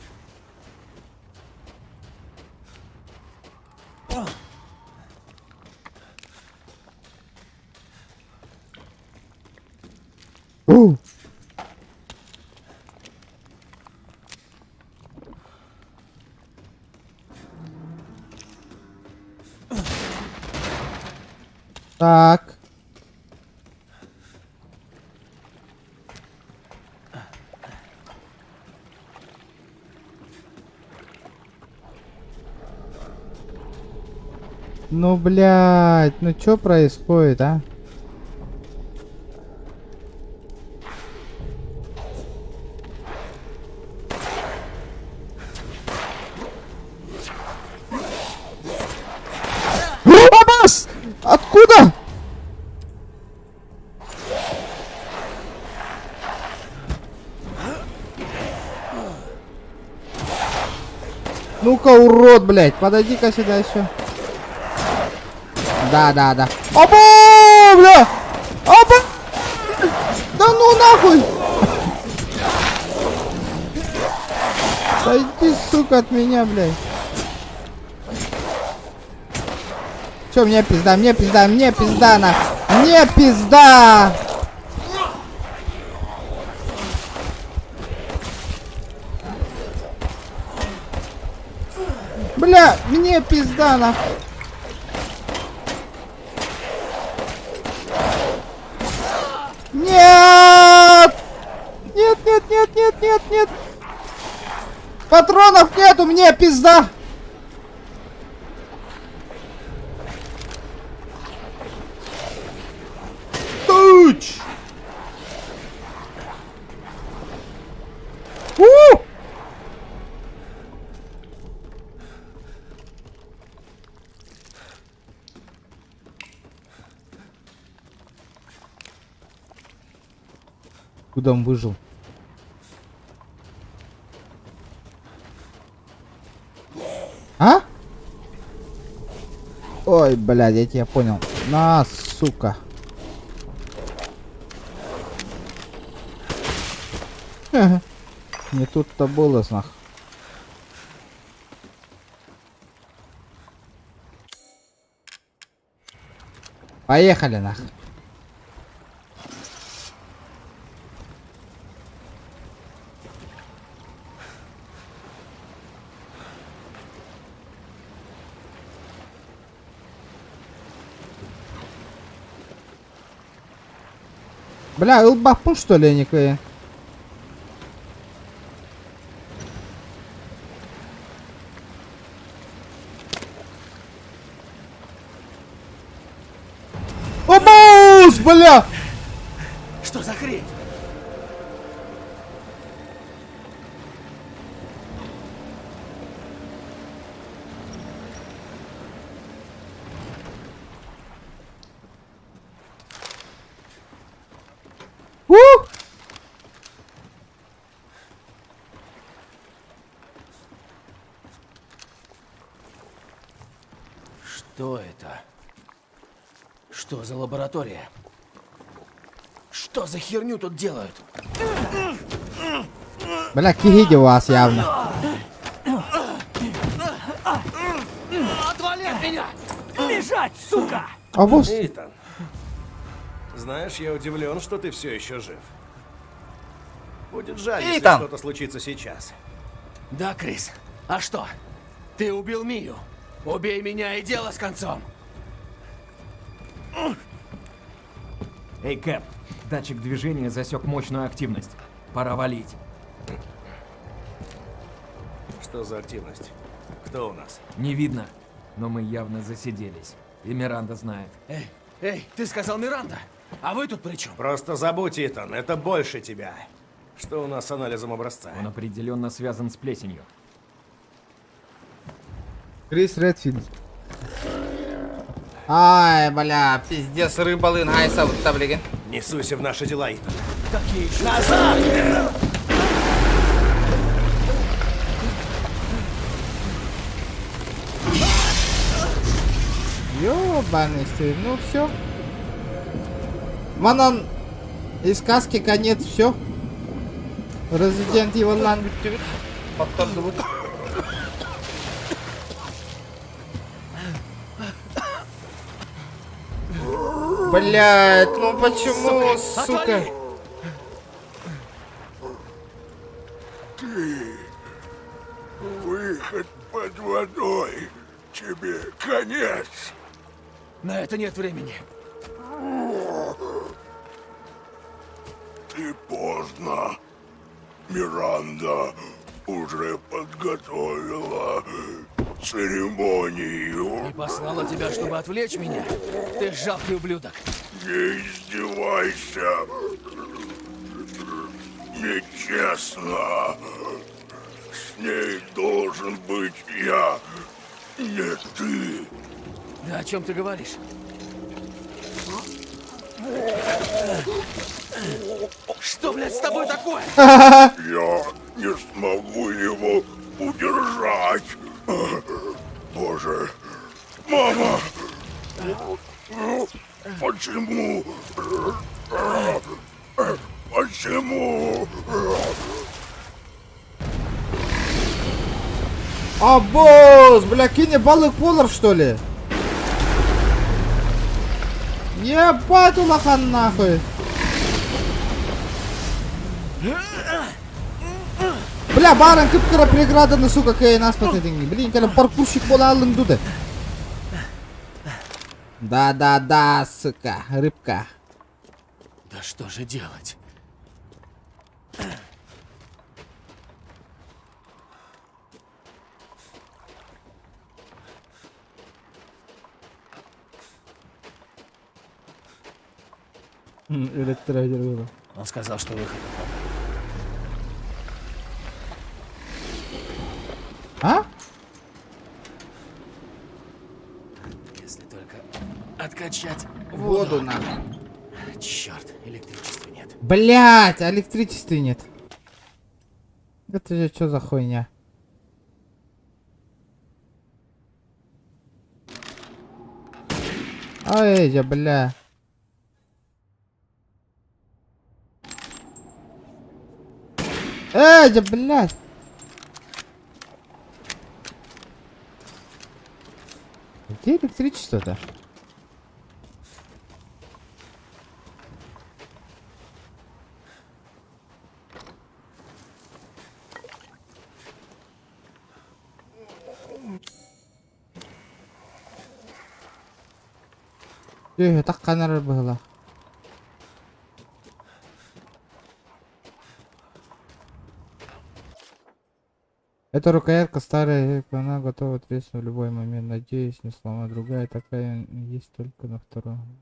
Speaker 1: Так. Ну, блядь, ну чё происходит, а? Абас! Откуда? Ну-ка, урод, блядь, подойди-ка сюда еще. Да. Опа, бля! Опа! Да ну нахуй! Да иди, сука, от меня, блядь. Чё, мне пизда, нахуй. Мне пизда! Бля, мне пизда, нахуй. Нет! Нет! Патронов нету, мне пизда! Туч! чудом выжил. А? Ой, блядь, я тебя понял. На, сука. Не тут-то было, знах. Поехали, нах. Бля, ылбаппын, что ли, никакой? Обоз, бля!
Speaker 12: Что за хрень? Что это? Что за лаборатория? Что за херню тут делают?
Speaker 1: Бля, кигиди у вас явно.
Speaker 12: Отвали от меня! Бежать, сука!
Speaker 1: Обоз.
Speaker 17: Итан, знаешь, я удивлен, что ты все еще жив. Будет жаль, если
Speaker 1: Итан!
Speaker 17: что-то случится сейчас.
Speaker 12: Да, Крис. А что? Ты убил Мию. Убей меня и дело с концом.
Speaker 22: Эй, Кэп, датчик движения засек мощную активность. Пора валить.
Speaker 17: Что за активность? Кто у нас?
Speaker 22: Не видно, но мы явно засиделись. И Миранда знает.
Speaker 12: Эй, ты сказал Миранда. А вы тут при чем?
Speaker 17: Просто забудь, Итан, это больше тебя. Что у нас с анализом образца?
Speaker 22: Он определенно связан с плесенью.
Speaker 1: Крис Редфилд. Ай, бля, пиздец, рыбалын, гайса, вот таблиги.
Speaker 17: Не суйся в наши дела, Итан.
Speaker 12: Какие еще? Назад!
Speaker 1: Ёбаный стиль, ну все. Манан из сказки конец, все. Resident Evil Land. Блять, ну почему, сука?
Speaker 4: Ты выход под водой. Тебе конец.
Speaker 12: На это нет времени.
Speaker 4: Ты поздно. Миранда уже подготовила церемонию.
Speaker 12: И послала тебя, чтобы отвлечь меня? Ты жалкий ублюдок.
Speaker 4: Не издевайся. Нечестно. С ней должен быть я, не ты.
Speaker 12: Да о чем ты говоришь? Что, блядь, с тобой такое?
Speaker 4: Я не смогу его удержать. Боже, мама! Почему? Почему?
Speaker 1: А босс, бля, кине балык полар, что ли? Ебать, улахан нахуй. Бля, баран кыпкыра преграданы, сука, кей нас потетинги. Блин, калем паркурщик бола алын дуды. Да, сука, рыбка.
Speaker 12: Да что же делать?
Speaker 1: Электродер.
Speaker 12: Он сказал, что выход.
Speaker 1: А?
Speaker 12: Если только откачать
Speaker 1: Воду надо.
Speaker 12: Черт, электричества нет.
Speaker 1: Блять, электричества нет. Это же что за хуйня? Ой, я, бля. Да, блядь. Где электричество-то? Так канал было. Эта рукоятка старая, она готова треснуть в любой момент. Надеюсь, не сломать. Другая такая есть только на втором.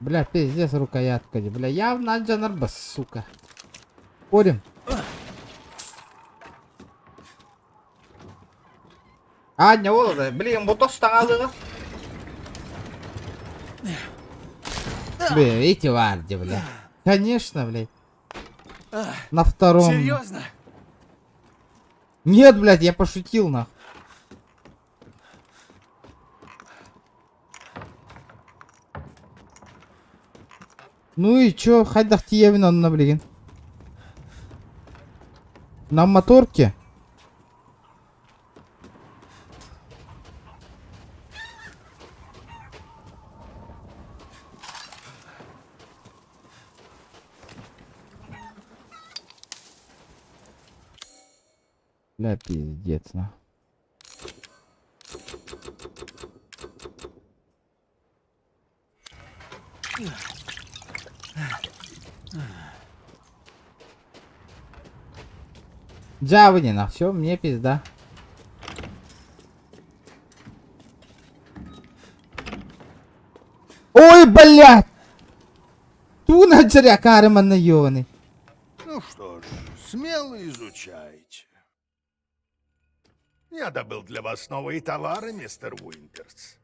Speaker 1: Бля, пиздец рукоятка. Бля, явно джанарба, сука. Спорим? А, не olur. Блин, bu toz tanalығы. Бля, видите, варди, бля. Конечно, блядь. На втором.
Speaker 2: Серьезно?
Speaker 1: Нет, блядь, я пошутил, нахуй. Ну и чё, хайдах тиевина на, блин. На моторке. Бля, пиздец, на. Джавнина, все, мне пизда. Ой, блядь! Туна джаря карман ёваный.
Speaker 4: Ну что ж, смело изучайте. Я добыл для вас новые товары, мистер Уинтерс.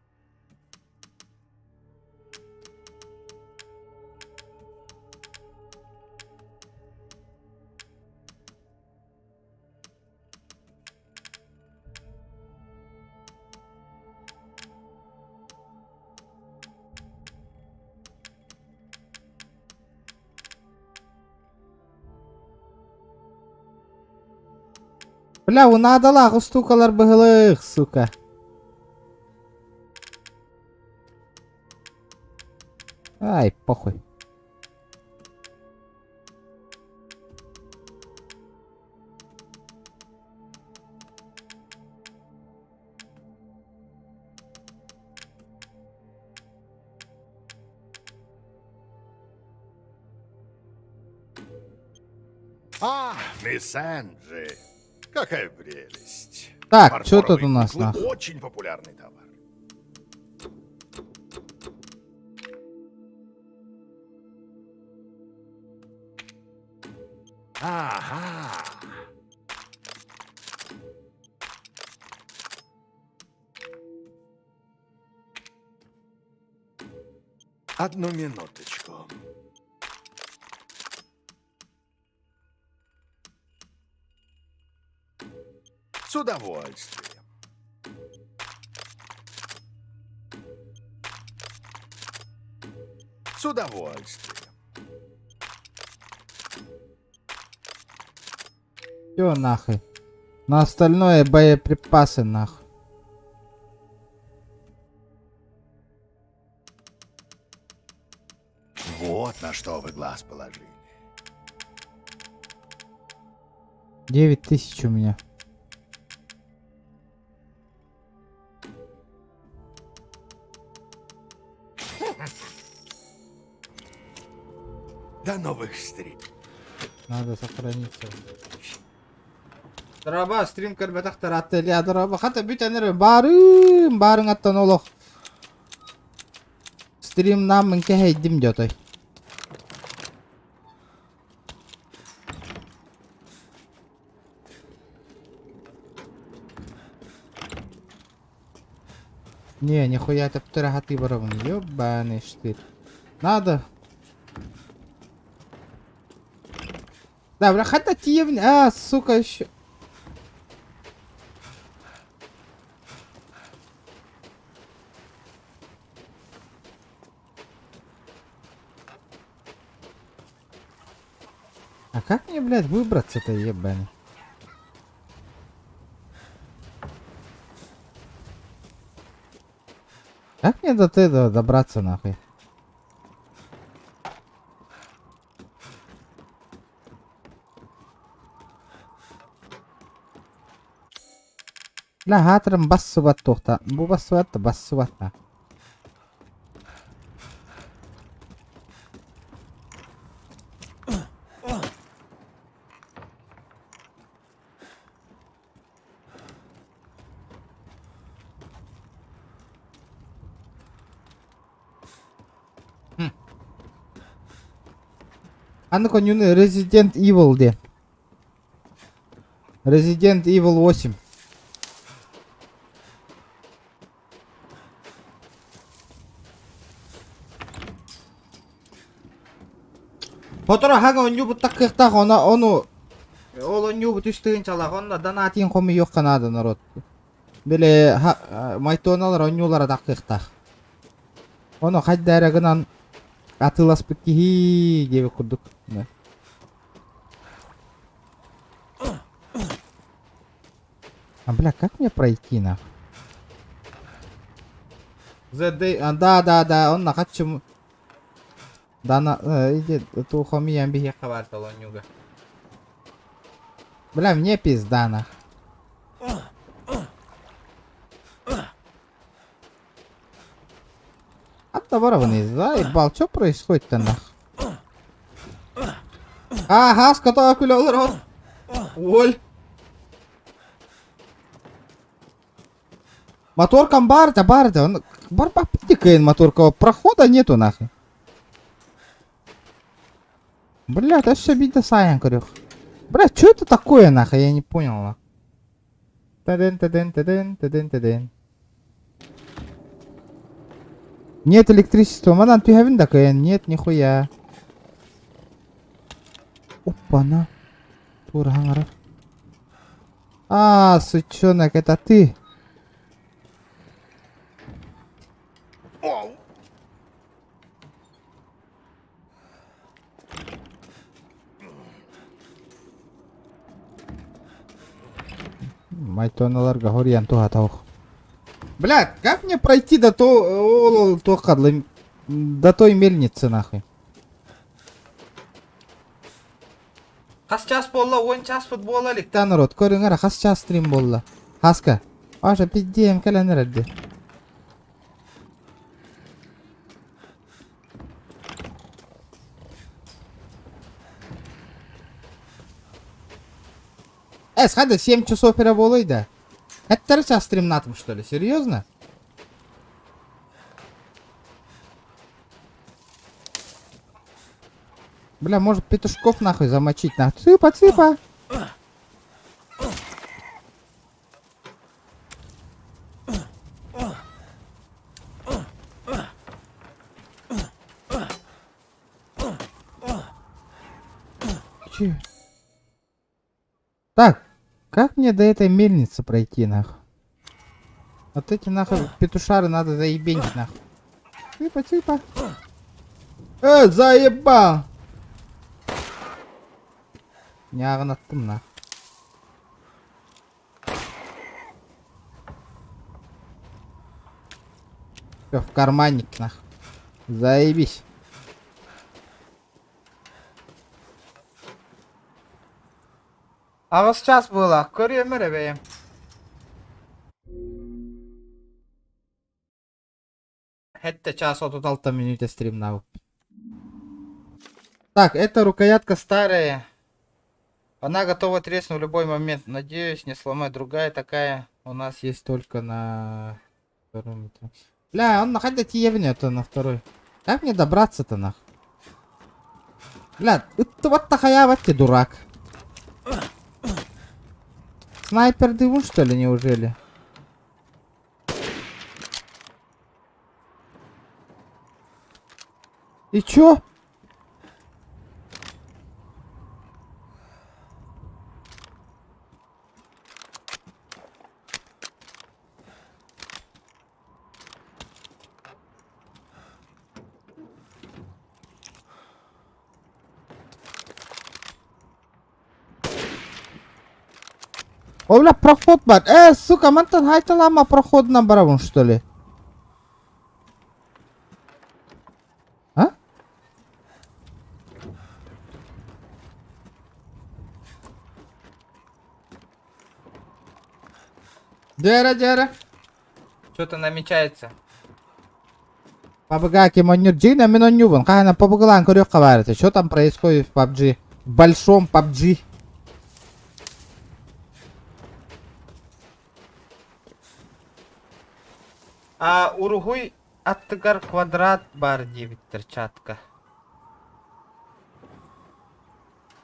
Speaker 1: Бля, у надо стукалар быгылых, сука. Ай, похуй.
Speaker 4: А, мисс Энджи. Какая прелесть.
Speaker 1: Так, что тут у
Speaker 4: Фарфоровые
Speaker 1: нас,
Speaker 4: куклы
Speaker 1: нахуй?
Speaker 4: очень популярный товар. Ага. Одну минуточку. С удовольствием. С удовольствием.
Speaker 1: Все нахуй. На остальное боеприпасы нахуй.
Speaker 4: Вот на что вы глаз положили.
Speaker 1: 9000 у меня.
Speaker 4: До новых встреч.
Speaker 1: Надо сохраниться. Драба, стрим карбатахтар аттели адраба. Хата бютенер барын аттан олох. Стрим нам инке хайдим жотой. Не, нихуя ты птырахаты барабын. Ёбаный штырь. Надо. Да, бля, хотя тебе... А, сука, еще... А как мне, блядь, выбраться-то, ебаный? Как мне до этого добраться, нахуй? لا هاترم بس واتوختا مو بس وات بس واتنا Аны конюны Resident Evil де. Resident Evil 8. Потора хага оню бутаккта хона ону ол оню бутустын чала хонда донатин коми yok канада народ. Беле майтоналар онюлар даккта. Ону хаддарагынан атылас бикки деп курдук. А бля, как мне пройти на? Да, он на хачем. Да, на иди, ту хоми ямби хавар талонюга. Бля, мне пизда на. Отоборванный, заебал, что происходит-то нах? Ага, скотова кулёлар. Оль. Моторкам барда, он барба пикает моторка, прохода нету нахуй. Бля, это все бита саян, корёх. Бля, что это такое нахуй, я не понял. Таден. Нет электричества, манан пихавин такая, нет нихуя. Опа-на. Турхангара. А, сучонок, это ты. Майтоналарга горьян тухатаух. Блядь, как мне пройти до той мельницы нахуй? Хас час болла, 10 час футбола ликта народ. Көрүңөр, хас час стрим болла. Хаска. Аша пиздеем каленерде. Сходи, 7 часов переболой, да? Это час стрим натом, что ли? Серьезно? Бля, может петушков нахуй замочить на. Цыпа. Че? Так, как мне до этой мельницы пройти, нахуй? Вот эти нахуй петушары надо заебенить, нахуй. Цыпа. Заебал! Не агнаттым, нахуй. Всё, в карманник, нахуй. Заебись. А вот сейчас было, көрөмөрөбөйм. Это час от 6 минут стрим на. Так, эта рукоятка старая. Она готова треснуть в любой момент. Надеюсь, не сломать. Другая такая у нас есть только на втором. Бля, он находит ебнет на второй. Как мне добраться-то нах? Бля, это вот такая вот ты дурак. Снайпер дывун, что ли, неужели? И чё? О, бля, проход бар. Сука, мантан хайталама проходынан барабын, что ли? А? Дяра. Что-то намечается. Пабгаки манюрджина минонюбан. Кахана пабгалан корёк каварите. Что там происходит в PUBG? В большом PUBG. Уругуй аттыгар квадрат бар дебиттер чатка.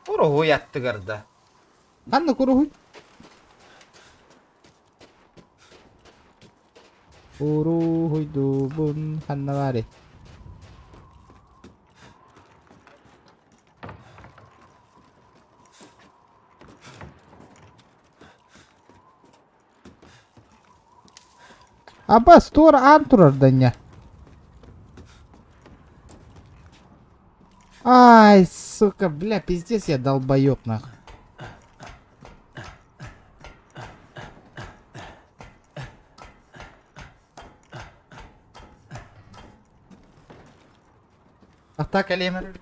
Speaker 1: Уругуй аттыгарда. Кандай уругуй? Уругуй дубун ханнавари. Абас, тур антурар дanya. Ай, сука, бля, пиздец, я долбоёб нахуй. Атака лемер.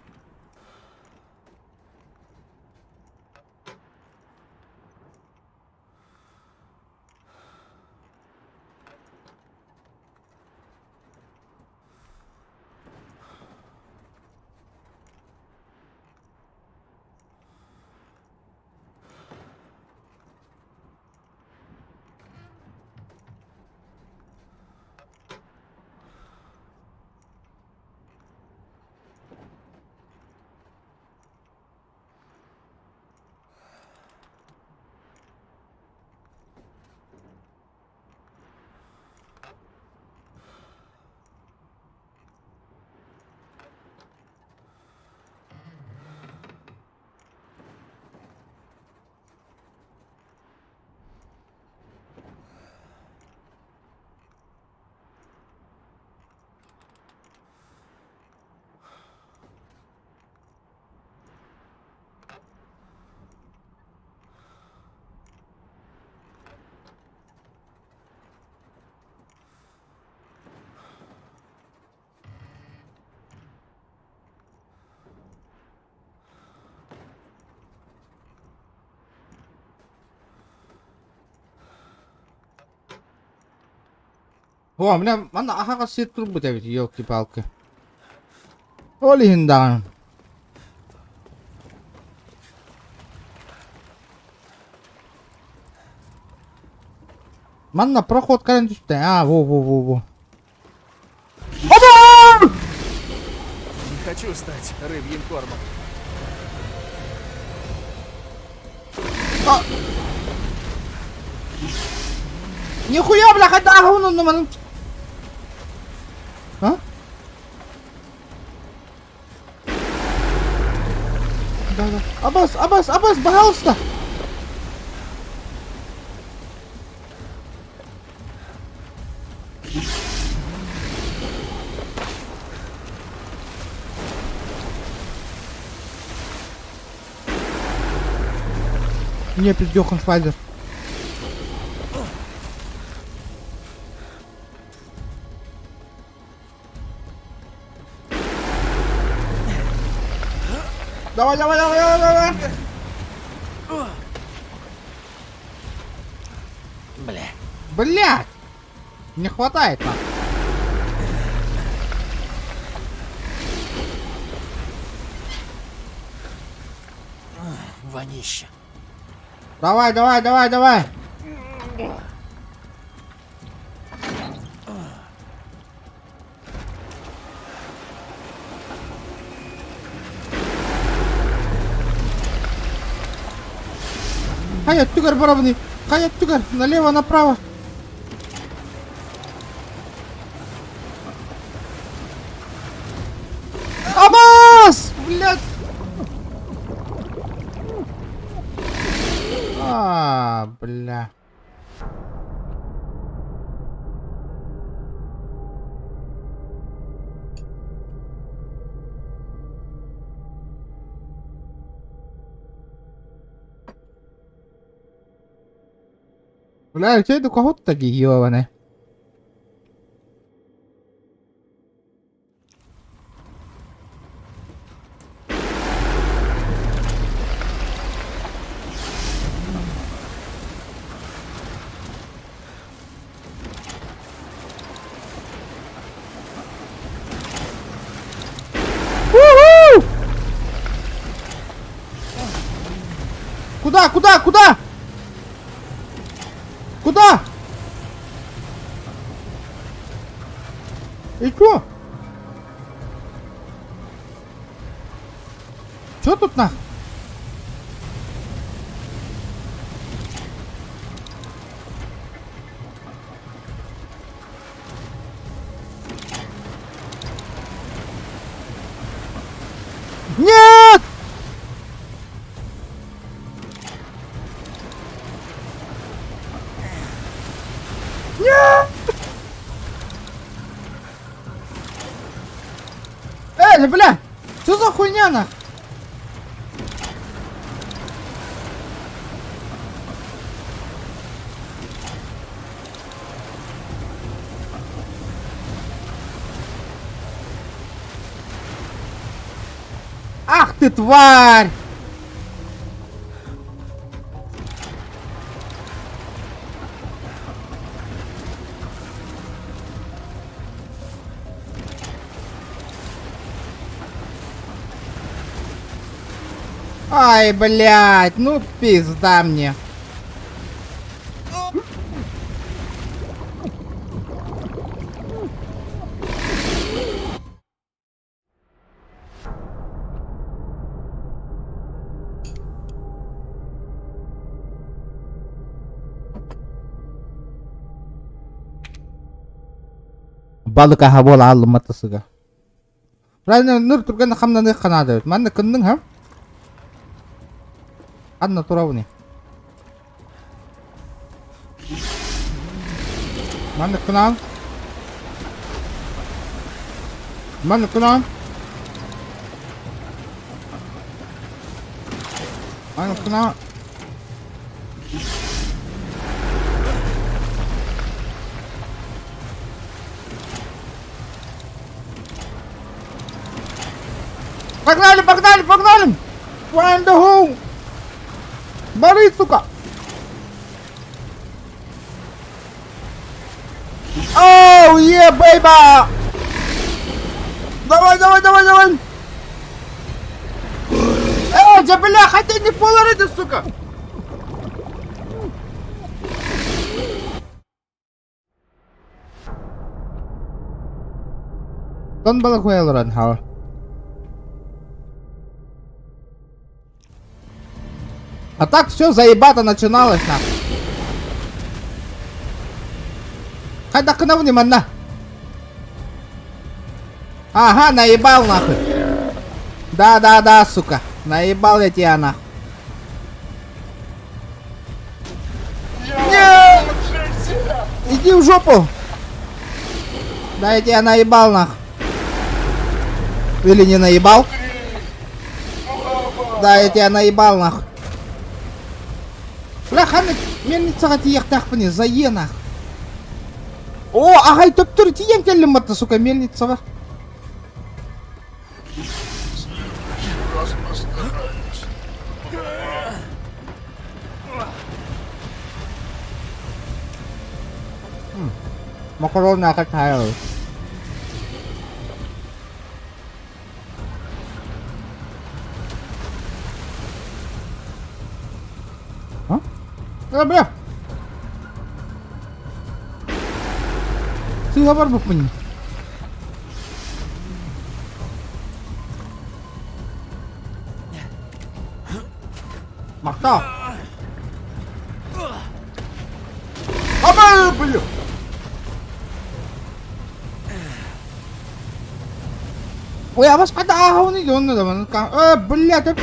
Speaker 1: О, бля, ана ахага сеттур бу дебит, ёлки-палки. Олиндаган. Манна проход карен түстэ. Во.
Speaker 17: Не хочу стать рыбьим кормом.
Speaker 1: Нихуя, бля, хотя он на. А? Да. Аббас, пожалуйста. Не, пиздёхан Швайзер. Давай. Бля. Не хватает нам.
Speaker 12: Вонище.
Speaker 1: Давай. Хаят тугар барабаны. Хаят тугар. Налево, направо. Бля. Бля, что это у кого-то такие ёбаные? Куда? Куда? И чё? Чё тут нахуй? Нет! Нет! Бля! Что за хуйня нахуй? Ах ты тварь! Ай, блядь, ну пизда мне. Balık aha bol aldım matasıga. Правильно, нур турган хамнаны канады. Манны кынның ха? Анна туравны. Манны кынан. Манны кынан. Манны кынан. Погнали, погнали, погнали! Find the hole! Бори, сука! Оу, е, бейба! Давай, давай, давай, давай! Да бля, хотя не полорыды, сука! Тон было хуэлоран, хау. А так все заебато начиналось нахуй. Хайда кынавни манна. Ага, наебал нахуй. Да, сука. Наебал я тебя нахуй. Нет! Иди в жопу. Да, я тебя наебал нахуй. Или не наебал? Да, я тебя наебал нахуй. Бля, ханы, мельницаға тиек тақпыне, зае нах. О, ағай төптір тием келім бітті, сука, мельницаға. Макароны ақы тайыр. Бля! Ты говоришь, бы понял. Махта! Аба, бля! Ой, а вас когда ахау не идёт, надо, бля, ты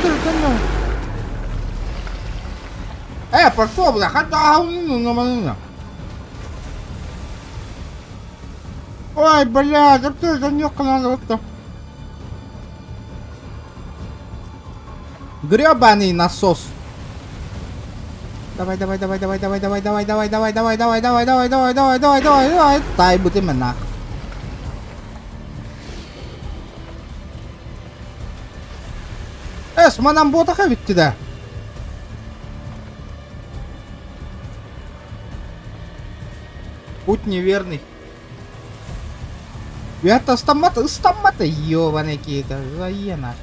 Speaker 1: пошел, бля, хотя нормально. Ой, бля, да ты за нёхка надо вот-то. Грёбаный насос. Давай, давай, давай, давай, давай, давай, давай, давай, давай, давай, давай, давай, давай, давай, давай, давай, давай, давай. Тай будь именно. Манам ботаха ведь тебя. Путь неверный. Это стомата, ёбаные какие-то, заена.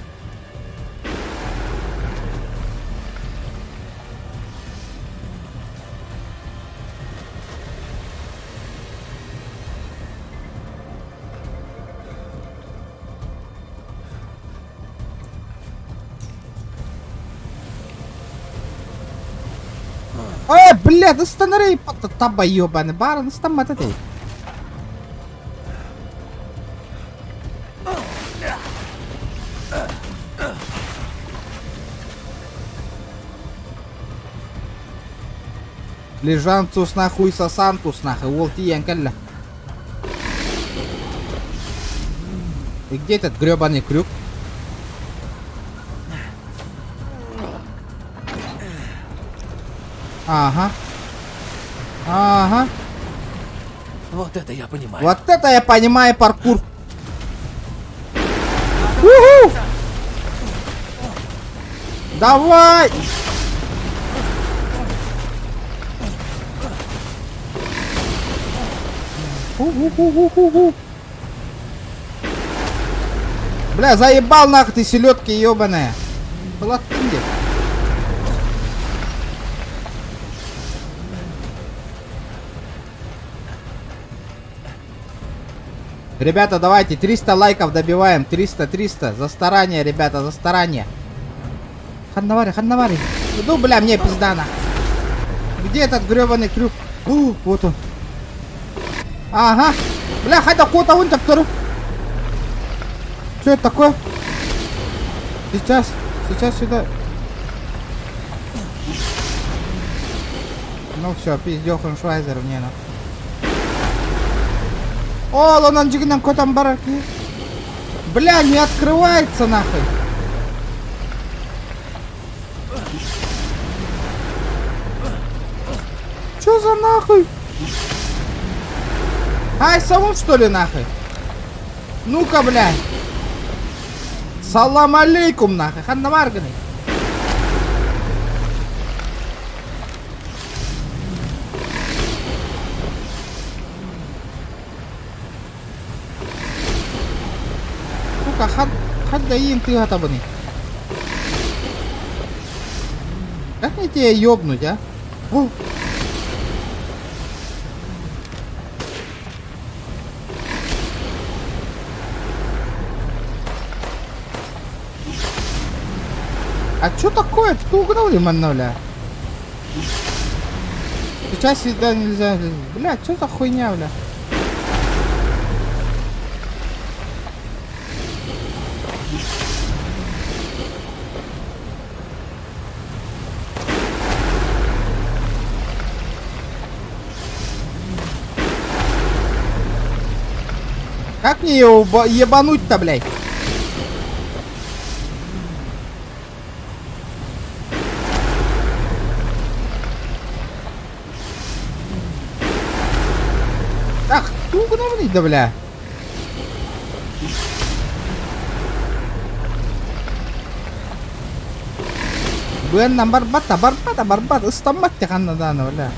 Speaker 1: Ой, блядь, останови, таба ёбаный, барон, стомата ты. Лежантус нахуй сосантус нахуй, волти янкалля. И где этот грёбаный крюк? Ага. Ага.
Speaker 8: Вот это я понимаю.
Speaker 1: Вот это я понимаю паркур. У-ху! Давай! Бля, заебал нахуй ты селедки ебаная. Была ты где? Ребята, давайте 300 лайков добиваем. 300. За старание, ребята, за старание. Ханнавари. Ну, бля, мне пизда нахуй. Где этот гребаный крюк? Вот он. Ага. Бля, хотя кота вон так второй. Что это такое? Сейчас сюда. Ну все, пиздёхом Швайзер мне на. О, лонанджигнам котам бараки. Бля, не открывается нахуй. Чё за нахуй? Ай, салон что ли нахуй? Ну-ка, блядь. Салам алейкум нахуй, ханнамарганы. Ну-ка, хаддаин ты гатабаны. Как мне тебя ёбнуть, а? О. А чё такое? Ты угнал ли манновля? Сейчас сюда нельзя. Бля, чё за хуйня, бля? Как мне его ебануть-то, блядь? Ах, ты угнал, да, бля? Буэн барбата, стамат тяхан на дано, бля.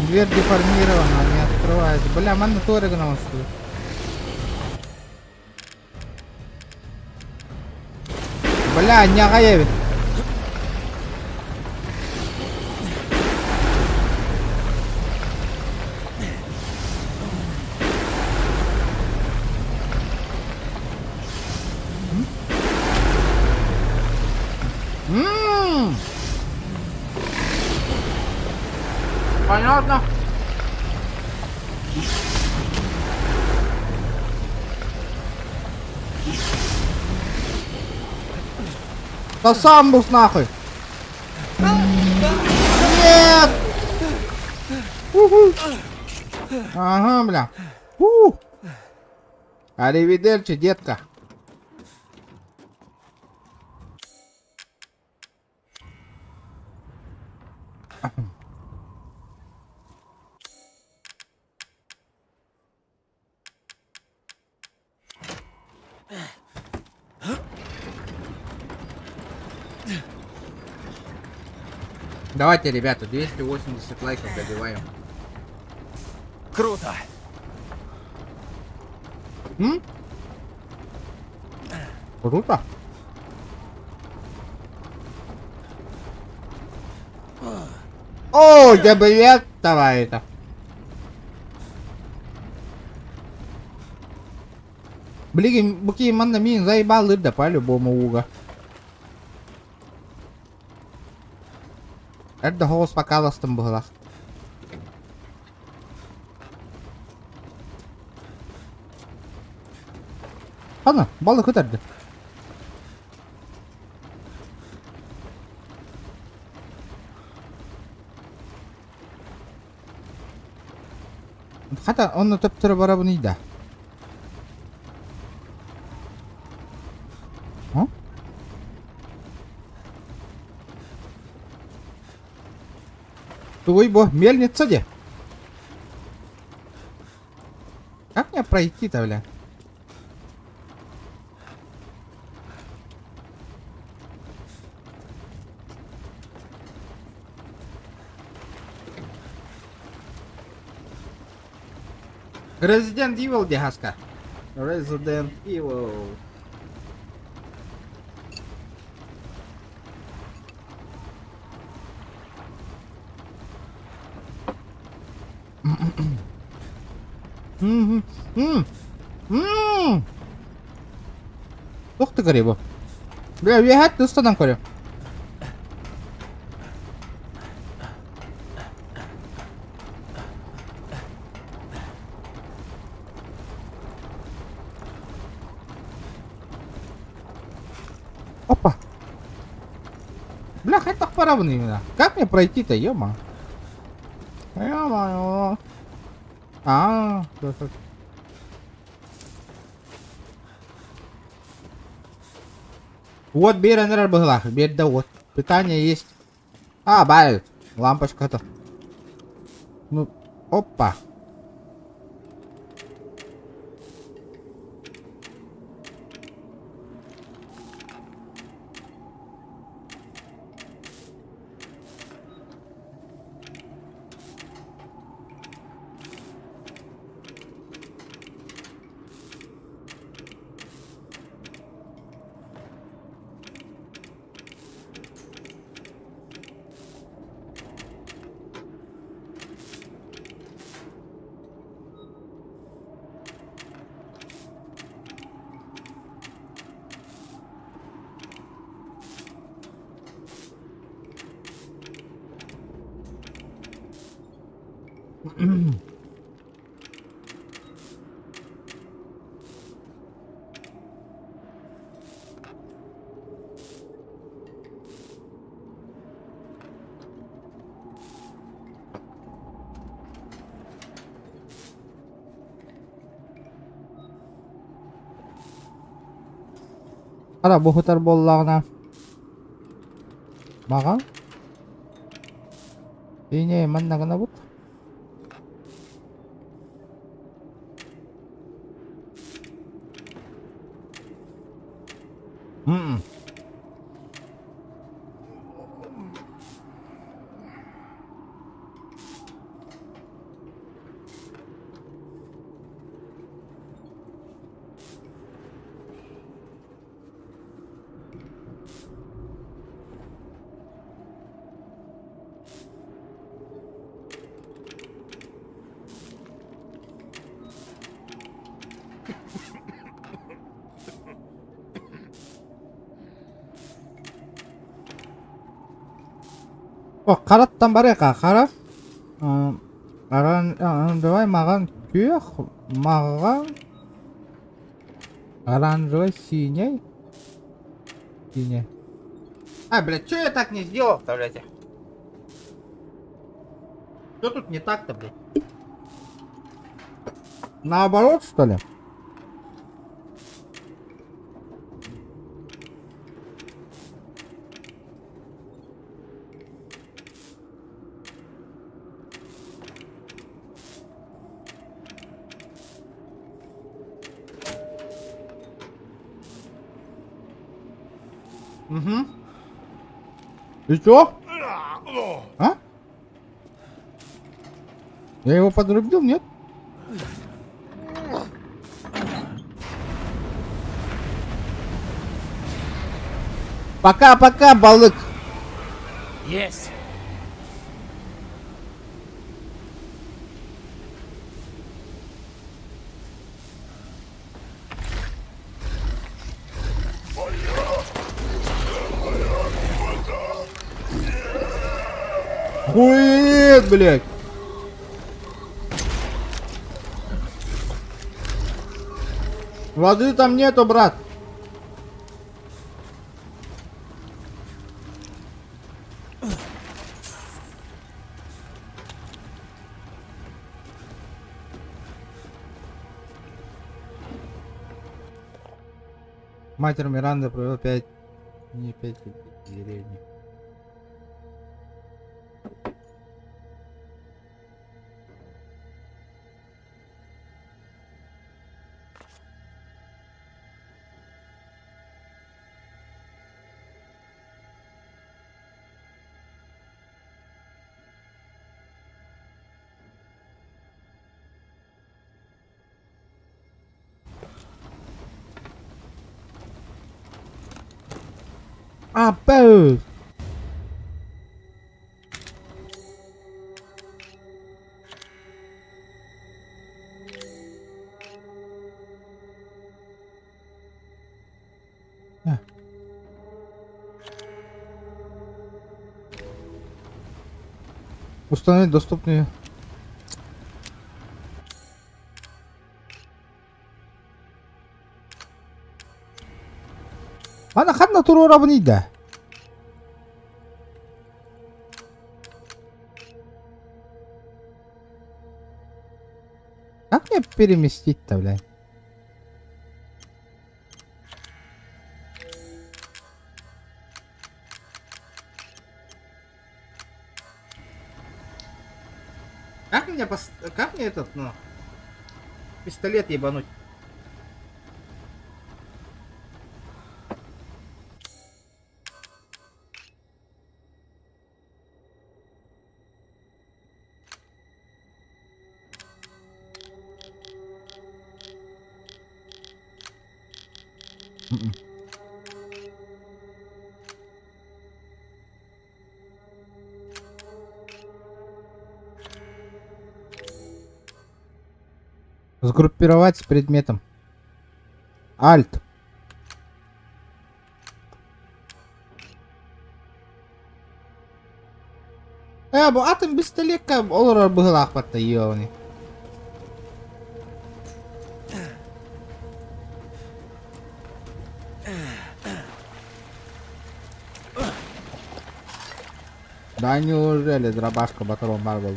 Speaker 1: Дверь деформирована, не открывается. Бля, манна тоже гнал, что ли? Бля, не гаевит. Понятно. Да самбус нахуй! Нет! Уху. Ага, бля. Аривидерчи, детка. Давайте, ребята, 280 лайков добиваем.
Speaker 8: Круто.
Speaker 1: Круто. О, да блядь, давай это. Блин, буки манна мин заебал да по-любому уга. Это голос показалось там было. Ана, balık öderdi. Hatta onu töptürü bara bunu da. Ha? Ой, бо, мельница где? Как мне пройти-то, бля? Resident Evil где хаска? Resident Evil. Ух ты, грибу. Бля, бегать ты что там, Коля? Опа. Бля, хоть так поравны именно. Как мне пройти-то, ё-ма? Ё-моё. Вот беренер была, беда вот. Питание есть. А, балит. Лампочка-то. Ну, опа. Ара бухтар боллагына. Мага? Ине маннагына бут. О, қараттан бар еқа, қара. Давай маған күйеқ, маған оранжевый, синий. Синий. А, блядь, что я так не сделал-то, блядь? Что тут не так-то, блядь? Наоборот, что ли? Угу. И чё? А? Я его подрубил, нет? Пока-пока, балык.
Speaker 8: Есть.
Speaker 1: Хует, блядь. Воды там нету, брат. Мастер Миранда провел 5 не 5 деревни. Опять! Установить доступные. Ana xadna tururabnida. Как мне переместить-то, блядь? Как мне этот, ну, пистолет ебануть? Сгруппировать с предметом. Альт. Bu atın pistoletка olur bıhlak batta yoni. Да неужели дробашка батарон Марвел?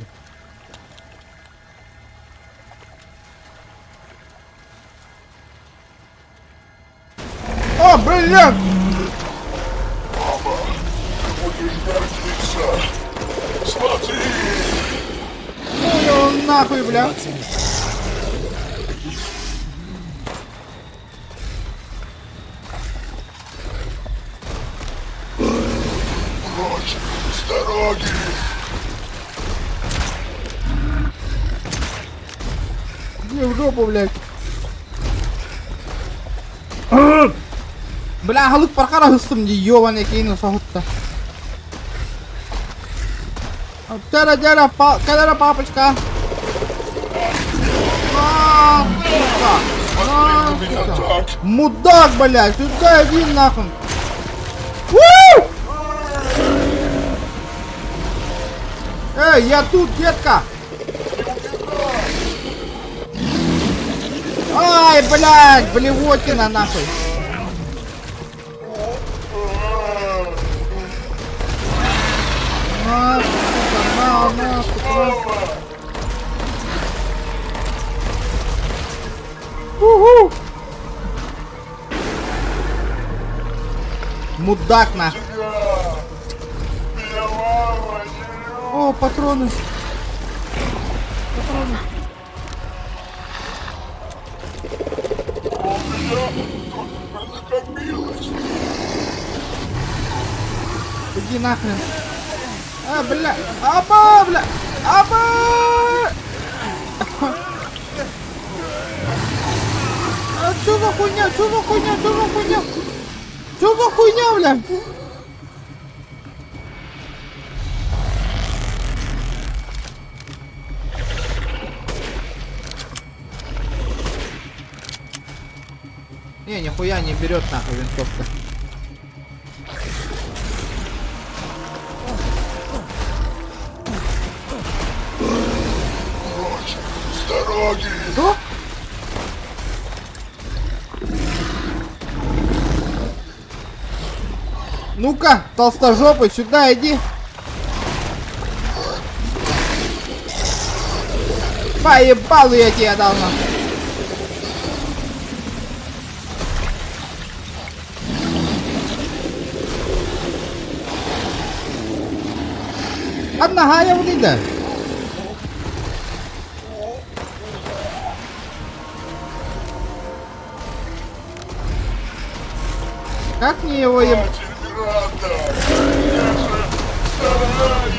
Speaker 1: О, блин!
Speaker 4: Смотри!
Speaker 1: Ну нахуй, бля!
Speaker 4: Прочь с дороги!
Speaker 1: Не в жопу, блядь! Бля, халык паркара хыстым, ёбаный кейну сахутта. Дядя, кадера папочка. Мудак, блядь, сюда иди нахуй. Эй, я тут, детка. Ай, блядь, блевотина нахуй. Мудак нахуй. О, патроны. Патроны. Иди нахрен. А, бля. Аба, бля. Аба. А чё за хуйня? Чё за хуйня? Чё за хуйня? Чё за хуйня, бля? Не, нихуя не берет нахуй винтовка. Что? Ну-ка, толстожопый, сюда иди. Поебалу я тебе дал нахуй. Одна я влида. Как мне его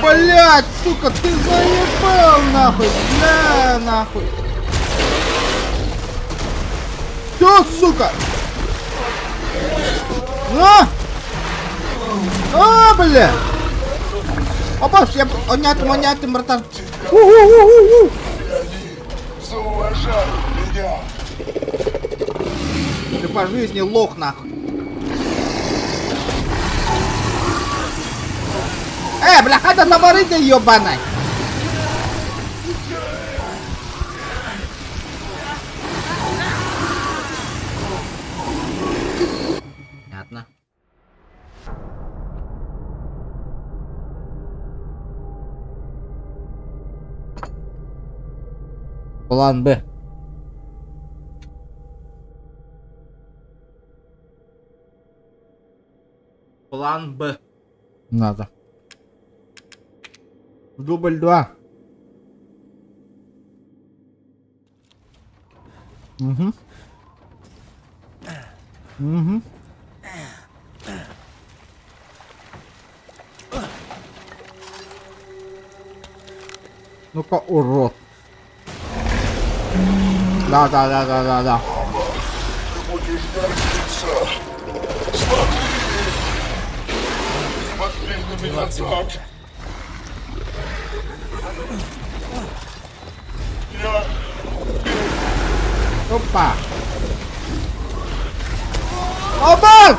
Speaker 1: Блять, сука, ты заебал нахуй, бля, нахуй. Чё, сука? Бля. Опа, я понятен, братан. Ты по жизни лох нахуй. Бля, хата наварите, ёбаная. Понятно. План Б. План Б. Надо. Дубль 2. Угу. Угу. Ну-ка, урод. Да.
Speaker 4: Ты будешь гордиться. Смотри на меня так.
Speaker 1: Опа! Опа!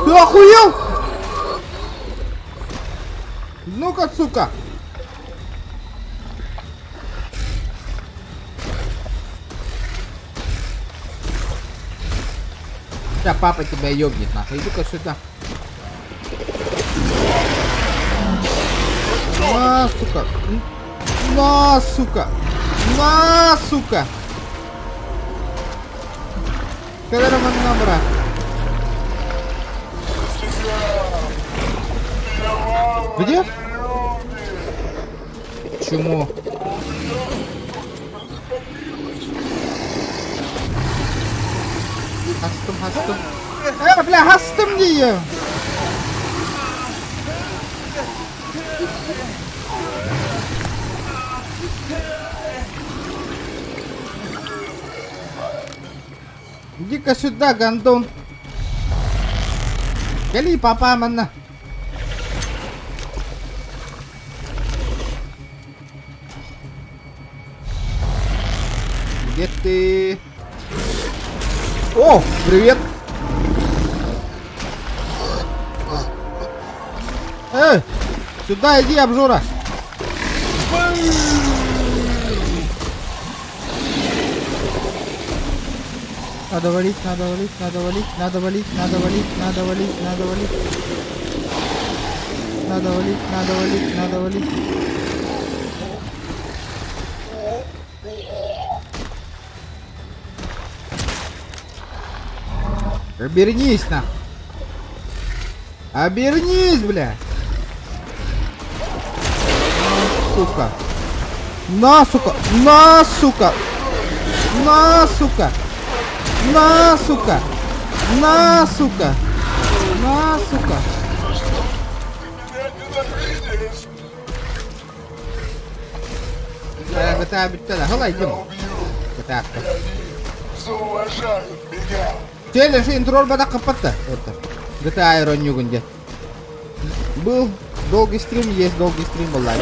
Speaker 1: Ты охуел? Ну-ка, сука! Сейчас папа тебя ёбнет нахуй. Иди-ка сюда. На, сука! На, сука! На, сука! Когда нам набрать? Где? Чему? Hastım. Bля, hastım diyor. Иди-ка сюда, гандон. Гали, папа, манна. Где ты? О, привет. Сюда иди, обжора. Надо валить. Вернись на. Обернись, бля! Сука! На, сука! На, сука! На, сука! На, сука! На, сука! На, сука! GTA bitti de halay değil mi? GTA attı. Челлендж интрол бада kapattı. GTA ironyu günce. Был долгий стрим, есть долгий стрим, валай.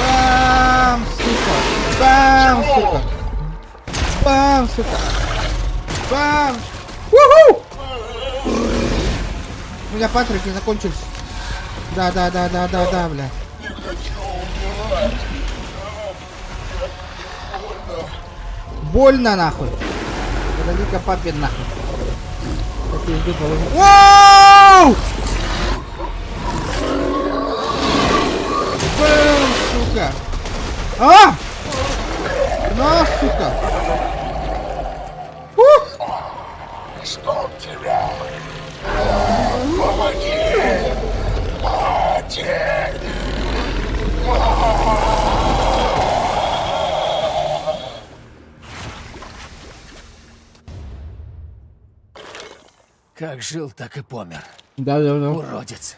Speaker 1: Бам, сука! Бам, сука! Бам, сука! Бам! Уху! У меня патроны закончились. Да, бля. Больно нахуй. Подойди-ка папе нахуй. Воу! Бам, сука! А! На, сука!
Speaker 4: Чтоб тебя! Помоги! Матерь!
Speaker 8: Как жил, так и помер.
Speaker 1: Да.
Speaker 8: Уродец.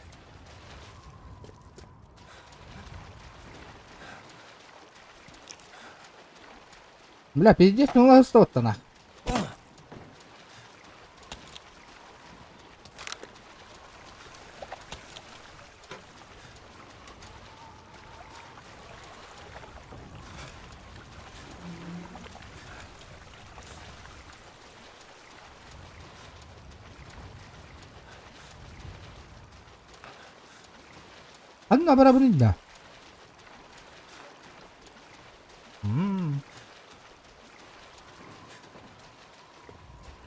Speaker 1: Бля, пиздец, ну ладно, нахуй. Одна барабанить, да.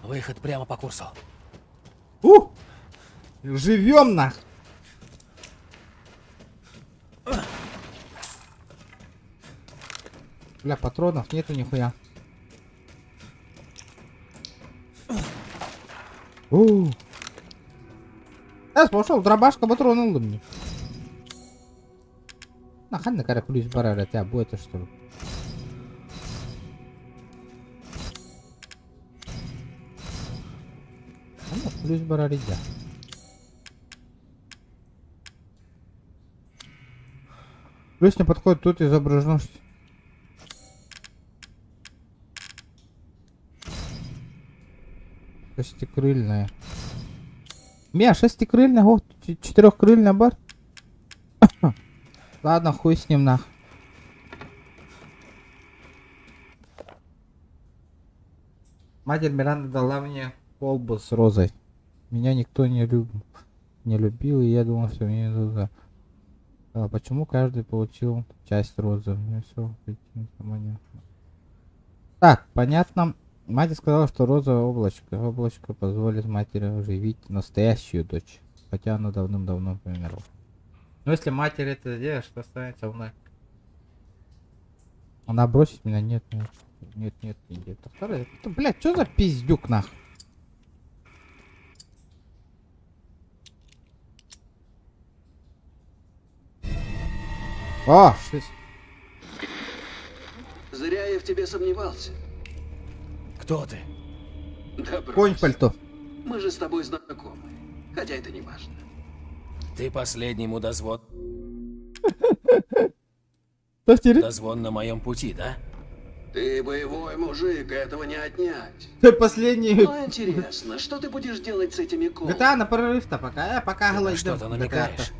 Speaker 8: Выход прямо по курсу.
Speaker 1: Живем нах. Бля, патронов нету нихуя. Пошел, дробашка патронул мне. Нахрен на каракулюсь барара, тебя будет это что ли? Плюс бараридя. Плюс не подходит, тут изображено. Шестикрыльная. Шестикрыльная, о, четырехкрыльная бар. Ладно, хуй с ним нах. Матерь Миранда дала мне колбу с розой. Меня никто не любил, и я думал, что мне туда. А почему каждый получил часть розы? Мне все понятно. Так, понятно. Мать сказала, что роза облачко. Облачко позволит матери оживить настоящую дочь. Хотя она давным-давно померла. Но если матери это сделаешь, что останется мной? Она бросит меня? Нет. Это второй. Блять, что за пиздюк нах? О, 6.
Speaker 15: Зря я в тебе сомневался.
Speaker 8: Кто ты?
Speaker 15: Да
Speaker 1: Конь в пальто.
Speaker 15: Мы же с тобой знакомы. Хотя это не важно.
Speaker 8: Ты последний мудозвон. Мудозвон на моем пути, да?
Speaker 15: Ты боевой мужик, этого не отнять.
Speaker 1: Ты последний.
Speaker 15: Но интересно, что ты будешь делать с этими колами?
Speaker 1: GTA на прорыв-то пока голоден.
Speaker 8: Что ты намекаешь?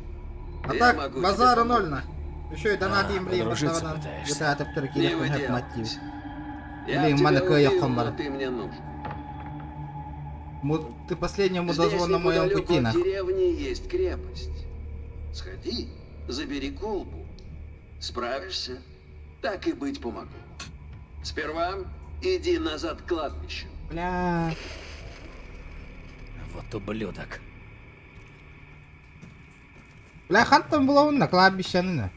Speaker 1: А так, базара ноль на. Еще и донат им блин, GTA
Speaker 15: Не выделывайся.
Speaker 1: Блин, манека я хамбар.
Speaker 15: Ты мне нужен.
Speaker 1: Ты последний мудозвон на моем пути на.
Speaker 15: В деревне есть крепость. Сходи, забери колбу. Справишься? Так и быть, помогу. Сперва иди назад к кладбищу.
Speaker 1: Бля.
Speaker 8: Вот ублюдок.
Speaker 1: Бля, хан там было на кладбище, не?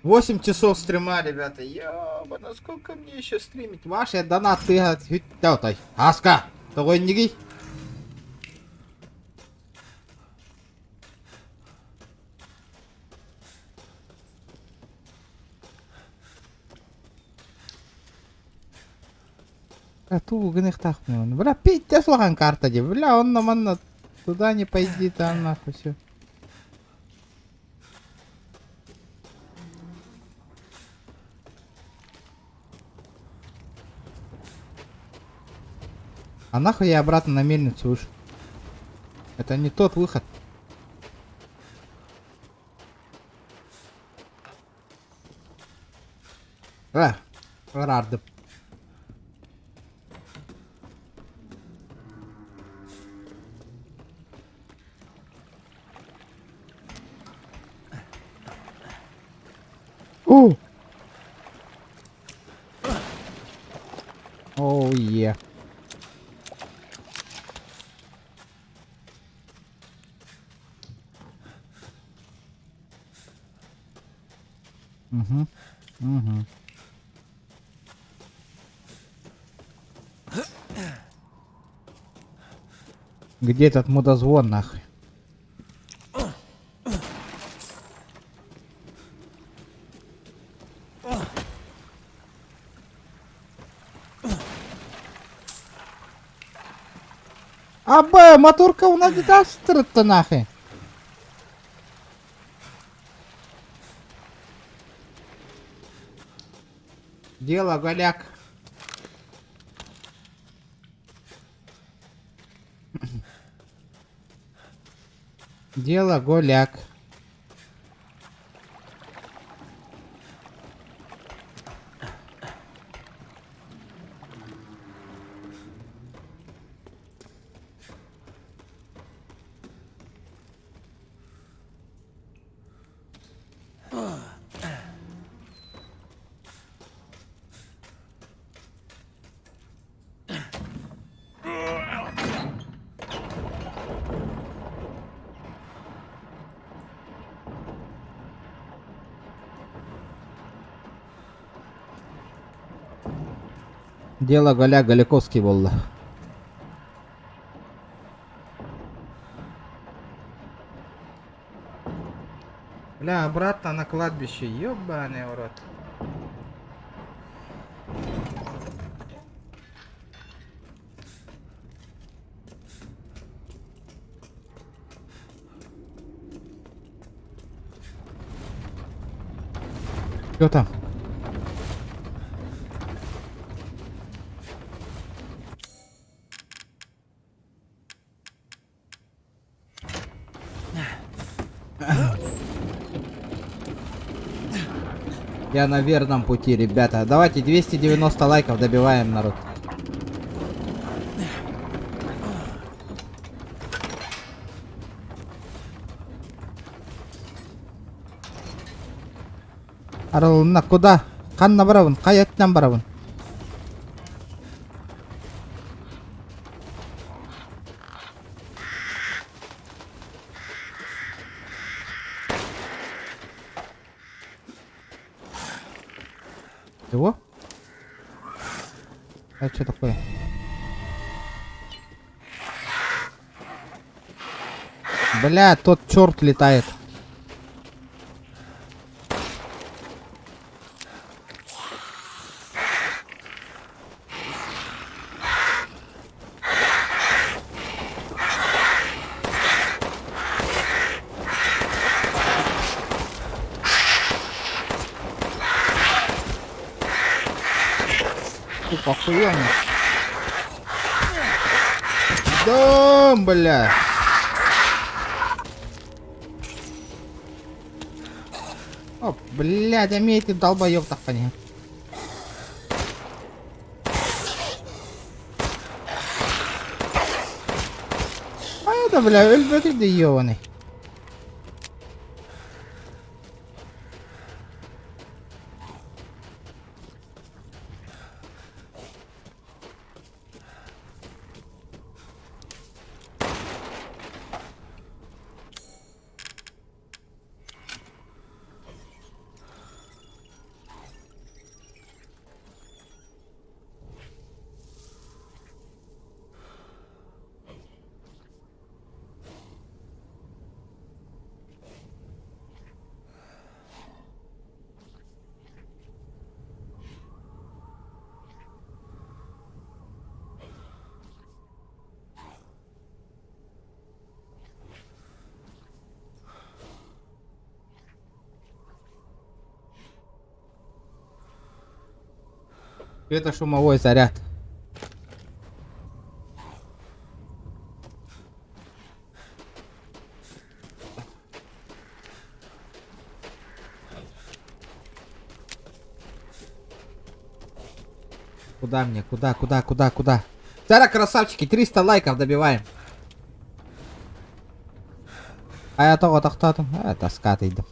Speaker 1: 8 часов стрима, ребята. Ёбана, сколько мне еще стримить? Ваши донаты, hyttäytäi. Аска, toi nigi. Ту гных тахнул. Бля, пить слохан карта, бля, он нам туда не пойди, там нахуй все. А нахуй я обратно на мельницу вышел? Это не тот выход. Рарды. Оу, е. Угу. Угу. Где этот мудозвон нахуй? Абе, моторка у нас где-то нахуй. Дело голяк. Дело голяк. Дело голяк Голяковский болды. Бля, обратно на кладбище, ёбаный в рот. Что там? Я на верном пути, ребята. Давайте 290 лайков добиваем, народ. Аралына куда? Қанна барабын? Қай аттан барабын? Чего? Это что такое? Бля, тот черт летает. Охуенно. Да, бля. О, блядь, имеет ты долбоёб так понятно. А это, бля, ты ёбаный. Светошумовой заряд. Куда мне? Куда? Зараз, красавчики, 300 лайков добиваем. А я того тоқтадым. Таскатыйдым.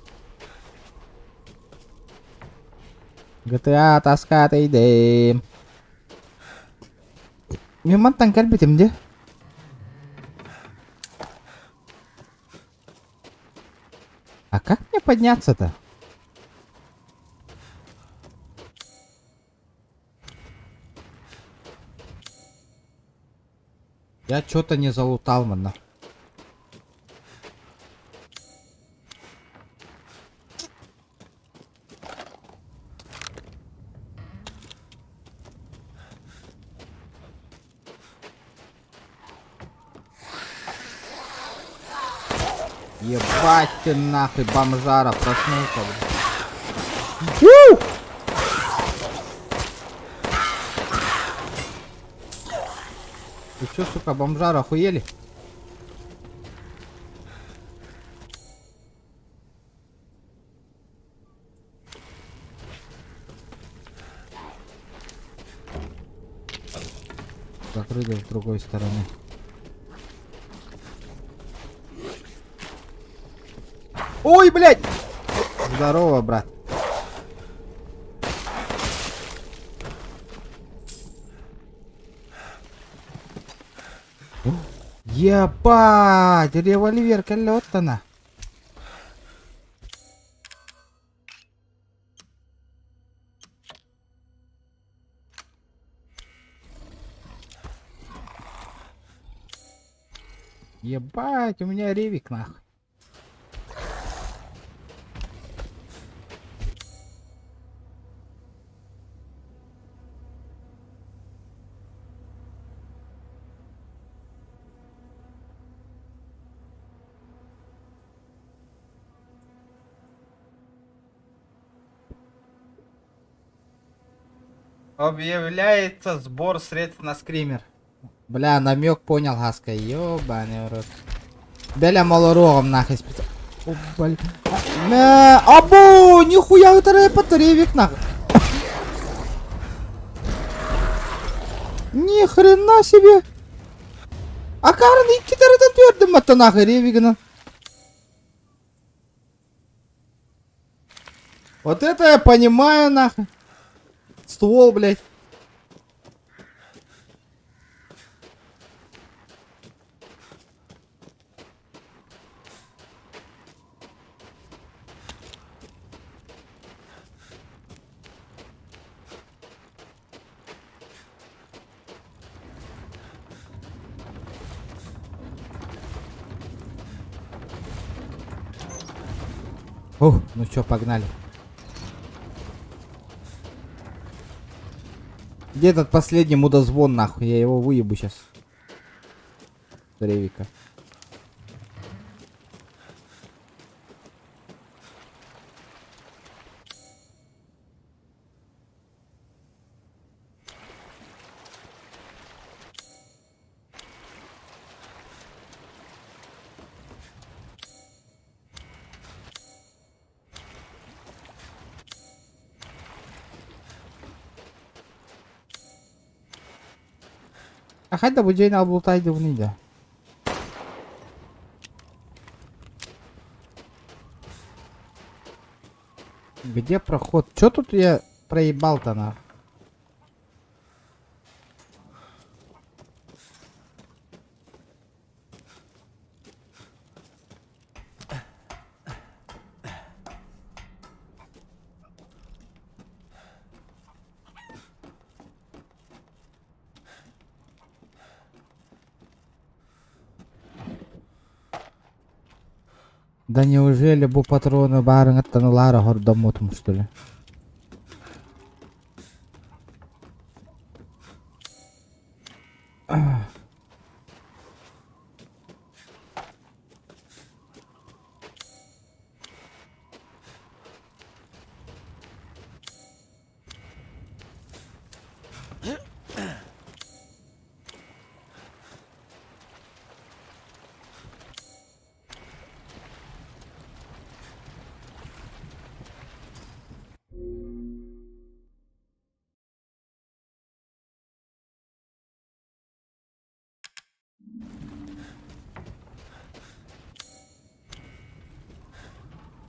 Speaker 1: GTA таскатыйдым. Мемантан кәлбетімде. А как мне подняться-то? Я что-то не залутал, мана. Ебать ты нахуй, бомжара, проснулся, блядь. Вы чё, сука, бомжара, охуели? Закрыли с другой стороны. Ой, блядь! Здорово, брат. Ебать, револьвер колётана. Ебать, у меня ревик нахуй. Объявляется сбор средств на скример. Бля, намек понял, Гаска. Ёбаный в рот. Беля малорогом нахуй спеца. О, бля. Абу! Нихуя это репаторевик нахуй. Ни хрена себе. А карный кидардан твердым это нахуй ревигна. Вот это я понимаю нахуй. Ствол, блядь. Ух, ну чё, погнали. Где этот последний мудозвон, нахуй? Я его выебу сейчас. Ревика. А хотя бы день облутайды вниз. Где проход? Чё тут я проебал-то на? Да неужели бу патроны барын аттанулары хордомутум, что ли?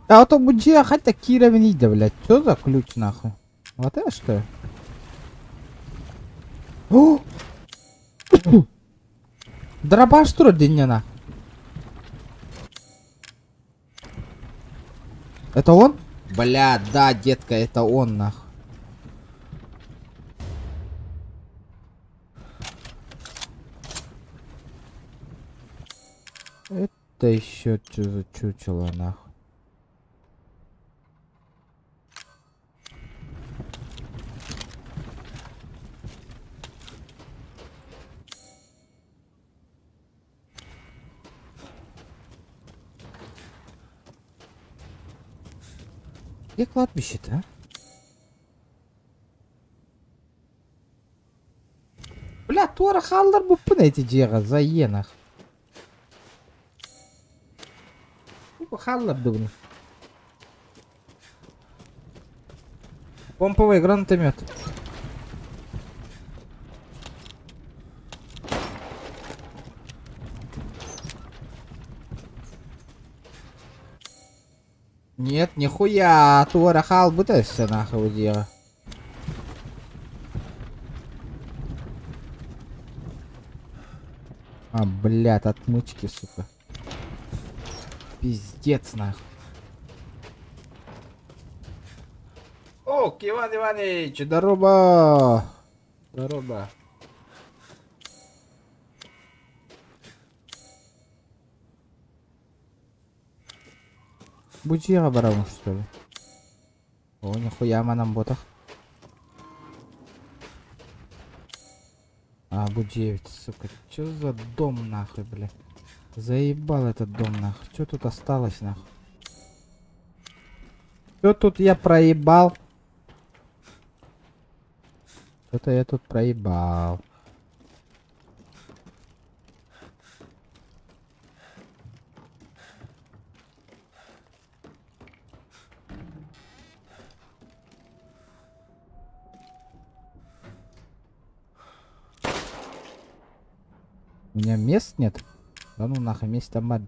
Speaker 1: А вот Буджия хотя Кира вида, блядь. Что за ключ нахуй? Вот это что ли? О! Дробаш что ли нахуй? Это он? Бля, да, детка, это он нахуй. Это еще что за чучело нахуй? Где кладбище-то, а? Бля, туара халдар буппын эти жега заенах. Халдар дубни. Помповый гранатомет. Нет, нихуя, туара хал бытаешься нахуй дело. А, блядь, отмычки, сука. Пиздец нахуй. О, Иван Иванович, здорово. Здорово. Буджира барабан, что ли? О, нихуя манам ботах. А, Буджевич, сука, чё за дом нахуй, бля? Заебал этот дом нахуй. Чё тут осталось нахуй? Чё тут я проебал? Что-то я тут проебал. У меня мест нет? Да ну нахуй, мест там мать.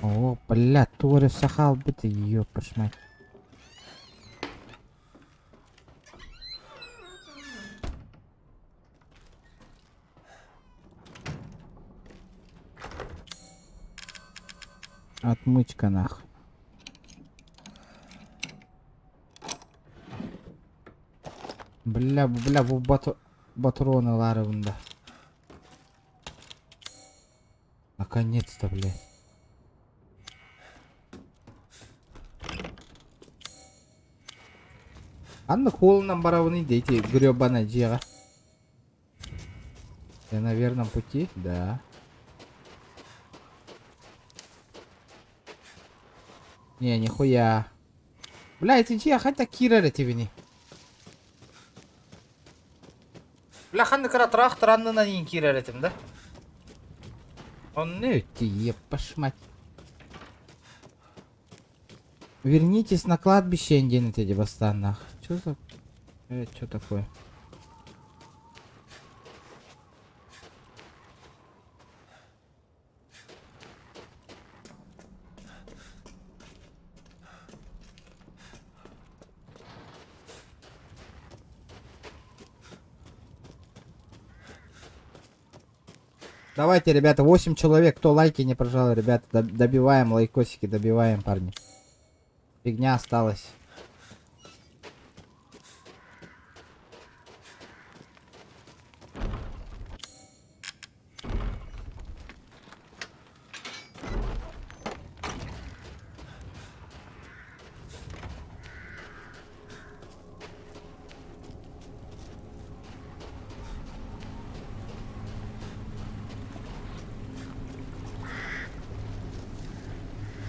Speaker 1: О, бля, Торы сахал бы ты, ёпаш мать. Отмычка нахуй. Бля, бу батроны ларывында. Наконец-то, бля. Анна холодном баровны дети гребаная дела. Я на верном пути? Да. Не, нихуя. Бля, эти че, хотя кирары тебе не. Бля, ханны каратрах транны на нин кирары этим, да? Он не тебе, пошмать. Вернитесь на кладбище, индейны эти бастанах. Чё за... чё такое? Давайте, ребята, 8 человек, кто лайки не прожал, ребята, добиваем лайкосики, добиваем, парни. Фигня осталась.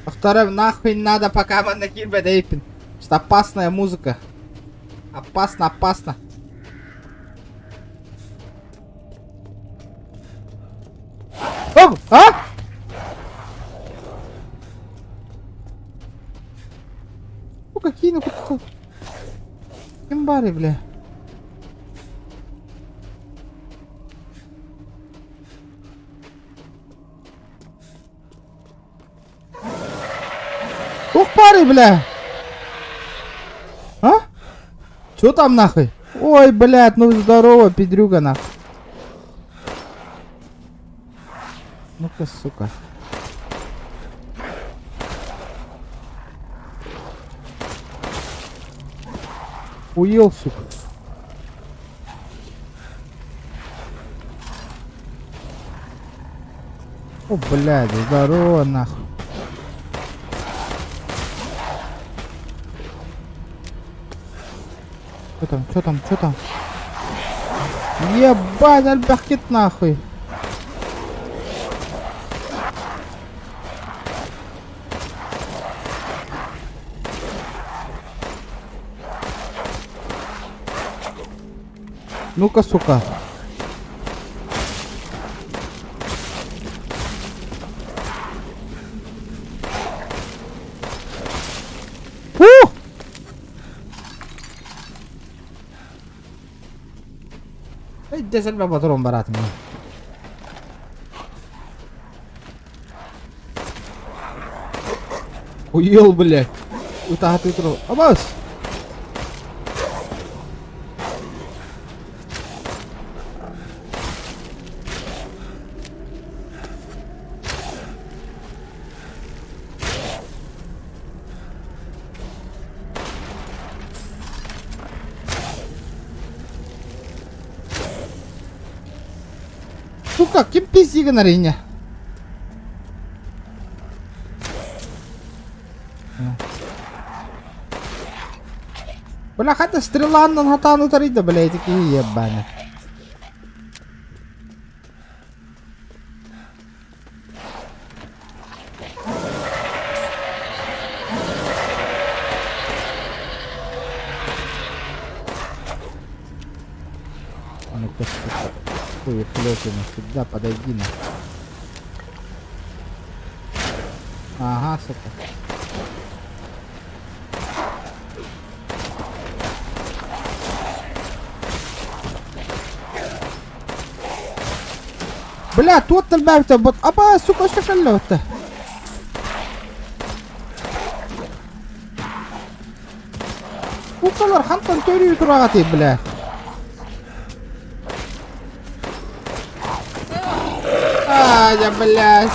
Speaker 1: Во-вторых, нахуй надо, пока мы накидываем эйпин. Что опасная музыка. Опасно, опасно. Оп, а? Ну какие, ну какие. Имбари, бля. Ух, пары, бля. А? Чё там нахуй? Ой, блядь, ну здорово, педрюга нахуй. Ну-ка, сука. Уел, сука. О, блядь, здорово нахуй. Что там, что там, что там? Ебать, альбахкет нахуй. Ну-ка, сука. Ух! Эй, сальба патрон, брат мой. Уел, блядь. Утахат утро. Абас! Сука, кем пиздига на рине? Бля, хотя стрела на хатану тарида, бля, такие ебаны. Ну-ка, сука. Хуй плётина, сюда подойди на. Ага, сука. Бля, тут добавьте вот. Аба, сука, шоколёта. Укалар хантан төрүй турагаты, бля. Я, блядь.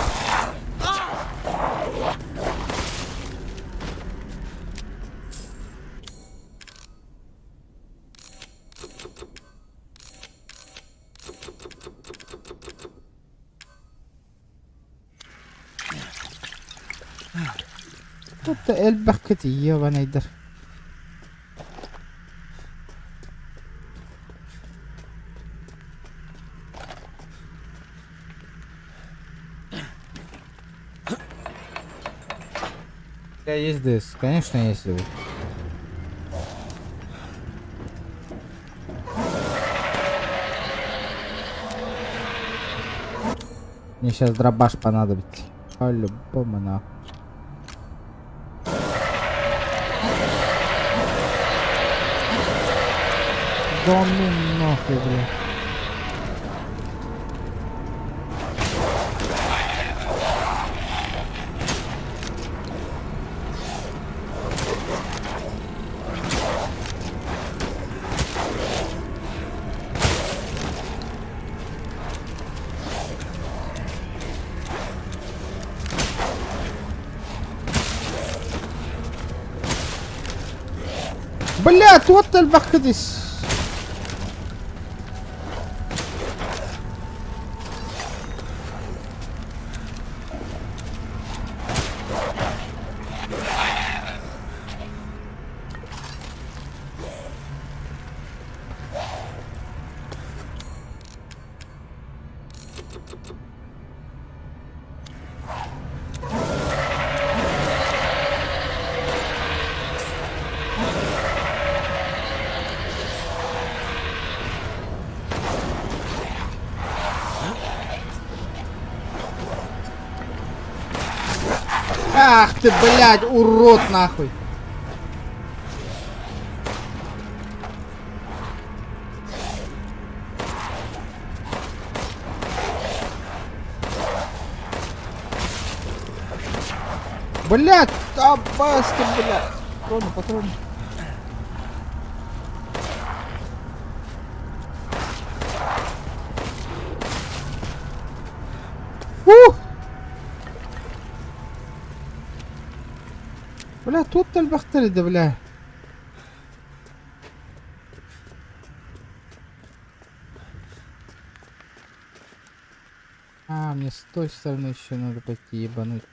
Speaker 1: Тут البخت يابا يقدر. Есть диск, конечно, есть его. Мне сейчас дробаш понадобится. По-любому нахуй. Да ну нахуй, бля. Бля, тут البخدس. Ах ты, блядь, урод нахуй. Блядь, абаски, блядь. Патроны. Ух! Бля, тут тальбахтали, да, бля. А, мне с той стороны еще надо пойти ебануть.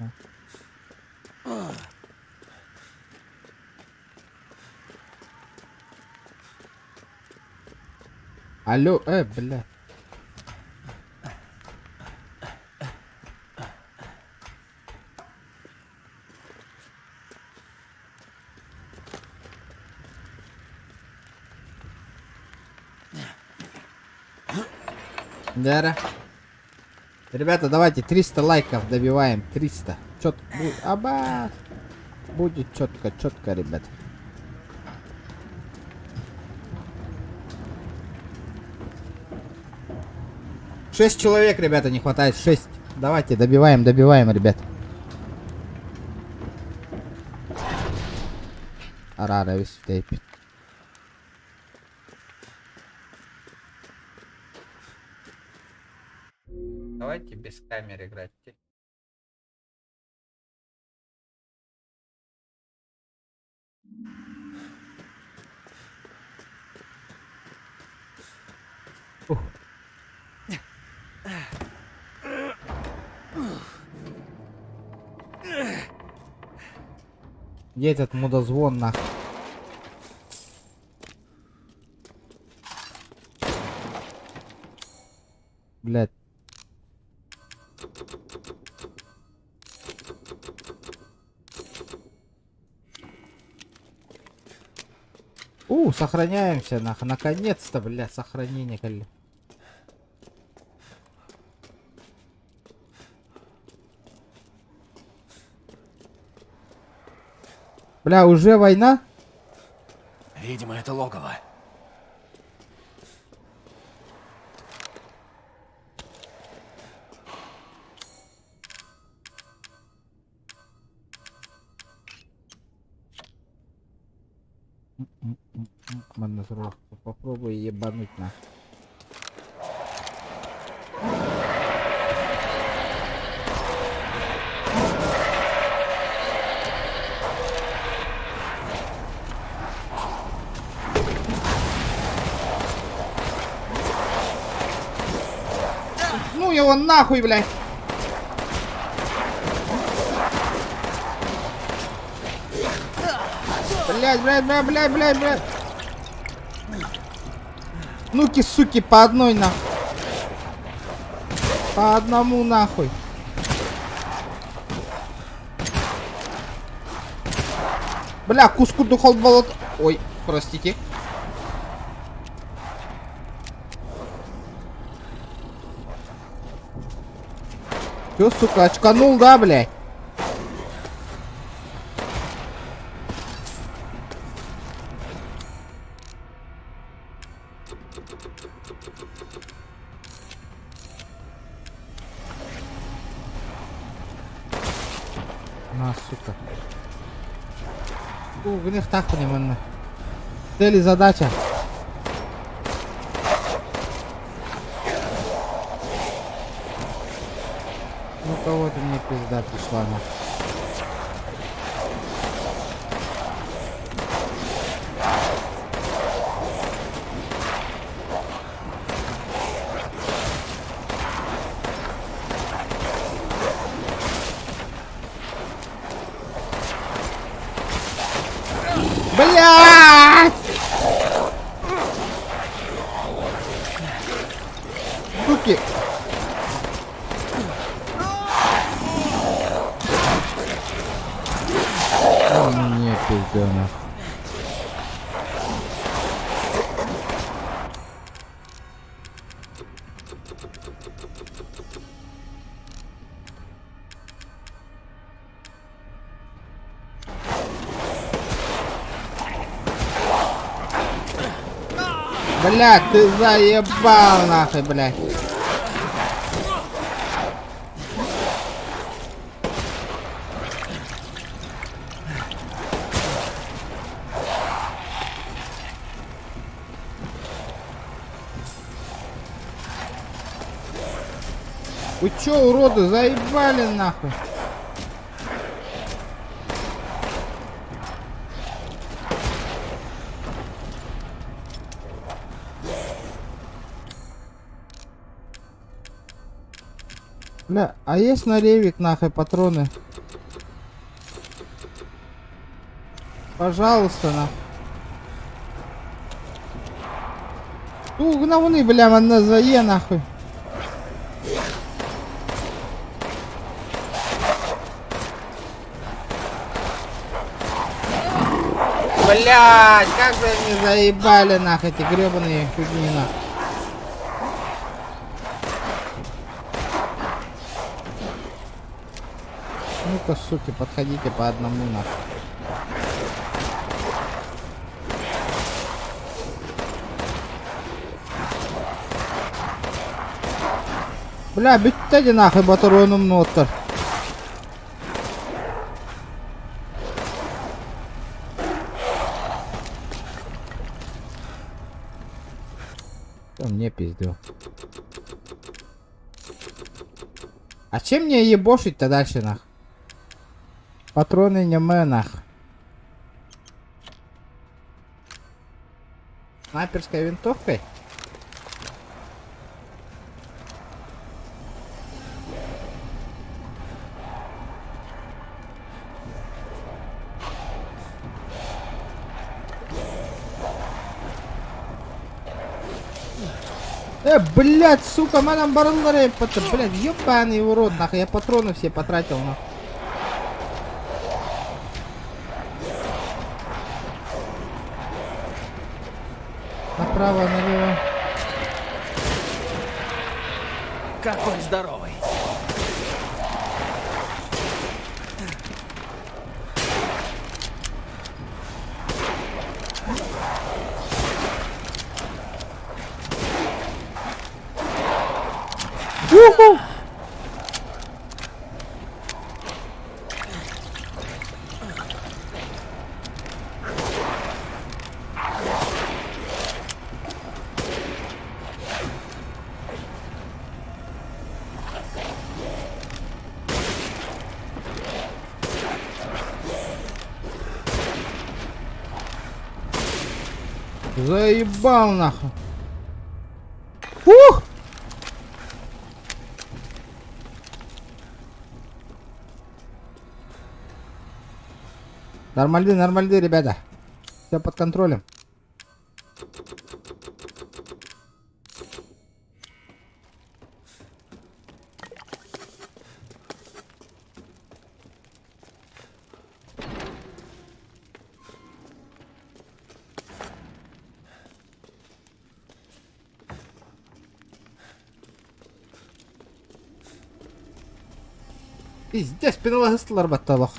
Speaker 1: Алло, бля. Да. Ребята, давайте 300 лайков добиваем. 300. Четко будет. Аба. Будет четко, ребят. Шесть человек, ребята, не хватает. 6. Давайте, добиваем, ребят. Арара, весь в тейпе. Давайте без камеры играть. Где этот мудозвон нахуй? Блядь. Сохраняемся, нахуй. Наконец-то, блядь, сохранение, коли. Бля, уже война?
Speaker 8: Видимо, это логово.
Speaker 1: Попробуй ебануть на. Ну его нахуй, блядь. Блядь. Ну-ки, суки, по одной нахуй. По одному нахуй. Бля, куску духол болот. Ой, простите. Чё, сука, очканул, да, блядь? На, сука. Гнев так понимаю. Цель и задача. Ну кого-то мне пизда пришла на. Блядь! Суки! Не, пиздёна. Блядь, ты заебал нахуй, блядь. Вы чё, уроды, заебали нахуй? Бля, а есть на ревик нахуй патроны? Пожалуйста, нахуй. Гнавны, бля, на зае нахуй. Блядь, как же они заебали нахуй эти гребаные фигни нахуй. Ну-ка, суки, подходите по одному нахуй. Бля, биттеди нахуй батароном ноттер. Мне пиздил. А чем мне ебошить-то дальше нах? Патроны не мы нах. Снайперской винтовкой? Блять, сука, мадам баранлары, блять, ебаный урод, нахуй, я патроны все потратил, нахуй. Направо, налево.
Speaker 8: Какой здоровый.
Speaker 1: Уху! Заебал нахуй. Ух! Нормальды, ребята. Все под контролем. Пиздец, пеналогыстылар батталах.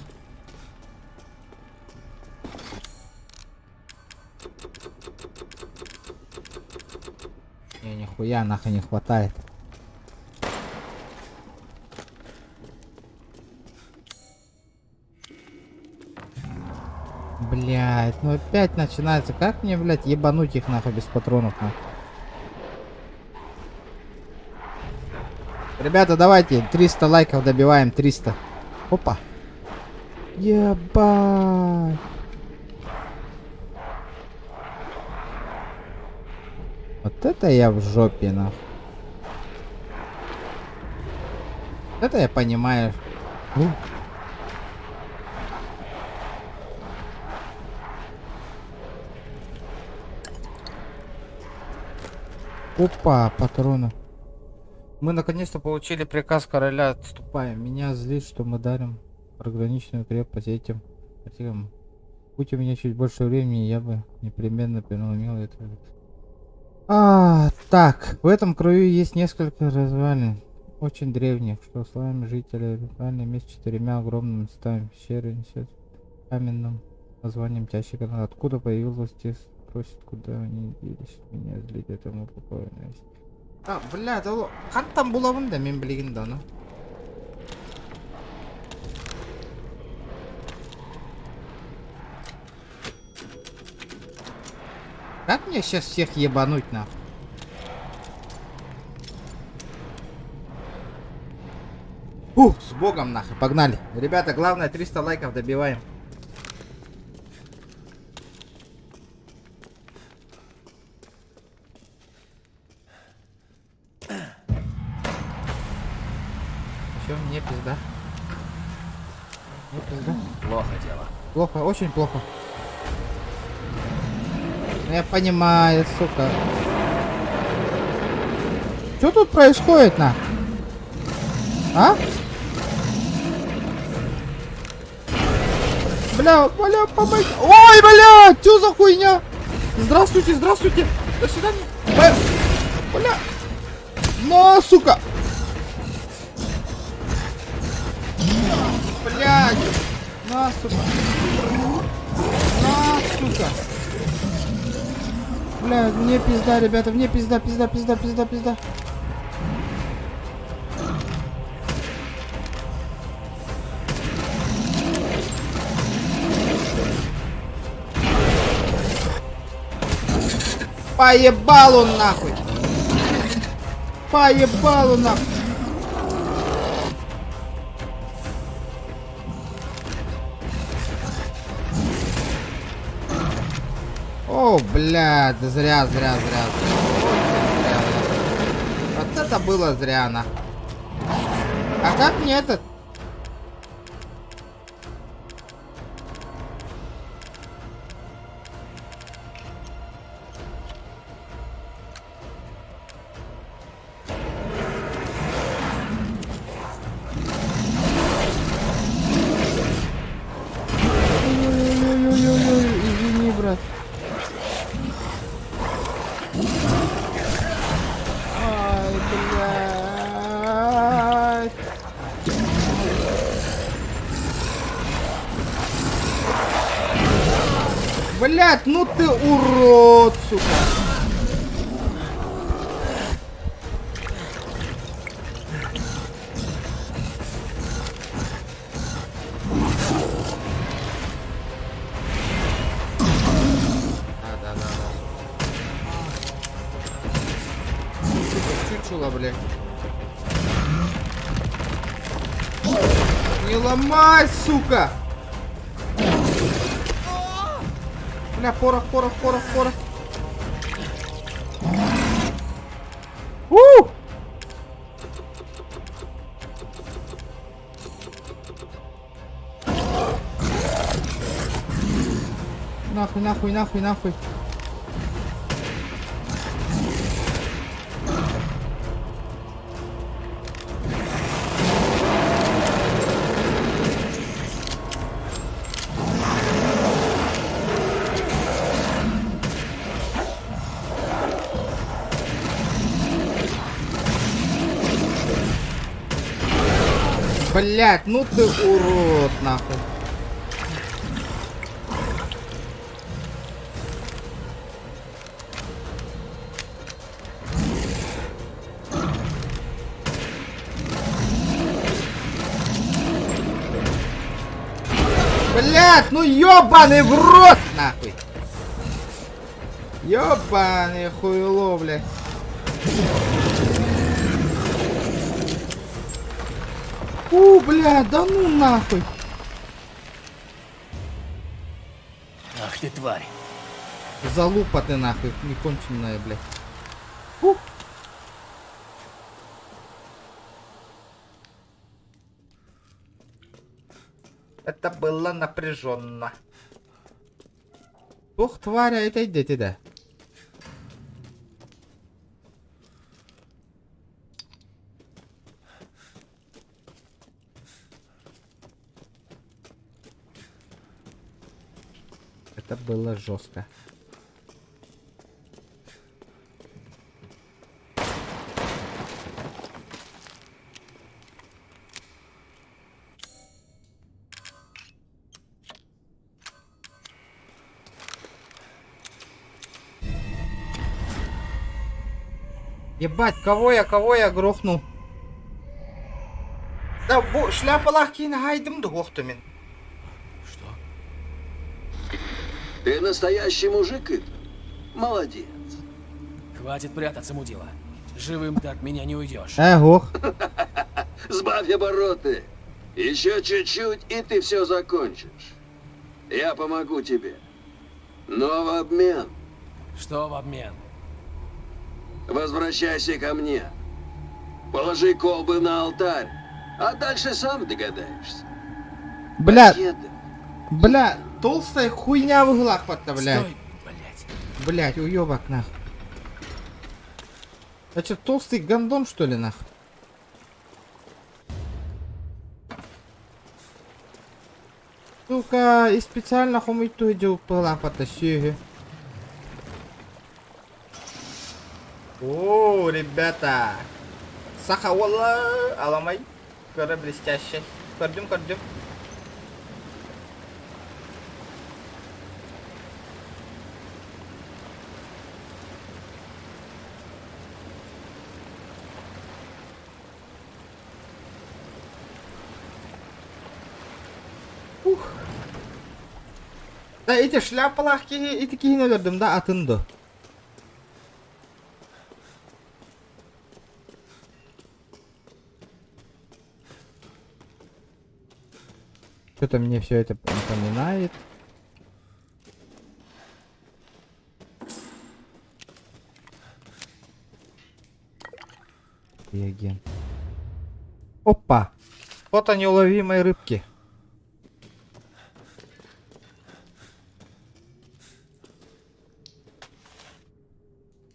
Speaker 1: Нихуя нахуй не хватает. Блять, ну опять начинается. Как мне, блять, ебануть их нахуй без патронов нахуй? Ребята, давайте 300 лайков добиваем, 300. Опа. Ебать. Вот это я в жопе, нахуй. Это я понимаю. Опа, патроны. Мы наконец-то получили приказ короля, отступаем. Меня злит, что мы дарим пограничную крепость этим. Будь у меня чуть больше времени, я бы непременно переломил это. Так, в этом краю есть несколько развалин, очень древних, что славим жителей. Ритуальное место с 4 огромными стаями пещеры несет каменным названием Чащий канал. Откуда появилось здесь спросит, куда они делись. Меня злит этому популярность. А, бля, да там булавын да мен билген да, ну. Как мне сейчас всех ебануть нахуй? Фух, с богом нахуй, погнали. Ребята, главное 300 лайков добиваем. Все, мне пизда. Мне пизда.
Speaker 8: Плохо дело.
Speaker 1: Плохо, очень плохо. Ну, я понимаю, сука. Что тут происходит, на? А? Бля, помоги. Ой, бля, что за хуйня? Здравствуйте, здравствуйте. До свидания. Бля. На, сука. Блядь. На, сука. На, сука. Бля, мне пизда, ребята, мне пизда. Поебалу нахуй. Поебалу нахуй. О, блядь, зря. Вот это было зря, на. А как мне этот? Извини, брат. Ай, блядь. Блядь, ну ты урод, сука. Да. Чучело, блядь. Не ломай, сука! Бля, порох. Нахуй. Блять, ну ты урод, нахуй. Блять, ну ёбаный в рот, нахуй. Ёбаный хуйло, блядь. Блядь, да ну нахуй.
Speaker 8: Ах ты тварь.
Speaker 1: Залупа ты нахуй, неконченная, блядь. Это было напряженно. Ух, тварь, это идите, да. Это было жестко. Ебать, кого я грохнул? Да, шляпалах кейін айдым да оқтымен.
Speaker 15: Ты настоящий мужик, Ит? Молодец.
Speaker 8: Хватит прятаться, мудила. Живым ты от меня не уйдешь.
Speaker 1: Ого.
Speaker 15: Сбавь обороты. Еще чуть-чуть, и ты все закончишь. Я помогу тебе. Но в обмен
Speaker 8: Что в обмен?
Speaker 15: возвращайся ко мне. Положи колбы на алтарь, а дальше сам догадаешься.
Speaker 1: Бля, бля, толстая хуйня в углах подставляет.
Speaker 8: Стой, блядь.
Speaker 1: Блять, уебок нах. А чё, толстый гондон что ли нах? Сука, и специально хумиту идёт пыла потащи. О, ребята. Сахауалла, аламай. Кора блестящий. Кордюм. Да эти шляпалах и такие навердым, да, атынды. Что-то мне все это напоминает. Реагент. Опа! Фото неуловимой рыбки.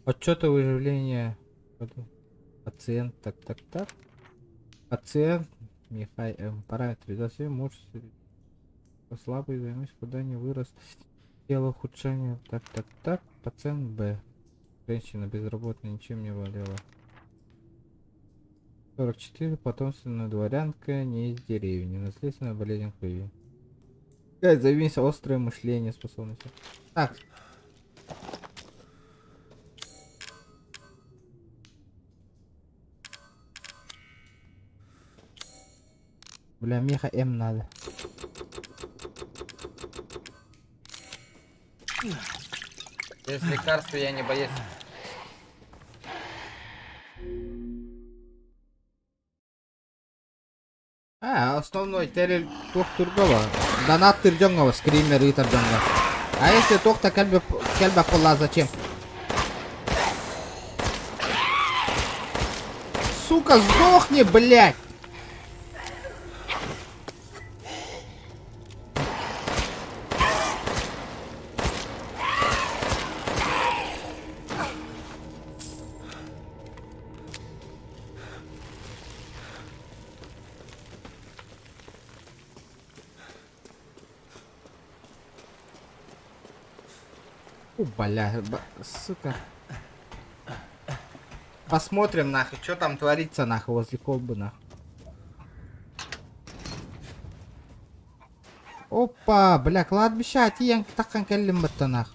Speaker 1: Отчеты выявления. Пациент, так. Пациент, Михай М. Параметры. Затем муж слабый, займись, куда не вырос. Тело ухудшение. Так. Пациент Б. Женщина безработная, ничем не болела. 44. Потомственная дворянка, не из деревни. Наследственная болезнь крови. Займись, острое мышление, способности. Так. Бля, Миха М надо. Без лекарства я не боец. Основной терель тох тургова. Донат тырдёнгова, скример и тырдёнгова. А если тох-то кельба пола, зачем? Сука, сдохни, блядь! Бля, сука. Посмотрим нахуй, что там творится нахуй возле колбы нахуй. Опа, бля, кладбище, а тиян такан келлим бітті нахуй.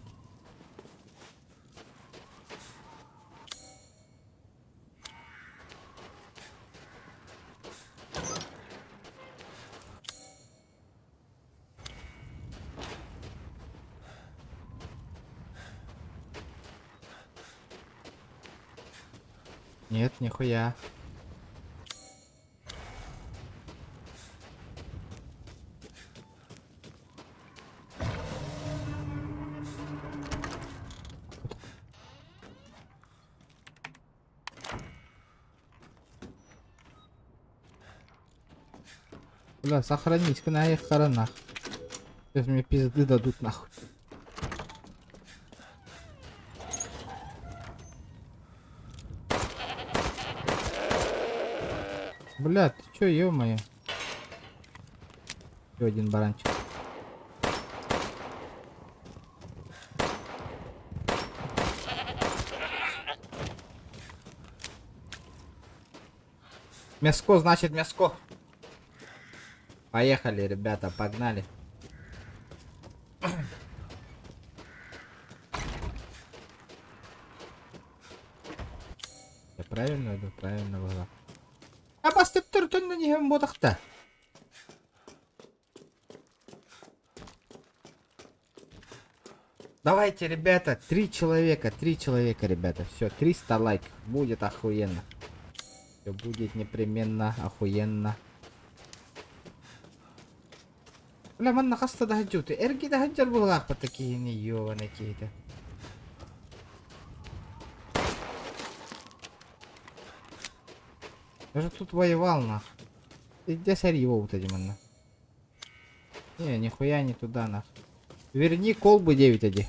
Speaker 1: Нет, нихуя. Бля, сохранить на их хоронах. Сейчас мне пизды дадут нахуй. Бля, ты чё, ё-моё? Еще один баранчик. Мяско, значит мяско. Поехали, ребята, погнали. Правильно, да, правильно было. А бастып түртін не хем бодақта. Давайте, ребята, 3 человека, ребята. Все, 300 лайков. Будет охуенно. Все будет непременно охуенно. Бля, man nakasta dah juti. Ergi dah hajar bulak pa taki ni yo na kita. Я же тут воевал, нах. Иди сырье вот эти манна. Не, нихуя не туда, нах. Верни колбу 9 иди.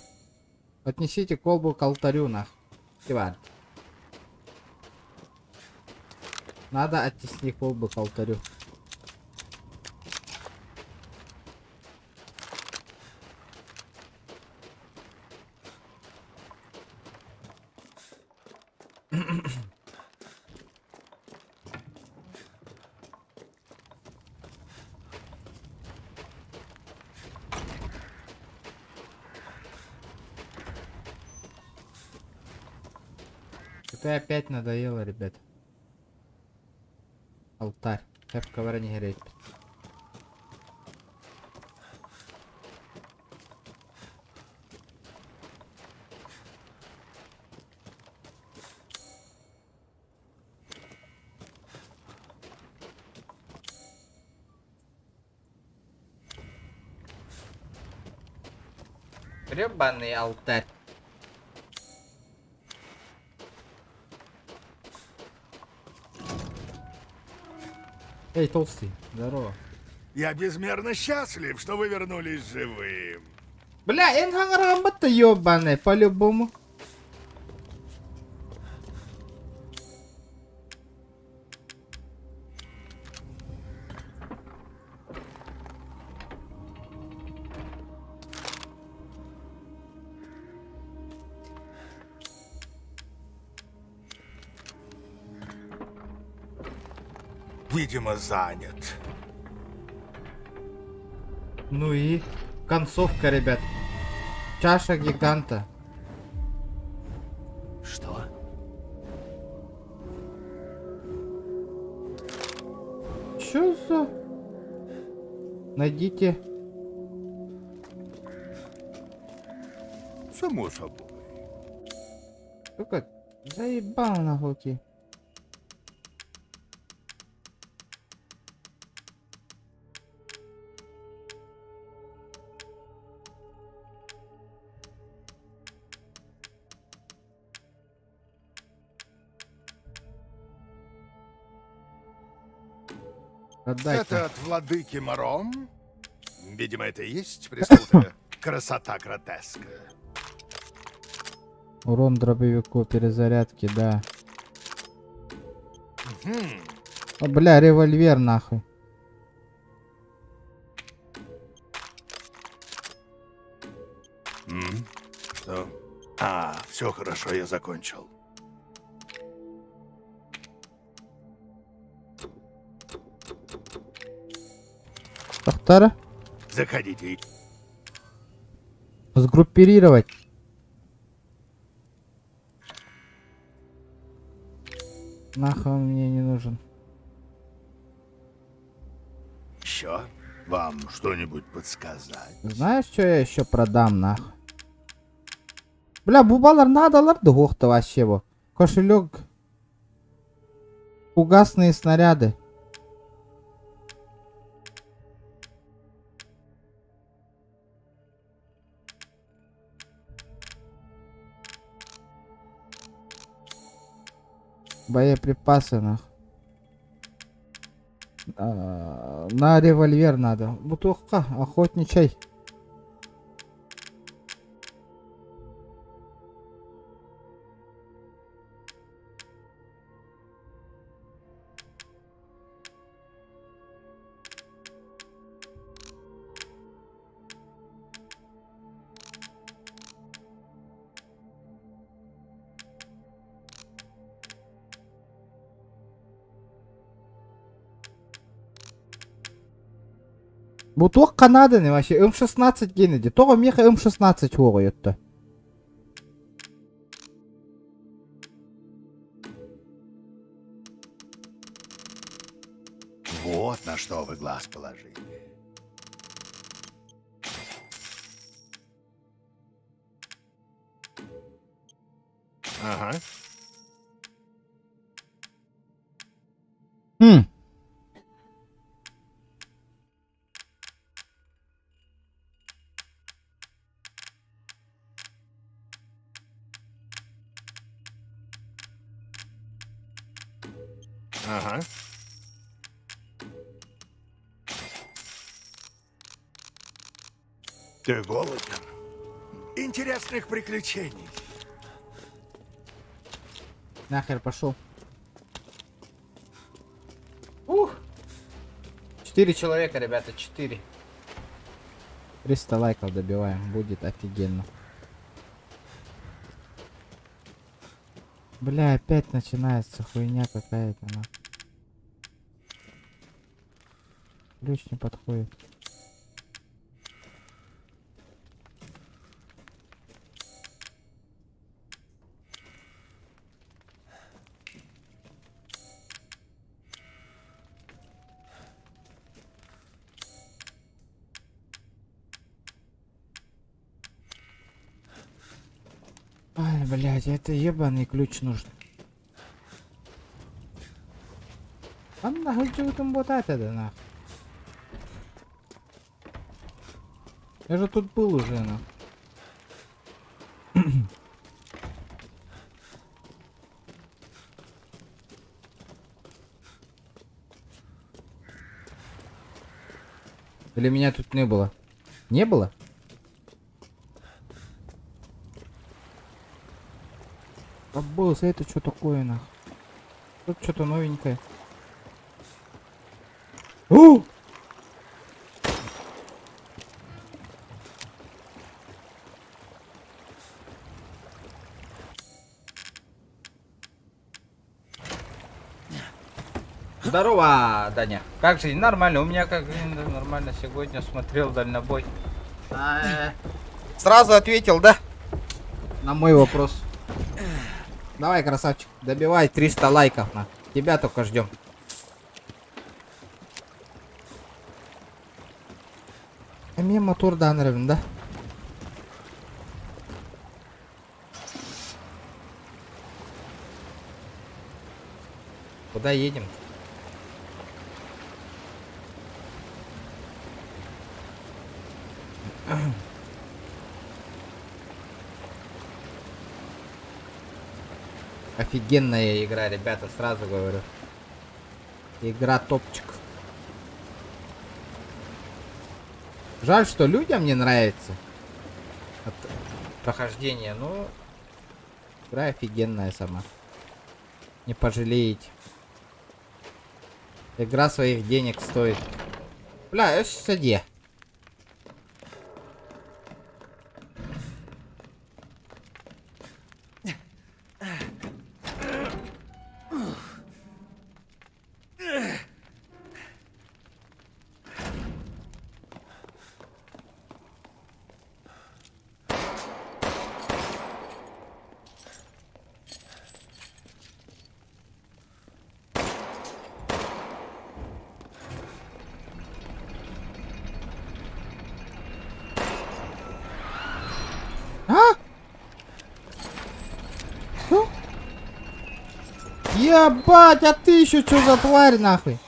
Speaker 1: Отнесите колбу к алтарю, нах. Кивар. Надо оттеснить колбу к алтарю. Это опять надоело, ребят. Алтарь. Хеп ковара не греть. Гребаный алтарь. Эй, толстый, здорово.
Speaker 4: Я безмерно счастлив, что вы вернулись живым.
Speaker 1: Бля, энханграмбата ёбаный, по-любому.
Speaker 4: Видимо, занят.
Speaker 1: Ну и концовка, ребят. Чаша гиганта.
Speaker 8: Что?
Speaker 1: Чё за... Найдите.
Speaker 4: Само собой.
Speaker 1: Сука, заебал нахуй.
Speaker 4: Это от владыки Маром? Видимо, это и есть пресловутая красота гротеска.
Speaker 1: Урон дробовику, перезарядки, да. О, бля, револьвер нахуй.
Speaker 4: Что? А, все хорошо, я закончил.
Speaker 1: Тахтара?
Speaker 4: Заходите.
Speaker 1: Сгруппировать. Нахуй он мне не нужен.
Speaker 4: Еще? Вам что-нибудь подсказать?
Speaker 1: Знаешь, что я еще продам, нахуй? Бля, бубалар надо духта вообще во. Кошелек. Фугасные снаряды. Боеприпасы, нахуй. На револьвер надо. Бутылка, охотничай. Бутылка Канады вообще. М16 генеди. Того меха М16 ворует-то.
Speaker 11: что вы глаз положили. Ага. Ага. Ты голоден? Интересных приключений.
Speaker 1: Нахер пошел. 4 человека, ребята, 4. 300 лайков добиваем, будет офигенно. Бля, опять начинается хуйня какая-то. Ключ не подходит. Ай, блядь, это ебаный ключ нужен. А нахуй что вы там ботаете, да нахуй? Я же тут был уже, нахуй. Или меня тут не было? Не было? А босс, это что такое, нахуй? Тут что-то новенькое. Здорово, Даня. Как же, нормально. У меня как нормально сегодня смотрел дальнобой. Сразу ответил, да? На мой вопрос. Давай, красавчик, добивай 300 лайков, на. Тебя только ждем. А мне мотор нравится, да? Куда едем? Офигенная игра, ребята, сразу говорю. Игра топчик. Жаль, что людям не нравится от прохождения, но игра офигенная сама. Не пожалеете. Игра своих денег стоит. Бля, я сиди. Ебать, а ты еще что за тварь, нахуй?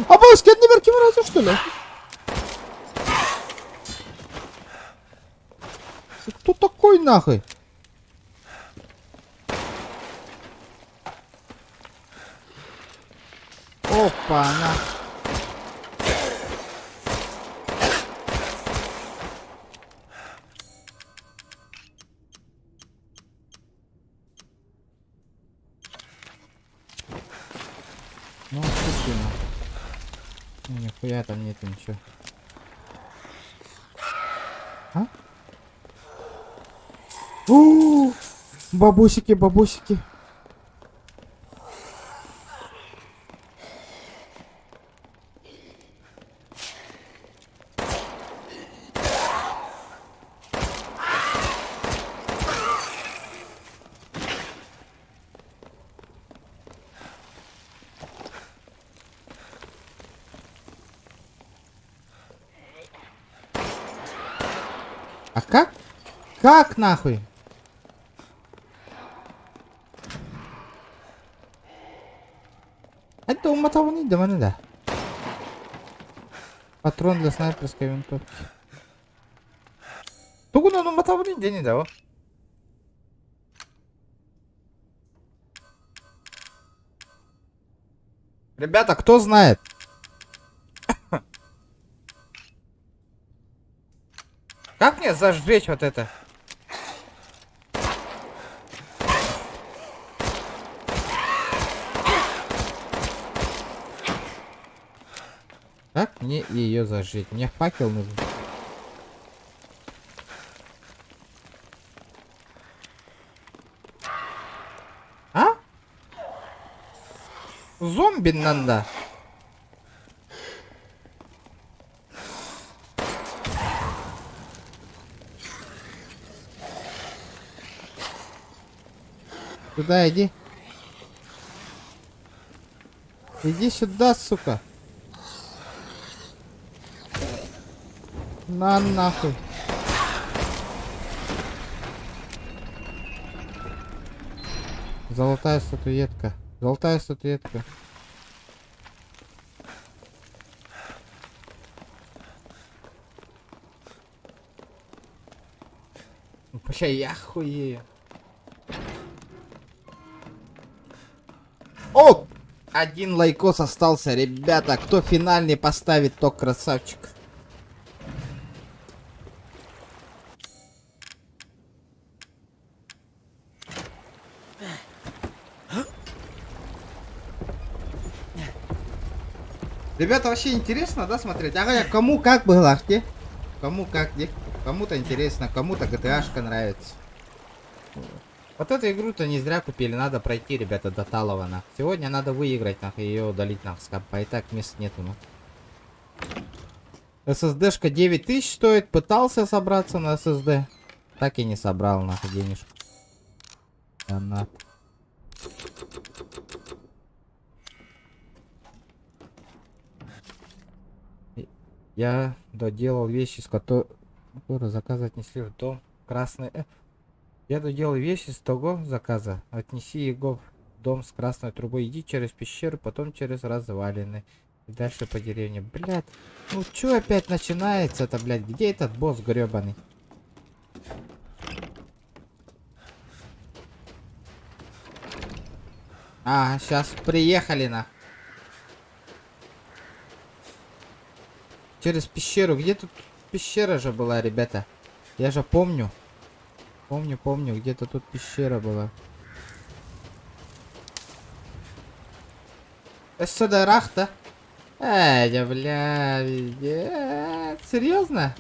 Speaker 1: Обалдеть, не верки мразу, что ли? Ты кто такой, нахуй? Опа, на. Ну, сукина. Нихуя там нет ничего. А? Бабусики, бабусики. А как? Как нахуй? Это умотал да маны да. Патрон для снайперской винтовки. Тугу на умотал не да. Ребята, кто знает? Как мне зажечь вот это? Как мне ее зажечь? Мне факел нужен. А? Зомби надо. Сюда иди. Иди сюда, сука. На нахуй. Золотая статуэтка. Золотая статуэтка. Вообще я хуею. О! Один лайкос остался, ребята. Кто финальный поставит, то красавчик. Ребята, вообще интересно, да, смотреть? Ага, кому как было, где? Кому как, где? Кому-то интересно, кому-то GTA-шка нравится. Вот эту игру-то не зря купили, надо пройти, ребята, до Талована. Сегодня надо выиграть, нахуй, ее удалить, нахуй, скапа. И так мест нету, ну. SSD-шка 9000 стоит, пытался собраться на SSD. Так и не собрал, нахуй, денежку. Она. Я доделал вещи, с которых заказы отнесли в дом. Красный... Я доделал вещи с того заказа. Отнеси его в дом с красной трубой. Иди через пещеру, потом через развалины. И дальше по деревне. Блядь, ну чё опять начинается-то, блядь? Где этот босс гребаный? А, сейчас приехали, на. Через пещеру. Где тут пещера же была, ребята? Я же помню. Помню, где-то тут пещера была. Сюда рахта. Эй, бля, серьезно?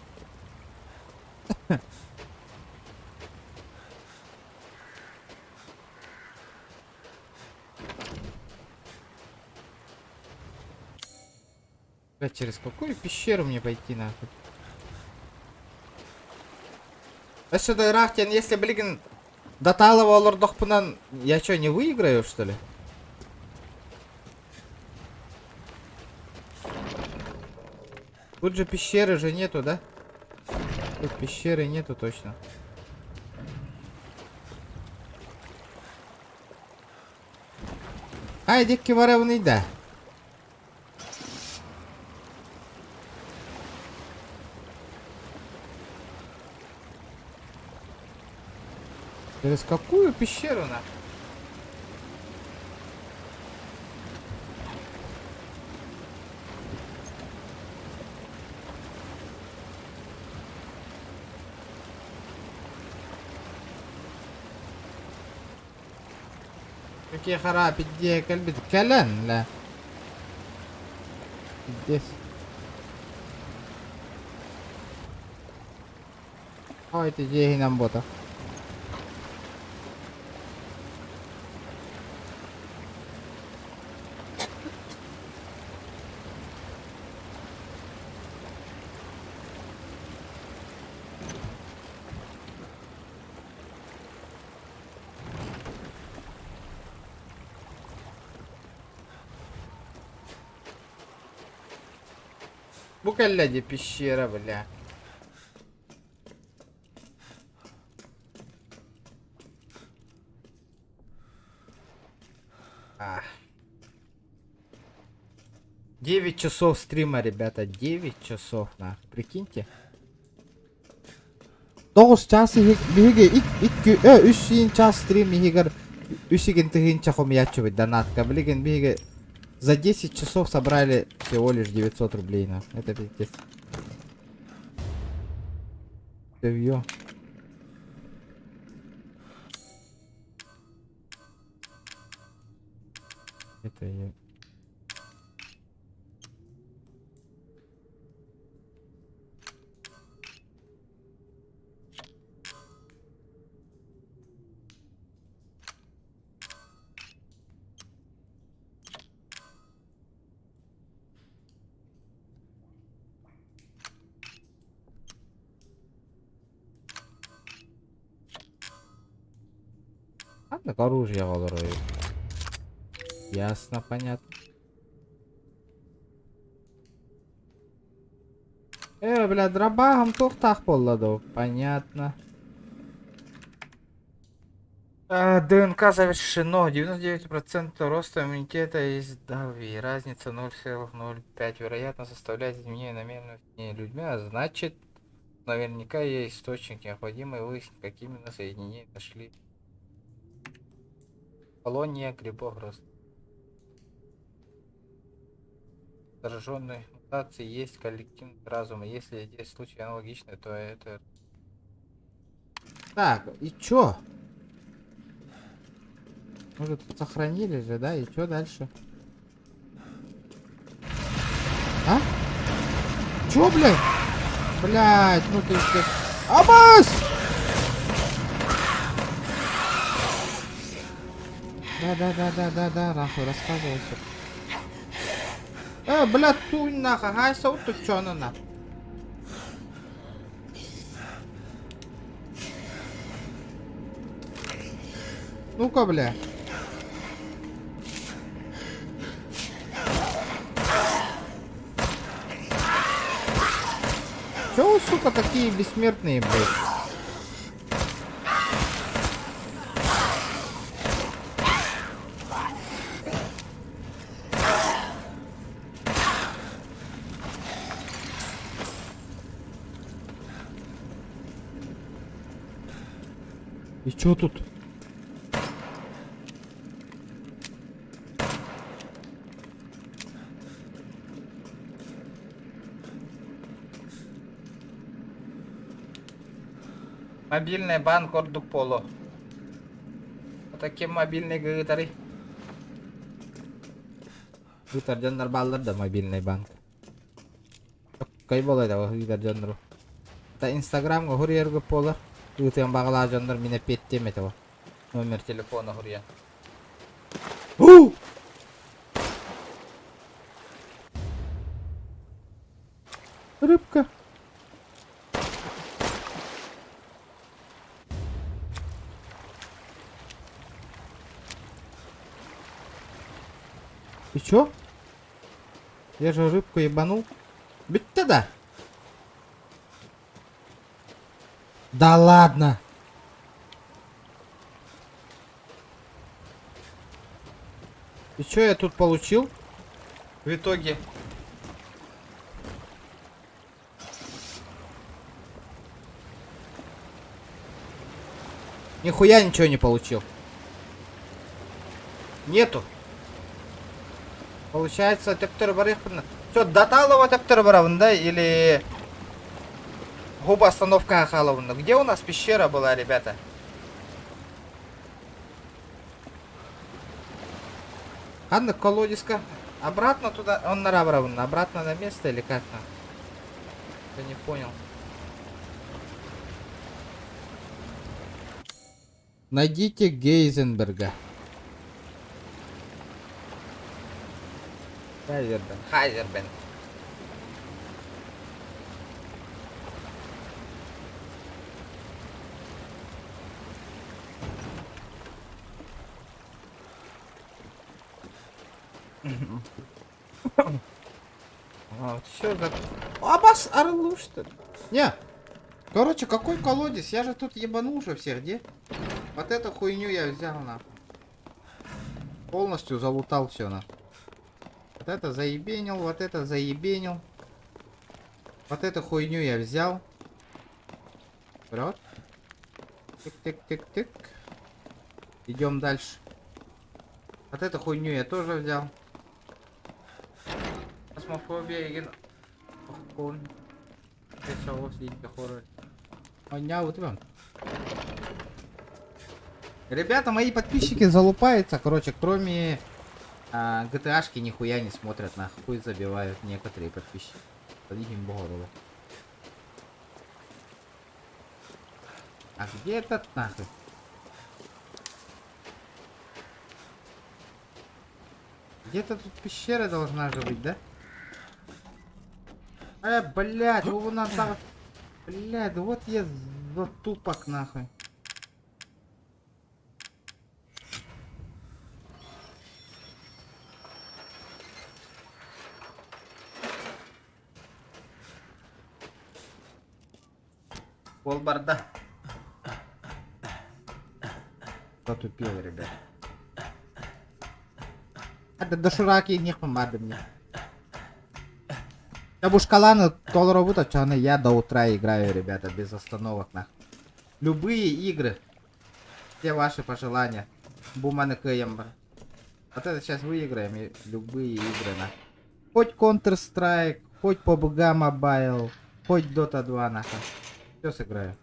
Speaker 1: Через какую пещеру мне пойти, нахуй? Сюда рахтен, если, блин, до талого лордохпунан, я что, не выиграю, что ли? Тут же пещеры же нету, да? Тут пещеры нету точно. Haydi kivarevni da. Через какую пещеру на? Какие харапи, где кальбит? Кален, ла. Здесь. Ой, ты где нам бота? Букаляди пещера, бля. 9 часов стрима, ребята. 9 часов, на. Прикиньте. 9 час биге 3 час стрим егер 3 тыгынча хомячу донатка. Блин, биге за 10 часов собрали всего лишь 900 рублей, на. Это пиздец. Sevio. Это я. Ладно, оружие валорую. Ясно, понятно. Бля, дробагом тухтах полладу. Понятно. ДНК завершено. 99% роста иммунитета из Дави. Разница 0,05. Вероятно, составляет изменение намеренного людьми. А значит, наверняка есть источник. Необходимо выяснить, какие именно соединения нашли. Колония грибов рост. Зараженные мутации есть коллективный разум. Если здесь случай аналогичный, то это... Так, и чё? Может, тут сохранили же, да? И чё дальше? А? Чё, блядь? Блядь, ну ты... Абас! Да, нахуй, рассказывай все. Блядь, тунь нахуй, гайся, вот тут чё она нахуй. Ну-ка, бля. Чё вы, сука, такие бессмертные, блядь? И чё тут? Мобильный банк Ордуполо. Такие мобильные гитары. Гитар жанр баллар да мобильный банк. Кай болай да гитар жанру. Та Инстаграм го хурьер полар. Ютем багла жанр меня петтем этого. Номер телефона хурья. Рыбка. И чё? Я же рыбку ебанул. Ведь тогда. Да ладно. И чё я тут получил? В итоге. Нихуя ничего не получил. Нету. Получается, тектор барых. Что, Даталова тектор баравн, да? Или губа остановка Ахаловна? Где у нас пещера была, ребята? Ладно, колодезка. Обратно туда. Он наравравн. Обратно на место или как-то? Я не понял. Найдите Гейзенберга. Хайзербен. Вот, все за... Абас орлу, что ли? Не. Короче, какой колодец? Я же тут ебанул уже всех, где? Вот эту хуйню я взял, на. Полностью залутал все, на. это заебенил, вот это заебенил. Вот эту хуйню я взял. Вперед. Тык-тык-тык-тык. Идем дальше. Вот эту хуйню я тоже взял. Космофобия и Ребята, мои подписчики залупаются, короче, кроме GTA-шки нихуя не смотрят, нахуй, хуй забивают некоторые подписчики. Подъедем Богорова. А где этот нахуй? Где-то тут пещера должна же быть, да? Блядь, его надо... Блядь, вот я затупок нахуй. Полборда. Затупил, ребят. Это дошираки не помады мне. Я бушкалану толробута, чаны я до утра играю, ребята, без остановок нахуй. Любые игры. Все ваши пожелания. Буманы кэмбр. Вот это сейчас выиграем, и любые игры нахуй. Хоть Counter-Strike, хоть PUBG Mobile, хоть Dota 2 нахуй. Все сыграю.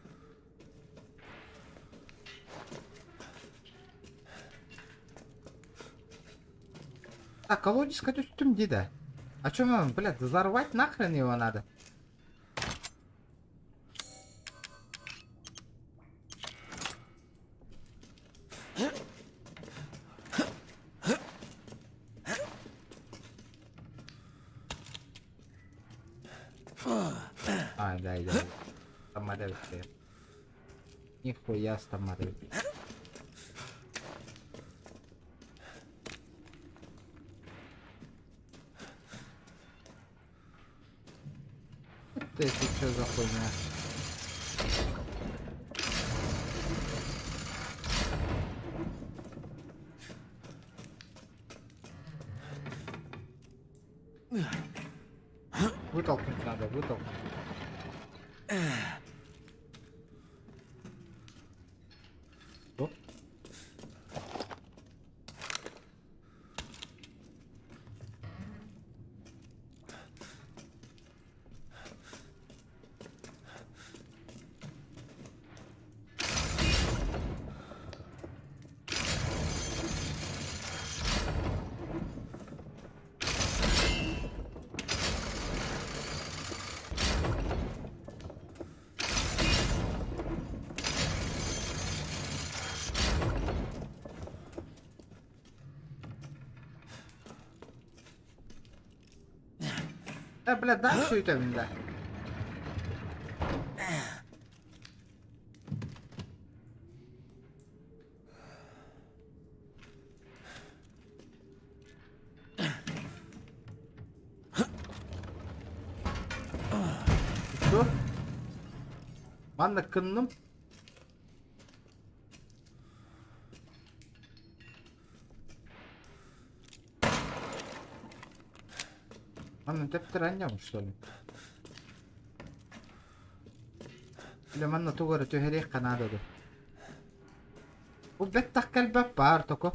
Speaker 1: Так, колодец хоть что-то деда. А чё нам, блядь, взорвать нахрен его надо? А, да. Стамарель. Нихуя стамарель. Это что за хуйня? Вытолкнуть надо, вытолкнуть. Оп. Блядь, да, что это, да? Что? Манна кынным? Манна тепті ранням, что ли? Или манна тугары тюгерек канадады. Убет так кальба пар, токо.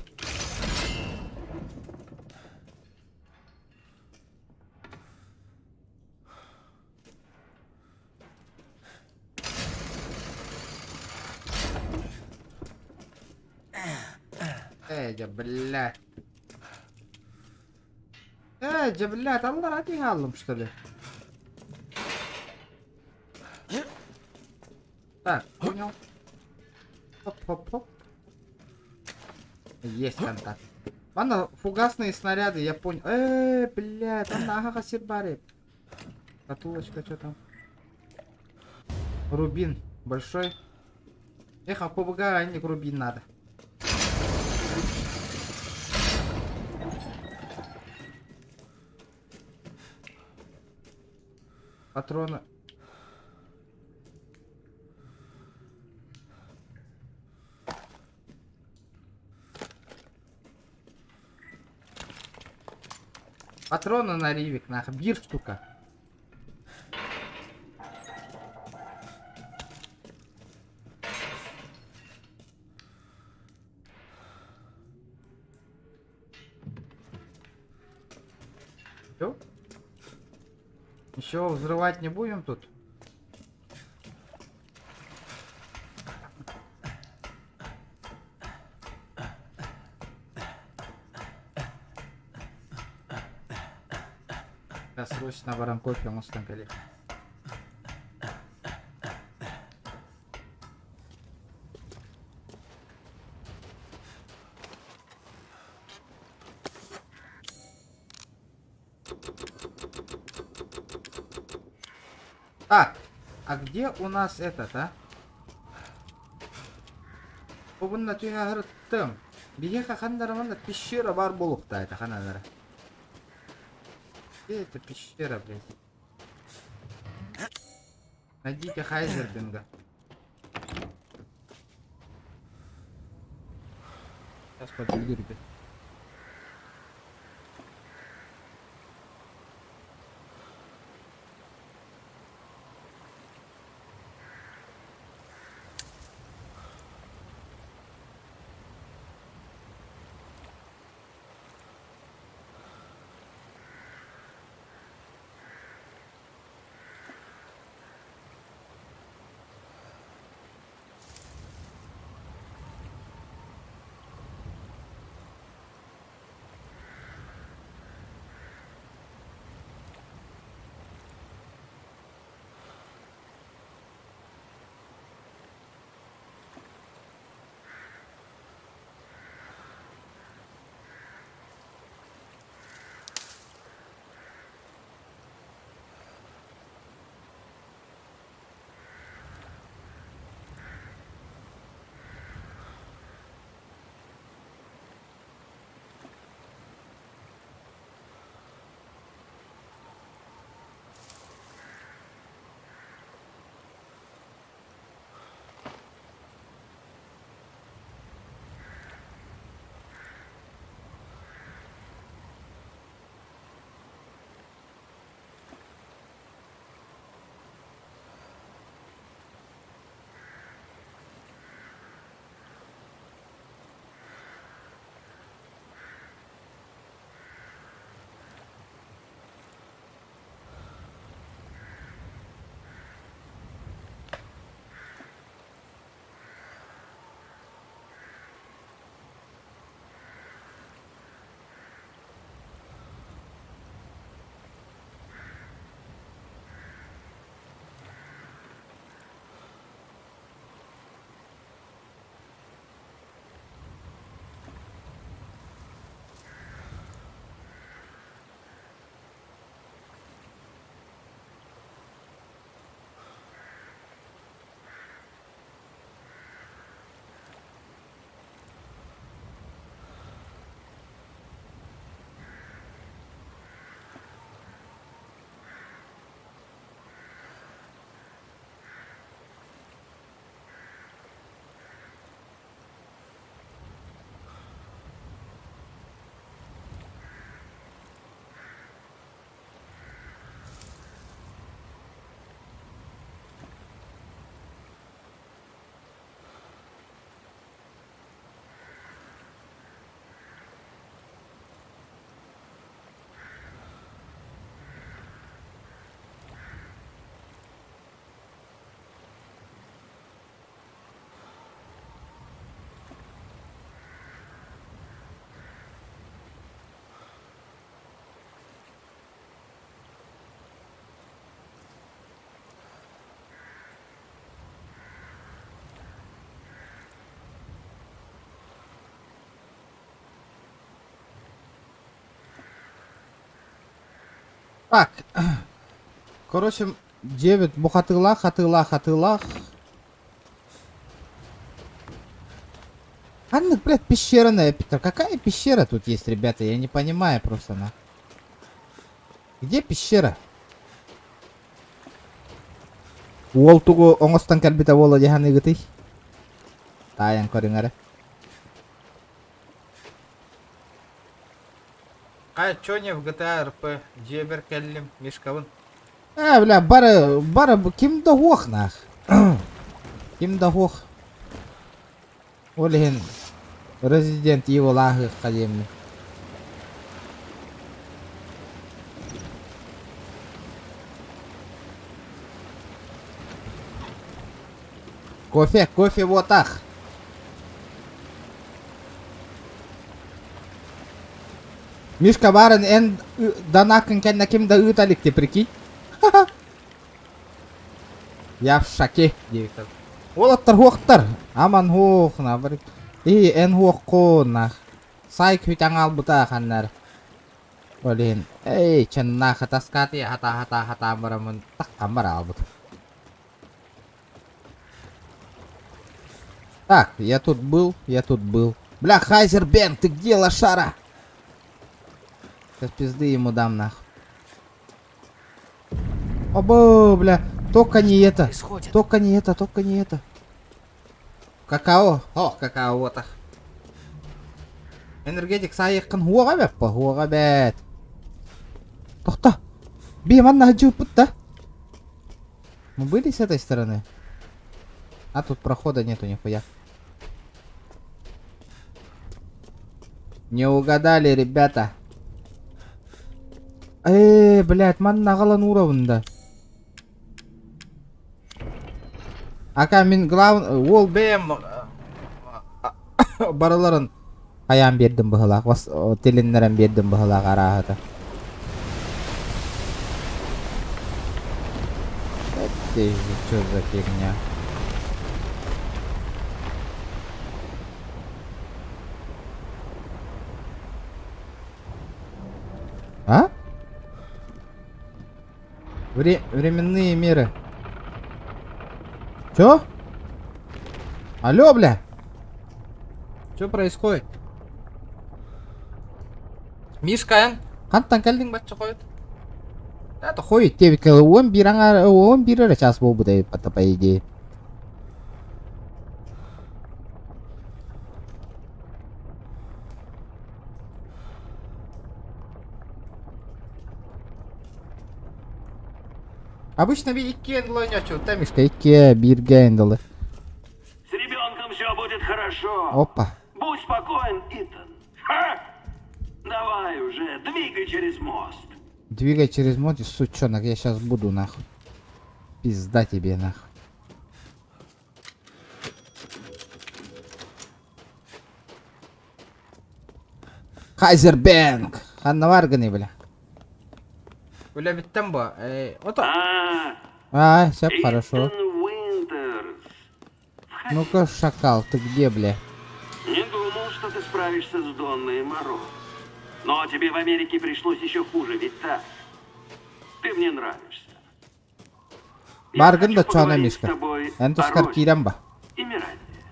Speaker 1: Эйдя, блядь. Эйдя, блядь, Allah ради галлом, что ли? Так, понял. Хоп-хоп-хоп. Есть контакт. Ладно, фугасные снаряды, я понял. Блядь, там ага сирбари. Катулочка, что там? Рубин большой. Эх, а побугарайник рубин надо. Патроны. Патроны на ривик, нахуй, бир штука. Всё? Еще взрывать не будем тут? Сейчас срочно барам кофе, мустан коллег. Так, а где у нас этот, а? Бубынна түйе агырыттым. Биге хахандарыманда пещера бар болукта это ханадары. Где это пещера, блядь? Найдите Хайзербинга. Сейчас подойду, ребят. Так, короче, 9 бухатылах, хатылах. Анна, блядь, пещерная, Питер. Какая пещера тут есть, ребята? Я не понимаю просто, на. Где пещера? Уолтугу оңостан кәлбите вола деханы гыты. Таян көріңәрі. А чё не в GTA RP? Джебер келлим, мишкавын. Бля, бары ким да хох нах. Ким да хох. Олеген Resident Evil ахы кадемни. Кофе вот так. Мишка барын эн данакын кенна кимда ыталик те прикинь. Я в шоке. Олаттар хоқтар. Аман хоқ на бір. Эн хоқ қонақ. Сай күйтен албыта қаннар. Олен. Чынна хатаскаты хата барамын. Таққан бар албыт. Так, я тут был. Бля, Хайзербенг, ты где, лошара? Сейчас пизды ему дам нах. Оба, бля, только не это. Только не это. Какао. О, какао вот так. Энергетик сайықын хуға бәт. Тоқта. Бейман нахаджу путта. Мы были с этой стороны? А тут прохода нету нихуя. Не угадали, ребята. Блядь, ман нағалан уровында. Ака мен ол бәм барыларын аян бердім бұғылақ. Теленлерін бердім бұғылақ арағыда. Это что за фигня? А? Временные меры. Чё? Алло, бля. Чё происходит? Мишка, қанттан кәлдің батшы қойды? Это ходит тебе к 11 час был бы по идее. Обычно ведь кендл нечего, там мишка бирга эндалы.
Speaker 19: С ребенком все будет хорошо.
Speaker 1: Опа.
Speaker 19: Будь спокоен, Итан. Давай уже, двигай через мост.
Speaker 1: Двигай через мост, сучонок, я сейчас буду нахуй. Пизда тебе нахуй. Хайзербенг! Ханнаварганы, бля. Бля, ведь там было. Все хорошо. Ну-ка, шакал, ты где, бля?
Speaker 19: Не думал, что ты справишься с Донной Моро. Но тебе в Америке пришлось еще хуже, ведь так? Ты мне нравишься.
Speaker 1: Баргын да чуана мишка. Энтускар кирам ба.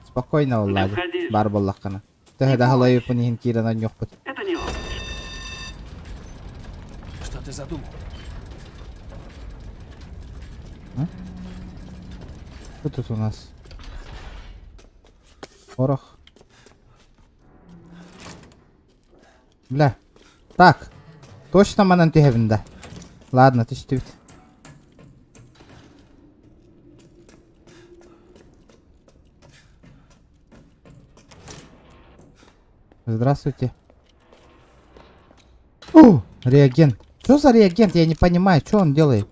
Speaker 1: Спокойно, Влади. Бар боллаққана. Ты да халайы пунихин кирана нёхпыт.
Speaker 19: Это не он.
Speaker 8: Что ты задумал?
Speaker 1: Что тут у нас? Порох. Бля. Так. Точно манан тегевинда. Ладно, ты что? Здравствуйте. О, реагент. Что за реагент? Я не понимаю, что он делает.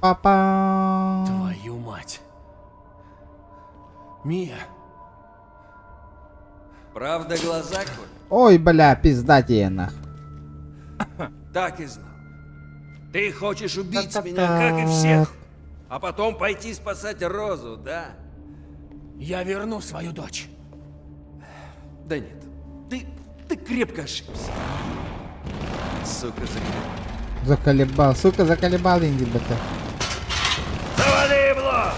Speaker 1: Папа.
Speaker 8: Твою мать. Мия.
Speaker 20: Правда глаза, Коль?
Speaker 1: Ой, бля, пизда тебе нах.
Speaker 20: Так и знал. Ты хочешь убить меня, как и всех, а потом пойти спасать Розу, да?
Speaker 8: Я верну свою дочь.
Speaker 20: Да нет, ты крепко ошибся. Сука,
Speaker 1: заколебал. Сука, заколебал инди, бета.
Speaker 20: Завали его!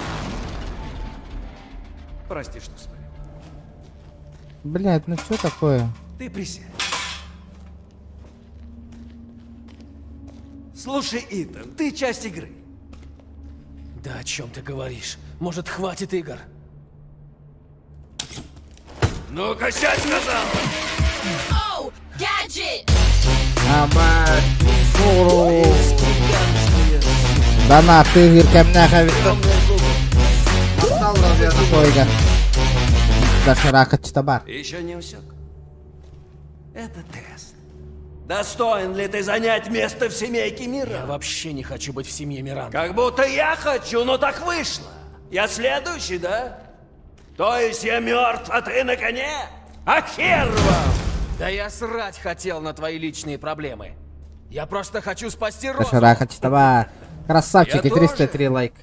Speaker 20: Прости, что смотрел.
Speaker 1: Блядь, ну что такое?
Speaker 20: Ты присядь. Слушай, Итан, ты часть игры.
Speaker 8: Да о чем ты говоришь? Может, хватит игр?
Speaker 20: Ну-ка, сядь, сказал!
Speaker 1: Абать, фуру. Да на, ты иркемняха витто. Мақтал разъяна койга. Доширака читабар.
Speaker 20: Еще не усек. Это тест. Достоин ли ты занять место в семейке Мира?
Speaker 8: Я вообще не хочу быть в семье Миранды.
Speaker 20: Как будто я хочу, но так вышло. Я следующий, да? То есть я мертв, а ты на коне? А хер вам!
Speaker 8: Да я срать хотел на твои личные проблемы. Я просто хочу спасти Розу.
Speaker 1: Доширака читабар. Красавчик,
Speaker 20: Я
Speaker 1: и 303 лайк.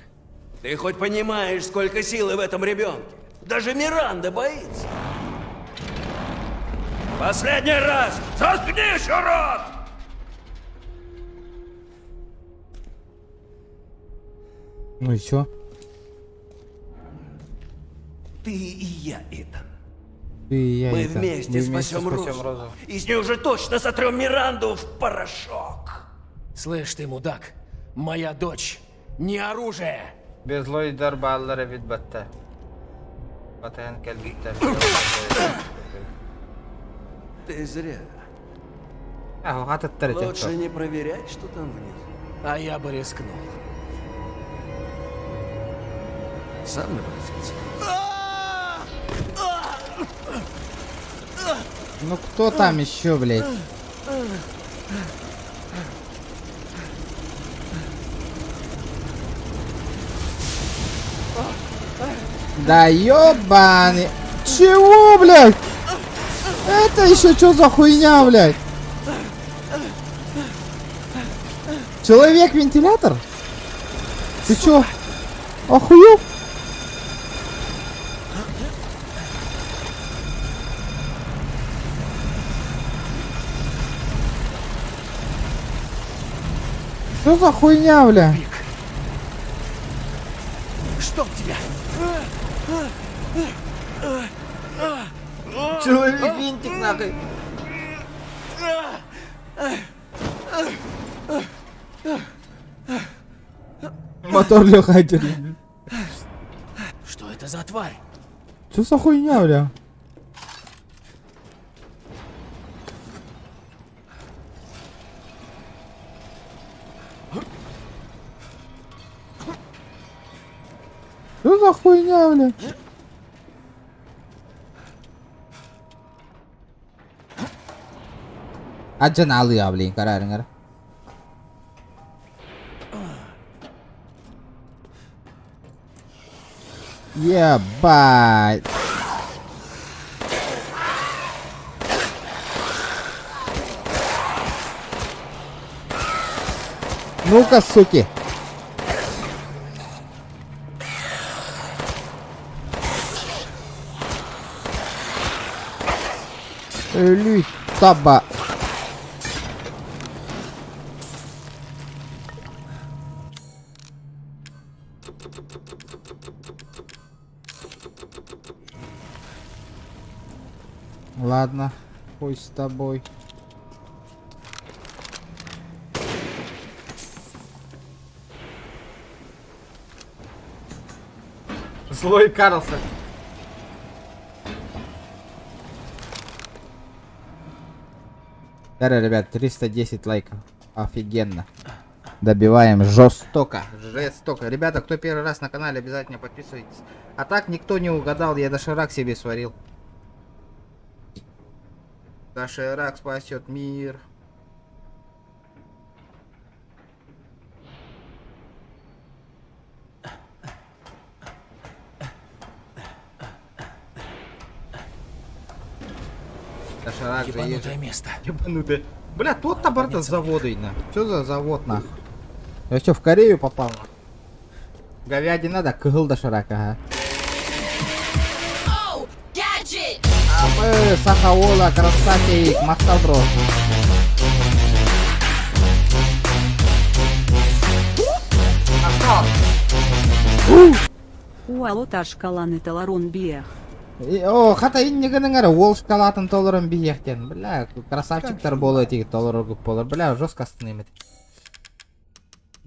Speaker 20: Ты хоть понимаешь, сколько силы в этом ребенке? Даже Миранда боится. Последний раз! Заткни еще рот!
Speaker 1: Ну и чё?
Speaker 20: Ты и я, Итан.
Speaker 1: Ты и я,
Speaker 20: Мы
Speaker 1: Итан.
Speaker 20: вместе
Speaker 1: Мы
Speaker 20: спасем Розу. И с ней уже точно сотрем Миранду в порошок.
Speaker 8: Слышь ты, мудак, моя дочь не оружие.
Speaker 1: Безлойдар баллары вид батта. Батаян кальбиттер.
Speaker 20: Ты зря.
Speaker 1: Хатыттар этен.
Speaker 20: Лучше не проверять, что там внизу.
Speaker 8: А я бы рискнул.
Speaker 20: Сам напросился.
Speaker 1: Ну кто там еще, блядь? Да ёбаный. Чего, блядь? Это еще что за хуйня, блядь? Человек-вентилятор? Ты чё? Охуел? Что за хуйня, бля?
Speaker 8: Что у тебя?
Speaker 1: Человек-винтик, нахуй. Мотор Леха один.
Speaker 8: Что это за тварь?
Speaker 1: Что за хуйня, бля? Что за хуйня, бля? Аджан алıyor, блин, карарыңар. Ебать. Ну-ка, суки. Lui tabac. Ладно, хуй с тобой. Злой Карлсон. Да, ребят, 310 лайков. Офигенно. Добиваем жестоко. Жестоко. Ребята, кто первый раз на канале, обязательно подписывайтесь. А так никто не угадал, я доширак себе сварил. Доширак спасет мир. Доширак же
Speaker 8: Ебанутое
Speaker 1: есть.
Speaker 8: место.
Speaker 1: Ебанутое. Бля, тот табар-то с завода, на. Что за завод, нахуй? Я что, в Корею попал? Говядина, да, кыгыл доширак, ага. А мы Сахаула, красавчик, Махтабро.
Speaker 13: Уалота шкаланы таларон биях.
Speaker 1: О, хата иннигінің әрі, ол шкалатын толырын бейектен. Бля, красавчиктар болы етегі толыры көп болыр. Бля, жестко астын емет.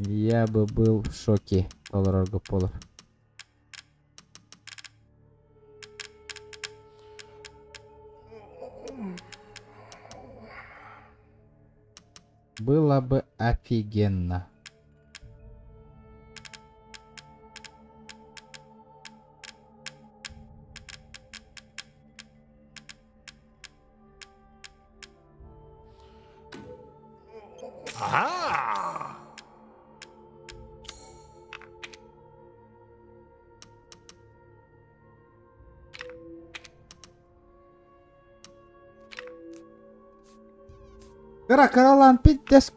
Speaker 1: Я бы был в шоке, Рогополов. Было бы офигенно.
Speaker 11: Ага!
Speaker 1: Karalan pitäis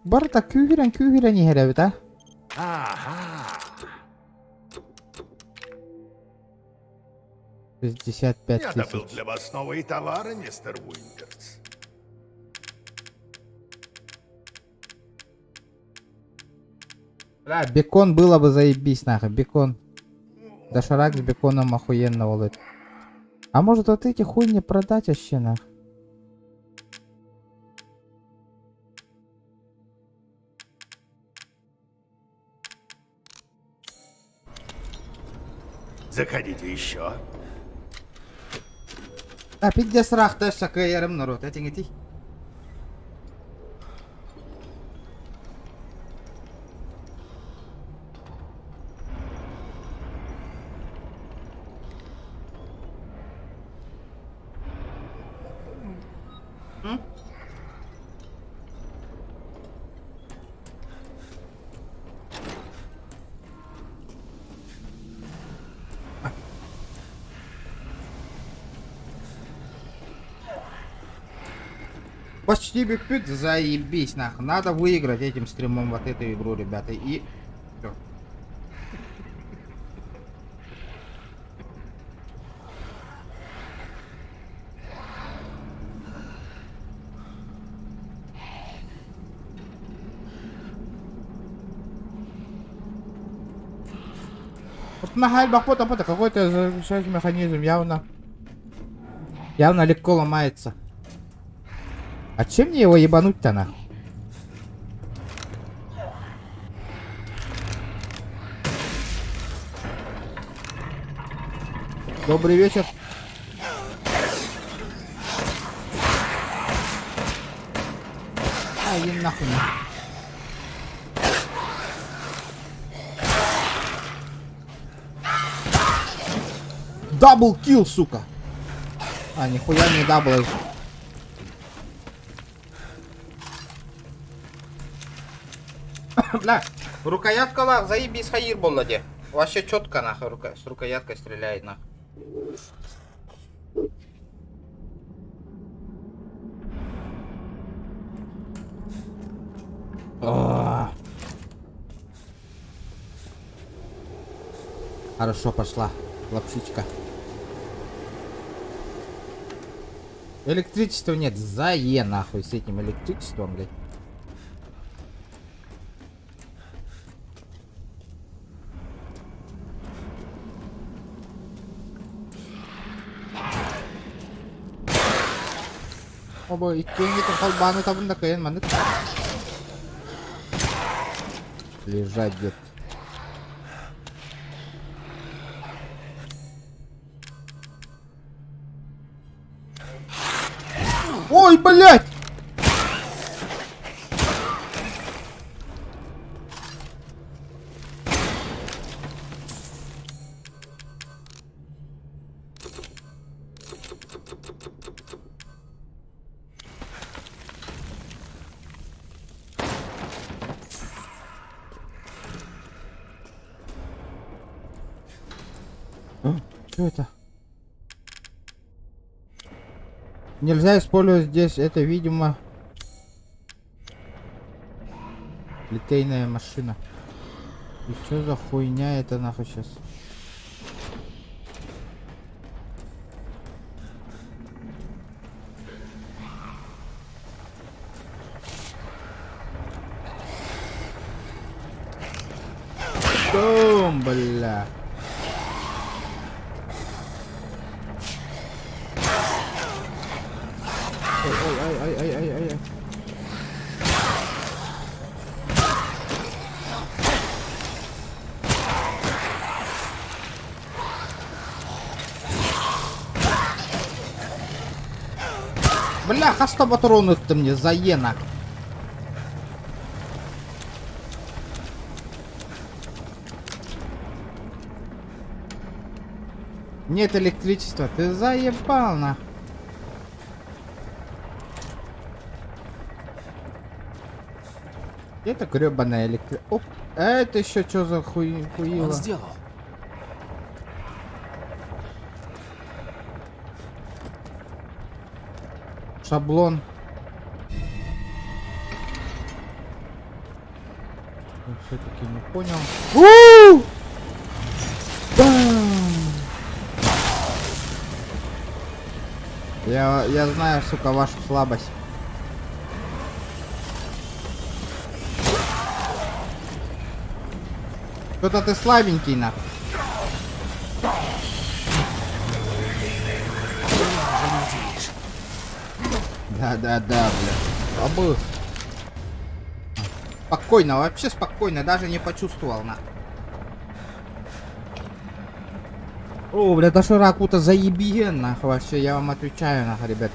Speaker 1: barta kyhirän ihdeltä.
Speaker 11: Ага!
Speaker 1: 65
Speaker 11: Я добыл
Speaker 1: тысяч.
Speaker 11: для вас новые товары, мистер Уинтерс.
Speaker 1: Бля, бекон было бы заебись, нахуй, бекон. Доширак с беконом охуенно волит. А может вот эти хуйни продать вообще, нахуй?
Speaker 11: Заходите еще.
Speaker 1: А, пиздец, рах, тоже всякое ярым народ, это не ты. Почти бикпит, заебись, нахуй. Надо выиграть этим стримом вот эту игру, ребята, и... Всё. Вот на гальбах вот какой-то защищающий механизм явно легко ломается. А чем мне его ебануть-то нахуй? Добрый вечер. Ай, нахуй. Дабл килл, сука. А, нихуя не дабл. Бля, рукоятка заебись хаир болладе. Вообще четко нахуй с рукояткой стреляет нахуй. Хорошо пошла, лапшичка. Электричества нет, зае нахуй с этим электричеством, блядь. Оба, иккенги халбаны табында кайын мандык. Лежать где-то. Ой, блядь! Что это? Нельзя использовать здесь, это, видимо, литейная машина. И что за хуйня это нахуй сейчас? Бум, бля. Ай. Бляха, 100 патронов ты мне, заена. Нет электричества, ты заебал на. Это гребаная электричество. Оп, это еще что за хуило?
Speaker 8: Он сделал.
Speaker 1: Шаблон. Все-таки не понял. У-у-у! Я знаю, сука, вашу слабость. Кто-то ты слабенький, нахуй. Да, бля. Побыл. Спокойно, вообще спокойно, даже не почувствовал, на. О, бля, это Ширакута заебен, нахуй, вообще, я вам отвечаю, нахуй, ребят.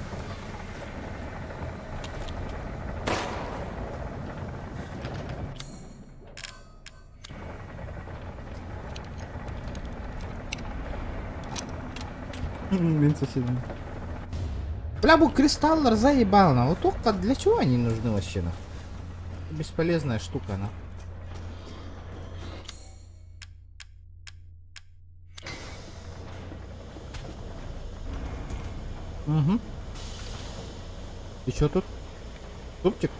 Speaker 1: Бля, кристаллер заебал, на. Вот только для чего они нужны вообще, на? Бесполезная штука, на. Угу. И чё тут? Тупчик?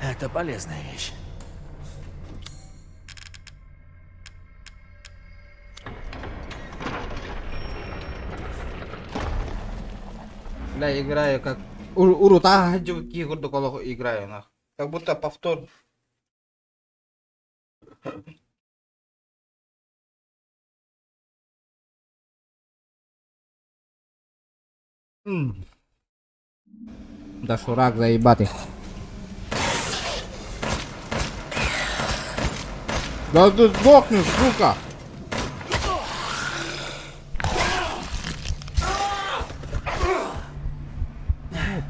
Speaker 8: Это полезная вещь.
Speaker 1: Бля, играю как... Урута, играю, нах. Как будто повтор. Да шурак заебатый. Да ты сдохнешь, сука!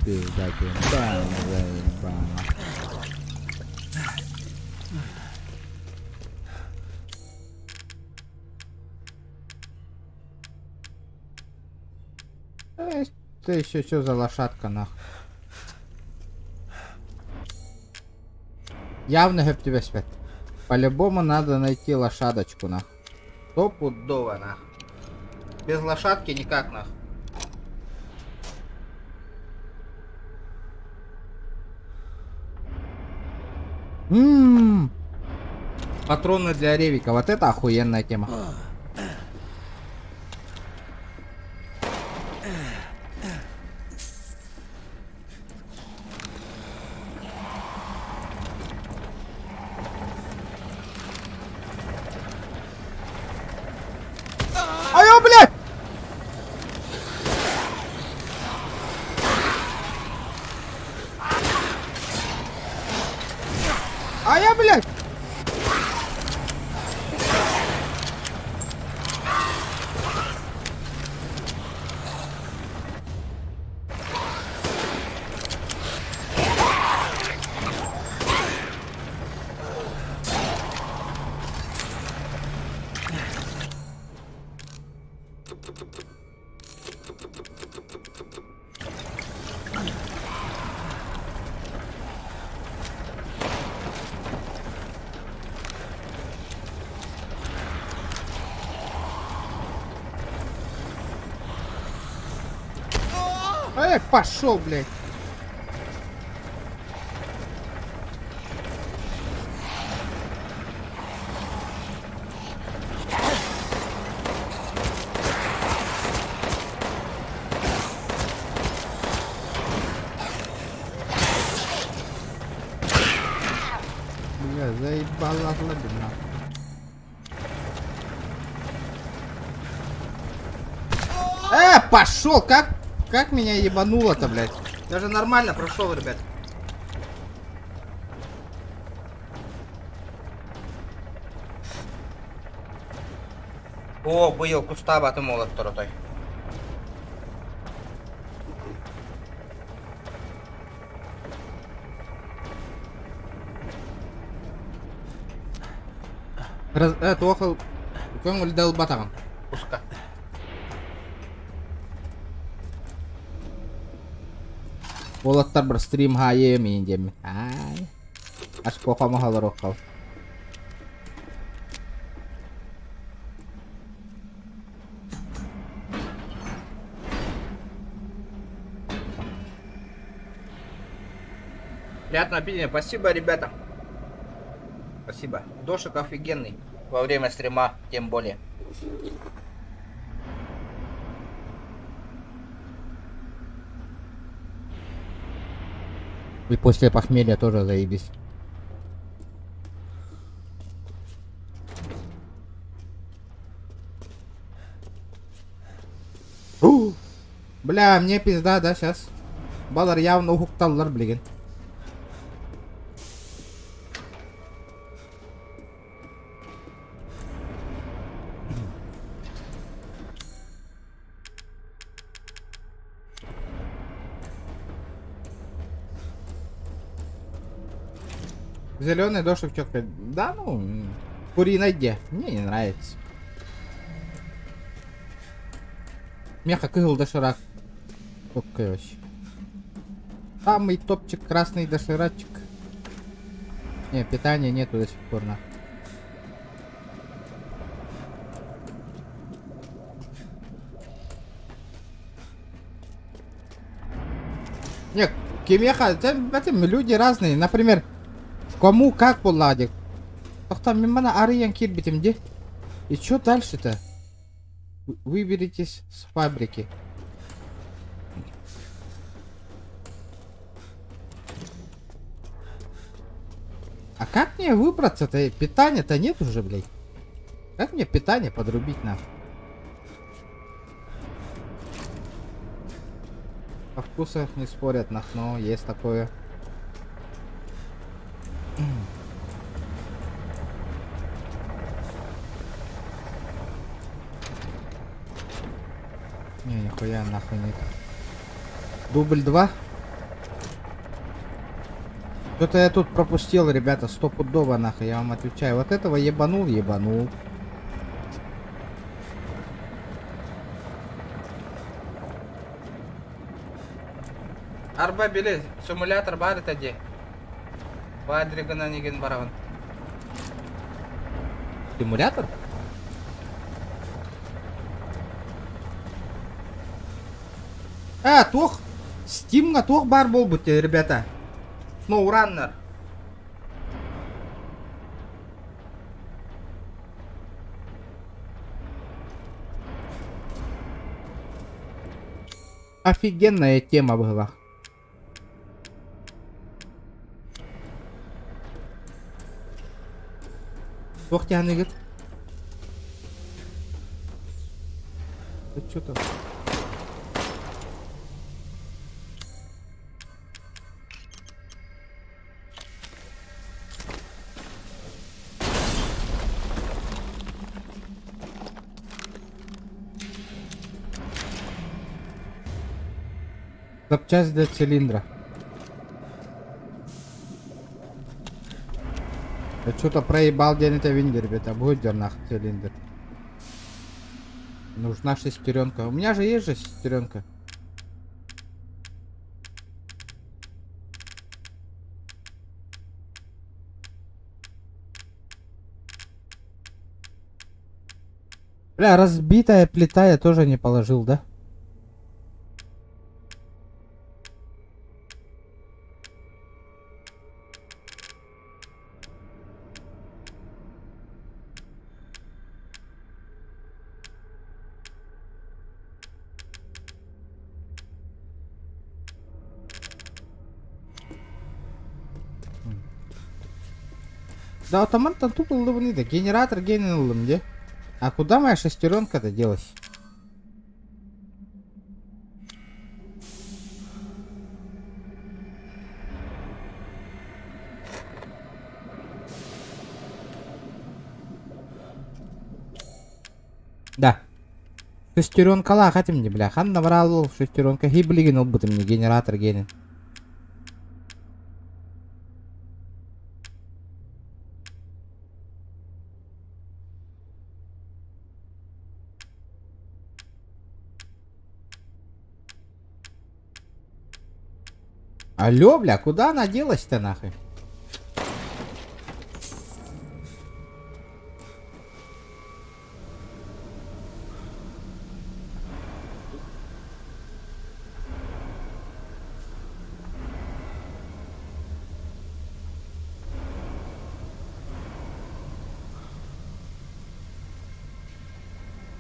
Speaker 1: Пизда, заебано. Это еще что за лошадка, нахуй? Явно гэп тебя спят. По-любому надо найти лошадочку, нахуй. Стопудово, нахуй. Без лошадки никак, нахуй. Патроны для ревика. Вот это охуенная тема. Ай-ё, блядь! А я, блядь! Пошел, блядь. Бля, заебала глубина. Пошел, как меня ебануло-то, блядь. Даже нормально прошел, ребят. О, был куста батым олат тұрытай. Это охал. Көңіл дәл батаған. Куска. Олаттар бір стрим хайы мен дем. Ай. Аш қоқамы қалар оқал. Приятного аппетита. Спасибо, ребята. Спасибо. Дошик офигенный. Во время стрима, тем более. И после похмелья тоже заебись. Бля, мне пизда, да, сейчас. Балар явно ухукталлар, блин. Зеленый дошик четко. Да, ну, куриной где. Мне не нравится. Меха кыгл доширак. Только вообще. Самый топчик красный доширачек. Не, питания нету до сих пор, нахуй. Нет, кемеха, это люди разные. Например, кому как поладит. Ах там мимана ариян кирбитим где? И что дальше-то? Выберитесь с фабрики. А как мне выбраться-то? Питания-то нет уже, блядь. Как мне питание подрубить нахуй? О вкусах не спорят, но есть такое. Не, нихуя нахуй нет. Дубль 2. Что-то я тут пропустил, ребята, стопудово нахуй, я вам отвечаю. Вот этого ебанул. Арба биле, симулятор бар это где? Вадригана неген бараван. Симулятор? Тох! Стимга тох бар бол будьте, ребята. No Runner. Офигенная тема была. Тох тебя ныгет. Что там? Запчасть для цилиндра. Я что-то проебал день-то винде, ребята. Будет дернах цилиндр. Нужна шестеренка. У меня же есть же шестеренка. Бля, разбитая плита я тоже не положил, да? Да, автомат-то тупо лыбный, генератор генералом, где? А куда моя шестеренка-то делась? Да. Шестеренка хотим не, бля. Хан набрал шестеренка. Хиблиген ол бутым не генератор генен. Алло, бля, куда она делась-то нахуй?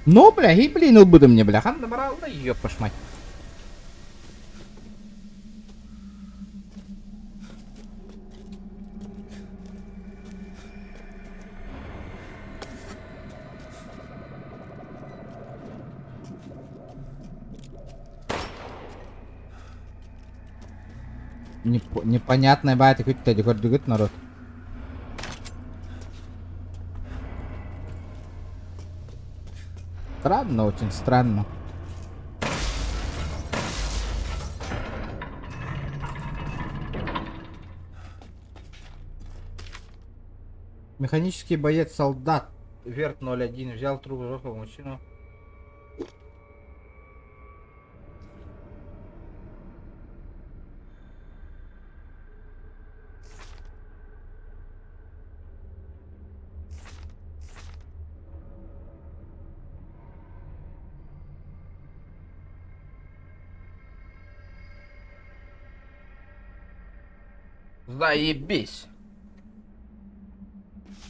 Speaker 1: Ну, бля, и блин, убыдым мне, бля, хан набрал, да ёб вашу мать. Непонятная байт, хоть ты говорит народ. Странно, очень странно. Механический боец солдат. Верт 01 взял труп взрослого мужчину. Заебись.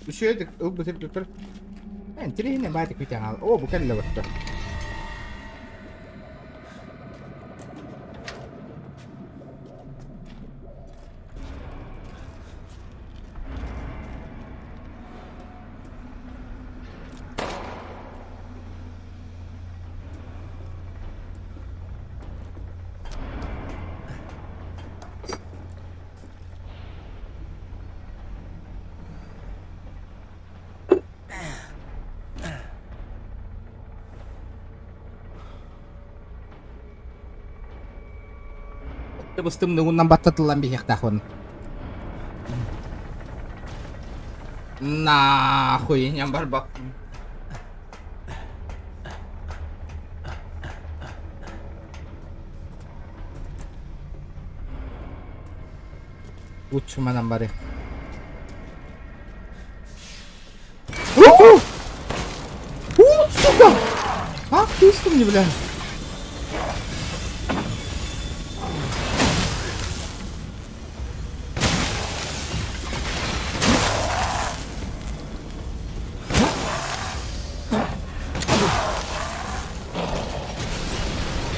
Speaker 1: Еще это доктор. Интересно, батик вытягал. О, буквально вот так. Bastım nungun battatulan bihik tahun. Нахуй, нямбар бак. Лучше манамбаре. О, сука! Ах, ты что мне, бля?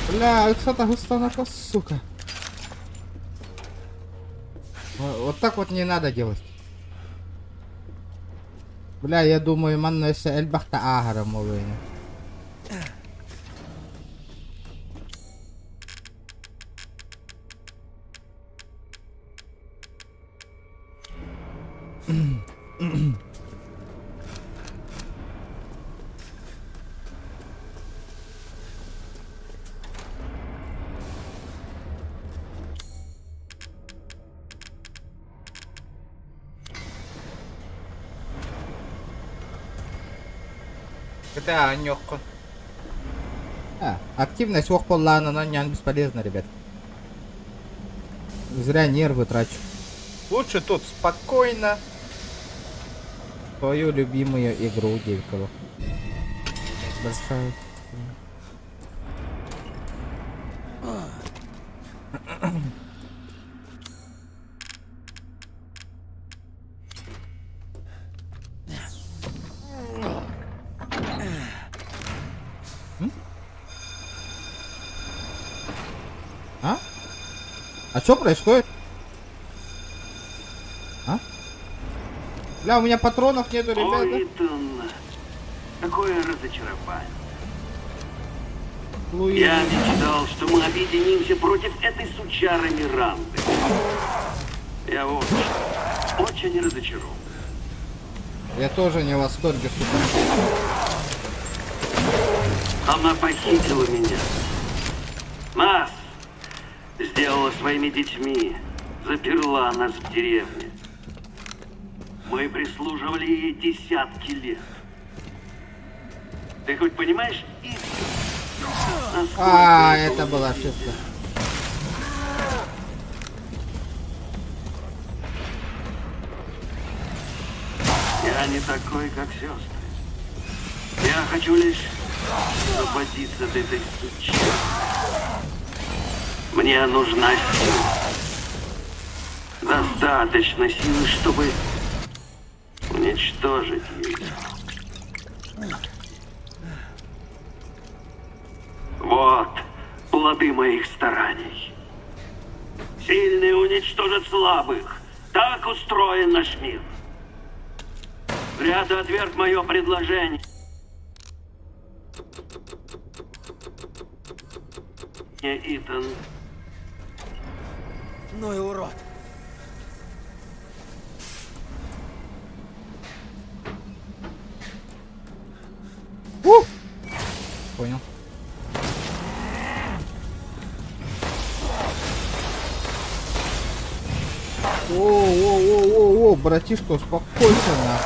Speaker 1: Бля, это густонака, сука. Вот так вот не надо делать. Бля, я думаю, манно если эльбахта агара мовыня. Это нёхко. Активность охполлана, но не бесполезна, ребят. Зря нервы трачу. Лучше тут спокойно твою любимую игру Девикова. Большая. А что происходит? А? Бля, у меня патронов нету, ребята.
Speaker 19: Ой, Итан, какое разочарование. Я мечтал, что мы объединимся против этой сучары Миранды. Я вот очень разочарован.
Speaker 1: Я тоже не в восторге, сука.
Speaker 19: Она похитила меня. Нас сделала своими детьми. Заперла нас в деревне. Мы прислуживали ей десятки лет. Ты хоть понимаешь
Speaker 1: А, это была ошибка.
Speaker 19: Я не такой, как сестры. Я хочу лишь освободиться от этой сучи. Мне нужна сила. Достаточно силы, чтобы уничтожить ее. Вот плоды моих стараний. Сильные уничтожат слабых. Так устроен наш мир. Вряд отверг мое предложение. Итан.
Speaker 12: Ну и урод.
Speaker 1: Понял. О, братишка, успокойся, на.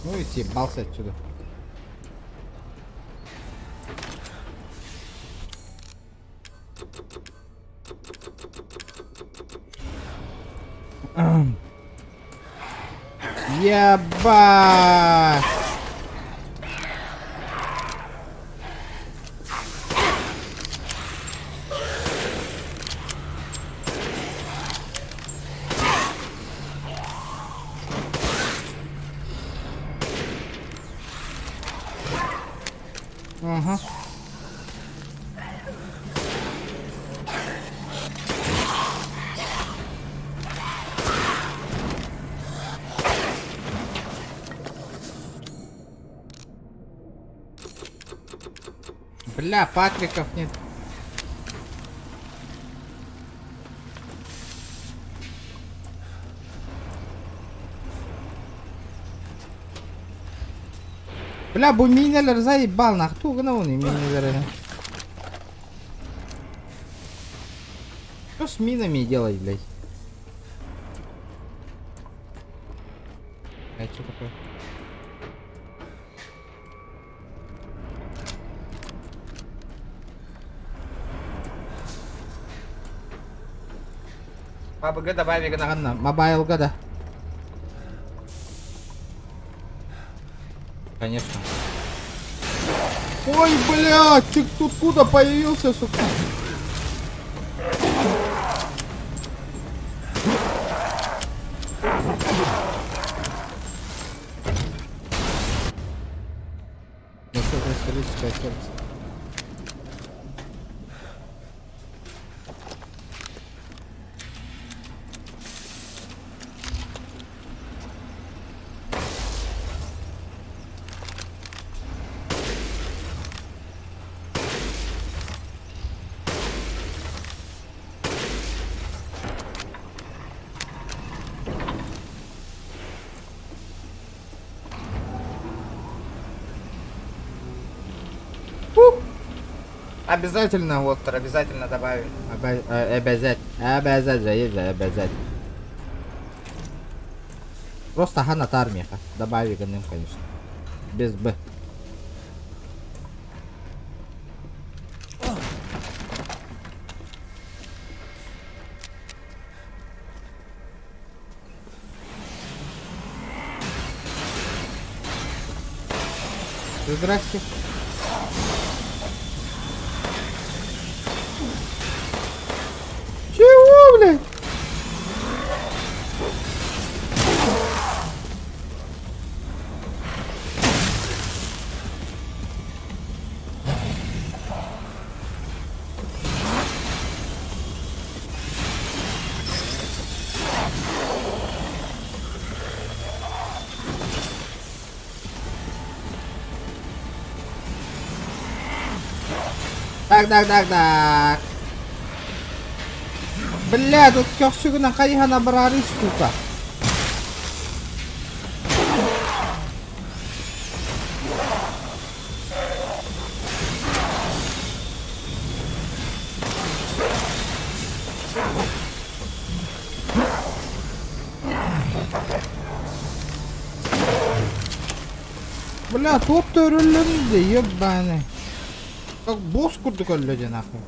Speaker 1: Ну и съебался отсюда. Ебать! Ага. Бля, Патриков нет. Бля, bu mineler заебал, нахуй, кто гнал не минеры. Что с минами делать, блядь? А что такое? PUBG добавили на мобайл года. Конечно. Ой, блядь, ты тут куда появился, сука? Ну что, кристаллическое сердце. Обязательно, Уоттер, обязательно добавим. Обязательно. Просто ганат армия. Добави ганым, конечно. Без Б. Здрасте. Чего, блядь? Так. Бля, тут кёрсүгүнөн кайгана барары, сука. Бля, топ төрөлөрүндө, ебаный. Как босс курдук өлөдө нахуй.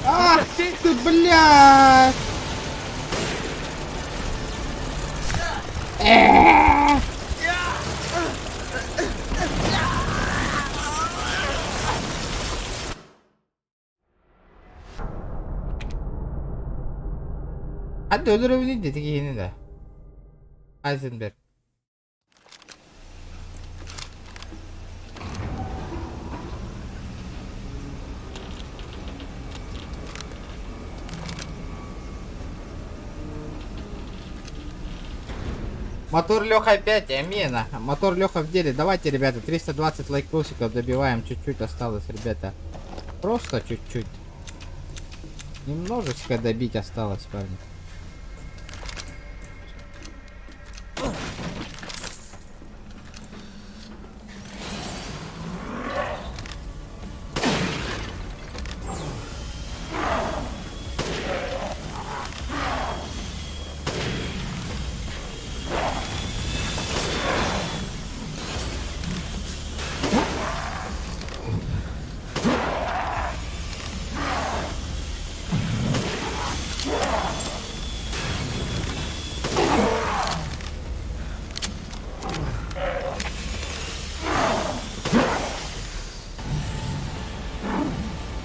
Speaker 1: Ах ты, блядь! Hadi öldürebilin dedik yeni de. Heisenberg. Мотор Леха опять, амина. Мотор Леха в деле. Давайте, ребята, 320 лайкосиков добиваем. Чуть-чуть осталось, ребята. Просто чуть-чуть. Немножечко добить осталось, парни.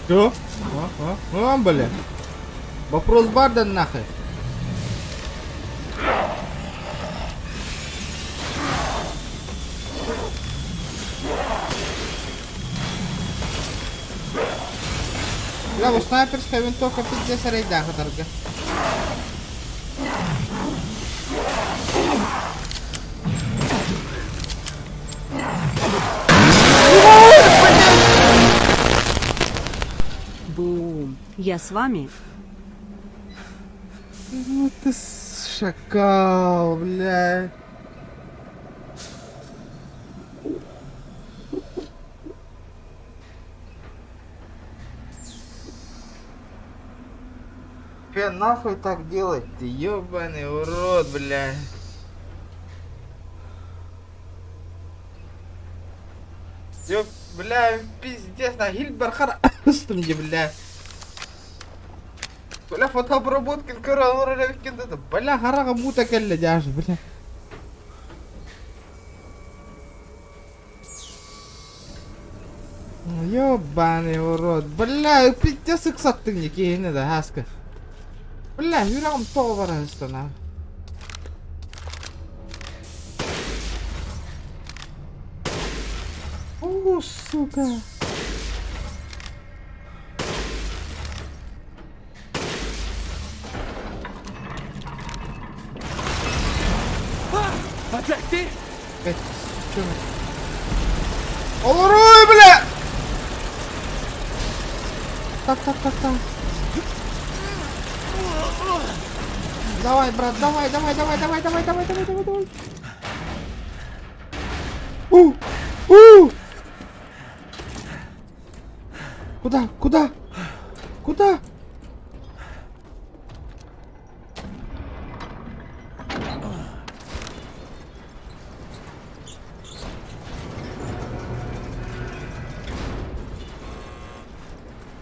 Speaker 1: Что? Бля. Вопрос Барда нахуй. Бля, вот снайперская винтовка пиздец рейдах, дорога.
Speaker 13: Бум. Я с вами.
Speaker 1: Ну ты шакал, бля. Че нахуй так делать ты, ёбаный урод, бля. Ёб, бля, пиздец, на Хильберхар астымди, бля. Бля, фотообработка الكرة كده бля, харага мута келле дяж, бля. Ёбаный урод, бля, пиздец иксаттың не кейіне да, хаска. Бля, юрагым тоғы бара үстіна. О, сука.
Speaker 8: Опять ты?
Speaker 1: Олорой, бля! Так. Давай, брат, давай. Куда?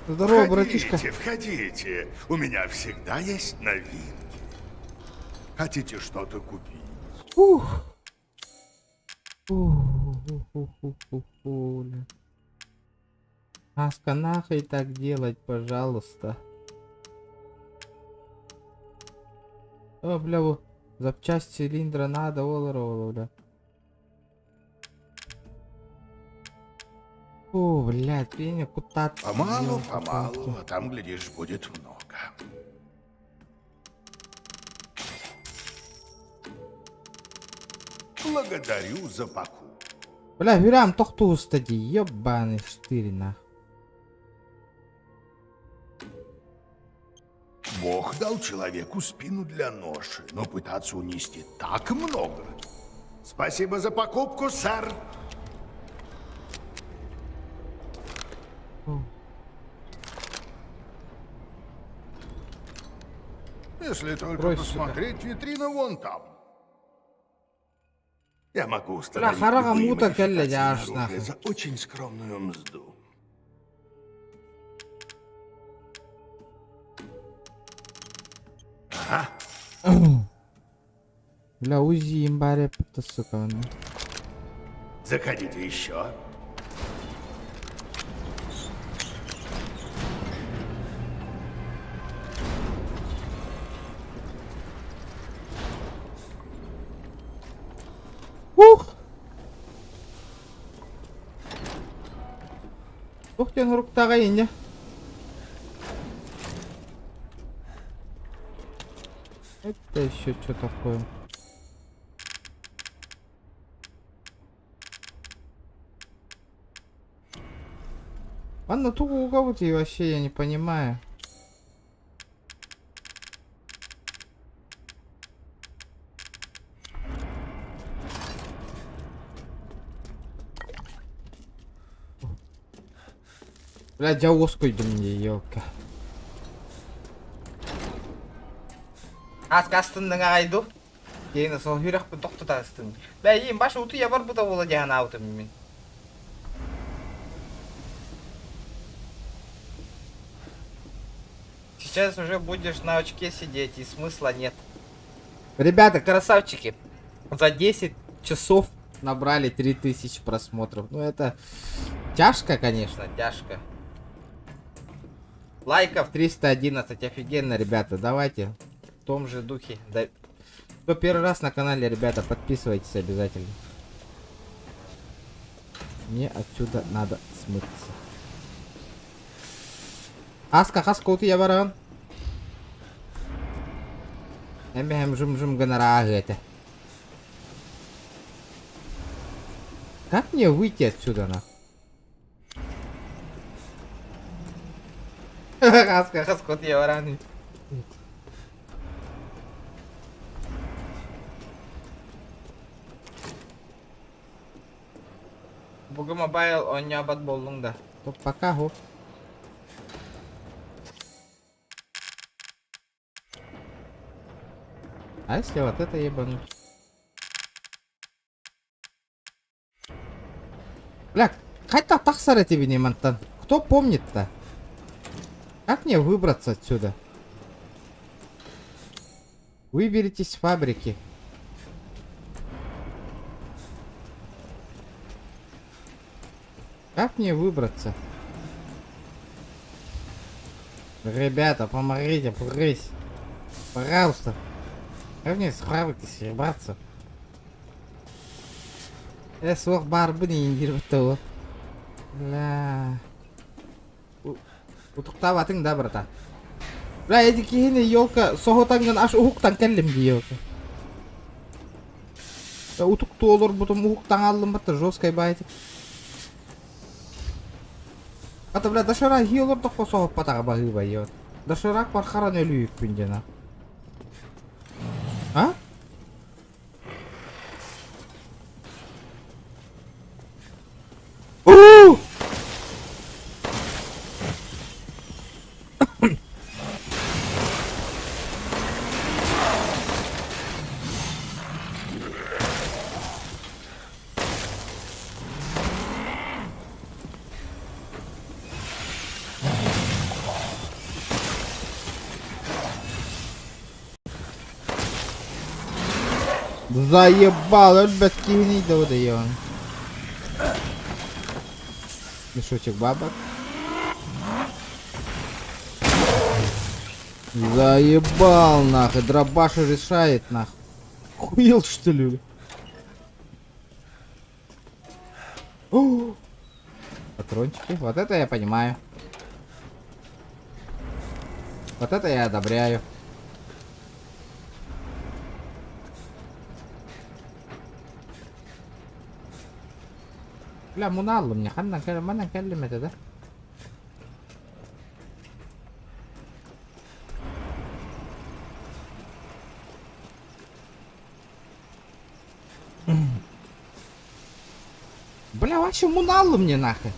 Speaker 1: Здорово, братишка.
Speaker 11: Входите. У меня всегда есть новинки. Хотите что-то купить?
Speaker 1: Аска, нахуй так делать, пожалуйста. О, бля, запчасть цилиндра надо, бля. О, блядь, пеня куда-то.
Speaker 11: Помалу, а там, глядишь, будет много. Благодарю за покупку.
Speaker 1: Бля, Вирам, тохту устади, ебаный штырь, нах.
Speaker 11: Бог дал человеку спину для ноши, но пытаться унести так много. Спасибо за покупку, сэр. Если только
Speaker 1: Брось
Speaker 11: посмотреть, витрина вон там. Я могу
Speaker 1: Бля,
Speaker 11: установить
Speaker 1: харага
Speaker 11: любые
Speaker 1: мута келле
Speaker 11: модификации
Speaker 1: жаш,
Speaker 11: оружия
Speaker 1: нахуй.
Speaker 11: за очень скромную мзду. Ага.
Speaker 1: Бля, узи имбаре, это сука.
Speaker 11: Заходите еще.
Speaker 1: Ух! Ух, тен руктага инде. Это еще что такое? Ладно, туго у кого-то и вообще я не понимаю. Бля, жауыз қойды мне, елка. Астындың ағайды. Кейін сол үйрекпен тоқтата астын. Бля, ең башы ұты я бар бұта ола жағын аутым мен. Сейчас уже будешь на очке сидеть, и смысла нет. Ребята, красавчики. За 10 часов набрали 3000 просмотров. Ну это тяжко, конечно, тяжко. Лайков 311, офигенно, ребята, давайте в том же духе. Кто первый раз на канале, ребята, подписывайтесь обязательно. Мне отсюда надо смыться. Аска, хаскоты я баран. Эмбем жум гонорага это. Как мне выйти отсюда, нахуй? Хаскот я баран. Буга мобайл, он не абат болдуңда. Топ пока хоп. А если вот это ебануть? Бля, хотя тахсара тебе не монтан. Кто помнит-то? Как мне выбраться отсюда? Выберитесь с фабрики. Как мне выбраться? Ребята, помогите, прысь. Пожалуйста. Как мне с фабрики съебаться? Свох барбы не индирбіті. Бля. Утықтаватың да, брата. Бля, эти кейіне елка соғытанған аш ұхуқтан кәлімді елка. Утықты олар бұтым ұхуқтан алым бітті, жесткай байтик. Ата, бля, дашырақ елор тұқпа соғып батаға бағы байет. Дашырақ бар қаран өлі үйікпенден. А? Ууу! Заебал, он бескини да выдаён. Мешочек бабок. Заебал нахуй, дробаша решает нахуй. Хуел что ли? О! патрончики. Вот это я понимаю. Вот это я одобряю. لا مو نعلم خلنا نكلم ما نكلم ده бля вообще муналу мне нахуй.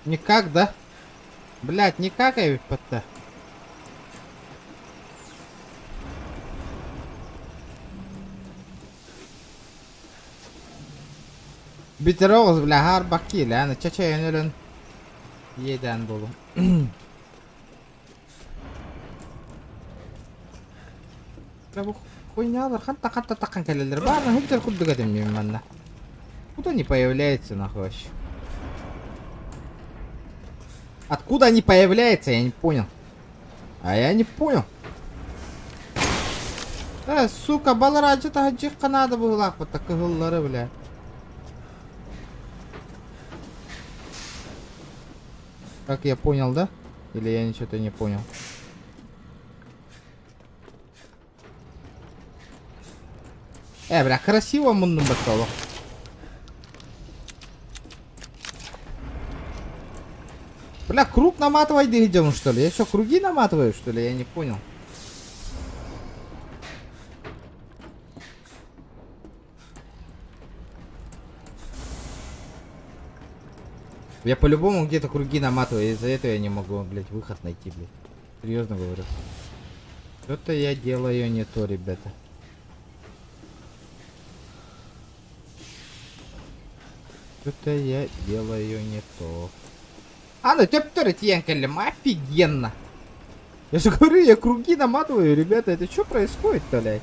Speaker 1: Никак, да? Блять, никак я ведь под-то. Битероз, бля, гарбаки, ля, чача я не лен. Едан булу. Бля, бу хуйнялар, ханта такан келелер. Барна хиттер куддуга демнем манна. Куда не появляется нахуй вообще? Откуда они появляются, я не понял. А я не понял. Сука, балараджа-то хаджихка надо было вот так гуллары, бля. Как я понял, да? Или я ничего-то не понял? Бля, красиво мунным батало. Бля, круг наматывать идем, что ли? Я что, круги наматываю, что ли? Я не понял. Я по-любому где-то круги наматываю, из-за этого я не могу, блядь, выход найти, блядь. Серьезно говорю. Что-то я делаю не то, ребята. Что-то я делаю не то. А, ну тёптёры тьянкалем, офигенно. Я же говорю, я круги наматываю, ребята, это что происходит-то, блядь?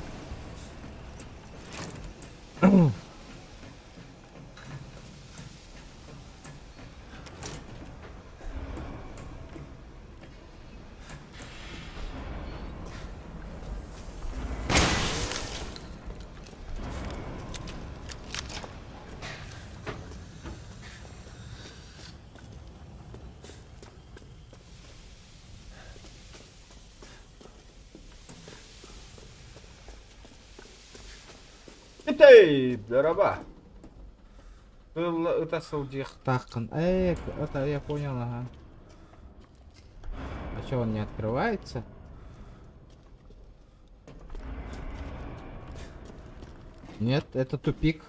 Speaker 1: Эй, дороба. Это саудих такан. Это я понял, ага. А что, он не открывается? Нет, это тупик.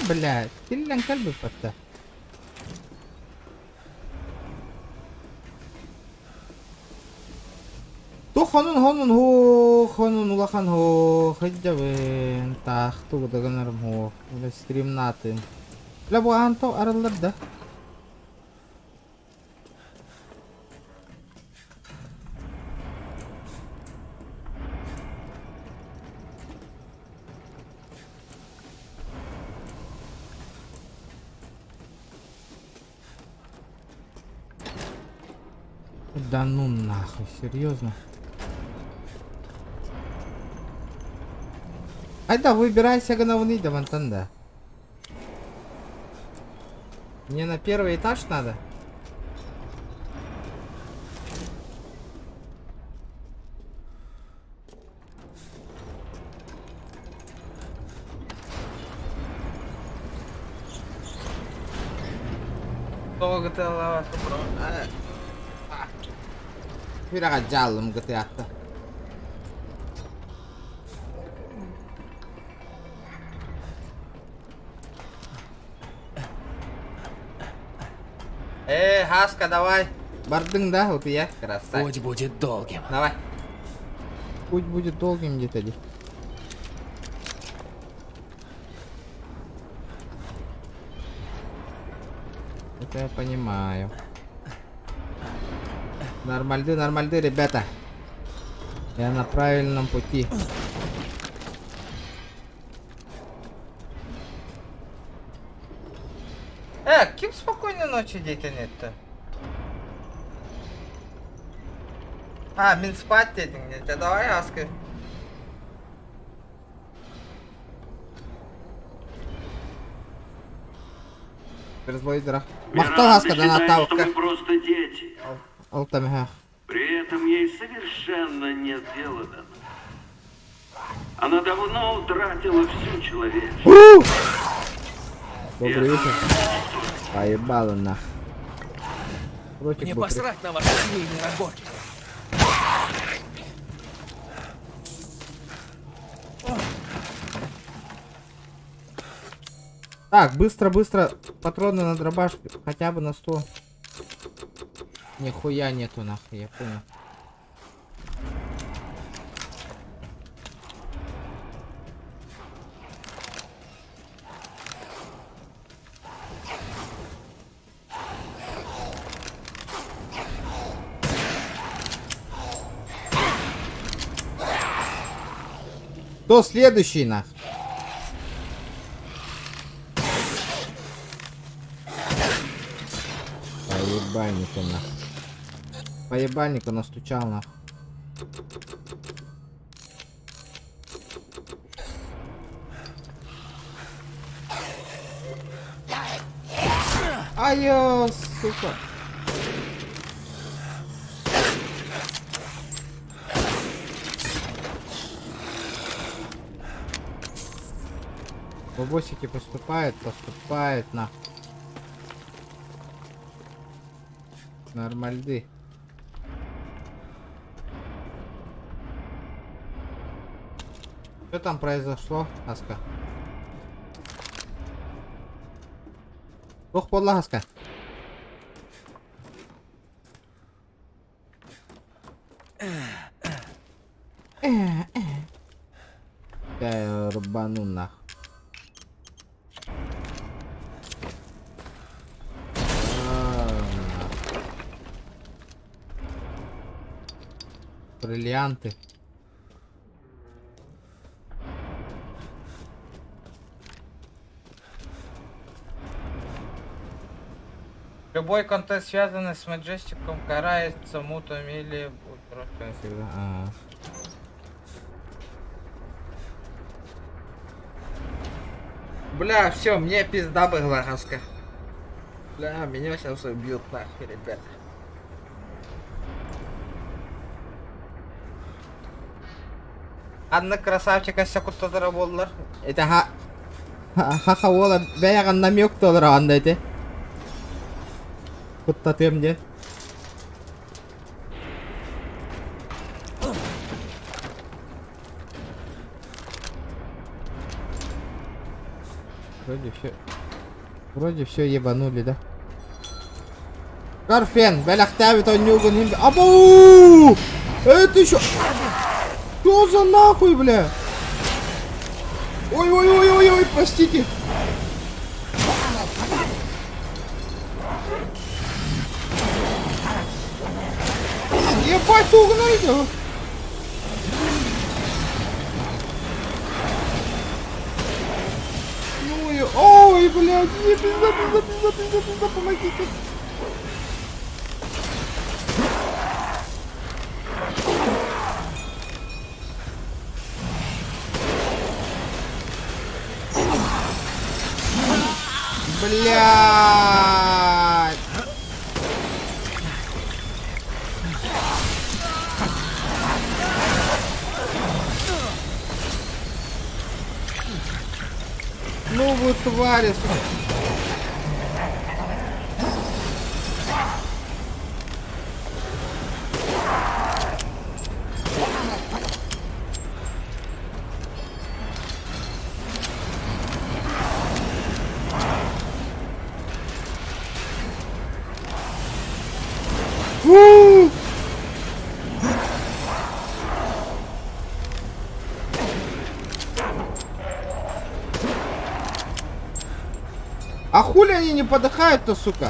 Speaker 1: Блядь, тиллен кальбы патта. То хонун улахан хо хыджавен тах ту даганарм хо стрим натын. Бля, бу анто аралар да. Да ну нахуй, серьезно? Айда, выбирайся говновный да вантанда. Мне на первый этаж надо. Вирага джаллым GTA-то. Хаска, давай. Бардың, да, вот я красавчик.
Speaker 8: Путь будет долгим.
Speaker 1: Давай. Путь будет долгим где-то. Это я понимаю. Нормальды, ребята. Я на правильном пути. Ким спокойной ночи дейтін етті? Мен спать дедің де. Давай, Аска. Разбойдера. Мақтал Аска да натавка.
Speaker 19: Мы просто дети.
Speaker 1: Алтамиха.
Speaker 19: При этом ей совершенно нет дела до нас. Она давно утратила всю человечность.
Speaker 1: Добрый вечер. Поебало нах.
Speaker 8: Мне посрать на ваши семейные разборки.
Speaker 1: Так, быстро. Патроны на дробаш хотя бы на 100. Нихуя нету нахуй, я понял. Кто следующий нах? Поебальнику нах. Поебальнику настучал нах. Айо, сука. Бобосики поступает на. Нормальды. Что там произошло, Аска? Ох, подло, Аска. Я рубану нах. Бриллианты. Любой контент, связанный с Маджестиком, карается мутом или... Бля, все, мне пизда была, Аска. Бля, меня сейчас убьют нахуй, ребята. Анна красавчика секундтадыр болдылар. Это ха ола бәяған намек толыр анда эти. Куттатым де. Вроде все ебанули, да? Карфен, бәләхтәбит онюгын. Абу! Это еще... Что за нахуй, бля? Ой, простите. Ебать, ты угнали. Ой, блядь, пизда, помогите. Блядь! Ну вы твари! А хули они не подыхают-то, сука?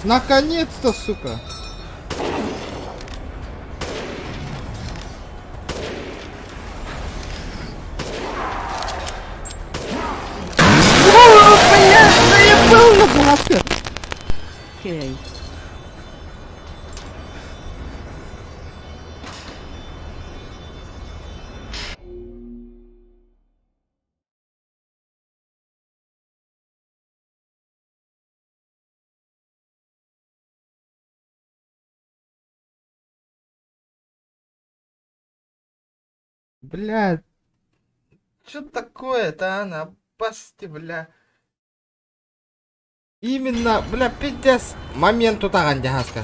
Speaker 1: Наконец-то, сука.
Speaker 13: Окей.
Speaker 1: Бля, что такое-то, она? Пасти, бля. Именно, бля, пиздец. Момент тутаган жагаска.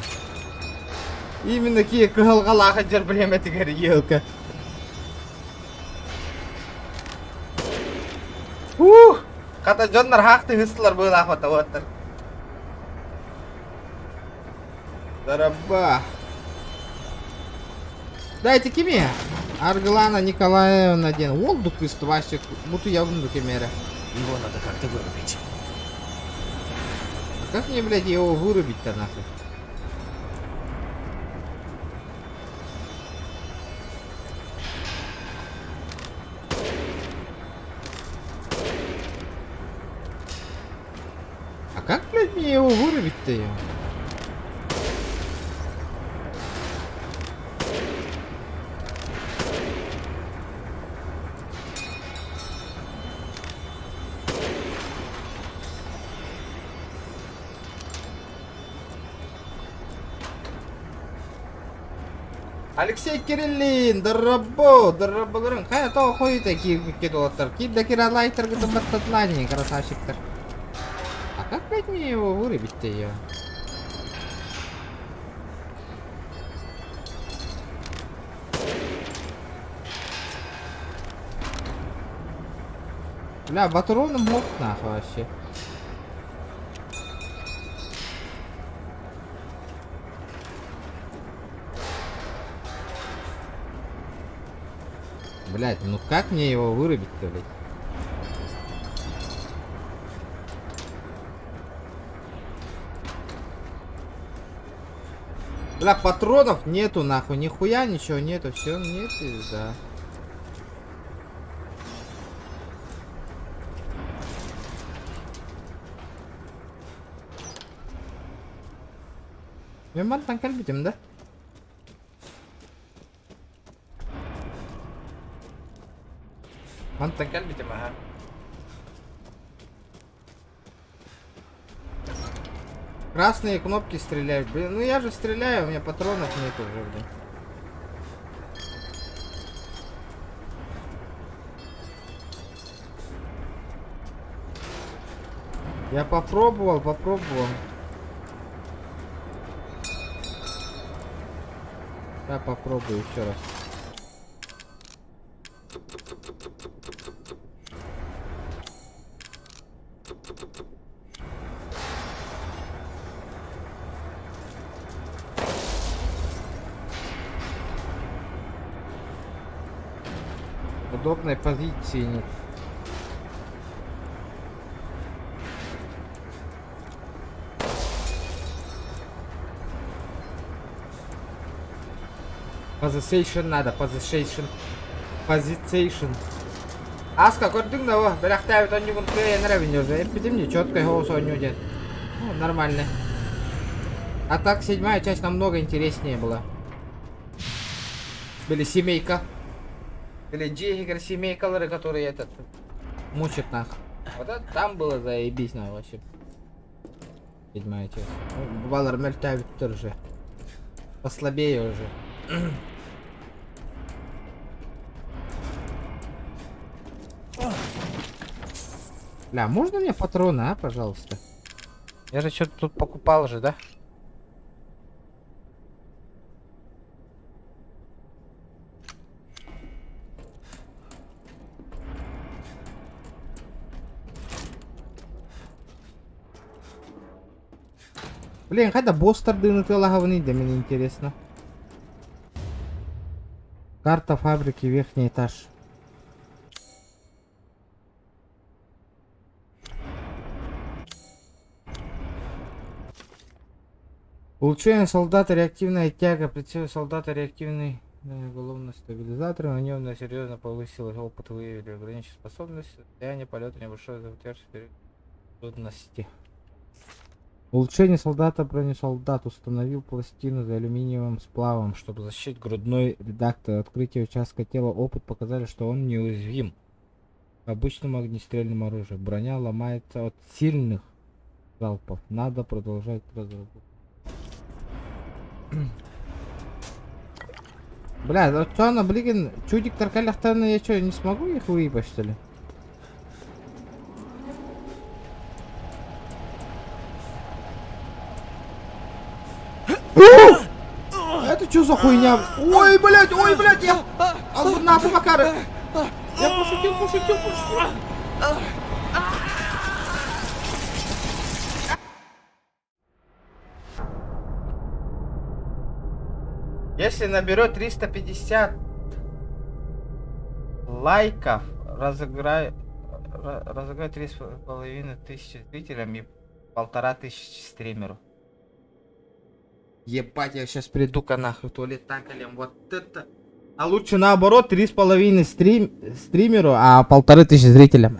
Speaker 1: Именно ки кылгалага жер билеметигер елка. Ката жоннар хакты хыслар была хата ваттар. Дараба. Дайте киме. Арглана Николаевна ден. Волдук из твасик. Буту явно кемера.
Speaker 8: Его надо как-то вырубить.
Speaker 1: А как мне, блядь, его вырубить-то нахуй? А как, блядь, мне его вырубить-то? Алексей Кириллин, дорабо, хай то ходит такие кидотер, кидда киралайтер, где баттатлани, красавчик-то. А как, блядь, мне его вырубить-то ее? Бля, батароном мог нахуй вообще. Блять, ну как мне его вырубить-то, блядь? Бля, патронов нету нахуй, нихуя ничего нету, все нет, да. Memang tangkal bitim да? Мантан кальбите, ага. Красные кнопки стреляют. Блин, ну я же стреляю, у меня патронов нет уже, блин. Я попробовал. Я попробую еще раз. Удобной позиции нет. Position надо, position. Аска, көрдің да о, бірақ тәуіт он жүгін көйен рәвін уже. Эппетим не четко его соню дед. Ну, нормально. А так, 7-я часть намного интереснее была. Были семейка. Или Джейгер семейкалары, которые этот мучат нах. Вот это там было заебись на вообще. 7-я часть. Ну, Валар мельтавит тоже. Послабее уже. Бля, можно мне патроны, а, пожалуйста? Я же что-то тут покупал же, да? Блин, когда бостарды на говны, да мне интересно. Карта фабрики, верхний этаж. Улучшение солдата, реактивная тяга, прицел солдата, реактивный уголовный стабилизатор. На нем серьезно повысилось опыт, выявили ограниченную способность, состояние полета небольшой затяжки трудности. Улучшение солдата, бронесолдат установил пластину за алюминиевым сплавом, чтобы защитить грудной редактор. Открытие участка тела, опыт показали, что он неуязвим к обычному огнестрельному оружию. Броня ломается от сильных залпов. Надо продолжать разработку. Бля, вот что она, блин, чудик таркалях-то я что, не смогу их выебать, что ли? Это что за хуйня? Ой, блядь, я... Нахуй, Макары! Я пошутил. Если наберет 350 лайков, разыграю 3500 зрителям и 1500 стримеру. Ебать, я сейчас приду-ка нахуй в туалет такалем, вот это. А лучше наоборот 3,5 стримеру, а 1500 зрителям.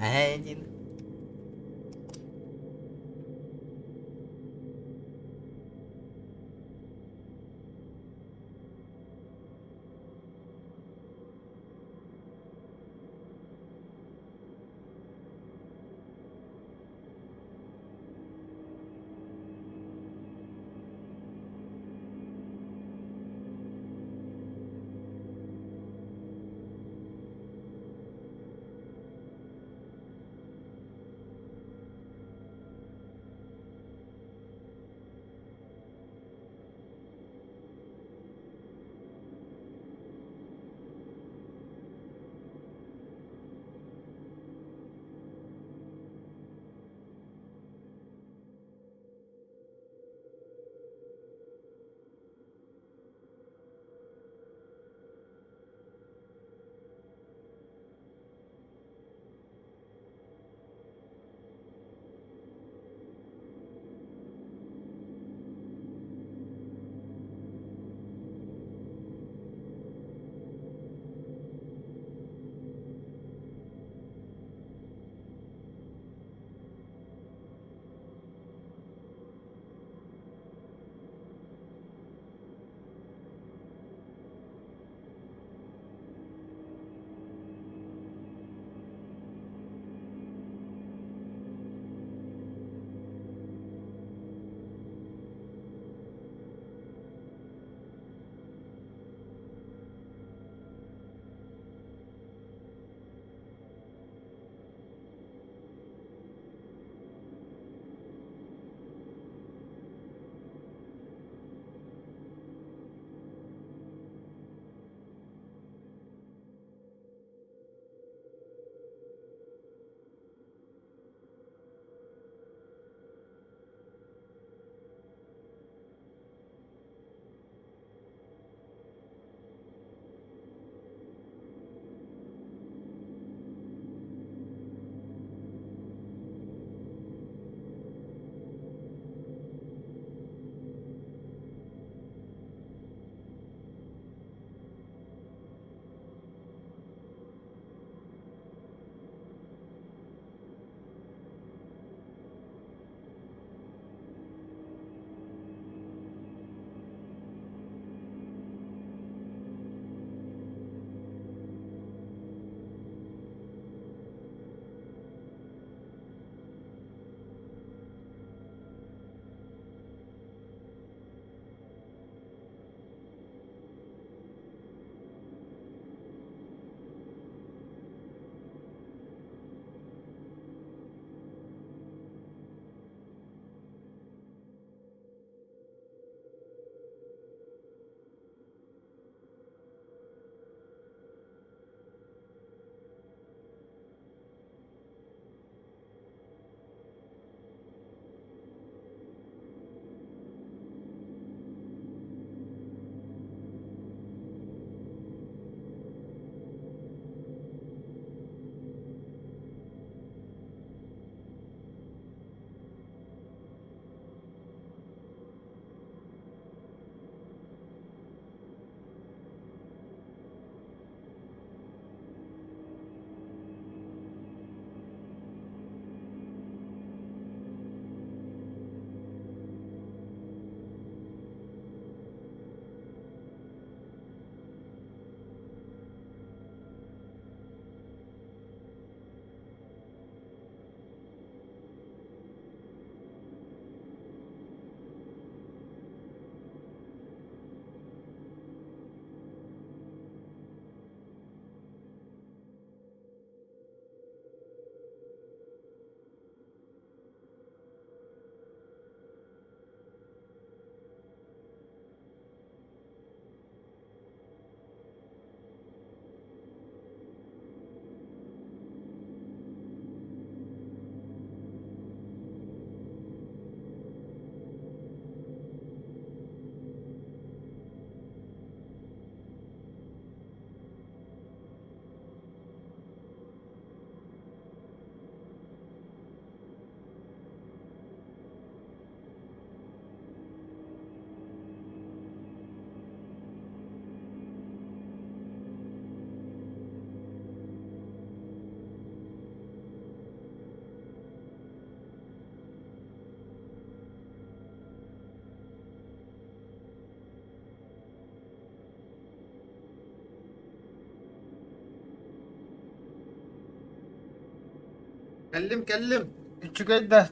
Speaker 1: Келлим. Küçük ayda.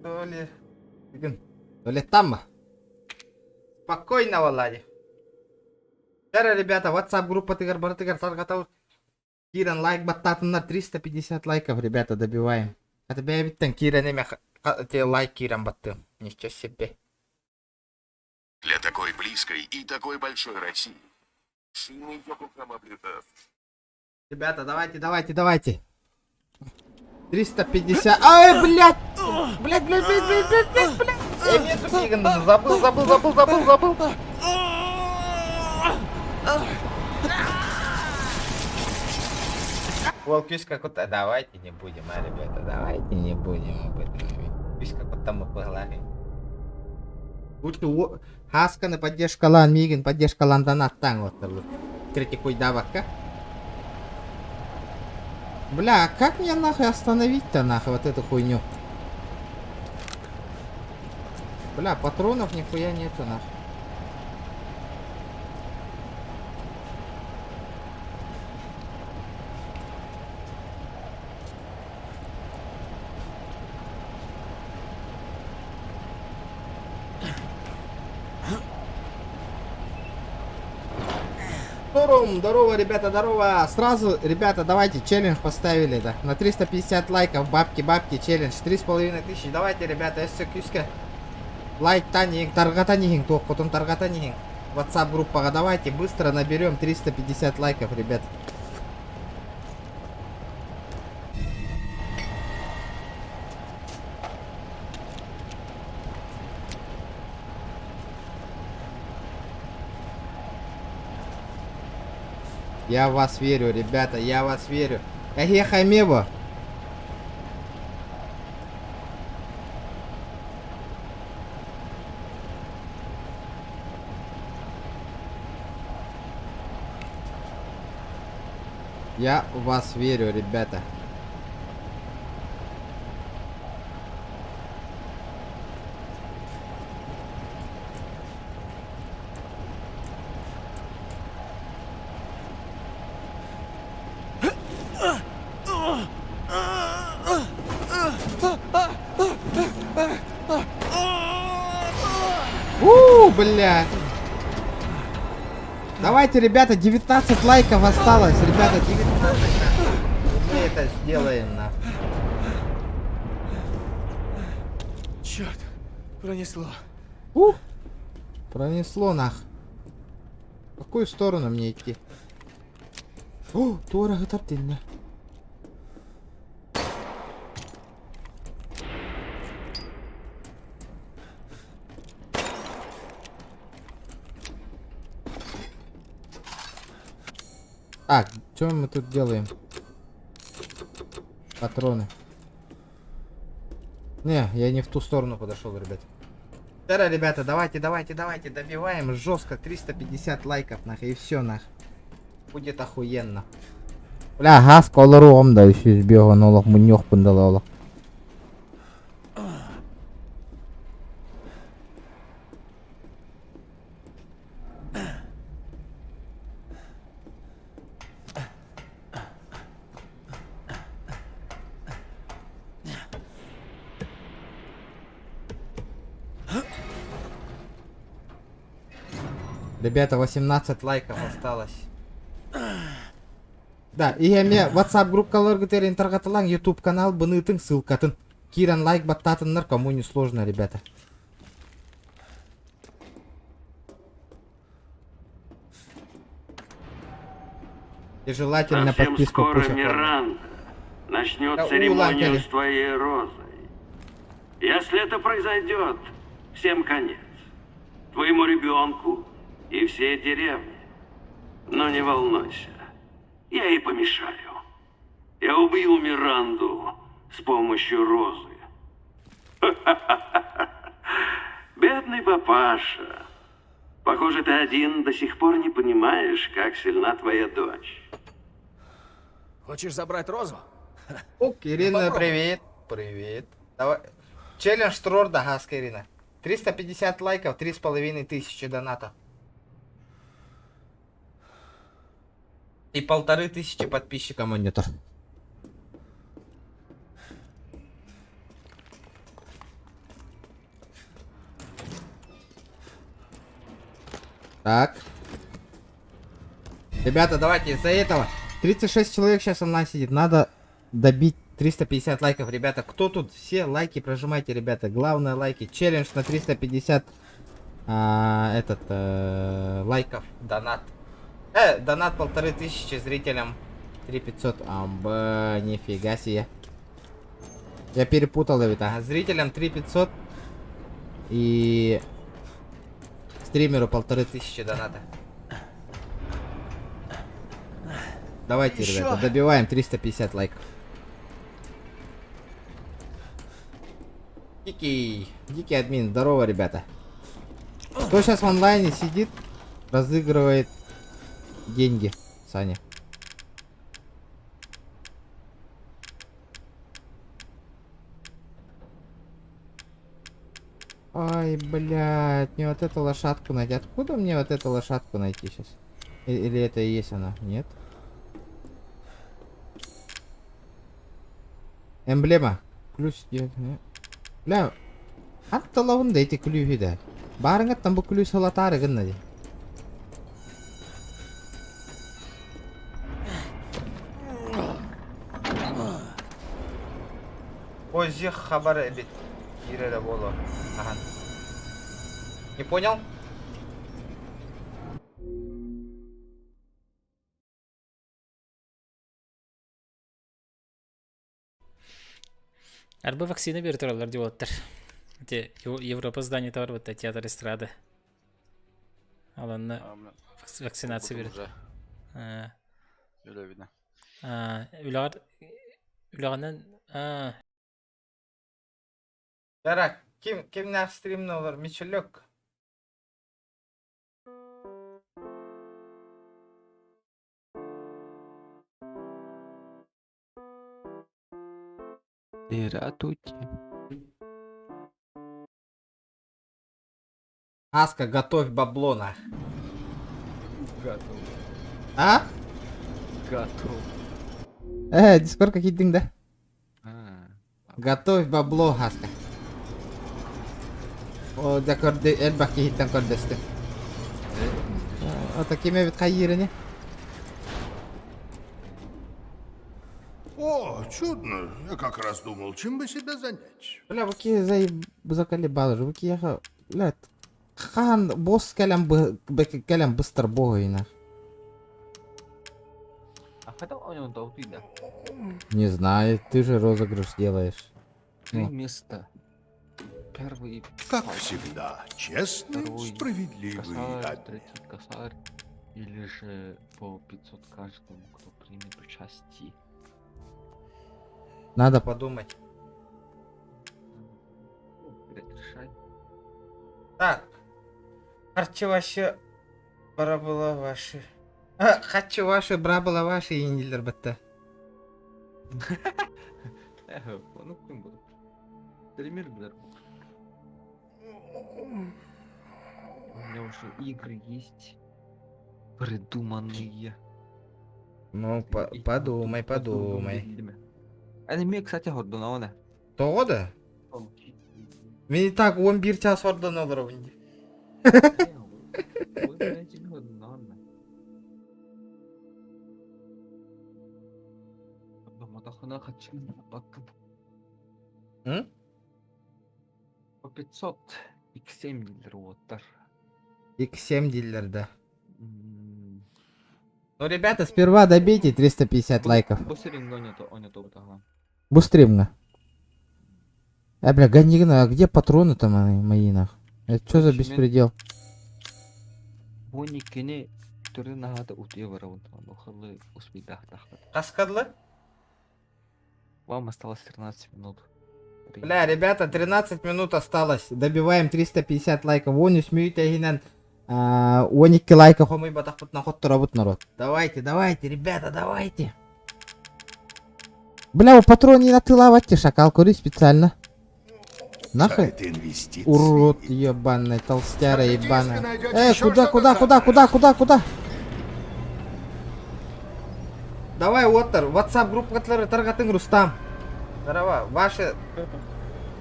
Speaker 1: Öyle. Bugün. Öyle там mı? Спокойно, Влади. Вчера, ребята, WhatsApp группа тыгар баратыгар саргатау. Киран лайк баттатыннар 350 лайков, ребята, добиваем. Это бәйбіттен Киран еме те лайк Киран баттым. Ничего себе.
Speaker 11: Для такой близкой и такой большой России. Сильный облетов.
Speaker 1: Ребята, давайте. 350. Ай, блядь! Блядь. Я нету Кигана. Забыл. Волк, как-то. Давайте не будем, ребята. Давайте не будем об этом. Видишь, как-то мы поговорим. Лучше Хасканы поддержка лан, Мигин поддержка лан донат танго. Критикуй давака. Бля, а как мне нахуй остановить-то нахуй вот эту хуйню? Бля, патронов нихуя нету нахуй. Здорово, ребята, здорово. Сразу, ребята, давайте челлендж поставили, да. На 350 лайков, бабки, челлендж. 3500. Давайте, ребята, если küske лайк танинг, таргатанинг, то потом таргатанинг. WhatsApp группа, давайте быстро наберем 350 лайков, ребят. Я в вас верю, ребята, я в вас верю. Какие хамеба? Я в вас верю, ребята. Бля. Давайте, ребята, 19 лайков осталось. Ребята, 19. Мы это сделаем, на.
Speaker 2: Черт, пронесло.
Speaker 1: Пронесло, нах. В какую сторону мне идти? О, дорого тартильно. Так, что мы тут делаем? Патроны. Не, я не в ту сторону подошел, ребят. Тогда, ребята, давайте, добиваем жестко 350 лайков, нах, и все, нах. Будет охуенно. Бля, газ колором, да, еще сбегал, но лох мунёх пандалала. Ребята, 18 лайков осталось. Да, и я мне WhatsApp группалар гытерин таргатылан YouTube канал бынытын ссылкатын. Киран лайк баттатыннар, кому не сложно, ребята. И желательно
Speaker 19: совсем
Speaker 1: подписку
Speaker 19: скоро
Speaker 1: пусть
Speaker 19: Миранда начнет
Speaker 1: Да,
Speaker 19: церемонию
Speaker 1: улакали.
Speaker 19: с твоей розой. Если это произойдет, всем конец. Твоему ребенку и всей деревне. Но не волнуйся, я ей помешаю. Я убью Миранду с помощью розы. Бедный папаша. Похоже, ты один до сих пор не понимаешь, как сильна твоя дочь.
Speaker 8: Хочешь забрать розу?
Speaker 1: Ирина, привет. Привет. Давай. Челлендж Трорда, Гаска Ирина. 350 лайков, 3500 донатов. И 1500 подписчиков монитор. Так. Ребята, давайте из-за этого. 36 человек сейчас онлайн сидит. Надо добить 350 лайков, ребята. Кто тут? Все лайки прожимайте, ребята. Главное лайки. Челлендж на 350 лайков. Донат. Донат 1500 зрителям. 3500. Амба, нифига себе. Я перепутал, ребята. Зрителям 3500 и стримеру 1500 доната. Давайте, ребята, добиваем 350 лайков. Дикий админ, здорово, ребята. Кто сейчас в онлайне сидит, разыгрывает деньги, Саня. Ай, блядь, мне вот эту лошадку найти. Откуда мне вот эту лошадку найти сейчас? Или это и есть она? Нет? Эмблема. Ключ. Бля, атталауын да эти ключи да. Барыңа там бу ключ салатары гынна. Ой, зих хабары бит. Иреда боло. Ага. Не понял?
Speaker 16: Арбы вакцина беріп тұралар деп отырдар. Европа здание бар бұтта, театр эстрады. Аланна вакцинация береді.
Speaker 18: Öyle видно.
Speaker 16: Үлағаннан...
Speaker 1: Жарак, ким нах стримны олар? Мичелек.
Speaker 18: Здравствуйте.
Speaker 1: Аска, готовь бабло на.
Speaker 18: Готов.
Speaker 1: А?
Speaker 18: Готов.
Speaker 1: Дискорд какие-то, да? Готовь бабло, Аска. О, да корды, эльбаки хиттан кордесты. Вот такими вид хайирыни.
Speaker 11: О, чудно. Я как раз думал, чем бы себя занять.
Speaker 1: Бля, буки заколебал же, буки яха... Бля, хан, босс калям быстро богайна.
Speaker 18: А когда у него толпина?
Speaker 1: Не знаю, ты же розыгрыш делаешь.
Speaker 18: 3 места. Первый...
Speaker 11: Как всегда, честный,
Speaker 18: второй
Speaker 11: справедливый.
Speaker 18: Косарь, третий косарь. Или же по 500 каждому, кто примет участие.
Speaker 1: Надо подумать.
Speaker 18: Решай.
Speaker 1: Так. Хочу ваши... Брабыла ваши. Хочу ваши, брабыла ваши, ендилер бітті.
Speaker 18: Ну, кем буду? Пример, блядь. У меня уже игры есть. Придуманные.
Speaker 1: Ну, подумай.
Speaker 18: Аниме, кстати, гордоноване.
Speaker 1: Того да? Мен и так 11 час ордан олар ойынды.
Speaker 18: По 500 X7 дилер оттар.
Speaker 1: X7 дилер, да. Ну, ребята, сперва добейте 350 лайков. Бустрим. Бля, Ганигна, а где патроны-то мои нах? Это что за беспредел?
Speaker 18: Боникини түрі нағады ұтыя барауын. Ұқылы ұспейдақ тақпады.
Speaker 1: Каскадлы?
Speaker 18: Вам осталось 13 минут.
Speaker 1: Бля, ребята, 13 минут осталось. Добиваем 350 лайков. Вон и смеют агинан. 12 лайков, а мы батахпут на ход работ народ. Давайте, ребята, давайте. Бля, патрон не натылавайте, шакал, кури специально. Нахуй? Урод ебаный, толстяра ебаная. Куда? Давай, Уоттер, WhatsApp группалары таргатын Рустам. Здорово, ваши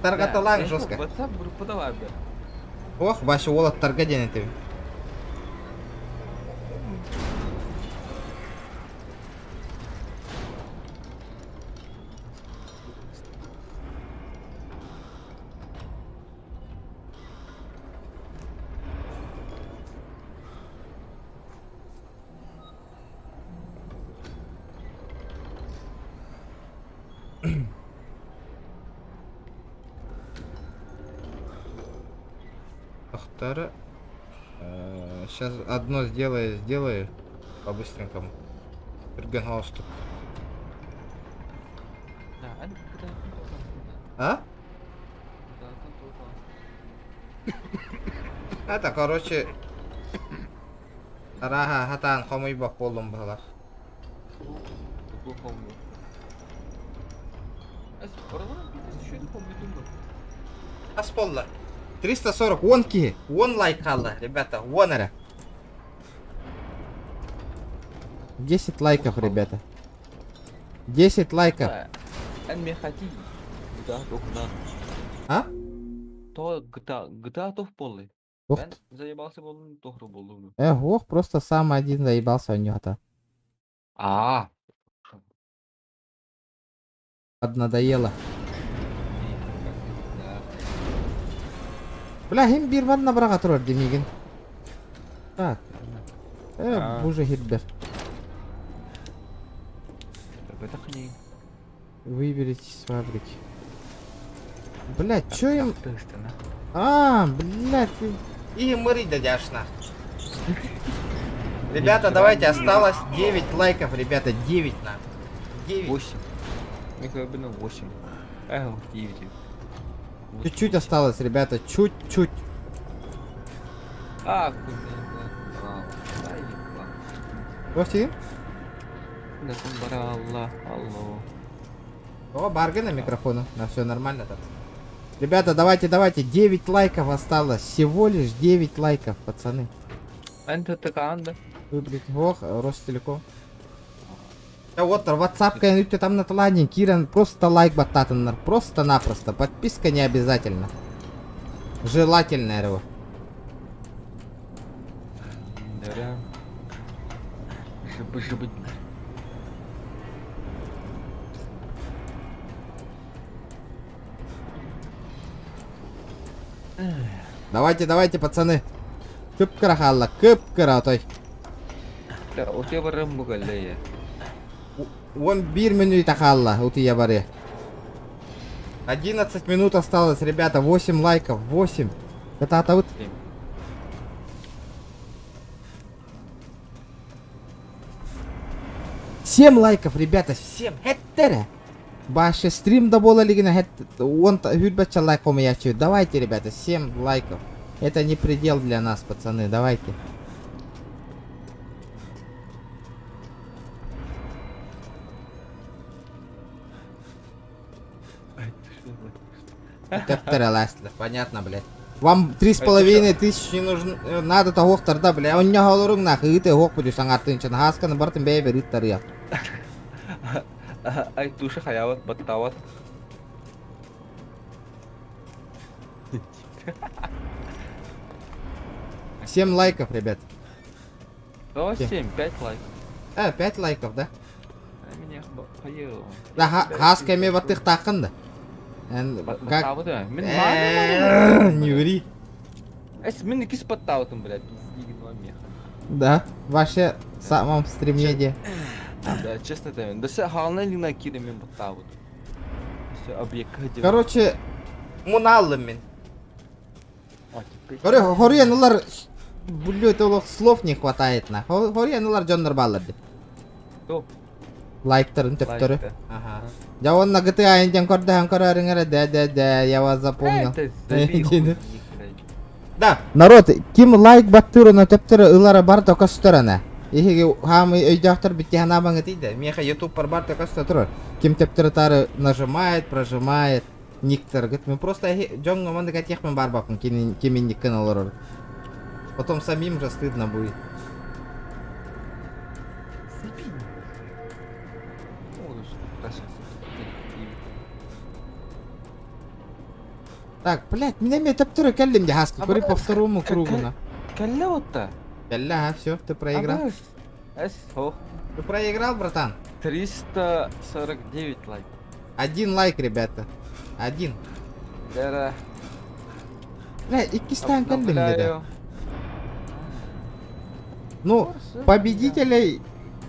Speaker 1: таргаталаң жестко.
Speaker 18: WhatsApp группа давай, бля.
Speaker 1: Ох, ваши олат таргаден это. Тара. Сейчас одно сделаю по-быстренькому. Ирген галстук. А? Это, короче... Раха хатан хомый бак болдум балар. Асполла. 340 вонки. Вон лайк халла, ребята. Вон эра. 10 лайков, ребята. 10 лайков. А?
Speaker 18: То GTA тоф полы.
Speaker 1: Ух
Speaker 18: Ben заебался болдым, тохру болдым.
Speaker 1: Ох, просто сам один заебался у него-то. Надоело. Бля, хим бир бар набрага турар демеген. Так. Боже хитбер. Выберите с фабрики. Блять, чё им... блять. И мыри дадяшна. Ребята, давайте, осталось 9 лайков, ребята, 9 надо. 9.
Speaker 18: 8. Михаил 8. 9.
Speaker 1: Чуть-чуть осталось, ребята, чуть-чуть. Кости? О, барга на микрофону. На все нормально так. Ребята, давайте, 9 лайков осталось. Всего лишь 9 лайков, пацаны. Выбрать. Ох, Ростелеком. Вот, WhatsApp, конечно, там на талане, Киран, просто лайк баттатыннар. Просто-напросто. Подписка не обязательно. Желательно его. Давайте, пацаны. Кыпкыра халла, кыпкыра той. Вон бир минут халла, ути я баре. 11 минут осталось, ребята, 8 лайков, 8. Это вот. 7 лайков, ребята, 7. Хеттера. Баша стрим да бола лигина он хюдбача лайк помоячу. Давайте, ребята, 7 лайков. Это не предел для нас, пацаны, давайте. Понятно, блядь. Вам 3500 не нужно, надо того тогда, бля. Он не говорил нахуй, ты гох будешь ангартынчан. Хасканы бартын бей берит тария.
Speaker 18: Ай, туша хаяват, баттават.
Speaker 1: 7 лайков, ребят.
Speaker 18: 7, 5 лайков.
Speaker 1: 5 лайков, да?
Speaker 18: Меня поел.
Speaker 1: Да, хасками вот их тахында. Как? Не ври.
Speaker 18: Мен кис баттаватым, блядь.
Speaker 1: Да, ваше самом стремлении.
Speaker 18: Да, честно это. Да все хална лина киремен баттават. Все объект.
Speaker 1: Короче, муналлымен. Хория нулар, блядь, слов не хватает на. Хория нулар Джоннер Балларди. Лайктарын төптөрү. Ага. Я он на GTA инжен кордам корарыңара, да, я вас запомнил. Да, народ, ким лайк баттыры на төптөрү ылара бар токостөрана. Ихиги хамы өйдактыр битти ханабаңы тиде. Меха YouTube бар токостөрү. Ким төптөрү тары нажимает, прожимает. Никтер, говорит, мы просто Джонго мандага техмен барбакун кимин никаналор. Потом самим же стыдно будет. Так, блядь, меня топтура каллим дяска, кури по второму кругу на.
Speaker 18: Калля вот-то?
Speaker 1: Калля, все, ты проиграл. Ты проиграл, братан?
Speaker 18: 349 лайков.
Speaker 1: 1 лайк, ребята. 1.
Speaker 18: Да.
Speaker 1: Бля, и кистан каллим, да. Ну, победителей,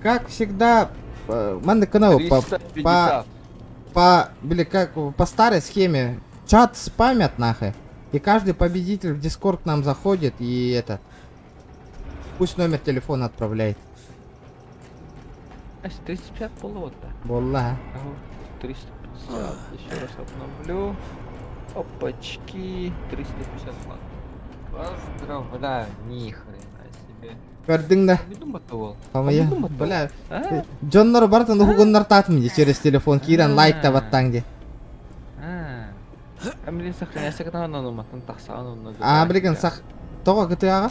Speaker 1: как всегда, манда канал по старой схеме. Чат спамят нахуй. И каждый победитель в Дискорд к нам заходит и это... Пусть номер телефона отправляет.
Speaker 5: 350 полуотта.
Speaker 1: Болла.
Speaker 5: 350. Еще раз обновлю. Опачки. 350 лат. Поздравляю. Ни хрена себе.
Speaker 1: Көрдің да? Хамая. Бля. Джоннор бартын хугуннар татым де через телефон. Киран лайк табаттан де.
Speaker 5: Блин, сохраняйся, когда она номатан тахсан.
Speaker 1: Блин, Того GTA-га?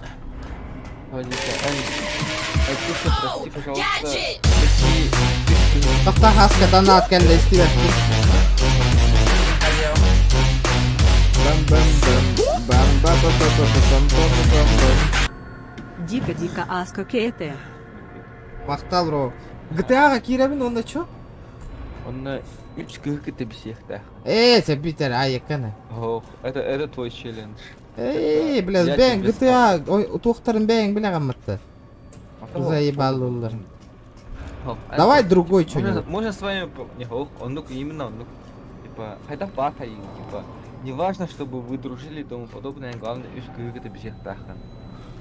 Speaker 5: Прости, пожалуйста.
Speaker 1: Тахта хаска донат келді істеп.
Speaker 13: Дико Аска Кейте.
Speaker 1: Мақтал бро. GTA-га киремін, онда чо?
Speaker 5: Он 3 кыгыты бисехта.
Speaker 1: Питер, яканы.
Speaker 5: Ох, это твой челлендж.
Speaker 1: Блядь, бәң, GTA, тоқтарын бәң, бля қамытты. Заебалулар. Давай другой что-нибудь.
Speaker 5: Можно с вами... Не, он именно, типа, хотя патай, типа, не важно, чтобы вы дружили и тому подобное, главное, үш кыгыты бисехта.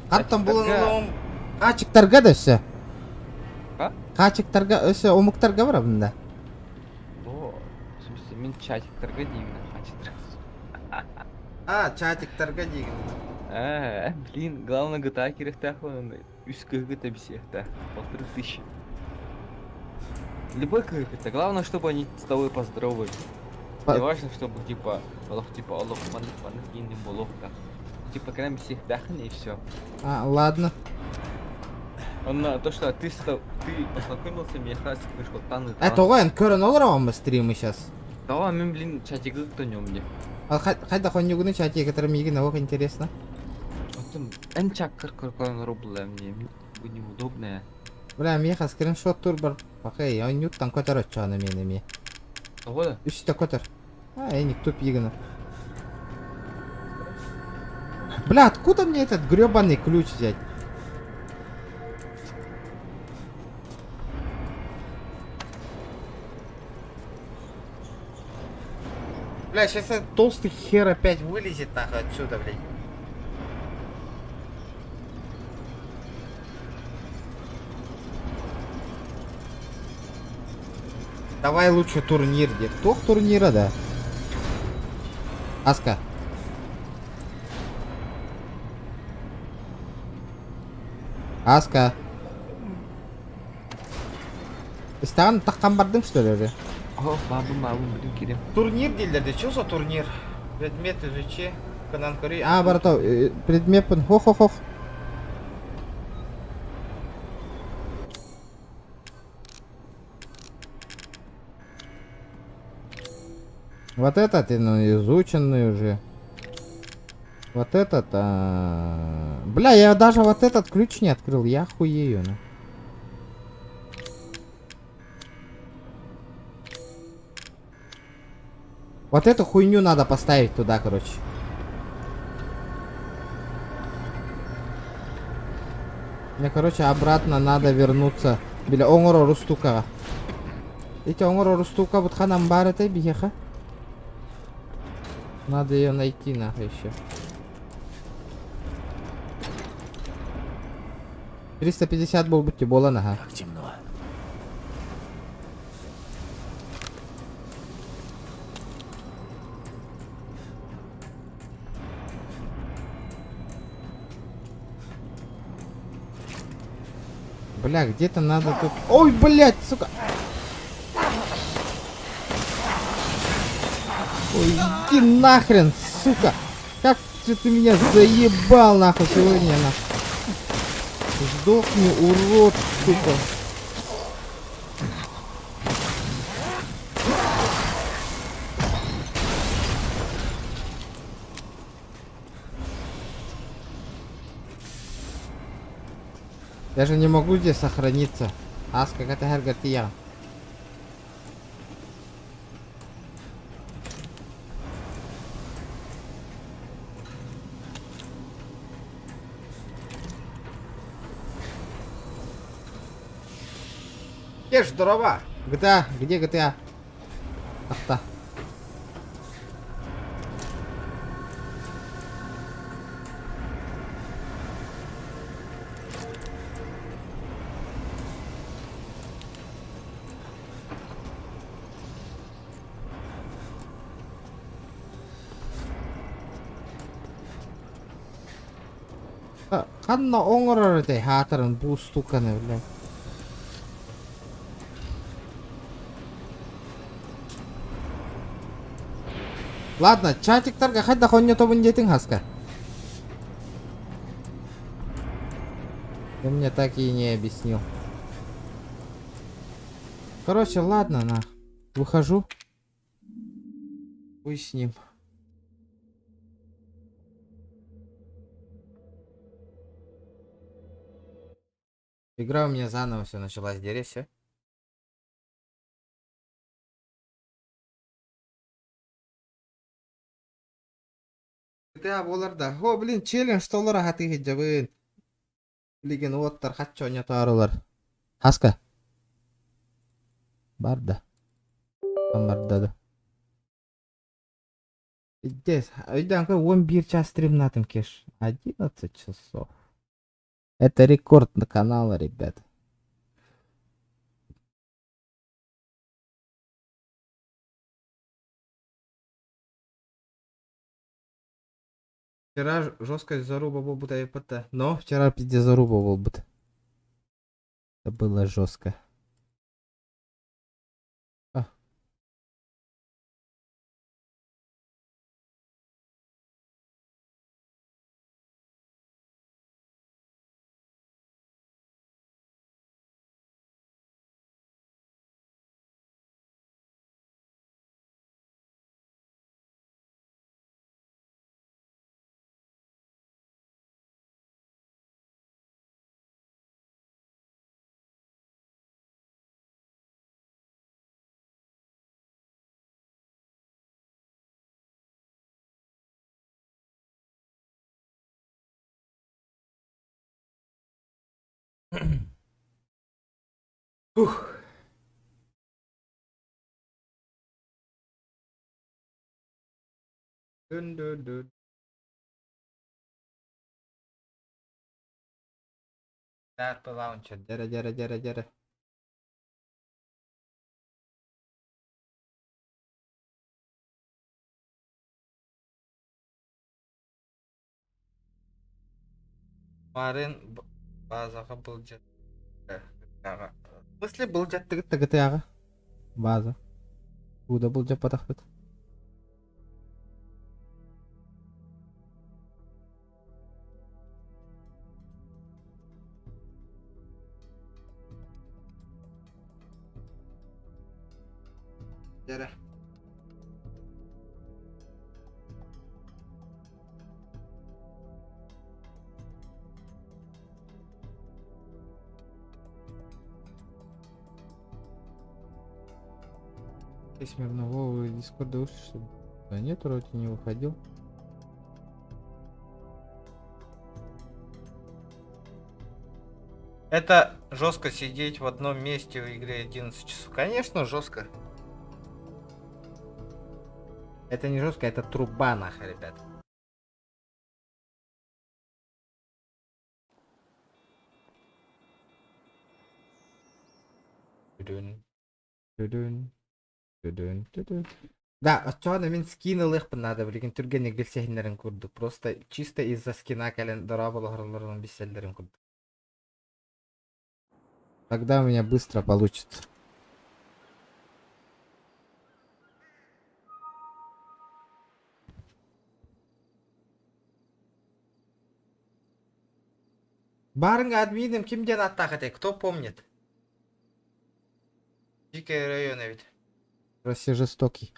Speaker 1: Қаттан болын қачықтарға да өсі. Қачықтарға өсі омықтарға бар абында.
Speaker 5: О, в смысле, мен чатиктарға деймін, қачықтарға.
Speaker 1: Чатиктарға деймін.
Speaker 5: Блин, главное GTA керекті ақылын, үш кыгыты бисехта, 1500. Любой кыгыты, главное, чтобы они с тобой поздоровались. Не важно, чтобы, типа, олох, панық, енден болох, так. Типа, прям всех дахни и все.
Speaker 1: Ладно.
Speaker 5: То, что ты познакомился, мне кажется, вышел таны.
Speaker 1: Тоғайын көрін олар ауамы стримы сейчас.
Speaker 5: Да, мен, блин, чатигі тонем мне.
Speaker 1: Қайда қонюгыны чатигі кітірім егін, ох, интересно.
Speaker 5: Эн чаккар көркөн рубль мне неудобное.
Speaker 1: Бля, меха скриншот тур бар. Бақай, он нюттан көтер өтчаны мені.
Speaker 5: Оғыда?
Speaker 1: Үсті көтер. Эник туп егіні. Бля, откуда мне этот гребаный ключ взять? Бля, сейчас этот толстый хер опять вылезет нахуй отсюда, блядь. Давай лучше турнир, где? Кто в турнира, да? Аска. Аска. Истаған таққан бардың, что ли?
Speaker 5: Бабым, блин, керем.
Speaker 1: Турнир дейлерді, что за турнир? Предмет изучи, канан кори. Бартау, предмет пын, хох. Вот этот, изученный уже. Вот этот, Бля, я даже вот этот ключ не открыл, я хуею, ну. Вот эту хуйню надо поставить туда, короче. Мне, короче, обратно надо вернуться. Бля, оңоро рустука. Эти оңоро рустука вот ханам бар этой бихеха. Надо ее найти, нахуй, еще. 350 был бы тибола, нага.
Speaker 8: Как темно.
Speaker 1: Бля, где-то надо тут... Ой, блядь, сука! Ой, иди нахрен, сука! Как же ты меня заебал, нахуй, сегодня, нахуй! Сдохни, урод, сука! Я же не могу здесь сохраниться. Аска, как это гаргатия. Где ж дрова? GTA, где GTA? Ах-то. Ханна оңорор этой хатырын бу стуканы, блядь. Ладно, чатиктарга хайда хонья тобун жетиң хаска. Ты мне так и не объяснил. Короче, ладно, на. Выхожу. Хуй с ним. Игра у меня заново все началась, деревья. GTA боларда. О, блин, челлендж толора хаты хиджабын. Лиген оттар хатчо нятарылар. Хаска. Барда. Барда да. Здесь. Айданка 11 час стрим на этом кеш. 11 часов. Это рекорд на канала, ребят. Вчера жесткая заруба был бы ПТ. Но вчера пиздец заруба был бы. Это было жестко. Ух. Дун-дун-дун. Start launcher. Jara. Kemarin базаға был жатты. В смысле был жатты GTA-ға? База. Куда был жаппадақ бет? Jara. Смирнового Дискорда вышли, что ли? Да нет, вроде не выходил. Это жестко сидеть в одном месте в игре 11 часов. Конечно, жестко. Это не жестко, это труба нахуй, ребят. Да, отчёно мен скинылыхпын надо билген түрген негелсехинлерин курдук. Просто чисто из-за скина календара болгорлорун биселдерин курдук. Тогда у меня быстро получится. Барынга админом кимден аттак, кто помнит? Дикий район ведь. Россия жестокий.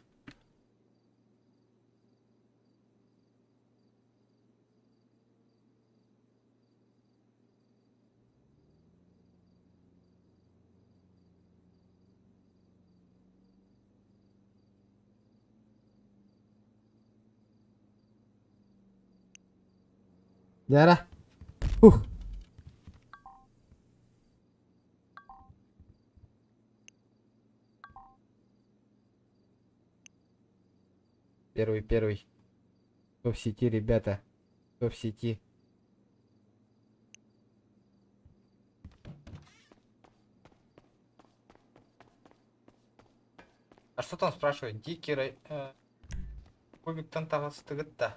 Speaker 1: Яра. Ух. Первый. Кто в сети, ребята? Кто в сети? А что там спрашивает? Дикий рай... Кубик тантавас тыгытта.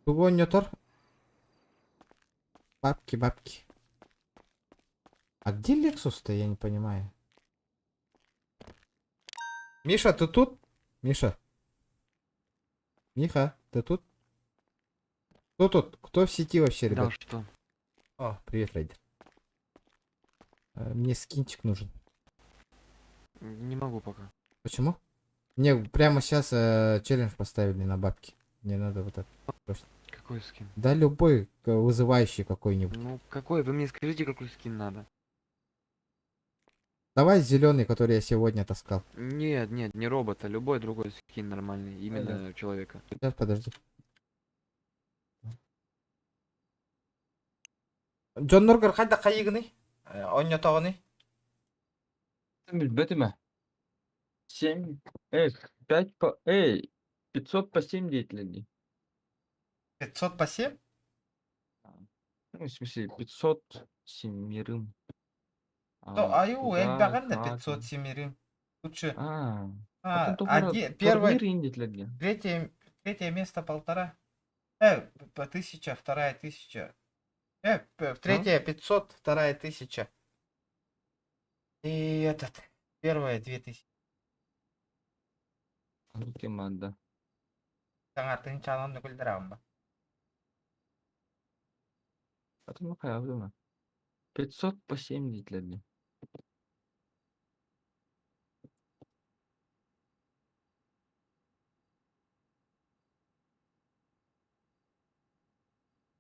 Speaker 1: Тугоньотор. Бабки, бабки. А где Лексус-то, я не понимаю. Миша, ты тут? Миша. Миха, ты тут? Кто тут? Кто в сети вообще, ребят?
Speaker 18: Да, что?
Speaker 1: О, привет, Рейдер. Мне скинчик нужен.
Speaker 18: Не могу пока.
Speaker 1: Почему? Мне прямо сейчас челлендж поставили на бабки. Мне надо вот это. Просто.
Speaker 18: Какой скин?
Speaker 1: Да любой вызывающий какой-нибудь.
Speaker 18: Ну, какой? Вы мне скажите, какой скин надо.
Speaker 1: Давай зеленый, который я сегодня таскал.
Speaker 18: Нет, нет, не робота, любой другой скин нормальный, именно человека.
Speaker 1: Сейчас, подожди. Джон Норгар, хайда кайыгны? Он тағыны?
Speaker 9: Бетиме. 7, 5 по... 500 по 7 деятелей.
Speaker 1: 500 по 7?
Speaker 9: Ну, в смысле, 500 семерым.
Speaker 1: То аю, эльбаган да 500 семерым. Лучше. Первое... Третье место 1500. По 1000, вторая 1000. Третье 500, вторая 1000. И этот, первая 2000.
Speaker 9: Команда.
Speaker 1: Саңатын чалымды күлдірам ба?
Speaker 9: Потом какая время? 500 по 7 деятелей.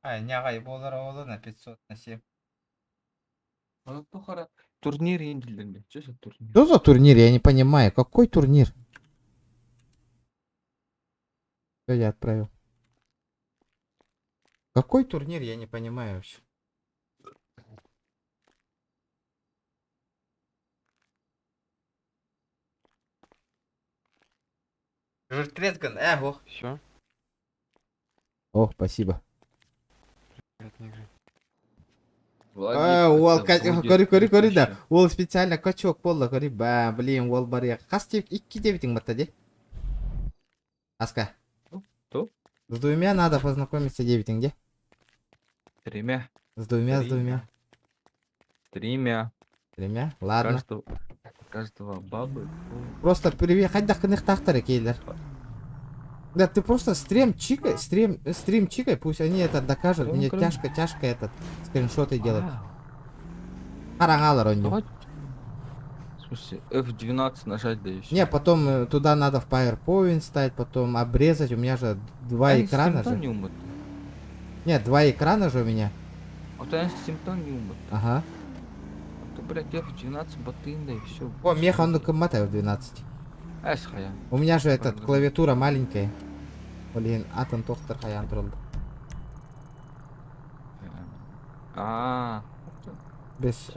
Speaker 1: Нягай болар олы на 500 на 7.
Speaker 9: Турнир индилерли. Что за турнир?
Speaker 1: Что за турнир? Я не понимаю. Какой турнир? Что я отправил? Какой турнир? Я не понимаю вообще. Жиртрезган, эго.
Speaker 18: Все.
Speaker 1: О, спасибо.
Speaker 9: Ол
Speaker 1: кори да. Ол специально качок болды, кори. Ба, блин, ол бар я. Қас деп 2 дебитің бітті де? Аска.
Speaker 9: Что?
Speaker 1: С двумя надо познакомиться дебитің де?
Speaker 9: С тремя.
Speaker 1: С двумя. Ладно.
Speaker 9: Каждого бабы.
Speaker 1: Просто привет, хоть дохных тахтары, кейлер. Да ты просто стрим чикай, пусть они это докажут. Мне тяжко этот скриншоты делать. Харангалар он не.
Speaker 9: В смысле, F12 нажать, да и все.
Speaker 1: Не, потом туда надо в PowerPoint ставить, потом обрезать. У меня же 2 экрана же. Нет, 2 экрана же у меня.
Speaker 9: Вот я симптом не умер.
Speaker 1: Ага.
Speaker 9: То, блядь, F12 ботын, да и все.
Speaker 1: О, меха он мотаю в 12. У меня же этот клавиатура маленькая. Блин, атом тохтар хаян тролл. Без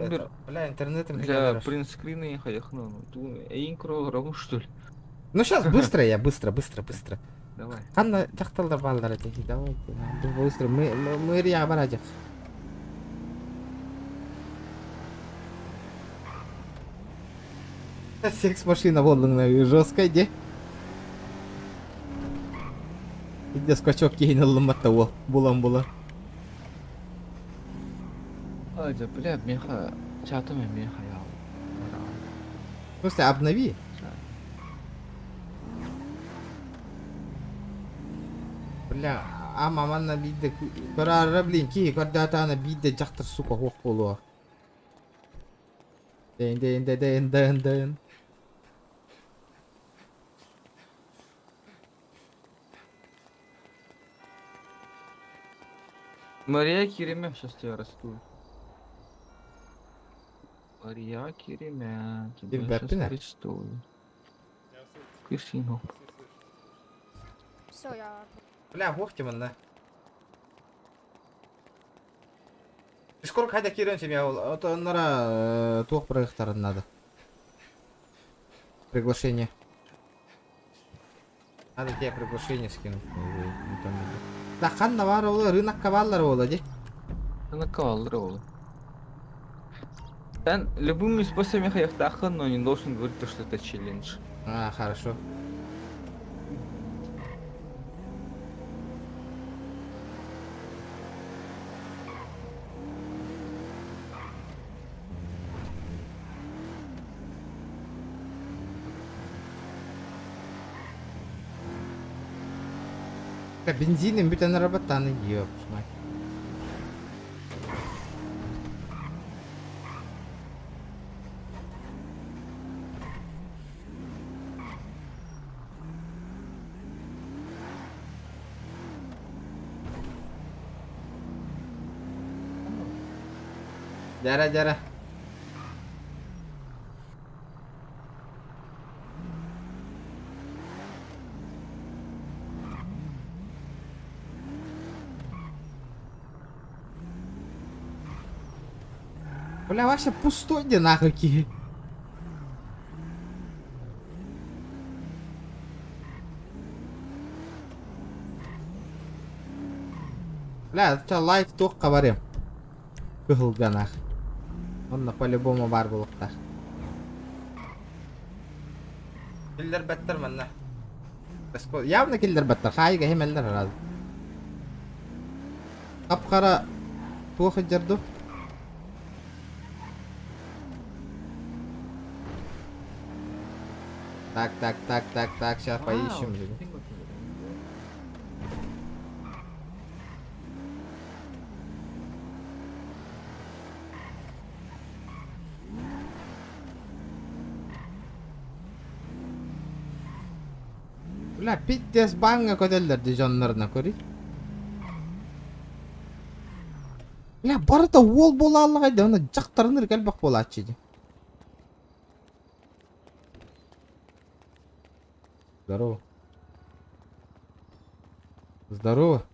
Speaker 1: бля, интернетом.
Speaker 9: Бля, принтскрины я хаяхну. Инкро равно что ли?
Speaker 1: Ну сейчас быстро я, быстро.
Speaker 9: Давай.
Speaker 1: Анна тахталдар балдар эти, давай. Быстро, мы рия барадик. Секс машина болдың жесткой де. Иде скачок кейін ылыматта ол. Булан.
Speaker 9: Ай, да, бля, меха. Чатами меха я.
Speaker 1: В смысле, обнови. Бля, а маманна бидде. Барара, блин, ки, когда-то она бидде жақтыр, сука, хоқ болуа. Дэн.
Speaker 9: Мария Киремя, сейчас тебя арестую. Мария Киремя, тебя сейчас арестую. Кысинов.
Speaker 21: Все, я...
Speaker 1: Бля, вохтиман, да? Скоро хайда кирен тебя, а то нара тух проектор надо. Приглашение. Надо тебе приглашение скинуть. Да ханна бар олы, рынок каваллар олы, де?
Speaker 9: Рынок каваллар олы. Ты любыми способами хаяхтахан, но не должен говорить, что это челлендж.
Speaker 1: А, хорошо. Бензином бүтән работаны, ёп, мать. Jara. Бля, вообще пустой где нахуй. Бля, это лайк только говорим. Кыгылганах. Он по-любому бар булыкта. Киллер баттер манна. Явно киллер баттер. Хайга хемелдер раз. Капкара тух жырды. Так, сейчас поищем. Бля, пиздец банга көтелдерди жандарына көрейт. Бля, барыта ол бола алгайды, аны жактарыныр келбак болатчы. Здорово. Здорово.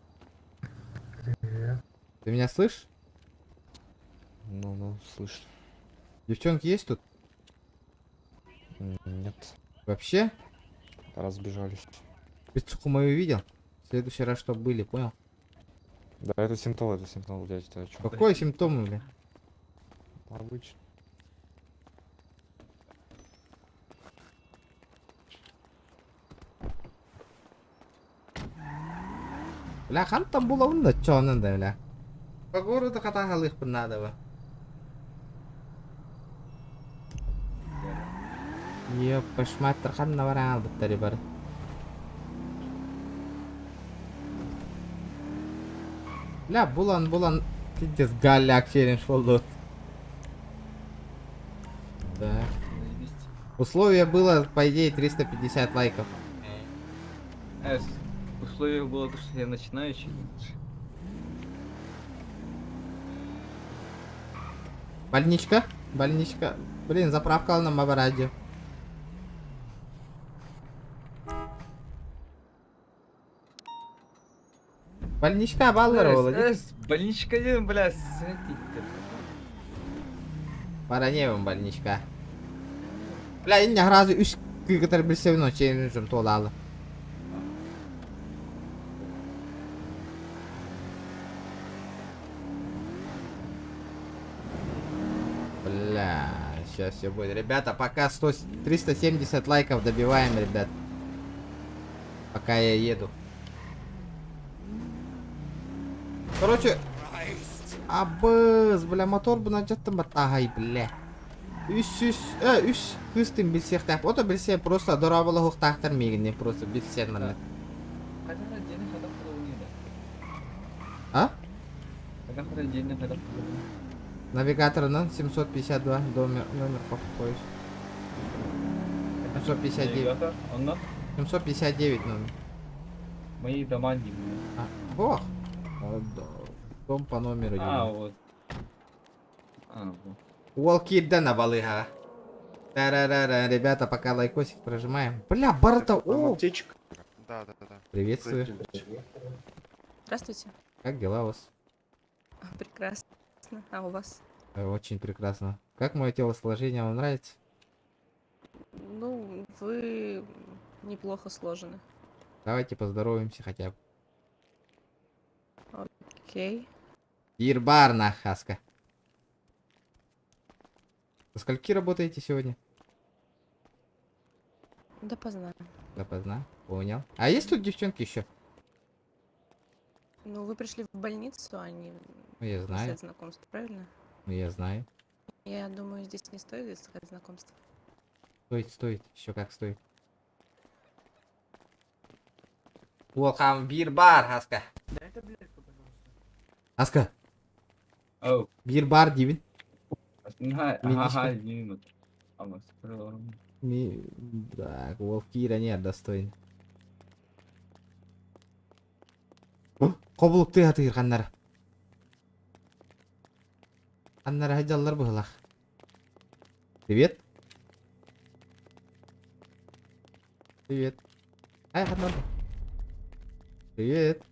Speaker 18: Привет.
Speaker 1: Ты меня слышишь?
Speaker 18: Ну, слышь.
Speaker 1: Девчонки есть тут?
Speaker 18: Нет.
Speaker 1: Вообще?
Speaker 18: Разбежались.
Speaker 1: Пиццуху мою видел? В следующий раз, чтобы были, понял?
Speaker 18: Да, это симптом, дядь, ты о чём?
Speaker 1: Какой симптом, бля?
Speaker 18: Обычно.
Speaker 1: Бля, хан там было умно, чё надо, бля. По городу катагалых надо, бля. Еп, пошматтыр ханна бараң албыттары бар. Бля, булан, пиздец, галяк челлендж болду. Да. Условие было, по идее, 350 лайков.
Speaker 9: Условие было то, что я начинающий.
Speaker 1: Больничка? Блин, заправка на Мабарадио. Больничка баллар болды.
Speaker 9: Больничка дедім, бля, сәтейді.
Speaker 1: Бараневым больничка. Бля, инне разы 3 кыгытар билсевно челленджім толалы. Бля, сейчас все будет. Ребята, пока 370 лайков добиваем, ребят. Пока я еду. Короче, абыз, бля, мотор бuna жаттым батагай, бля. Үш кыстым билсек тап. Ото билсе просто дорабалы хуктактар мегине просто билсен мана. А? Навигаторынан 752 номер поезд. 759. 759 номер.
Speaker 9: Мои дома не.
Speaker 1: Ох. Дом по номеру 9.
Speaker 9: Вот. Вот.
Speaker 1: Уолкида на балыга. Ребята, пока лайкосик прожимаем. Бля, Барта, о!
Speaker 6: Да.
Speaker 1: Приветствую.
Speaker 13: Здравствуйте.
Speaker 1: Как дела у вас?
Speaker 13: Прекрасно. А у вас?
Speaker 1: Очень прекрасно. Как мое телосложение вам нравится?
Speaker 13: Ну, вы неплохо сложены.
Speaker 1: Давайте поздороваемся хотя бы.
Speaker 13: Окей.
Speaker 1: Ирбар нахаска. До скольки работаете сегодня?
Speaker 13: Допоздна.
Speaker 1: Допоздна. Понял. А есть тут девчонки еще?
Speaker 13: Ну, вы пришли в больницу, а не
Speaker 1: Ну, я знаю.
Speaker 13: искать знакомство, правильно?
Speaker 1: Ну, я знаю.
Speaker 13: Я думаю, здесь не стоит искать знакомство.
Speaker 1: Стоит. Еще как стоит. Волхам бир бар, Аска. Аска.
Speaker 9: Оу.
Speaker 1: Бир бар дейбін.
Speaker 9: Ага, минут.
Speaker 1: Так, ол кира не достоин. Кобулукты атыр қаннары. Қаннары хайжалар бұғылақ. Привет. Привет. Ай, қаннар. Привет.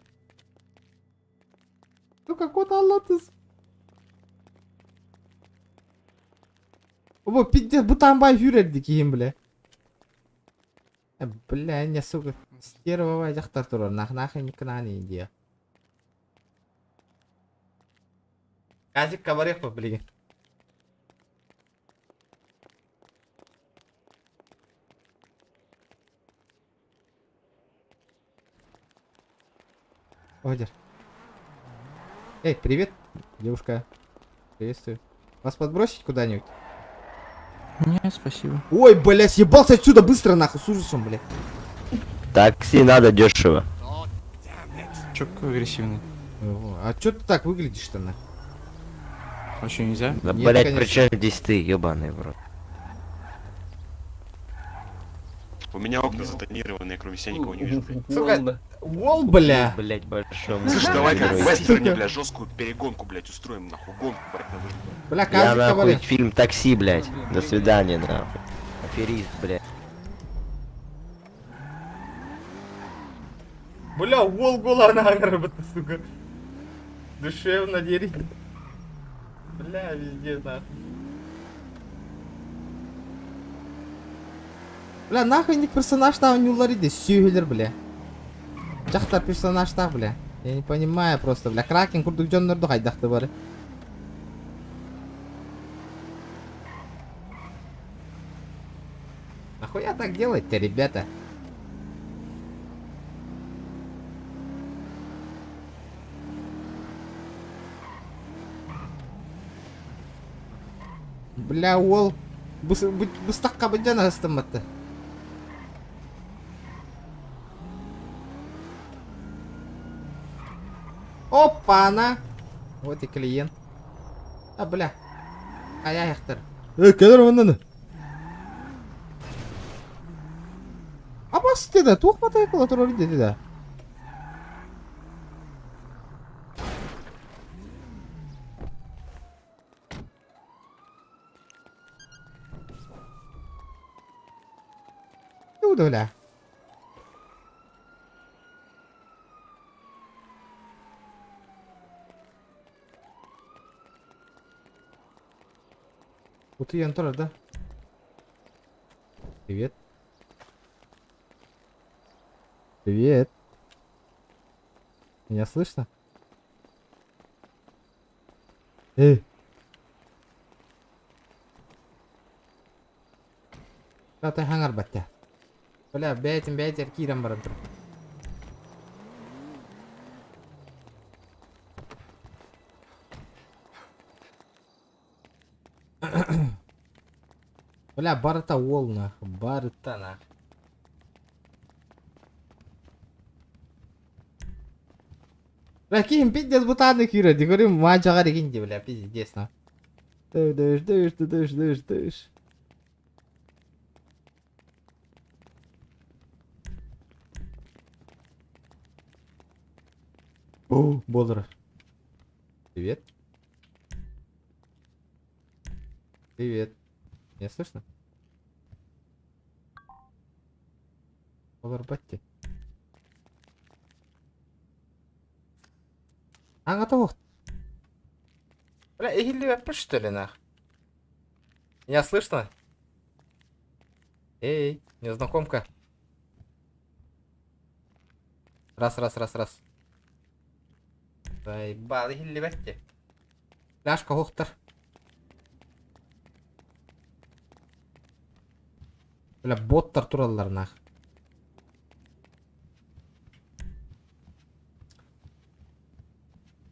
Speaker 1: Ну какой-то аллатыз. Оба пиздец бутанбай жүрерді кейін біле. Бля, не сука. Стервовай жақтар тұрар. Нахнахы никнаны идея. Казик кабарек по блин. Одер. Эй, привет, девушка. Приветствую. Вас подбросить куда-нибудь?
Speaker 9: Нет, спасибо.
Speaker 1: Ой, блядь, съебался отсюда быстро нахуй, с ужасом, блядь.
Speaker 18: Такси надо дешево.
Speaker 9: Чё какой агрессивный?
Speaker 1: А чё ты так выглядишь-то нахуй?
Speaker 9: Вообще нельзя?
Speaker 18: Да,
Speaker 1: Нет,
Speaker 18: блять,
Speaker 1: конечно.
Speaker 18: при чем здесь ты, ебаный в рот?
Speaker 7: У меня окна затонированные, кроме себя никого не вижу.
Speaker 1: Сука, вол, бля.
Speaker 18: Блять, большой.
Speaker 7: Слушай, давай как в вестерне, бля, жесткую перегонку, блять, устроим, нахуй, гонку, блять, надо.
Speaker 1: Бля,
Speaker 18: Я
Speaker 1: Казик
Speaker 18: нахуй
Speaker 1: кабарек.
Speaker 18: фильм «Такси», блять. До свидания, нахуй. Аферист, блять.
Speaker 1: Бля, вол голана аграбата, сука. Душевно дерить. Бля, везде нахуй. Бля, нахуй не персонаж там не улариды, сюгелер, бля. Жақтар персонаж так, бля. Я не понимаю просто, бля. Кракен курдук жоннорду қайдақты бары. Нахуя так делаете, ребята? Бля, ол быстаққа бұджана астаматты. Опа-на! Вот и клиент. А, бля. Аяқтар. Кәдір онаны. А бас деді, тоқматай қыла тұрар деді да. Бля. Вот и Антора, да? Привет. Привет. Меня слышно? Эй. Что ты хангар батя? Бля, бәйтін кирам барам тұр. Бля, барыта ол нахуй, барыта нахуй. Бля, кейін пиздец бутаны күйреді, көрем, мажағар екенде, бля, пиздец нахуй. Дыш. О, бодро. Привет. Привет. Меня слышно? Бодро, батти. А, готов. Бля, или опять что ли, нах? Меня слышно? Эй, незнакомка. Раз. Заебал, или бәтте. Фляшка хоқтыр. Бля, боттар туралар нах.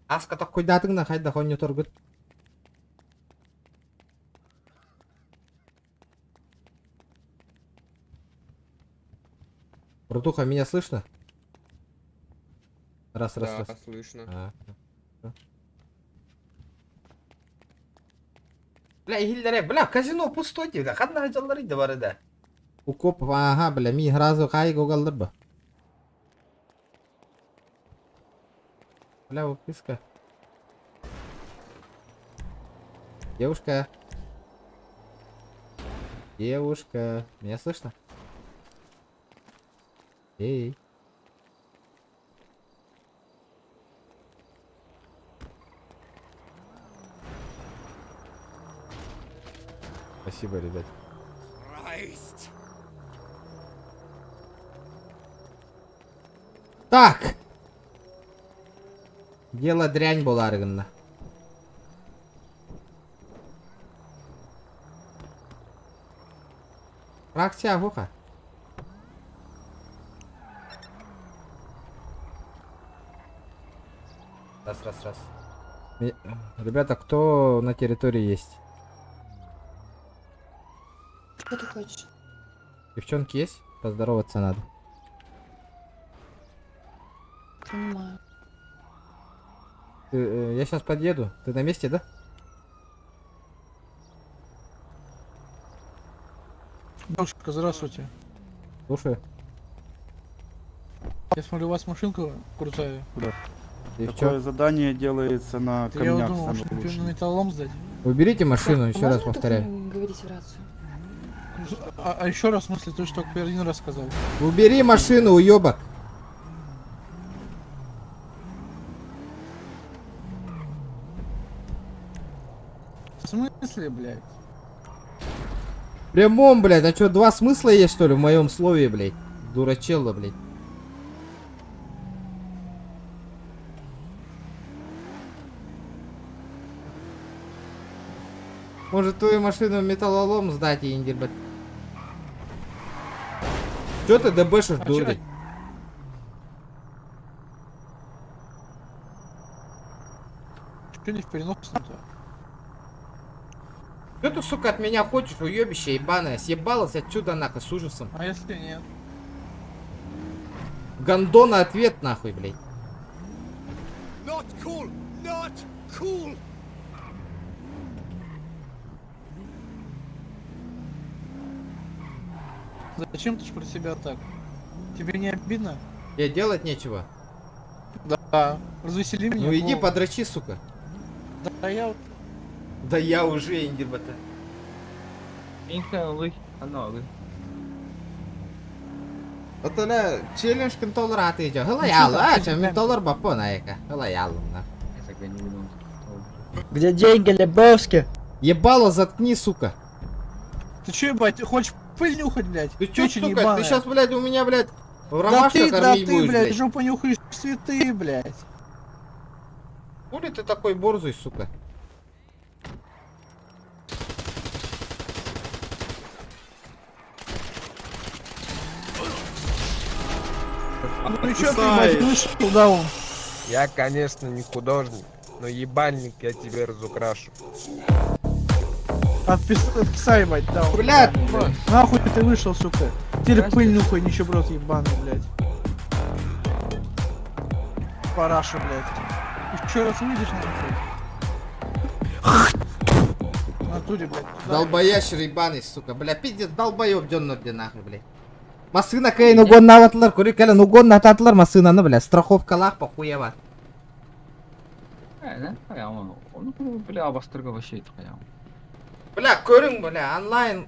Speaker 1: Аска так койдатыңна қайда қойны тұргыт. Братуха, меня слышно? Раз.
Speaker 3: слышно.
Speaker 1: Бля, Гильдере, бля, казино пустой дейді. Қандай ажалдар еді бар еді. Укоп, ага, бля, ми разу қай гогалдар ба. Бля, выписка. Девушка. Девушка. Меня слышно? Эй. Спасибо, ребят. Так. Дело дрянь была, аргынна. Фракция Гуха. Раз. Ребята, кто на территории есть?
Speaker 13: Что ты хочешь?
Speaker 1: Девчонки есть? Поздороваться надо.
Speaker 13: Понимаю.
Speaker 1: Я сейчас подъеду. Ты на месте, да?
Speaker 12: Девушка, здравствуйте.
Speaker 1: Слушаю.
Speaker 12: Я смотрю, у вас машинка крутая.
Speaker 1: Да. И
Speaker 10: Такое
Speaker 1: чё?
Speaker 10: задание делается на
Speaker 12: Я
Speaker 10: камнях
Speaker 12: думал,
Speaker 10: самых
Speaker 12: машину
Speaker 10: лучших.
Speaker 12: на металлолом сдать.
Speaker 1: Уберите машину, еще раз
Speaker 13: Можно
Speaker 1: повторяю.
Speaker 13: только говорить в рацию?
Speaker 12: А еще раз, в смысле, то, что только один раз сказал.
Speaker 1: Убери машину, уебок.
Speaker 12: В смысле, блядь?
Speaker 1: Прямом, блядь. А чё, два смысла есть, что ли, в моем слове, блядь? Дурачелло, блядь. Может, твою машину в металлолом сдать и индирбать? Чё ты дебэшишь, дурень?
Speaker 12: Что не в переносном-то?
Speaker 1: Чё ты, сука, от меня хочешь, уебище ебаное? Съебалась отсюда, нахуй, с ужасом.
Speaker 12: А если нет?
Speaker 1: Гондона ответ, нахуй, блядь.
Speaker 11: Not cool! Not cool!
Speaker 12: Зачем ты ж про себя так? Тебе не обидно?
Speaker 1: Я делать нечего.
Speaker 12: Да. Развесели меня.
Speaker 1: Ну иди
Speaker 12: Вова.
Speaker 1: подрачи, сука.
Speaker 12: Да я вот...
Speaker 1: Да я уже индирбата. Отоля челлендж контроллер атыйча. Хыла ялла, ача ментоллер бапо наека. Хыла ялла, нахуй.
Speaker 12: Где деньги, Лебовски?
Speaker 1: Ебало, заткни, сука.
Speaker 12: Ты че, ебать, хочешь пыль нюхать, блядь?
Speaker 1: Ты чё,
Speaker 12: Печень
Speaker 1: сука,
Speaker 12: ебаная.
Speaker 1: ты сейчас, блядь, у меня, блядь, в
Speaker 12: Да
Speaker 1: ромашках
Speaker 12: ты,
Speaker 1: кормить будешь, блядь.
Speaker 12: жопу нюхаешь цветы, блядь.
Speaker 1: Хули ты такой борзый, сука?
Speaker 12: Ну чё ты, ебать, вышел, да он?
Speaker 3: Я, конечно, не художник, но ебальник я тебе разукрашу.
Speaker 12: Отписай, ебать, да.
Speaker 1: Блядь,
Speaker 12: нахуй ты вышел, сука. Теперь пыль нюхай, нищеброд ебаный, блядь. Параша, блядь. Еще раз выйдешь, нахуй. В натуре, блядь.
Speaker 1: Долбоящер ебаный, сука. Бля, пиздец, долбоёб дённо, где нахуй, блядь. Масына кайын угонна аватлар, көрекелен угонна ататлар масынаны, бля, страховкалах похуева.
Speaker 9: Бля, бастырга вообще қаям.
Speaker 1: Бля, көрің, бля, онлайн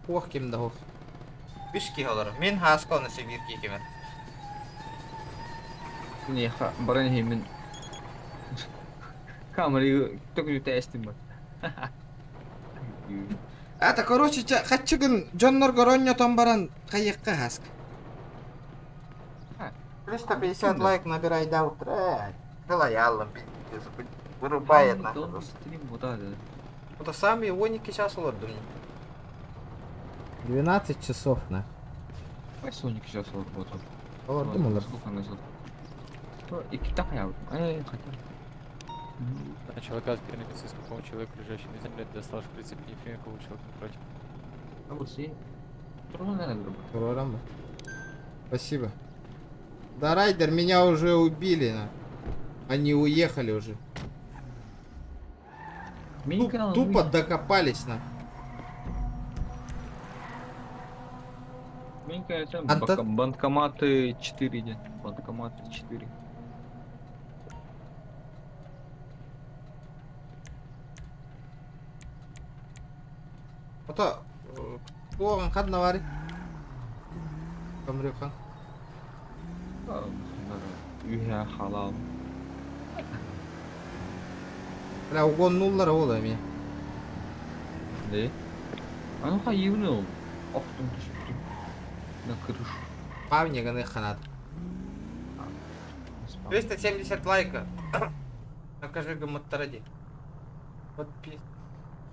Speaker 1: оқ кемді оқ. Бішке олар, мен хаскалны себирке кемен.
Speaker 9: Не, баран хеймен. Камеры только тестим бар.
Speaker 1: Это, короче, хатчыгын жоннор гороньо томбаран қайыққа хаск. 350 лайк набирай до утра. Хылаялым, пиздец, вырубает нахуй. Это сами ионики сейчас олар, думаю. 12 часов, на.
Speaker 9: Соник сейчас работал.
Speaker 1: Олар, думалар.
Speaker 9: И кита қаям.
Speaker 18: Человека переносится с какого человека, лежащий на земле, достал шприц и финика у человека против.
Speaker 1: Спасибо. Да, Райдер, меня уже убили, на. Они уехали уже. Тупо докопались, на.
Speaker 9: Мне кажется,
Speaker 1: Антон?
Speaker 9: банкоматы 4 идет. Банкоматы 4.
Speaker 1: Ото, оған қадына бар. Көмірек қан.
Speaker 9: Үйе халал.
Speaker 1: Бля, угон нуллар ол әме.
Speaker 9: Ne? Ануха евнул. Оқтың түсіпті. На крышу.
Speaker 1: Павниганы ханат. 270 лайка. Накажи гаматтаради. Подпис.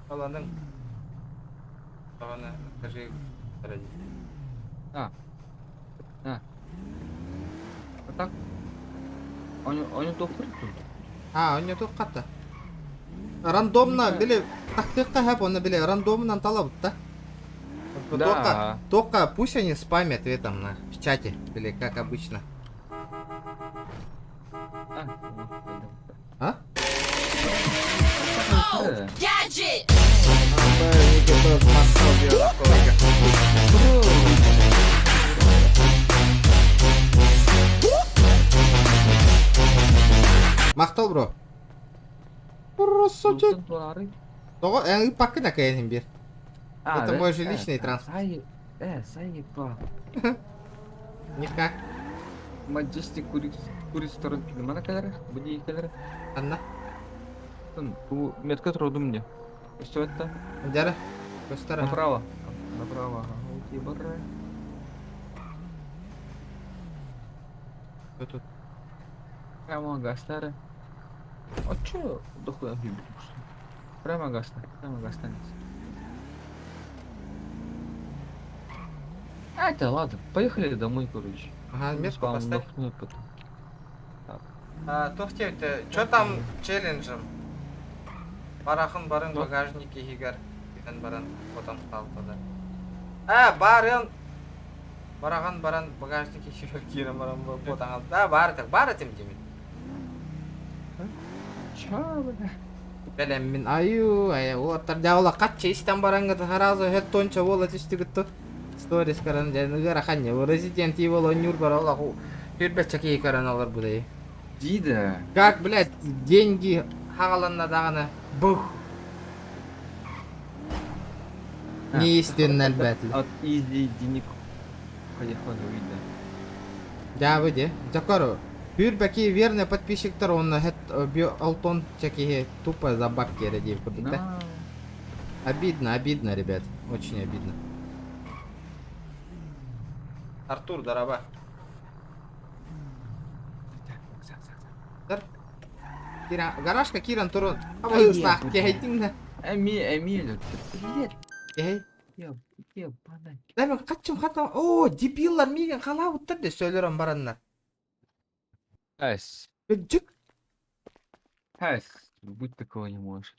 Speaker 1: Аланың. Аланы накажи гаматтаради.
Speaker 9: А. А так? Он тоқыр тұр.
Speaker 1: Он не тоқ қатты. Рандомно, біле, тактикқа хэп, оны біле, рандомнан талабыт, да?
Speaker 9: Да.
Speaker 1: Только пусть они спамят в этом, в чате, или как обычно. А?
Speaker 13: Gadget!
Speaker 1: Мақтал, бро. Красотик. Того, пакы на кайын бер. Это мой жилищный транспорт.
Speaker 9: Заебал.
Speaker 1: Никак.
Speaker 9: Маджестик курит сторону. Mana кадары? Bude кадары?
Speaker 1: Анна.
Speaker 9: Bu метка тұрды мне. Что это?
Speaker 1: Дара. Костара.
Speaker 9: Направо. Направо. Уйти барра.
Speaker 1: Что тут?
Speaker 9: Прямо гастары. А чё? Дохуя гибнешь? Прямо гаста. Прямо гастанется. А, это ладно. Поехали домой, короче.
Speaker 1: Ага, метку поставь.
Speaker 9: Так.
Speaker 1: Тоқтеуті, чё там челленджем? Барахын барын багажнике егер. Биден барын потом қалпыды. Барын. Бараған баран багажнике егер кирен барын потан алды. Бары так, бары тем демен.
Speaker 9: Чё, бля?
Speaker 1: Бәлем мен олаттар жаула қатча истан бараңғыды харазы хэт тонча бола түстігітті. Сторис каран жәнігер ақанне. Resident Evil онюр бар олақ. Хүрбәтча кей каран алар бұдай.
Speaker 9: Дида.
Speaker 1: Как, блядь, деньги хағаланна дағаны. Бух. Не естен әлбәтлі.
Speaker 9: От изи денег. Поехали, видно.
Speaker 1: Да, выйди. Закару. Хүрбәки верный подписчиктар, он алтон чакихе тупо за бабки ради купить, да? Обидно, обидно, ребят. Очень обидно. Артур, дараба. Гаражка Киран Турон. Снах, кехайтин да.
Speaker 9: Эмиль, привет.
Speaker 1: Кехай.
Speaker 9: Ебаный.
Speaker 1: Да мен қатчым қатам. О, дебилар меген қала ұттыр де сөйлерім бараннар.
Speaker 9: Эс.
Speaker 1: Джик.
Speaker 9: Эс. Будь такого не можешь.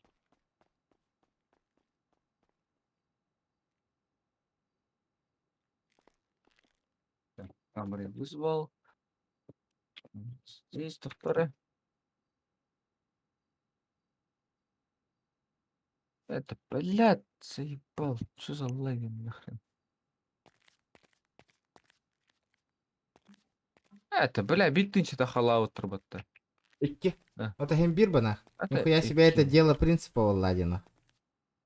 Speaker 9: Камеры вызвал. Здесь вторая. Это, блядь, заебал. Что за лагин нахрен? Это, бля, биттинчи-то халаут работа.
Speaker 1: Икки. Это хембир бана. Нихуя себе это дело принципа Владина.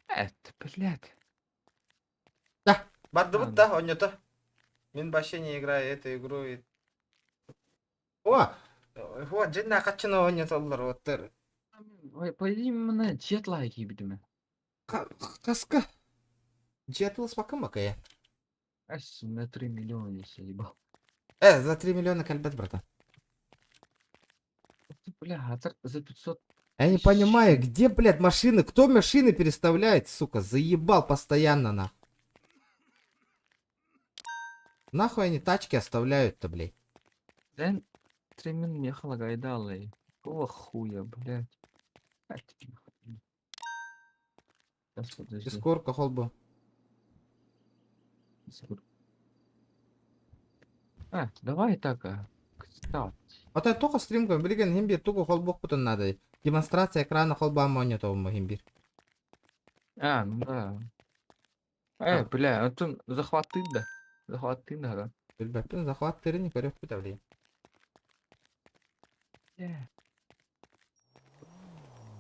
Speaker 9: Это, блядь.
Speaker 1: Да, бардыбыт да, он это. Мен вообще не играю эту игру. О, вот, джинна качана он это олар оттыр.
Speaker 9: Пойди мне джет лайки бидиме.
Speaker 1: Каска. Джет был спаком макая.
Speaker 9: Ась, на 3 миллиона я ебал.
Speaker 1: За 3 миллиона кальбет, брата.
Speaker 9: Бля, за 500.
Speaker 1: Я не понимаю, где, блядь, машины? Кто машины переставляет, сука? Заебал постоянно, нахуй. Нахуй они тачки оставляют-то, блядь?
Speaker 9: Да, 3 минут ехала гайдалы. Какого хуя, блядь? Сейчас, подожди.
Speaker 1: Скорка, холбу.
Speaker 9: Давай так,
Speaker 1: Ата тока стримга билген химбир тугу холбок бутун надо. Демонстрация экрана холба монитор мо химбир.
Speaker 9: А, ну да. Бля, это захваты, да. Захваты, да.
Speaker 1: Билбеппин захват терини көрөп бүтөбүлейм.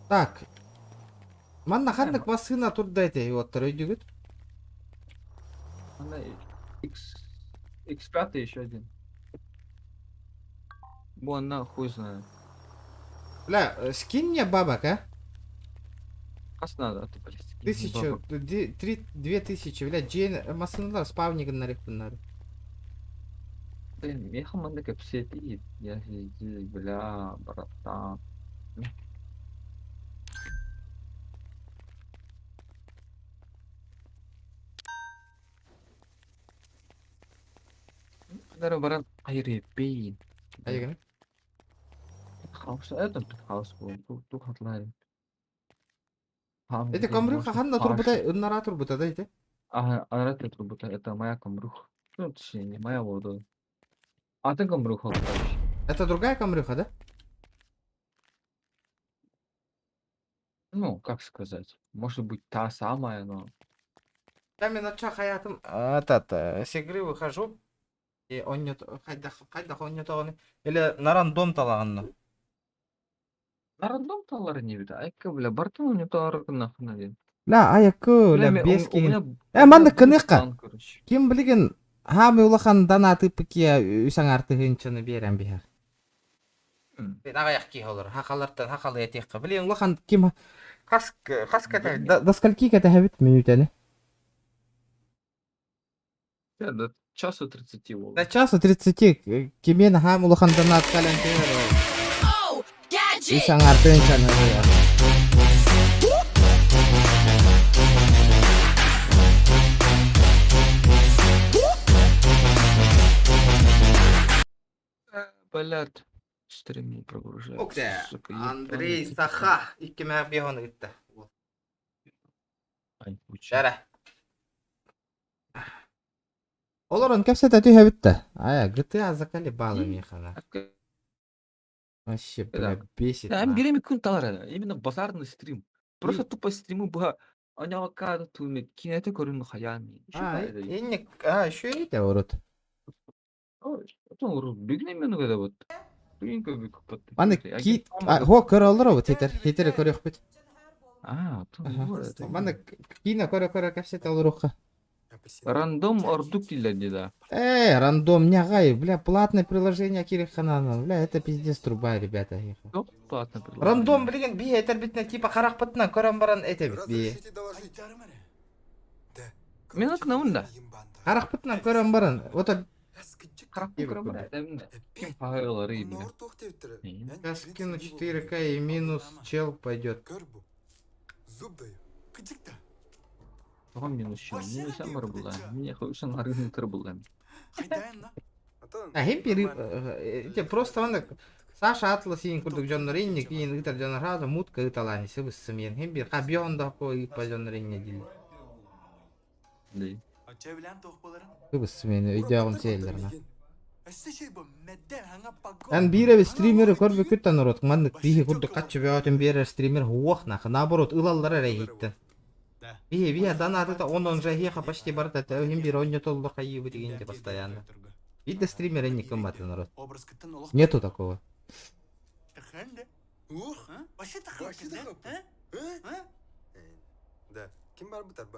Speaker 1: Так. Манна хандык басына турдайты оттор өйдүгүт.
Speaker 9: Она X5 еще один. Вон на хуй знает.
Speaker 1: Бля, скинь мне бабок, а?
Speaker 9: Kas надо, ты, блядь.
Speaker 1: 2000, бля, джейн масынлар спавнигін нарек бұнлары.
Speaker 9: Блин, я хаманда капсетит. Я сиди, бля, братан. Kadar barang air pin.
Speaker 1: Ayo kan?
Speaker 9: Хаос, это хаос был. Тут хатлай.
Speaker 1: Это камрюха ханна турбута, нара турбута, да, это?
Speaker 9: Ага, это турбута, это моя камруха. Ну, точнее, не моя вода. А ты камруха, короче.
Speaker 1: Это другая камрюха, да?
Speaker 9: Ну, как сказать. Может быть, та самая, но...
Speaker 1: Я минутча хаятым, с игры выхожу. И он не хайда он не то, или на рандом талаганна.
Speaker 9: На рандом талар не вида. Айка, бля, барту не талар нахуй.
Speaker 1: Ла, айаку, ла, без кин. Манда кыныка. Ким билген, хами улахан донаты пикия үсәң арты хинчаны берем бихар. Бен аяк ки холор, хакалартан хакалы этекка. Билген улахан ким каска до скольки ката хабит минутаны?
Speaker 9: До часу 30 волн.
Speaker 1: До часу 30 кимен хам улахан донат кален тер. Үсәң арты хинчаны берем.
Speaker 9: Блядь, стрим не прогружается.
Speaker 1: Окей, Андрей Саха, икки мәк бейхоны гитті. Жара. Олорон кәпсет әтуе бітті. Ая, GTA закали балы мейхана. Вообще, бля, бесит.
Speaker 9: Да, берем күн талар. Именно базарный стрим. Просто тупо стриму была. Они авокадо туны, кинеты көрүнү хаями.
Speaker 1: Енник, еще и это урод.
Speaker 9: Потом бігне мену када вот.
Speaker 1: Маны кит, көрө олор вот хетер көрөк бит. Маны кина көрө кәпсет олорукка.
Speaker 9: Рандом ордук дилди да.
Speaker 1: Рандом нягай, бля, платное приложение керек хананы. Бля, это пиздец труба, ребята.
Speaker 9: Платное приложение.
Speaker 1: Рандом, блин, бие этер битне типа харак битне көрөм баран эте бит бие.
Speaker 9: Мен акнамында.
Speaker 1: Харак битне көрөм баран. Вот
Speaker 9: Ким файлары именно.
Speaker 1: Я скину 4К и минус чел пойдет.
Speaker 9: Вам минус чел. Минус амар была. Мне хочется на рынок была.
Speaker 1: Хемпер, просто он Саша Атлас син курдук жон ринник ин итер жон раза мутка италани сыбыс сымен. Хемпер хабион да по и по жон ринне дил.
Speaker 9: Дей.
Speaker 1: Сыбыс сымен үйдөгүн сейлдерна. Ан бире стример көрбө күттөн урот. Ман бихи курдук качы бөтөн бире стример хуохна. Наоборот, ылаллары рейхиттен. Бихи донаты он же хеха почти барта, хемпер он не толло хайы дегенде постоянно. Видно стримера не комбаты народ. Нету такого.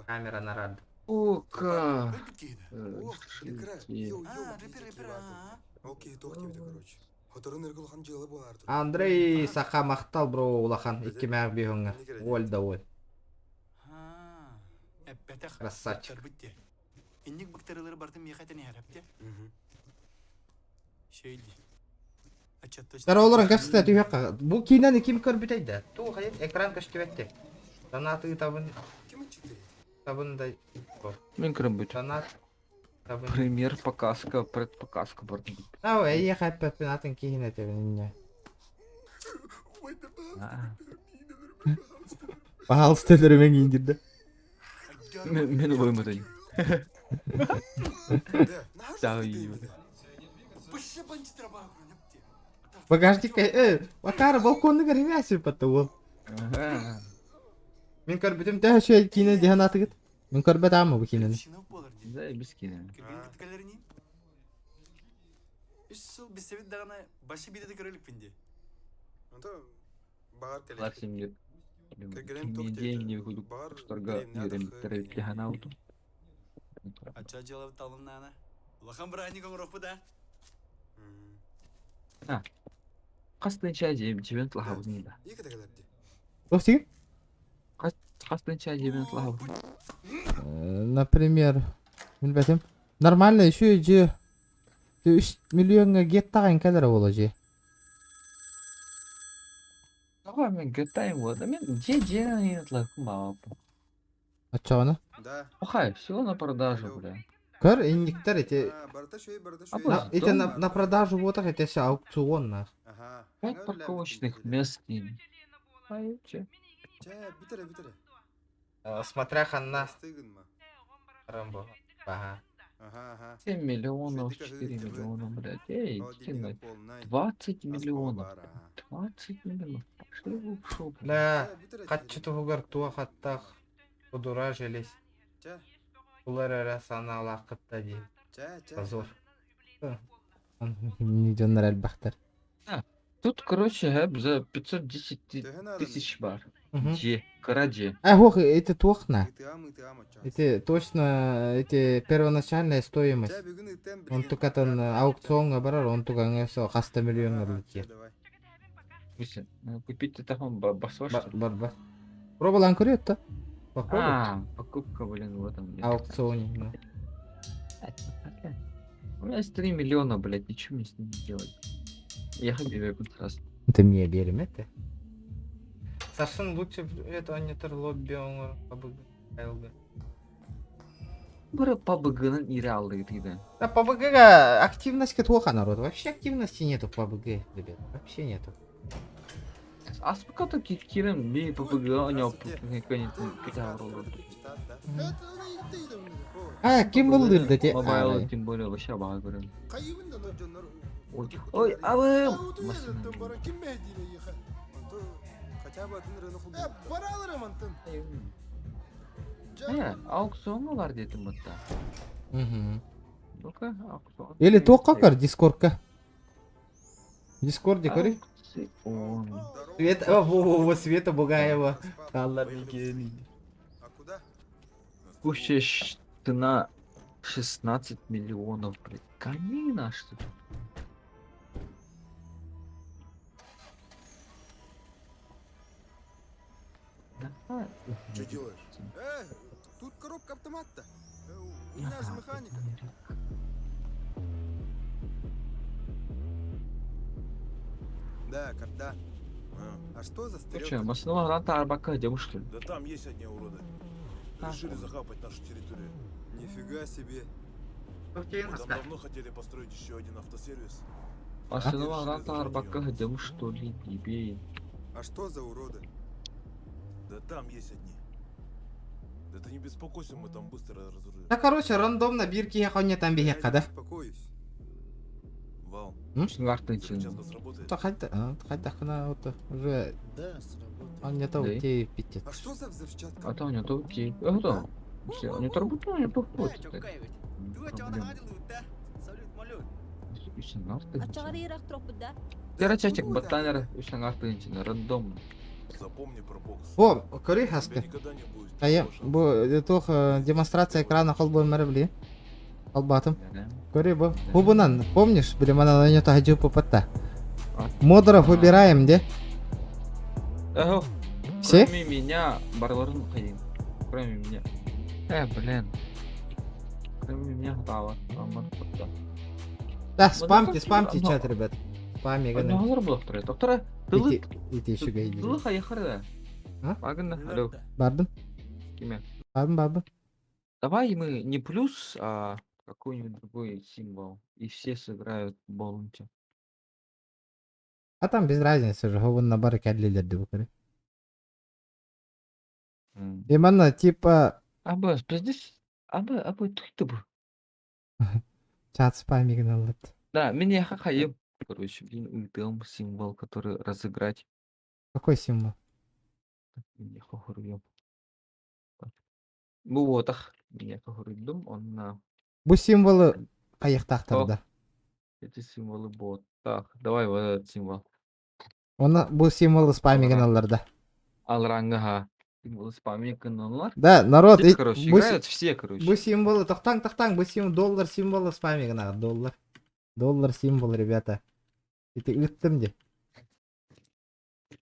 Speaker 1: Камера на рад.
Speaker 9: Ока.
Speaker 1: Андрей Саха мақтал бро улахан 2 мәк бейхоңа. Ол да ол. Красавчик.
Speaker 2: Инник бактериялары бартын мехатен ярапты. Шейди.
Speaker 1: Тара оларын кәпсетә түйәкка. Бу кинәне ким көрбүт әйдә? Ту хәйер экран көчтүбәтте. Донаты табын. Табындай.
Speaker 9: Мен көрбүт.
Speaker 1: Донат.
Speaker 9: Премьер показка, предпоказка барды.
Speaker 1: Ой, я хәппә пенатын киһинә тәбенне. Пожалуйста, дөрөмәң индирде.
Speaker 9: Мен оймадым. Сау.
Speaker 1: Багажник, Вакара балконны гәрмәсе патты. Мен көрбөтөм тә шөй кине диханаты. Мен көрбөт амы бу кине.
Speaker 5: Да, без кино.
Speaker 2: Үш сыл біз сәбет дағана башы бейді көрілік пенде.
Speaker 3: Онда бағар келек.
Speaker 5: Лаксимге.
Speaker 3: Кергенем тоқ
Speaker 5: Деньги худу шторга юрен теревитле ханауту.
Speaker 2: Ача жалабы талымна ана. Лахан бір айны көңір да.
Speaker 5: Кастынча жебен тылахабыз да.
Speaker 3: Екі тәгелерді.
Speaker 1: Тоқсиген?
Speaker 5: Кастынча жебен тылахабыз.
Speaker 1: Например, мен бәтем. Нормально еще же 3 миллионга гектаган кадр боло же.
Speaker 5: Ага, мен геттайм вот. Мен же атлах мап.
Speaker 1: Ачаны?
Speaker 3: Да.
Speaker 5: Охай, все на продажу, бля.
Speaker 1: Көр индиктер эти.
Speaker 3: Барта шөй.
Speaker 1: Это на продажу вот так это аукцион нах.
Speaker 3: Ага.
Speaker 5: 5 парковочных мест. Ай, че?
Speaker 3: Бітірі.
Speaker 1: Смотря ханна.
Speaker 3: Стыгын ма.
Speaker 1: Рамбо. Ага.
Speaker 3: Ага.
Speaker 5: 7 миллионов, 4 миллиона, блядь. Эй, кино. 20 миллионов. 20 миллионов. Пошли в шоу.
Speaker 1: Да, катчы тугар туа хаттах. Удура желез. Улар арасана алақытта дейм. Позор. Миллионер әлбақтар.
Speaker 5: Тут, короче, за 510 тысяч бар. Же, карадже.
Speaker 1: Ох, это точно. Это точно, это первоначальная стоимость. Он только там аукционга барар, он только несо хаста миллионер летит.
Speaker 5: Купить это там басва, что ли?
Speaker 1: Бар. Пробовал анкурет-то?
Speaker 5: Покупка, блин, в этом.
Speaker 1: Аукционе, да.
Speaker 5: У меня есть 3 миллиона, блядь, ничего мне с ним не делать. Я хочу раз.
Speaker 1: Ты мне берем это? Сашин лучше это а не лобби он PUBG.
Speaker 5: Бара PUBG нереалный ты.
Speaker 1: Да PUBG активность плохо народ. Вообще активности нету в PUBG, ребят. Вообще нету.
Speaker 5: А сколько кирем би PUBG у него
Speaker 1: ким был дырдати?
Speaker 5: Мобайл тем более вообще бага говорю. Ой, абым! Аукцион var dedim hatta. Ну-ка, аукцион.
Speaker 1: Или тоққа кір Дискордқа. Дискорде кори. Света, во Света Бугаева.
Speaker 5: Кушаешь ты на 16 миллионов, блядь. Камина, что ли?
Speaker 3: Что делаешь? Тут коробка автомата. У меня же механика. Да, карта. А что за стрелка?
Speaker 5: Че, масляного гранта Арбака, девушки?
Speaker 4: Да там есть одни уроды. Решили захапать нашу территорию.
Speaker 3: Нифига себе.
Speaker 4: Мы там давно хотели построить еще один автосервис.
Speaker 5: Масляного гранта Арбака, девушки, что ли, ебей.
Speaker 3: А что за уроды?
Speaker 4: Да там есть одни. Да ты не беспокойся, мы там быстро разоружим.
Speaker 1: Да, короче, рандомно бирки я хоня там бегать, да?
Speaker 3: Успокоюсь.
Speaker 4: Вал.
Speaker 5: Сейчас
Speaker 4: сработает.
Speaker 1: То хотя вот уже.
Speaker 3: Да, сработает.
Speaker 1: Он не то
Speaker 5: Да.
Speaker 1: те питет.
Speaker 3: А что за взрывчатка?
Speaker 5: А там у него толки. Кто? Все, не торгуют, не поход. Терачачек, батанер, еще нахтынчина, рандом.
Speaker 4: Запомни про бокс.
Speaker 1: О, кори хаска.
Speaker 4: Никогда не будет.
Speaker 1: А я, демонстрация экрана холбой мэрбли. Холбатом. Кори бо. Хубунан, помнишь, блин, она на нее таджу попата. Модеров выбираем, где? Все?
Speaker 5: Кроме меня, Барлорн ходим. Кроме меня. Блин. Кроме меня, Тава.
Speaker 1: Да, спамьте чат, ребят. Спами,
Speaker 5: Одно
Speaker 1: ганы.
Speaker 5: ғалар бұл ақтыры. Тоқтары, дылы.
Speaker 1: Ити еще гайди.
Speaker 5: Дылы қаяқыры. Багында, алло.
Speaker 1: Бардын?
Speaker 5: Кеме?
Speaker 1: Бардын.
Speaker 5: Давай мы не плюс, а какой-нибудь другой символ. И все сыграют болунти.
Speaker 1: А там без разницы же, вон на баре кәдлилерді бұқыры. Именно, типа...
Speaker 5: Абы, здесь... Абы, тұйты бұл.
Speaker 1: Чат спамиген алады.
Speaker 5: Да, мен яқа қайым.
Speaker 9: Короче, блин, ИТМ символ, который разыграть.
Speaker 1: Какой символ?
Speaker 9: Меня хохоруем. Ну вот, ах, меня хохорудum, он на...
Speaker 1: Бу символы кайыктактарда.
Speaker 9: Эти символы бот. Так, давай вот этот символ.
Speaker 1: Оны бу символы спамиген аларда.
Speaker 9: Алранга, ха. Символы спамия каналар.
Speaker 1: Да, народ,
Speaker 9: Здесь, короче,
Speaker 1: бу
Speaker 9: играют все, короче.
Speaker 1: бу символы, тахтаң, бу символ, доллар символы спамиген ага, доллар. Доллар символ, ребята. Это ыттым де.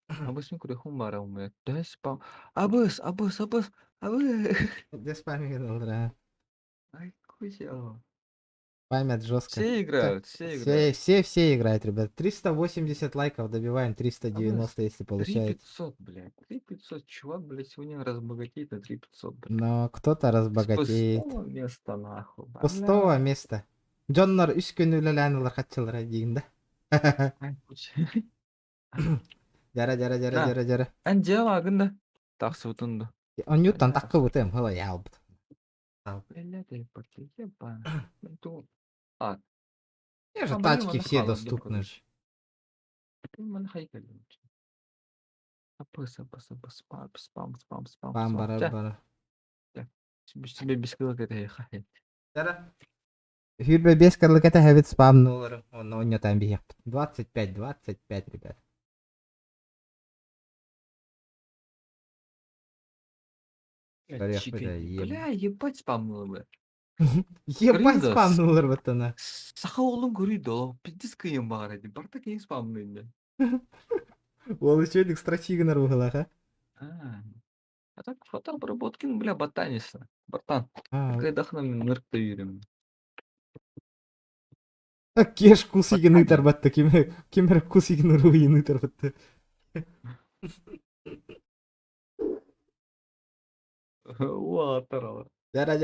Speaker 9: Абысың күрехун бара умет. Да спам. Абыс.
Speaker 1: Где спамиген алар,
Speaker 9: Ай, кузя.
Speaker 1: Память жестко.
Speaker 9: Все играют, все играют.
Speaker 1: Все играют, ребят. 380 лайков добиваем, 390, если получается.
Speaker 9: 3500, блядь. 3500. Чувак, блядь, сегодня разбогатеет на 3500, блядь.
Speaker 1: Но кто-то разбогатеет.
Speaker 9: С пустого места, нахуй.
Speaker 1: Пустого места. Джоннар үч күн үлеләнилар хатчылар дейін да.
Speaker 9: Ай, кузя.
Speaker 1: Жара.
Speaker 9: Анжела, агында. Тақсы бұтынды.
Speaker 1: Он ньютон таққы бұтым, хыла ялбы.
Speaker 9: Блядь, ебана. А.
Speaker 1: Те же тачки все доступны.
Speaker 9: Спам.
Speaker 1: Спам бара.
Speaker 9: Тебе без кылык это ехать.
Speaker 1: Жара. Хүрбе 5 кырлык это хэвит спам нулар. Он ньютон бияп. 25, ребят.
Speaker 9: Бля, ебать спамнула бы.
Speaker 1: Ебать спам нулар баттана.
Speaker 9: Саха оğlum көрүйді ол. Пиздец кыйын бағар еді. Барта кейін спамнойды.
Speaker 1: Ол үшеудің стратегінар бұғылаға.
Speaker 9: А так фотообработки, ну, бля, ботаниса. Братан, кайдахна мен ныркта үйрем.
Speaker 1: Кеш кусиген ыйтар батты. Кемер кусиген руйын ыйтар батты.
Speaker 9: Уа, тарала.
Speaker 1: Жара.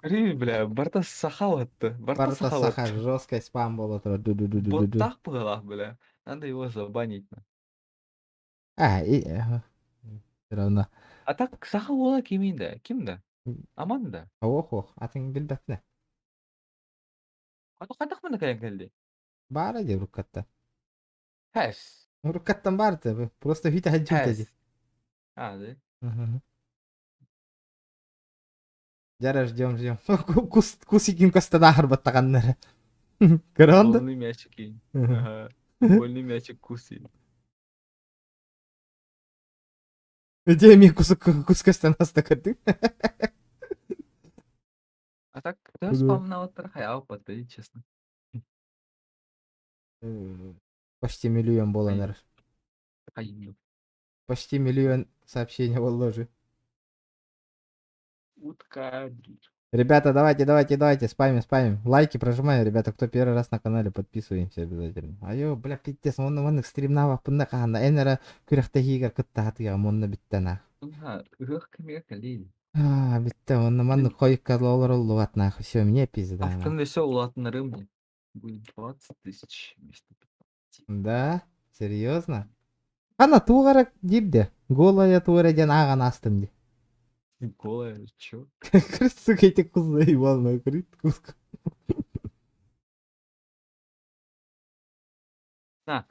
Speaker 9: Кри, бля, барта саха ватты.
Speaker 1: Барта саха, жесткий спам был.
Speaker 9: Вот так было, бля. Надо его забанить.
Speaker 1: Все равно.
Speaker 9: А так саха ола киминде? Кимде? Аманда?
Speaker 1: Ох, атың билбетне.
Speaker 9: А то кадак мында каян келди?
Speaker 1: Бара де рукатта.
Speaker 9: Хэс.
Speaker 1: Рукаттан барды. Просто вита хаджу dedi.
Speaker 9: Да?
Speaker 1: Жара, ждем. Кусикин костада арбаттаганнары. Көрөндү?
Speaker 9: Вольный мячик. Вольный мячик куси.
Speaker 1: Где ми кускастан астакады?
Speaker 9: А так, да, спам на вот хаял подтвердить, честно.
Speaker 1: Почти миллион боланар. Почти миллион сообщений вложи.
Speaker 9: Утка.
Speaker 1: Ребята, давайте, спамим. Лайки прожимаем, ребята, кто первый раз на канале, подписываемся обязательно. Айо, бля, пиздец, он стримнава пында кахана. Энера күрәхтәгигә кытта хатыга монна биттана.
Speaker 9: Эх, камера калили.
Speaker 1: Битте, он манны койка лолар луатна. Всё, мне пизда.
Speaker 9: Автон все улатнары мне. Будет 20 тысяч вместо 15.
Speaker 1: Да? Серьезно? Ана тугара дибде. Голая тугара аган астым ди.
Speaker 9: Голая, чё?
Speaker 1: Сука, эти кузы волна крит куска.
Speaker 9: На.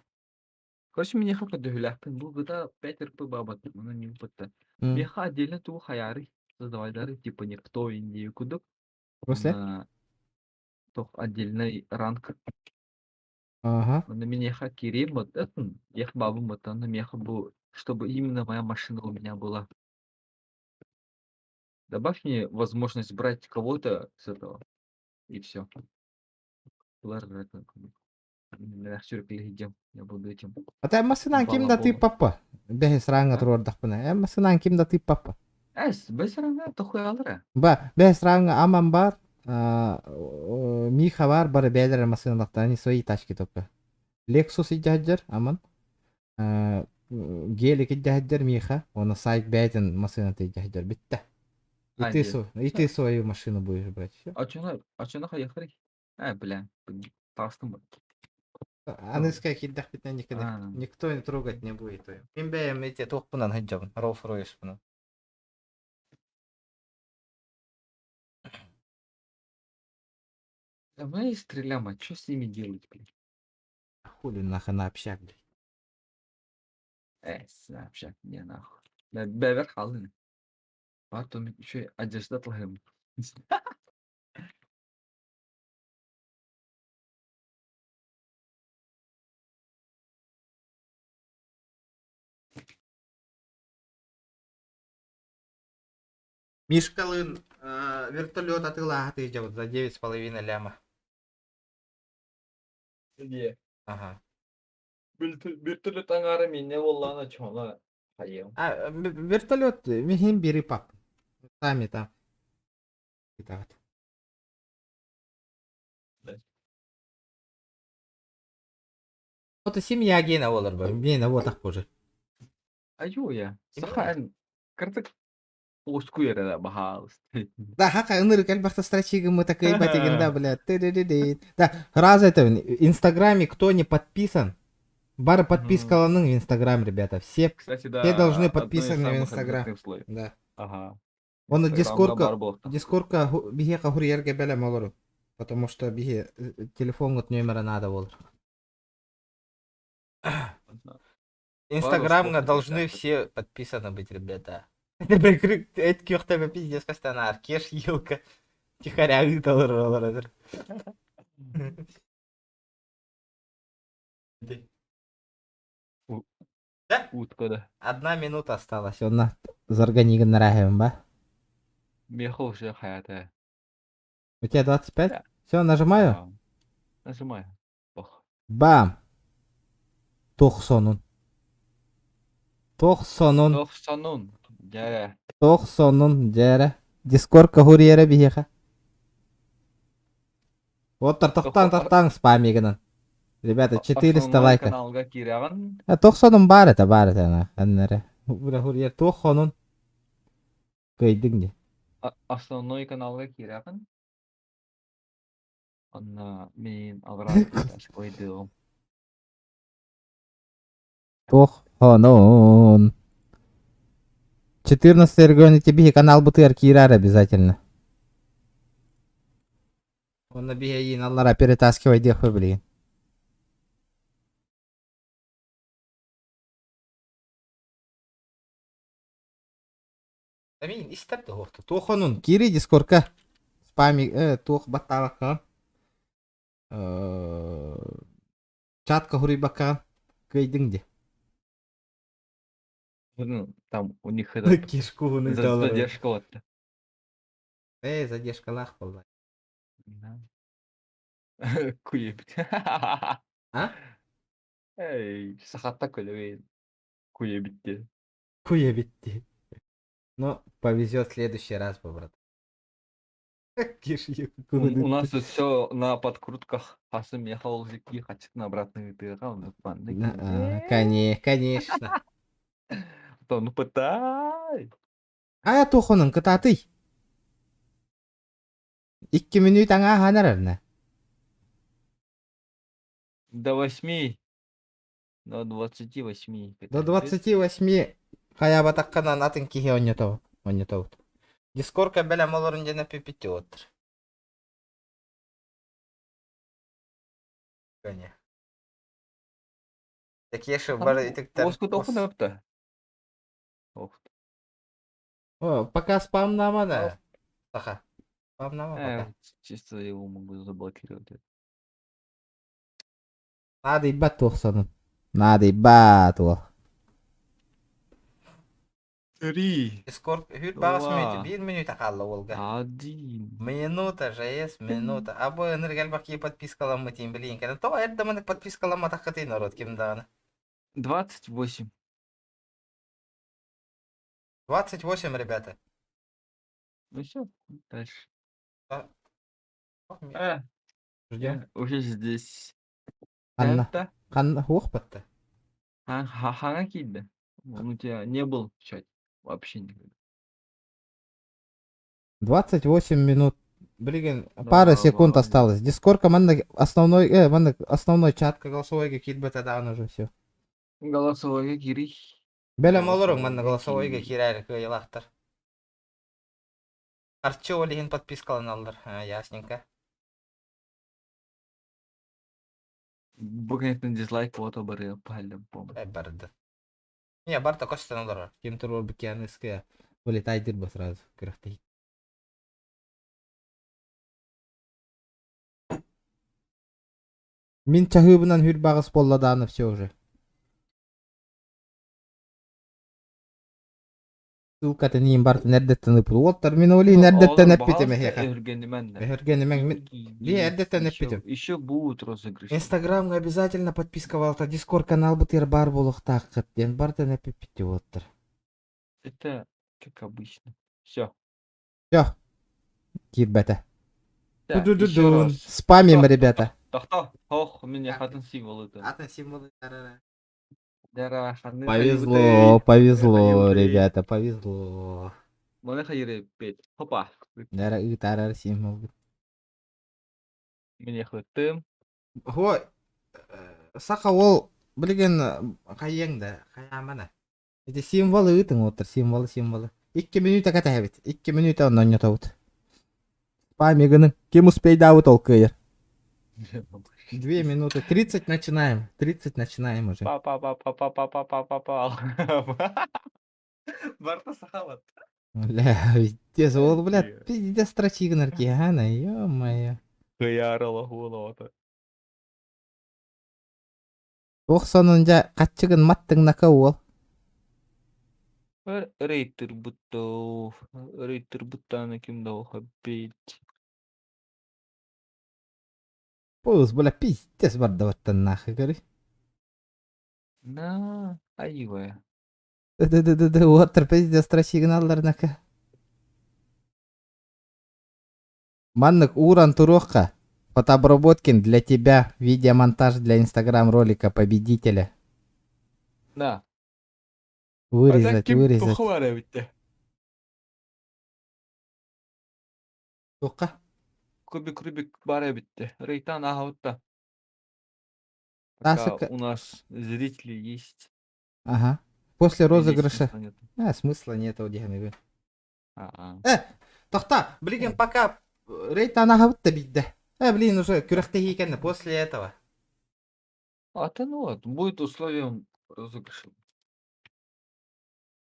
Speaker 9: Короче, меня хапа дөхләхтен. Бұл гыда 5 РП бабат. Она не упытта. Меха отдельно ту хаяры. Создавали типа никто Индию кудок.
Speaker 1: После?
Speaker 9: Тох отдельный ранг.
Speaker 1: Ага.
Speaker 9: На меня хакири вот это. Я бабу мота на меха был, чтобы именно моя машина у меня была. Добавь мне возможность брать кого-то с этого. И все. Я буду этим.
Speaker 1: А ты масынан кимда ты папа? Бехес ранга трордах пына. Масынан кимда ты папа?
Speaker 9: Без ранга тохуй алыра.
Speaker 1: Бехес ранга аман бар. Миха бар, бары бәдер масынлыктан они свои тачки только. Lexus иджаджар аман. Гелик иджаджар Миха. Он сайт бәден масына ты иджаджар битте. И ты свою машину будешь брать. Всё.
Speaker 9: А чё нахуй ехали? Бля, тастым.
Speaker 1: Аныска киддах битне никогда. Никто не трогать не будет. Мен бәем эти тохпунан хаджабын. Rolls-Royce пунан.
Speaker 9: Давай стрелям, а что с ними делать, блин?
Speaker 1: Хули нахуй на общак, блядь.
Speaker 9: Снапчат, не нахуй. Бевер халын. Потом еще одежда тлахым.
Speaker 1: Мишкалын вертолет отыла ты идет за 9,5 ляма.
Speaker 9: Где?
Speaker 1: Ага.
Speaker 9: Bir türlü tangarı minne vallahi çoğuna hayım.
Speaker 1: А, вертолет, михим бери пап. Сами там. Это вот. Вот и семья гена олар бы. Гена вот так уже.
Speaker 9: Аю ya. Sahan kırtık Osku yere de bahal.
Speaker 1: Да, хака ыныры кальбахта стратеги мы такой батигин, блядь. Да, раз это в Инстаграме кто не подписан. Бар подпискаланың в Инстаграм, ребята. Все,
Speaker 9: Кстати, да,
Speaker 1: все должны
Speaker 9: одно из
Speaker 1: подписаны в
Speaker 9: самых
Speaker 1: Инстаграм.
Speaker 9: обязательных условий.
Speaker 1: Да.
Speaker 9: Ага.
Speaker 1: Он
Speaker 9: Инстаграмда бар болот.
Speaker 1: Дискордка биге хурьерге белем олар. Потому что биге телефон от номера надо олар. Инстаграмга должны все подписаны быть, ребята. Это кёхтабе пиздец кастана, аркеш елка. Тихоря гыталар. Да?
Speaker 9: Утка да.
Speaker 1: 1 минута осталась. Он на зарганиган нравим, ба?
Speaker 9: Мехал уже хаята.
Speaker 1: У тебя 25? Все, нажимаю.
Speaker 9: Нажимаю. Бах.
Speaker 1: Бам. 90. 90.
Speaker 9: 90. Дяре.
Speaker 1: 90 дяре. Дискордка хурьера бихеха. Вот тартахтан спамиган. Ребята, 400 лайков.
Speaker 9: Каналга кираган.
Speaker 1: 90 бар это на. Аннере. Хурьер 90. Кайдың де.
Speaker 9: Основной каналга кираган. Анна мен аграр койдum.
Speaker 1: 90. 14 регионе тебе канал Бутыр Кирар обязательно. Он на бегай, Аллара перетаскивай дехуй, блин. Амин, истеп де хохта. Тохонун, кири дискорка. Спами, тох баталака. Чатка хури бака. Кайдың де.
Speaker 9: Там у них это...
Speaker 1: Кишку
Speaker 9: задержка вот.
Speaker 1: Задержка лах была.
Speaker 9: Куебит.
Speaker 1: А?
Speaker 9: Эй, сахатта көлевейн. Куебитте.
Speaker 1: Куебитте. Но повезет в следующий раз, брат.
Speaker 9: У нас тут все на подкрутках. Хасым ехал зики, хочет на обратный тыга.
Speaker 1: Конечно.
Speaker 9: То ну пытай.
Speaker 1: А тухонун кытатый. 2 минут аңа ханарарна.
Speaker 9: До 8. До 28.
Speaker 1: До 28 хаяба такканан атын кихе оннетау. Дискордка белем олорун жана пипити отыр. Кане. Так еши бар итиктер.
Speaker 9: Оску токунапты.
Speaker 1: О, пока спамнама да. Саха. Спамнама пока.
Speaker 9: Чисто его могу заблокировать.
Speaker 1: Надо ебать 90. Надо ебать.
Speaker 9: 3.
Speaker 1: Дискорд хүйт багас минут. 1 минут акалла олга.
Speaker 9: 1.
Speaker 1: Минута жес, минута. Або энергел баки подпискалама тим блин. Кена то эрдә мене подпискалама таккаты народ ким даны.
Speaker 9: 28.
Speaker 1: 28, ребята.
Speaker 9: Ну все, дальше.
Speaker 1: Ждем.
Speaker 9: Уже здесь.
Speaker 1: Ханна хохпатта.
Speaker 9: Хана кидда. Он у тебя не был в чате. Вообще никогда.
Speaker 1: 28 минут. Блин, пара секунд осталось. Дискордка основной чат, голосовой какие-то бета уже все.
Speaker 9: Голосовой кири.
Speaker 1: Белем олорун манна голосовойга кирайры кыйлахтар. Арчо лихин подпискалан алдар. Ясненько.
Speaker 9: Бүгін дизлайк фото бары палым помню.
Speaker 1: Барды. Не, барта костан алар. Кем тур бикянеская. Вылетай дирба сразу. Кырахтай. Мин чахыбынан хүр багыс болладаны все уже. Ссылка-то не имбарт нердеттен ыпыл. Оттар мен ойлай нердеттен эппитеме хека. Эхергенемен. Ли нердеттен эппитем.
Speaker 9: Еще будут розыгрыши.
Speaker 1: Инстаграмга обязательно подписка валта. Дискорд канал бутер бар болох таққыт. Ден бартен эппите оттар.
Speaker 9: Это как обычно. Все.
Speaker 1: Все. Кирбета. Спамим, ребята.
Speaker 9: Тахта. Ох, у меня хатын символ это.
Speaker 1: Атын символы.
Speaker 9: Повезло,
Speaker 1: повезло, ребята, повезло.
Speaker 9: Mana hayır pet. Hoppa.
Speaker 1: Дара ытарар символ.
Speaker 9: Мне хватым.
Speaker 1: Хой. Сақа ол білген қайеңді, қаямана. Это символы ытың отыр, символы. 2 минута ката бит. 2 минута оннан ятабыт. Памигінің кем успейді ауыт ол күйер. 2 минуты. 30 начинаем. 30 начинаем уже.
Speaker 9: Барта сахават.
Speaker 1: Бля, пиздец, ол, блядь, пиздец стратигнер кигана, ё-моё.
Speaker 9: Кыярыла хуылауаты.
Speaker 1: Оқ сонунжа қатчыгын маттың нака ол.
Speaker 9: Рейтер буттаны кимді оға бейт.
Speaker 1: Пуз, бля, пиздец барды ваттан нахы көрі.
Speaker 9: На, айвая.
Speaker 1: Да, отыр пиздец стратигналарнака. Маннык уран туроққа. Фотообработкин для тебя. Видеомонтаж для инстаграм ролика победителя.
Speaker 9: Да.
Speaker 1: Вырезать. Тоққа?
Speaker 9: Кубик бара битти. Рейтан ахаватта.
Speaker 1: Пока
Speaker 9: у нас зрители есть.
Speaker 1: Ага. После розыгрыша.
Speaker 9: Смысла нет.
Speaker 1: Смысла нет. Тоқта, блин, пока рейтан ахаватта бидді. Блин, уже күрәхте екен после этого.
Speaker 9: Это ну вот, будет условием розыгрыша.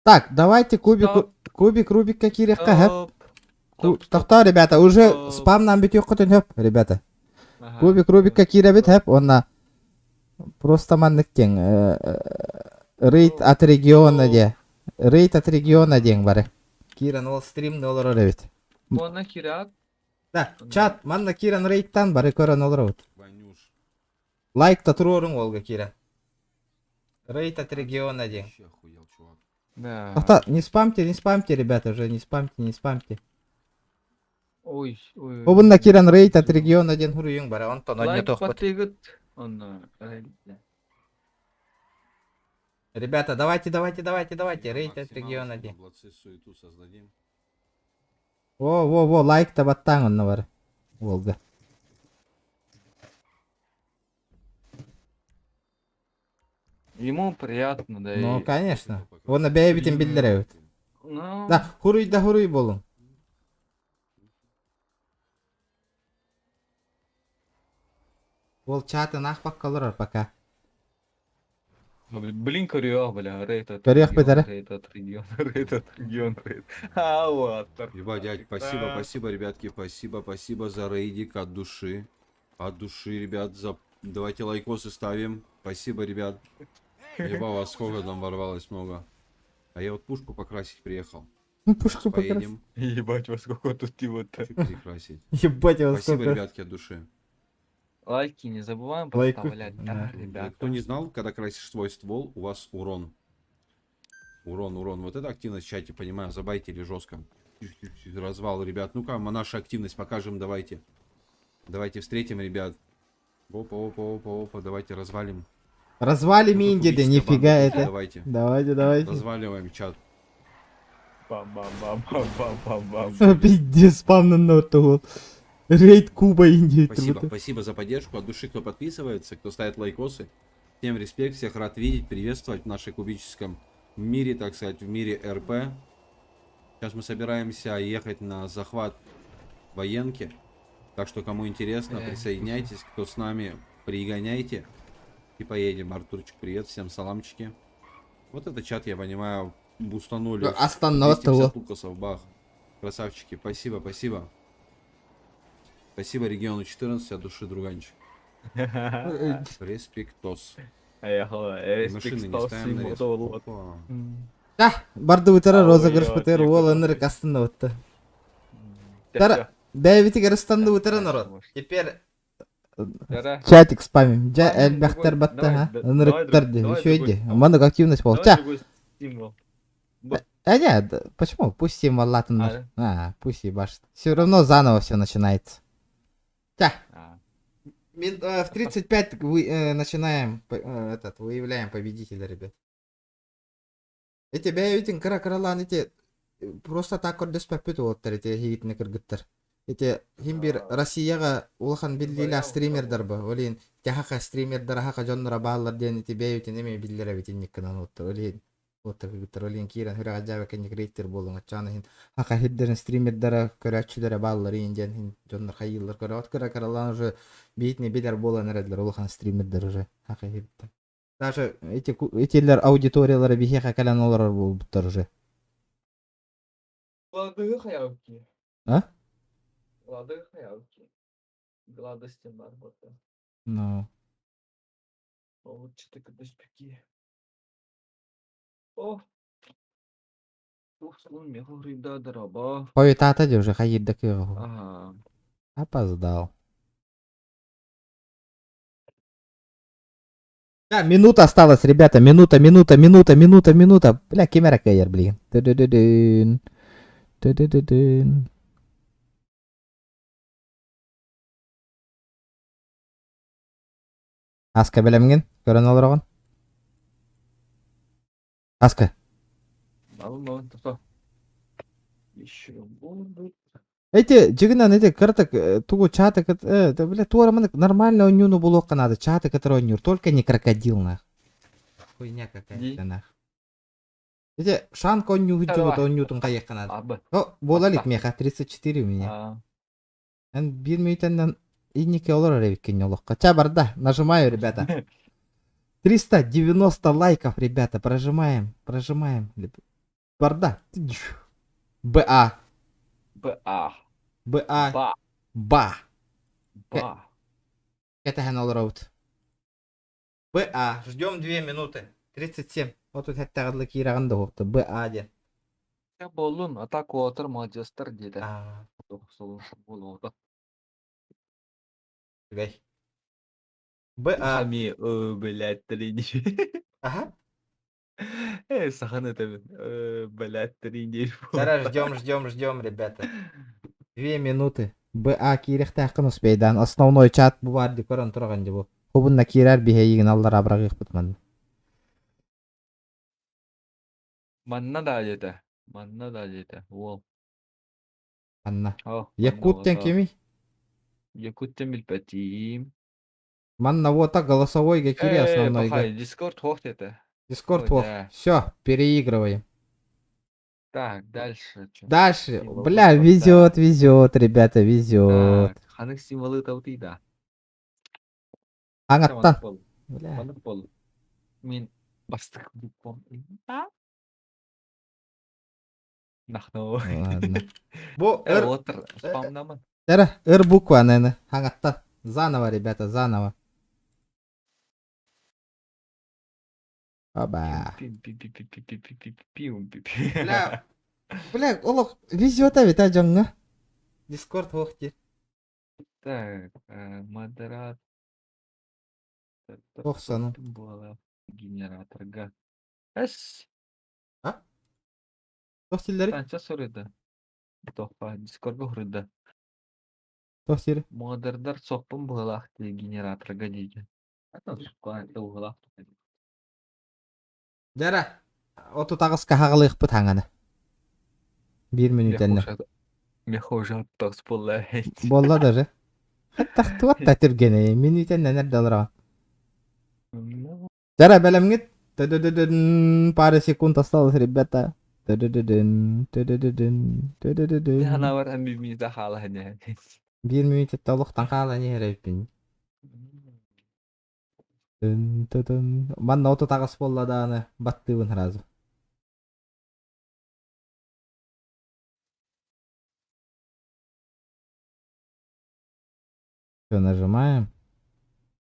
Speaker 1: Так, давайте кубик Рубика кирехка хэп. Тоқта, ребята, уже спам нам бит yok көтін хэп, ребята. Кубик Рубика кире бит хэп, онна просто манныктен рейд от региона де. Рейд от региона ден бары. Киран ол стримді олар бит.
Speaker 9: Монна кират.
Speaker 1: Да, чат, манна киран рейдтан бары көрін олар бит. Лайк-то тұрорың олға киран. Рейд от региона ден.
Speaker 9: Да.
Speaker 1: Тоқта, не спамьте, ребята, уже не спамьте.
Speaker 9: Ой.
Speaker 1: Обында киран рейд от региона ден хуруюң бары, онтон онне
Speaker 9: Лайк
Speaker 1: тоқпыт.
Speaker 9: потыгыт. Онна.
Speaker 1: Ребята, давайте, рейд от региона ден. Во, лайк-то баттан онна бары. Олды.
Speaker 9: Ему приятно, да.
Speaker 1: Ну, конечно. Оны бәйбітін білдірәуіт. Да, хуруй болың. Ол чатын ақпақ қалырар пока.
Speaker 9: Блин, корёх, бля, рейд от
Speaker 1: Корёх бетары.
Speaker 9: рейд от регион. А, вот.
Speaker 3: Ебать, дядь, спасибо, ребятки, спасибо за рейдик от души. От души, ребят, давайте лайкосы ставим. Спасибо, ребят. Еба, вас сколько там ворвалось много. А я вот пушку покрасить приехал.
Speaker 1: Пушку
Speaker 3: поедем.
Speaker 9: Ебать, во сколько тут его-то.
Speaker 3: Перекрасить.
Speaker 1: Ебать, во
Speaker 3: Спасибо,
Speaker 1: сколько.
Speaker 3: ребятки, от души.
Speaker 9: Лайки не забываем
Speaker 1: Лайку.
Speaker 9: поставлять, да, ребята.
Speaker 3: Кто не знал, когда красишь свой ствол, у вас урон. Урон. Вот эта активность в чате, понимаю, забайте или жестко. Развал, ребят. Ну-ка, нашу активность покажем, давайте. Давайте встретим, ребят. Опа, давайте развалим.
Speaker 1: Развалим инди, да нифига это.
Speaker 3: Давайте.
Speaker 1: Давайте.
Speaker 3: Разваливаем чат.
Speaker 9: Бам-бам-бам-бам-бам-бам.
Speaker 1: Пиздец, спам на ноту. Рейд Куба Индии.
Speaker 3: Спасибо за поддержку. От души, кто подписывается, кто ставит лайкосы. Всем респект, всех рад видеть, приветствовать в нашем кубическом мире, так сказать, в мире РП. Сейчас мы собираемся ехать на захват военки. Так что, кому интересно, присоединяйтесь. Кто с нами, пригоняйте. И поедем. Артурчик, привет. Всем саламчики. Вот это чат, я понимаю, бустанули.
Speaker 1: Ну, остановил.
Speaker 3: 250 лукасов, бах. Красавчики, спасибо, спасибо. Спасибо региону 14 от души, друганчик. Респектос. Машины не ставим на респ. Опа.
Speaker 1: Да, барды утра розыгрыш бітер, ол ынырык астында өтті. Дара, бәйбітік арыстанды утра народ. Теперь чатик спамим. Жа әлбәқтер батты, ха? Ынырыктар де, еще иди. Мандык активность бол. Ча. Нет, почему? Пусть символ латынlar. Пусть ебашит. Все равно заново все начинается. Тя. В 35 начинаем, выявляем победителя, ребят. Эти бәйбітін кыра-кыралан, эти просто так көрдөспәппет олаттар, эти хейітіні кыргыттар. Эти химбир Россияға улахан билдейлі стримердар ба. Олейін, тяхақа стримердар, хақа жоннора бағалар ден, эти бәйбітін эме билдері бітін неккінан оттар. Олейін, оттар кыргыттар. Олейін кейран хүраға жабы кәнек рейтер болуң. Атчаны хин, хақа хиддерін стримердары көрәтшілері бағалар ейін ден, хин жоннор хайылар көрі. От кыра-кыралан уже бейтіне билер болан әрәділер, улахан стримердар уже. Хақа хиддер. Даже этилер аудиториялары бихеха калан олар болуптар уже.
Speaker 9: Ладыгы хаявки.
Speaker 1: А?
Speaker 9: Ладыгы хаявки. Гладостен бар бота.
Speaker 1: Ну.
Speaker 9: Лучше ты кадыспеки. О. Тухслун мехурida драба.
Speaker 1: Ой, тата де уже хаиддак его.
Speaker 9: Ага.
Speaker 1: Опоздал. Да, минута осталась, ребята. Минута. Бля, кемера кайер, блин. Ту-ду-ду-дун. Ту-ду-ду-дун. Аска белемген? Көрін олар оған? Аска.
Speaker 9: Малым, тупо. Еще будет.
Speaker 1: Эти жигынан эти кыртык тугу чаты, бля, туараманы нормально онюну було канады. Чаты, которые онюр, только не крокодил, нах. Хуйня какая-то, нах. Эти шанка оню гыджугут, онютун каяк канады. О, болалик меха, 34 у меня. Эн бир минутандан иннике олар ревиккен олокка. Ча барда, нажимаю, ребята. 390 лайков, ребята, прожимаем. Барда. БА. Это Хэнол Роуд. БА. Ждем 2 минуты. 37. Вот тут это гадлы кираган да хопты. БА де.
Speaker 9: Я болун, атак отыр маджастар деді. Сол болуды.
Speaker 1: Гай. БА.
Speaker 9: Хами, блядь, трени.
Speaker 1: Ага.
Speaker 9: Сахан это, блядь, трени.
Speaker 1: Зараз ждем, ребята. 2 минуты. БА кирих тақын успейдан. Основной чат буварды көрін тұрған де бұл. Хубынна кирар бихейген аллар абрағы иқпытман.
Speaker 9: Манна да деді. Ол.
Speaker 1: Манна. Якуттен кеми?
Speaker 9: Якуттен билпәтим.
Speaker 1: Манна вот так голосовойга кири основной.
Speaker 9: Дискорд хох деді.
Speaker 1: Дискорд хох. Все, переигрываем.
Speaker 9: Так, дальше.
Speaker 1: Дальше. Бля, везет, ребята, везет.
Speaker 9: Ханық символы таути да.
Speaker 1: Аңаттан. Бля.
Speaker 9: Мен бастық букпом. Нахну.
Speaker 1: Ладно. Бу
Speaker 9: отыр. Спамнамын.
Speaker 1: Дара, буква, наверное. Аңаттан. Заново, ребята, заново. Оба. Бля, олох, везет ведь, а, Джонга? Дискорд хохти.
Speaker 9: Так, модерат.
Speaker 1: Охсану.
Speaker 9: Генераторга. Эс.
Speaker 1: А? Тохтилдери?
Speaker 9: Танча сорыды. Тоха, дискордга хурыды.
Speaker 1: Тохтири?
Speaker 9: Модердар соқпын бұғылақты генераторга дейді. Атын сұққанды бұғылақты.
Speaker 1: Дара, оту тағысқа хағылы иқпыт хаңаны. 1 минут әнне.
Speaker 9: Мехожат тағыс болла.
Speaker 1: Болла даже. Хаттақ туат та түргені. Минут әнне нәрді алыра. Дара, бәлемгет. Пары секунд осталось, ребята.
Speaker 9: Хана бар әм 1 минутта қалы әне.
Speaker 1: 1 минут әтті олықтан қалы әне әрәйпін. Манна ото тагыс болла дааны баттыбын сразу. Все, нажимаем.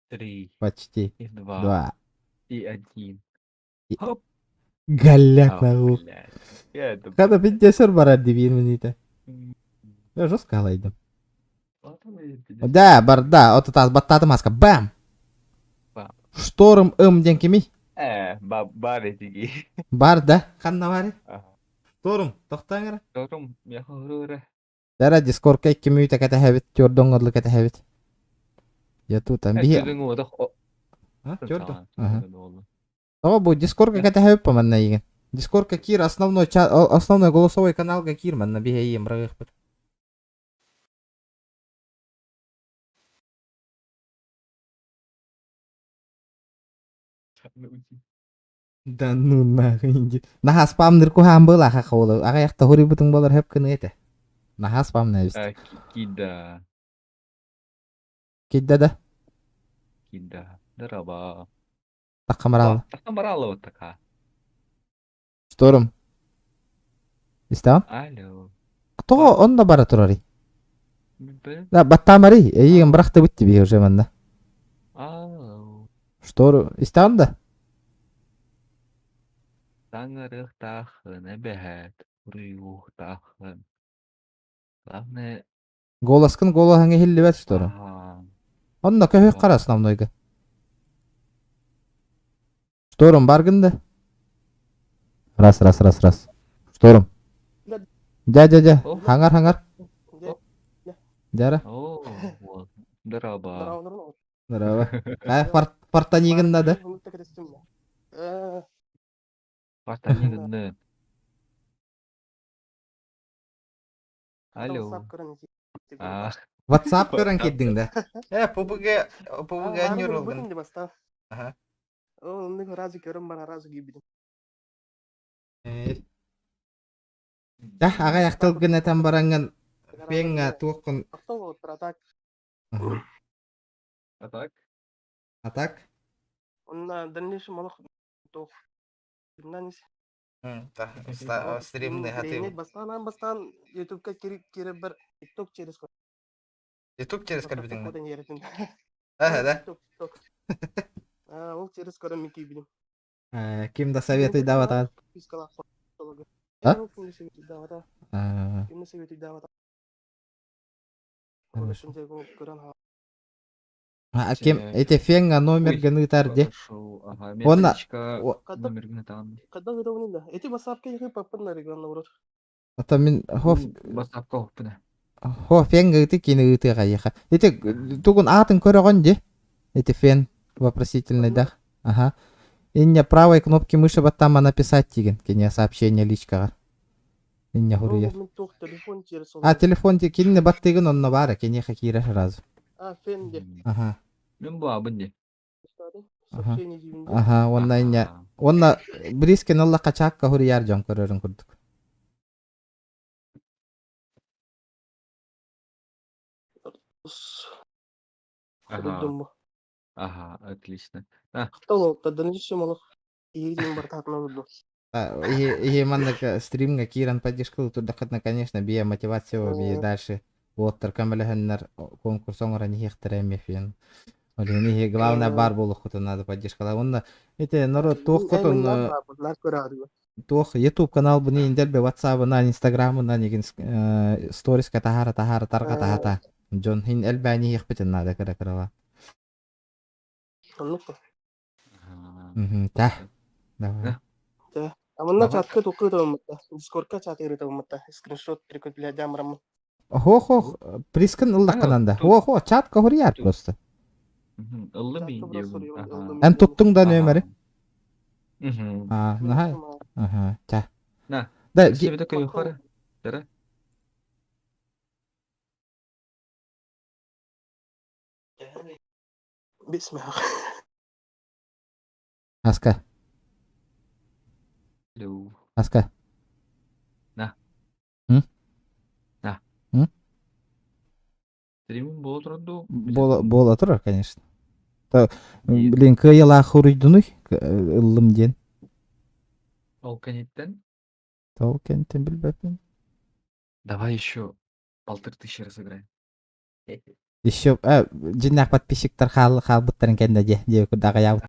Speaker 9: 3,
Speaker 1: Почти.
Speaker 9: и 2,
Speaker 1: 2.
Speaker 9: и 1.
Speaker 1: И-
Speaker 9: Хоп.
Speaker 1: Галяк нахуй.
Speaker 9: Блядь. Я это...
Speaker 1: Когда 50 барар дивин минута. Я жестко алайдым. Да, да, ото таз баттады маска. Бам!
Speaker 9: Бам.
Speaker 1: Шторм денкими.
Speaker 9: Бар этиги.
Speaker 1: Бар, да? Ханна бар?
Speaker 9: Ага.
Speaker 1: Шторм, тоқтаңыр.
Speaker 9: Торум, я хурура.
Speaker 1: Дара дискордка 2 минута ката хабит, чордоңгодлы ката хабит. Я тут там бие. Чордо. Ага. О, бу дискордка ката хабит поманна иген. Дискордка кир основной голосовой каналга кир манна бие ем рагых. Да ну нахуй. Наха спамнер ку хамбыла ха хавлы. Ага якта хори бутун болар хеп кыны эте. Наха спамна бис.
Speaker 9: Кида.
Speaker 1: Кидда да.
Speaker 9: Кида. Дараба.
Speaker 1: Такамарал.
Speaker 9: Такамарал вот така.
Speaker 1: Шторм. Истам?
Speaker 9: Алло.
Speaker 1: Кто он на бара турари?
Speaker 9: Бе.
Speaker 1: Да, баттамари. Эйген брахты битти бие уже манна.
Speaker 9: Алло.
Speaker 1: Шторм. Истам да?
Speaker 9: Таңырық тахын әбәт. Уруюх тахын. Главное...
Speaker 1: Голаскын голахаңа хиллибет шторм. Онна көһөк кара основнойга. Шторм баргында? Раз. Шторм. Да. Хаңар. Дара.
Speaker 9: О, вот. Дараба.
Speaker 1: Дараба. Партанигында да?
Speaker 9: Партанигында. Алло.
Speaker 1: WhatsApp көрін кеддің да? PUBG әнер олдың. Ага.
Speaker 2: разу көрім бана разу гибидім.
Speaker 1: Да, аға яқтылгын әтен бараңын пенға туыққын. Атак?
Speaker 2: Онна дальнейший молох туқ. Гимнанис.
Speaker 1: Стримный хатым.
Speaker 2: Бастан ютубка кире бір тикток через код.
Speaker 1: YouTube через кальбидың.
Speaker 2: Кодын еретін.
Speaker 1: Ага, да?
Speaker 2: Ол через кодын мен кейбілім.
Speaker 1: Ким да советуй даватады? А? Ким да советуй даватады? Ким, эти фенга номер гынытар де? Онна...
Speaker 9: Номер гынытан.
Speaker 2: Кадда гыдауынында. Эти басапка ехай паппын регионна урат.
Speaker 1: Ата мен...
Speaker 9: Басапка оппына.
Speaker 1: Хо фенга ыты кені ыты ғайыға. Эти тугун атын көріған де? Эти фен вопросительный да? Ага. Инне правой кнопки мыши баттама написать тиген. Кене сообщение личкаға. Инне хурия. Телефон те кенне баттыгын онна бары. Кене хакира сразу.
Speaker 2: Фен де.
Speaker 1: Ага.
Speaker 9: Мен bu abın de.
Speaker 1: Ага, онна инне. Онна брискен алла качакка хурияр жон көрөрүн курдук.
Speaker 9: Ага, отлично.
Speaker 1: И манна стримга киран поддержку турдакатна, конечно, бия мотивация бия дальше. Вот таркамалаханнар конкурс оңора не хехтереме фен. Олени главное бар болу хоту надо поддержка. Онна эти народ тох хотун тох YouTube канал буни индербе WhatsApp на Instagram на неген сторис катахара тарга тахата. Джон хин элбани хехпетен надо кара. Та. Давай.
Speaker 2: Аманна чатка тукыда уматта. Дискордка чат ерете уматта. Скриншот прикрепля дамрам.
Speaker 1: Хо, прискан ылдаккананда. Хо, чатка хурияр просто.
Speaker 9: Ыллы мен деп.
Speaker 1: Эн туттуң да нөмери?
Speaker 9: Наха.
Speaker 1: Ага, та.
Speaker 9: На.
Speaker 1: Да,
Speaker 9: себе такой юхара. Дара.
Speaker 2: Бисмилlah.
Speaker 1: Аска. Аска.
Speaker 9: На. На. Стримим боло турду.
Speaker 1: Боло турар, конечно. Блин, кыйыла хуруйдуну ыллым ден.
Speaker 9: Ол кенеттен.
Speaker 1: Тол кенттен билбеппин.
Speaker 9: Давай еще 1500 разыграем.
Speaker 1: Еще жинақ подписчиктар халбыттарын кенде же кудага